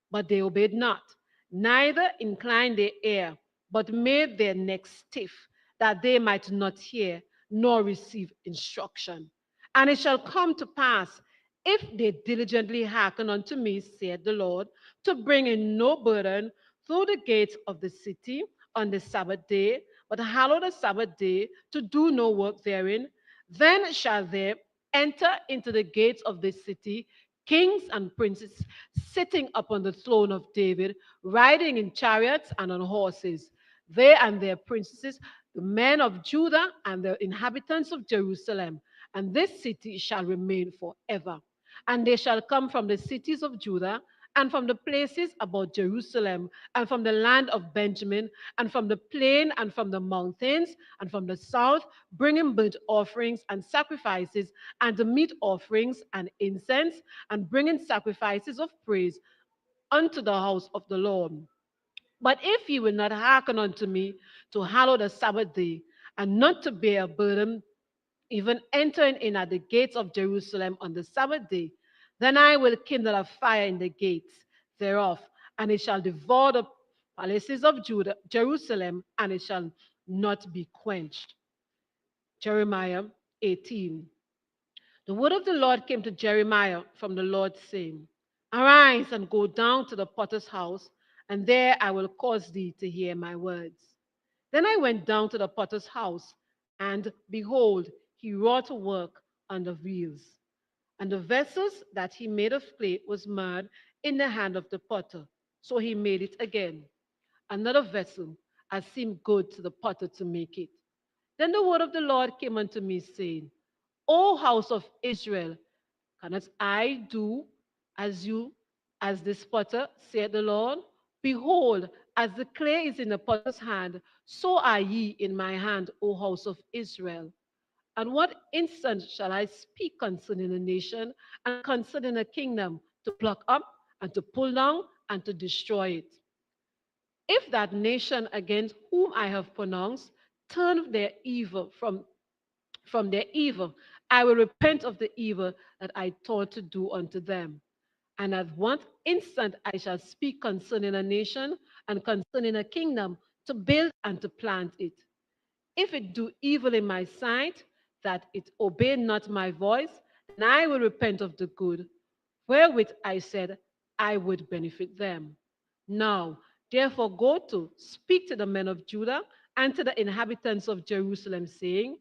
But they obeyed not, neither inclined their ear, but made their necks stiff, that they might not hear, nor receive instruction. And it shall come to pass, if they diligently hearken unto me, saith the Lord, to bring in no burden through the gates of the city on the Sabbath day, but hallow the Sabbath day, to do no work therein, then shall there enter into the gates of this city kings and princes sitting upon the throne of David, riding in chariots and on horses. They and their princes, the men of Judah and the inhabitants of Jerusalem. And this city shall remain forever. And they shall come from the cities of Judah, and from the places about Jerusalem, and from the land of Benjamin, and from the plain, and from the mountains, and from the south, bringing burnt offerings and sacrifices, and the meat offerings and incense, and bringing sacrifices of praise unto the house of the Lord. But if ye will not hearken unto me to hallow the Sabbath day, and not to bear a burden, even entering in at the gates of Jerusalem on the Sabbath day, then I will kindle a fire in the gates thereof, and it shall devour the palaces of Judah, Jerusalem, and it shall not be quenched. Jeremiah 18. The word of the Lord came to Jeremiah from the Lord, saying, arise and go down to the potter's house, and there I will cause thee to hear my words. Then I went down to the potter's house, and behold, he wrought work on the wheels. And the vessels that he made of clay was marred in the hand of the potter. So he made it again, another vessel, as seemed good to the potter to make it. Then the word of the Lord came unto me, saying, O house of Israel, cannot I do as this potter, said the Lord? Behold, as the clay is in the potter's hand, so are ye in my hand, O house of Israel. And what instant shall I speak concerning a nation and concerning a kingdom to pluck up and to pull down and to destroy it? If that nation against whom I have pronounced turn their evil from their evil, I will repent of the evil that I thought to do unto them. And at one instant I shall speak concerning a nation and concerning a kingdom to build and to plant it. If it do evil in my sight, that it obey not my voice, then I will repent of the good, wherewith I said I would benefit them. Now, therefore, go to speak to the men of Judah and to the inhabitants of Jerusalem, saying,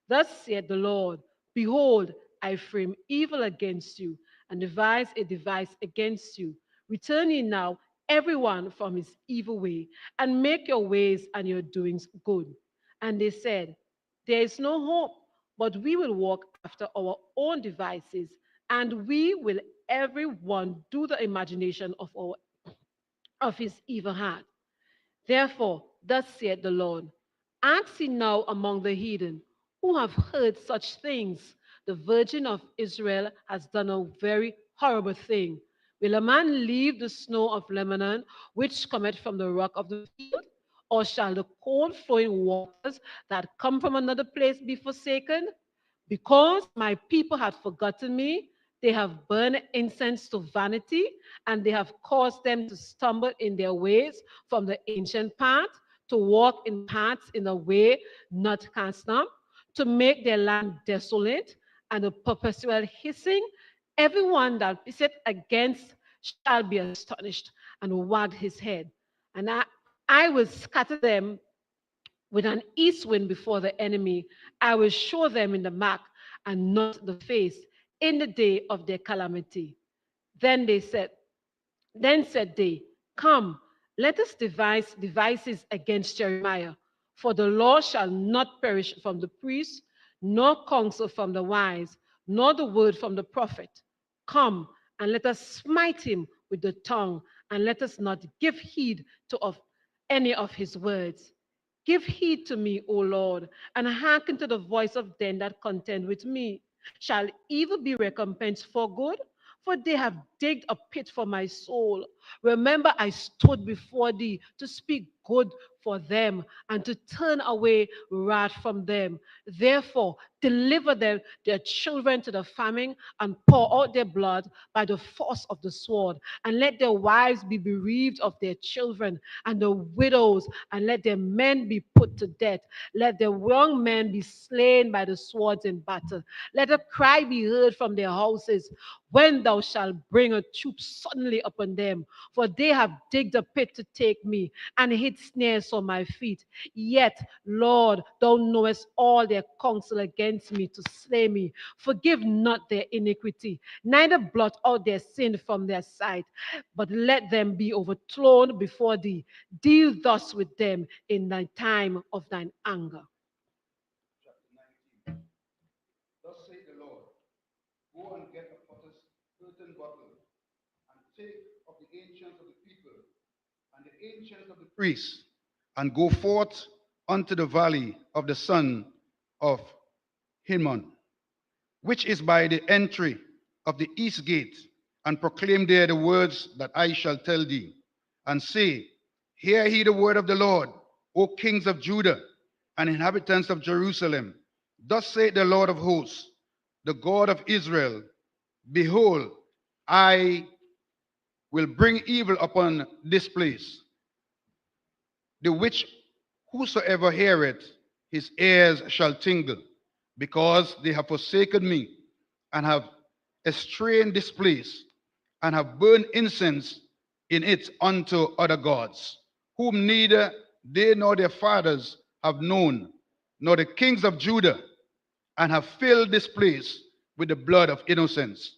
Thus saith the Lord, Behold, I frame evil against you, and devise a device against you. Return ye now, everyone from his evil way, and make your ways and your doings good. And they said, There is no hope, but we will walk after our own devices, and we will every one do the imagination of his evil heart. Therefore, thus saith the Lord, ask ye now among the heathen, who have heard such things. The Virgin of Israel has done a very horrible thing. Will a man leave the snow of Lebanon, which cometh from the rock of the field? Or shall the cold flowing waters that come from another place be forsaken? Because my people have forgotten me, they have burned incense to vanity, and they have caused them to stumble in their ways from the ancient path, to walk in paths in a way not cast up, to make their land desolate, and a perpetual hissing. Everyone that hisseth against shall be astonished and wag his head. And I will scatter them with an east wind before the enemy. I will show them in the back and not the face in the day of their calamity. Then said they, Come, let us devise devices against Jeremiah, for the law shall not perish from the priest, nor counsel from the wise, nor the word from the prophet. Come, and let us smite him with the tongue, and let us not give heed to any of his words. Give heed to me, O Lord, and hearken to the voice of them that contend with me. Shall evil be recompensed for good? For they have digged a pit for my soul. Remember, I stood before thee to speak good for them and to turn away wrath from them. Therefore, deliver them, their children to the famine, and pour out their blood by the force of the sword. And let their wives be bereaved of their children, and the widows, and let their men be put to death. Let their young men be slain by the swords in battle. Let a cry be heard from their houses, when thou shalt bring a troop suddenly upon them. For they have digged a pit to take me, and hid snares for my feet. Yet, Lord, thou knowest all their counsel against me to slay me. Forgive not their iniquity, neither blot out their sin from their sight, but let them be overthrown before thee. Deal thus with them in thy time of thine anger. Thus saith the Lord, go and get a potter's earthen bottle, and take of the ancients of the people, and the ancients of the priests, and go forth unto the valley of the son of Hinnom, which is by the entry of the east gate, and proclaim there the words that I shall tell thee, and say, Hear ye the word of the Lord, O kings of Judah, and inhabitants of Jerusalem. Thus saith the Lord of hosts, the God of Israel, Behold, I will bring evil upon this place, the which whosoever heareth, his ears shall tingle, because they have forsaken me, and have estranged this place, and have burned incense in it unto other gods, whom neither they nor their fathers have known, nor the kings of Judah, and have filled this place with the blood of innocents.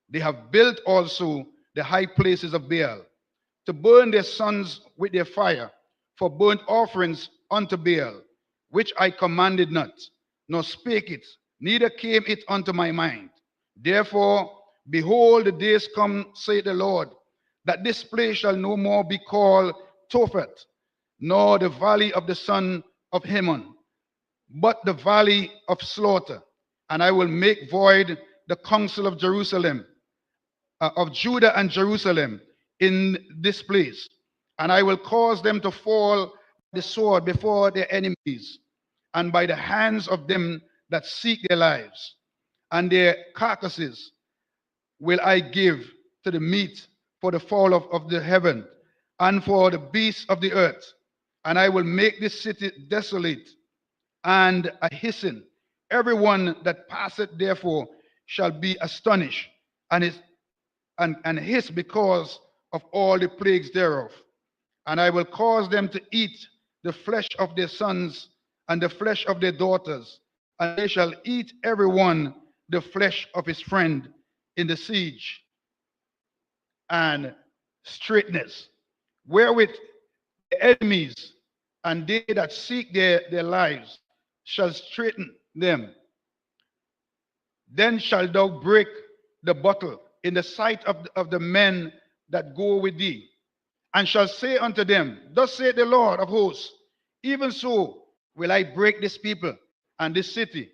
They have built also the high places of Baal, to burn their sons with their fire, for burnt offerings unto Baal, which I commanded not, nor spake it, neither came it unto my mind. Therefore, behold, the days come, saith the Lord, that this place shall no more be called Tophet, nor the valley of the son of Hinnom, but the valley of slaughter. And I will make void the counsel of Jerusalem, of Judah and Jerusalem in this place. And I will cause them to fall by the sword before their enemies, and by the hands of them that seek their lives. And their carcasses will I give to the meat for the fowl of the heaven, and for the beasts of the earth. And I will make this city desolate and a hissing. Everyone that passeth therefore shall be astonished, and hiss because of all the plagues thereof. And I will cause them to eat the flesh of their sons and the flesh of their daughters, and they shall eat every one the flesh of his friend in the siege and straitness, wherewith the enemies and they that seek their lives shall straiten them. Then shalt thou break the bottle in the sight of the men that go with thee, and shall say unto them, Thus saith the Lord of hosts, even so will I break this people and this city,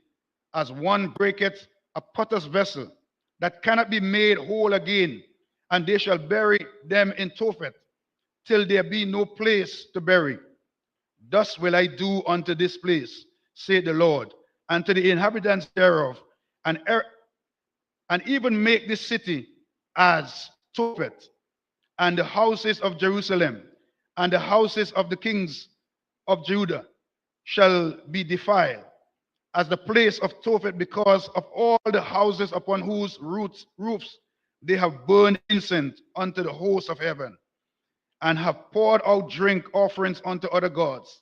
as one breaketh a potter's vessel that cannot be made whole again, and they shall bury them in Tophet, till there be no place to bury. Thus will I do unto this place, saith the Lord, and to the inhabitants thereof, and even make this city as Tophet, and the houses of Jerusalem, and the houses of the kings of Judah shall be defiled, as the place of Tophet, because of all the houses upon whose roofs they have burned incense unto the host of heaven, and have poured out drink offerings unto other gods.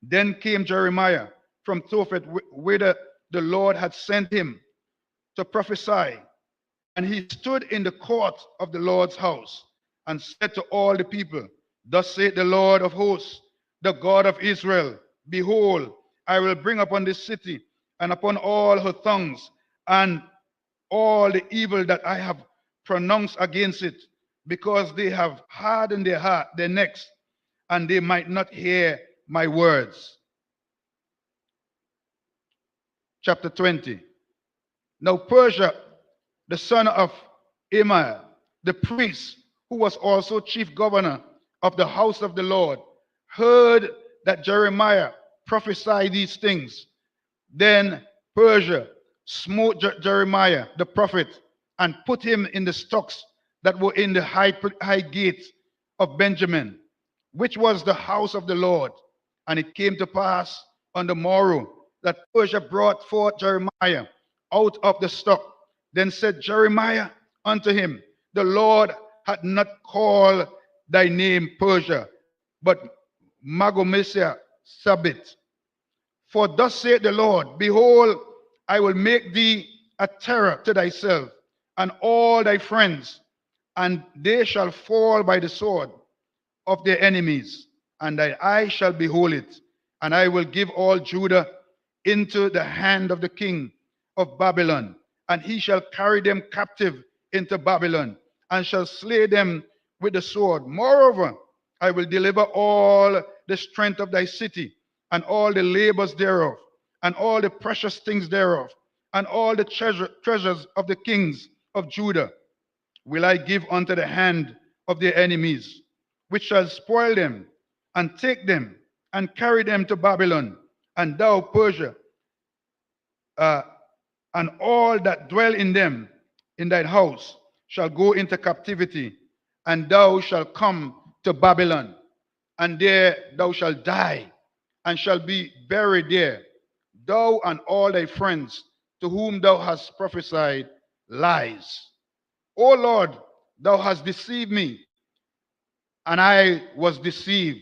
Then came Jeremiah from Tophet, whither the Lord had sent him to prophesy. And he stood in the court of the Lord's house, and said to all the people, Thus saith the Lord of hosts, the God of Israel, Behold, I will bring upon this city and upon all her tongues, and all the evil that I have pronounced against it, because they have hardened their necks, and they might not hear my words. Chapter 20. Now Persia, the son of Amiel, the priest, who was also chief governor of the house of the Lord, heard that Jeremiah prophesied these things. Then Persia smote Jeremiah the prophet, and put him in the stocks that were in the high gate of Benjamin, which was the house of the Lord. And it came to pass on the morrow that Persia brought forth Jeremiah out of the stock. Then said Jeremiah unto him, The Lord hath not called thy name Persia, but Magomessia Sabbath. For thus saith the Lord, Behold, I will make thee a terror to thyself and all thy friends, and they shall fall by the sword of their enemies, and thy eye shall behold it. And I will give all Judah into the hand of the king of Babylon, and he shall carry them captive into Babylon, and shall slay them with the sword. Moreover, I will deliver all the strength of thy city, and all the labors thereof, and all the precious things thereof, and all the treasures of the kings of Judah will I give unto the hand of their enemies, which shall spoil them, and take them, and carry them to Babylon. And thou, Persia, and all that dwell in them, in thy house, shall go into captivity, and thou shalt come to Babylon, and there thou shalt die, and shalt be buried there, thou and all thy friends, to whom thou hast prophesied lies. O Lord, thou hast deceived me, and I was deceived.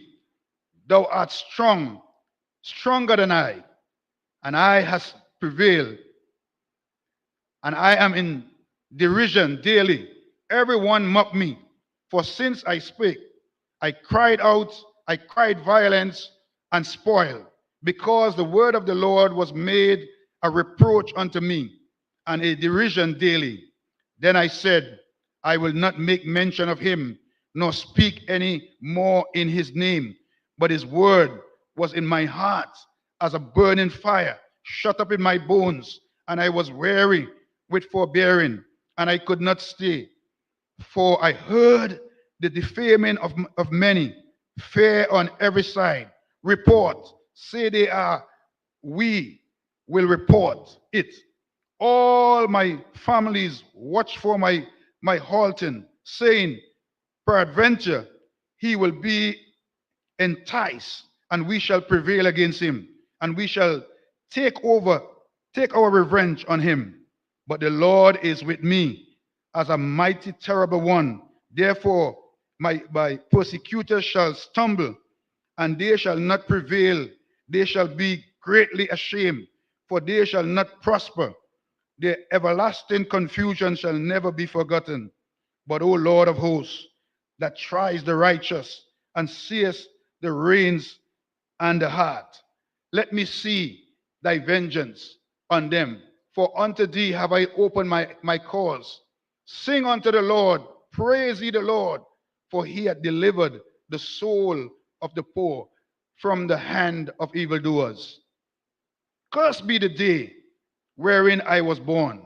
Thou art strong, stronger than I, and I has prevailed, and I am in derision daily. Everyone mocked me, for since I spake, I cried out, I cried violence and spoil, because the word of the Lord was made a reproach unto me, and a derision daily. Then I said, I will not make mention of him, nor speak any more in his name. But his word was in my heart as a burning fire, shut up in my bones, and I was weary with forbearing, and I could not stay. For I heard the defaming of many, fear on every side. Report, say they are, we will report it. All my families watch for my halting, saying, peradventure he will be enticed, and we shall prevail against him, and we shall take our revenge on him. But the Lord is with me as a mighty, terrible one. Therefore, my persecutors shall stumble, and they shall not prevail. They shall be greatly ashamed, for they shall not prosper. Their everlasting confusion shall never be forgotten. But, O Lord of hosts, that tries the righteous and seest the reins and the heart, let me see thy vengeance on them. For unto thee have I opened my cause. Sing unto the Lord, praise ye the Lord, for he hath delivered the soul of the poor from the hand of evildoers. Cursed be the day wherein I was born.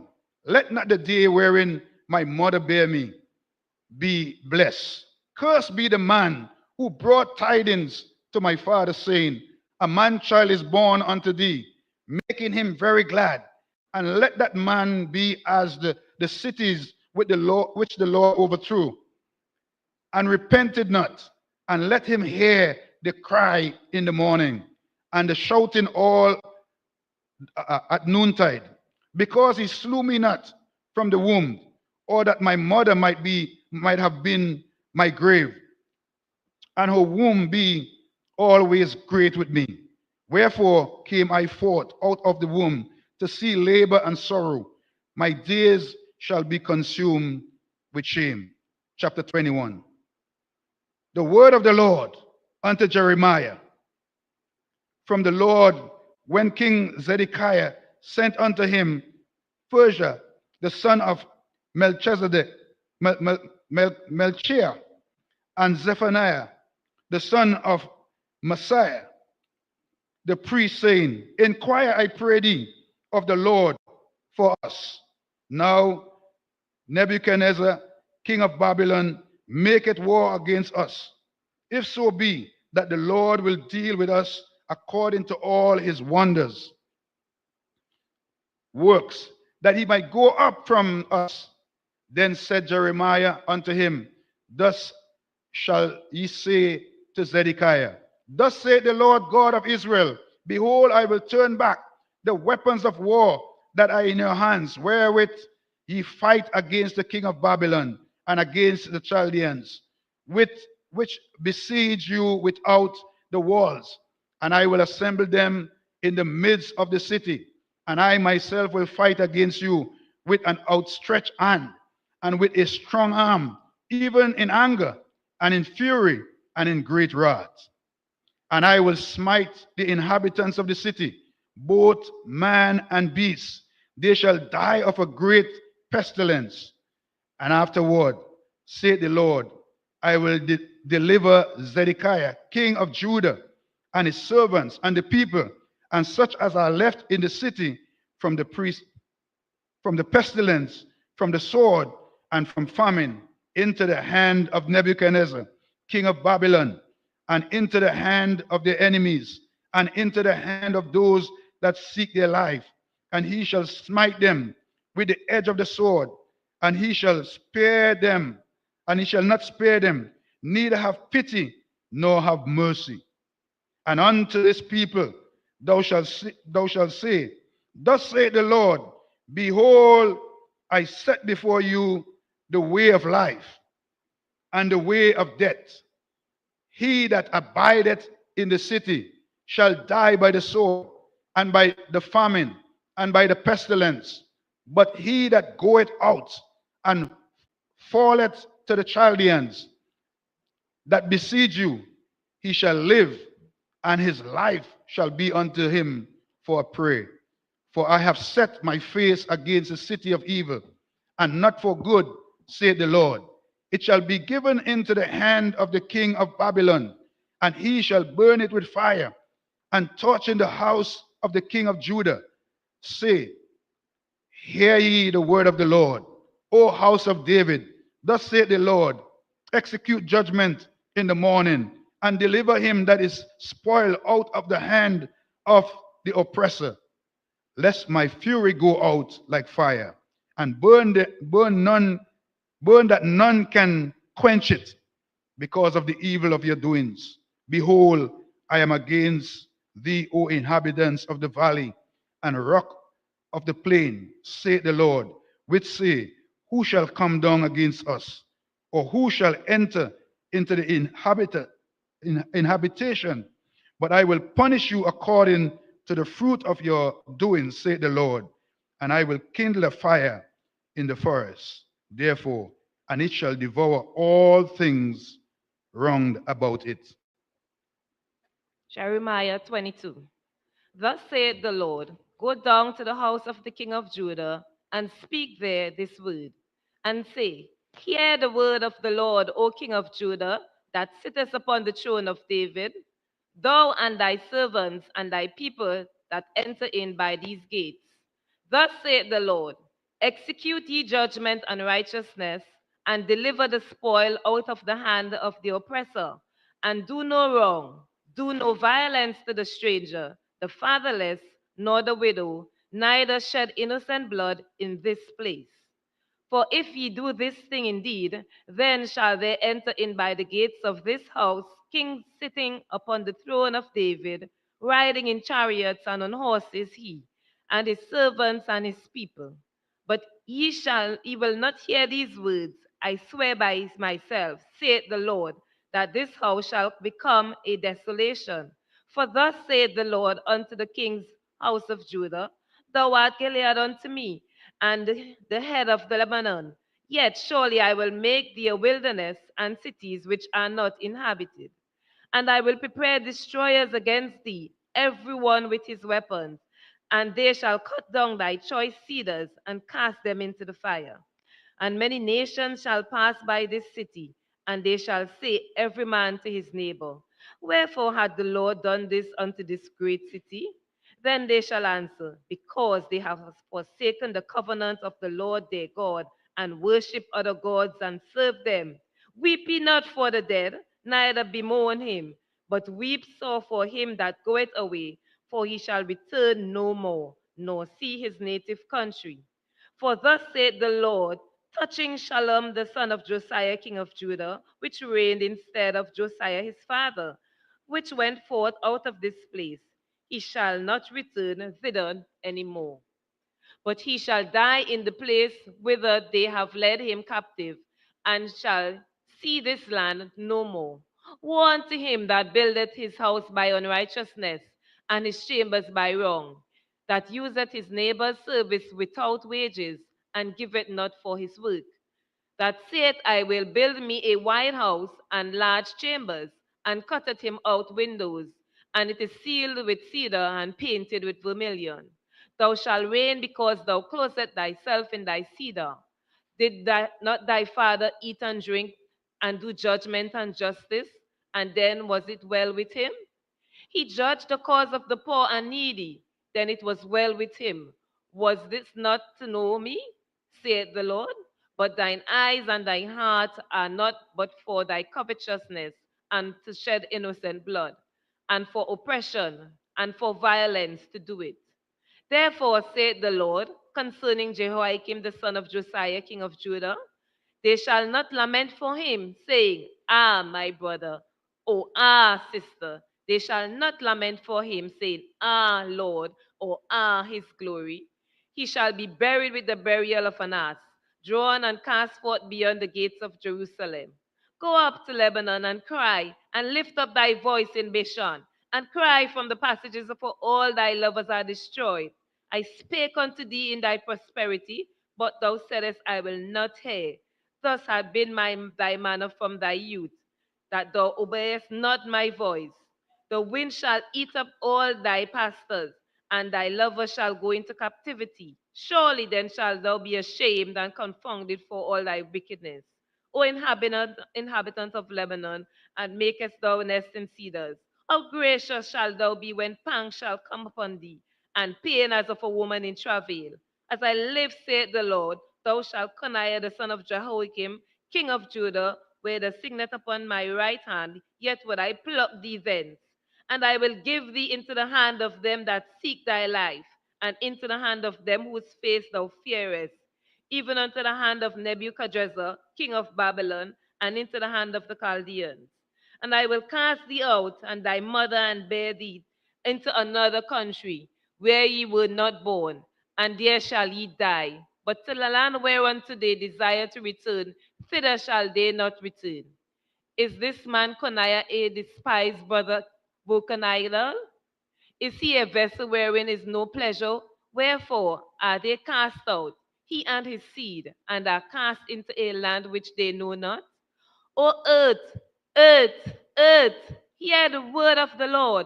Let not the day wherein my mother bare me be blessed. Cursed be the man who brought tidings to my father, saying, a man child is born unto thee, making him very glad. And let that man be as the cities which the Lord overthrew, and repented not. And let him hear the cry in the morning, and the shouting all at noontide. Because he slew me not from the womb, or that my mother might have been my grave, and her womb be always great with me. Wherefore came I forth out of the womb to see labor and sorrow. My days shall be consumed with shame. Chapter 21. The word of the Lord unto Jeremiah from the Lord, when King Zedekiah sent unto him Persia, the son of Melchizedek, Melchiah, and Zephaniah, the son of Messiah, the priest, saying, inquire, I pray thee, of the Lord for us. Now Nebuchadnezzar, king of Babylon, maketh war against us. If so be that the Lord will deal with us according to all his wonders, works, that he might go up from us. Then said Jeremiah unto him, thus shall ye say to Zedekiah, thus saith the Lord God of Israel, behold, I will turn back the weapons of war that are in your hands, wherewith ye fight against the king of Babylon and against the Chaldeans, which besiege you without the walls. And I will assemble them in the midst of the city, and I myself will fight against you with an outstretched hand and with a strong arm, even in anger and in fury and in great wrath. And I will smite the inhabitants of the city, both man and beast. They shall die of a great pestilence. And afterward, saith the Lord, I will deliver Zedekiah, king of Judah, and his servants and the people, and such as are left in the city, from the pestilence, from the sword, and from famine, into the hand of Nebuchadnezzar, king of Babylon, and into the hand of their enemies, and into the hand of those that seek their life. And he shall smite them with the edge of the sword, and he shall spare them, and he shall not spare them, neither have pity nor have mercy. And unto this people thou shalt say, thus saith the Lord, behold, I set before you the way of life and the way of death. He that abideth in the city shall die by the sword, and by the famine, and by the pestilence. But he that goeth out and falleth to the Chaldeans that besiege you, he shall live, and his life shall be unto him for a prey. For I have set my face against the city of evil, and not for good, saith the Lord. It shall be given into the hand of the king of Babylon, and he shall burn it with fire, and torch in the house of the king of Judah. Say, hear ye the word of the Lord, O house of David. Thus saith the Lord, execute judgment in the morning, and deliver him that is spoiled out of the hand of the oppressor, lest my fury go out like fire, and burn that none can quench it, because of the evil of your doings. Behold, I am against thee, O inhabitants of the valley and rock of the plain, saith the Lord, which say, who shall come down against us? Or who shall enter into the inhabitation? But I will punish you according to the fruit of your doings, saith the Lord, and I will kindle a fire in the forest. Therefore, and it shall devour all things wronged about it. Jeremiah 22. Thus saith the Lord, go down to the house of the king of Judah, and speak there this word, and say, hear the word of the Lord, O king of Judah, that sittest upon the throne of David, thou and thy servants and thy people that enter in by these gates. Thus saith the Lord, execute ye judgment and righteousness, and deliver the spoil out of the hand of the oppressor, and do no wrong, do no violence to the stranger, the fatherless, nor the widow, neither shed innocent blood in this place. For if ye do this thing indeed, then shall there enter in by the gates of this house kings sitting upon the throne of David, riding in chariots and on horses he, and his servants and his people. But ye will not hear these words. I swear by myself, saith the Lord, that this house shall become a desolation. For thus saith the Lord unto the king's house of Judah, thou art Gilead unto me, and the head of the Lebanon. Yet surely I will make thee a wilderness and cities which are not inhabited. And I will prepare destroyers against thee, every one with his weapons, and they shall cut down thy choice cedars and cast them into the fire. And many nations shall pass by this city, and they shall say every man to his neighbor, wherefore hath the Lord done this unto this great city? Then they shall answer, because they have forsaken the covenant of the Lord their God, and worship other gods and serve them. Weep ye not for the dead, neither bemoan him, but weep sore for him that goeth away, for he shall return no more, nor see his native country. For thus saith the Lord, touching Shallum the son of Josiah king of Judah, which reigned instead of Josiah his father, which went forth out of this place, he shall not return thither any more. But he shall die in the place whither they have led him captive, and shall see this land no more. Woe unto him that buildeth his house by unrighteousness, and his chambers by wrong, that useth his neighbor's service without wages, and giveth not for his work, that saith, I will build me a wide house and large chambers, and cutteth him out windows, and it is sealed with cedar and painted with vermilion. Thou shalt reign because thou closest thyself in thy cedar. Did not thy father eat and drink and do judgment and justice? And then was it well with him? He judged the cause of the poor and needy. Then it was well with him. Was this not to know me, saith the Lord? But thine eyes and thy heart are not but for thy covetousness, and to shed innocent blood, and for oppression, and for violence to do it. Therefore saith the Lord concerning Jehoiakim the son of Josiah king of Judah, they shall not lament for him, saying, ah, my brother, or ah, sister. They shall not lament for him, saying, ah, Lord, or ah, his glory. He shall be buried with the burial of an ass, drawn and cast forth beyond the gates of Jerusalem. Go up to Lebanon and cry, and lift up thy voice in Bashan, and cry from the passages, for all thy lovers are destroyed. I spake unto thee in thy prosperity, but thou saidest, I will not hear. Thus hath been thy manner from thy youth, that thou obeyest not my voice. The wind shall eat up all thy pastors, and thy lovers shall go into captivity. Surely then shalt thou be ashamed and confounded for all thy wickedness. O inhabitant of Lebanon, and makest thou nest in cedars? How gracious shalt thou be when pangs shall come upon thee, and pain as of a woman in travail? As I live, saith the Lord, thou shalt Coniah the son of Jehoiakim, king of Judah, wear the signet upon my right hand, yet would I pluck thee thence. And I will give thee into the hand of them that seek thy life, and into the hand of them whose face thou fearest, even unto the hand of Nebuchadrezzar, king of Babylon, and into the hand of the Chaldeans. And I will cast thee out, and thy mother, and bear thee into another country, where ye were not born, and there shall ye die. But to the land whereunto they desire to return, thither shall they not return. Is this man Coniah a despised brother Vulcanidal? Is he a vessel wherein is no pleasure? Wherefore are they cast out, he and his seed, and are cast into a land which they know not? O earth, earth, earth, hear the word of the Lord.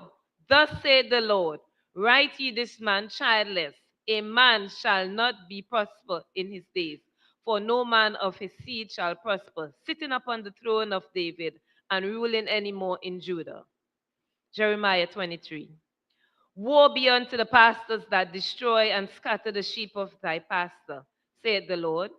Thus saith the Lord, write ye this man childless. A man shall not be prosper in his days, for no man of his seed shall prosper, sitting upon the throne of David and ruling any more in Judah. Jeremiah 23. Woe be unto the pastors that destroy and scatter the sheep of thy pastor, saith the Lord.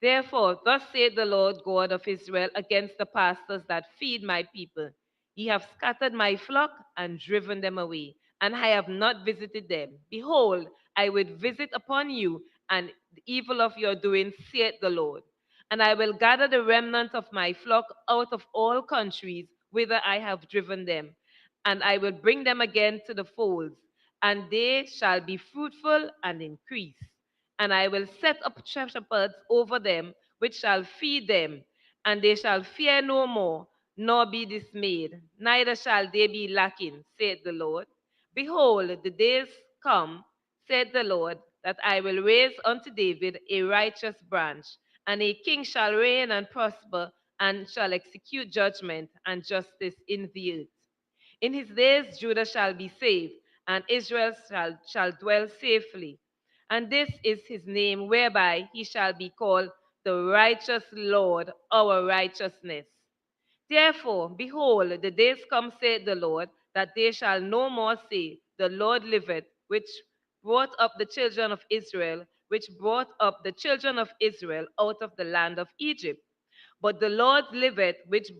Therefore, thus saith the Lord God of Israel against the pastors that feed my people. Ye have scattered my flock and driven them away, and I have not visited them. Behold, I would visit upon you and the evil of your doing, saith the Lord. And I will gather the remnant of my flock out of all countries whither I have driven them, and I will bring them again to the folds, and they shall be fruitful and increase. And I will set up shepherds over them, which shall feed them, and they shall fear no more, nor be dismayed, neither shall they be lacking, saith the Lord. Behold, the days come, said the Lord, that I will raise unto David a righteous branch, and a king shall reign and prosper, and shall execute judgment and justice in the earth. In his days Judah shall be saved, and Israel shall dwell safely. And this is his name whereby he shall be called the righteous Lord, our righteousness. Therefore, behold, the days come, saith the Lord, that they shall no more say, the Lord liveth, which brought up the children of Israel, out of the land of Egypt. But the Lord liveth, which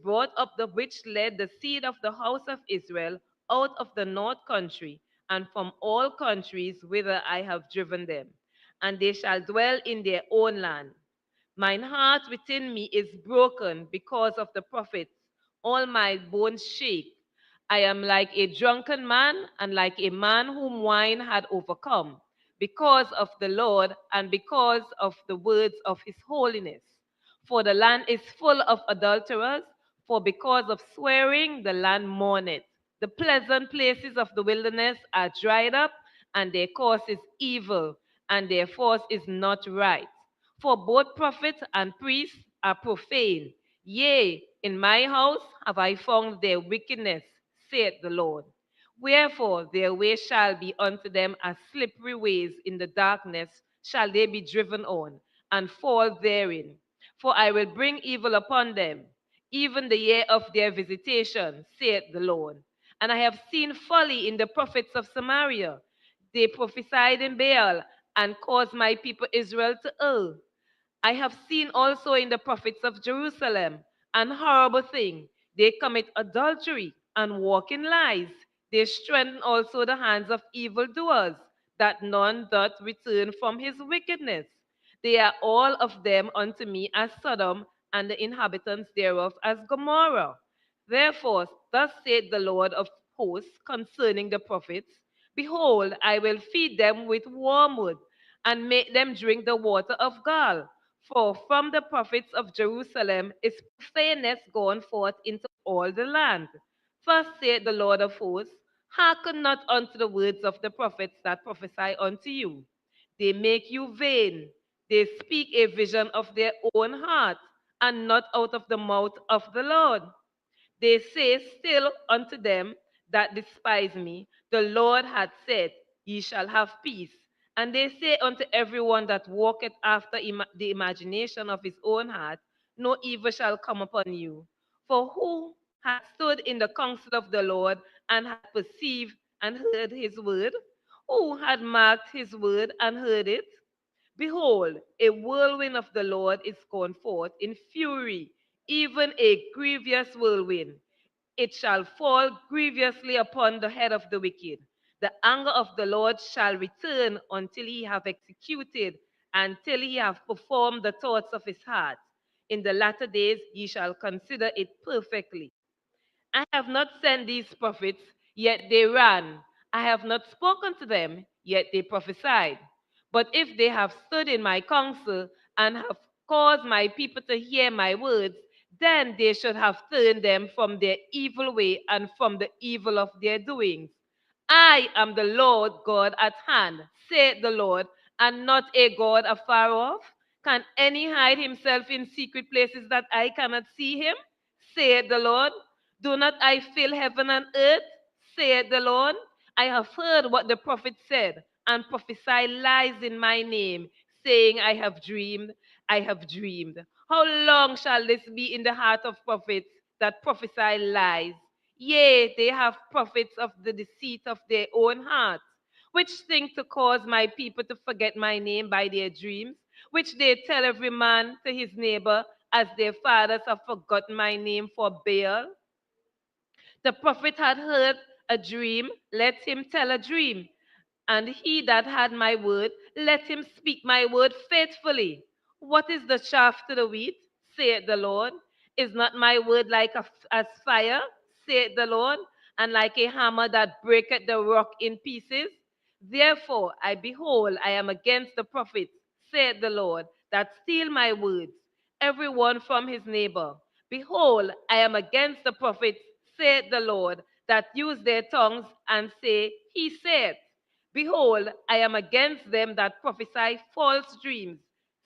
led the seed of the house of Israel out of the north country, and from all countries whither I have driven them, and they shall dwell in their own land. Mine heart within me is broken because of the prophets. All my bones shake. I am like a drunken man, and like a man whom wine had overcome, because of the Lord and because of the words of his holiness. For the land is full of adulterers, for because of swearing the land mourneth. The pleasant places of the wilderness are dried up, and their course is evil, and their force is not right. For both prophets and priests are profane. Yea, in my house have I found their wickedness, saith the Lord. Wherefore their way shall be unto them as slippery ways in the darkness shall they be driven on, and fall therein. For I will bring evil upon them, even the year of their visitation, saith the Lord. And I have seen folly in the prophets of Samaria. They prophesied in Baal, and caused my people Israel to err. I have seen also in the prophets of Jerusalem an horrible thing. They commit adultery and walk in lies. They strengthen also the hands of evildoers, that none doth return from his wickedness. They are all of them unto me as Sodom, and the inhabitants thereof as Gomorrah. Therefore, thus saith the Lord of hosts concerning the prophets, behold, I will feed them with wormwood, and make them drink the water of gall. For from the prophets of Jerusalem is profaneness gone forth into all the land. Thus saith the Lord of hosts, hearken not unto the words of the prophets that prophesy unto you. They make you vain. They speak a vision of their own heart, and not out of the mouth of the Lord. They say still unto them that despise me, the Lord hath said, ye shall have peace. And they say unto everyone that walketh after the imagination of his own heart, no evil shall come upon you. For who hath stood in the counsel of the Lord, and hath perceived and heard his word? Who had marked his word and heard it? Behold, a whirlwind of the Lord is gone forth in fury, even a grievous whirlwind. It shall fall grievously upon the head of the wicked. The anger of the Lord shall return until he have executed, until he have performed the thoughts of his heart. In the latter days ye shall consider it perfectly. I have not sent these prophets, yet they ran. I have not spoken to them, yet they prophesied. But if they have stood in my counsel and have caused my people to hear my words, then they should have turned them from their evil way and from the evil of their doings. I am the Lord God at hand, saith the Lord, and not a God afar off. Can any hide himself in secret places that I cannot see him? Saith the Lord. Do not I fill heaven and earth? Saith the Lord. I have heard what the prophet said, and prophesied lies in my name, saying, I have dreamed, I have dreamed. How long shall this be in the heart of prophets that prophesy lies? Yea, they have prophets of the deceit of their own hearts, which think to cause my people to forget my name by their dreams, which they tell every man to his neighbor, as their fathers have forgotten my name for Baal. The prophet had heard a dream, let him tell a dream. And he that had my word, let him speak my word faithfully. What is the chaff to the wheat? Saith the Lord. Is not my word like as fire? Saith the Lord, and like a hammer that breaketh the rock in pieces? Therefore, behold, I am against the prophets, saith the Lord, that steal my words, every one from his neighbor. Behold, I am against the prophets, saith the Lord, that use their tongues and say, He said. Behold, I am against them that prophesy false dreams,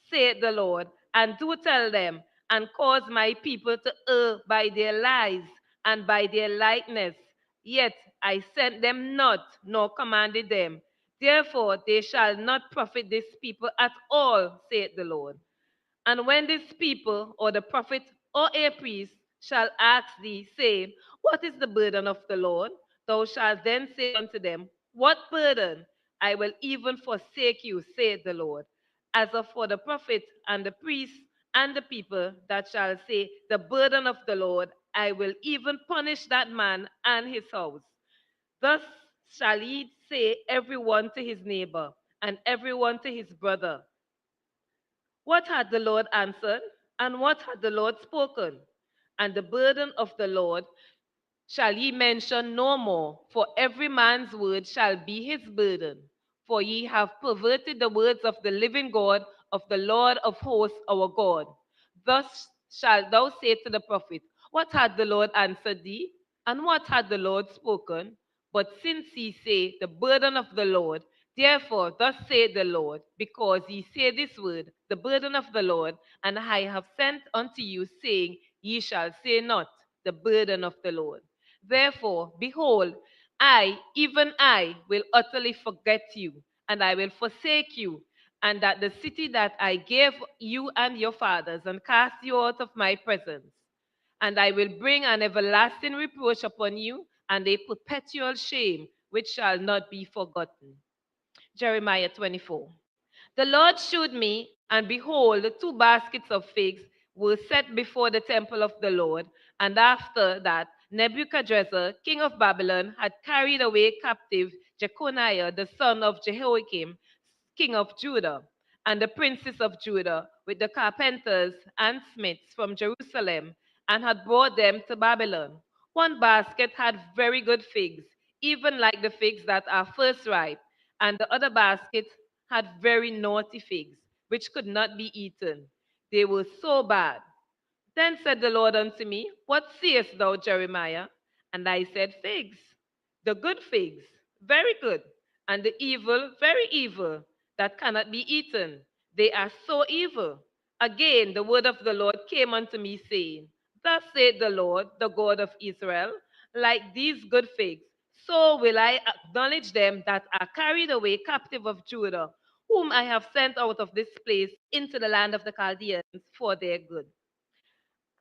saith the Lord, and do tell them, and cause my people to err by their lies and by their likeness. Yet I sent them not, nor commanded them. Therefore they shall not profit this people at all, saith the Lord. And when this people, or the prophet, or a priest, shall ask thee, saying, What is the burden of the Lord? Thou shalt then say unto them, What burden? I will even forsake you, saith the Lord. As for the prophet and the priest and the people that shall say, The burden of the Lord, I will even punish that man and his house. Thus shall ye say every one to his neighbor, and every one to his brother, What had the Lord answered? And what had the Lord spoken? And the burden of the Lord shall ye mention no more, for every man's word shall be his burden. For ye have perverted the words of the living God, of the Lord of hosts, our God. Thus shalt thou say to the prophet, What had the Lord answered thee? And what had the Lord spoken? But since ye say, The burden of the Lord, therefore thus saith the Lord, because ye say this word, the burden of the Lord, and I have sent unto you, saying, Ye shall say not, the burden of the Lord. Therefore, behold, I, even I, will utterly forget you, and I will forsake you, and that the city that I gave you and your fathers, and cast you out of my presence. And I will bring an everlasting reproach upon you, and a perpetual shame, which shall not be forgotten. Jeremiah 24. The Lord shewed me, and behold, 2 baskets of figs were set before the temple of the Lord. And after that, Nebuchadrezzar, king of Babylon, had carried away captive Jeconiah, the son of Jehoiakim, king of Judah, and the princes of Judah, with the carpenters and smiths from Jerusalem, and had brought them to Babylon. One basket had very good figs, even like the figs that are first ripe, and the other basket had very naughty figs, which could not be eaten. They were so bad. Then said the Lord unto me, What seest thou, Jeremiah? And I said, Figs. The good figs, very good, and the evil, very evil, that cannot be eaten. They are so evil. Again the word of the Lord came unto me, saying, Thus saith the Lord, the God of Israel, like these good figs, so will I acknowledge them that are carried away captive of Judah, whom I have sent out of this place into the land of the Chaldeans for their good.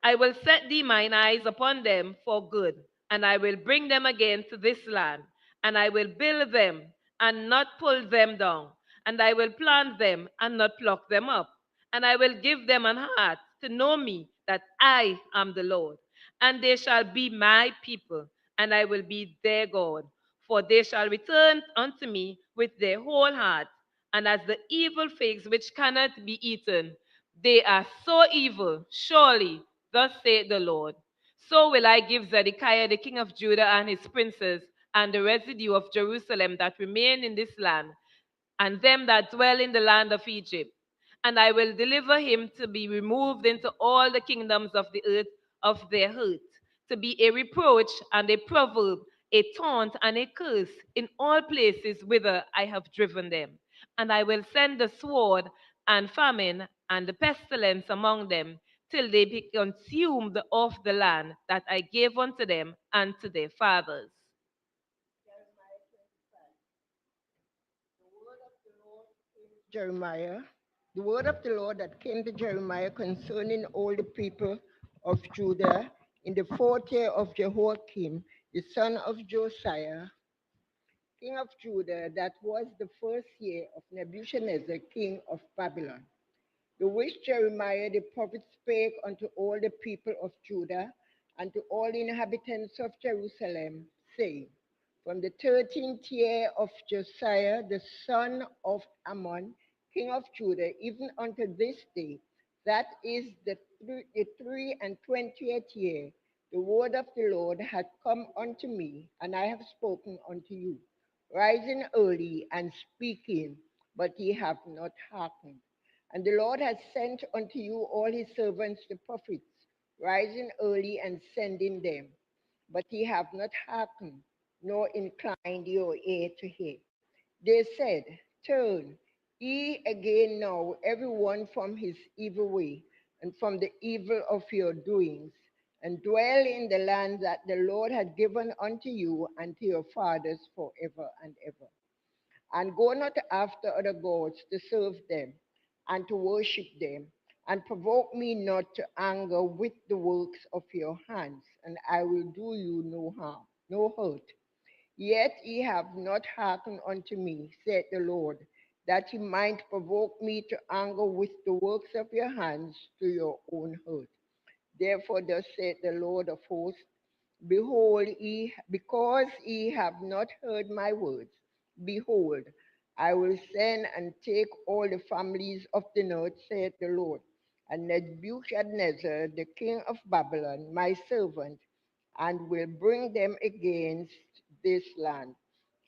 I will set thee mine eyes upon them for good, and I will bring them again to this land, and I will build them and not pull them down, and I will plant them and not pluck them up, and I will give them an heart to know me that I am the Lord, and they shall be my people, and I will be their God, for they shall return unto me with their whole heart, and as the evil figs which cannot be eaten, they are so evil, surely, thus saith the Lord. So will I give Zedekiah the king of Judah and his princes, and the residue of Jerusalem that remain in this land, and them that dwell in the land of Egypt. And I will deliver him to be removed into all the kingdoms of the earth of their hurt, to be a reproach and a proverb, a taunt and a curse in all places whither I have driven them. And I will send the sword and famine and the pestilence among them, till they be consumed of the land that I gave unto them and to their fathers. Jeremiah, the word of the Lord that came to Jeremiah concerning all the people of Judah in the 4th year of Jehoiakim, the son of Josiah, king of Judah, that was the 1st year of Nebuchadnezzar, king of Babylon. The which Jeremiah the prophet spake unto all the people of Judah and to all the inhabitants of Jerusalem, saying, from the 13th year of Josiah the son of Ammon, king of Judah, even unto this day, that is the 23rd year, the word of the Lord hath come unto me, and I have spoken unto you, rising early and speaking, but ye have not hearkened. And the Lord hath sent unto you all his servants the prophets, rising early and sending them. But ye have not hearkened, nor inclined your ear to hear. They said, turn ye again now, every one from his evil way, and from the evil of your doings, and dwell in the land that the Lord hath given unto you and to your fathers forever and ever. And go not after other gods to serve them and to worship them, and provoke me not to anger with the works of your hands, and I will do you no harm, no hurt. Yet ye have not hearkened unto me, said the Lord, that ye might provoke me to anger with the works of your hands to your own hurt. Therefore thus said the Lord of hosts, behold, because ye have not heard my words, behold, I will send and take all the families of the north, saith the Lord, and Nebuchadnezzar, the king of Babylon, my servant, and will bring them against this land,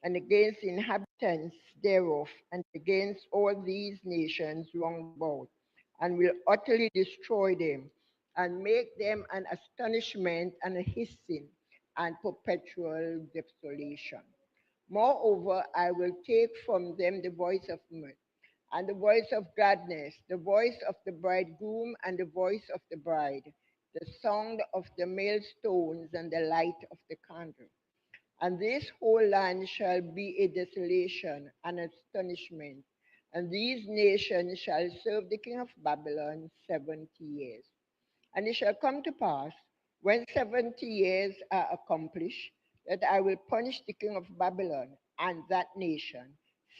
and against the inhabitants thereof, and against all these nations round about, and will utterly destroy them, and make them an astonishment and a hissing and perpetual desolation. Moreover, I will take from them the voice of mirth, and the voice of gladness, the voice of the bridegroom, and the voice of the bride, the sound of the millstones, and the light of the candle. And this whole land shall be a desolation and astonishment, and these nations shall serve the king of Babylon 70 years. And it shall come to pass, when 70 years are accomplished, that I will punish the king of Babylon and that nation,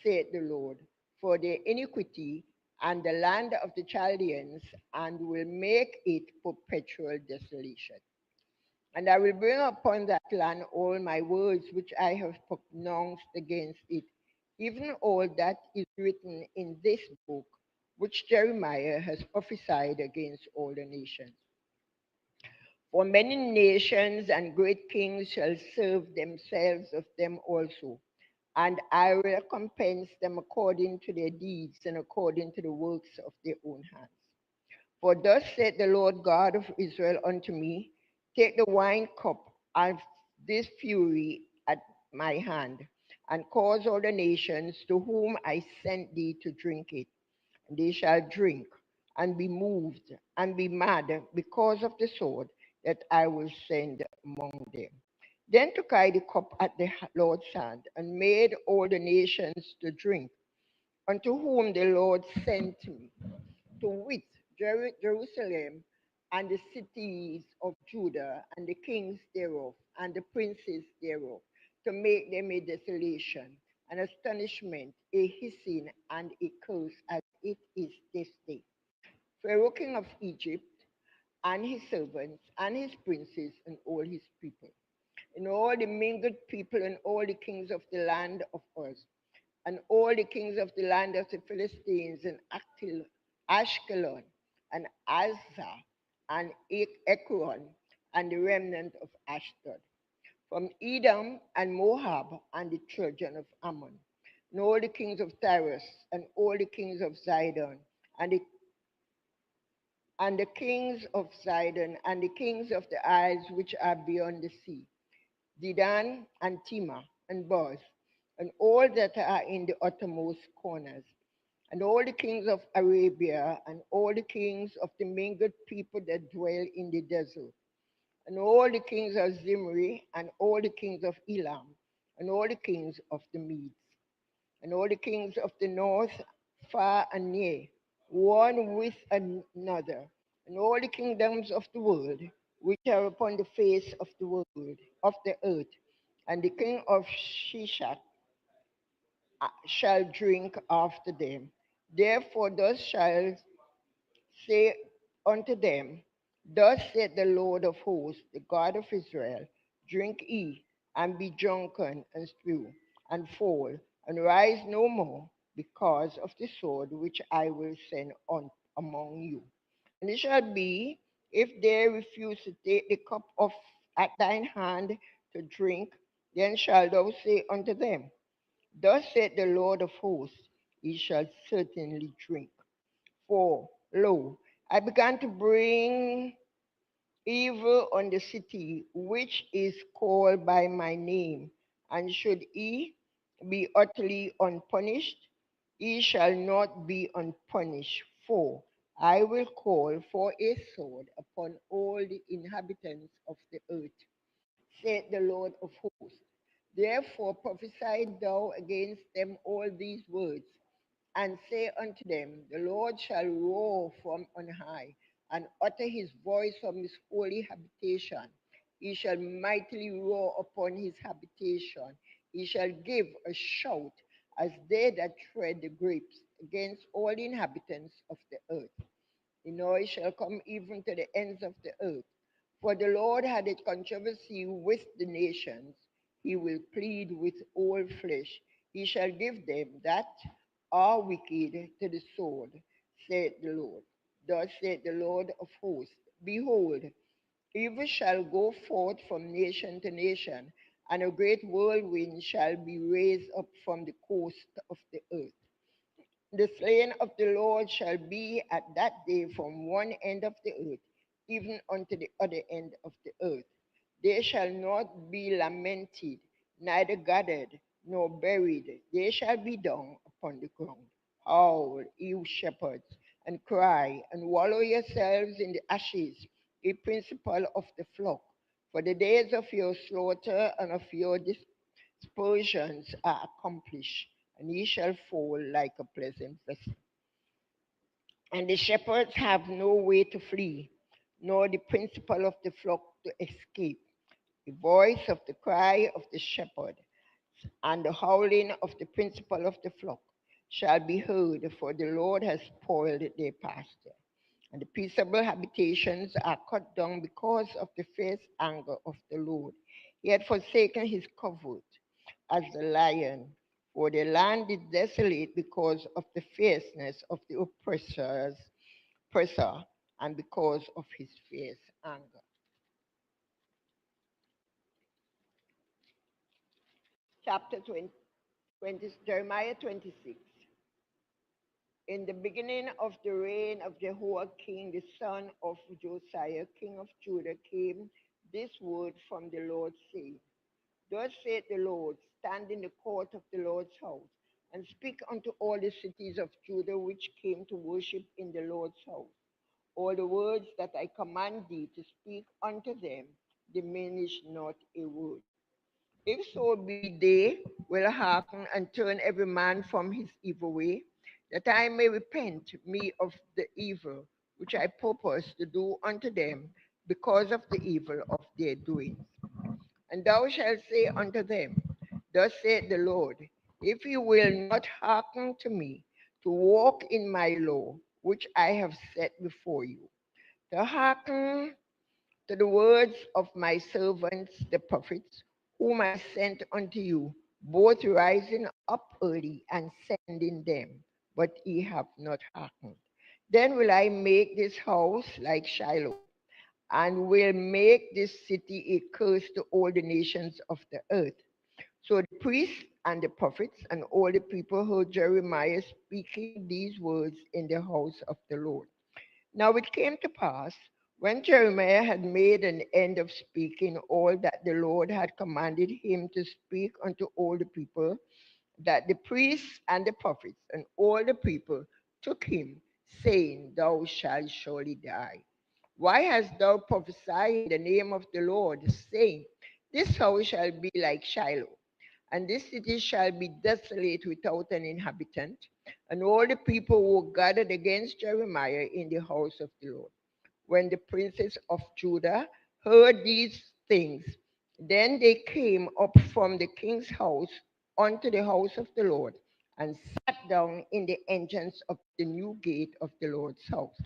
saith the Lord, for their iniquity and the land of the Chaldeans, and will make it perpetual desolation. And I will bring upon that land all my words which I have pronounced against it, even all that is written in this book, which Jeremiah has prophesied against all the nations. For many nations and great kings shall serve themselves of them also, and I will recompense them according to their deeds and according to the works of their own hands. For thus said the Lord God of Israel unto me, take the wine cup of this fury at my hand, and cause all the nations to whom I sent thee to drink it. And they shall drink and be moved and be mad because of the sword that I will send among them. Then took I the cup at the Lord's hand, and made all the nations to drink, unto whom the Lord sent me, to wit, Jerusalem and the cities of Judah, and the kings thereof, and the princes thereof, to make them a desolation, an astonishment, a hissing, and a curse, as it is this day. Pharaoh king of Egypt, and his servants, and his princes, and all his people, and all the mingled people, and all the kings of the land of Uz, and all the kings of the land of the Philistines, and Ashkelon, and Azza, and Ekron, and the remnant of Ashdod, from Edom and Moab, and the children of Ammon, and all the kings of Tyrus, and all the kings of Zidon, and the kings of Zidon, and the kings of the isles which are beyond the sea, Dedan and Tema and Boz, and all that are in the uttermost corners, and all the kings of Arabia, and all the kings of the mingled people that dwell in the desert, and all the kings of Zimri, and all the kings of Elam, and all the kings of the Medes, and all the kings of the north, far and near, one with another, and all the kingdoms of the world, which are upon the face of the world, of the earth, and the king of Shishak shall drink after them. Therefore, thus shall say unto them, thus saith the Lord of hosts, the God of Israel, drink ye, and be drunken, and spew, and fall, and rise no more, because of the sword which I will send on among you. And it shall be, if they refuse to take the cup of at thine hand to drink, then shalt thou say unto them, thus saith the Lord of hosts, ye shall certainly drink. For, lo, I began to bring evil on the city which is called by my name, and should ye be utterly unpunished, ye shall not be unpunished. For I will call for a sword upon all the inhabitants of the earth, saith the Lord of hosts. Therefore prophesy thou against them all these words, and say unto them, the Lord shall roar from on high, and utter his voice from his holy habitation. He shall mightily roar upon his habitation. He shall give a shout as they that tread the grapes against all the inhabitants of the earth. The noise shall come even to the ends of the earth. For the Lord had a controversy with the nations. He will plead with all flesh. He shall give them that are wicked to the sword, saith the Lord. Thus saith the Lord of hosts, behold, evil shall go forth from nation to nation, and a great whirlwind shall be raised up from the coast of the earth. The slain of the Lord shall be at that day from one end of the earth, even unto the other end of the earth. They shall not be lamented, neither gathered, nor buried. They shall be down upon the ground. Howl, you shepherds, and cry, and wallow yourselves in the ashes, ye principal of the flock. For the days of your slaughter and of your dispersions are accomplished, and ye shall fall like a pleasant vessel. And the shepherds have no way to flee, nor the principal of the flock to escape. The voice of the cry of the shepherd and the howling of the principal of the flock shall be heard, for the Lord has spoiled their pasture. And the peaceable habitations are cut down because of the fierce anger of the Lord. He had forsaken his covert as the lion, for the land is desolate because of the fierceness of the oppressor, and because of his fierce anger. Chapter 20, Jeremiah 26. In the beginning of the reign of Jehoiakim, the son of Josiah, king of Judah, came this word from the Lord, saying, thus saith the Lord, stand in the court of the Lord's house, and speak unto all the cities of Judah which came to worship in the Lord's house. All the words that I command thee to speak unto them, diminish not a word. If so be they will hearken and turn every man from his evil way, that I may repent me of the evil which I purpose to do unto them because of the evil of their doings. And thou shalt say unto them, Thus saith the Lord, if you will not hearken to me, to walk in my law, which I have set before you, to hearken to the words of my servants the prophets, whom I sent unto you, both rising up early and sending them, but ye have not hearkened. Then will I make this house like Shiloh, and will make this city a curse to all the nations of the earth. So the priests and the prophets and all the people heard Jeremiah speaking these words in the house of the Lord. Now it came to pass, when Jeremiah had made an end of speaking all that the Lord had commanded him to speak unto all the people, that the priests and the prophets and all the people took him, saying, Thou shalt surely die. Why hast thou prophesied in the name of the Lord, saying, This house shall be like Shiloh, and this city shall be desolate without an inhabitant? And all the people were gathered against Jeremiah in the house of the Lord. When the princes of Judah heard these things, then they came up from the king's house unto the house of the Lord, and sat down in the entrance of the new gate of the Lord's house.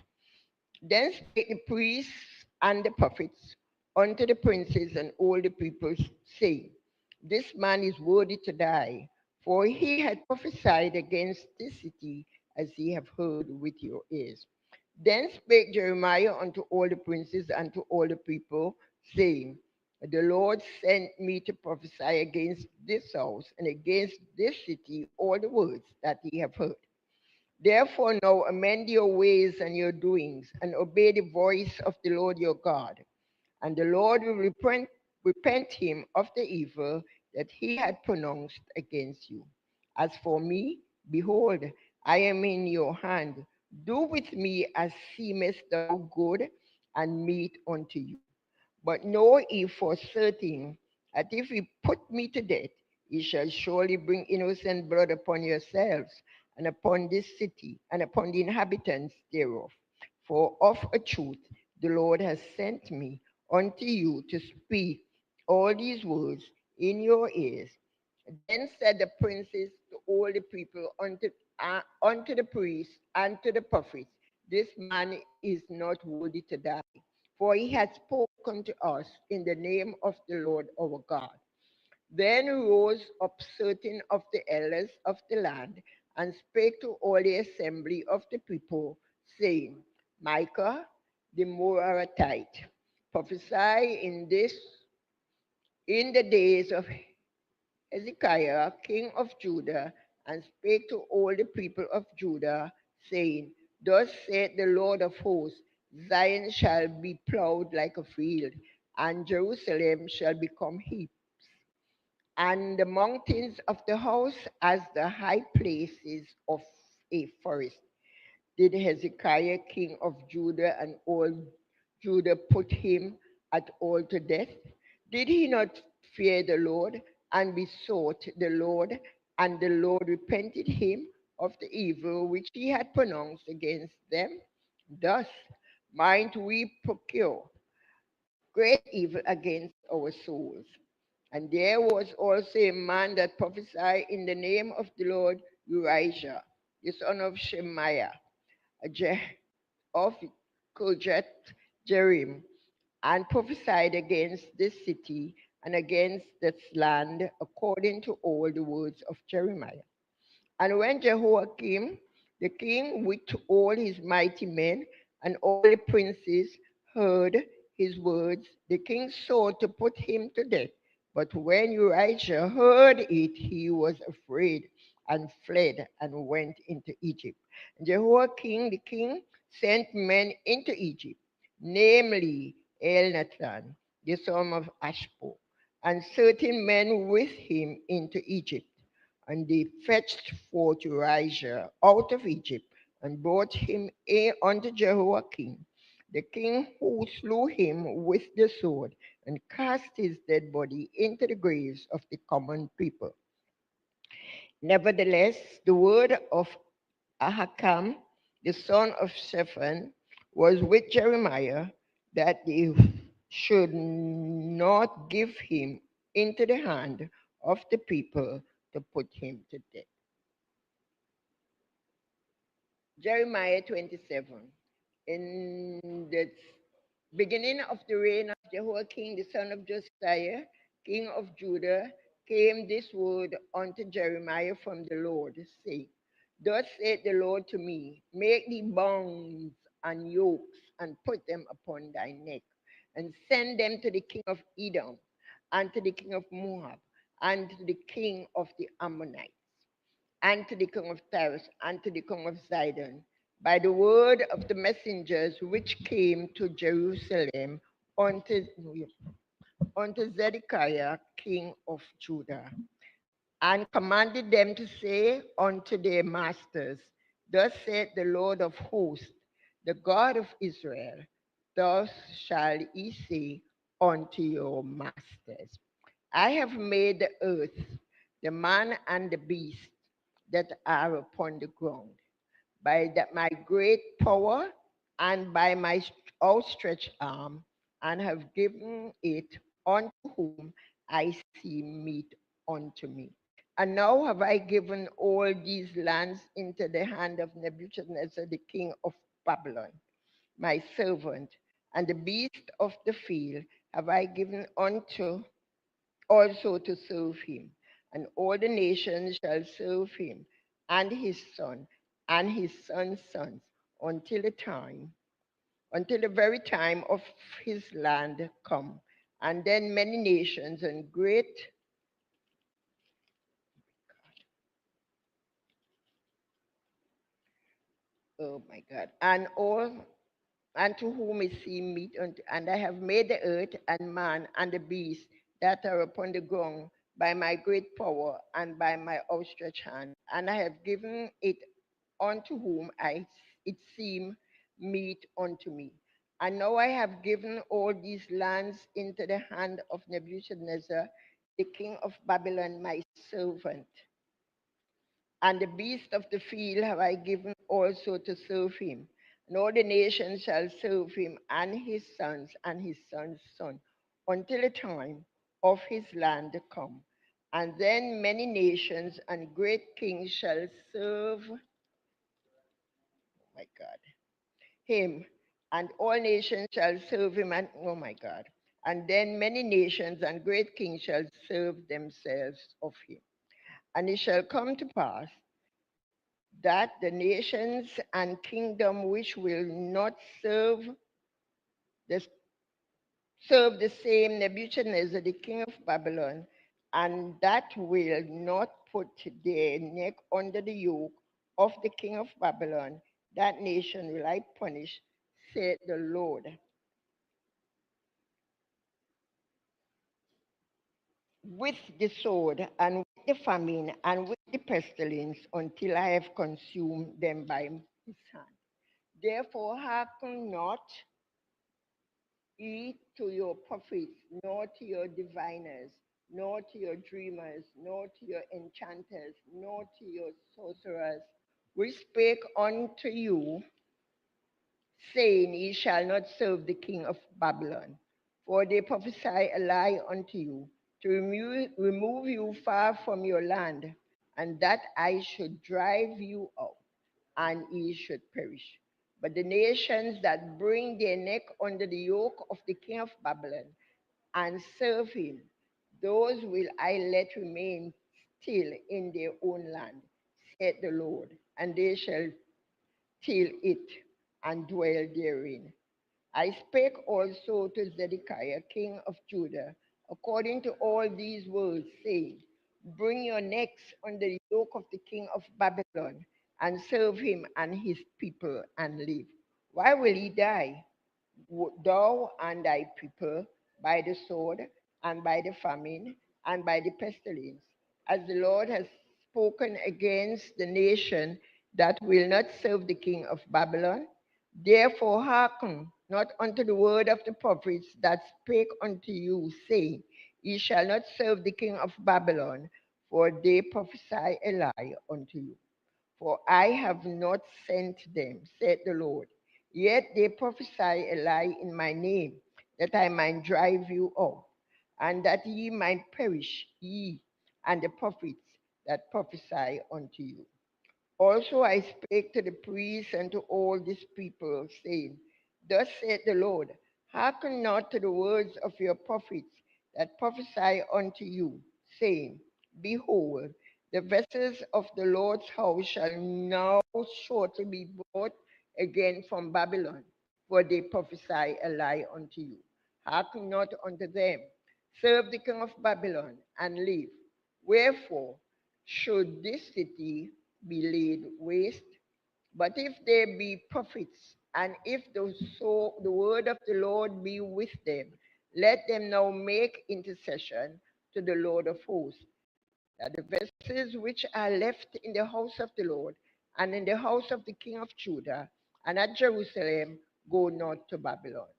Then spake the priests and the prophets unto the princes and all the people, saying, This man is worthy to die, for he had prophesied against this city, as ye have heard with your ears. Then spake Jeremiah unto all the princes and to all the people, saying, The Lord sent me to prophesy against this house and against this city all the words that ye have heard. Therefore now amend your ways and your doings, and obey the voice of the Lord your God. And the Lord will repent him of the evil that he had pronounced against you. As for me, behold, I am in your hand. Do with me as seemeth thou good and meet unto you. But know ye for certain that if ye put me to death, ye shall surely bring innocent blood upon yourselves, and upon this city, and upon the inhabitants thereof. For of a truth the Lord has sent me unto you to speak all these words in your ears. Then said the princes to all the people unto the priests and to the prophets, This man is not worthy to die, for he has spoken to us in the name of the Lord our God. Then rose up certain of the elders of the land and spake to all the assembly of the people, saying, Micah the Moabite prophesied in the days of Hezekiah, king of Judah, and spake to all the people of Judah, saying, Thus saith the Lord of hosts, Zion shall be plowed like a field, and Jerusalem shall become heaps, and the mountains of the house as the high places of a forest. Did Hezekiah, king of Judah, and all Judah put him at all to death? Did he not fear the Lord and besought the Lord, and the Lord repented him of the evil which he had pronounced against them? Thus might we procure great evil against our souls. And there was also a man that prophesied in the name of the Lord, Urijah, the son of Shemaiah, of Kirjath Jearim, and prophesied against this city and against this land according to all the words of Jeremiah. And when Jehoiakim, the king, with all his mighty men and all the princes heard his words, the king sought to put him to death. But when Urijah heard it, he was afraid and fled and went into Egypt. Jehoiakim the king sent men into Egypt, namely Elnathan, the son of Ashpo, and certain men with him into Egypt. And they fetched forth Urijah out of Egypt and brought him unto Jehoiakim, the king, who slew him with the sword and cast his dead body into the graves of the common people. Nevertheless, the word of Ahikam, the son of Shaphan, was with Jeremiah, that they should not give him into the hand of the people to put him to death. Jeremiah 27. In the beginning of the reign of Jehoiakim, the son of Josiah, king of Judah, came this word unto Jeremiah from the Lord, saying, Thus saith the Lord to me, Make thee bonds and yokes, and put them upon thy neck, and send them to the king of Edom, and to the king of Moab, and to the king of the Ammonites, and to the king of Tyrus, and to the king of Zidon, by the word of the messengers which came to Jerusalem unto Zedekiah, king of Judah, and commanded them to say unto their masters, Thus saith the Lord of hosts, the God of Israel, Thus shall ye say unto your masters, I have made the earth, the man and the beast that are upon the ground, by my great power and by my outstretched arm, and have given it unto whom I see meet unto me. And now have I given all these lands into the hand of Nebuchadnezzar, the king of Babylon, my servant, and the beast of the field have I given unto also to serve him. And all the nations shall serve him, and his son, and his son's sons, until the very time of his land come. And then many nations and great oh my God, and to whom is he meet unto, and I have made the earth and man and the beasts that are upon the ground by my great power and by my outstretched hand, and I have given it unto whom it seem meet unto me. And now I have given all these lands into the hand of Nebuchadnezzar, the king of Babylon, my servant. And the beast of the field have I given also to serve him. And all the nations shall serve him, and his sons and his sons' son, until the time of his land come. And then many nations and great kings shall serve, oh my God, him, and all nations shall serve him, and oh my God. And then many nations and great kings shall serve themselves of him. And it shall come to pass that the nations and kingdom which will not the, serve the same Nebuchadnezzar, the king of Babylon, and that will not put their neck under the yoke of the king of Babylon, that nation will I punish, said the Lord, with the sword and with the famine and with the pestilence, until I have consumed them by his hand. Therefore hearken not ye to your prophets, nor to your diviners, nor to your dreamers, nor to your enchanters, nor to your sorcerers, which spake unto you, saying, Ye shall not serve the king of Babylon. For they prophesy a lie unto you, to remove you far from your land, and that I should drive you out, and ye should perish. But the nations that bring their neck under the yoke of the king of Babylon and serve him, those will I let remain still in their own land, said the Lord, and they shall till it and dwell therein. I spake also to Zedekiah, king of Judah, according to all these words, saying, Bring your necks under the yoke of the king of Babylon, and serve him and his people, and live. Why will he die, thou and thy people, by the sword, and by the famine, and by the pestilence, as the Lord has spoken against the nation that will not serve the king of Babylon? Therefore hearken not unto the word of the prophets that spake unto you, saying, Ye shall not serve the king of Babylon, for they prophesy a lie unto you. For I have not sent them, said the Lord. Yet they prophesy a lie in my name, that I might drive you out, and that ye might perish, ye and the prophets that prophesy unto you. Also I spake to the priests and to all this people, saying, Thus saith the Lord, hearken not to the words of your prophets that prophesy unto you, saying, Behold, the vessels of the Lord's house shall now shortly be brought again from Babylon, for they prophesy a lie unto you. Hearken not unto them. Serve the king of Babylon and live. Wherefore should this city be laid waste? But if there be prophets, and if the word of the Lord be with them, let them now make intercession to the Lord of hosts, that the vessels which are left in the house of the Lord and in the house of the king of Judah and at Jerusalem go not to Babylon.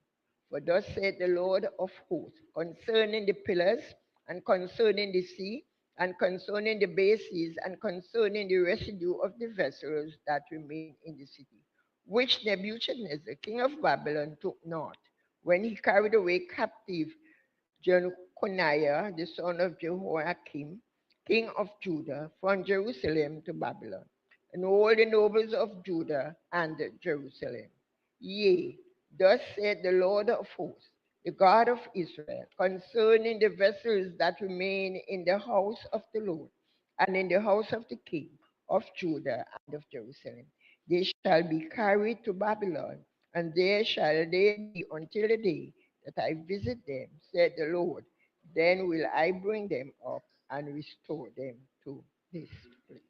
For thus said the Lord of hosts, concerning the pillars, and concerning the sea, and concerning the bases, and concerning the residue of the vessels that remain in the city, which Nebuchadnezzar, king of Babylon, took not, when he carried away captive Jeconiah, the son of Jehoiakim, king of Judah, from Jerusalem to Babylon, and all the nobles of Judah and Jerusalem. Yea, thus said the Lord of hosts, the God of Israel, concerning the vessels that remain in the house of the Lord and in the house of the king of Judah and of Jerusalem. They shall be carried to Babylon, and there shall they be until the day that I visit them, said the Lord. Then will I bring them up and restore them to this place.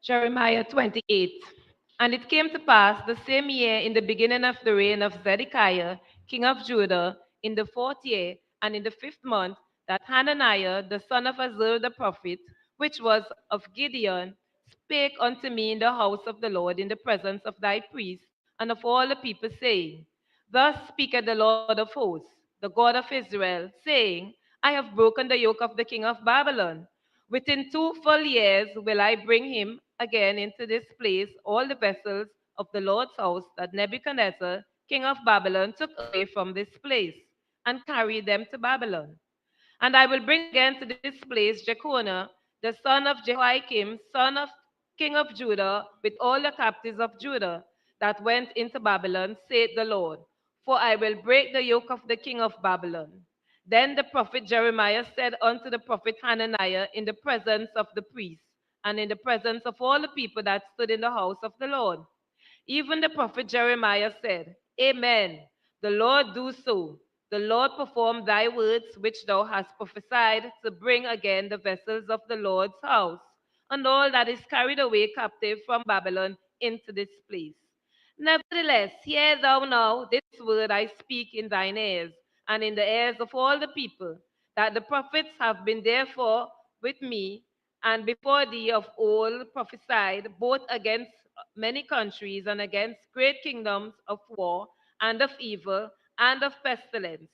Jeremiah 28. And it came to pass the same year in the beginning of the reign of Zedekiah, king of Judah, in the 4th year and in the 5th month, that Hananiah, the son of Azur the prophet, which was of Gideon, spake unto me in the house of the Lord in the presence of thy priests and of all the people, saying, Thus speaketh the Lord of hosts, the God of Israel, saying, I have broken the yoke of the king of Babylon. Within 2 full years will I bring him again into this place all the vessels of the Lord's house that Nebuchadnezzar, king of Babylon, took away from this place, and carry them to Babylon. And I will bring again to this place Jeconiah, the son of Jehoiakim, son of king of Judah, with all the captives of Judah that went into Babylon, saith the Lord. For I will break the yoke of the king of Babylon. Then the prophet Jeremiah said unto the prophet Hananiah in the presence of the priests, and in the presence of all the people that stood in the house of the Lord, even the prophet Jeremiah said, Amen. The Lord do so. The Lord perform thy words which thou hast prophesied, to bring again the vessels of the Lord's house, and all that is carried away captive from Babylon into this place. Nevertheless, hear thou now this word I speak in thine ears, and in the ears of all the people, that the prophets have been therefore with me, and before thee of old prophesied, both against many countries and against great kingdoms of war and of evil and of pestilence.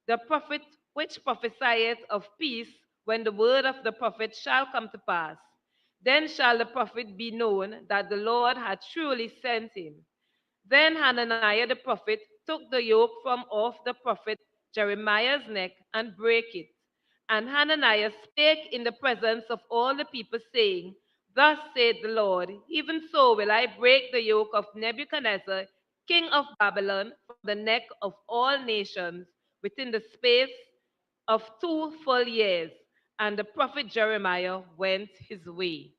The prophet which prophesieth of peace, when the word of the prophet shall come to pass, then shall the prophet be known that the Lord hath truly sent him. Then Hananiah the prophet took the yoke from off the prophet Jeremiah's neck and brake it. And Hananiah spake in the presence of all the people, saying, Thus saith the Lord, even so will I break the yoke of Nebuchadnezzar, king of Babylon, from the neck of all nations within the space of 2 full years. And the prophet Jeremiah went his way.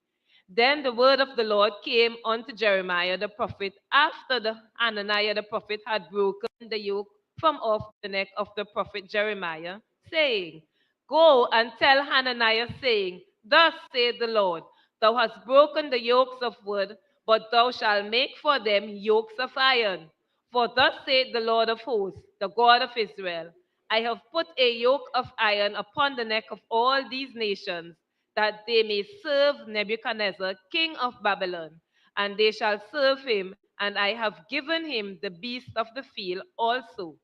Then the word of the Lord came unto Jeremiah the prophet after the Hananiah the prophet had broken the yoke from off the neck of the prophet Jeremiah, saying, Go and tell Hananiah, saying, Thus saith the Lord, Thou hast broken the yokes of wood, but thou shalt make for them yokes of iron. For thus saith the Lord of hosts, the God of Israel, I have put a yoke of iron upon the neck of all these nations, that they may serve Nebuchadnezzar, king of Babylon, and they shall serve him, and I have given him the beasts of the field also.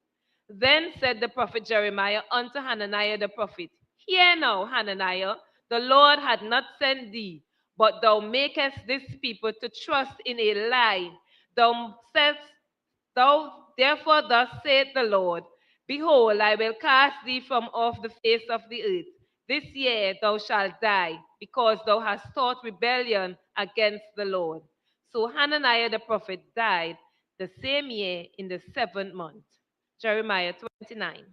Then said the prophet Jeremiah unto Hananiah the prophet, Hear now, Hananiah, the Lord had not sent thee, but thou makest this people to trust in a lie. Thou saidst, Thou therefore thus saith the Lord, Behold, I will cast thee from off the face of the earth. This year thou shalt die, because thou hast taught rebellion against the Lord. So Hananiah the prophet died the same year in the 7th month. Jeremiah 29.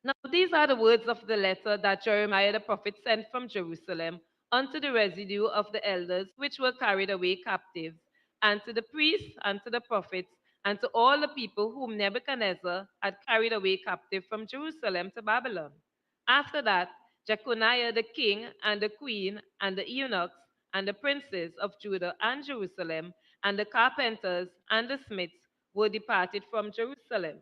Now these are the words of the letter that Jeremiah the prophet sent from Jerusalem unto the residue of the elders which were carried away captives, and to the priests, and to the prophets, and to all the people whom Nebuchadnezzar had carried away captive from Jerusalem to Babylon. After that, Jeconiah the king, and the queen, and the eunuchs, and the princes of Judah and Jerusalem, and the carpenters and the smiths were departed from Jerusalem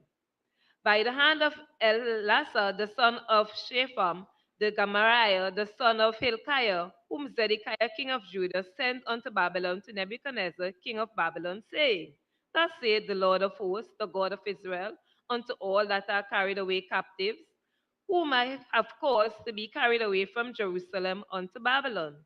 by the hand of Elasah the son of Shaphan, the Gamariah the son of Hilkiah, whom Zedekiah king of Judah sent unto Babylon to Nebuchadnezzar king of Babylon, saying, Thus saith the Lord of hosts, the God of Israel, unto all that are carried away captives, whom I have caused to be carried away from Jerusalem unto Babylon.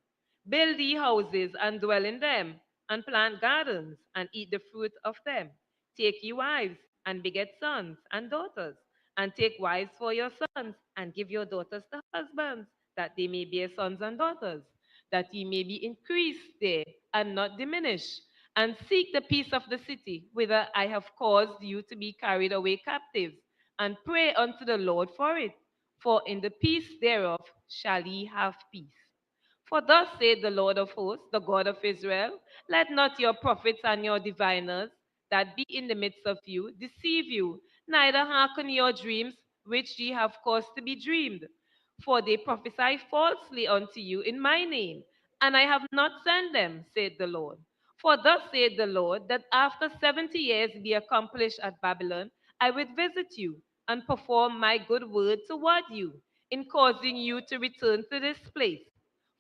Build ye houses and dwell in them, and plant gardens and eat the fruit of them. Take ye wives and beget sons and daughters, and take wives for your sons, and give your daughters to husbands, that they may bear sons and daughters, that ye may be increased there and not diminished. And seek the peace of the city, whither I have caused you to be carried away captives, and pray unto the Lord for it, for in the peace thereof shall ye have peace. For thus saith the Lord of hosts, the God of Israel, let not your prophets and your diviners that be in the midst of you deceive you, neither hearken your dreams which ye have caused to be dreamed. For they prophesy falsely unto you in my name, and I have not sent them, saith the Lord. For thus saith the Lord, that after 70 years be accomplished at Babylon, I will visit you, and perform my good word toward you, in causing you to return to this place.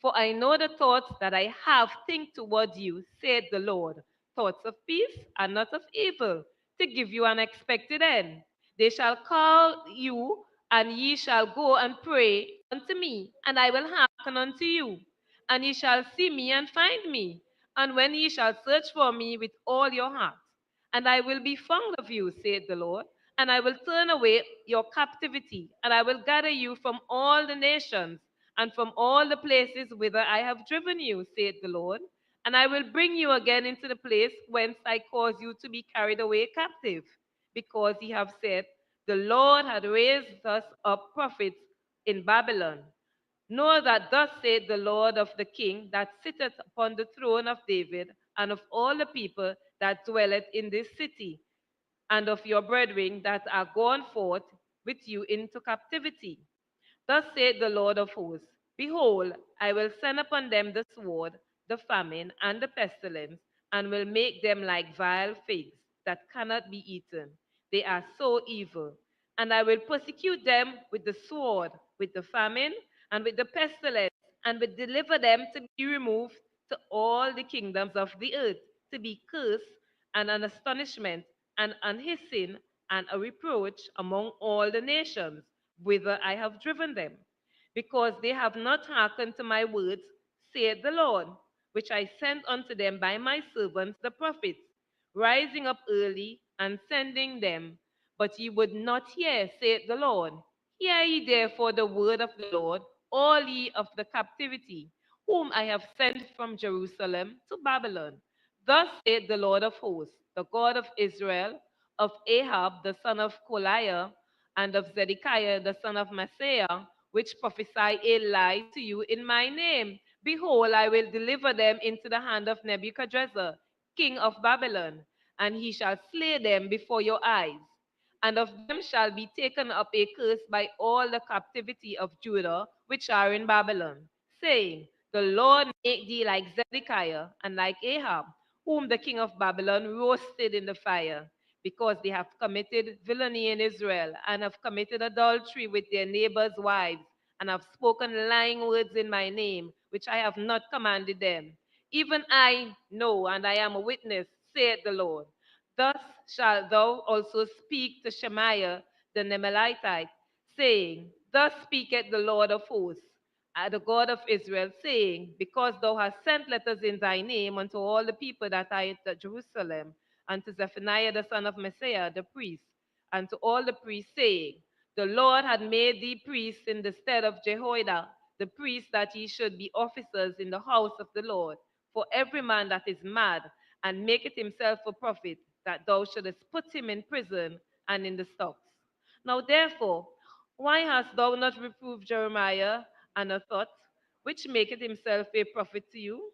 For I know the thoughts that I have think toward you, saith the Lord, thoughts of peace and not of evil, to give you an expected end. They shall call you, and ye shall go and pray unto me, and I will hearken unto you. And ye shall see me and find me, and when ye shall search for me with all your heart. And I will be found of you, saith the Lord, and I will turn away your captivity, and I will gather you from all the nations and from all the places whither I have driven you, saith the Lord, and I will bring you again into the place whence I caused you to be carried away captive, because ye have said, The Lord had raised us up prophets in Babylon. Know that thus saith the Lord of the King that sitteth upon the throne of David, and of all the people that dwelleth in this city, and of your brethren that are gone forth with you into captivity. Thus saith the Lord of hosts, Behold, I will send upon them the sword, the famine, and the pestilence, and will make them like vile figs that cannot be eaten. They are so evil. And I will persecute them with the sword, with the famine, and with the pestilence, and will deliver them to be removed to all the kingdoms of the earth, to be cursed, and an astonishment, and an hissing, and a reproach among all the nations whither I have driven them, because they have not hearkened to my words, saith the Lord, which I sent unto them by my servants the prophets, rising up early and sending them. But ye would not hear, saith the Lord. Hear ye therefore the word of the Lord, all ye of the captivity, whom I have sent from Jerusalem to Babylon. Thus saith the Lord of hosts, the God of Israel, of Ahab the son of Koliah, and of Zedekiah the son of Maaseiah, which prophesy a lie to you in my name. Behold, I will deliver them into the hand of Nebuchadrezzar, king of Babylon, and he shall slay them before your eyes. And of them shall be taken up a curse by all the captivity of Judah, which are in Babylon, saying, The Lord make thee like Zedekiah and like Ahab, whom the king of Babylon roasted in the fire, because they have committed villainy in Israel, and have committed adultery with their neighbors' wives, and have spoken lying words in my name, which I have not commanded them. Even I know, and I am a witness, saith the Lord. Thus shalt thou also speak to Shemaiah the Nemelitite, saying, Thus speaketh the Lord of hosts, the God of Israel, saying, Because thou hast sent letters in thy name unto all the people that are at Jerusalem, and to Zephaniah the son of Messiah, the priest, and to all the priests, saying, The Lord had made thee priests in the stead of Jehoiada, the priest, that ye should be officers in the house of the Lord, for every man that is mad, and maketh himself a prophet, that thou shouldest put him in prison and in the stocks. Now therefore, why hast thou not reproved Jeremiah Anathoth, which maketh himself a prophet to you?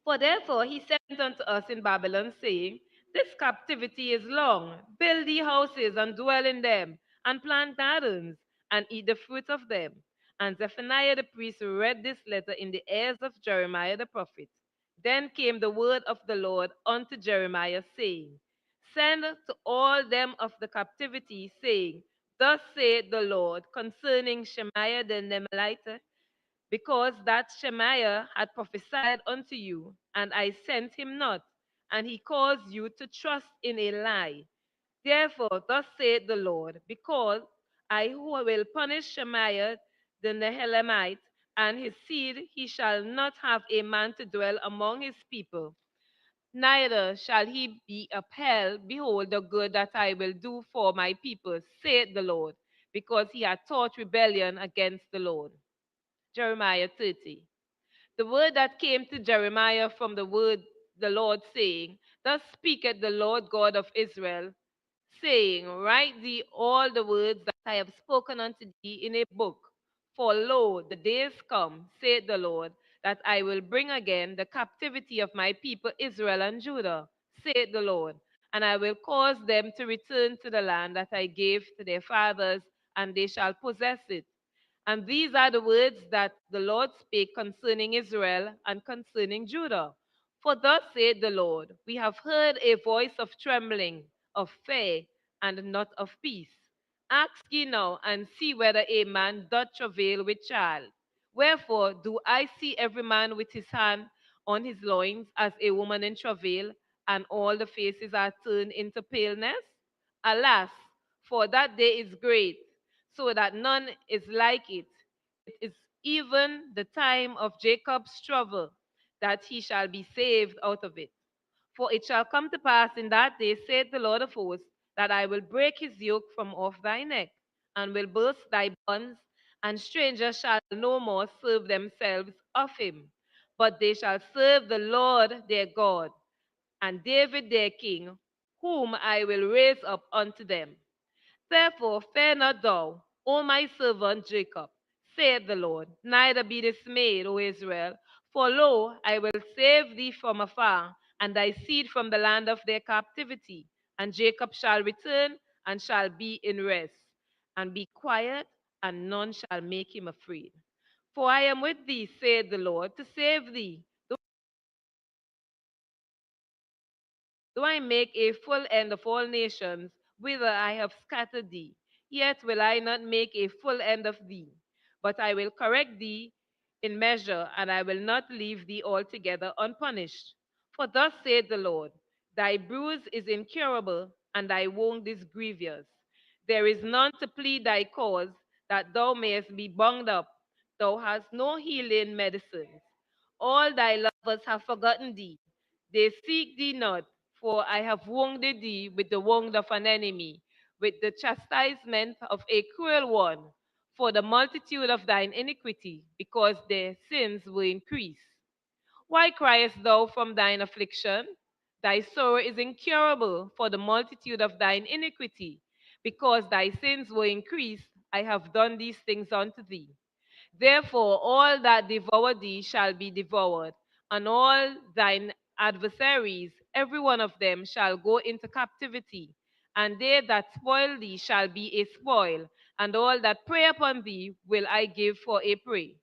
For therefore he sent unto us in Babylon, saying, This captivity is long. Build thee houses, and dwell in them, and plant gardens, and eat the fruit of them. And Zephaniah the priest read this letter in the ears of Jeremiah the prophet. Then came the word of the Lord unto Jeremiah, saying, Send to all them of the captivity, saying, Thus saith the Lord concerning Shemaiah the Nemelite, because that Shemaiah had prophesied unto you, and I sent him not, and he caused you to trust in a lie. Therefore, thus saith the Lord, because I who will punish Shemaiah the Nehelamite and his seed, he shall not have a man to dwell among his people, neither shall he be upheld. Behold, the good that I will do for my people, saith the Lord, because he hath taught rebellion against the Lord. Jeremiah 30. The word that came to Jeremiah from the Lord, saying, Thus speaketh the Lord God of Israel, saying, Write thee all the words that I have spoken unto thee in a book. For lo, the days come, saith the Lord, that I will bring again the captivity of my people Israel and Judah, saith the Lord, and I will cause them to return to the land that I gave to their fathers, and they shall possess it. And these are the words that the Lord spake concerning Israel and concerning Judah. For thus saith the Lord, We have heard a voice of trembling, of fear, and not of peace. Ask ye now, and see whether a man doth travail with child. Wherefore do I see every man with his hand on his loins as a woman in travail, and all the faces are turned into paleness? Alas, for that day is great, so that none is like it. It is even the time of Jacob's trouble, that he shall be saved out of it. For it shall come to pass in that day, saith the Lord of hosts, that I will break his yoke from off thy neck, and will burst thy bonds, and strangers shall no more serve themselves of him, but they shall serve the Lord their God, and David their king, whom I will raise up unto them. Therefore fear not thou, O my servant Jacob, saith the Lord, neither be dismayed, O Israel, for lo, I will save thee from afar, and thy seed from the land of their captivity. And Jacob shall return, and shall be in rest, and be quiet, and none shall make him afraid. For I am with thee, saith the Lord, to save thee. Though I make a full end of all nations, whither I have scattered thee, yet will I not make a full end of thee. But I will correct thee in measure, and I will not leave thee altogether unpunished. For thus saith the Lord, Thy bruise is incurable, and thy wound is grievous. There is none to plead thy cause, that thou mayest be bound up. Thou hast no healing medicines. All thy lovers have forgotten thee. They seek thee not, for I have wounded thee with the wound of an enemy, with the chastisement of a cruel one, for the multitude of thine iniquity, because their sins were increased. Why criest thou from thine affliction? Thy sorrow is incurable for the multitude of thine iniquity, because thy sins were increased. I have done these things unto thee. Therefore all that devour thee shall be devoured, and all thine adversaries, every one of them, shall go into captivity. And they that spoil thee shall be a spoil, and all that prey upon thee will I give for a prey.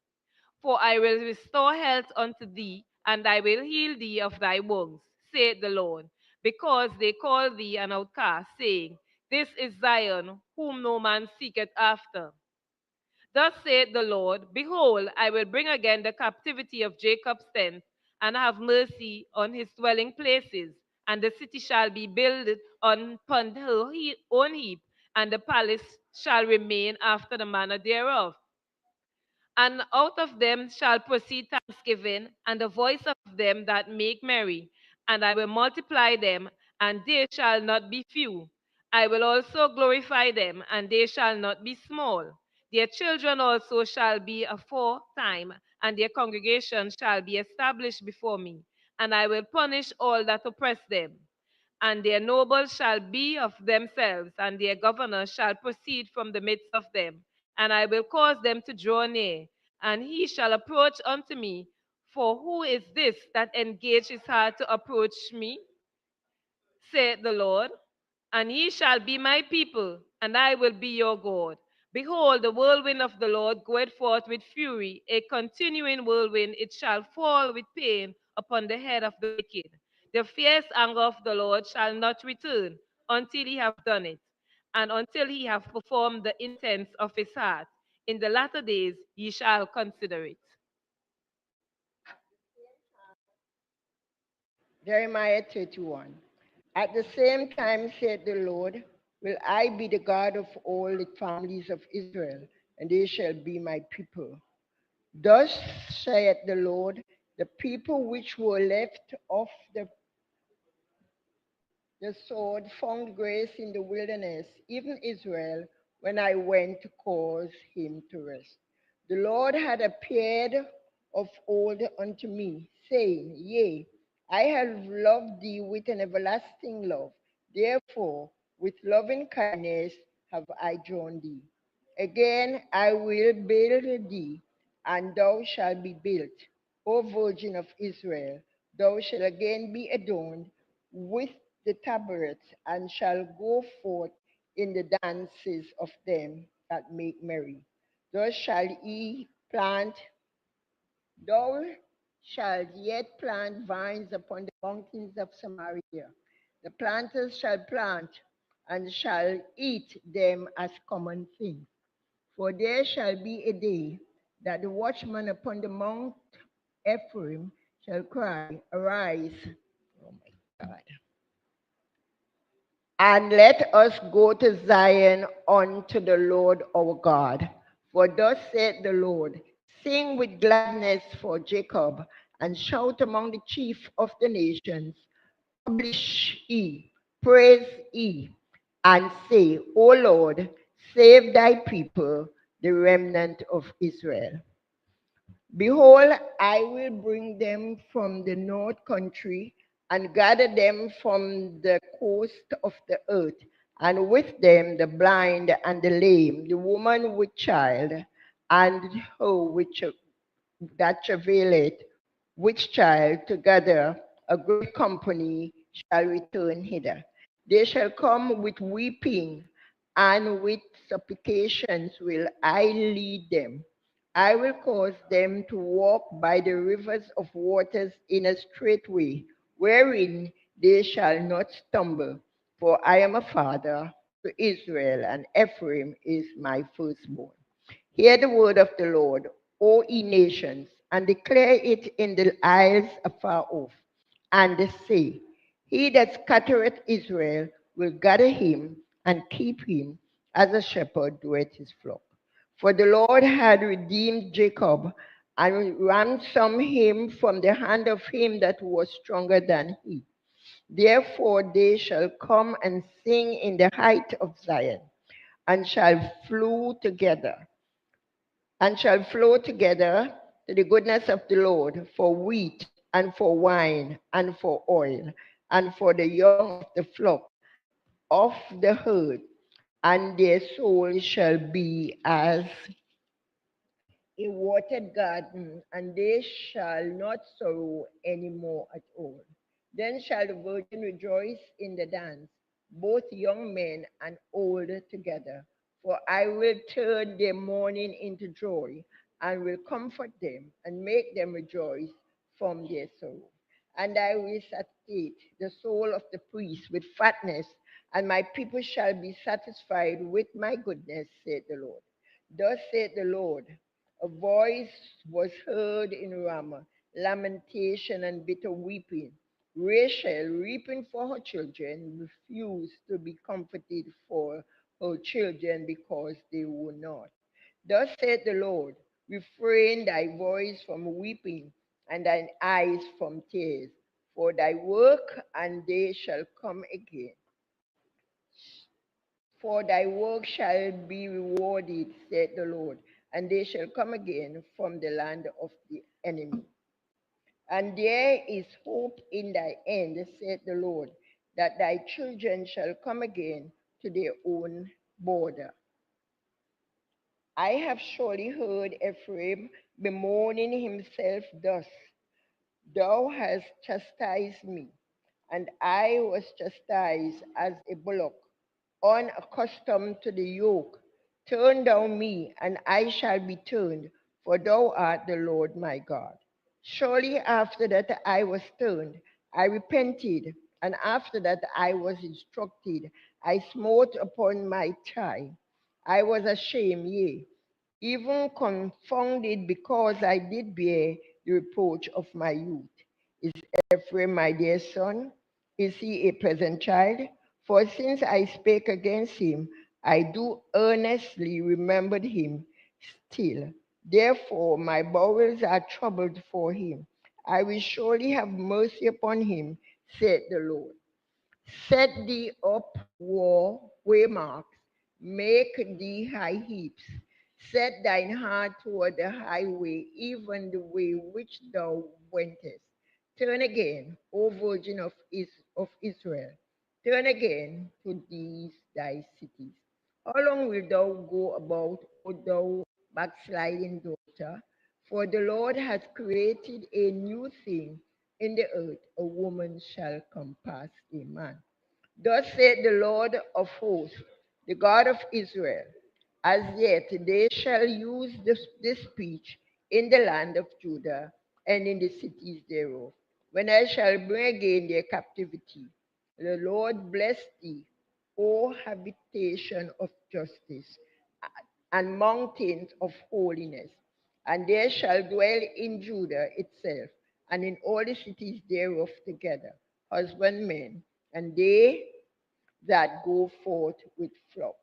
For I will restore health unto thee, and I will heal thee of thy wounds, saith the Lord, because they call thee an outcast, saying, This is Zion, whom no man seeketh after. Thus saith the Lord, Behold, I will bring again the captivity of Jacob's tent, and have mercy on his dwelling places. And the city shall be built upon her own heap, and the palace shall remain after the manner thereof. And out of them shall proceed thanksgiving, and the voice of them that make merry. And I will multiply them, and they shall not be few. I will also glorify them, and they shall not be small. Their children also shall be aforetime, and their congregation shall be established before me. And I will punish all that oppress them. And their nobles shall be of themselves, and their governors shall proceed from the midst of them. And I will cause them to draw near, and he shall approach unto me. For who is this that engaged his heart to approach me, saith the Lord? And ye shall be my people, and I will be your God. Behold, the whirlwind of the Lord goeth forth with fury, a continuing whirlwind, it shall fall with pain upon the head of the wicked. The fierce anger of the Lord shall not return until he have done it, and until he have performed the intents of his heart. In the latter days ye shall consider it. Jeremiah 31. At the same time, said the Lord, will I be the God of all the families of Israel, and they shall be my people. Thus saith the Lord, the people which were left of the sword found grace in the wilderness, even Israel, when I went to cause him to rest. The Lord had appeared of old unto me, saying, yea, I have loved thee with an everlasting love. Therefore, with loving kindness have I drawn thee. Again, I will build thee, and thou shalt be built. O Virgin of Israel, thou shalt again be adorned with the tabrets, and shall go forth in the dances of them that make merry. Thus shall ye plant, thou shalt yet plant vines upon the mountains of Samaria. The planters shall plant, and shall eat them as common things. For there shall be a day that the watchman upon the Mount Ephraim shall cry, arise. Oh my God. And let us go to Zion unto the Lord our God. For thus saith the Lord, sing with gladness for Jacob, and shout among the chief of the nations. Publish ye, praise ye, and say, O Lord, save thy people, the remnant of Israel. Behold, I will bring them from the north country and gather them from the coast of the earth, and with them the blind and the lame, the woman with child, and her which that travaileth with child, together a great company shall return hither. They shall come with weeping, and with supplications will I lead them. I will cause them to walk by the rivers of waters in a straight way, wherein they shall not stumble. For I am a father to Israel, and Ephraim is my firstborn. Hear the word of the Lord, O ye nations, and declare it in the isles afar off, and say, he that scattereth Israel will gather him and keep him as a shepherd doeth his flock. For the Lord had redeemed Jacob and ransomed him from the hand of him that was stronger than he. Therefore they shall come and sing in the height of Zion, and shall flow together to the goodness of the Lord for wheat and for wine and for oil and for the young of the flock of the herd, and their soul shall be as a watered garden, and they shall not sorrow any more at all. Then shall the virgin rejoice in the dance, both young men and old together. For I will turn their mourning into joy, and will comfort them, and make them rejoice from their sorrow. And I will satiate the soul of the priest with fatness, and my people shall be satisfied with my goodness, said the Lord. Thus said the Lord, a voice was heard in Ramah, lamentation and bitter weeping. Rachel, weeping for her children, refused to be comforted for her children because they were not. Thus said the Lord, refrain thy voice from weeping and thine eyes from tears. for thy work, and they shall come again. For thy work shall be rewarded, said the Lord, and they shall come again from the land of the enemy. And there is hope in thy end, said the Lord, that thy children shall come again to their own border. I have surely heard Ephraim bemoaning himself thus: Thou hast chastised me, and I was chastised as a bullock, unaccustomed to the yoke. Turn thou me, and I shall be turned, for thou art the Lord my God. Surely after that I was turned, I repented, and after that I was instructed, I smote upon my thigh. I was ashamed, yea, even confounded, because I did bear the reproach of my youth. Is Ephraim my dear son? Is he a pleasant child? For since I spake against him, I do earnestly remember him still. Therefore my bowels are troubled for him. I will surely have mercy upon him, said the Lord. Set thee up waymarks, make thee high heaps. Set thine heart toward the highway, even the way which thou wentest. Turn again, O Virgin of Israel. Turn again to these thy cities. How long wilt thou go about, O thou backsliding daughter? For the Lord hath created a new thing in the earth. A woman shall compass a man. Thus saith the Lord of hosts, the God of Israel: As yet they shall use this speech in the land of Judah and in the cities thereof, when I shall bring again their captivity. The Lord bless thee, O habitation of justice, and mountains of holiness. And there shall dwell in Judah itself, and in all the cities thereof together, husbandmen, and they that go forth with flocks.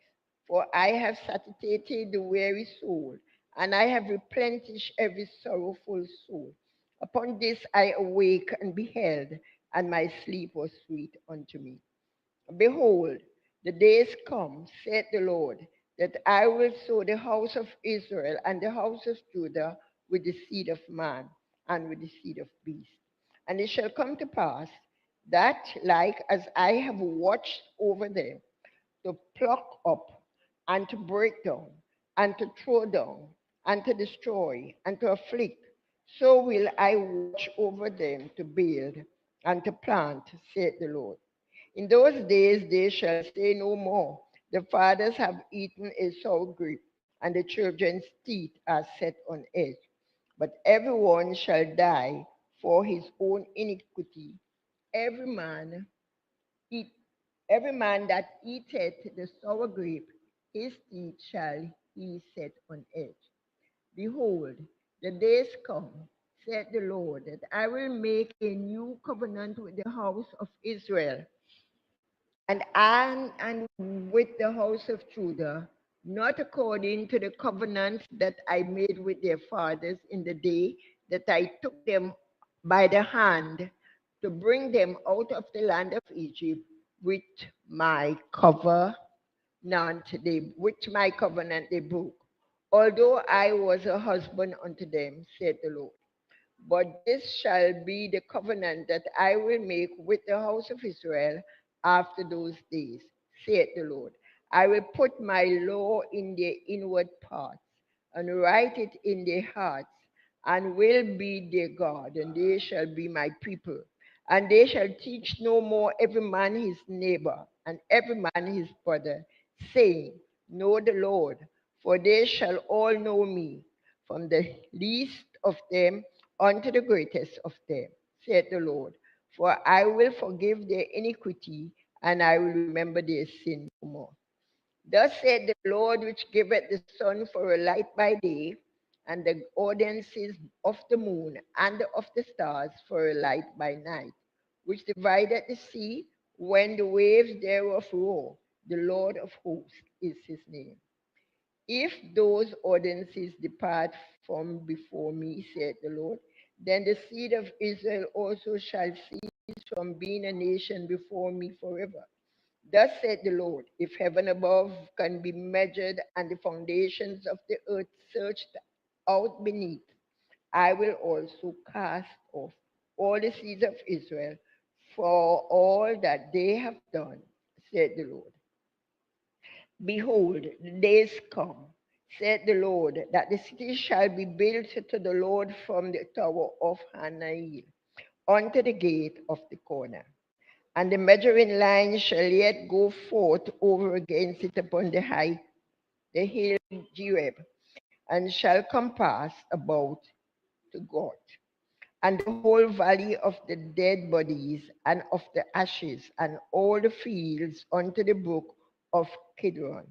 For I have satiated the weary soul, and I have replenished every sorrowful soul. Upon this I awake and beheld, and my sleep was sweet unto me. Behold, the days come, saith the Lord, that I will sow the house of Israel and the house of Judah with the seed of man and with the seed of beast. And it shall come to pass that, like as I have watched over them, to pluck up and to break down and to throw down and to destroy and to afflict, so will I watch over them to build and to plant, saith the Lord. In those days they shall say no more, the fathers have eaten a sour grape, and the children's teeth are set on edge. But everyone shall die for his own iniquity. Every man eat, every man that eateth the sour grape, his teeth shall he set on edge. Behold, the days come, said the Lord, that I will make a new covenant with the house of Israel and with the house of Judah, not according to the covenant that I made with their fathers in the day that I took them by the hand to bring them out of the land of Egypt, with my covenant they broke, although I was a husband unto them, said the Lord. But this shall be the covenant that I will make with the house of Israel after those days, saith the Lord. I will put my law in their inward parts and write it in their hearts, and will be their God, and they shall be my people. And they shall teach no more every man his neighbor and every man his brother, saying, Know the Lord, for they shall all know me, from the least of them unto the greatest of them, saith the Lord. For I will forgive their iniquity, and I will remember their sin no more. Thus said the Lord, which giveth the sun for a light by day, and the ordinances of the moon and of the stars for a light by night, which divideth the sea when the waves thereof roar. The Lord of hosts is his name. If those ordinances depart from before me, said the Lord, then the seed of Israel also shall see from being a nation before me forever. Thus said the Lord, if heaven above can be measured and the foundations of the earth searched out beneath, I will also cast off all the seeds of Israel for all that they have done, said the Lord. Behold, the days come, said the Lord, that the city shall be built to the Lord from the tower of Hananel unto the gate of the corner. And the measuring line shall yet go forth over against it upon the hill Jereb, and shall compass about to God. And the whole valley of the dead bodies and of the ashes, and all the fields unto the brook of Kidron,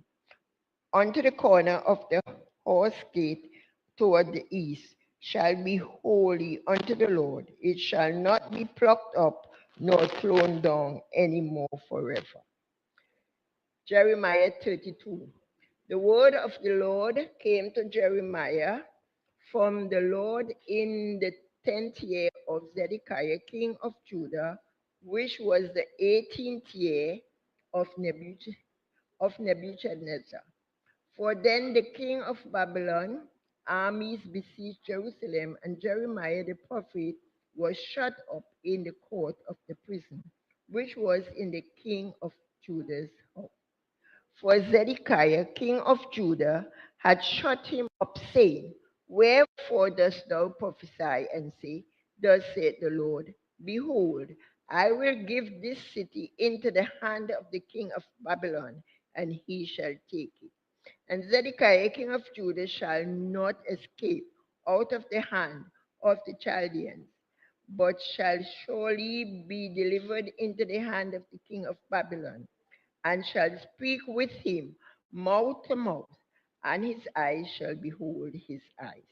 unto the corner of the horse gate toward the east, shall be holy unto the Lord. It shall not be plucked up nor thrown down any more forever. Jeremiah 32. The word of the Lord came to Jeremiah from the Lord in the 10th year of Zedekiah, king of Judah, which was the 18th year of Nebuchadnezzar. For then the king of Babylon armies besieged Jerusalem, and Jeremiah the prophet was shut up in the court of the prison, which was in the king of Judah's house. For Zedekiah, king of Judah, had shut him up, saying, wherefore dost thou prophesy and say, thus saith the Lord, behold, I will give this city into the hand of the king of Babylon, and he shall take it. And Zedekiah, king of Judah, shall not escape out of the hand of the Chaldeans, but shall surely be delivered into the hand of the king of Babylon, and shall speak with him mouth to mouth, and his eyes shall behold his eyes.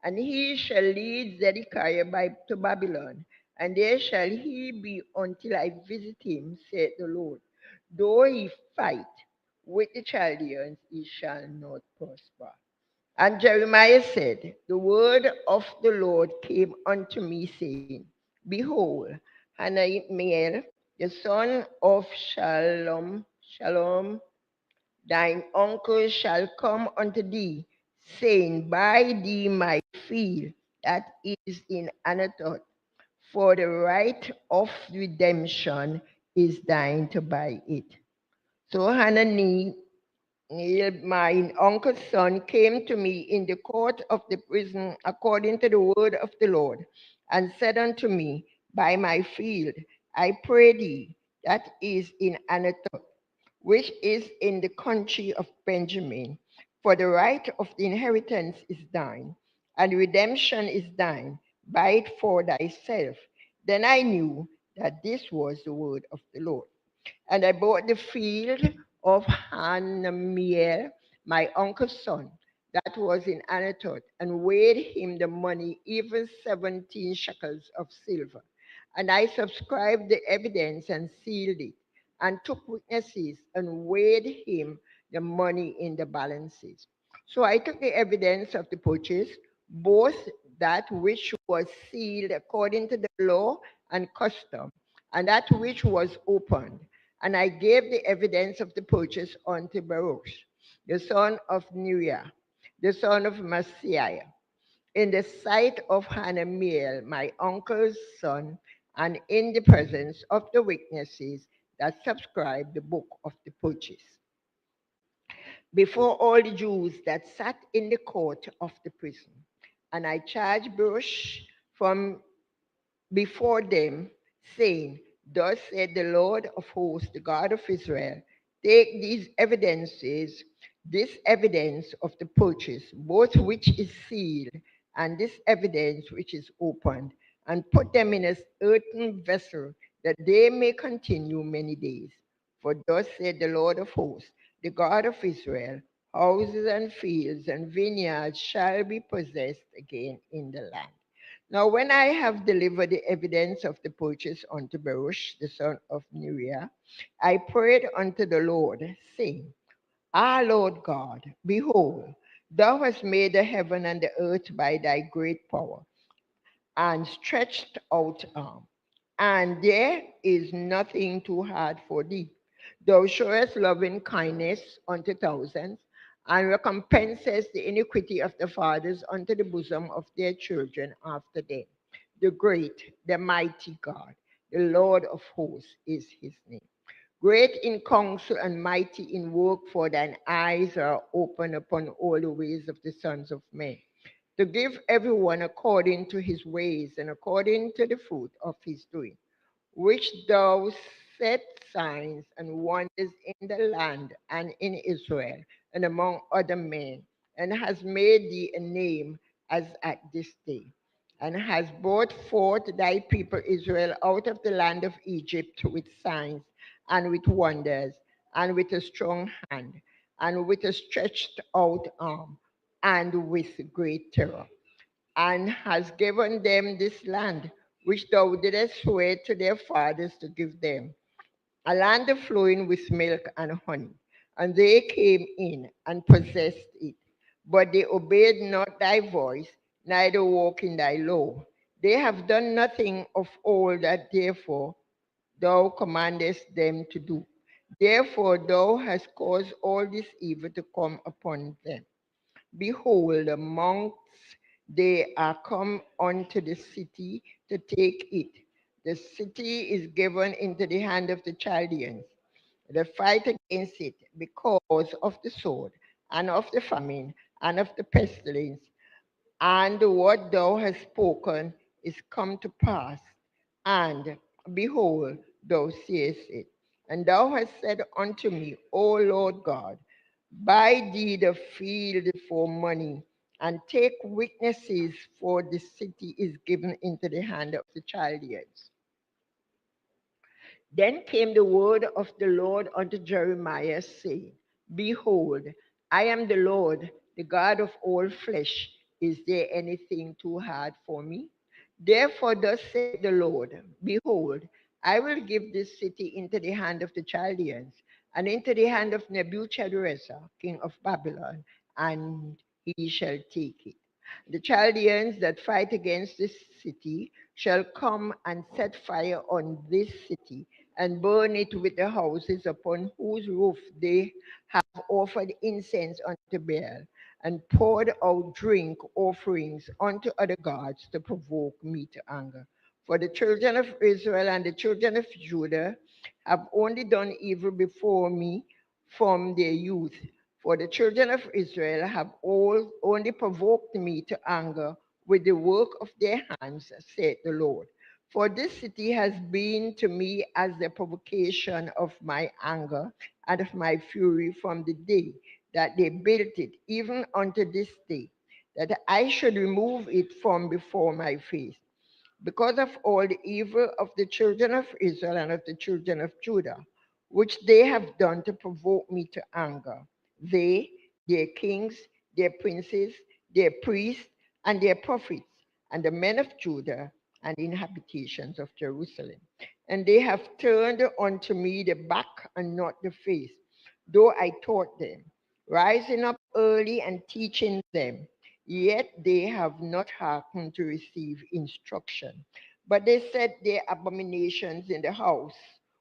And he shall lead Zedekiah to Babylon, and there shall he be until I visit him, said the Lord. Though he fight with the Chaldeans, he shall not prosper. And Jeremiah said, the word of the Lord came unto me, saying, behold, Hananiah, the son of Shalom, thine uncle shall come unto thee, saying, buy thee my field that is in Anathoth, for the right of redemption is thine to buy it. So Hananiah, my uncle's son, came to me in the court of the prison according to the word of the Lord, and said unto me, by my field, I pray thee, that is in Anathoth, which is in the country of Benjamin, for the right of the inheritance is thine, and redemption is thine. Buy it for thyself. Then I knew that this was the word of the Lord. And I bought the field of Hanamiel, my uncle's son, that was in Anathoth, and weighed him the money, even 17 shekels of silver. And I subscribed the evidence and sealed it, and took witnesses and weighed him the money in the balances. So I took the evidence of the purchase, both that which was sealed according to the law and custom, and that which was opened. And I gave the evidence of the purchase unto Baruch, the son of Neriah, the son of Messiah, in the sight of Hanamiel, my uncle's son, and in the presence of the witnesses that subscribed the book of the purchase, before all the Jews that sat in the court of the prison. And I charged Baruch from before them, saying, thus said the Lord of hosts, the God of Israel, take these evidences, this evidence of the purchase, both which is sealed, and this evidence which is opened, and put them in an earthen vessel, that they may continue many days. For thus said the Lord of hosts, the God of Israel, houses and fields and vineyards shall be possessed again in the land. Now, when I have delivered the evidence of the purchase unto Baruch, the son of Neriah, I prayed unto the Lord, saying, Ah, Lord God, behold, thou hast made the heaven and the earth by thy great power and stretched out arm. and there is nothing too hard for thee. Thou showest loving kindness unto thousands, and recompensest the iniquity of the fathers unto the bosom of their children after them. The great, the mighty God, the Lord of hosts is his name. Great in counsel and mighty in work, for thine eyes are open upon all the ways of the sons of men, to give everyone according to his ways and according to the fruit of his doing, which thou set signs and wonders in the land and in Israel and among other men, and has made thee a name as at this day, and has brought forth thy people Israel out of the land of Egypt with signs and with wonders and with a strong hand and with a stretched out arm and with great terror, and has given them this land which thou didst swear to their fathers to give them, a land flowing with milk and honey. And they came in and possessed it. But they obeyed not thy voice, neither walked in thy law. They have done nothing of all that therefore thou commandest them to do. Therefore thou hast caused all this evil to come upon them. Behold, the monks, they are come unto the city to take it. The city is given into the hand of the Chaldeans. They fight against it because of the sword, and of the famine, and of the pestilence. And what thou hast spoken is come to pass, and behold, thou seest it. And thou hast said unto me, O Lord God, buy thee the field for money, and take witnesses, for the city is given into the hand of the Chaldeans. Then came the word of the Lord unto Jeremiah, saying, Behold, I am the Lord, the God of all flesh. Is there anything too hard for me? Therefore, thus saith the Lord, Behold, I will give this city into the hand of the Chaldeans, and into the hand of Nebuchadnezzar, king of Babylon, and he shall take it. The Chaldeans that fight against this city shall come and set fire on this city, and burn it with the houses upon whose roof they have offered incense unto Baal, and poured out drink offerings unto other gods to provoke me to anger. For the children of Israel and the children of Judah have only done evil before me from their youth. For the children of Israel have all only provoked me to anger with the work of their hands, saith the Lord. For this city has been to me as the provocation of my anger and of my fury from the day that they built it, even unto this day, that I should remove it from before my face. Because of all the evil of the children of Israel and of the children of Judah, which they have done to provoke me to anger, they, their kings, their princes, their priests, and their prophets, and the men of Judah, and the inhabitations of Jerusalem. And they have turned unto me the back and not the face, though I taught them, rising up early and teaching them. Yet they have not hearkened to receive instruction, but they set their abominations in the house,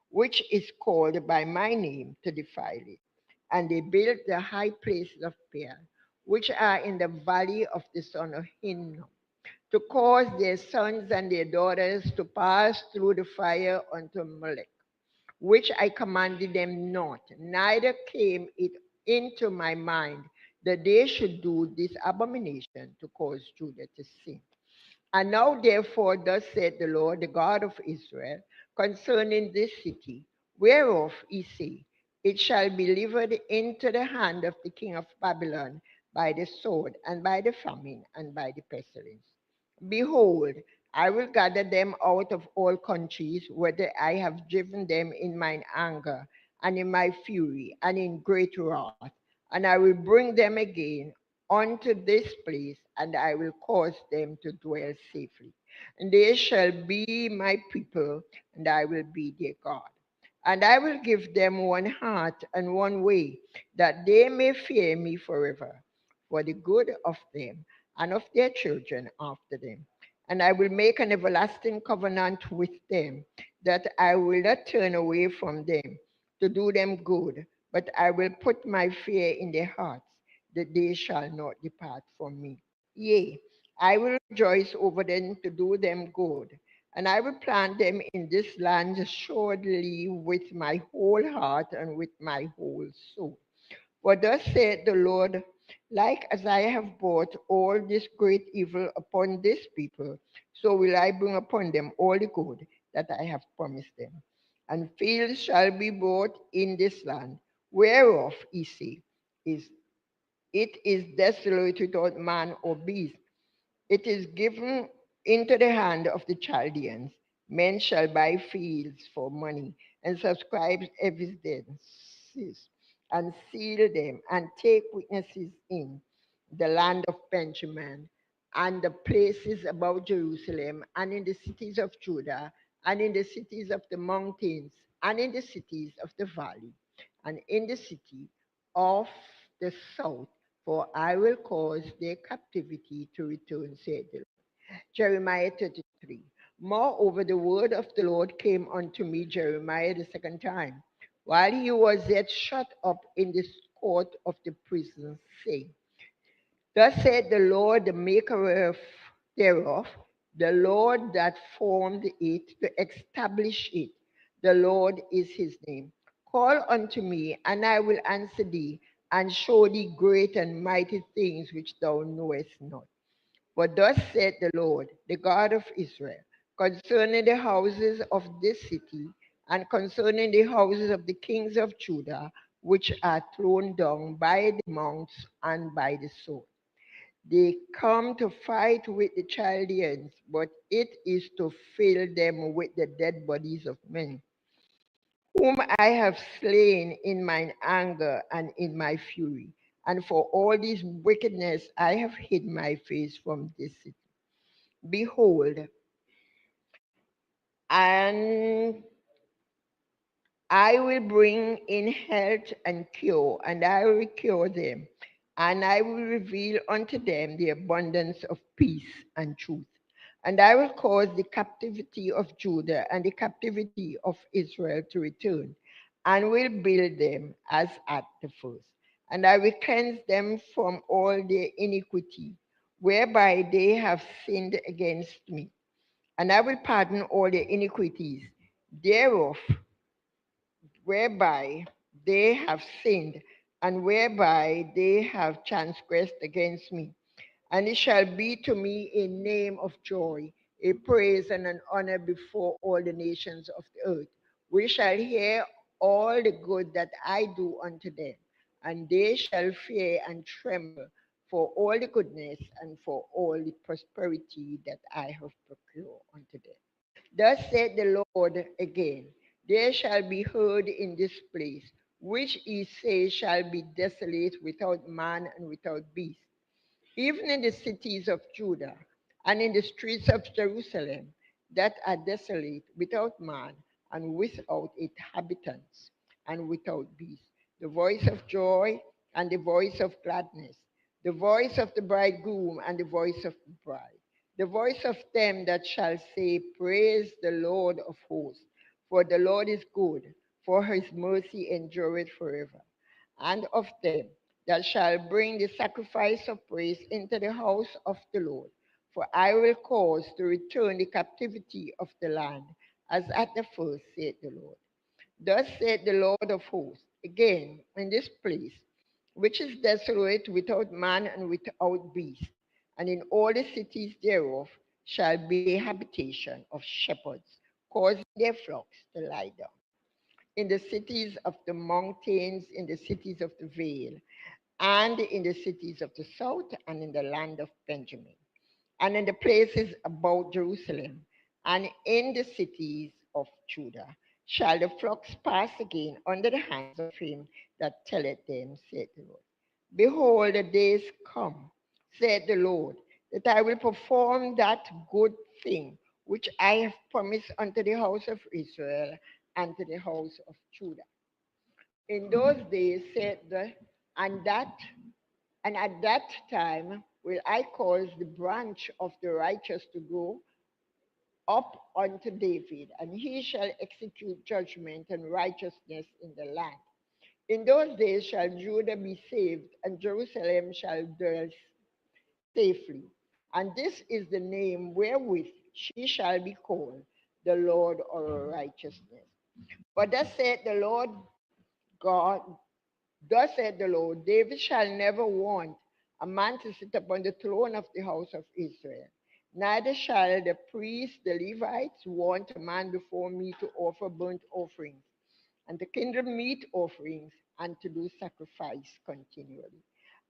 which is called by my name, to defile it. And they built the high places of Baal, which are in the valley of the son of Hinnom, to cause their sons and their daughters to pass through the fire unto Molech, which I commanded them not, neither came it into my mind that they should do this abomination to cause Judah to sin. And now, therefore, thus said the Lord, the God of Israel, concerning this city, whereof he say, it shall be delivered into the hand of the king of Babylon by the sword, and by the famine, and by the pestilence. Behold, I will gather them out of all countries, whither I have driven them in mine anger, and in my fury, and in great wrath, and I will bring them again unto this place, and I will cause them to dwell safely. And they shall be my people, and I will be their God. And I will give them one heart and one way, that they may fear me forever, for the good of them and of their children after them. And I will make an everlasting covenant with them, that I will not turn away from them to do them good, but I will put my fear in their hearts, that they shall not depart from me. Yea, I will rejoice over them to do them good, and I will plant them in this land assuredly with my whole heart and with my whole soul. For thus said the Lord, like as I have brought all this great evil upon this people, so will I bring upon them all the good that I have promised them. And fields shall be bought in this land, whereof ye say, is it is desolate without man or beast. It is given into the hand of the Chaldeans. Men shall buy fields for money and subscribe evidences and seal them and take witnesses in the land of Benjamin and the places about Jerusalem and in the cities of Judah and in the cities of the mountains and in the cities of the valley and in the city of the south, for I will cause their captivity to return, said the Lord. Jeremiah 33. Moreover, the word of the Lord came unto me, Jeremiah, the second time, while he was yet shut up in the court of the prison, saying, Thus said the Lord, the maker thereof, the Lord that formed it to establish it. The Lord is his name. Call unto me, and I will answer thee, and show thee great and mighty things which thou knowest not. For thus said the Lord, the God of Israel, concerning the houses of this city, and concerning the houses of the kings of Judah, which are thrown down by the mounts and by the sword. They come to fight with the Chaldeans, but it is to fill them with the dead bodies of men, whom I have slain in mine anger and in my fury. And for all this wickedness I have hid my face from this city. Behold, and I will bring in health and cure, and I will cure them, and I will reveal unto them the abundance of peace and truth. And I will cause the captivity of Judah and the captivity of Israel to return, and will build them as at the first. And I will cleanse them from all their iniquity, whereby they have sinned against me. And I will pardon all their iniquities thereof, whereby they have sinned, and whereby they have transgressed against me. And it shall be to me a name of joy, a praise and an honor before all the nations of the earth. We shall hear all the good that I do unto them, and they shall fear and tremble for all the goodness and for all the prosperity that I have procured unto them. Thus said the Lord again, there shall be heard in this place, which ye say shall be desolate without man and without beast, even in the cities of Judah and in the streets of Jerusalem that are desolate without man and without inhabitants and without beast, the voice of joy and the voice of gladness, the voice of the bridegroom and the voice of the bride, the voice of them that shall say, Praise the Lord of hosts, for the Lord is good, for his mercy endureth forever, and of them that shall bring the sacrifice of praise into the house of the Lord. For I will cause to return the captivity of the land, as at the first, said the Lord. Thus said the Lord of hosts, again in this place, which is desolate without man and without beast, and in all the cities thereof shall be a habitation of shepherds, causing their flocks to lie down. In the cities of the mountains, in the cities of the vale, and in the cities of the south, and in the land of Benjamin, and in the places about Jerusalem, and in the cities of Judah, shall the flocks pass again under the hands of him that telleth them, said the Lord. Behold, the days come, said the Lord, that I will perform that good thing which I have promised unto the house of Israel and to the house of Judah. In those days, said the, and at that time will I cause the branch of the righteous to grow up unto David, and he shall execute judgment and righteousness in the land. In those days shall Judah be saved, and Jerusalem shall dwell safely. And this is the name wherewith she shall be called, the Lord our righteousness. But thus saith the Lord God, thus said the Lord, David shall never want a man to sit upon the throne of the house of Israel. Neither shall the priests, the Levites, want a man before me to offer burnt offerings, and to kindle meat offerings, and to do sacrifice continually.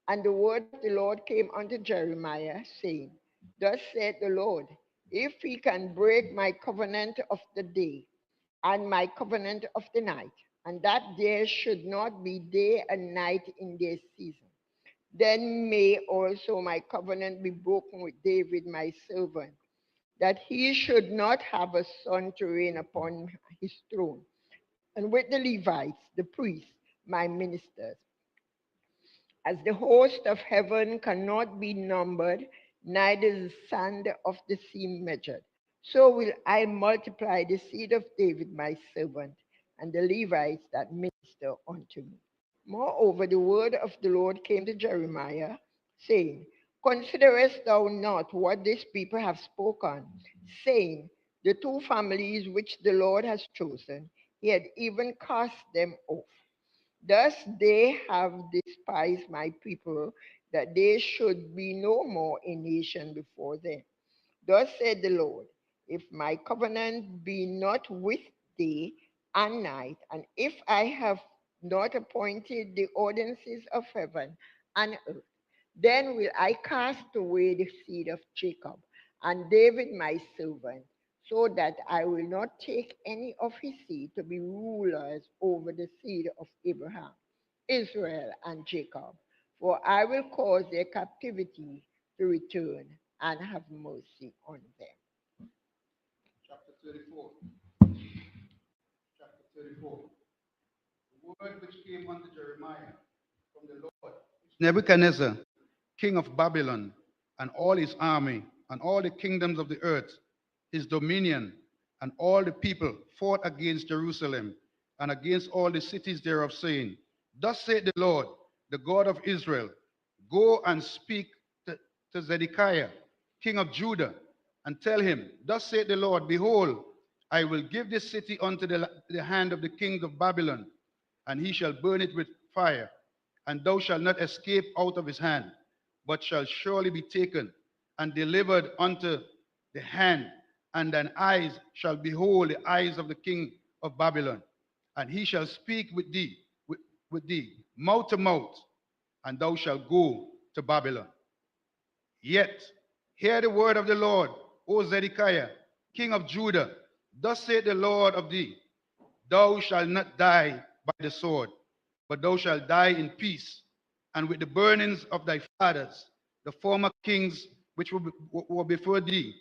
And the word of the Lord came unto Jeremiah, saying, Thus saith the Lord, if he can break my covenant of the day and my covenant of the night, and that there should not be day and night in their season, then may also my covenant be broken with David my servant, that he should not have a son to reign upon his throne, and with the Levites, the priests, my ministers. As the host of heaven cannot be numbered, neither the sand of the sea measured, so will I multiply the seed of David my servant, and the Levites that minister unto me. Moreover, the word of the Lord came to Jeremiah, saying, Considerest thou not what this people have spoken, saying, The two families which the Lord has chosen, he had even cast them off. Thus they have despised my people, that they should be no more a nation before them. Thus said the Lord, if my covenant be not with day and night, and if I have not appointed the ordinances of heaven and earth, then will I cast away the seed of Jacob and David my servant, so that I will not take any of his seed to be rulers over the seed of Abraham, Israel, and Jacob. For I will cause their captivity to return and have mercy on them. Chapter 34. Chapter 34. The word which came unto Jeremiah from the Lord. Nebuchadnezzar, king of Babylon, and all his army, and all the kingdoms of the earth, his dominion, and all the people fought against Jerusalem, and against all the cities thereof, saying, Thus saith the Lord, the God of Israel, go and speak to Zedekiah, king of Judah, and tell him, Thus saith the Lord, Behold, I will give this city unto the hand of the king of Babylon, and he shall burn it with fire, and thou shalt not escape out of his hand, but shall surely be taken and delivered unto the hand, and thine eyes shall behold the eyes of the king of Babylon, and he shall speak with thee, mouth to mouth, and thou shalt go to Babylon. Yet hear the word of the Lord, O Zedekiah, king of Judah. Thus saith the Lord of thee, thou shalt not die by the sword, but thou shalt die in peace, and with the burnings of thy fathers, the former kings which were before thee,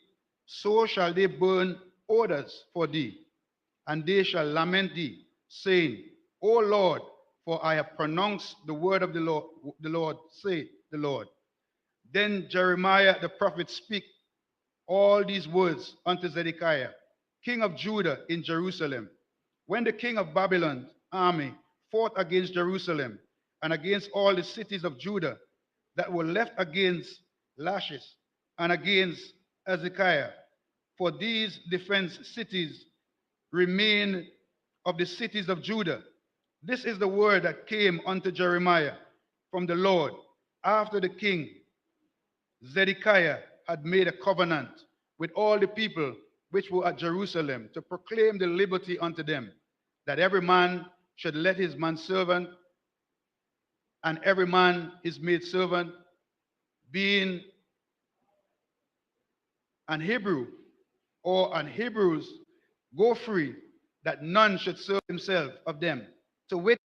so shall they burn odors for thee, and they shall lament thee, saying, O Lord, for I have pronounced the word of the Lord, saith the Lord. Then Jeremiah the prophet spake all these words unto Zedekiah, king of Judah, in Jerusalem, when the king of Babylon's army fought against Jerusalem and against all the cities of Judah that were left against Lachish and against Hezekiah. For these defense cities remain of the cities of Judah. This is the word that came unto Jeremiah from the Lord after the king Zedekiah had made a covenant with all the people which were at Jerusalem to proclaim the liberty unto them, that every man should let his manservant and every man his maidservant, being an Hebrew or an Hebrews, go free, that none should serve himself of them, to wit,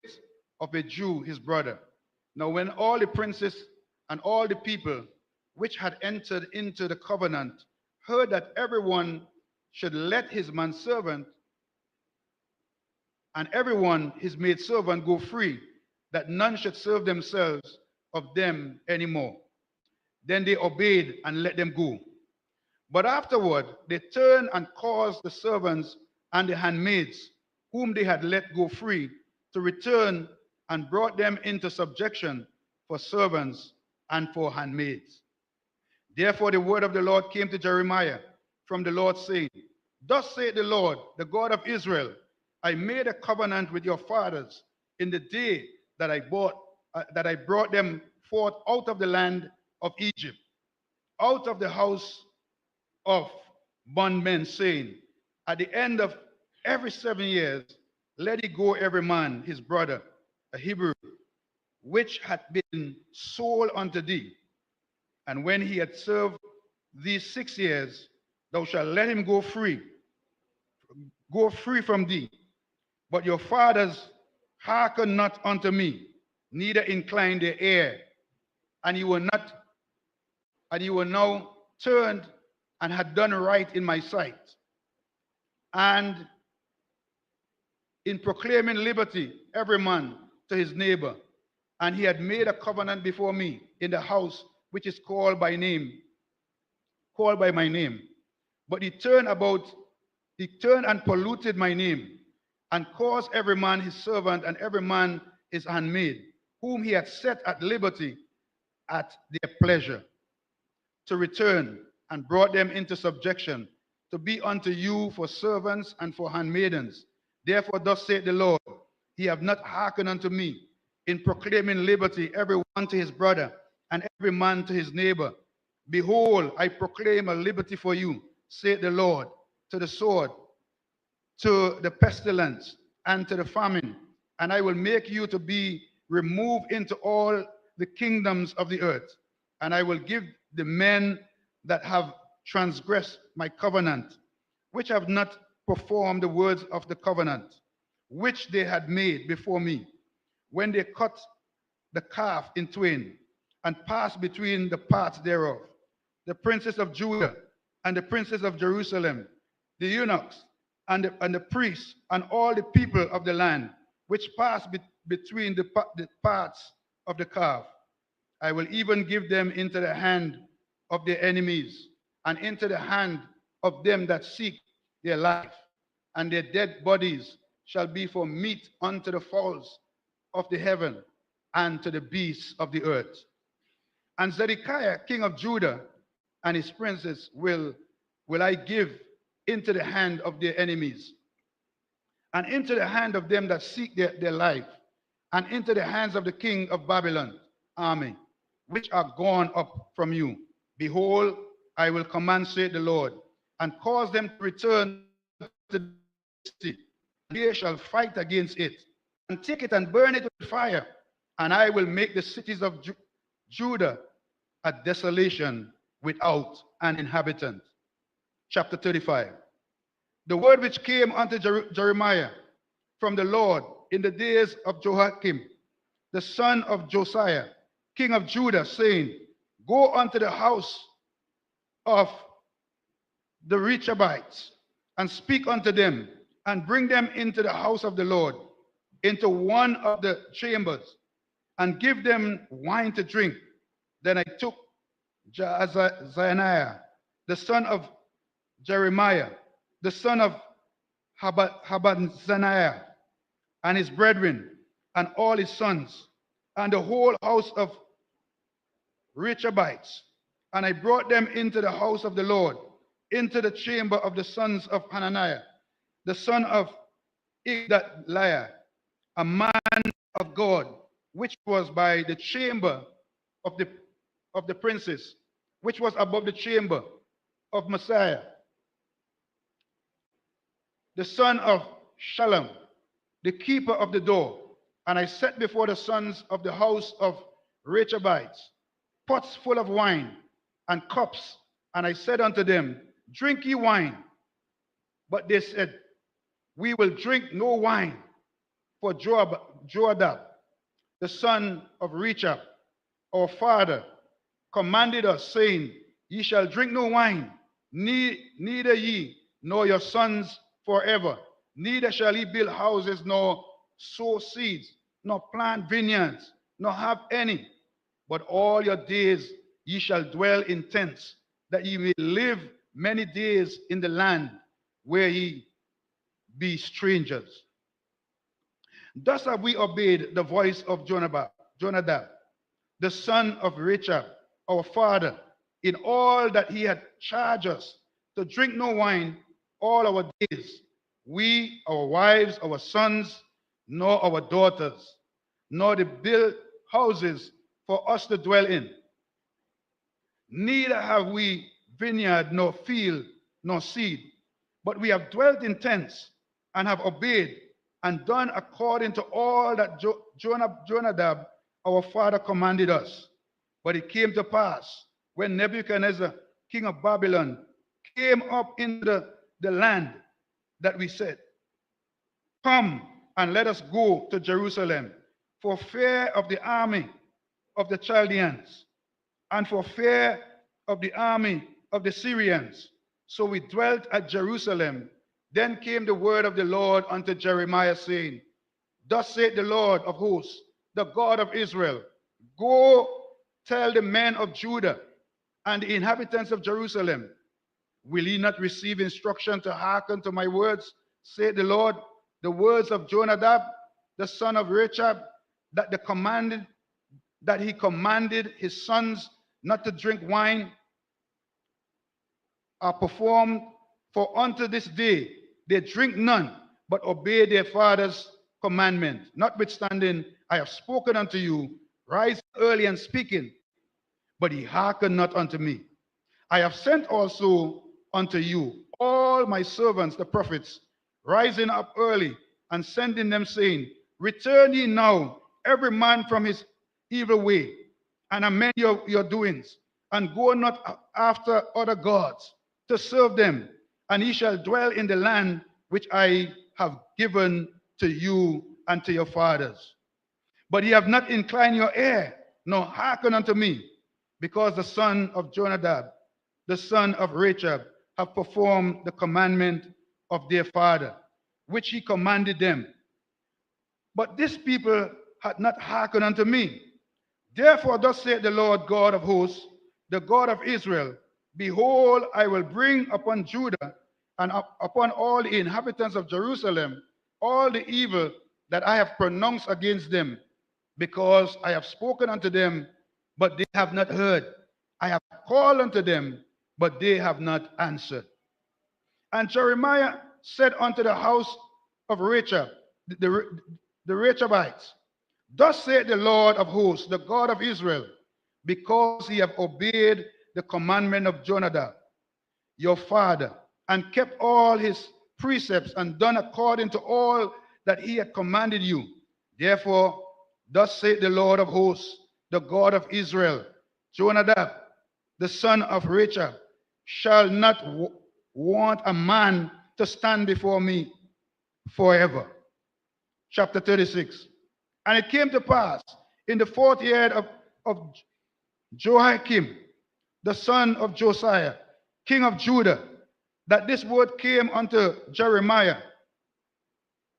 of a Jew his brother. Now when all the princes and all the people which had entered into the covenant heard that everyone should let his manservant and everyone his maidservant go free, that none should serve themselves of them anymore, Then they obeyed and let them go. But afterward, they turned and caused the servants and the handmaids, whom they had let go free, to return and brought them into subjection for servants and for handmaids. Therefore, the word of the Lord came to Jeremiah from the Lord, saying, Thus saith the Lord, the God of Israel, I made a covenant with your fathers in the day that I brought them forth out of the land of Egypt, out of the house of bondmen, saying, At the end of every 7 years, let it go every man his brother, a Hebrew, which had been sold unto thee. And when he had served these 6 years, thou shalt let him go free from thee. But your fathers hearken not unto me, neither incline their ear, and you were now turned and had done right in my sight, and in proclaiming liberty every man to his neighbor. And he had made a covenant before me in the house which is called by my name. But he turned and polluted my name, and caused every man his servant and every man his handmaid, whom he had set at liberty at their pleasure, to return, and brought them into subjection, to be unto you for servants and for handmaidens. Therefore, thus saith the Lord, ye have not hearkened unto me in proclaiming liberty, every one to his brother, and every man to his neighbor. Behold, I proclaim a liberty for you, saith the Lord, to the sword, to the pestilence, and to the famine. And I will make you to be removed into all the kingdoms of the earth. And I will give the men that have transgressed my covenant, which have not performed the words of the covenant, which they had made before me, when they cut the calf in twain, and passed between the parts thereof, the princes of Judah and the princes of Jerusalem, the eunuchs and the priests, and all the people of the land, which passed between the parts of the calf. I will even give them into the hand of their enemies, and into the hand of them that seek their life, and their dead bodies shall be for meat unto the fowls of the heaven and to the beasts of the earth. And Zedekiah, king of Judah, and his princes will I give into the hand of their enemies, and into the hand of them that seek their life, and into the hands of the king of Babylon army, which are gone up from you. Behold, I will command, saith the Lord, and cause them to return to the city. They shall fight against it, and take it and burn it with fire. And I will make the cities of Judah a desolation without an inhabitant. Chapter 35. The word which came unto Jeremiah from the Lord in the days of Jehoiakim, the son of Josiah, king of Judah, saying, Go unto the house of the Rechabites, and speak unto them, and bring them into the house of the Lord, into one of the chambers, and give them wine to drink. Then I took Jaazaniah, the son of Jeremiah, the son of Habanzaniah, and his brethren, and all his sons, and the whole house of Rechabites, and I brought them into the house of the Lord, into the chamber of the sons of Hananiah, the son of Igdaliah, a man of God, which was by the chamber of the princes, which was above the chamber of Messiah, the son of Shalom, the keeper of the door. And I set before the sons of the house of Rechabites pots full of wine and cups. And I said unto them, Drink ye wine. But they said, We will drink no wine. For Joadab, the son of Rechab, our father, commanded us, saying, Ye shall drink no wine, neither ye nor your sons forever. Neither shall ye build houses, nor sow seeds, nor plant vineyards, nor have any. But all your days ye shall dwell in tents, that ye may live many days in the land where ye be strangers. Thus have we obeyed the voice of Jonadab, the son of Rechab, our father, in all that he had charged us, to drink no wine all our days, we, our wives, our sons, nor our daughters, nor to build houses for us to dwell in. Neither have we vineyard, nor field, nor seed, but we have dwelt in tents, and have obeyed and done according to all that Jonadab, our father, commanded us. But it came to pass, when Nebuchadnezzar, king of Babylon, came up into the land, that we said, come and let us go to Jerusalem, for fear of the army of the Chaldeans, and for fear of the army of the Syrians. So we dwelt at Jerusalem. Then came the word of the Lord unto Jeremiah, saying, thus saith the Lord of hosts, the God of Israel, go tell the men of Judah and the inhabitants of Jerusalem, will ye not receive instruction to hearken to my words, saith the Lord, the words of Jonadab, the son of Rechab, that he commanded his sons not to drink wine, are performed, for unto this day they drink none, but obey their father's commandment. Notwithstanding, I have spoken unto you, rise early and speaking, but ye hearken not unto me. I have sent also unto you all my servants, the prophets, rising up early and sending them, saying, return ye now, every man from his evil way, and amend your doings, and go not after other gods to serve them, and ye shall dwell in the land which I have given to you and to your fathers. But ye have not inclined your ear, nor hearken unto me, because the son of Jonadab, the son of Rechab, have performed the commandment of their father, which he commanded them. But this people had not hearkened unto me. Therefore thus saith the Lord God of hosts, the God of Israel, behold, I will bring upon Judah and upon all the inhabitants of Jerusalem all the evil that I have pronounced against them, because I have spoken unto them, but they have not heard. I have called unto them, but they have not answered. And Jeremiah said unto the house of Rechab, the Rechabites, thus saith the Lord of hosts, the God of Israel, because ye have obeyed the commandment of Jonadab, your father, and kept all his precepts, and done according to all that he had commanded you. Therefore, thus saith the Lord of hosts, the God of Israel, Jonadab, the son of Rechab, shall not want a man to stand before me forever. Chapter 36. And it came to pass in the 4th year of Jehoiakim, the son of Josiah, king of Judah, that this word came unto Jeremiah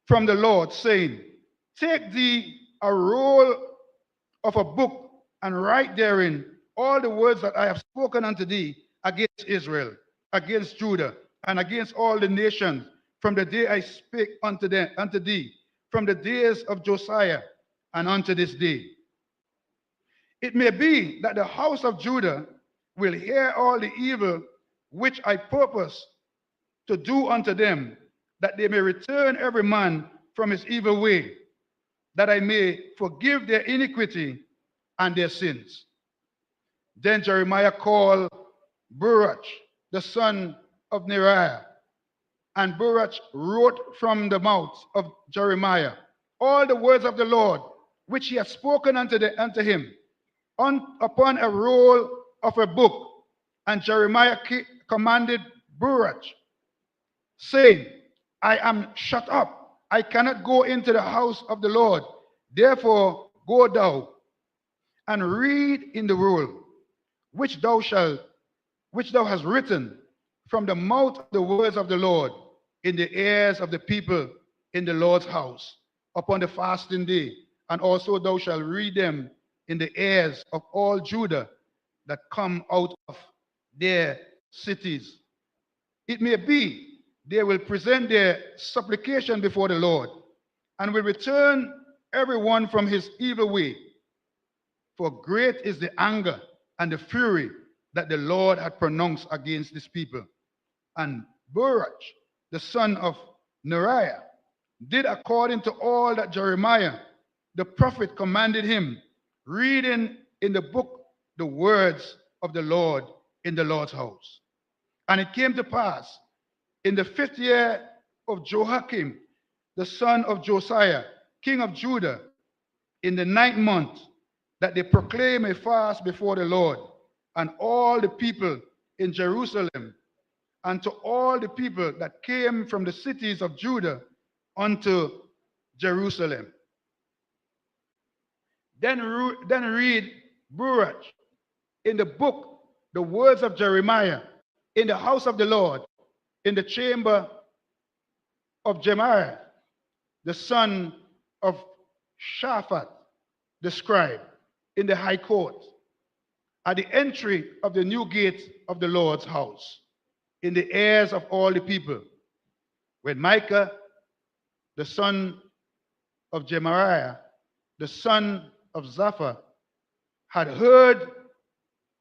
from the Lord, saying, take thee a roll of a book, and write therein all the words that I have spoken unto thee against Israel, against Judah, and against all the nations, from the day I spake unto thee, from the days of Josiah and unto this day. It may be that the house of Judah will hear all the evil which I purpose to do unto them, that they may return every man from his evil way, that I may forgive their iniquity and their sins. Then Jeremiah called Baruch, the son of Neriah, and Baruch wrote from the mouth of Jeremiah all the words of the Lord, which he had spoken unto him, upon a roll of a book. And Jeremiah commanded Baruch, saying, I am shut up. I cannot go into the house of the Lord. Therefore go thou and read in the roll, which thou hast written from the mouth of the words of the Lord in the ears of the people in the Lord's house upon the fasting day. And also thou shalt read them in the ears of all Judah, that come out of their cities. It may be they will present their supplication before the Lord and will return everyone from his evil way. For great is the anger and the fury that the Lord had pronounced against this people. And Baruch, the son of Neriah, did according to all that Jeremiah the prophet commanded him, reading in the book the words of the Lord in the Lord's house. And it came to pass in the 5th year of Jehoiakim, the son of Josiah, king of Judah, in the 9th month, that they proclaim a fast before the Lord and all the people in Jerusalem, and to all the people that came from the cities of Judah unto Jerusalem. Then read Baruch in the book the words of Jeremiah in the house of the Lord, in the chamber of Jeremiah, the son of Shaphat, the scribe, in the high court, at the entry of the new gate of the Lord's house, in the ears of all the people. When Micah, the son of Gemariah, the son of Zapha, had heard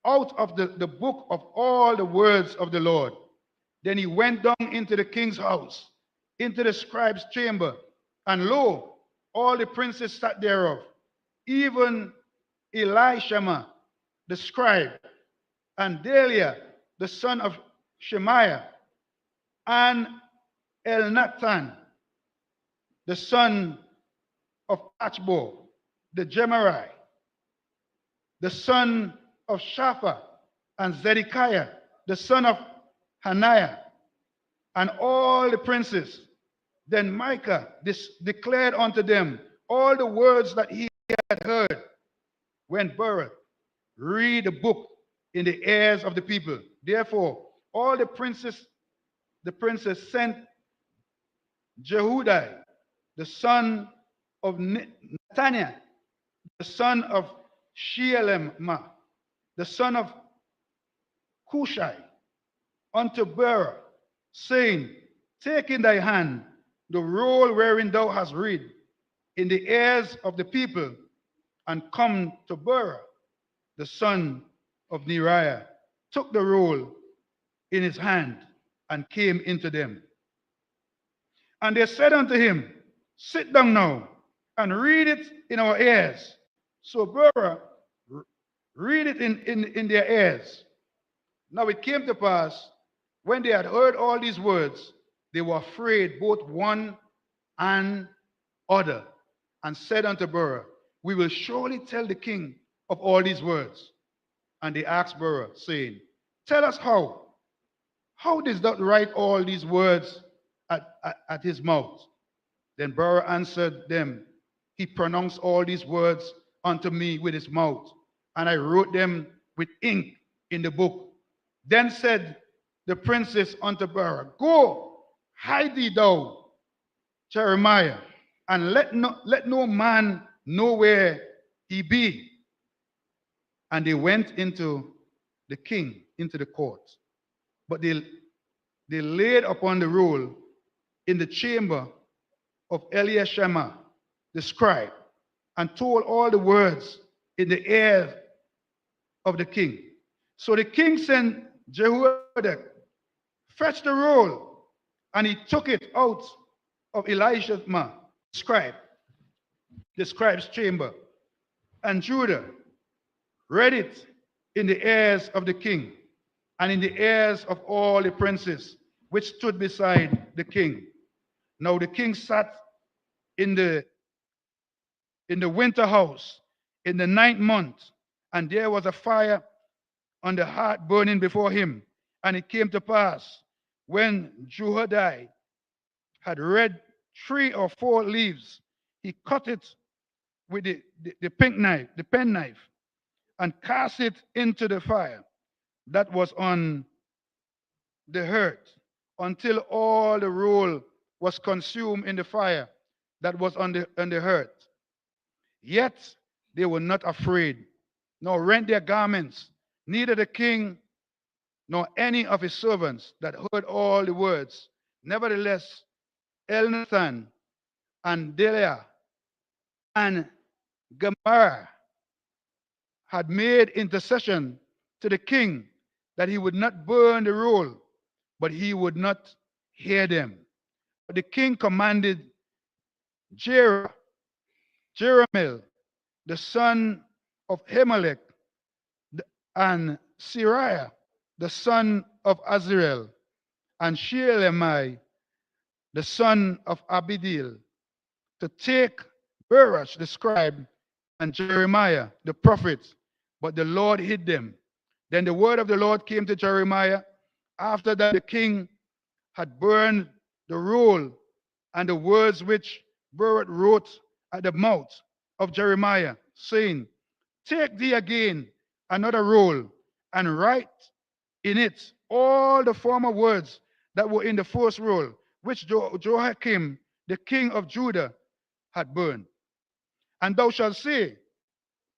out of the book of all the words of the Lord, then he went down into the king's house, into the scribe's chamber, and lo, all the princes sat thereof, even Elishama, the scribe, and Deliah, the son of Shemaiah, and Elnathan, the son of Achbor, the Gemari, the son of Shapha, and Zedekiah, the son of Hananiah, and all the princes. Then Micah declared unto them all the words that he had heard when Baruch read the book in the ears of the people. Therefore, all the princes sent Jehudi, the son of Nathaniah, the son of Shelemah, the son of Cushai, unto Baruch, saying, take in thy hand the roll wherein thou hast read in the ears of the people, and come to Baruch, the son of Neriah, took the roll in his hand, and came into them. And they said unto him, sit down now, and read it in our ears. So Baruch read it in their ears. Now it came to pass, when they had heard all these words, they were afraid, both one and other, and said unto Baruch, we will surely tell the king of all these words. And they asked Baruch, saying, tell us how. How didst thou write all these words at his mouth? Then Baruch answered them, he pronounced all these words unto me with his mouth, and I wrote them with ink in the book. Then said the princes unto Baruch, go, hide thee thou, Jeremiah, and let no man know where he be. And they went into the king, into the court. But they laid upon the roll in the chamber of Eliashama, the scribe, and told all the words in the ear of the king. So the king sent Jehoiada, fetch the roll, and he took it out of Elishama, the scribe's chamber, and Judah read it in the ears of the king, and in the ears of all the princes which stood beside the king. Now the king sat in the winter house in the 9th month, and there was a fire on the hearth burning before him. And it came to pass, when Jehoiada had read 3 or 4 leaves, he cut it with the penknife, and cast it into the fire that was on the hearth, until all the roll was consumed in the fire that was on the hearth. Yet they were not afraid, nor rent their garments, Neither the king nor any of his servants that heard all the words. Nevertheless, Elnathan and Deliah and Gamar had made intercession to the king that he would not burn the roll, but he would not hear them. But the king commanded Jeremiel, the son of Himelech, and Siriah, the son of Azrael, and Shelemai, the son of Abidil, to take Baruch the scribe and Jeremiah the prophet, but the Lord hid them. Then the word of the Lord came to Jeremiah after that the king had burned the roll and the words which Baruch wrote at the mouth of Jeremiah, saying, Take thee again another roll and write in it all the former words that were in the first roll, which Jehoiakim, the king of Judah, had burned. And thou shalt say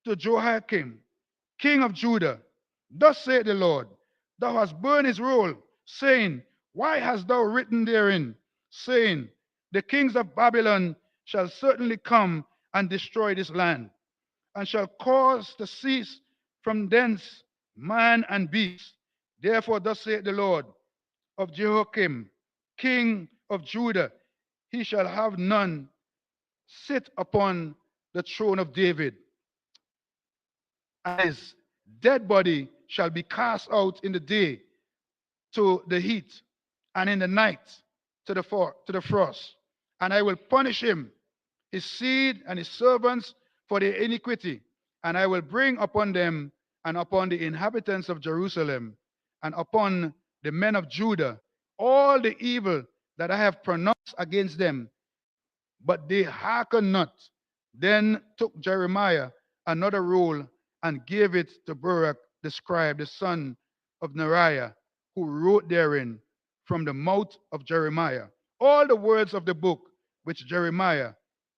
to Jehoiakim, king of Judah, Thus saith the Lord, Thou hast burned his roll, saying, Why hast thou written therein, saying, The kings of Babylon shall certainly come and destroy this land, and shall cause to cease from thence man and beast. Therefore, thus saith the Lord of Jehoiakim, king of Judah, he shall have none sit upon the throne of David, and his dead body shall be cast out in the day to the heat, and in the night to the frost. And I will punish him, his seed, and his servants for their iniquity, and I will bring upon them and upon the inhabitants of Jerusalem and upon the men of Judah all the evil that I have pronounced against them, but they hearken not. Then took Jeremiah another roll and gave it to Baruch the scribe, the son of Neriah, who wrote therein from the mouth of Jeremiah all the words of the book which Jeremiah,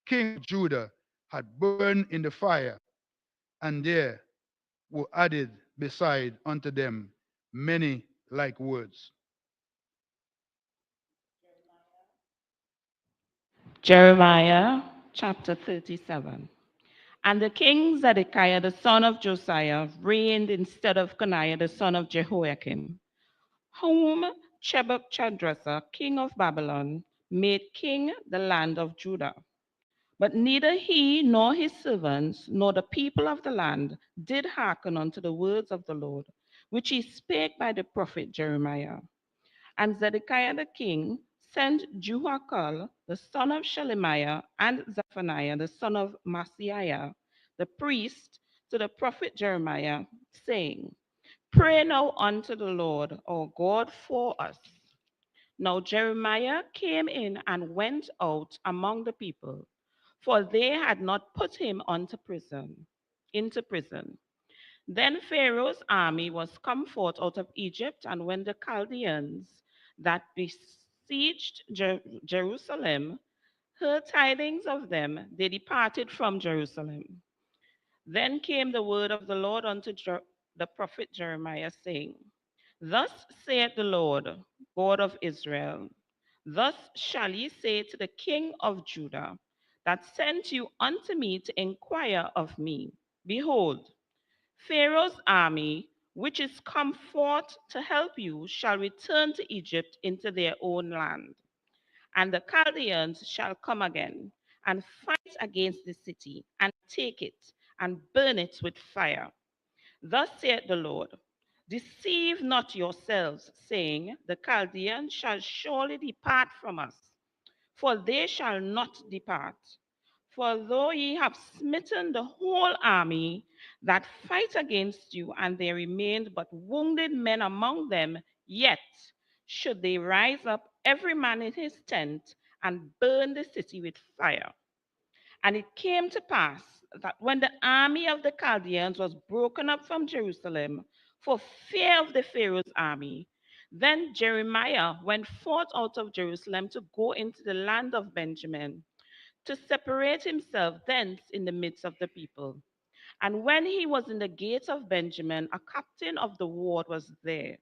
king of Judah, had burned in the fire, and there were added beside unto them many like words. Jeremiah chapter 37. And the king Zedekiah the son of Josiah reigned instead of Coniah the son of Jehoiakim, whom Nebuchadnezzar king of Babylon made king the land of Judah. But neither he nor his servants nor the people of the land did hearken unto the words of the Lord, which he spake by the prophet Jeremiah. And Zedekiah the king sent Jehoiakim the son of Shelemiah and Zephaniah the son of Maaseiah the priest to the prophet Jeremiah, saying, Pray now unto the Lord our God for us. Now Jeremiah came in and went out among the people, for they had not put him into prison. Then Pharaoh's army was come forth out of Egypt, and when the Chaldeans that besieged Jerusalem heard tidings of them, they departed from Jerusalem. Then came the word of the Lord unto the prophet Jeremiah, saying, Thus saith the Lord, God of Israel, Thus shall ye say to the king of Judah, that sent you unto me to inquire of me, Behold, Pharaoh's army, which is come forth to help you, shall return to Egypt into their own land. And the Chaldeans shall come again and fight against the city, and take it, and burn it with fire. Thus saith the Lord, Deceive not yourselves, saying, The Chaldeans shall surely depart from us, for they shall not depart. For though ye have smitten the whole army that fight against you, and there remained but wounded men among them, yet should they rise up every man in his tent and burn the city with fire. And it came to pass that when the army of the Chaldeans was broken up from Jerusalem for fear of the Pharaoh's army, then Jeremiah went forth out of Jerusalem to go into the land of Benjamin, to separate himself thence in the midst of the people. And when he was in the gate of Benjamin, a captain of the ward was there,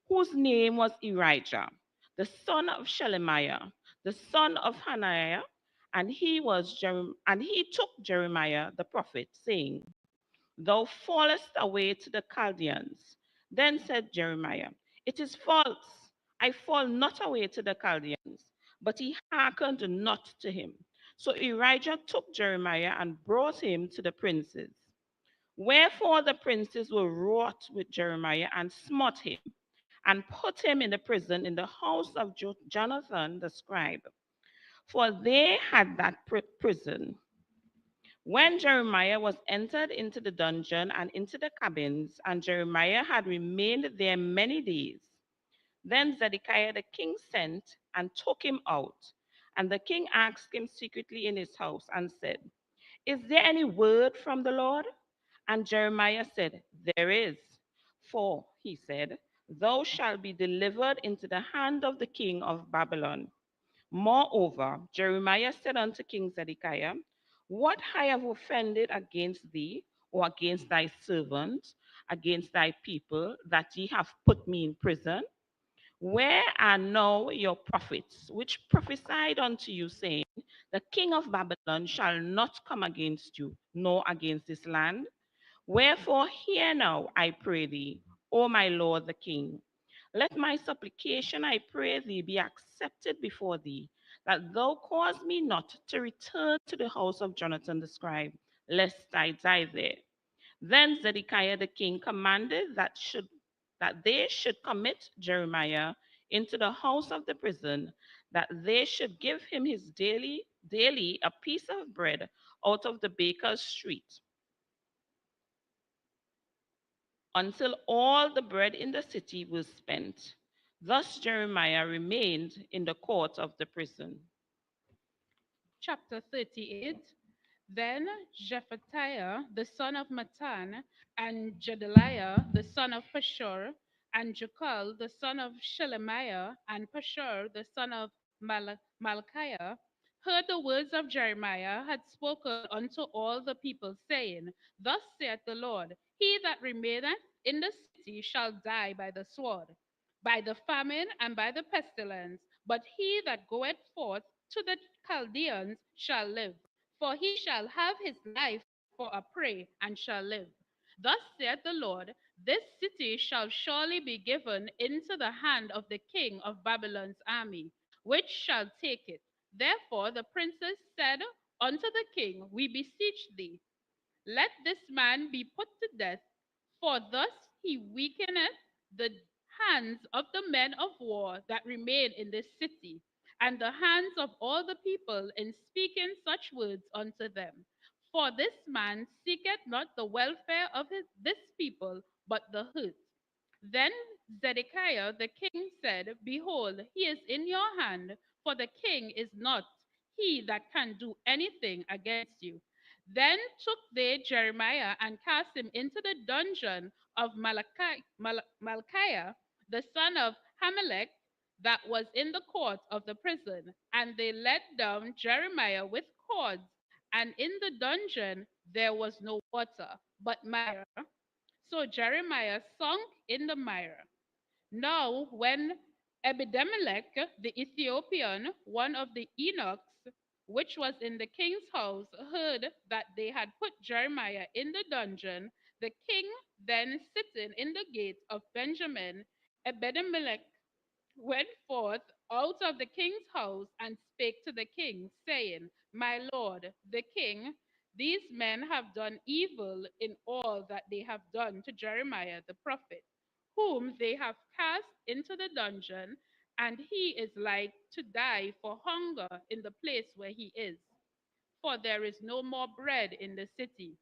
whose name was Erijah, the son of Shelemiah, the son of Hananiah, and he took Jeremiah the prophet, saying, Thou fallest away to the Chaldeans. Then said Jeremiah, It is false. I fall not away to the Chaldeans. But he hearkened not to him. So Erijah took Jeremiah and brought him to the princes. Wherefore the princes were wroth with Jeremiah and smote him, and put him in the prison in the house of Jonathan the scribe. For they had that prison. When Jeremiah was entered into the dungeon and into the cabins, and Jeremiah had remained there many days, then Zedekiah the king sent and took him out. And the king asked him secretly in his house and said, Is there any word from the Lord? And Jeremiah said, There is. For, he said, Thou shalt be delivered into the hand of the king of Babylon. Moreover, Jeremiah said unto King Zedekiah, What I have offended against thee, or against thy servant, against thy people, that ye have put me in prison? Where are now your prophets, which prophesied unto you, saying, The king of Babylon shall not come against you, nor against this land? Wherefore, hear now, I pray thee, O my lord the king. Let my supplication, I pray thee, be accepted before thee, that thou cause me not to return to the house of Jonathan the scribe, lest I die there. Then Zedekiah the king commanded that they should commit Jeremiah into the house of the prison, that they should give him his daily a piece of bread out of the baker's street, until all the bread in the city was spent. Thus Jeremiah remained in the court of the prison. Chapter 38. Then Jephthah the son of Matan, and Gedaliah the son of Pashur, and Jekal the son of Shelemiah, and Pashur the son of Malchiah, heard the words of Jeremiah had spoken unto all the people, saying, Thus saith the Lord, He that remaineth in the city shall die by the sword, by the famine, and by the pestilence. But he that goeth forth to the Chaldeans shall live, for he shall have his life for a prey, and shall live. Thus saith the Lord, This city shall surely be given into the hand of the king of Babylon's army, which shall take it. Therefore the princes said unto the king, We beseech thee, let this man be put to death, for thus he weakeneth the hands of the men of war that remain in this city, and the hands of all the people in speaking such words unto them. For this man seeketh not the welfare of this people, but the hurt. Then Zedekiah the king said, Behold, he is in your hand, for the king is not he that can do anything against you. Then took they Jeremiah and cast him into the dungeon of Malchiah, the son of Hamelech, that was in the court of the prison. And they let down Jeremiah with cords, and in the dungeon there was no water, but mire. So Jeremiah sunk in the mire. Now, when Ebidemelech the Ethiopian, one of the eunuchs, which was in the king's house, heard that they had put Jeremiah in the dungeon, the king then sitting in the gate of Benjamin, Ebidemelech went forth out of the king's house and spake to the king, saying, My lord, the king, these men have done evil in all that they have done to Jeremiah the prophet, whom they have cast into the dungeon, and he is like to die for hunger in the place where he is, for there is no more bread in the city.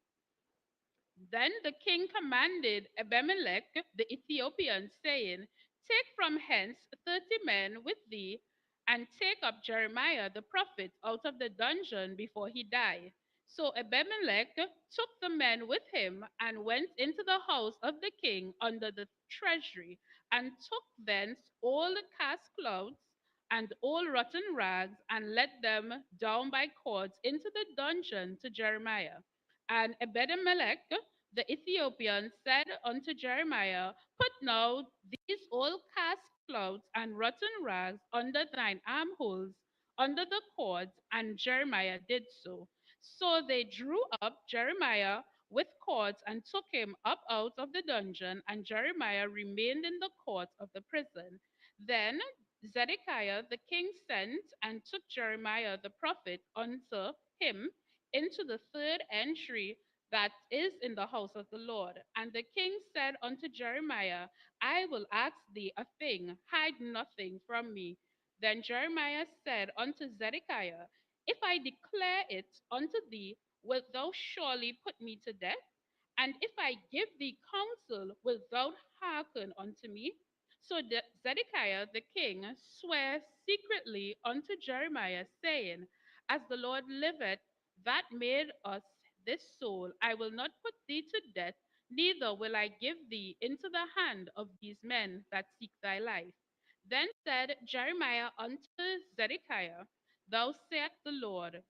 Then the king commanded Abimelech the Ethiopian, saying, Take from hence 30 men with thee, and take up Jeremiah the prophet out of the dungeon before he die. So Abimelech took the men with him, and went into the house of the king under the treasury, and took thence old cast cloths and old rotten rags, and let them down by cords into the dungeon to Jeremiah. And Ebed-melech, the Ethiopian, said unto Jeremiah, Put now these old cast clothes and rotten rags under thine armholes, under the cords. And Jeremiah did so. So they drew up Jeremiah with cords and took him up out of the dungeon, and Jeremiah remained in the court of the prison. Then Zedekiah the king sent and took Jeremiah the prophet unto him into the third entry that is in the house of the Lord. And the king said unto Jeremiah, I will ask thee a thing, hide nothing from me. Then Jeremiah said unto Zedekiah, If I declare it unto thee, wilt thou surely put me to death? And if I give thee counsel, wilt thou hearken unto me? So Zedekiah the king sware secretly unto Jeremiah, saying, As the Lord liveth, that made us this soul, I will not put thee to death, neither will I give thee into the hand of these men that seek thy life. Then said Jeremiah unto Zedekiah, Thus said the Lord,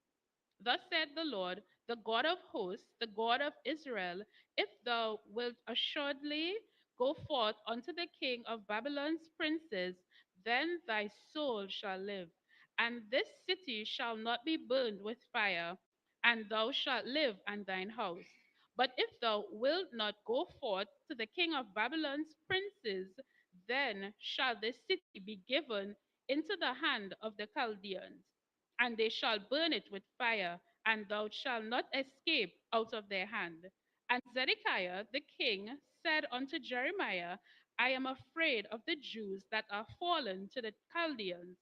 the God of hosts, the God of Israel, if thou wilt assuredly go forth unto the king of Babylon's princes, then thy soul shall live, and this city shall not be burned with fire, and thou shalt live and thine house. But if thou wilt not go forth to the king of Babylon's princes, then shall this city be given into the hand of the Chaldeans, and they shall burn it with fire, and thou shalt not escape out of their hand. And Zedekiah the king said unto Jeremiah, I am afraid of the Jews that are fallen to the Chaldeans,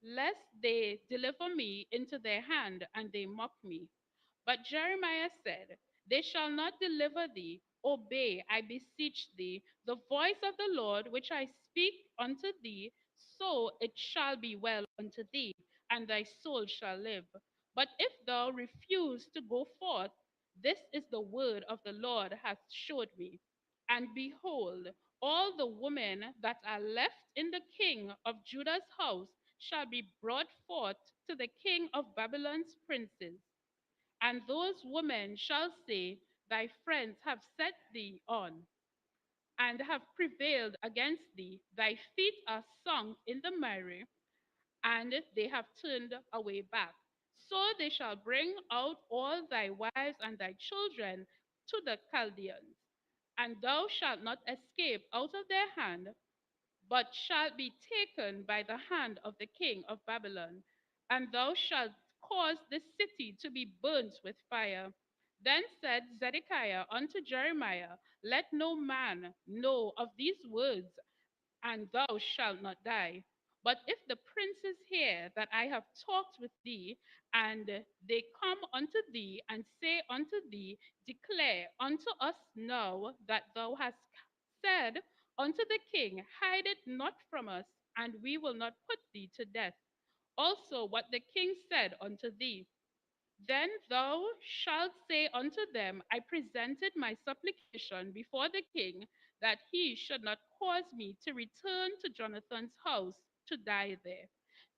lest they deliver me into their hand and they mock me. But Jeremiah said, They shall not deliver thee. Obey, I beseech thee, the voice of the Lord which I speak unto thee, so it shall be well unto thee, and thy soul shall live. But if thou refuse to go forth, this is the word of the Lord hath showed me. And behold, all the women that are left in the king of Judah's house shall be brought forth to the king of Babylon's princes. And those women shall say, Thy friends have set thee on, and have prevailed against thee. Thy feet are sunk in the mire, and they have turned away back. So they shall bring out all thy wives and thy children to the Chaldeans, and thou shalt not escape out of their hand, but shalt be taken by the hand of the king of Babylon, and thou shalt cause this city to be burnt with fire. Then said Zedekiah unto Jeremiah, Let no man know of these words, and thou shalt not die. But if the princes hear that I have talked with thee, and they come unto thee and say unto thee, Declare unto us now that thou hast said unto the king, Hide it not from us, and we will not put thee to death. Also, what the king said unto thee, then thou shalt say unto them, I presented my supplication before the king, that he should not cause me to return to Jonathan's house to die there.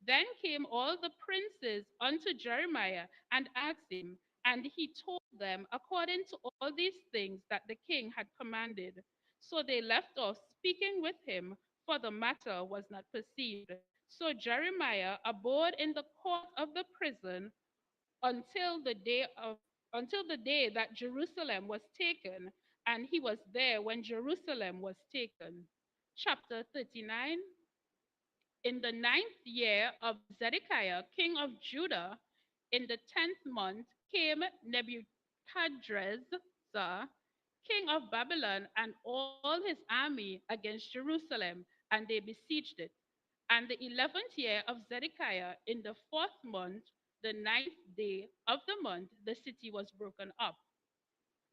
Then came all the princes unto Jeremiah and asked him, and he told them according to all these things that the king had commanded. So they left off speaking with him, for the matter was not perceived. So Jeremiah abode in the court of the prison until the day of until the day that Jerusalem was taken, and he was there when Jerusalem was taken. Chapter 39. In the 9th year of Zedekiah, king of Judah, in the 10th month, came Nebuchadrezzar, king of Babylon, and all his army against Jerusalem, and they besieged it. And the 11th year of Zedekiah, in the 4th month, the 9th day of the month, the city was broken up.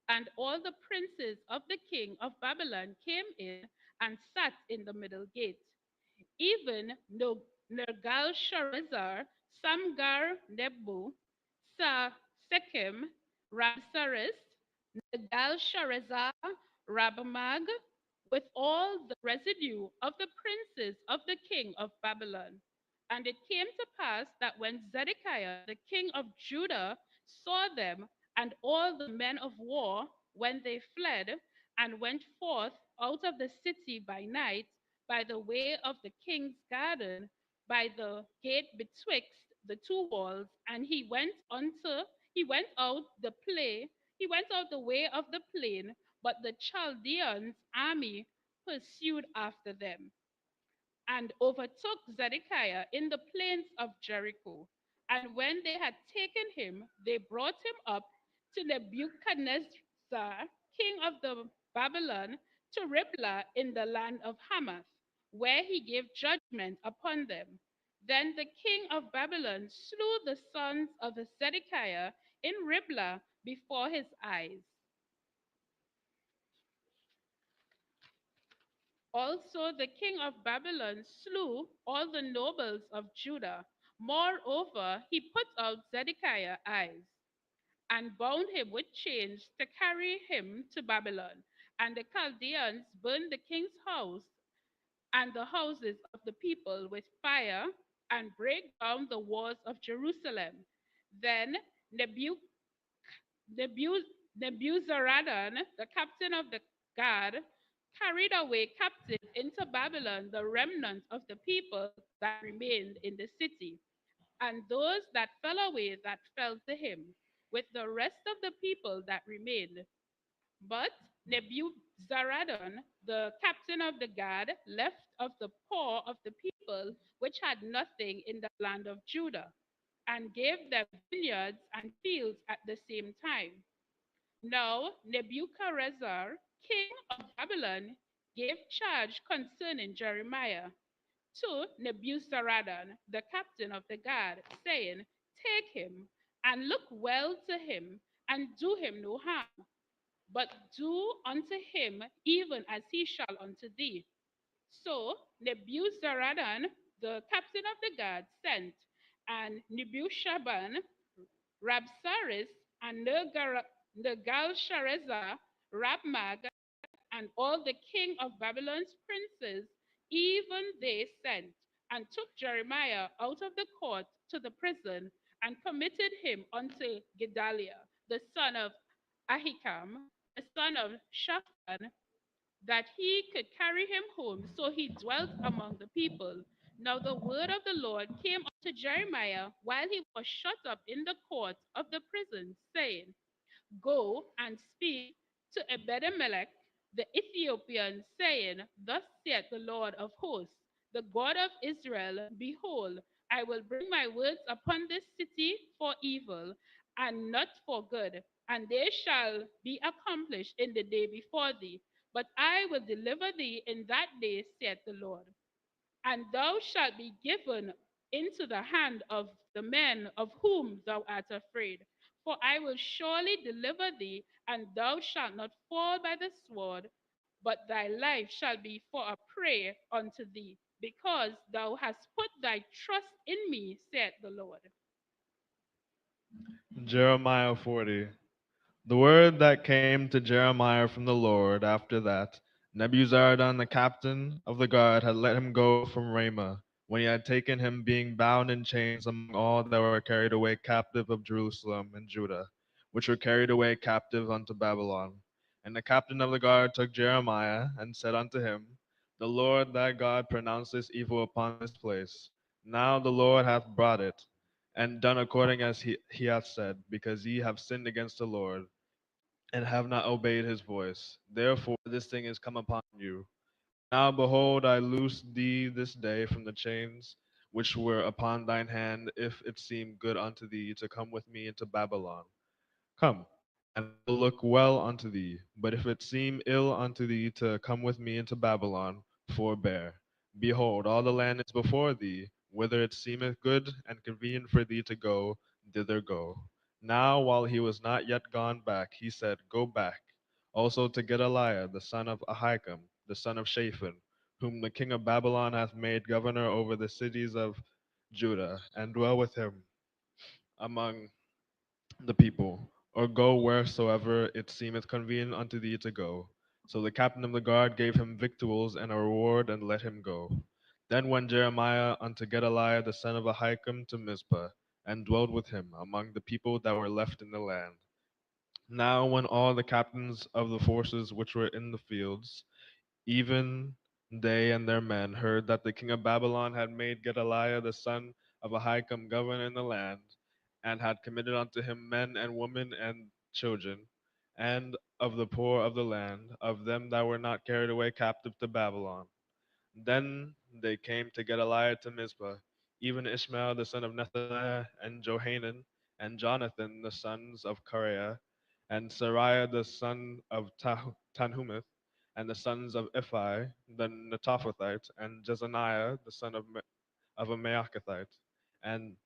And all the princes of the king of Babylon came in and sat in the middle gate. Even Nergal-Sharezer, Samgar Nebo, Sechem, Rabsaris, Nergal-Sharezer, Rabmag, with all the residue of the princes of the king of Babylon. And it came to pass that when Zedekiah, the king of Judah, saw them And all the men of war, when they fled, and went forth out of the city by night, by the way of the king's garden, by the gate betwixt the two walls, and he went out the play, he went out the way of the plain, but the Chaldeans' army pursued after them and overtook Zedekiah in the plains of Jericho. And when they had taken him, they brought him up to Nebuchadnezzar, king of the Babylon, to Riblah in the land of Hamath, where he gave judgment upon them. Then the king of Babylon slew the sons of Zedekiah in Riblah before his eyes. Also, the king of Babylon slew all the nobles of Judah. Moreover, he put out Zedekiah's eyes and bound him with chains to carry him to Babylon. And the Chaldeans burned the king's house and the houses of the people with fire and break down the walls of Jerusalem. Then Nebuzaradan, the captain of the guard, carried away captive into Babylon the remnant of the people that remained in the city, and those that fell away that fell to him, with the rest of the people that remained. But Nebuzaradan, the captain of the guard, left of the poor of the people which had nothing in the land of Judah, and gave them vineyards and fields at the same time. Now Nebuchadnezzar, king of Babylon, gave charge concerning Jeremiah to Nebuzaradan, the captain of the guard, saying, take him and look well to him and do him no harm, but do unto him even as he shall unto thee. So Nebuzaradan, the captain of the guard, sent, and Nebushaban, Rabsaris, and Nergal-Sharezer, Rabmag, and all the king of Babylon's princes, even they sent, and took Jeremiah out of the court to the prison, and committed him unto Gedaliah, the son of Ahikam, the son of Shaphan, that he could carry him home. So he dwelt among the people. Now the word of the Lord came unto Jeremiah while he was shut up in the court of the prison, saying, go and speak to Ebed-melech the Ethiopian, saying, thus saith the Lord of hosts, the God of Israel, behold, I will bring my words upon this city for evil and not for good, and they shall be accomplished in the day before thee. But I will deliver thee in that day, saith the Lord. And thou shalt be given into the hand of the men of whom thou art afraid. For I will surely deliver thee, and thou shalt not fall by the sword, but thy life shall be for a prey unto thee, because thou hast put thy trust in me, saith the Lord. Jeremiah 40. The word that came to Jeremiah from the Lord after that Nebuzaradan, the captain of the guard, had let him go from Ramah, when he had taken him being bound in chains among all that were carried away captive of Jerusalem and Judah, which were carried away captive unto Babylon. And the captain of the guard took Jeremiah, and said unto him, the Lord thy God pronounced this evil upon this place. Now the Lord hath brought it, and done according as he hath said, because ye have sinned against the Lord, and have not obeyed his voice. Therefore this thing is come upon you. Now behold, I loose thee this day from the chains which were upon thine hand, if it seem good unto thee to come with me into Babylon. Come, and I will look well unto thee. But if it seem ill unto thee to come with me into Babylon, forbear. Behold, all the land is before thee. Whither it seemeth good and convenient for thee to go, thither go. Now, while he was not yet gone back, he said, go back. Also to Gedaliah, the son of Ahikam, the son of Shaphan, whom the king of Babylon hath made governor over the cities of Judah, and dwell with him among the people, or go wheresoever it seemeth convenient unto thee to go. So the captain of the guard gave him victuals and a reward, and let him go. Then went Jeremiah unto Gedaliah the son of Ahikam to Mizpah, and dwelt with him among the people that were left in the land. Now, when all the captains of the forces which were in the fields, even they and their men, heard that the king of Babylon had made Gedaliah the son of Ahikam governor in the land, and had committed unto him men and women and children, and of the poor of the land, of them that were not carried away captive to Babylon. Then they came to Gedaliah to Mizpah, even Ishmael the son of Nethaniah, and Johanan, and Jonathan the sons of Kareah, and Sariah the son of Tanhumeth, and the sons of Iphi the Netophathite, and Jezaniah the son of a Maachathite, and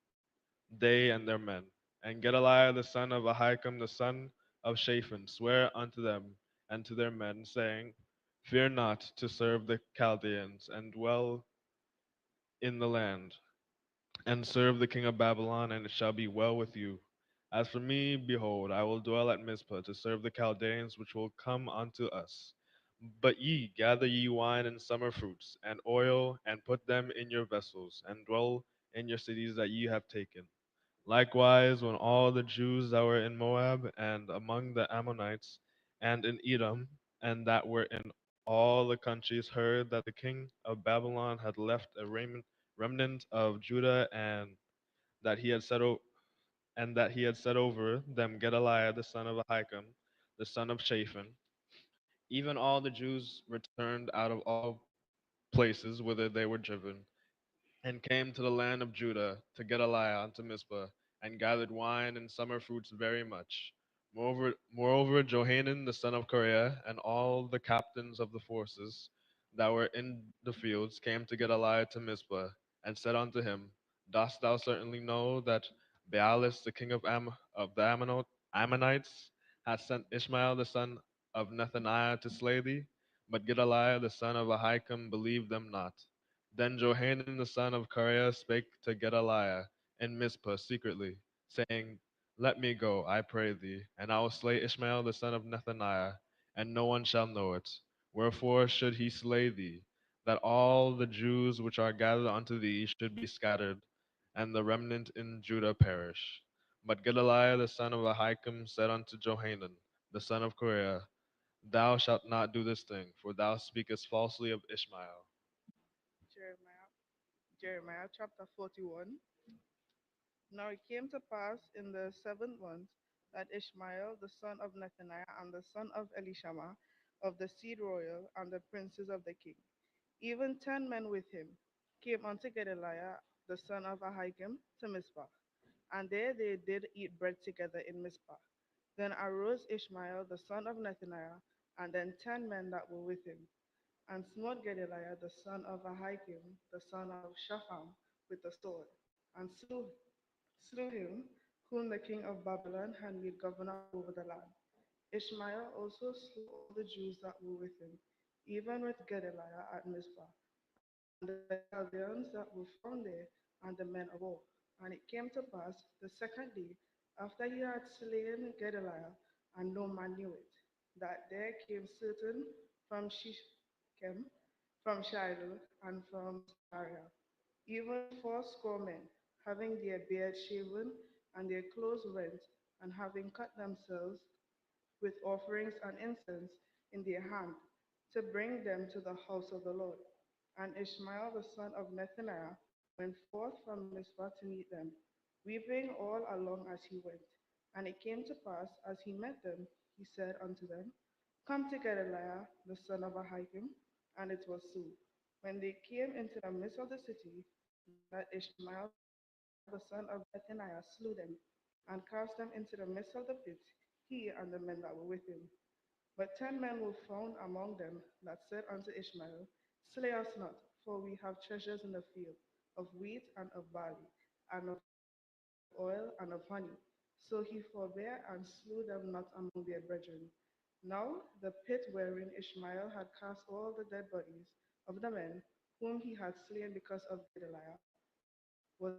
they and their men. And Gedaliah the son of Ahikam the son of Shaphan sware unto them and to their men, saying, Fear not to serve the Chaldeans, and dwell in the land, and serve the king of Babylon, and it shall be well with you. As for me, behold, I will dwell at Mizpah to serve the Chaldeans which will come unto us. But ye gather ye wine and summer fruits, and oil, and put them in your vessels, and dwell in your cities that ye have taken. Likewise, when all the Jews that were in Moab, and among the Ammonites, and in Edom, and that were in all the countries, heard that the king of Babylon had left a remnant of Judah, that he had set o- and that he had set over them Gedaliah the son of Ahikam, the son of Shaphan, even all the Jews returned out of all places whither they were driven, and came to the land of Judah to Gedaliah unto Mizpah, and gathered wine and summer fruits very much. Moreover, Johanan the son of Kareah, and all the captains of the forces that were in the fields, came to Gedaliah to Mizpah, and said unto him, Dost thou certainly know that Baalis the king of the Ammonites hath sent Ishmael the son of Nethaniah to slay thee? But Gedaliah the son of Ahikam believed them not. Then Johanan the son of Kareah spake to Gedaliah in Mizpah secretly, saying, Let me go, I pray thee, and I will slay Ishmael the son of Nethaniah, and no one shall know it. Wherefore should he slay thee, that all the Jews which are gathered unto thee should be scattered, and the remnant in Judah perish? But Gedaliah the son of Ahikam said unto Johanan the son of Kareah, Thou shalt not do this thing, for thou speakest falsely of Ishmael. Jeremiah chapter 41. Now it came to pass in the 7th month that Ishmael, the son of Nethaniah, and the son of Elishama, of the seed royal, and the princes of the king, even 10 men with him, came unto Gedaliah, the son of Ahikam, to Mizpah. And there they did eat bread together in Mizpah. Then arose Ishmael, the son of Nethaniah, and then 10 men that were with him, and smote Gedaliah, the son of Ahikam, the son of Shaphan, with the sword, and slew him, whom the king of Babylon had made governor over the land. Ishmael also slew all the Jews that were with him, even with Gedaliah at Mizpah, and the Chaldeans that were found there, and the men of war. And it came to pass the second day, after he had slain Gedaliah, and no man knew it, that there came certain from Shechem, from Shiloh, and from Samaria, even fourscore men, having their beards shaven, and their clothes rent, and having cut themselves with offerings and incense in their hand, to bring them to the house of the Lord. And Ishmael the son of Nethaniah went forth from Mizpah to meet them, weeping all along as he went. And it came to pass, as he met them, he said unto them, Come to Gedaliah the son of Ahikam. And it was so. When they came into the midst of the city, that Ishmael the son of Nethaniah slew them, and cast them into the midst of the pit, he and the men that were with him. But 10 men were found among them that said unto Ishmael, Slay us not, for we have treasures in the field, of wheat and of barley, and of oil and of honey. So he forbare and slew them not among their brethren. Now the pit wherein Ishmael had cast all the dead bodies of the men whom he had slain because of Gedaliah, was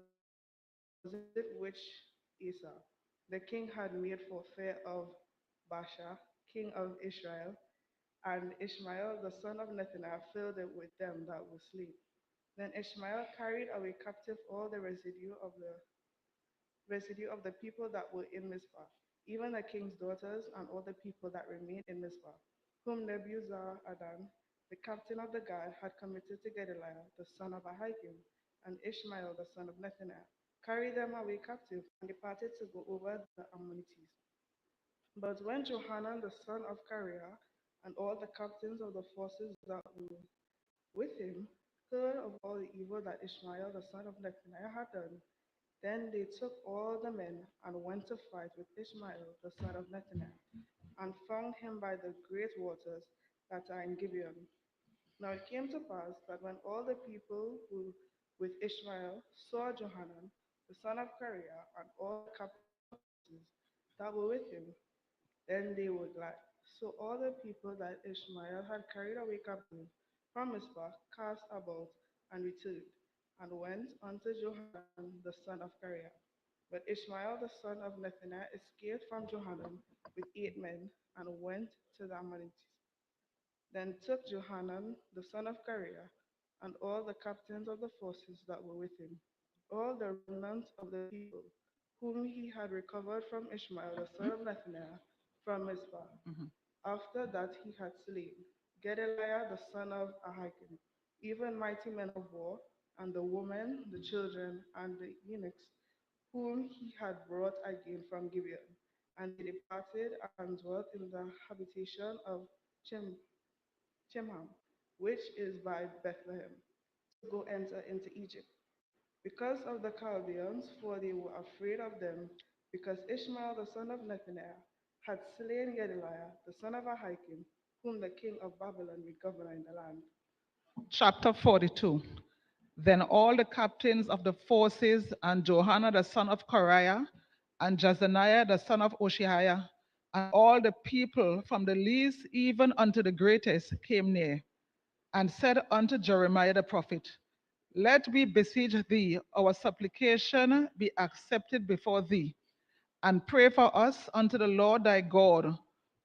it which Asa, the king, had made for fear of Baasha, king of Israel, and Ishmael the son of Nethaniah filled it with them that were slain. Then Ishmael carried away captive all the residue of the people that were in Mizpah, even the king's daughters and all the people that remained in Mizpah, whom Nebuzaradan, the captain of the guard, had committed to Gedaliah, the son of Ahikam, and Ishmael, the son of Nethaniah, carried them away captive and departed to go over the Ammonites. But when Johanan, the son of Kareah, and all the captains of the forces that were with him heard of all the evil that Ishmael, the son of Nethaniah, had done, then they took all the men and went to fight with Ishmael, the son of Nethaniah, and found him by the great waters that are in Gibeon. Now it came to pass that when all the people who with Ishmael saw Johanan, the son of Kareah, and all the captains that were with him, then they were glad. So all the people that Ishmael had carried away captive from Mizpah cast about and returned, and went unto Johanan the son of Kareah. But Ishmael the son of Nethaniah escaped from Johanan with 8 men, and went to the Ammonites. Then took Johanan the son of Kareah, and all the captains of the forces that were with him, all the remnant of the people, whom he had recovered from Ishmael the son of Nethaniah from Mizpah, after that he had slain Gedaliah the son of Ahikam, even mighty men of war, and the women, the children, and the eunuchs, whom he had brought again from Gibeon. And they departed and dwelt in the habitation of Chimham, which is by Bethlehem, to go enter into Egypt, because of the Chaldeans, for they were afraid of them, because Ishmael the son of Nethaniah had slain Gedaliah the son of Ahikam, whom the king of Babylon made governor in the land. Chapter 42. Then all the captains of the forces and Johanan the son of Kareah and Jezaniah the son of Oshiah and all the people from the least even unto the greatest came near and said unto Jeremiah the prophet, Let we beseech thee, our supplication be accepted before thee, and pray for us unto the Lord thy God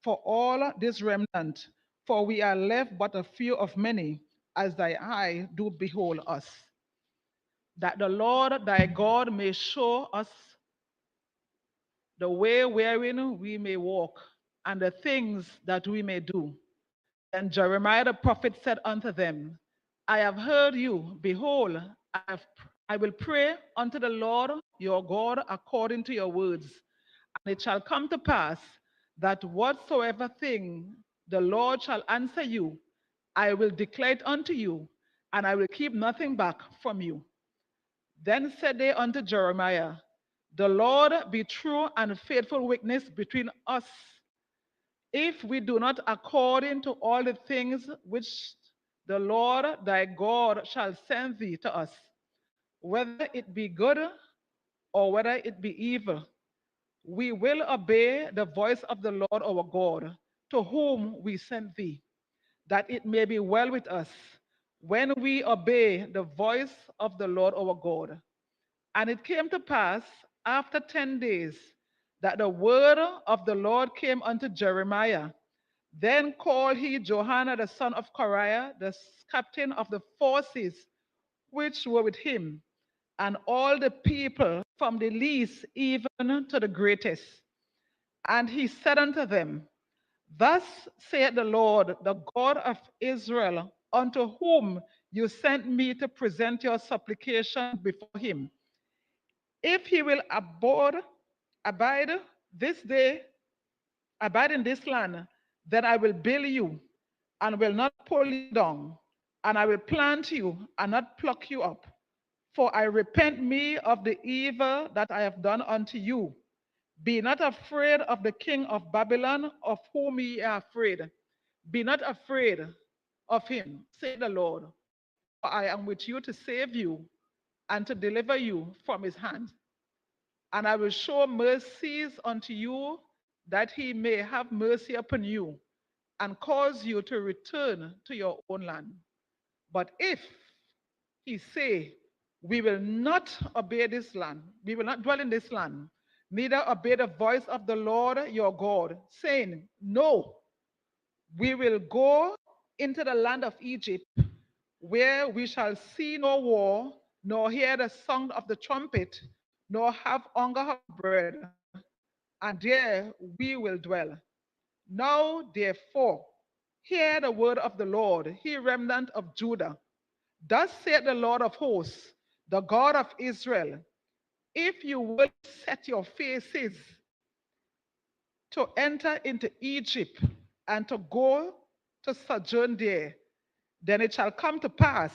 for all this remnant, for we are left but a few of many, as thy eye do behold us. That the Lord thy God may show us the way wherein we may walk, and the things that we may do. Then Jeremiah the prophet said unto them, I have heard you. Behold, I will pray unto the Lord your God according to your words. And it shall come to pass that whatsoever thing the Lord shall answer you, I will declare it unto you, and I will keep nothing back from you. Then said they unto Jeremiah, The Lord be true and faithful witness between us, if we do not according to all the things which the Lord thy God shall send thee to us, whether it be good or whether it be evil, we will obey the voice of the Lord our God, to whom we send thee, that it may be well with us when we obey the voice of the Lord our God. And it came to pass after 10 days that the word of the Lord came unto Jeremiah. Then called he Johanan the son of Kareah, the captain of the forces which were with him, and all the people from the least even to the greatest. And he said unto them, Thus saith the Lord, the God of Israel, unto whom you sent me to present your supplication before him. If he will abide this day, abide in this land, then I will build you and will not pull you down, and I will plant you and not pluck you up. For I repent me of the evil that I have done unto you. Be not afraid of the king of Babylon, of whom ye are afraid. Be not afraid of him, saith the Lord. For I am with you to save you and to deliver you from his hand. And I will show mercies unto you, that he may have mercy upon you, and cause you to return to your own land. But if he say, We will not obey this land, we will not dwell in this land, neither obey the voice of the Lord your God, saying, No, we will go into the land of Egypt, where we shall see no war, nor hear the sound of the trumpet, nor have hunger of bread. and there we will dwell. Now, therefore, hear the word of the Lord, ye remnant of Judah. Thus saith the Lord of hosts, the God of Israel, if you will set your faces to enter into Egypt and to go to sojourn there, then it shall come to pass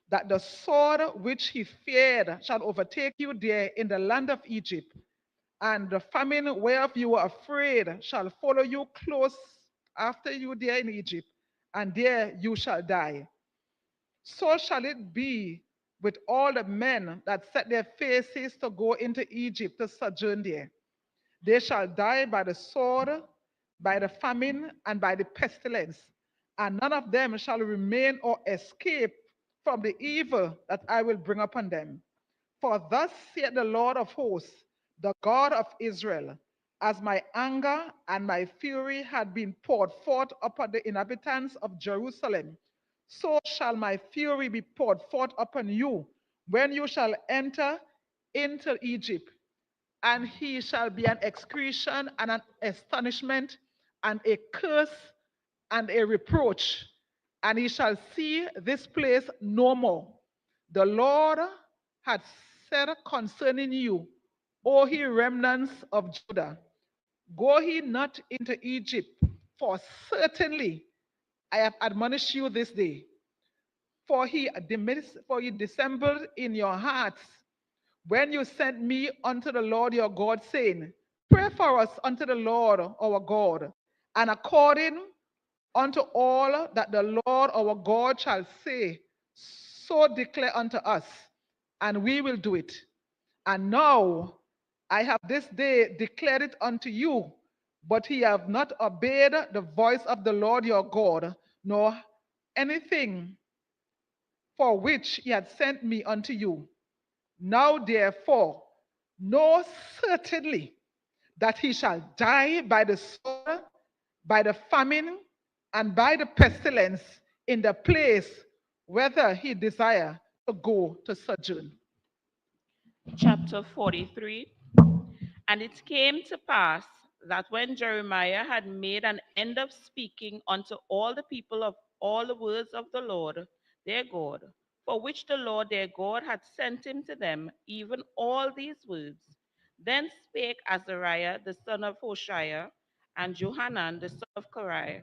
that the sword which he feared shall overtake you there in the land of Egypt, and the famine whereof you were afraid shall follow you close after you there in Egypt, and there you shall die. So shall it be with all the men that set their faces to go into Egypt to sojourn there. They shall die by the sword, by the famine, and by the pestilence, and none of them shall remain or escape from the evil that I will bring upon them. For thus saith the Lord of hosts, the God of Israel, as my anger and my fury had been poured forth upon the inhabitants of Jerusalem, so shall my fury be poured forth upon you when you shall enter into Egypt, and he shall be an excretion and an astonishment and a curse and a reproach, and he shall see this place no more. The Lord had said concerning you, O ye remnants of Judah, go ye not into Egypt, for certainly I have admonished you this day. For ye dissembled in your hearts when you sent me unto the Lord your God, saying, pray for us unto the Lord our God, and according unto all that the Lord our God shall say, so declare unto us, and we will do it. And now I have this day declared it unto you, but ye have not obeyed the voice of the Lord your God, nor anything for which he had sent me unto you. Now therefore, know certainly that he shall die by the sword, by the famine, and by the pestilence in the place whither he desire to go to sojourn. Chapter 43. And it came to pass that when Jeremiah had made an end of speaking unto all the people of all the words of the Lord their God, for which the Lord their God had sent him to them, even all these words, then spake Azariah the son of Hoshea, and Johanan the son of Kareah,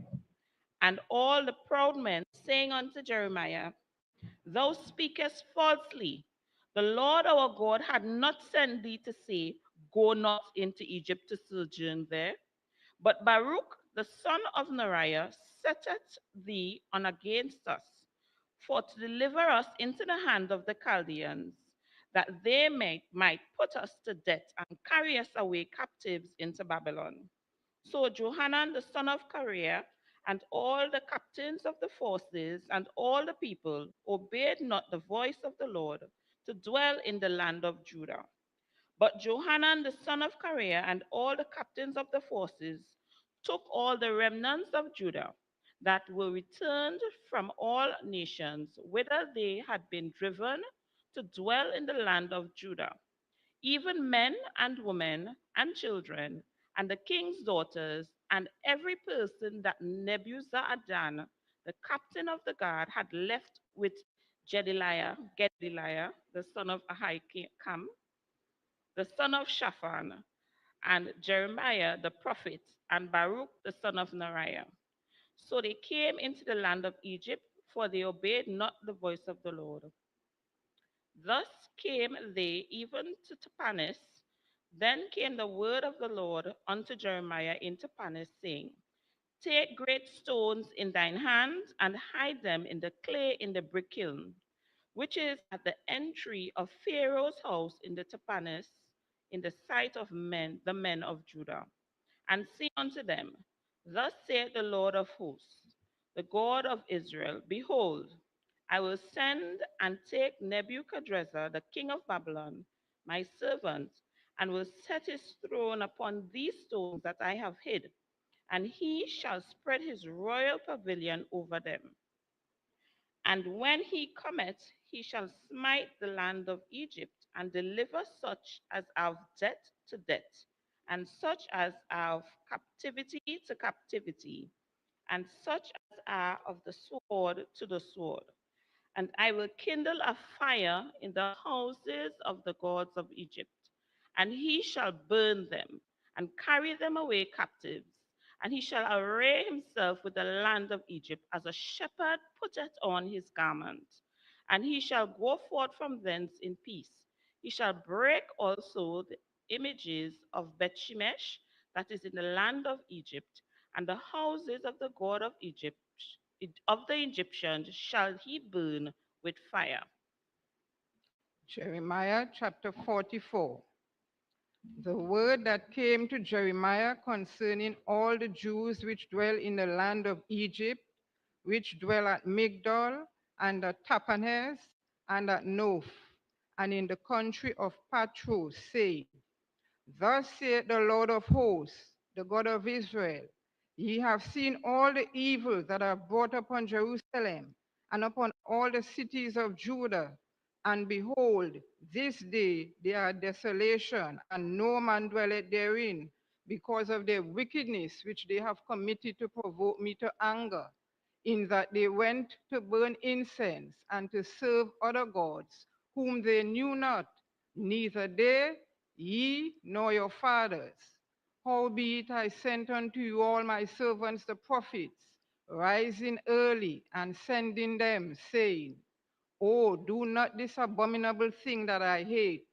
and all the proud men, saying unto Jeremiah, thou speakest falsely. The Lord our God had not sent thee to say, go not into Egypt to sojourn there. But Baruch the son of Neriah setteth thee on against us, for to deliver us into the hand of the Chaldeans, that they might put us to death and carry us away captives into Babylon. So Johanan the son of Kareah and all the captains of the forces and all the people obeyed not the voice of the Lord to dwell in the land of Judah. But Johanan the son of Kareah and all the captains of the forces took all the remnants of Judah that were returned from all nations whither they had been driven to dwell in the land of Judah, even men and women and children, and the king's daughters, and every person that Nebuzaradan, the captain of the guard, had left with Gedaliah, the son of Ahikam, the son of Shaphan, and Jeremiah the prophet, and Baruch the son of Neriah. So they came into the land of Egypt, for they obeyed not the voice of the Lord. Thus came they even to Tapanis. Then came the word of the Lord unto Jeremiah in Tapanis, saying, take great stones in thine hands, and hide them in the clay in the brick kiln, which is at the entry of Pharaoh's house in the Tapanis, in the sight of men, the men of Judah. And say unto them, thus saith the Lord of hosts, the God of Israel, behold, I will send and take Nebuchadrezzar, the king of Babylon, my servant, and will set his throne upon these stones that I have hid, and he shall spread his royal pavilion over them. And when he cometh, he shall smite the land of Egypt, and deliver such as have debt to debt, and such as are of captivity to captivity, and such as are of the sword to the sword. And I will kindle a fire in the houses of the gods of Egypt, and he shall burn them and carry them away captives. And he shall array himself with the land of Egypt as a shepherd putteth on his garment. And he shall go forth from thence in peace. He shall break also the images of Bethshemesh that is in the land of Egypt, and the houses of the god of Egypt of the Egyptians shall he burn with fire. Jeremiah chapter 44. The word that came to Jeremiah concerning all the Jews which dwell in the land of Egypt, which dwell at Migdol, and at Tapanhes, and at Noph, and in the country of Patros, saying, Thus saith the Lord of hosts, the God of Israel, Ye have seen all the evil that I have brought upon Jerusalem, and upon all the cities of Judah, and behold, this day they are desolation, and no man dwelleth therein, because of their wickedness which they have committed to provoke me to anger, in that they went to burn incense and to serve other gods, whom they knew not, neither they, ye, nor your fathers. Howbeit I sent unto you all my servants the prophets, rising early and sending them, saying, Oh, do not this abominable thing that I hate.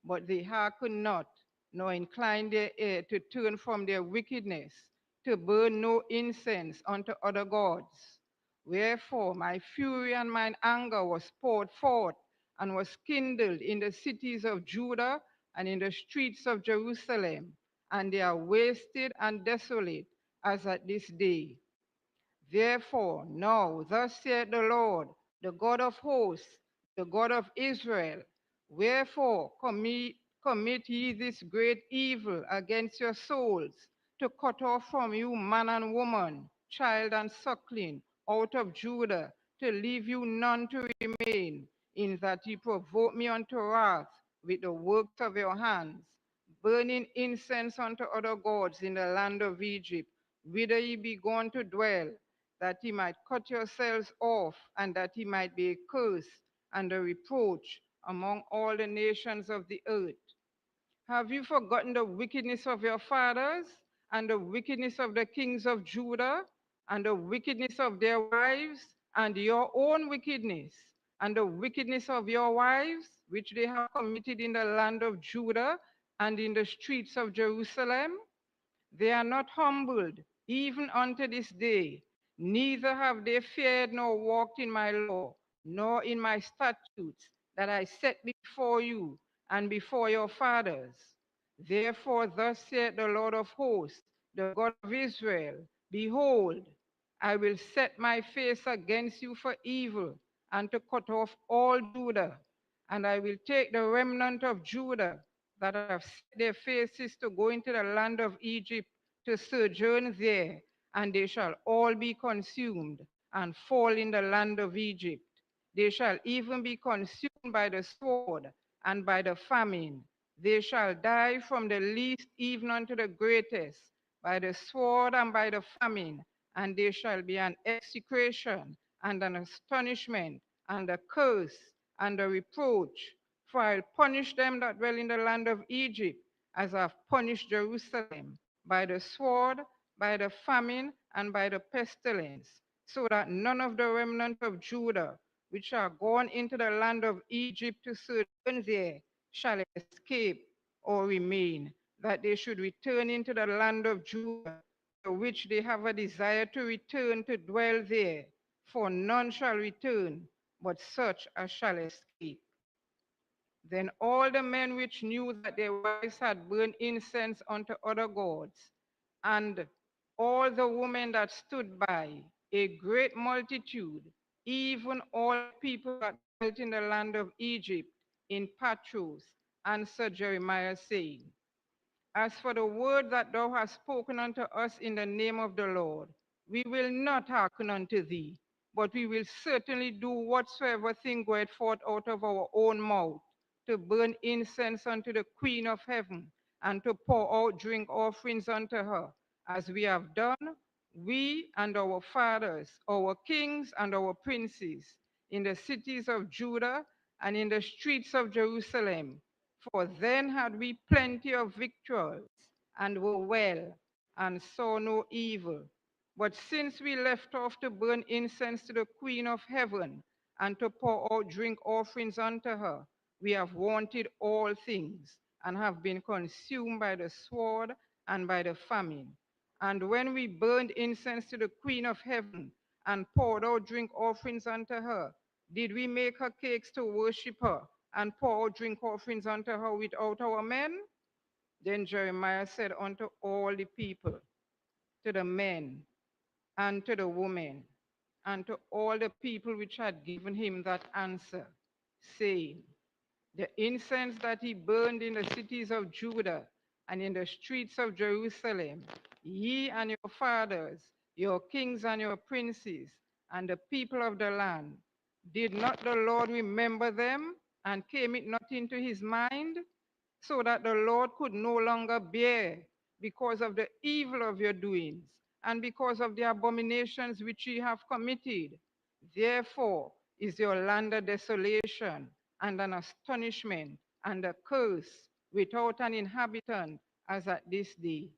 But they hearken not, nor incline their ear to turn from their wickedness, to burn no incense unto other gods. Wherefore my fury and mine anger was poured forth, and was kindled in the cities of Judah and in the streets of Jerusalem, and they are wasted and desolate as at this day. Therefore, now, thus saith the Lord, the God of hosts, the God of Israel, wherefore commit ye this great evil against your souls, to cut off from you man and woman, child and suckling, out of Judah, to leave you none to remain, in that ye provoke me unto wrath with the works of your hands, burning incense unto other gods in the land of Egypt, whither ye be gone to dwell, that he might cut yourselves off, and that he might be a curse and a reproach among all the nations of the earth. Have you forgotten the wickedness of your fathers, and the wickedness of the kings of Judah, and the wickedness of their wives, and your own wickedness, and the wickedness of your wives, which they have committed in the land of Judah and in the streets of Jerusalem? They are not humbled, even unto this day, neither have they feared nor walked in my law, nor in my statutes that I set before you and before your fathers. Therefore, thus saith the Lord of hosts, the God of Israel, Behold, I will set my face against you for evil, and to cut off all Judah, and I will take the remnant of Judah that have set their faces to go into the land of Egypt to sojourn there, and they shall all be consumed and fall in the land of Egypt. They shall even be consumed by the sword and by the famine. They shall die from the least even unto the greatest, by the sword and by the famine, and they shall be an execration and an astonishment and a curse and a reproach. For I'll punish them that dwell in the land of Egypt, as I've punished Jerusalem, by the sword, by the famine, and by the pestilence, so that none of the remnant of Judah, which are gone into the land of Egypt to sojourn there, shall escape or remain, that they should return into the land of Judah, to which they have a desire to return to dwell there. For none shall return, but such as shall escape. Then all the men which knew that their wives had burned incense unto other gods, and all the women that stood by, a great multitude, even all people that dwelt in the land of Egypt, in Patros, answered Jeremiah, saying, As for the word that thou hast spoken unto us in the name of the Lord, we will not hearken unto thee, but we will certainly do whatsoever thing goeth forth out of our own mouth, to burn incense unto the Queen of heaven, and to pour out drink offerings unto her, as we have done, we and our fathers, our kings and our princes, in the cities of Judah and in the streets of Jerusalem. For then had we plenty of victuals, and were well, and saw no evil. But since we left off to burn incense to the Queen of heaven, and to pour out drink offerings unto her, we have wanted all things, and have been consumed by the sword and by the famine. And when we burned incense to the Queen of heaven, and poured out drink offerings unto her, did we make her cakes to worship her, and pour out drink offerings unto her without our men? Then Jeremiah said unto all the people, to the men, and to the women, and to all the people which had given him that answer, saying, the incense that he burned in the cities of Judah and in the streets of Jerusalem, ye and your fathers, your kings and your princes, and the people of the land, did not the Lord remember them, and came it not into his mind, so that the Lord could no longer bear because of the evil of your doings, and because of the abominations which ye have committed? Therefore is your land a desolation, and an astonishment, and a curse, without an inhabitant, as at this day.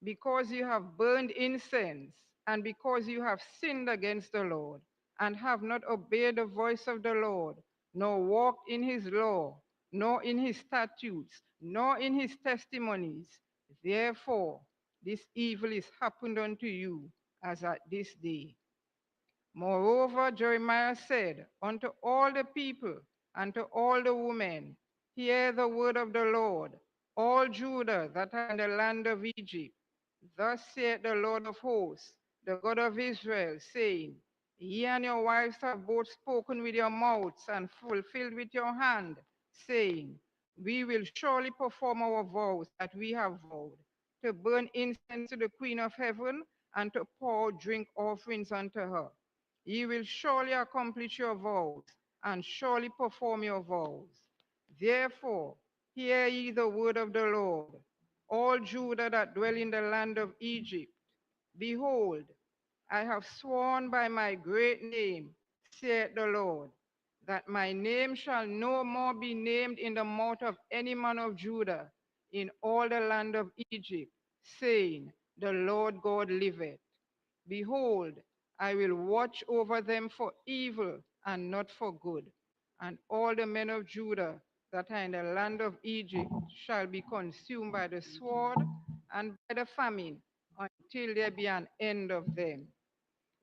Because you have burned incense, and because you have sinned against the Lord, and have not obeyed the voice of the Lord, nor walked in his law, nor in his statutes, nor in his testimonies. Therefore, this evil is happened unto you, as at this day. Moreover, Jeremiah said unto all the people and to all the women, hear the word of the Lord, all Judah that are in the land of Egypt. Thus saith the Lord of hosts, the God of Israel, saying, ye and your wives have both spoken with your mouths and fulfilled with your hand, saying, we will surely perform our vows that we have vowed, to burn incense to the Queen of heaven, and to pour drink offerings unto her. Ye will surely accomplish your vows, and surely perform your vows. Therefore, hear ye the word of the Lord, all Judah that dwell in the land of Egypt. Behold, I have sworn by my great name, saith the Lord, that my name shall no more be named in the mouth of any man of Judah in all the land of Egypt, saying, the Lord God liveth. Behold, I will watch over them for evil and not for good. And all the men of Judah that are in the land of Egypt shall be consumed by the sword and by the famine until there be an end of them.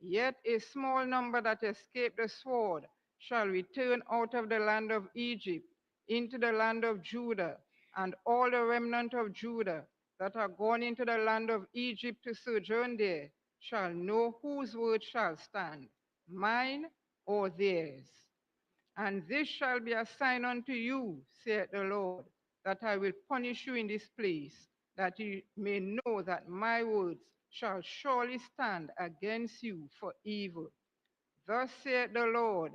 Yet a small number that escape the sword shall return out of the land of Egypt into the land of Judah, and all the remnant of Judah that are gone into the land of Egypt to sojourn there shall know whose word shall stand, mine or theirs. And this shall be a sign unto you, saith the Lord, that I will punish you in this place, that you may know that my words shall surely stand against you for evil. Thus saith the Lord,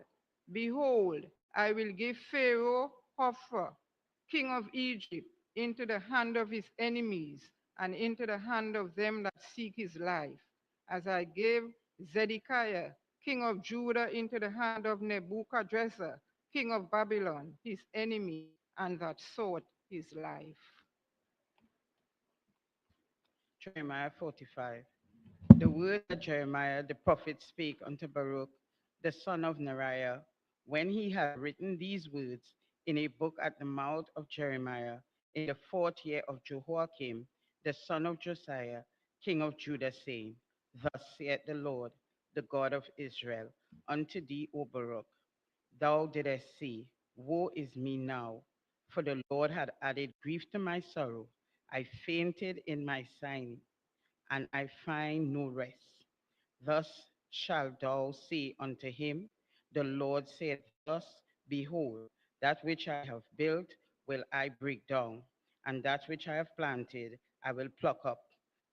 behold, I will give Pharaoh Hophra, king of Egypt, into the hand of his enemies, and into the hand of them that seek his life, as I gave Zedekiah, king of Judah, into the hand of Nebuchadrezzar, king of Babylon, his enemy, and that sought his life. Jeremiah 45. The word that Jeremiah the prophet spake unto Baruch, the son of Neriah, when he had written these words in a book at the mouth of Jeremiah, in the 4th year of Jehoiakim, the son of Josiah, king of Judah, saying, thus saith the Lord, the God of Israel, unto thee, O Baruch, thou didst say, woe is me now, for the Lord had added grief to my sorrow. I fainted in my sighing, and I find no rest. Thus shalt thou say unto him, the Lord saith thus, behold, that which I have built will I break down, and that which I have planted I will pluck up,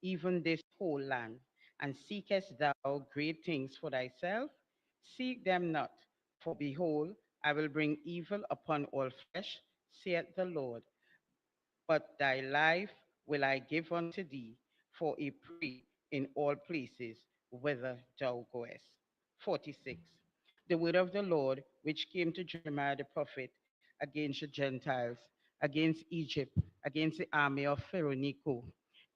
even this whole land. And seekest thou great things for thyself? Seek them not, for behold, I will bring evil upon all flesh, saith the Lord. but thy life will I give unto thee for a prey in all places whither thou goest. 46. The word of the Lord which came to Jeremiah the prophet against the Gentiles, against Egypt, against the army of Pharaoh Necho,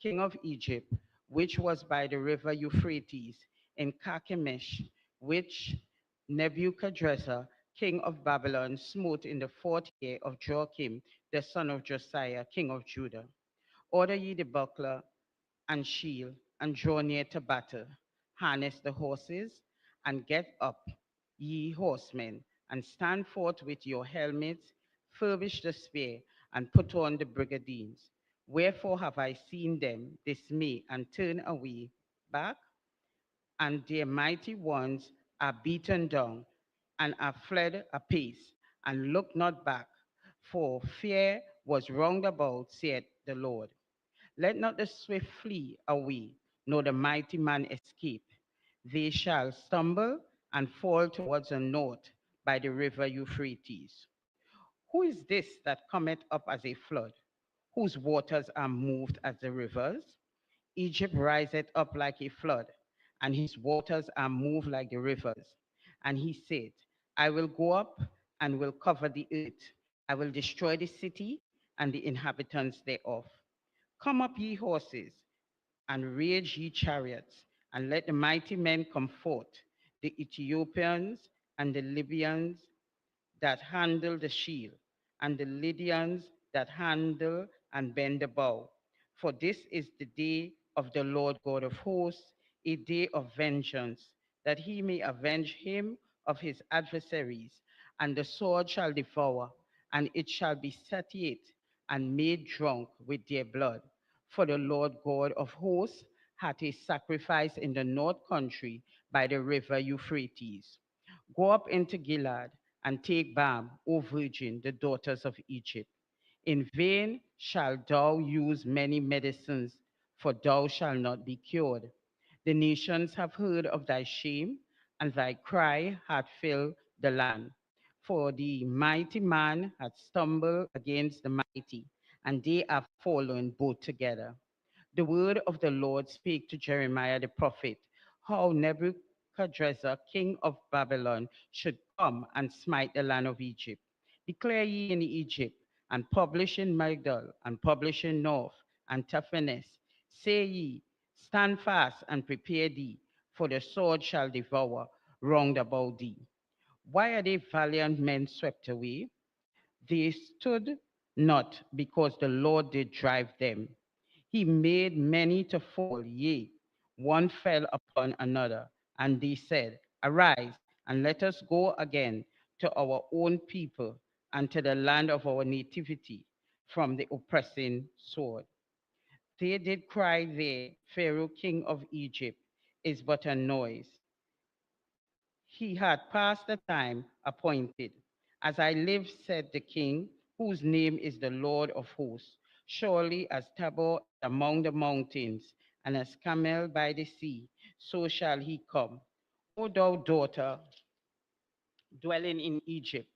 king of Egypt, which was by the river Euphrates in Carchemish, which Nebuchadrezzar, king of Babylon, smote in the 4th year of Joachim, the son of Josiah, king of Judah. Order ye the buckler and shield, and draw near to battle. Harness the horses, and get up, ye horsemen, and stand forth with your helmets, furbish the spear, and put on the brigandines. Wherefore have I seen them dismay and turn away back? And their mighty ones are beaten down, and are fled apace, and look not back. For fear was round about, saith the Lord. Let not the swift flee away, nor the mighty man escape. They shall stumble and fall towards the north by the river Euphrates. Who is this that cometh up as a flood, whose waters are moved as the rivers? Egypt riseth up like a flood, and his waters are moved like the rivers. And he said, I will go up and will cover the earth. I will destroy the city and the inhabitants thereof. Come up, ye horses, and rage ye chariots, and let the mighty men come forth, the Ethiopians and the Libyans that handle the shield, and the Lydians that handle and bend the bow. For this is the day of the Lord God of hosts, a day of vengeance, that he may avenge him of his adversaries. And the sword shall devour, and it shall be satiate and made drunk with their blood. For the Lord God of hosts hath a sacrifice in the north country by the river Euphrates. Go up into Gilead and take balm, O virgin, the daughters of Egypt. In vain shalt thou use many medicines, for thou shalt not be cured. The nations have heard of thy shame, and thy cry hath filled the land. For the mighty man hath stumbled against the mighty, and they are fallen both together. The word of the Lord spake to Jeremiah the prophet, how Nebuchadrezzar, king of Babylon, should come and smite the land of Egypt. Declare ye in Egypt, and publish in Migdol, and publish in North, and Taphanes. Say ye, stand fast and prepare thee, for the sword shall devour round about thee. Why are they valiant men swept away? They stood not, because the Lord did drive them. He made many to fall, yea, one fell upon another. And they said, arise, and let us go again to our own people, and to the land of our nativity, from the oppressing sword. They did cry there, Pharaoh king of Egypt is but a noise. He had passed the time appointed. As I live, said the king, whose name is the Lord of hosts, surely as Tabor among the mountains, and as Carmel by the sea, so shall he come. O thou daughter dwelling in Egypt,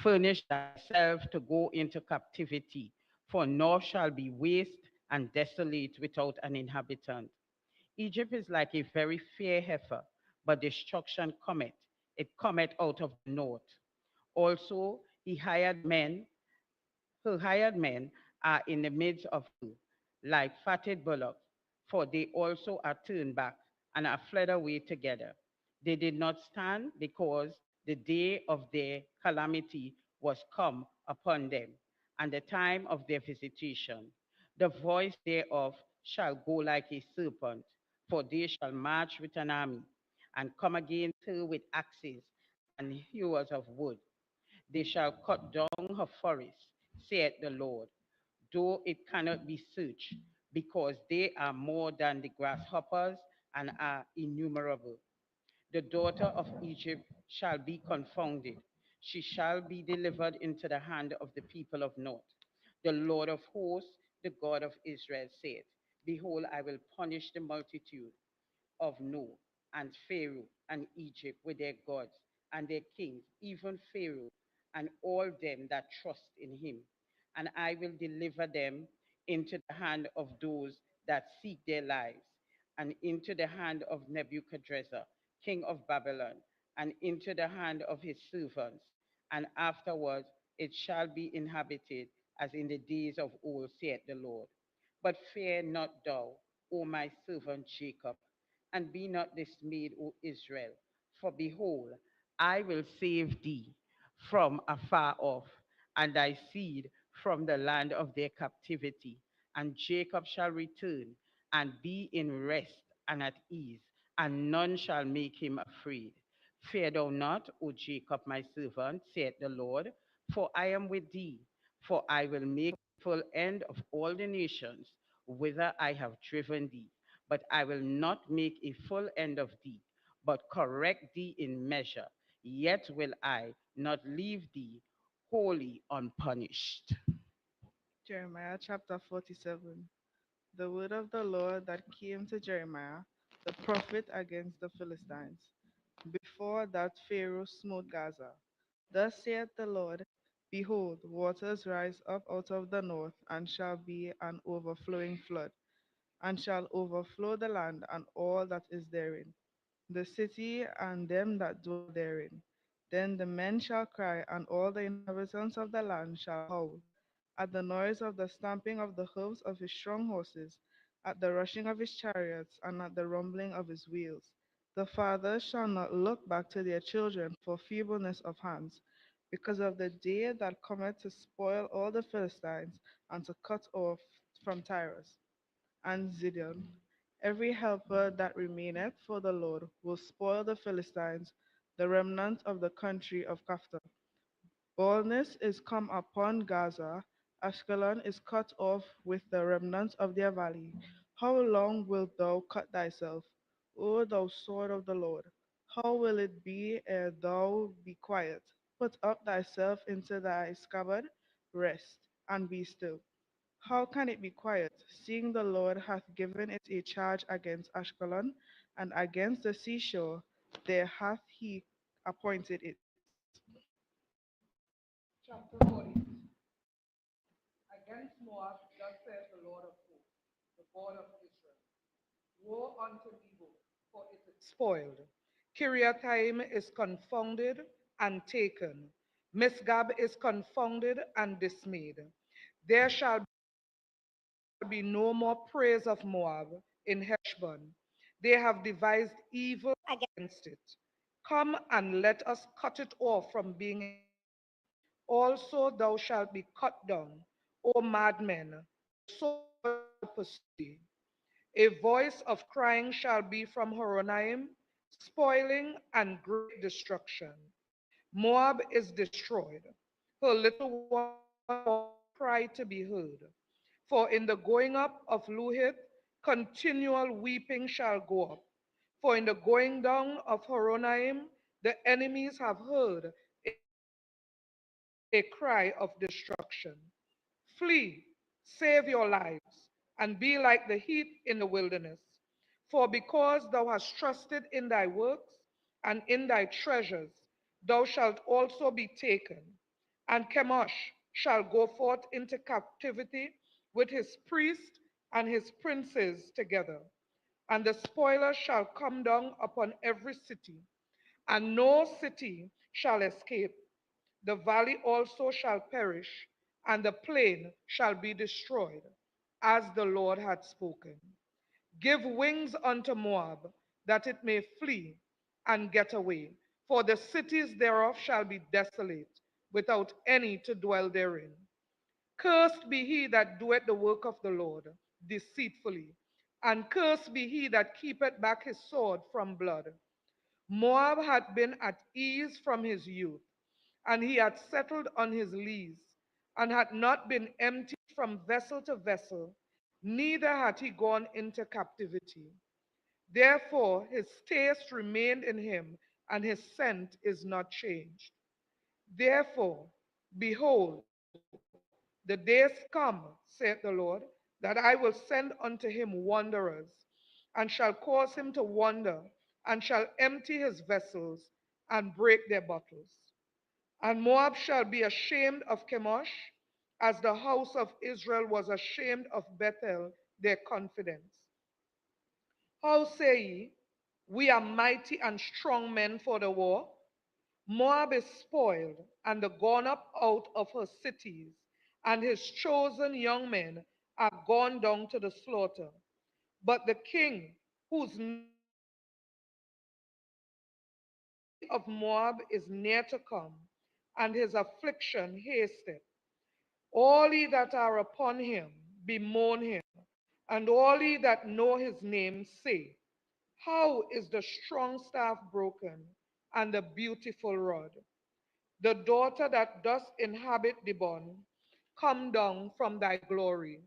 furnish thyself to go into captivity, for north shall be waste and desolate without an inhabitant. Egypt is like a very fair heifer, but destruction cometh. It cometh out of the north. Also, her hired men are in the midst of her, like fatted bullocks, for they also are turned back and are fled away together. They did not stand because the day of their calamity was come upon them, and the time of their visitation. The voice thereof shall go like a serpent, for they shall march with an army, and come against her with axes and hewers of wood. They shall cut down her forest, saith the Lord, though it cannot be searched, because they are more than the grasshoppers and are innumerable. The daughter of Egypt shall be confounded. She shall be delivered into the hand of the people of North. The Lord of hosts, the God of Israel, saith, behold, I will punish the multitude of No, and Pharaoh and Egypt with their gods and their kings, even Pharaoh and all them that trust in him. And I will deliver them into the hand of those that seek their lives, and into the hand of Nebuchadnezzar, king of Babylon, and into the hand of his servants. And afterwards it shall be inhabited as in the days of old, saith the Lord. But fear not thou, O my servant Jacob, and be not dismayed, O Israel. For behold, I will save thee from afar off, and thy seed from the land of their captivity. And Jacob shall return and be in rest and at ease, and none shall make him afraid. Fear thou not, O Jacob, my servant, saith the Lord, for I am with thee. For I will make a full end of all the nations whither I have driven thee. But I will not make a full end of thee, but correct thee in measure. Yet will I not leave thee wholly unpunished. Jeremiah chapter 47. The word of the Lord that came to Jeremiah, the prophet, against the Philistines, before that Pharaoh smote Gaza. Thus saith the Lord, behold, waters rise up out of the north, and shall be an overflowing flood, and shall overflow the land and all that is therein, the city and them that dwell therein. Then the men shall cry, and all the inhabitants of the land shall howl, at the noise of the stamping of the hoofs of his strong horses, at the rushing of his chariots, and at the rumbling of his wheels. The fathers shall not look back to their children for feebleness of hands, because of the day that cometh to spoil all the Philistines, and to cut off from Tyrus and Zidon every helper that remaineth, for the Lord will spoil the Philistines, the remnant of the country of Captor. Baldness is come upon Gaza, Ashkelon is cut off with the remnant of their valley. How long wilt thou cut thyself, O thou sword of the Lord? How will it be ere thou be quiet? Put up thyself into thy scabbard, rest, and be still. How can it be quiet, seeing the Lord hath given it a charge against Ashkelon, and against the seashore there hath he appointed it? Chapter 40. Against Moab, thus saith the Lord of hosts, the God of Israel. Woe unto Nebo, for it is spoiled. Kiriathaim is confounded and taken. Misgab is confounded and dismayed. There shall be no more praise of Moab in Heshbon. They have devised evil against it. Come and let us cut it off from being. Also thou shalt be cut down, O madmen, the sword shall pursue thee. A voice of crying shall be from Horonaim, spoiling and great destruction. Moab is destroyed. Her little one cry to be heard. For in the going up of Luhith, continual weeping shall go up. For in the going down of Horonaim, the enemies have heard a cry of destruction. Flee, save your lives, and be like the heat in the wilderness. For because thou hast trusted in thy works and in thy treasures, thou shalt also be taken. And Chemosh shall go forth into captivity with his priests and his princes together. And the spoiler shall come down upon every city, and no city shall escape. The valley also shall perish, and the plain shall be destroyed, as the Lord had spoken. Give wings unto Moab, that it may flee and get away, for the cities thereof shall be desolate, without any to dwell therein. Cursed be he that doeth the work of the Lord deceitfully, and cursed be he that keepeth back his sword from blood. Moab had been at ease from his youth, and he had settled on his lees, and had not been emptied from vessel to vessel, neither had he gone into captivity. Therefore his taste remained in him, and his scent is not changed. Therefore, behold, the days come, saith the Lord, that I will send unto him wanderers, and shall cause him to wander, and shall empty his vessels, and break their bottles. And Moab shall be ashamed of Chemosh, as the house of Israel was ashamed of Bethel, their confidence. How say ye, we are mighty and strong men for the war? Moab is spoiled and gone up out of her cities, and his chosen young men are gone down to the slaughter. But the king, whose of Moab is near to come, and his affliction hasted. All ye that are upon him bemoan him, and all ye that know his name say, how is the strong staff broken, and the beautiful rod? The daughter that doth inhabit Dibon, come down from thy glory,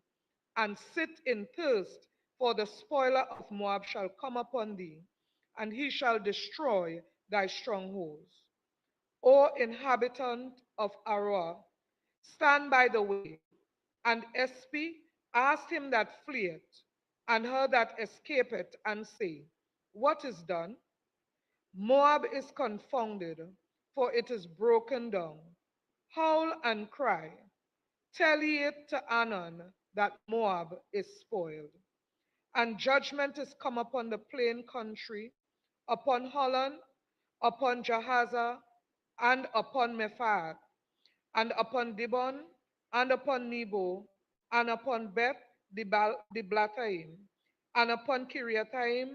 and sit in thirst, for the spoiler of Moab shall come upon thee, and he shall destroy thy strongholds. O inhabitant of Aroah, stand by the way, and Espy asked him that fleeth, and her that escapeth, and say, what is done? Moab is confounded, for it is broken down. Howl and cry. Tell ye it to Anon that Moab is spoiled. And judgment is come upon the plain country, upon Holland, upon Jahaza, and upon Mephaath, and upon Dibon, and upon Nebo, and upon Beth Diblathaim, and upon Kiriathaim,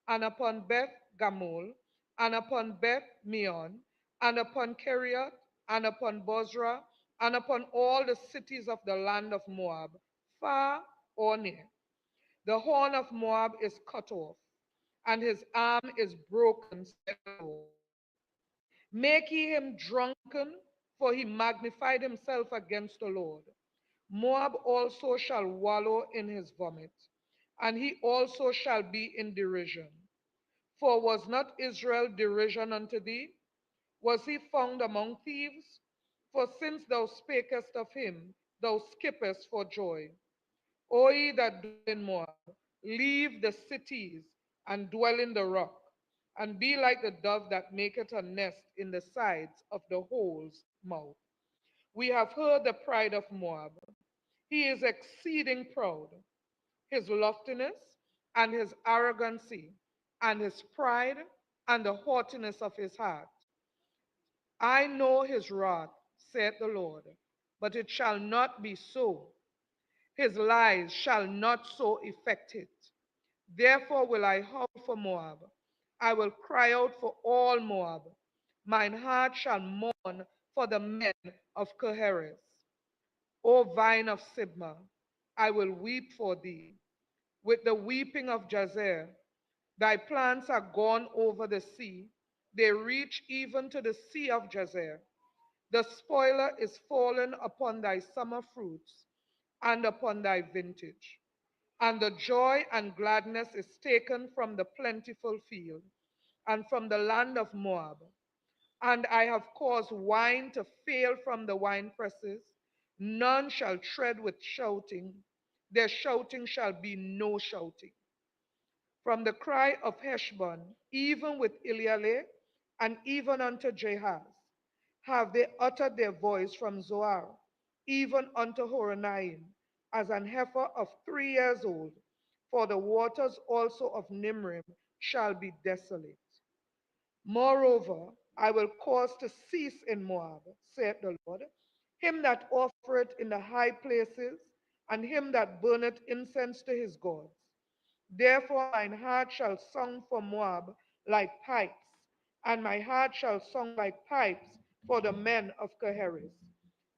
and upon Beth Gamul, and upon Beth Meon, and upon Keriot, and upon Bozrah, and upon all the cities of the land of Moab, far or near. The horn of Moab is cut off, and his arm is broken, said the Lord. Make ye him drunken, for he magnified himself against the Lord. Moab also shall wallow in his vomit, and he also shall be in derision. For was not Israel derision unto thee? Was he found among thieves? For since thou spakest of him, thou skippest for joy. O ye that dwell in Moab, leave the cities and dwell in the rock, and be like the dove that maketh a nest in the sides of the hole's mouth. We have heard the pride of Moab. He is exceeding proud. His loftiness and his arrogancy, and his pride and the haughtiness of his heart. I know his wrath, saith the Lord, but it shall not be so. His lies shall not so effect it. Therefore will I howl for Moab. I will cry out for all Moab. Mine heart shall mourn for the men of Keheres. O vine of Sibmah, I will weep for thee. With the weeping of Jazer, thy plants are gone over the sea. They reach even to the sea of Jazer. The spoiler is fallen upon thy summer fruits and upon thy vintage. And the joy and gladness is taken from the plentiful field and from the land of Moab. And I have caused wine to fail from the winepresses. None shall tread with shouting. Their shouting shall be no shouting. From the cry of Heshbon, even with Elealeh, and even unto Jahaz, have they uttered their voice from Zoar, even unto Horonaim, as an heifer of 3 years old. For the waters also of Nimrim shall be desolate. Moreover, I will cause to cease in Moab, saith the Lord, him that offereth in the high places, and him that burneth incense to his gods. Therefore mine heart shall song for Moab like pipes, and my heart shall song like pipes for the men of Keheres,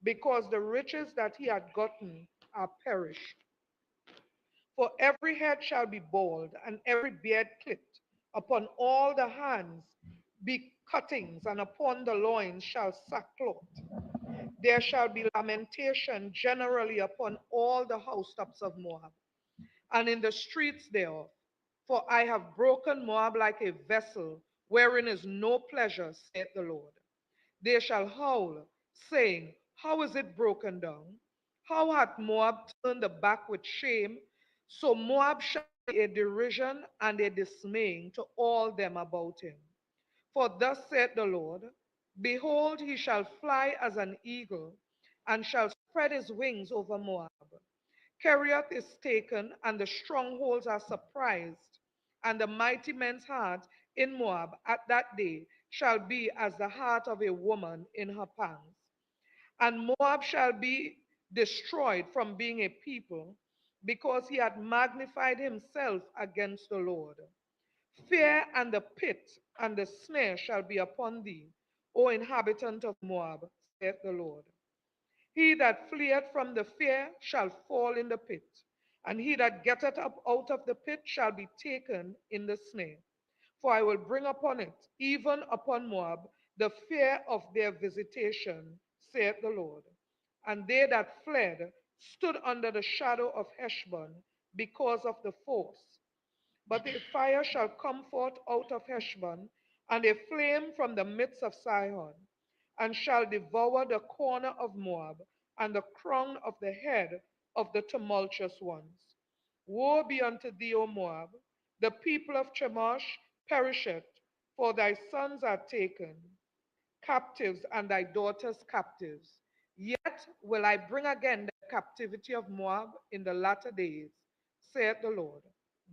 because the riches that he had gotten are perished. For every head shall be bald, and every beard clipped. Upon all the hands be cuttings, and upon the loins shall sackcloth. There shall be lamentation generally upon all the housetops of Moab, and in the streets thereof. For I have broken Moab like a vessel, wherein is no pleasure, saith the Lord. They shall howl, saying, how is it broken down? How hath Moab turned the back with shame? So Moab shall be a derision and a dismaying to all them about him. For thus saith the Lord, behold, he shall fly as an eagle, and shall spread his wings over Moab. Kerioth is taken, and the strongholds are surprised, and the mighty men's heart in Moab at that day shall be as the heart of a woman in her pangs. And Moab shall be destroyed from being a people, because he had magnified himself against the Lord. Fear and the pit and the snare shall be upon thee, O inhabitant of Moab, saith the Lord. He that fleeth from the fear shall fall in the pit, and he that getteth up out of the pit shall be taken in the snare. For I will bring upon it, even upon Moab, the fear of their visitation, saith the Lord. And they that fled stood under the shadow of Heshbon because of the force. But a fire shall come forth out of Heshbon, and a flame from the midst of Sihon, and shall devour the corner of Moab, and the crown of the head of the tumultuous ones. Woe be unto thee, O Moab! The people of Chemosh perisheth, for thy sons are taken captives, and thy daughters captives. Yet will I bring again the captivity of Moab in the latter days, saith the Lord.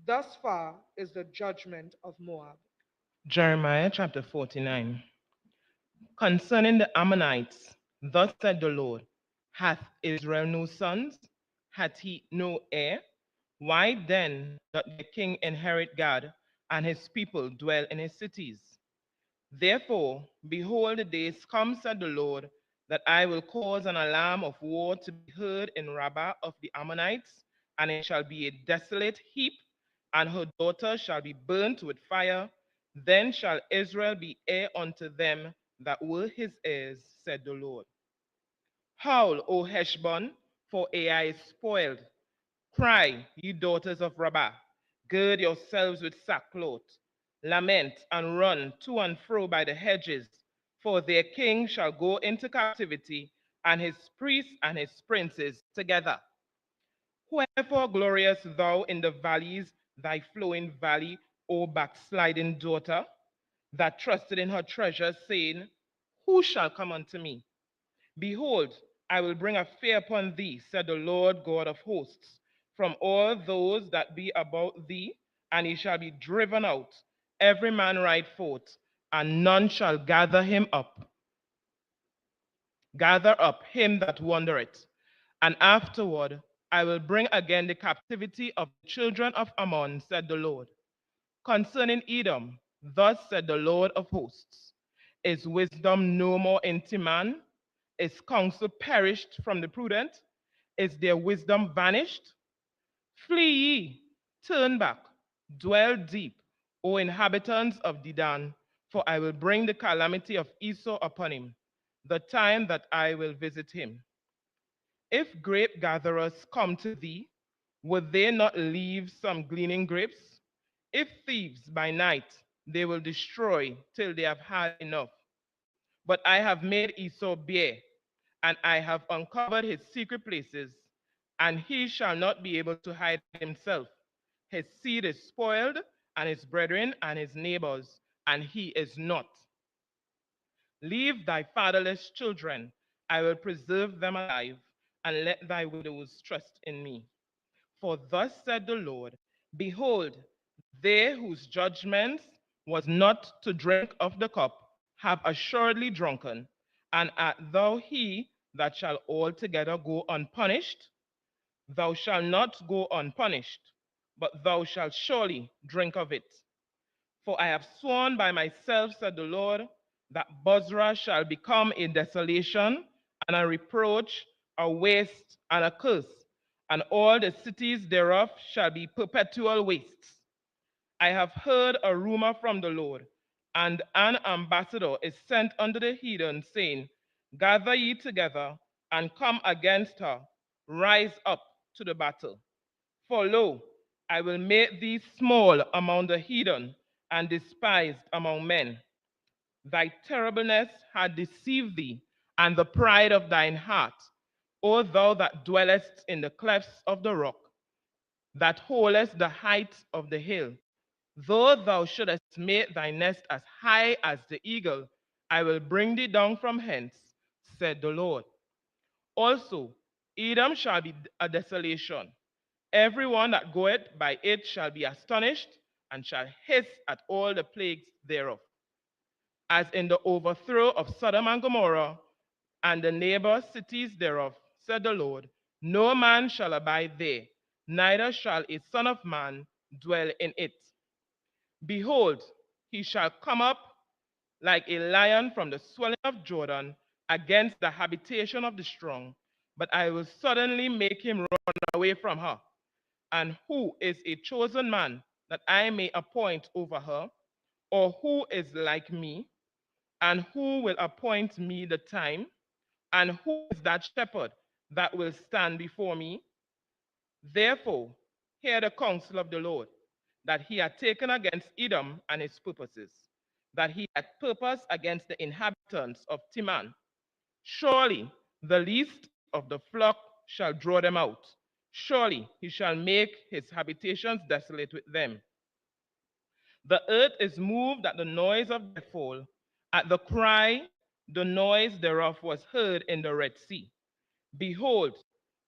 Thus far is the judgment of Moab. Jeremiah chapter 49. Concerning the Ammonites, thus said the Lord, hath Israel no sons? Hath he no heir? Why then doth the king inherit Gad, and his people dwell in his cities? Therefore, behold, the days come, said the Lord, that I will cause an alarm of war to be heard in Rabbah of the Ammonites, and it shall be a desolate heap, and her daughters shall be burnt with fire. Then shall Israel be heir unto them that were his heirs, said the Lord. Howl, O Heshbon, for Ai is spoiled. Cry, ye daughters of Rabbah, gird yourselves with sackcloth. Lament and run to and fro by the hedges, for their king shall go into captivity, and his priests and his princes together. Wherefore glorious thou in the valleys, thy flowing valley, O backsliding daughter, that trusted in her treasures, saying, who shall come unto me? Behold, I will bring a fear upon thee, said the Lord God of hosts, from all those that be about thee, and he shall be driven out, every man ride forth, and none shall gather up him that wandereth. And afterward I will bring again the captivity of the children of Ammon, said the Lord. Concerning Edom, thus said the Lord of hosts, is wisdom no more in Teman? Is counsel perished from the prudent? Is their wisdom vanished? Flee ye, turn back, dwell deep, O inhabitants of Dedan, for I will bring the calamity of Esau upon him, the time that I will visit him. If grape gatherers come to thee, would they not leave some gleaning grapes? If thieves by night, they will destroy till they have had enough. But I have made Esau bare, and I have uncovered his secret places, and he shall not be able to hide himself. His seed is spoiled, and his brethren and his neighbors, and he is not. Leave thy fatherless children, I will preserve them alive, and let thy widows trust in me. For thus said the Lord, behold, they whose judgment was not to drink of the cup have assuredly drunken, and art thou he that shall altogether go unpunished? Thou shalt not go unpunished, but thou shalt surely drink of it. For I have sworn by myself, said the Lord, that Bozrah shall become a desolation and a reproach, a waste and a curse, and all the cities thereof shall be perpetual wastes. I have heard a rumor from the Lord, and an ambassador is sent unto the heathen, saying, gather ye together and come against her, rise up to the battle. For lo, I will make thee small among the heathen, and despised among men. Thy terribleness had deceived thee, and the pride of thine heart, O thou that dwellest in the clefts of the rock, that holdest the height of the hill. Though thou shouldest make thy nest as high as the eagle, I will bring thee down from hence, said the Lord. Also, Edom shall be a desolation. Everyone that goeth by it shall be astonished, and shall hiss at all the plagues thereof. As in the overthrow of Sodom and Gomorrah, and the neighbor cities thereof, said the Lord, no man shall abide there, neither shall a son of man dwell in it. Behold, he shall come up like a lion from the swelling of Jordan against the habitation of the strong, but I will suddenly make him run away from her. And who is a chosen man that I may appoint over her? Or who is like me? And who will appoint me the time? And who is that shepherd that will stand before me? Therefore, hear the counsel of the Lord, that he had taken against Edom and his purposes, that he had purposed against the inhabitants of Teman. Surely the least of the flock shall draw them out. Surely he shall make his habitations desolate with them. The earth is moved at the noise of their fall. At the cry, the noise thereof was heard in the Red Sea. Behold,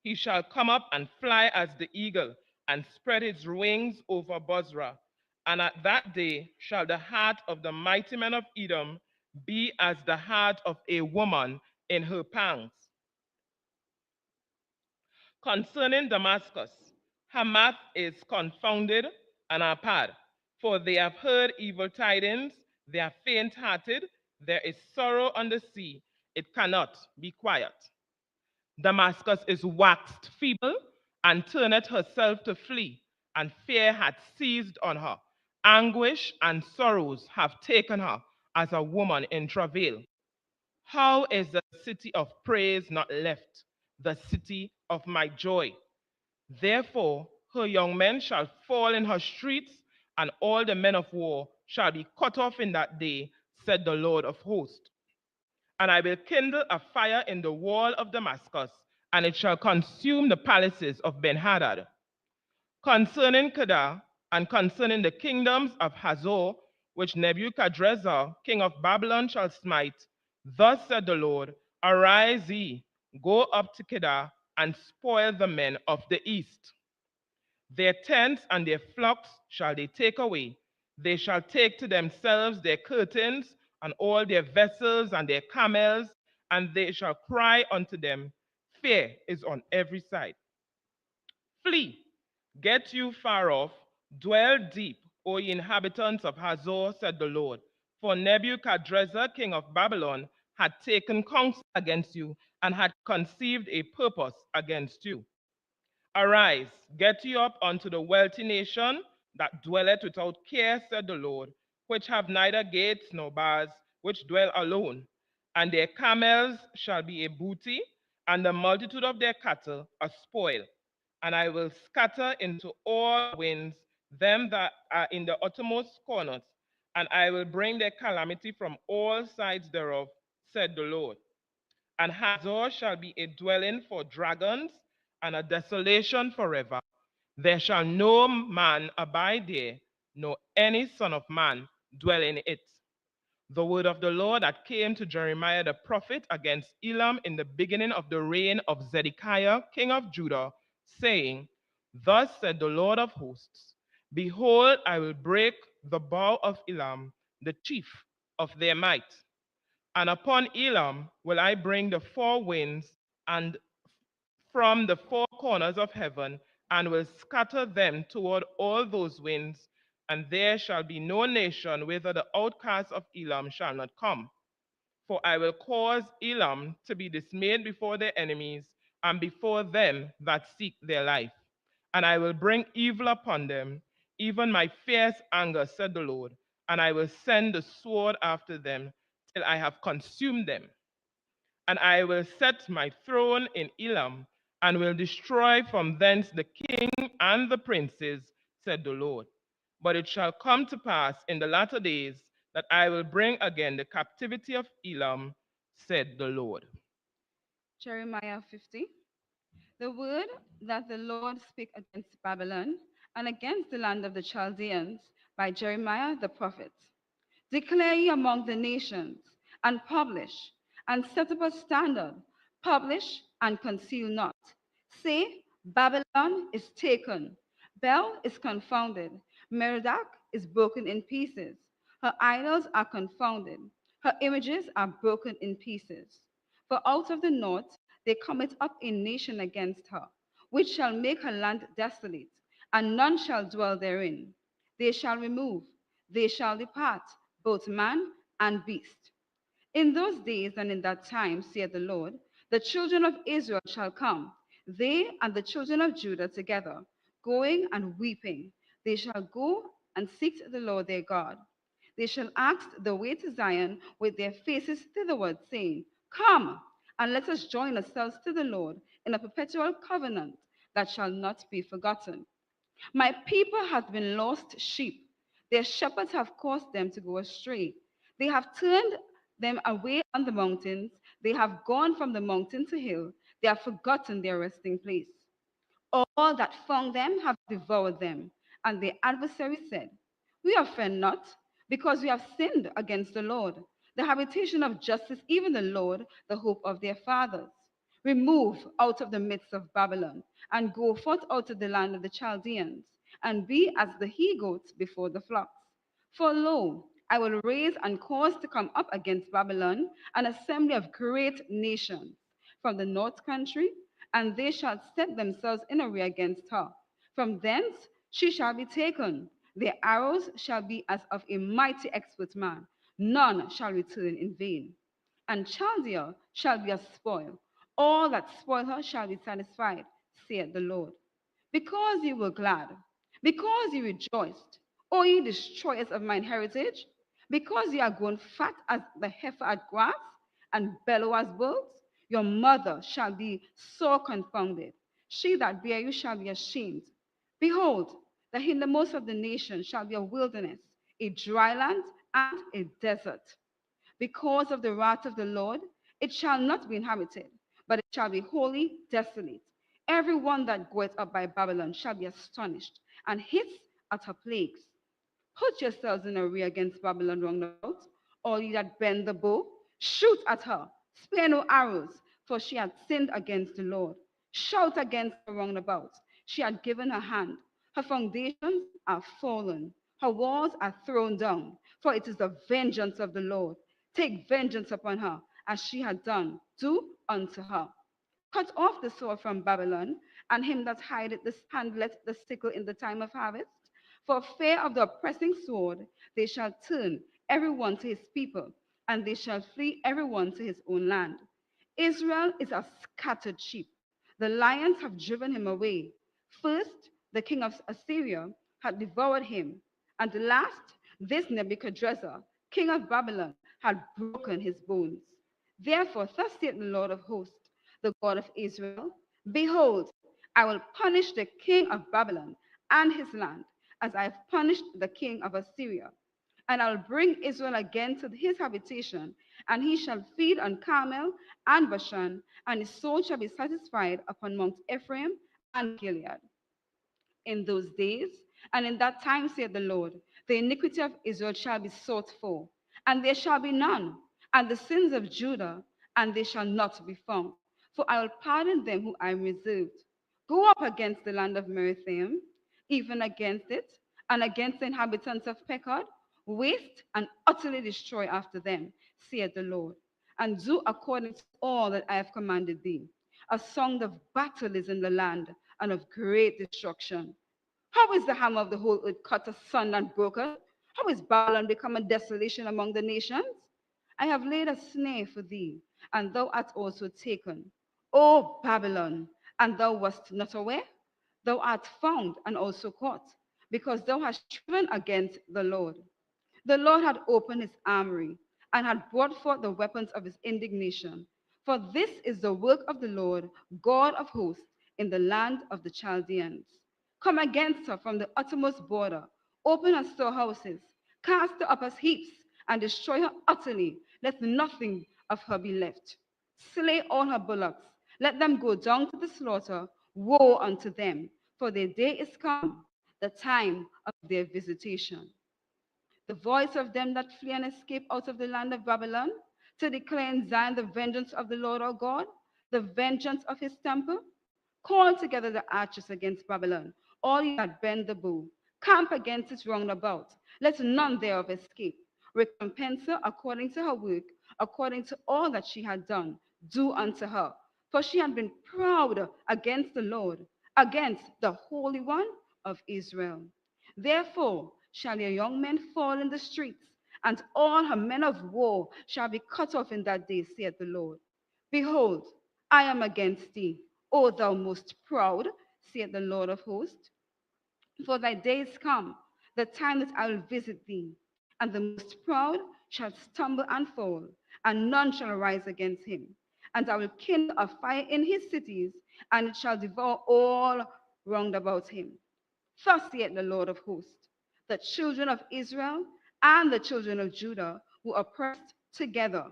he shall come up and fly as the eagle, and spread his wings over Bozrah. And at that day shall the heart of the mighty men of Edom be as the heart of a woman in her pangs. Concerning Damascus, Hamath is confounded and Arpad, for they have heard evil tidings, they are faint-hearted, there is sorrow on the sea, it cannot be quiet. Damascus is waxed feeble, and turneth herself to flee, and fear hath seized on her. Anguish and sorrows have taken her as a woman in travail. How is the city of praise not left, the city of my joy? Therefore, her young men shall fall in her streets, and all the men of war shall be cut off in that day, said the Lord of hosts. And I will kindle a fire in the wall of Damascus, and it shall consume the palaces of Ben-Hadad. Concerning Kedar, and concerning the kingdoms of Hazor, which Nebuchadrezzar, king of Babylon, shall smite, thus said the Lord, arise ye, go up to Kedar, and spoil the men of the east. Their tents and their flocks shall they take away. They shall take to themselves their curtains, and all their vessels and their camels, and they shall cry unto them, fear is on every side. Flee, get you far off, dwell deep, O ye inhabitants of Hazor, said the Lord. For Nebuchadrezzar, king of Babylon, had taken counsel against you, and had conceived a purpose against you. Arise, get you up unto the wealthy nation that dwelleth without care, said the Lord, which have neither gates nor bars, which dwell alone. And their camels shall be a booty, and the multitude of their cattle a spoil. And I will scatter into all winds them that are in the uttermost corners, and I will bring their calamity from all sides thereof, said the Lord. And Hazor shall be a dwelling for dragons, and a desolation forever. There shall no man abide there, nor any son of man dwell in it. The word of the Lord that came to Jeremiah the prophet against Elam in the beginning of the reign of Zedekiah, king of Judah, saying, thus said the Lord of hosts, behold, I will break the bow of Elam, the chief of their might. And upon Elam will I bring the four winds, and from the four corners of heaven, and will scatter them toward all those winds, and there shall be no nation whither the outcasts of Elam shall not come. For I will cause Elam to be dismayed before their enemies, and before them that seek their life. And I will bring evil upon them, even my fierce anger, said the Lord, and I will send the sword after them, till I have consumed them. And I will set my throne in Elam, and will destroy from thence the king and the princes, said the Lord. But it shall come to pass in the latter days that I will bring again the captivity of Elam, said the Lord. Jeremiah 50. The word that the Lord spake against Babylon and against the land of the Chaldeans by Jeremiah the prophet. Declare ye among the nations, and publish, and set up a standard, Publish and conceal not. Say, Babylon is taken. Bel is confounded. Merodach is broken in pieces. Her idols are confounded. Her images are broken in pieces. For out of the north there cometh up a nation against her, which shall make her land desolate, and none shall dwell therein. They shall remove, they shall depart, both man and beast. In those days and in that time, saith the Lord, the children of Israel shall come, they and the children of Judah together, going and weeping. They shall go and seek the Lord their God. They shall ask the way to Zion with their faces thitherward, saying, Come, and let us join ourselves to the Lord in a perpetual covenant that shall not be forgotten. My people have been lost sheep. Their shepherds have caused them to go astray. They have turned them away on the mountains. They have gone from the mountain to hill. They have forgotten their resting place. All that found them have devoured them. And their adversary said, We offend not, because we have sinned against the Lord, the habitation of justice, even the Lord, the hope of their fathers. Remove out of the midst of Babylon, and go forth out of the land of the Chaldeans, and be as the he-goats before the flocks. For lo, I will raise and cause to come up against Babylon an assembly of great nations from the north country, and they shall set themselves in array against her. From thence she shall be taken. Their arrows shall be as of a mighty expert man. None shall return in vain. And Chaldea shall be a spoil. All that spoil her shall be satisfied, saith the Lord. Because you were glad, because you rejoiced, O ye destroyers of mine heritage, because ye are grown fat as the heifer at grass, and bellow as bulls, your mother shall be sore confounded. She that bare you shall be ashamed. Behold, the hindermost of the nations shall be a wilderness, a dry land, and a desert. Because of the wrath of the Lord, it shall not be inhabited, but it shall be wholly desolate. Every one that goeth up by Babylon shall be astonished, and hiss at her plagues. Put yourselves in array against Babylon round about, all ye that bend the bow. Shoot at her, spare no arrows, for she hath sinned against the Lord. Shout against her round about. She hath given her hand. Her foundations are fallen. Her walls are thrown down, for it is the vengeance of the Lord. Take vengeance upon her, as she had done. Do unto her. Cut off the sword from Babylon, and him that handleth the sickle in the time of harvest. For fear of the oppressing sword, they shall turn every one to his people, and they shall flee every one to his own land. Israel is a scattered sheep. The lions have driven him away. First, the king of Assyria had devoured him, and last, this Nebuchadrezzar, king of Babylon, had broken his bones. Therefore, thus saith the Lord of hosts, the God of Israel, Behold, I will punish the king of Babylon and his land, as I have punished the king of Assyria. And I will bring Israel again to his habitation, and he shall feed on Carmel and Bashan, and his soul shall be satisfied upon Mount Ephraim and Gilead. In those days and in that time, saith the Lord, the iniquity of Israel shall be sought for, and there shall be none, and the sins of Judah, and they shall not be found. For I will pardon them who I reserved. Go up against the land of Merathaim, even against it, and against the inhabitants of Pekod, waste and utterly destroy after them, saith the Lord, and do according to all that I have commanded thee. A song of battle is in the land, and of great destruction. How is the hammer of the whole earth cut asunder and broken? How is Babylon become a desolation among the nations? I have laid a snare for thee, and thou art also taken. O Babylon, and thou wast not aware? Thou art found and also caught, because thou hast striven against the Lord. The Lord had opened his armory, and had brought forth the weapons of his indignation. For this is the work of the Lord, God of hosts, in the land of the Chaldeans. Come against her from the uttermost border, open her storehouses, cast her up as heaps, and destroy her utterly. Let nothing of her be left. Slay all her bullocks, let them go down to the slaughter. Woe unto them, for their day is come, the time of their visitation. The voice of them that flee and escape out of the land of Babylon, to declare in Zion the vengeance of the Lord our God. the vengeance of his temper? Call together the archers against Babylon, all ye that bend the bow. Camp against it round about. Let none thereof escape. Recompense her according to her work, according to all that she had done. Do unto her. For she had been proud against the Lord, against the Holy One of Israel. Therefore shall your young men fall in the streets, and all her men of war shall be cut off in that day, saith the Lord. Behold, I am against thee, O thou most proud, saith the Lord of hosts. For thy days come, the time that I will visit thee, and the most proud shall stumble and fall, and none shall rise against him. And I will kindle a fire in his cities, and it shall devour all round about him. Thus saith the Lord of hosts, the children of Israel and the children of Judah were oppressed together,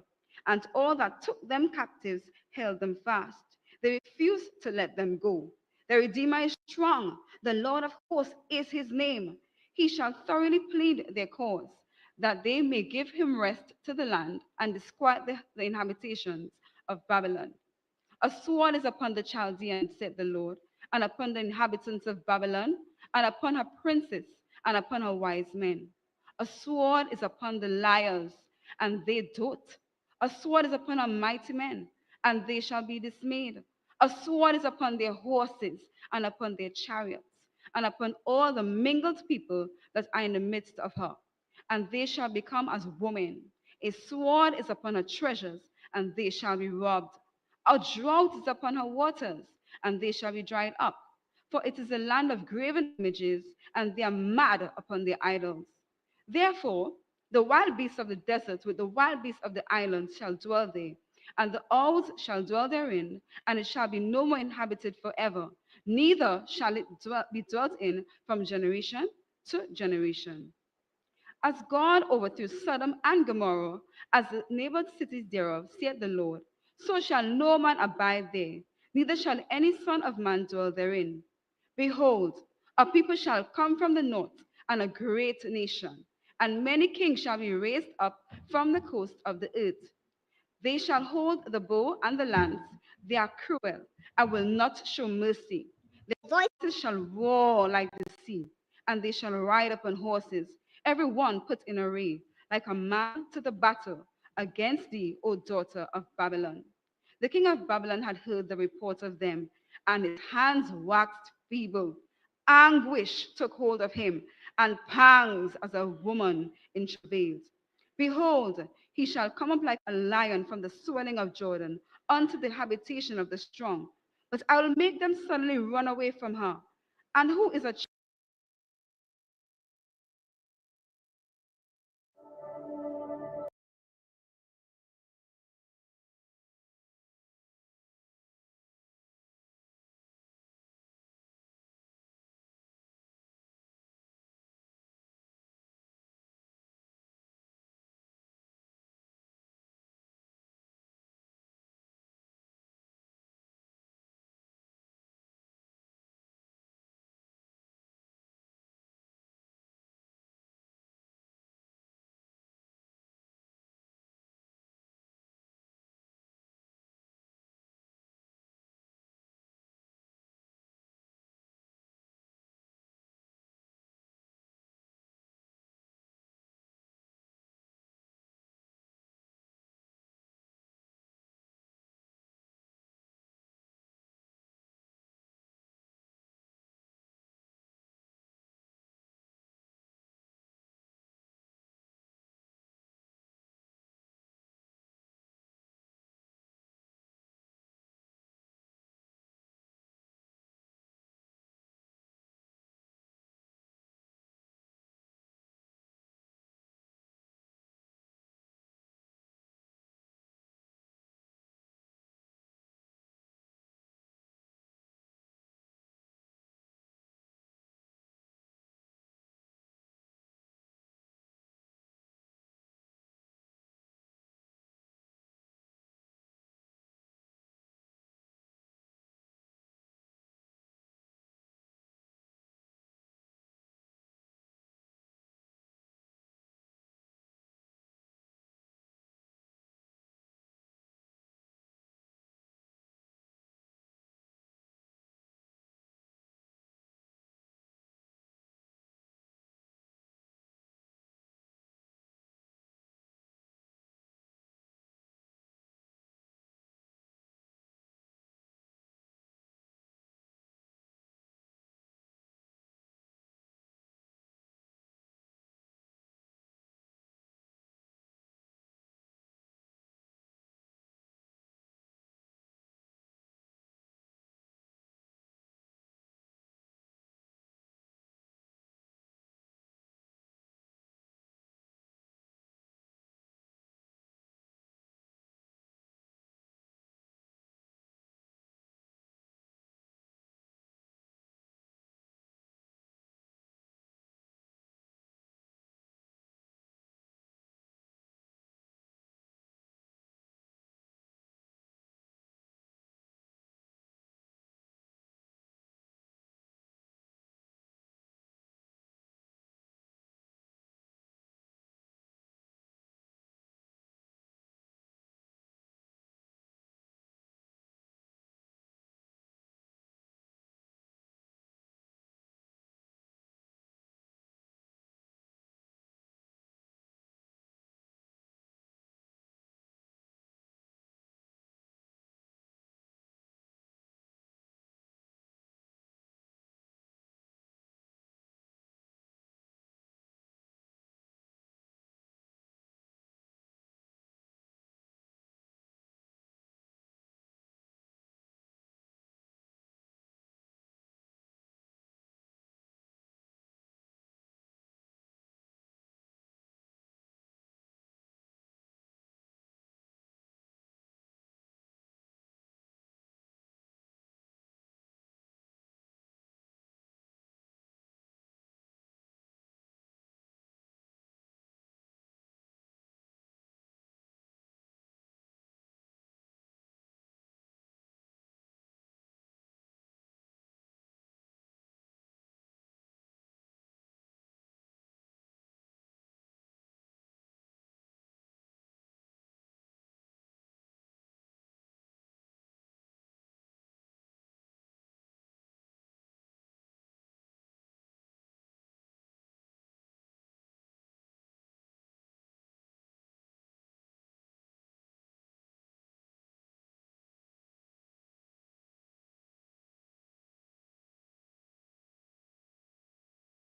and all that took them captives held them fast. They refused to let them go. The Redeemer is strong. The Lord of hosts is his name. He shall thoroughly plead their cause, that they may give him rest to the land and disquiet the inhabitations of Babylon. A sword is upon the Chaldeans, said the Lord, and upon the inhabitants of Babylon, and upon her princes, and upon her wise men. A sword is upon the liars, and they dote. A sword is upon her mighty men, and they shall be dismayed. A sword is upon their horses, and upon their chariots, and upon all the mingled people that are in the midst of her. And they shall become as women. A sword is upon her treasures, and they shall be robbed. A drought is upon her waters, and they shall be dried up. For it is a land of graven images, and they are mad upon their idols. Therefore, the wild beasts of the desert with the wild beasts of the islands shall dwell there, and the owls shall dwell therein, and it shall be no more inhabited forever, neither shall it be dwelt in from generation to generation. As God overthrew Sodom and Gomorrah, as the neighbored cities thereof, saith the Lord, so shall no man abide there, neither shall any son of man dwell therein. Behold, a people shall come from the north, and a great nation, and many kings shall be raised up from the coast of the earth. They shall hold the bow and the lance. They are cruel and will not show mercy. Their voices shall roar like the sea, and they shall ride upon horses, every one put in array, like a man to the battle against thee, O daughter of Babylon. The king of Babylon had heard the report of them, and his hands waxed feeble. Anguish took hold of him, and pangs as a woman in travail. Behold, he shall come up like a lion from the swelling of Jordan unto the habitation of the strong. But I will make them suddenly run away from her. And who is a